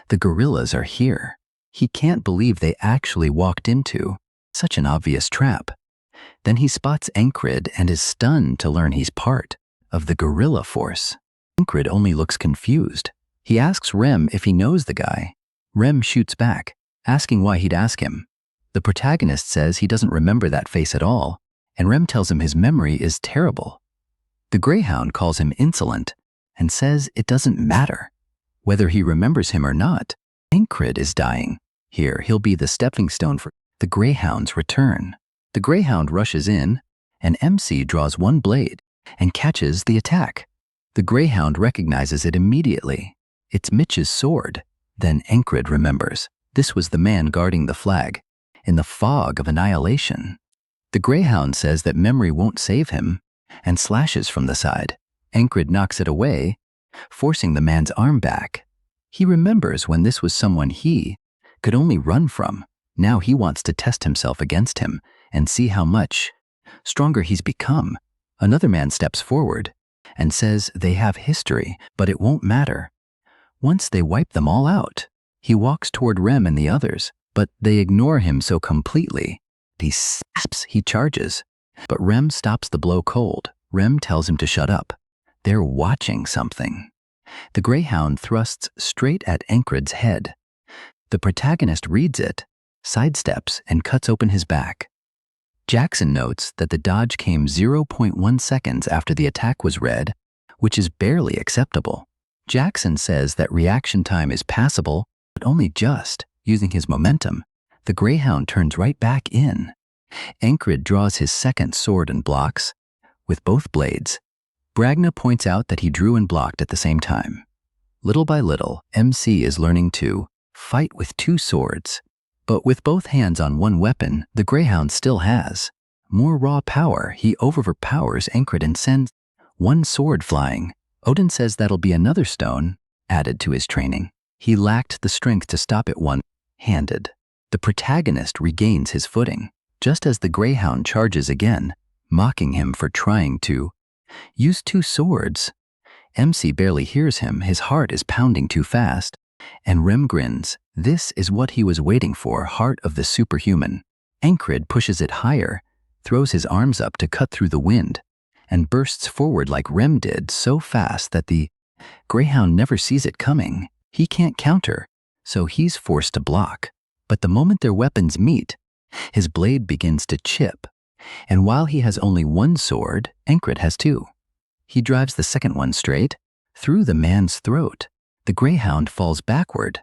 the guerrillas are here. He can't believe they actually walked into such an obvious trap. Then he spots Encred and is stunned to learn he's part of the guerrilla force. Encred only looks confused. He asks Rem if he knows the guy. Rem shoots back, asking why he'd ask him. The protagonist says he doesn't remember that face at all, and Rem tells him his memory is terrible. The Greyhound calls him insolent and says it doesn't matter whether he remembers him or not. Encred is dying. Here, he'll be the stepping stone for the Greyhound's return. The Greyhound rushes in, and MC draws one blade and catches the attack. The Greyhound recognizes it immediately. It's Mitch's sword. Then Encred remembers. This was the man guarding the flag in the fog of annihilation. The Greyhound says that memory won't save him and slashes from the side. Encred knocks it away, forcing the man's arm back. He remembers when this was someone he could only run from. Now he wants to test himself against him and see how much stronger he's become. Another man steps forward and says they have history, but it won't matter once they wipe them all out. He walks toward Rem and the others, but they ignore him so completely. He snaps, he charges, but Rem stops the blow cold. Rem tells him to shut up. They're watching something. The Greyhound thrusts straight at Encred's head. The protagonist reads it, sidesteps, and cuts open his back. Jackson notes that the dodge came 0.1 seconds after the attack was read, which is barely acceptable. Jackson says that reaction time is passable, but only just. Using his momentum, the Greyhound turns right back in. Encred draws his second sword and blocks with both blades. Bragna points out that he drew and blocked at the same time. Little by little, MC is learning to fight with two swords. But with both hands on one weapon, the Greyhound still has more raw power. He overpowers Encred and sends one sword flying. Odin says that'll be another stone added to his training. He lacked the strength to stop it one-handed. The protagonist regains his footing, just as the Greyhound charges again, mocking him for trying to use two swords. MC barely hears him. His heart is pounding too fast, and Rem grins. This is what he was waiting for, Heart of the Superhuman. Encred pushes it higher, throws his arms up to cut through the wind, and bursts forward like Rem did, so fast that the Greyhound never sees it coming. He can't counter, so he's forced to block. But the moment their weapons meet, his blade begins to chip, and while he has only one sword, Encred has two. He drives the second one straight through the man's throat. The Greyhound falls backward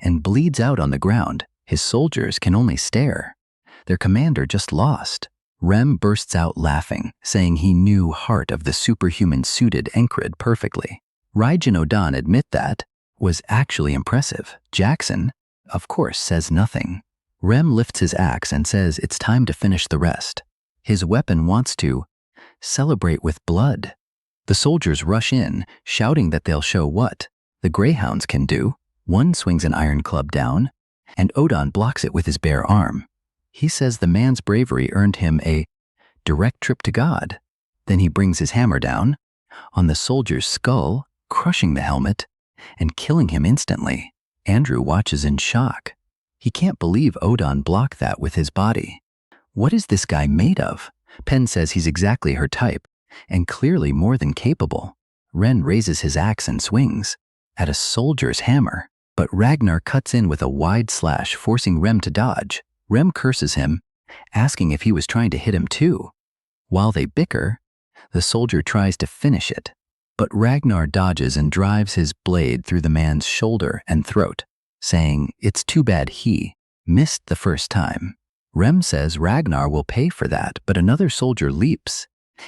and bleeds out on the ground. His soldiers can only stare. Their commander just lost. Rem bursts out laughing, saying he knew heart of the superhuman-suited Encrid perfectly. Raij and Odan admit that was actually impressive. Jackson, of course, says nothing. Rem lifts his axe and says it's time to finish the rest. His weapon wants to celebrate with blood. The soldiers rush in, shouting that they'll show what the greyhounds can do. One swings an iron club down, and Odan blocks it with his bare arm. He says the man's bravery earned him a direct trip to God. Then he brings his hammer down on the soldier's skull, crushing the helmet and killing him instantly. Andrew watches in shock. He can't believe Odan blocked that with his body. What is this guy made of? Pen says he's exactly her type, and clearly more than capable. Ren raises his axe and swings at a soldier's hammer, but Ragnar cuts in with a wide slash, forcing Rem to dodge. Rem curses him, asking if he was trying to hit him too. While they bicker, the soldier tries to finish it, but Ragnar dodges and drives his blade through the man's shoulder and throat, saying it's too bad he missed the first time. Rem says Ragnar will pay for that, but another soldier leaps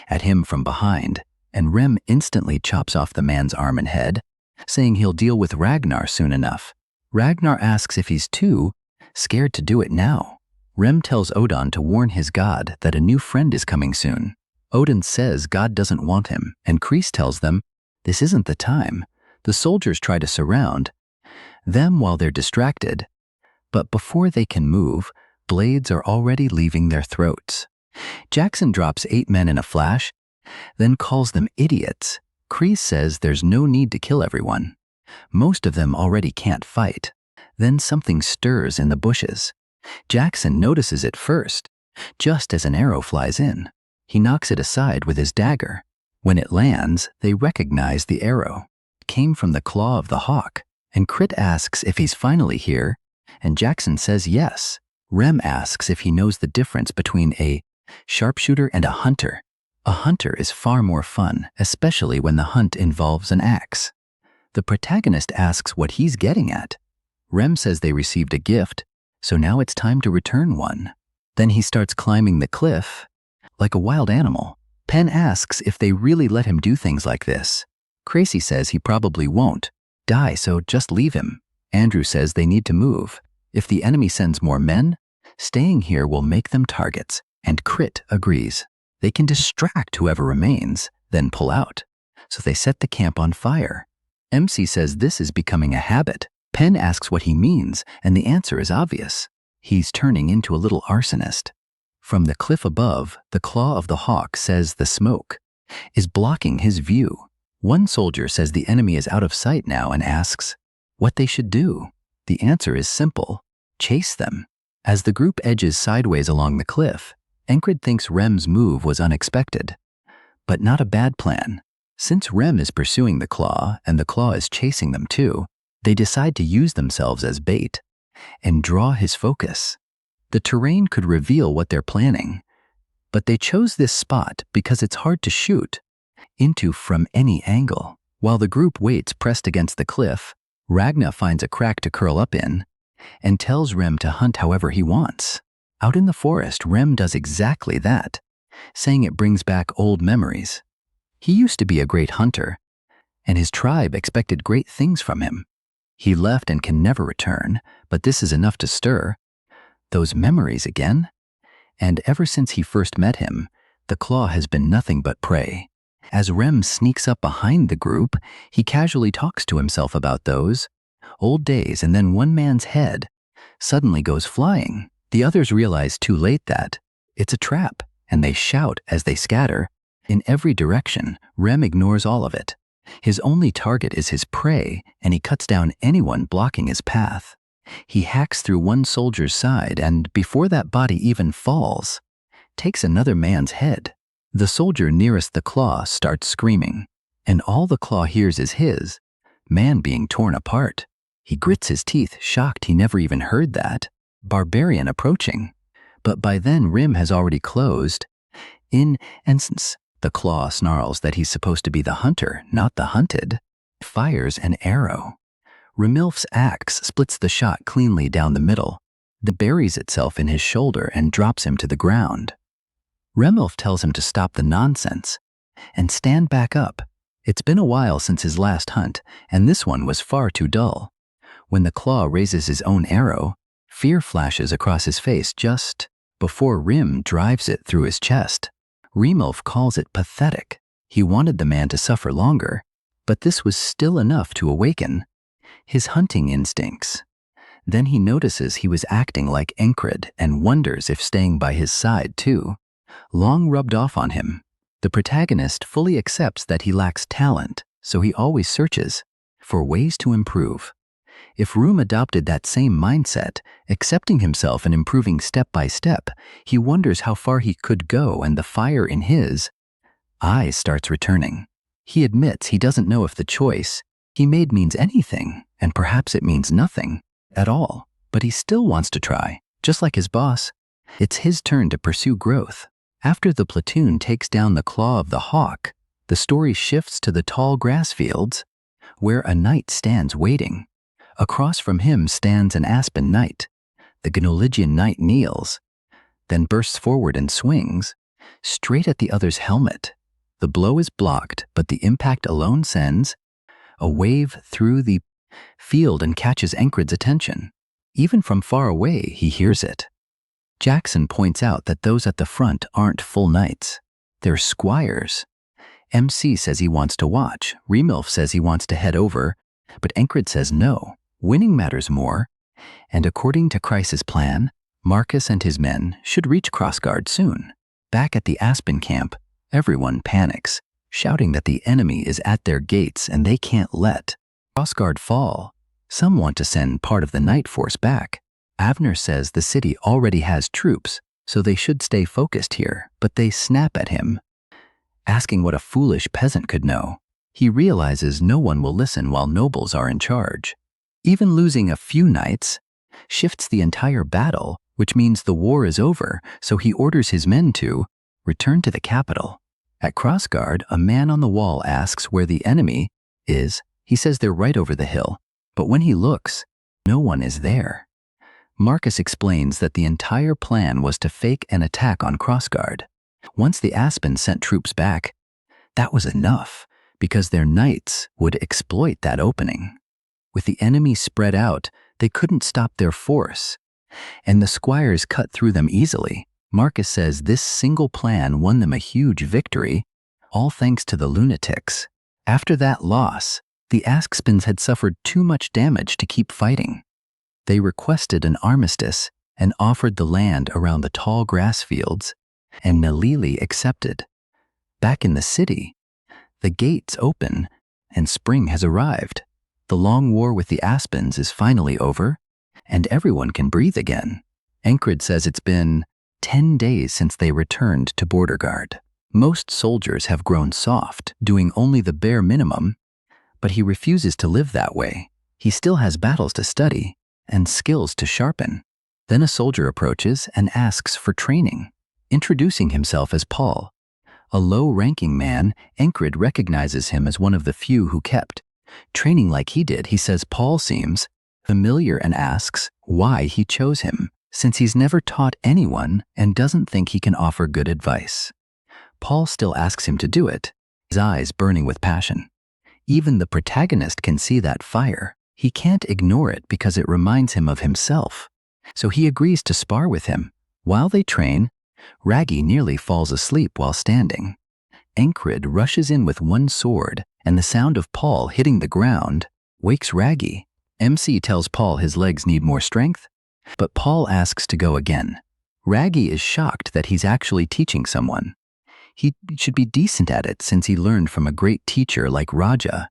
at him from behind, and Rem instantly chops off the man's arm and head, saying he'll deal with Ragnar soon enough. Ragnar asks if he's too scared to do it now. Rem tells Odan to warn his god that a new friend is coming soon. Odin says God doesn't want him, and Kreese tells them this isn't the time. The soldiers try to surround them while they're distracted, but before they can move, blades are already leaving their throats. Jackson drops 8 men in a flash, then calls them idiots. Kreese says there's no need to kill everyone. Most of them already can't fight. Then something stirs in the bushes. Jackson notices it first, just as an arrow flies in. He knocks it aside with his dagger. When it lands, they recognize the arrow. It came from the claw of the hawk, and Crit asks if he's finally here, and Jackson says yes. Rem asks if he knows the difference between a sharpshooter and a hunter. A hunter is far more fun, especially when the hunt involves an axe. The protagonist asks what he's getting at. Rem says they received a gift, so now it's time to return one. Then he starts climbing the cliff like a wild animal. Pen asks if they really let him do things like this. Crazy says he probably won't die, so just leave him. Andrew says they need to move. If the enemy sends more men, staying here will make them targets, and Crit agrees. They can distract whoever remains, then pull out. So they set the camp on fire. MC says this is becoming a habit. Pen asks what he means, and the answer is obvious. He's turning into a little arsonist. From the cliff above, the claw of the hawk says the smoke is blocking his view. One soldier says the enemy is out of sight now and asks what they should do. The answer is simple: chase them. As the group edges sideways along the cliff, Encrid thinks Rem's move was unexpected, but not a bad plan. Since Rem is pursuing the claw and the claw is chasing them too, they decide to use themselves as bait and draw his focus. The terrain could reveal what they're planning, but they chose this spot because it's hard to shoot into from any angle. While the group waits pressed against the cliff, Ragnar finds a crack to curl up in and tells Rem to hunt however he wants. Out in the forest, Rem does exactly that, saying it brings back old memories. He used to be a great hunter, and his tribe expected great things from him. He left and can never return, but this is enough to stir those memories again. And ever since he first met him, the claw has been nothing but prey. As Rem sneaks up behind the group, he casually talks to himself about those old days, and then one man's head suddenly goes flying. The others realize too late that it's a trap, and they shout as they scatter in every direction. Rem ignores all of it. His only target is his prey, and he cuts down anyone blocking his path. He hacks through one soldier's side, and before that body even falls, takes another man's head. The soldier nearest the claw starts screaming, and all the claw hears is his man being torn apart. He grits his teeth, shocked he never even heard that barbarian approaching. But by then Rem has already closed in, and since the claw snarls that he's supposed to be the hunter, not the hunted, fires an arrow. Remilf's axe splits the shot cleanly down the middle, then buries itself in his shoulder and drops him to the ground. Remulf tells him to stop the nonsense and stand back up. It's been a while since his last hunt, and this one was far too dull. When the claw raises his own arrow, fear flashes across his face just before Rim drives it through his chest. Remulf calls it pathetic. He wanted the man to suffer longer, but this was still enough to awaken his hunting instincts. Then he notices he was acting like Encred and wonders if staying by his side too long rubbed off on him. The protagonist fully accepts that he lacks talent, so he always searches for ways to improve. If Room adopted that same mindset, accepting himself and improving step by step, he wonders how far he could go, and the fire in his eyes starts returning. He admits he doesn't know if the choice he made means anything, and perhaps it means nothing at all, but he still wants to try, just like his boss. It's his turn to pursue growth. After the platoon takes down the claw of the hawk, the story shifts to the tall grass fields, where a knight stands waiting. Across from him stands an aspen knight. The Gnoligian knight kneels, then bursts forward and swings straight at the other's helmet. The blow is blocked, but the impact alone sends a wave through the field and catches Encred's attention. Even from far away, he hears it. Jackson points out that those at the front aren't full knights. They're squires. MC says he wants to watch. Remulf says he wants to head over, but Encred says no. Winning matters more, and according to Chrysa's plan, Marcus and his men should reach Crossguard soon. Back at the Aspen camp, everyone panics, shouting that the enemy is at their gates and they can't let Crossguard fall. Some want to send part of the night force back. Avner says the city already has troops, so they should stay focused here, but they snap at him, asking what a foolish peasant could know. He realizes no one will listen while nobles are in charge. Even losing a few knights shifts the entire battle, which means the war is over, so he orders his men to return to the capital. At Crossguard, a man on the wall asks where the enemy is. He says they're right over the hill, but when he looks, no one is there. Marcus explains that the entire plan was to fake an attack on Crossguard. Once the Aspen sent troops back, that was enough, because their knights would exploit that opening. With the enemy spread out, they couldn't stop their force, and the squires cut through them easily. Marcus says this single plan won them a huge victory, all thanks to the lunatics. After that loss, the Aspens had suffered too much damage to keep fighting. They requested an armistice and offered the land around the tall grass fields, and Nalili accepted. Back in the city, the gates open and spring has arrived. The long war with the Aspens is finally over, and everyone can breathe again. Encred says it's been 10 days since they returned to Border Guard. Most soldiers have grown soft, doing only the bare minimum, but he refuses to live that way. He still has battles to study and skills to sharpen. Then a soldier approaches and asks for training, introducing himself as Paul. A low-ranking man, Encred recognizes him as one of the few who kept training like he did. He says Paul seems familiar and asks why he chose him, since he's never taught anyone and doesn't think he can offer good advice. Paul still asks him to do it, his eyes burning with passion. Even the protagonist can see that fire. He can't ignore it because it reminds him of himself. So he agrees to spar with him. While they train, Raggy nearly falls asleep while standing. Encred rushes in with one sword, and the sound of Paul hitting the ground wakes Raggy. MC tells Paul his legs need more strength, but Paul asks to go again. Raggy is shocked that he's actually teaching someone. He should be decent at it since he learned from a great teacher like Raja,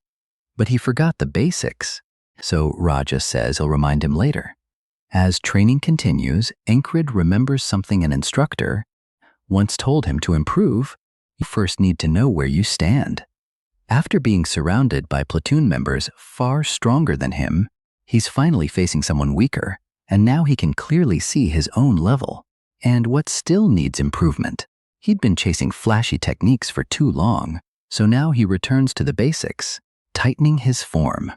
but he forgot the basics, so Raja says he'll remind him later. As training continues, Encred remembers something an instructor once told him to improve. You first need to know where you stand. After being surrounded by platoon members far stronger than him, he's finally facing someone weaker, and now he can clearly see his own level and what still needs improvement. He'd been chasing flashy techniques for too long, so now he returns to the basics, tightening his form.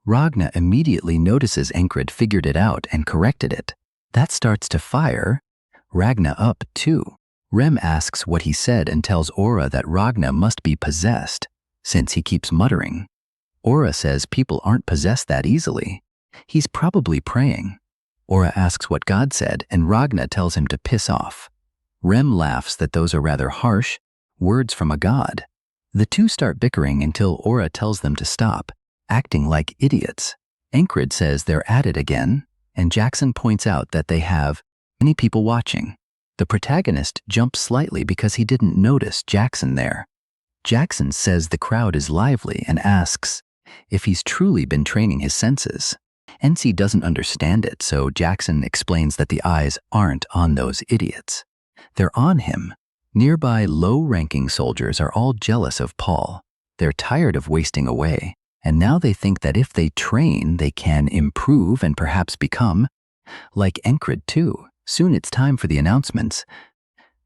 Ragna immediately notices Encred figured it out and corrected it. That starts to fire Ragna up too. Rem asks what he said and tells Aura that Ragna must be possessed, since he keeps muttering. Aura says people aren't possessed that easily. He's probably praying. Aura asks what God said, and Ragna tells him to piss off. Rem laughs that those are rather harsh words from a god. The two start bickering until Aura tells them to stop, acting like idiots. Encred says they're at it again, and Jackson points out that they have many people watching. The protagonist jumps slightly because he didn't notice Jackson there. Jackson says the crowd is lively and asks if he's truly been training his senses. NC doesn't understand it, so Jackson explains that the eyes aren't on those idiots. They're on him. Nearby low-ranking soldiers are all jealous of Paul. They're tired of wasting away, and now they think that if they train, they can improve and perhaps become like Encred too. Soon it's time for the announcements,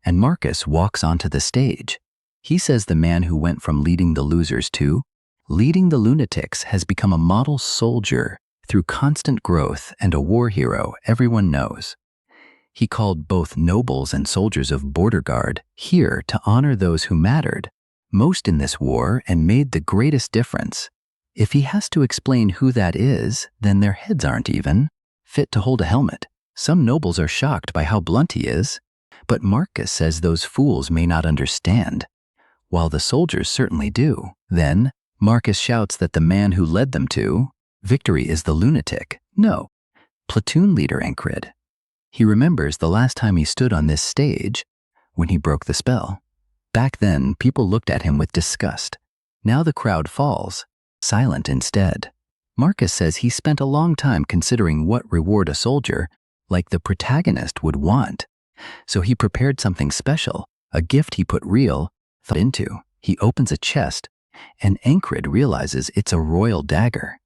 and Marcus walks onto the stage. He says the man who went from leading the losers to leading the lunatics has become a model soldier through constant growth and a war hero everyone knows. He called both nobles and soldiers of border guard here to honor those who mattered most in this war and made the greatest difference. If he has to explain who that is, then their heads aren't even fit to hold a helmet. Some nobles are shocked by how blunt he is, but Marcus says those fools may not understand, while the soldiers certainly do. Then, Marcus shouts that the man who led them to victory is the lunatic. No, platoon leader Encred. He remembers the last time he stood on this stage when he broke the spell. Back then, people looked at him with disgust. Now the crowd falls, silent instead. Marcus says he spent a long time considering what reward a soldier like the protagonist would want. So he prepared something special, a gift he put real thought into. He opens a chest, and Encred realizes it's a royal dagger.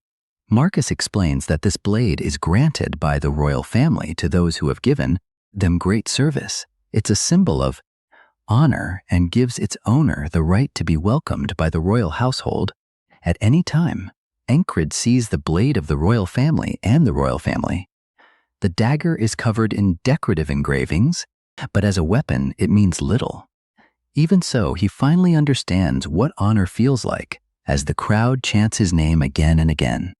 Marcus explains that this blade is granted by the royal family to those who have given them great service. It's a symbol of honor and gives its owner the right to be welcomed by the royal household at any time. Encred sees the blade of the royal family and the royal family. The dagger is covered in decorative engravings, but as a weapon, it means little. Even so, he finally understands what honor feels like as the crowd chants his name again and again.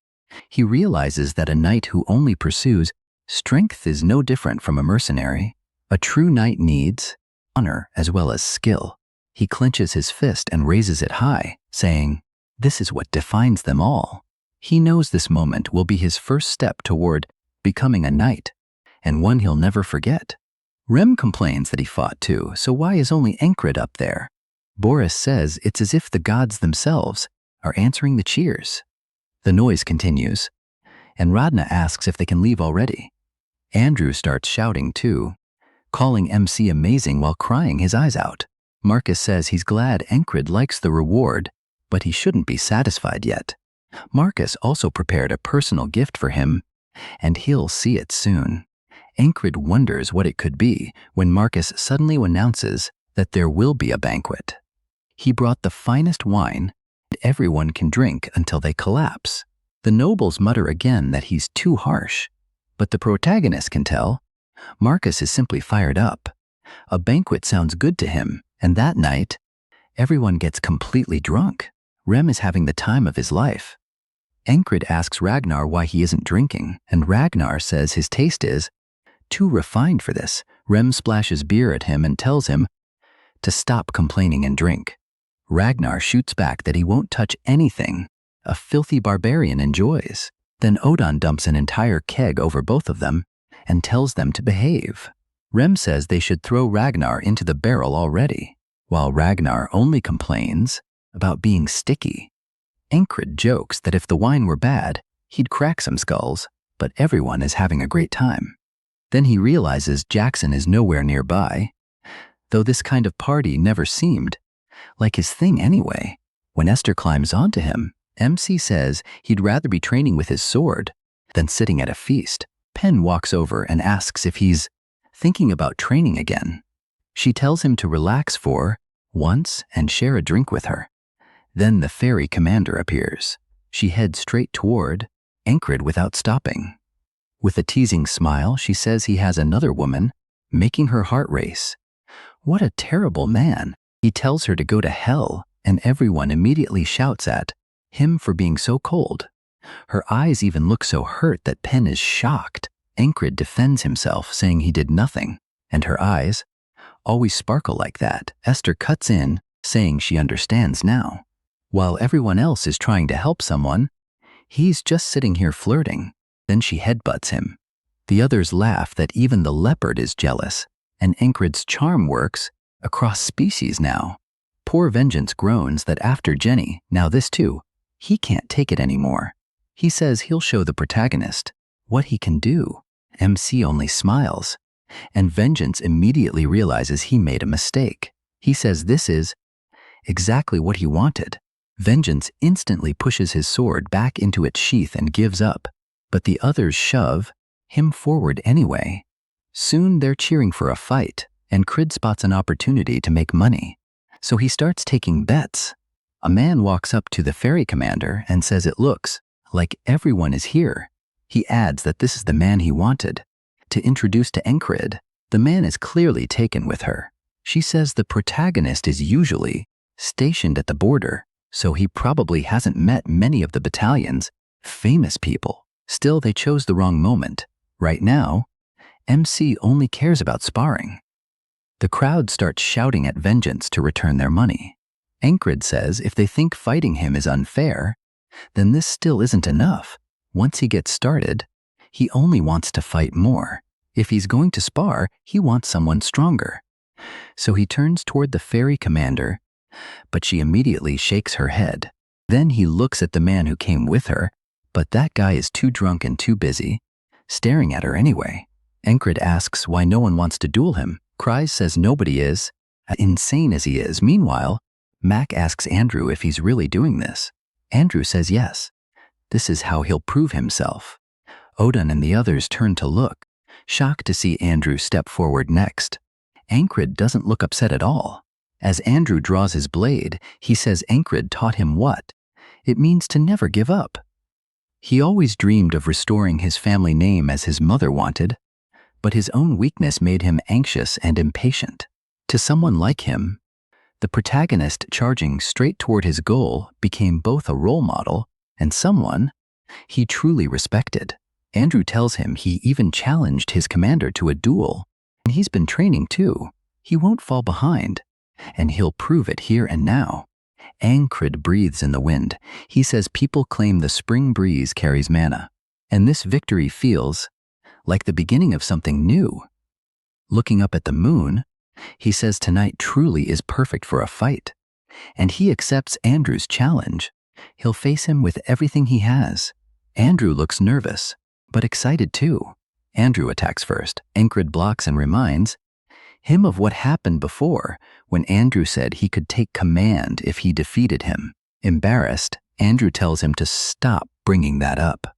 He realizes that a knight who only pursues strength is no different from a mercenary. A true knight needs honor as well as skill. He clenches his fist and raises it high, saying, "This is what defines them all." He knows this moment will be his first step toward becoming a knight, and one he'll never forget. Rem complains that he fought too, so why is only Encred up there? Boris says it's as if the gods themselves are answering the cheers. The noise continues, and Radna asks if they can leave already. Andrew starts shouting too, calling MC amazing while crying his eyes out. Marcus says he's glad Encred likes the reward, but he shouldn't be satisfied yet. Marcus also prepared a personal gift for him, and he'll see it soon. Encred wonders what it could be when Marcus suddenly announces that there will be a banquet. He brought the finest wine, and everyone can drink until they collapse. The nobles mutter again that he's too harsh, but the protagonist can tell Marcus is simply fired up. A banquet sounds good to him, and that night, everyone gets completely drunk. Rem is having the time of his life. Encred asks Ragnar why he isn't drinking, and Ragnar says his taste is too refined for this. Rem splashes beer at him and tells him to stop complaining and drink. Ragnar shoots back that he won't touch anything a filthy barbarian enjoys. Then Odin dumps an entire keg over both of them and tells them to behave. Rem says they should throw Ragnar into the barrel already, while Ragnar only complains about being sticky. Encred jokes that if the wine were bad, he'd crack some skulls, but everyone is having a great time. Then he realizes Jackson is nowhere nearby, though this kind of party never seemed like his thing anyway. When Esther climbs onto him, MC says he'd rather be training with his sword than sitting at a feast. Penn walks over and asks if he's thinking about training again. She tells him to relax for once and share a drink with her. Then the fairy commander appears. She heads straight toward Encred without stopping. With a teasing smile, she says he has another woman, making her heart race. What a terrible man. He tells her to go to hell, and everyone immediately shouts at him for being so cold. Her eyes even look so hurt that Pen is shocked. Encred defends himself, saying he did nothing, and her eyes always sparkle like that. Esther cuts in, saying she understands now. While everyone else is trying to help someone, he's just sitting here flirting. Then she headbutts him. The others laugh that even the leopard is jealous, and Encred's charm works across species now. Poor Vengeance groans that after Jenny, now this too, he can't take it anymore. He says he'll show the protagonist what he can do. MC only smiles, and Vengeance immediately realizes he made a mistake. He says this is exactly what he wanted. Vengeance instantly pushes his sword back into its sheath and gives up, but the others shove him forward anyway. Soon they're cheering for a fight, and Crid spots an opportunity to make money. So he starts taking bets. A man walks up to the ferry commander and says it looks like everyone is here. He adds that this is the man he wanted to introduce to Encred. The man is clearly taken with her. She says the protagonist is usually stationed at the border, so he probably hasn't met many of the battalion's famous people. Still, they chose the wrong moment. Right now, MC only cares about sparring. The crowd starts shouting at Vengeance to return their money. Encred says if they think fighting him is unfair, then this still isn't enough. Once he gets started, he only wants to fight more. If he's going to spar, he wants someone stronger. So he turns toward the ferry commander, but she immediately shakes her head. Then he looks at the man who came with her, but that guy is too drunk and too busy, staring at her anyway. Encred asks why no one wants to duel him. Cries says nobody is, insane as he is. Meanwhile, Mac asks Andrew if he's really doing this. Andrew says yes. This is how he'll prove himself. Odin and the others turn to look, shocked to see Andrew step forward next. Encred doesn't look upset at all. As Andrew draws his blade, he says Encred taught him what it means to never give up. He always dreamed of restoring his family name as his mother wanted, but his own weakness made him anxious and impatient. To someone like him, the protagonist charging straight toward his goal became both a role model and someone he truly respected. Andrew tells him he even challenged his commander to a duel, and he's been training too. He won't fall behind, and he'll prove it here and now. Encred breathes in the wind. He says people claim the spring breeze carries mana, and this victory feels like the beginning of something new. Looking up at the moon, he says tonight truly is perfect for a fight, and he accepts Andrew's challenge. He'll face him with everything he has. Andrew looks nervous, but excited too. Andrew attacks first. Encred blocks and reminds him of what happened before when Andrew said he could take command if he defeated him. Embarrassed, Andrew tells him to stop bringing that up.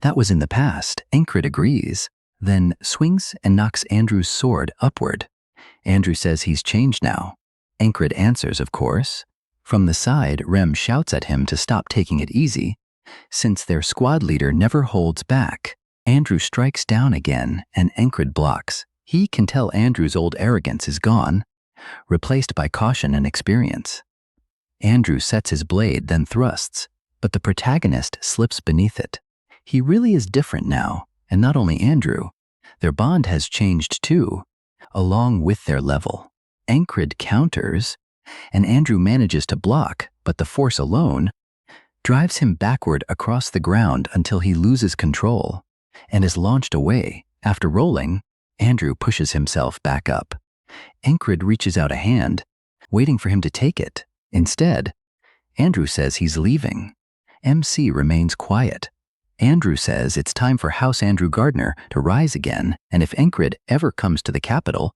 That was in the past. Encred agrees, then swings and knocks Andrew's sword upward. Andrew says he's changed now. Encred answers, of course. From the side, Rem shouts at him to stop taking it easy, since their squad leader never holds back. Andrew strikes down again, and Encred blocks. He can tell Andrew's old arrogance is gone, replaced by caution and experience. Andrew sets his blade, then thrusts, but the protagonist slips beneath it. He really is different now, and not only Andrew. Their bond has changed too, along with their level. Encred counters, and Andrew manages to block, but the force alone drives him backward across the ground until he loses control and is launched away. After rolling, Andrew pushes himself back up. Encred reaches out a hand, waiting for him to take it. Instead, Andrew says he's leaving. MC remains quiet. Andrew says it's time for House Andrew Gardner to rise again, and if Encred ever comes to the capital,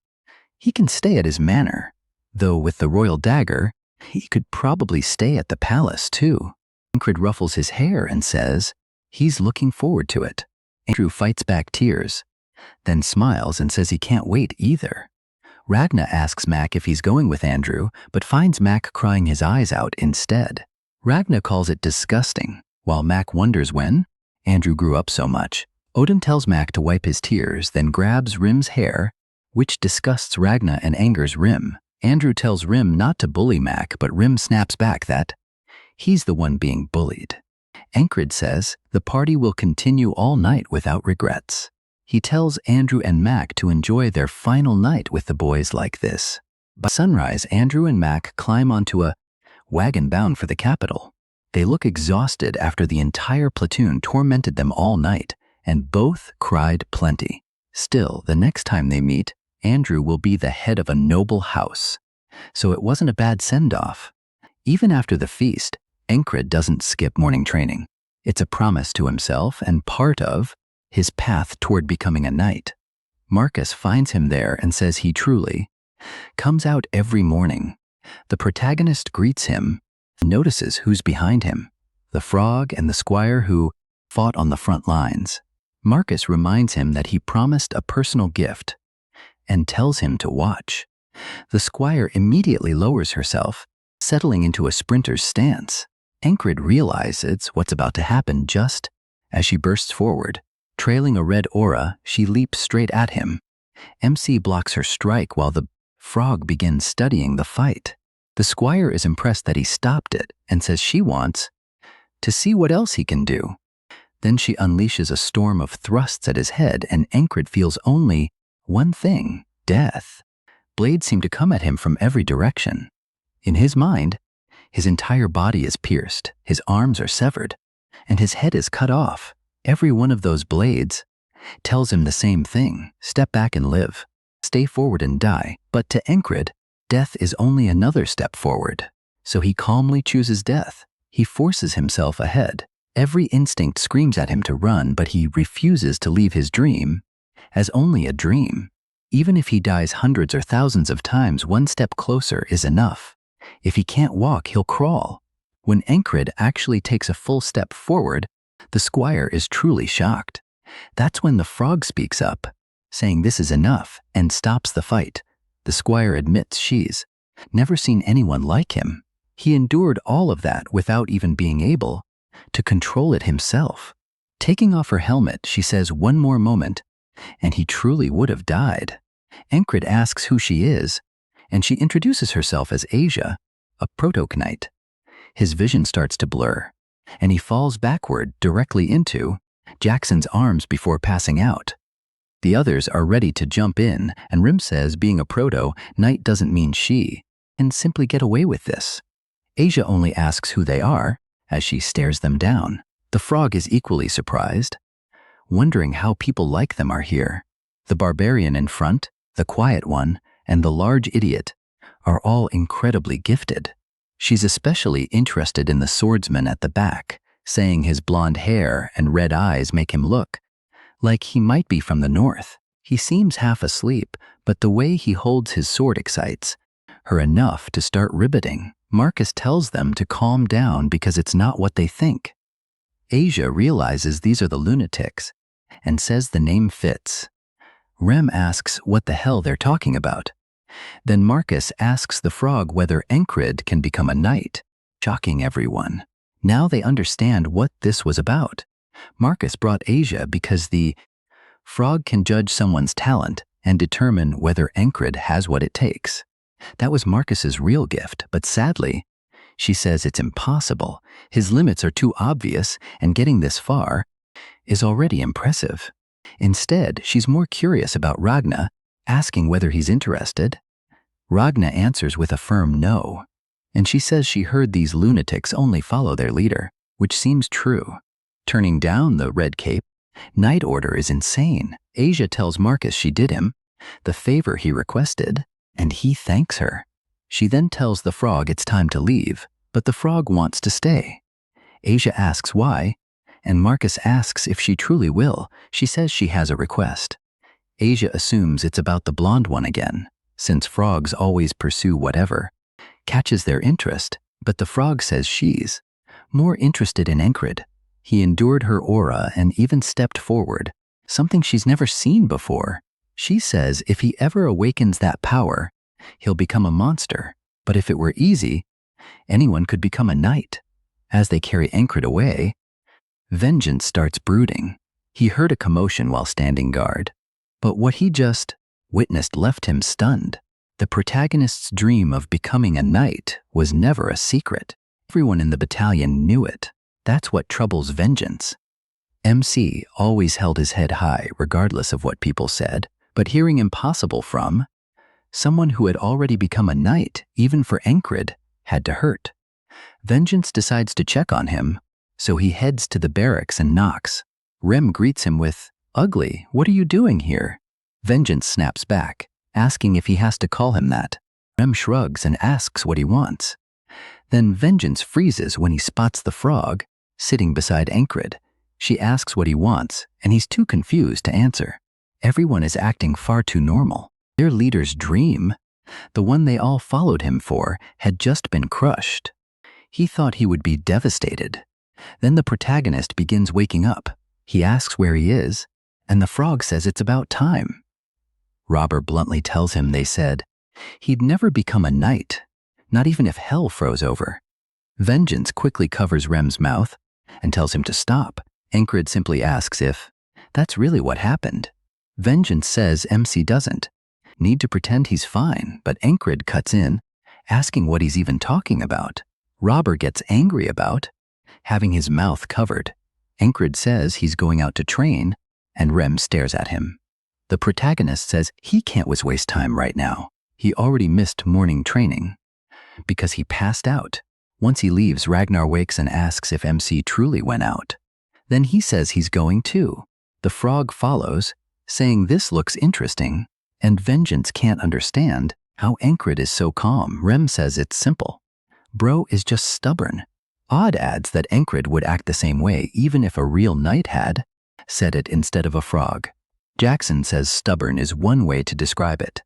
he can stay at his manor. Though with the royal dagger, he could probably stay at the palace too. Encred ruffles his hair and says he's looking forward to it. Andrew fights back tears, then smiles and says he can't wait either. Ragna asks Mac if he's going with Andrew, but finds Mac crying his eyes out instead. Ragna calls it disgusting, while Mac wonders when Andrew grew up so much. Odin tells Mac to wipe his tears, then grabs Rim's hair, which disgusts Ragna and angers Rim. Andrew tells Rim not to bully Mac, but Rim snaps back that he's the one being bullied. Encred says the party will continue all night without regrets. He tells Andrew and Mac to enjoy their final night with the boys like this. By sunrise, Andrew and Mac climb onto a wagon bound for the capital. They look exhausted after the entire platoon tormented them all night, and both cried plenty. Still, the next time they meet, Andrew will be the head of a noble house. So it wasn't a bad send-off. Even after the feast, Encred doesn't skip morning training. It's a promise to himself and part of his path toward becoming a knight. Marcus finds him there and says he truly comes out every morning. The protagonist greets him, notices who's behind him, the frog and the squire who fought on the front lines. Marcus reminds him that he promised a personal gift and tells him to watch. The squire immediately lowers herself, settling into a sprinter's stance. Encred realizes what's about to happen just as she bursts forward. Trailing a red aura, she leaps straight at him. MC blocks her strike while the frog begins studying the fight. The squire is impressed that he stopped it and says she wants to see what else he can do. Then she unleashes a storm of thrusts at his head, and Encred feels only one thing: death. Blades seem to come at him from every direction. In his mind, his entire body is pierced, his arms are severed, and his head is cut off. Every one of those blades tells him the same thing: step back and live, stay forward and die. But to Encred, death is only another step forward. So he calmly chooses death. He forces himself ahead. Every instinct screams at him to run, but he refuses to leave his dream as only a dream. Even if he dies hundreds or thousands of times, one step closer is enough. If he can't walk, he'll crawl. When Encred actually takes a full step forward, the squire is truly shocked. That's when the frog speaks up, saying this is enough, and stops the fight. The squire admits she's never seen anyone like him. He endured all of that without even being able to control it himself. Taking off her helmet, she says one more moment, and he truly would have died. Encred asks who she is, and she introduces herself as Asia, a proto-knight. His vision starts to blur, and he falls backward directly into Jackson's arms before passing out. The others are ready to jump in, and Rim says being a proto-knight doesn't mean she can simply get away with this. Asia only asks who they are as she stares them down. The frog is equally surprised, wondering how people like them are here. The barbarian in front, the quiet one, and the large idiot are all incredibly gifted. She's especially interested in the swordsman at the back, saying his blonde hair and red eyes make him look like he might be from the north. He seems half asleep, but the way he holds his sword excites her enough to start ribbiting. Marcus tells them to calm down because it's not what they think. Asia realizes these are the lunatics and says the name fits. Rem asks what the hell they're talking about. Then Marcus asks the frog whether Encred can become a knight, shocking everyone. Now they understand what this was about. Marcus brought Asia because the frog can judge someone's talent and determine whether Encred has what it takes. That was Marcus's real gift, but sadly, she says it's impossible. His limits are too obvious, and getting this far is already impressive. Instead, she's more curious about Ragna, asking whether he's interested. Ragna answers with a firm no, and she says she heard these lunatics only follow their leader, which seems true. Turning down the red cape, Knight Order is insane. Asia tells Marcus she did him the favor he requested, and he thanks her. She then tells the frog it's time to leave, but the frog wants to stay. Asia asks why, and Marcus asks if she truly will. She says she has a request. Asia assumes it's about the blonde one again, since frogs always pursue whatever catches their interest, but the frog says she's more interested in Encred. He endured her aura and even stepped forward, something she's never seen before. She says if he ever awakens that power, he'll become a monster, but if it were easy, anyone could become a knight. As they carry Encred away, vengeance starts brooding. He heard a commotion while standing guard. But what he just witnessed left him stunned. The protagonist's dream of becoming a knight was never a secret. Everyone in the battalion knew it. That's what troubles Vengeance. MC always held his head high regardless of what people said, but hearing impossible from someone who had already become a knight, even for Encred, had to hurt. Vengeance decides to check on him, so he heads to the barracks and knocks. Rem greets him with, "Ugly, what are you doing here?" Vengeance snaps back, asking if he has to call him that. Rem shrugs and asks what he wants. Then Vengeance freezes when he spots the frog sitting beside Encred. She asks what he wants, and he's too confused to answer. Everyone is acting far too normal. Their leader's dream, the one they all followed him for, had just been crushed. He thought he would be devastated. Then the protagonist begins waking up. He asks where he is, and the frog says it's about time. Robber bluntly tells him they said he'd never become a knight, not even if hell froze over. Vengeance quickly covers Rem's mouth and tells him to stop. Encred simply asks if that's really what happened. Vengeance says MC doesn't need to pretend he's fine, but Encred cuts in, asking what he's even talking about. Robber gets angry about having his mouth covered. Encred says he's going out to train, and Rem stares at him. The protagonist says he can't waste time right now. He already missed morning training because he passed out. Once he leaves, Ragnar wakes and asks if MC truly went out. Then he says he's going too. The frog follows, saying this looks interesting, and Vengeance can't understand how Encred is so calm. Rem says it's simple. Bro is just stubborn. Odd adds that Encred would act the same way even if a real knight had said it instead of a frog. Jackson says stubborn is one way to describe it.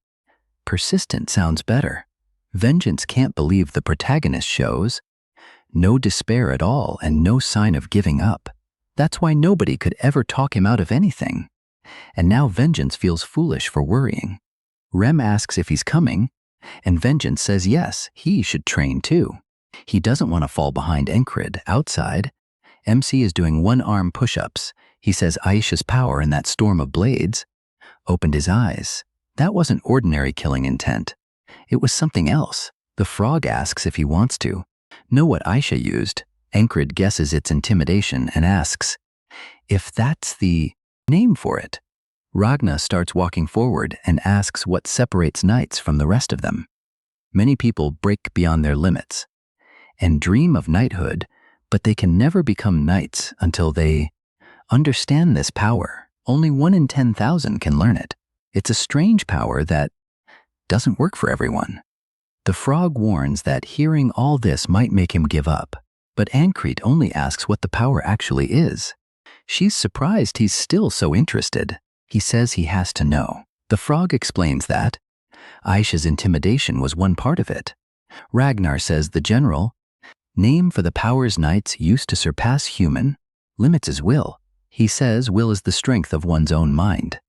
Persistent sounds better. Vengeance can't believe the protagonist shows no despair at all and no sign of giving up. That's why nobody could ever talk him out of anything. And now Vengeance feels foolish for worrying. Rem asks if he's coming, and Vengeance says yes, he should train too. He doesn't want to fall behind Encred. Outside, MC is doing one-arm push-ups. He says Aisha's power in that storm of blades opened his eyes. That wasn't ordinary killing intent. It was something else. The frog asks if he wants to know what Aisha used. Encred guesses it's intimidation and asks if that's the name for it. Ragna starts walking forward and asks what separates knights from the rest of them. Many people break beyond their limits and dream of knighthood, but they can never become knights until they understand this power. Only 1 in 10,000 can learn it. It's a strange power that doesn't work for everyone. The frog warns that hearing all this might make him give up, but Ancrete only asks what the power actually is. She's surprised he's still so interested. He says he has to know. The frog explains that Aisha's intimidation was one part of it. Ragnar says the general name for the powers knights used to surpass human limits is will. He says will is the strength of one's own mind.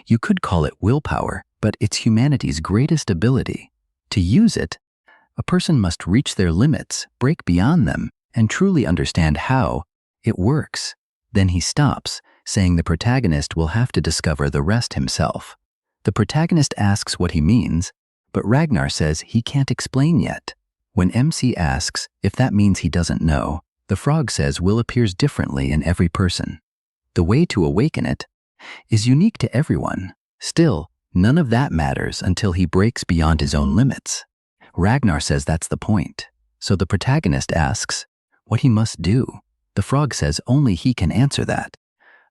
You could call it willpower, but it's humanity's greatest ability. To use it, a person must reach their limits, break beyond them, and truly understand how it works. Then he stops, saying the protagonist will have to discover the rest himself. The protagonist asks what he means, but Ragnar says he can't explain yet. When MC asks if that means he doesn't know, the frog says will appears differently in every person. The way to awaken it is unique to everyone. Still, none of that matters until he breaks beyond his own limits. Ragnar says that's the point. So the protagonist asks what he must do. The frog says only he can answer that.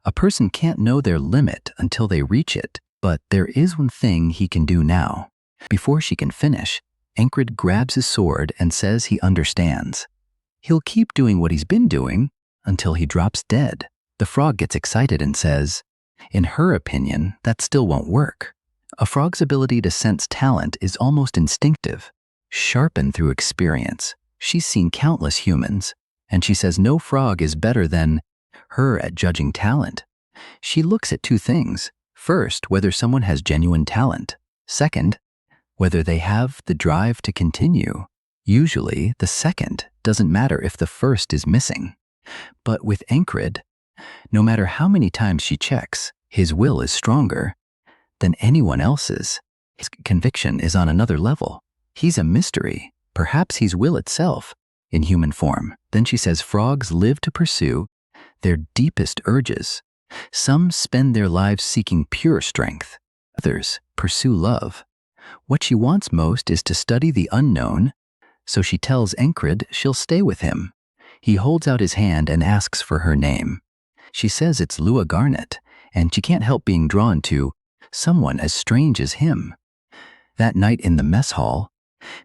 A person can't know their limit until they reach it, but there is one thing he can do now. Before she can finish, Encred grabs his sword and says he understands. He'll keep doing what he's been doing until he drops dead. The frog gets excited and says, in her opinion, that still won't work. A frog's ability to sense talent is almost instinctive, sharpened through experience. She's seen countless humans, and she says no frog is better than her at judging talent. She looks at two things. First, whether someone has genuine talent. Second, whether they have the drive to continue. Usually, the second doesn't matter if the first is missing. But with Encred, No matter how many times she checks, his will is stronger than anyone else's. His conviction is on another level. He's a mystery. Perhaps he's will itself in human form. Then she says frogs live to pursue their deepest urges. Some spend their lives seeking pure strength. Others pursue love. What she wants most is to study the unknown, so she tells Encred she'll stay with him. He holds out his hand and asks for her name. She says it's Lua Garnet, and she can't help being drawn to someone as strange as him. That night in the mess hall,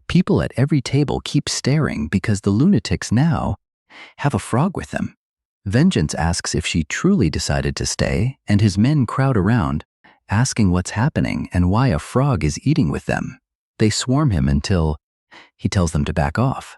people at every table keep staring because the lunatics now have a frog with them. Vengeance asks if she truly decided to stay, and his men crowd around, asking what's happening and why a frog is eating with them. They swarm him until he tells them to back off.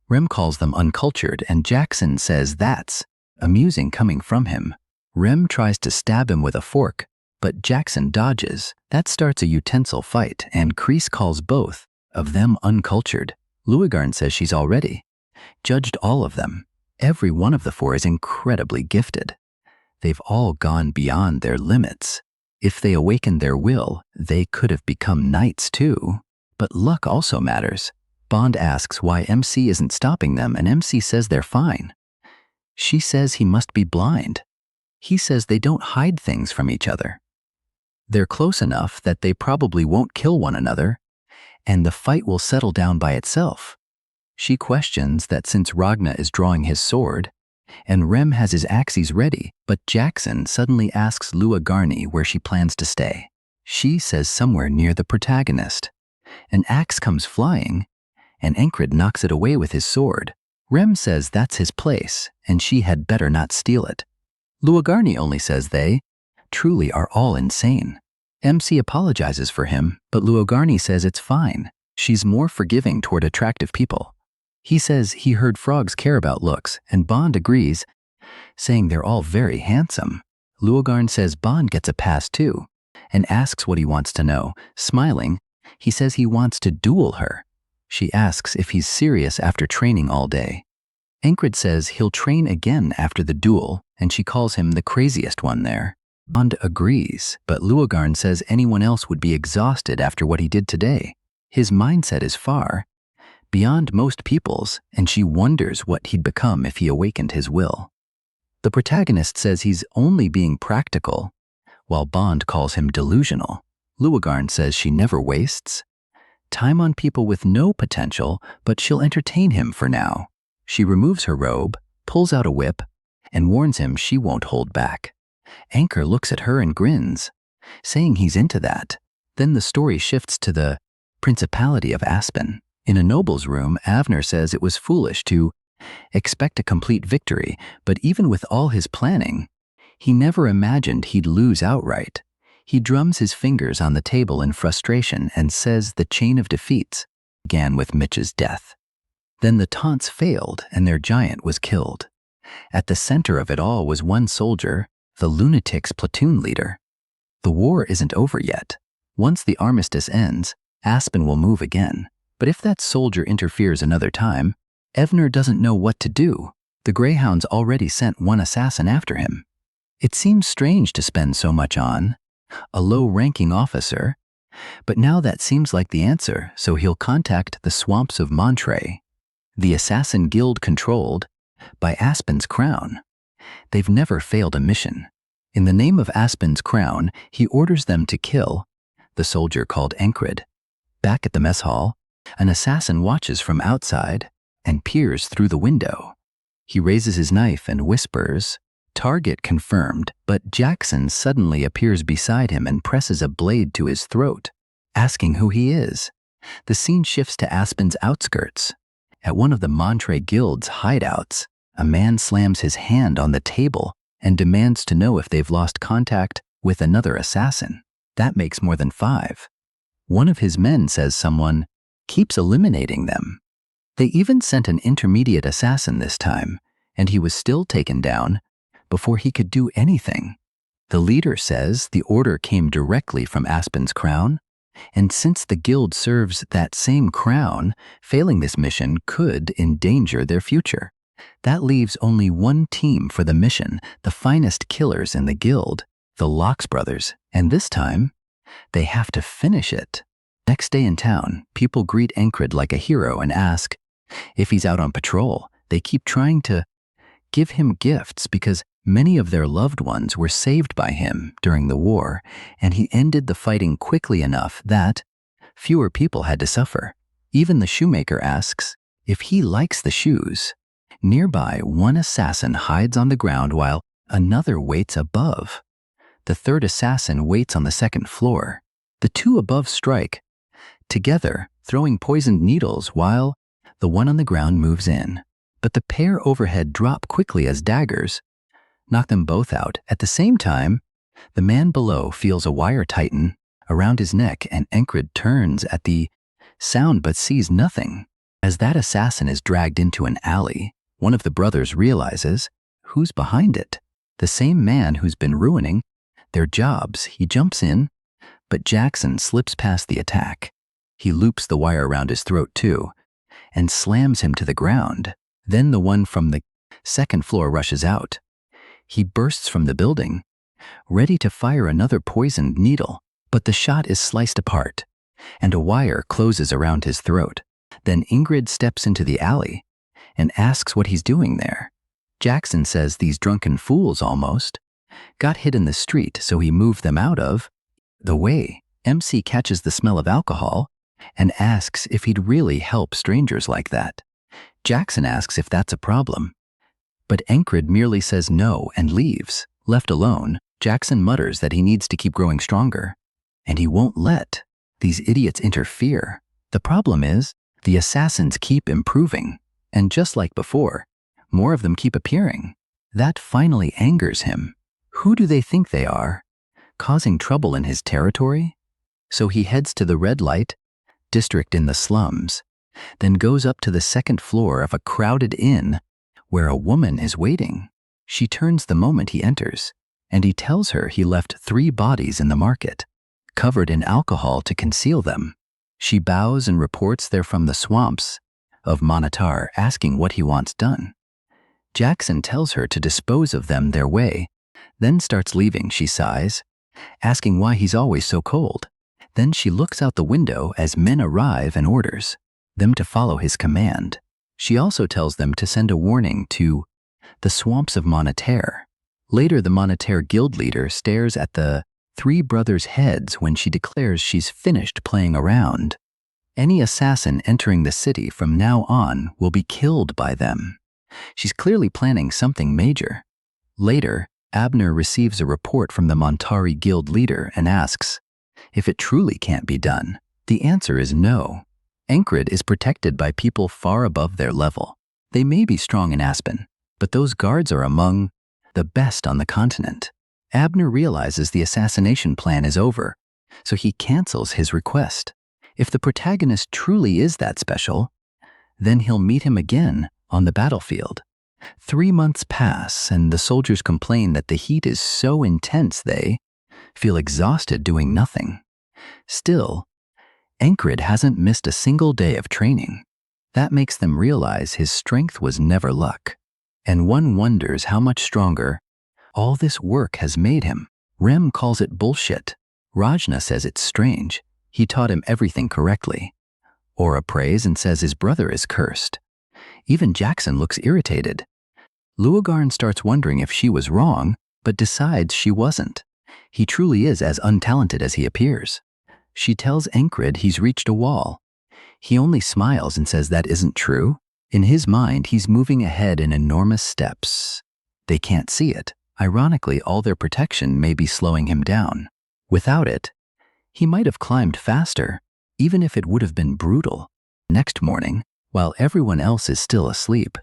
Rem calls them uncultured, and Jackson says that's amusing coming from him. Rem tries to stab him with a fork, but Jackson dodges. That starts a utensil fight, and Kreese calls both of them uncultured. Luigarn says she's already judged all of them. Every one of the four is incredibly gifted. They've all gone beyond their limits. If they awakened their will, they could have become knights too. But luck also matters. Bond asks why MC isn't stopping them, and MC says they're fine. She says he must be blind. He says they don't hide things from each other. They're close enough that they probably won't kill one another, and the fight will settle down by itself. She questions that since Ragna is drawing his sword, and Rem has his axes ready, but Jackson suddenly asks Lua Garni where she plans to stay. She says somewhere near the protagonist. An axe comes flying, and Encred knocks it away with his sword. Rem says that's his place, and she had better not steal it. Lua Garni only says they truly are all insane. MC apologizes for him, but Lua Garni says it's fine. She's more forgiving toward attractive people. He says he heard frogs care about looks, and Bond agrees, saying they're all very handsome. Luagarn says Bond gets a pass too, and asks what he wants to know. Smiling, he says he wants to duel her. She asks if he's serious after training all day. Encred says he'll train again after the duel, and she calls him the craziest one there. Bond agrees, but Luagarn says anyone else would be exhausted after what he did today. His mindset is far beyond most people's, and she wonders what he'd become if he awakened his will. The protagonist says he's only being practical, while Bond calls him delusional. Luagarn says she never wastes time on people with no potential, but she'll entertain him for now. She removes her robe, pulls out a whip, and warns him she won't hold back. Anchor looks at her and grins, saying he's into that. Then the story shifts to the Principality of Aspen. In a noble's room, Avner says it was foolish to expect a complete victory, but even with all his planning, he never imagined he'd lose outright. He drums his fingers on the table in frustration and says the chain of defeats began with Mitch's death. Then the taunts failed and their giant was killed. At the center of it all was one soldier, the lunatic's platoon leader. The war isn't over yet. Once the armistice ends, Aspen will move again. But if that soldier interferes another time, Evner doesn't know what to do. The Greyhounds already sent one assassin after him. It seems strange to spend so much on a low-ranking officer, but now that seems like the answer, so he'll contact the swamps of Montrey, the assassin guild controlled by Aspen's Crown. They've never failed a mission. In the name of Aspen's Crown, he orders them to kill the soldier called Encred. Back at the mess hall, an assassin watches from outside and peers through the window. He raises his knife and whispers, "Target confirmed," but Jackson suddenly appears beside him and presses a blade to his throat, asking who he is. The scene shifts to Aspen's outskirts. At one of the Montrey Guild's hideouts, a man slams his hand on the table and demands to know if they've lost contact with another assassin. That makes more than 5. One of his men says someone keeps eliminating them. They even sent an intermediate assassin this time, and he was still taken down before he could do anything. The leader says the order came directly from Aspen's Crown, and since the guild serves that same crown, failing this mission could endanger their future. That leaves only one team for the mission, the finest killers in the guild, the Locks brothers, and this time, they have to finish it. Next day in town, people greet Encred like a hero and ask if he's out on patrol. They keep trying to give him gifts because many of their loved ones were saved by him during the war, and he ended the fighting quickly enough that fewer people had to suffer. Even the shoemaker asks if he likes the shoes. Nearby, one assassin hides on the ground while another waits above. The third assassin waits on the second floor. The two above strike together, throwing poisoned needles while the one on the ground moves in. But the pair overhead drop quickly as daggers knock them both out. At the same time, the man below feels a wire tighten around his neck, and Encred turns at the sound but sees nothing. As that assassin is dragged into an alley, one of the brothers realizes who's behind it. The same man who's been ruining their jobs. He jumps in, but Jackson slips past the attack. He loops the wire around his throat too, and slams him to the ground. Then the one from the second floor rushes out. He bursts from the building, ready to fire another poisoned needle, but the shot is sliced apart, and a wire closes around his throat. Then Ingrid steps into the alley and asks what he's doing there. Jackson says these drunken fools almost got hit in the street, so he moved them out of the way. MC catches the smell of alcohol and asks if he'd really help strangers like that. Jackson asks if that's a problem, but Encred merely says no and leaves. Left alone, Jackson mutters that he needs to keep growing stronger, and he won't let these idiots interfere. The problem is, the assassins keep improving, and just like before, more of them keep appearing. That finally angers him. Who do they think they are, causing trouble in his territory? So he heads to the red light district in the slums, then goes up to the second floor of a crowded inn where a woman is waiting. She turns the moment he enters, and he tells her he left 3 bodies in the market, covered in alcohol to conceal them. She bows and reports they're from the swamps of Monatar, asking what he wants done. Jackson tells her to dispose of them their way, then starts leaving. She sighs, asking why he's always so cold. Then she looks out the window as men arrive and orders them to follow his command. She also tells them to send a warning to the swamps of Monatar. Later, the Monatar guild leader stares at the 3 brothers' heads when she declares she's finished playing around. Any assassin entering the city from now on will be killed by them. She's clearly planning something major. Later, Abner receives a report from the Montari guild leader and asks if it truly can't be done. The answer is no. Encred is protected by people far above their level. They may be strong in Aspen, but those guards are among the best on the continent. Abner realizes the assassination plan is over, so he cancels his request. If the protagonist truly is that special, then he'll meet him again on the battlefield. 3 months pass, and the soldiers complain that the heat is so intense they feel exhausted doing nothing. Still, Encred hasn't missed a single day of training. That makes them realize his strength was never luck, and one wonders how much stronger all this work has made him. Rem calls it bullshit. Rajna says it's strange. He taught him everything correctly. Aura prays and says his brother is cursed. Even Jackson looks irritated. Luagarn starts wondering if she was wrong, but decides she wasn't. He truly is as untalented as he appears. She tells Encred he's reached a wall. He only smiles and says that isn't true. In his mind, he's moving ahead in enormous steps. They can't see it. Ironically, all their protection may be slowing him down. Without it, he might have climbed faster, even if it would have been brutal. Next morning, while everyone else is still asleep,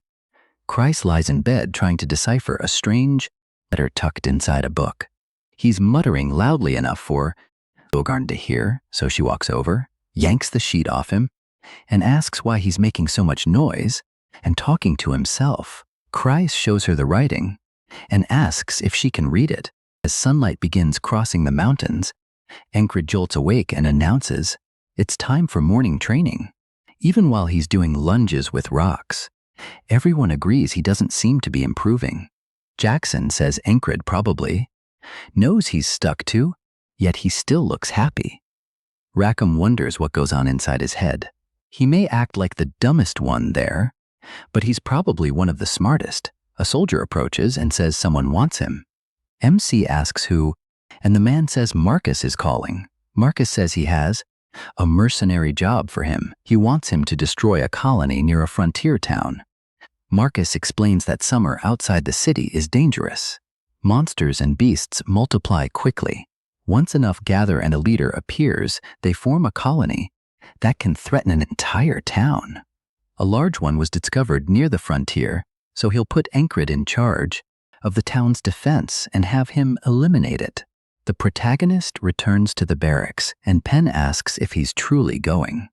Kreis lies in bed trying to decipher a strange letter tucked inside a book. He's muttering loudly enough for Luagarn to hear, so she walks over, yanks the sheet off him, and asks why he's making so much noise and talking to himself. Kreis shows her the writing and asks if she can read it. As sunlight begins crossing the mountains, Encred jolts awake and announces it's time for morning training. Even while he's doing lunges with rocks, Everyone agrees he doesn't seem to be improving. Jackson says Encred probably knows he's stuck too, yet he still looks happy. Rackham wonders what goes on inside his head. He may act like the dumbest one there, but he's probably one of the smartest. A soldier approaches and says someone wants him. MC asks who, and the man says Marcus is calling. Marcus says he has a mercenary job for him. He wants him to destroy a colony near a frontier town. Marcus explains that summer outside the city is dangerous. Monsters and beasts multiply quickly. Once enough gather and a leader appears, they form a colony that can threaten an entire town. A large one was discovered near the frontier, so he'll put Encred in charge of the town's defense and have him eliminate it. The protagonist returns to the barracks, and Penn asks if he's truly going.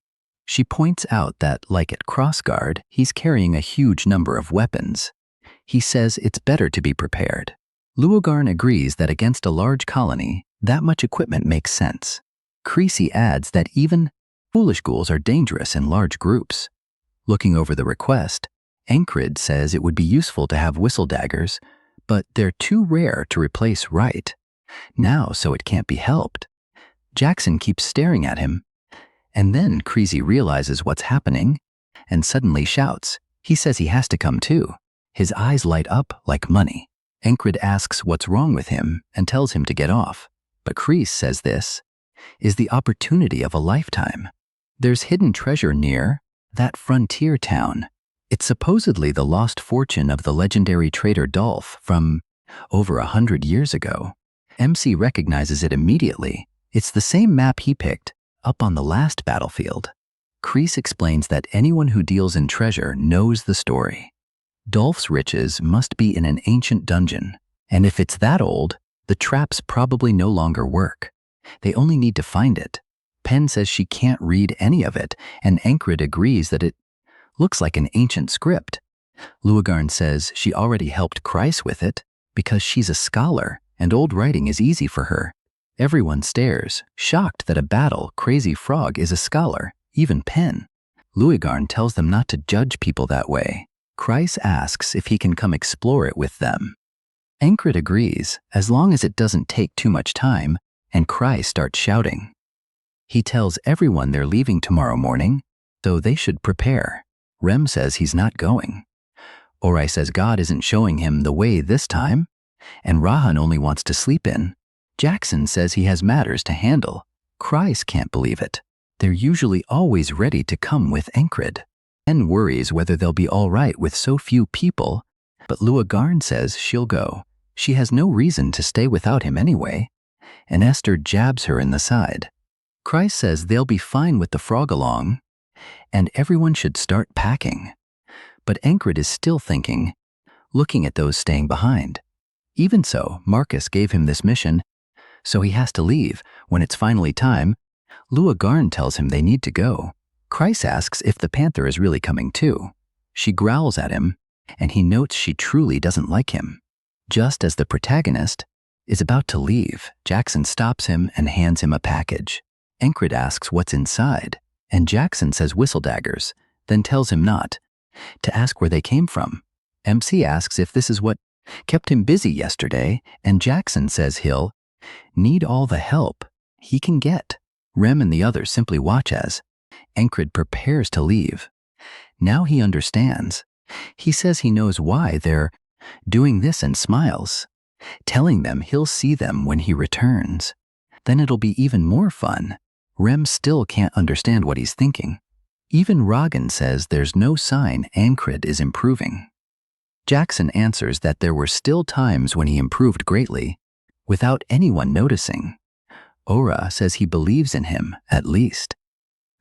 She points out that, like at Crossguard, he's carrying a huge number of weapons. He says it's better to be prepared. Luogarn agrees that against a large colony, that much equipment makes sense. Creasy adds that even foolish ghouls are dangerous in large groups. Looking over the request, Encred says it would be useful to have whistle daggers, but they're too rare to replace right now, so it can't be helped. Jackson keeps staring at him, and then Creasy realizes what's happening and suddenly shouts. He says he has to come too. His eyes light up like money. Encred asks what's wrong with him and tells him to get off, but Crease says this is the opportunity of a lifetime. There's hidden treasure near that frontier town. It's supposedly the lost fortune of the legendary trader Dolph from over 100 years ago. MC recognizes it immediately. It's the same map he picked up on the last battlefield. Crease explains that anyone who deals in treasure knows the story. Dolph's riches must be in an ancient dungeon, and if it's that old, the traps probably no longer work. They only need to find it. Penn says she can't read any of it, and Encred agrees that it looks like an ancient script. Luogarn says she already helped Kreis with it because she's a scholar and old writing is easy for her. Everyone stares, shocked that a battle-crazy frog is a scholar, even Penn. Luogarn tells them not to judge people that way. Kreis asks if he can come explore it with them. Encred agrees, as long as it doesn't take too much time, and Kreis starts shouting. He tells everyone they're leaving tomorrow morning, so they should prepare. Rem says he's not going. Orai says God isn't showing him the way this time, and Rahan only wants to sleep in. Jackson says he has matters to handle. Kreis can't believe it. They're usually always ready to come with Encred. Penn worries whether they'll be all right with so few people, but Luogarn says she'll go. She has no reason to stay without him anyway, and Esther jabs her in the side. Kreis says they'll be fine with the frog along, and everyone should start packing. But Encred is still thinking, looking at those staying behind. Even so, Marcus gave him this mission, so he has to leave. When it's finally time, Luogarn tells him they need to go. Kreis asks if the panther is really coming too. She growls at him, and he notes she truly doesn't like him. Just as the protagonist is about to leave, Jackson stops him and hands him a package. Encred asks what's inside, and Jackson says whistle daggers, then tells him not to ask where they came from. MC asks if this is what kept him busy yesterday, and Jackson says he'll need all the help he can get. Rem and the others simply watch as Encred prepares to leave. Now he understands. He says he knows why they're doing this and smiles, telling them he'll see them when he returns. Then it'll be even more fun. Rem still can't understand what he's thinking. Even Ragan says there's no sign Encred is improving. Jackson answers that there were still times when he improved greatly, without anyone noticing. Ora says he believes in him, at least.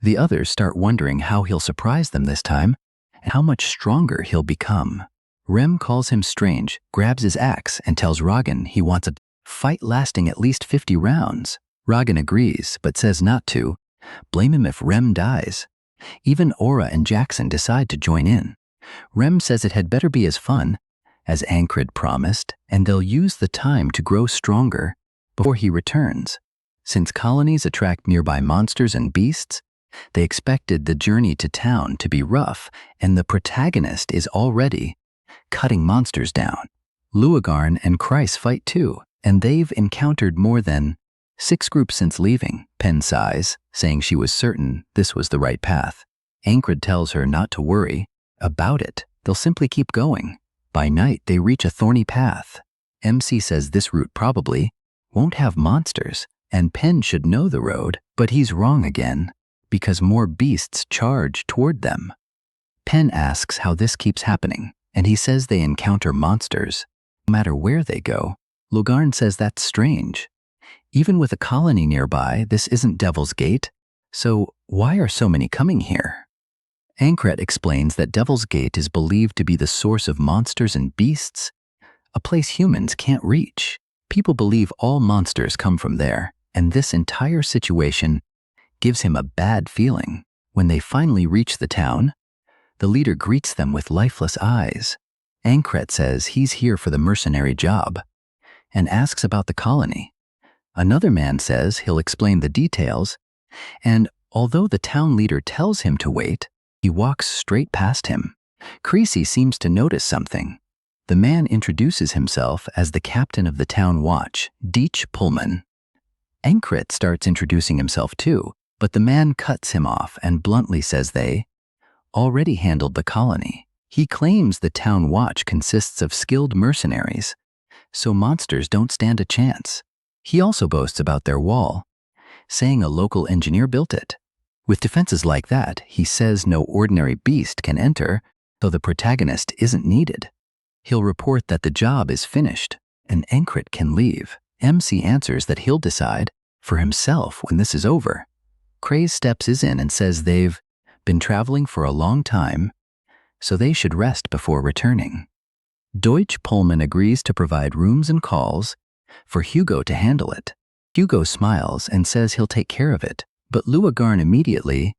The others start wondering how he'll surprise them this time, and how much stronger he'll become. Rem calls him strange, grabs his axe, and tells Ragan he wants a fight lasting at least 50 rounds. Ragan agrees, but says not to. Blame him if Rem dies. Even Ora and Jackson decide to join in. Rem says it had better be as fun as Encred promised, and they'll use the time to grow stronger before he returns. Since colonies attract nearby monsters and beasts, They expected the journey to town to be rough, and the protagonist is already cutting monsters down. Luagarn and Kreis fight too, and they've encountered more than 6 groups since leaving. Pen sighs, saying she was certain this was the right path. Ancred tells her not to worry about it. They'll simply keep going. By night, they reach a thorny path. MC says this route probably won't have monsters, and Pen should know the road, but he's wrong again, because more beasts charge toward them. Pen asks how this keeps happening, and he says they encounter monsters no matter where they go. Lugarn says that's strange. Even with a colony nearby, this isn't Devil's Gate, so why are so many coming here? Ancred explains that Devil's Gate is believed to be the source of monsters and beasts, a place humans can't reach. People believe all monsters come from there, and this entire situation gives him a bad feeling. When they finally reach the town, the leader greets them with lifeless eyes. Ancred says he's here for the mercenary job and asks about the colony. Another man says he'll explain the details, and although the town leader tells him to wait, he walks straight past him. Creasy seems to notice something. The man introduces himself as the captain of the town watch, Deech Pullman. Ancred starts introducing himself too, but the man cuts him off and bluntly says they already handled the colony. He claims the town watch consists of skilled mercenaries, so monsters don't stand a chance. He also boasts about their wall, saying a local engineer built it. With defenses like that, he says no ordinary beast can enter, so the protagonist isn't needed. He'll report that the job is finished, and Ancred can leave. MC answers that he'll decide for himself when this is over. Kreis steps in and says they've been traveling for a long time, so they should rest before returning. Deutsch Pullman agrees to provide rooms and calls for Hugo to handle it. Hugo smiles and says he'll take care of it, but Luagarn immediately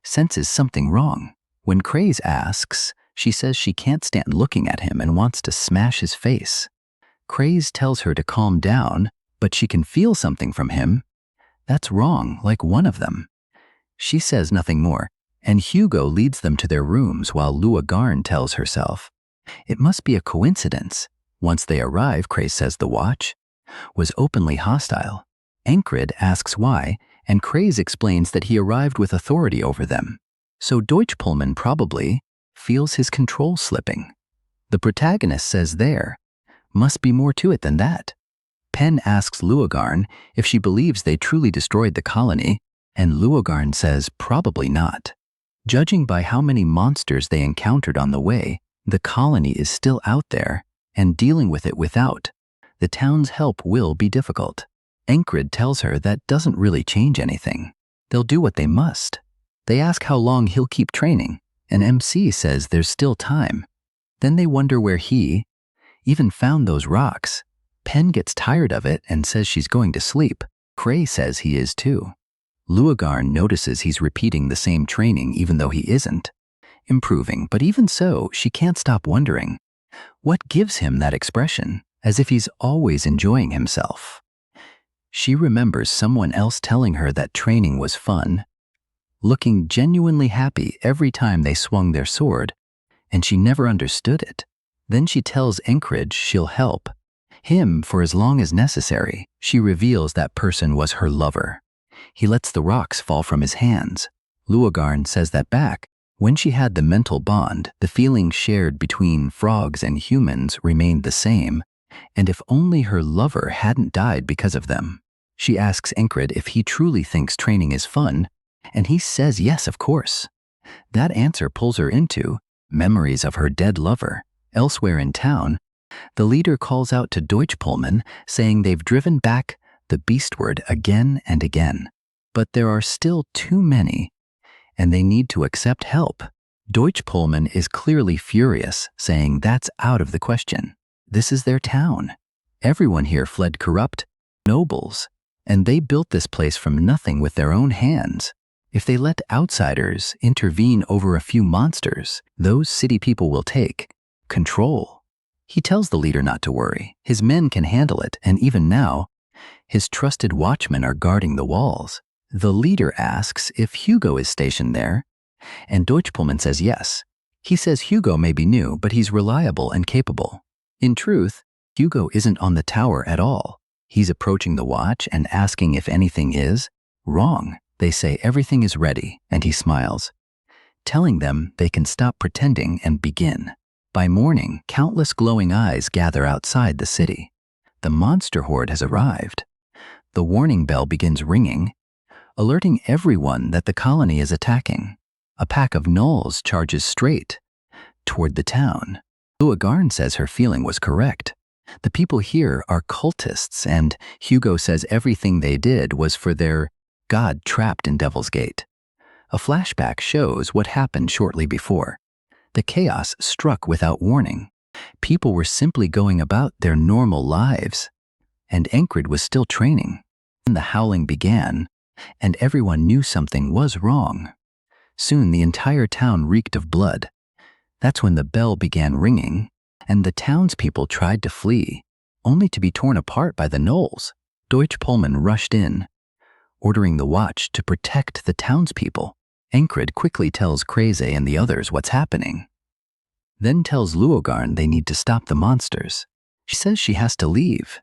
senses something wrong. When Kreis asks, she says she can't stand looking at him and wants to smash his face. Kreis tells her to calm down, but she can feel something from him that's wrong, like one of them. She says nothing more, and Hugo leads them to their rooms while Luagarn tells herself it must be a coincidence. Once they arrive, Kreis says the watch was openly hostile. Ancred asks why, and Kreis explains that he arrived with authority over them. So Deutsch Pullman probably feels his control slipping. The protagonist says there must be more to it than that. Pen asks Luagarn if she believes they truly destroyed the colony, and Luagarn says probably not. Judging by how many monsters they encountered on the way, the colony is still out there, and dealing with it without the town's help will be difficult. Ancred tells her that doesn't really change anything. They'll do what they must. They ask how long he'll keep training, and MC says there's still time. Then they wonder where he even found those rocks. Pen gets tired of it and says she's going to sleep. Kreis says he is too. Luagarn notices he's repeating the same training even though he isn't improving, but even so, she can't stop wondering what gives him that expression, as if he's always enjoying himself. She remembers someone else telling her that training was fun, looking genuinely happy every time they swung their sword, and she never understood it. Then she tells Ancred she'll help him for as long as necessary. She reveals that person was her lover. He lets the rocks fall from his hands. Luagarn says that back when she had the mental bond, the feeling shared between frogs and humans remained the same, and if only her lover hadn't died because of them. She asks Ancred if he truly thinks training is fun, and he says yes, of course. That answer pulls her into memories of her dead lover. Elsewhere in town, the leader calls out to Deutsch Pullman, saying they've driven back the beastward again and again, but there are still too many, and they need to accept help. Deutsch Pullman is clearly furious, saying that's out of the question. This is their town. Everyone here fled corrupt nobles, and they built this place from nothing with their own hands. If they let outsiders intervene over a few monsters, those city people will take control. He tells the leader not to worry. His men can handle it, and even now, his trusted watchmen are guarding the walls. The leader asks if Hugo is stationed there, and Deutschpullman says yes. He says Hugo may be new, but he's reliable and capable. In truth, Hugo isn't on the tower at all. He's approaching the watch and asking if anything is wrong. They say everything is ready, and he smiles, telling them they can stop pretending and begin. By morning, countless glowing eyes gather outside the city. The monster horde has arrived. The warning bell begins ringing, alerting everyone that the colony is attacking. A pack of gnolls charges straight toward the town. Luagarn says her feeling was correct. The people here are cultists, and Hugo says everything they did was for their god trapped in Devil's Gate. A flashback shows what happened shortly before. The chaos struck without warning. People were simply going about their normal lives, and Encred was still training. Then the howling began, and everyone knew something was wrong. Soon the entire town reeked of blood. That's when the bell began ringing, and the townspeople tried to flee, only to be torn apart by the gnolls. Deutschpullman rushed in, ordering the watch to protect the townspeople. Encred quickly tells Kreze and the others what's happening, then tells Luogarn they need to stop the monsters. She says she has to leave.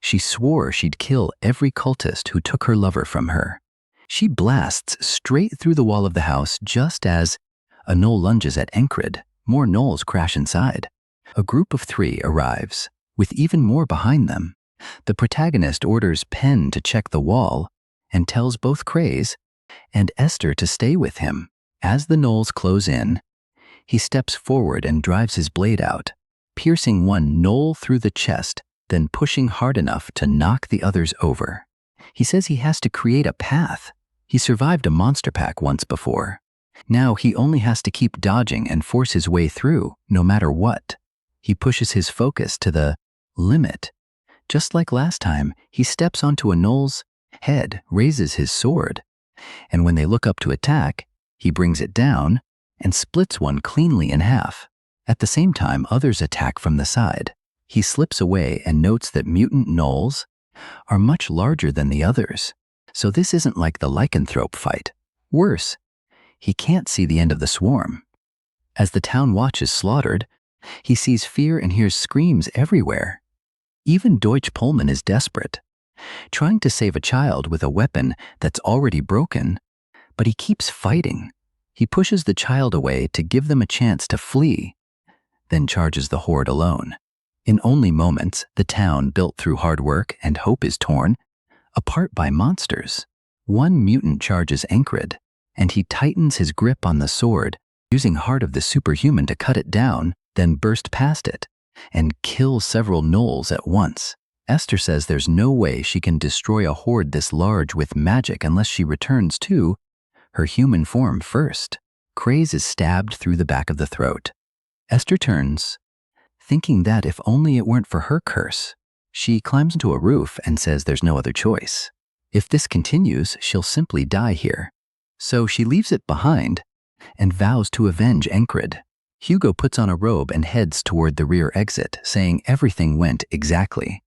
She swore she'd kill every cultist who took her lover from her. She blasts straight through the wall of the house just as a gnoll lunges at Encred. More gnolls crash inside. A group of 3 arrives, with even more behind them. The protagonist orders Pen to check the wall and tells both Kreze and Esther to stay with him. As the gnolls close in, he steps forward and drives his blade out, piercing one gnoll through the chest, then pushing hard enough to knock the others over. He says he has to create a path. He survived a monster pack once before. Now he only has to keep dodging and force his way through, no matter what. He pushes his focus to the limit. Just like last time, he steps onto a gnoll's head, raises his sword, and when they look up to attack, he brings it down and splits one cleanly in half. At the same time, others attack from the side. He slips away and notes that mutant gnolls are much larger than the others, so this isn't like the lycanthrope fight. Worse, he can't see the end of the swarm. As the town watch is slaughtered, he sees fear and hears screams everywhere. Even Deutschpullman is desperate, trying to save a child with a weapon that's already broken, but he keeps fighting. He pushes the child away to give them a chance to flee, then charges the horde alone. In only moments, the town, built through hard work and hope, is torn apart by monsters. One mutant charges Encred, and he tightens his grip on the sword, using Heart of the Superhuman to cut it down, then burst past it and kill several gnolls at once. Esther says there's no way she can destroy a horde this large with magic unless she returns to her human form first. Kreze is stabbed through the back of the throat. Esther turns, thinking that if only it weren't for her curse. She climbs into a roof and says there's no other choice. If this continues, she'll simply die here. So she leaves it behind and vows to avenge Encred. Hugo puts on a robe and heads toward the rear exit, saying everything went exactly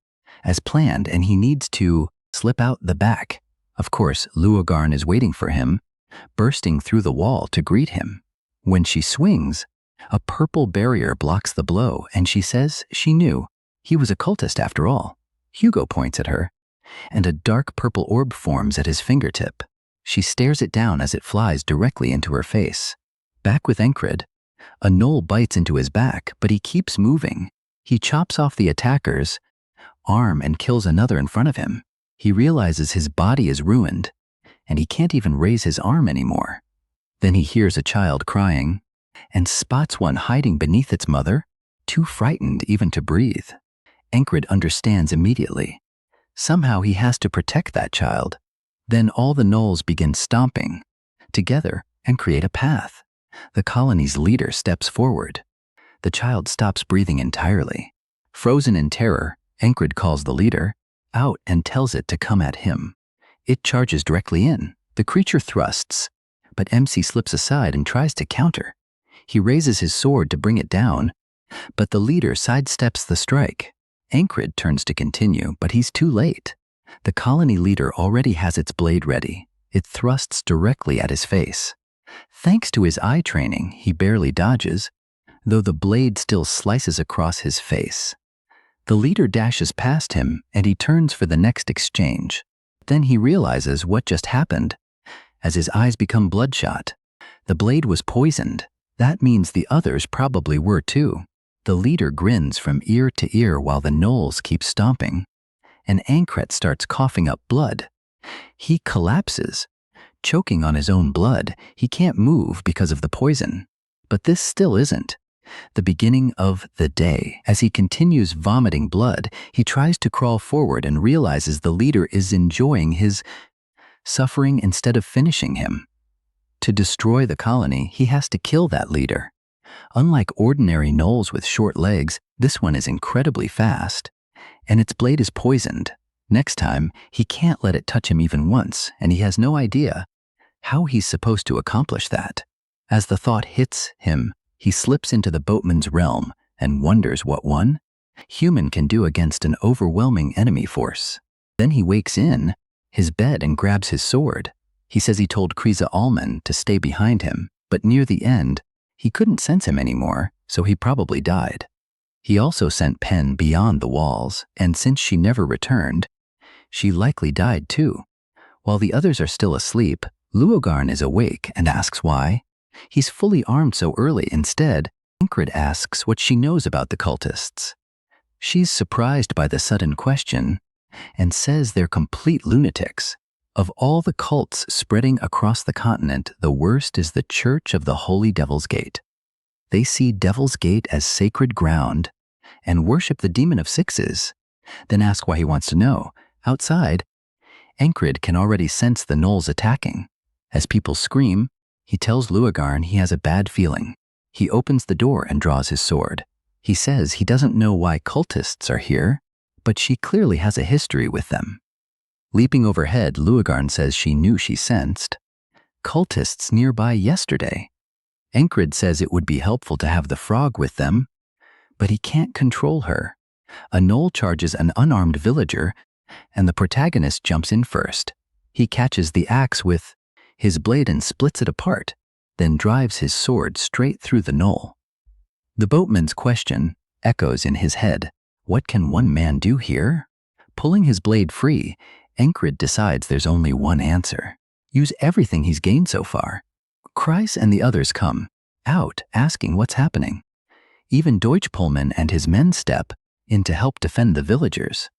as planned and he needs to slip out the back. Of course, Luogarn is waiting for him, bursting through the wall to greet him. When she swings, a purple barrier blocks the blow, and she says she knew he was a cultist after all. Hugo points at her, and a dark purple orb forms at his fingertip. She stares it down as it flies directly into her face. Back with Encred, a gnoll bites into his back, but he keeps moving. He chops off the attacker's arm and kills another in front of him. He realizes his body is ruined, and he can't even raise his arm anymore. Then he hears a child crying and spots one hiding beneath its mother, too frightened even to breathe. Encred understands immediately. Somehow he has to protect that child. Then all the gnolls begin stomping together and create a path. The colony's leader steps forward. The child stops breathing entirely. Frozen in terror, Encred calls the leader out and tells it to come at him. It charges directly in. The creature thrusts, but MC slips aside and tries to counter. He raises his sword to bring it down, but the leader sidesteps the strike. Encred turns to continue, but he's too late. The colony leader already has its blade ready. It thrusts directly at his face. Thanks to his eye training, he barely dodges, though the blade still slices across his face. The leader dashes past him, and he turns for the next exchange. Then he realizes what just happened. As his eyes become bloodshot, the blade was poisoned. That means the others probably were too. The leader grins from ear to ear while the gnolls keep stomping. And Ancret starts coughing up blood. He collapses. Choking on his own blood, he can't move because of the poison. But this still isn't the beginning of the day. As he continues vomiting blood, he tries to crawl forward and realizes the leader is enjoying his suffering instead of finishing him. To destroy the colony, he has to kill that leader. Unlike ordinary gnolls with short legs, this one is incredibly fast, and its blade is poisoned. Next time, he can't let it touch him even once, and he has no idea how he's supposed to accomplish that. As the thought hits him, he slips into the boatman's realm and wonders what one human can do against an overwhelming enemy force. Then he wakes in his bed and grabs his sword. He says he told Kriza Allman to stay behind him, but near the end, he couldn't sense him anymore, so he probably died. He also sent Pen beyond the walls, and since she never returned, she likely died too. While the others are still asleep, Luogarn is awake and asks why he's fully armed so early. Instead, Ingrid asks what she knows about the cultists. She's surprised by the sudden question and says they're complete lunatics. Of all the cults spreading across the continent, the worst is the Church of the Holy Devil's Gate. They see Devil's Gate as sacred ground and worship the Demon of Sixes, then ask why he wants to know. Outside, Encred can already sense the gnolls attacking. As people scream, he tells Luogarn he has a bad feeling. He opens the door and draws his sword. He says he doesn't know why cultists are here, but she clearly has a history with them. Leaping overhead, Luogarn says she knew she sensed cultists nearby yesterday. Encred says it would be helpful to have the frog with them, but he can't control her. A gnoll charges an unarmed villager, and the protagonist jumps in first. He catches the axe with his blade and splits it apart, then drives his sword straight through the gnoll. The boatman's question echoes in his head. What can one man do here? Pulling his blade free, Encred decides there's only one answer. Use everything he's gained so far. Kreis and the others come out, asking what's happening. Even Deutschpullman and his men step in to help defend the villagers.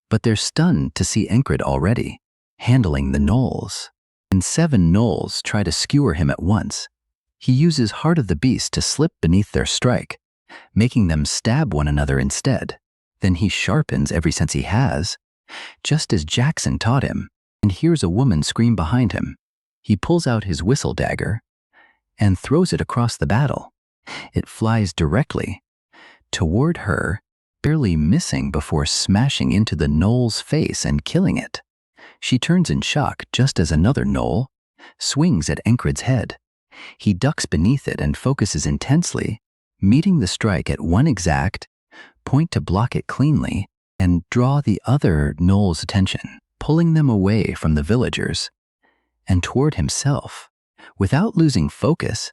But they're stunned to see Encred already, handling the gnolls. And 7 gnolls try to skewer him at once. He uses Heart of the Beast to slip beneath their strike, making them stab one another instead. Then he sharpens every sense he has, just as Jackson taught him, and hears a woman scream behind him. He pulls out his whistle dagger and throws it across the battle. It flies directly toward her, barely missing before smashing into the gnoll's face and killing it. She turns in shock just as another gnoll swings at Encred's head. He ducks beneath it and focuses intensely, meeting the strike at one exact point to block it cleanly and draw the other gnoll's attention, pulling them away from the villagers and toward himself. Without losing focus,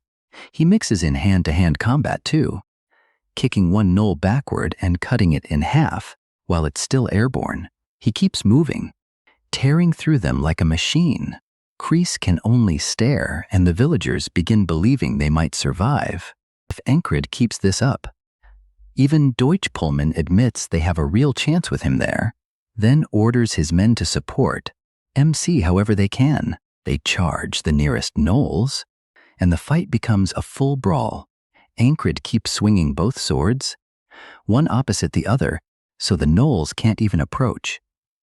he mixes in hand-to-hand combat too, kicking one gnoll backward and cutting it in half while it's still airborne. He keeps moving, tearing through them like a machine. Kreis can only stare, and the villagers begin believing they might survive if Encred keeps this up. Even Deutschpullman admits they have a real chance with him there, then orders his men to support MC however they can. They charge the nearest gnolls, and the fight becomes a full brawl. Encred keeps swinging both swords, one opposite the other, so the gnolls can't even approach.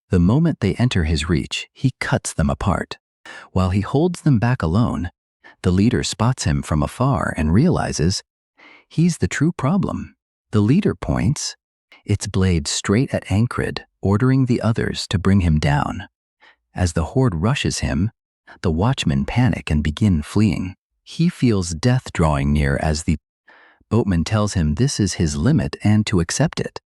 The moment they enter his reach, he cuts them apart. While he holds them back alone, the leader spots him from afar and realizes he's the true problem. The leader points its blade straight at Encred, ordering the others to bring him down. As the horde rushes him, the watchmen panic and begin fleeing. He feels death drawing near as the boatman tells him this is his limit and to accept it.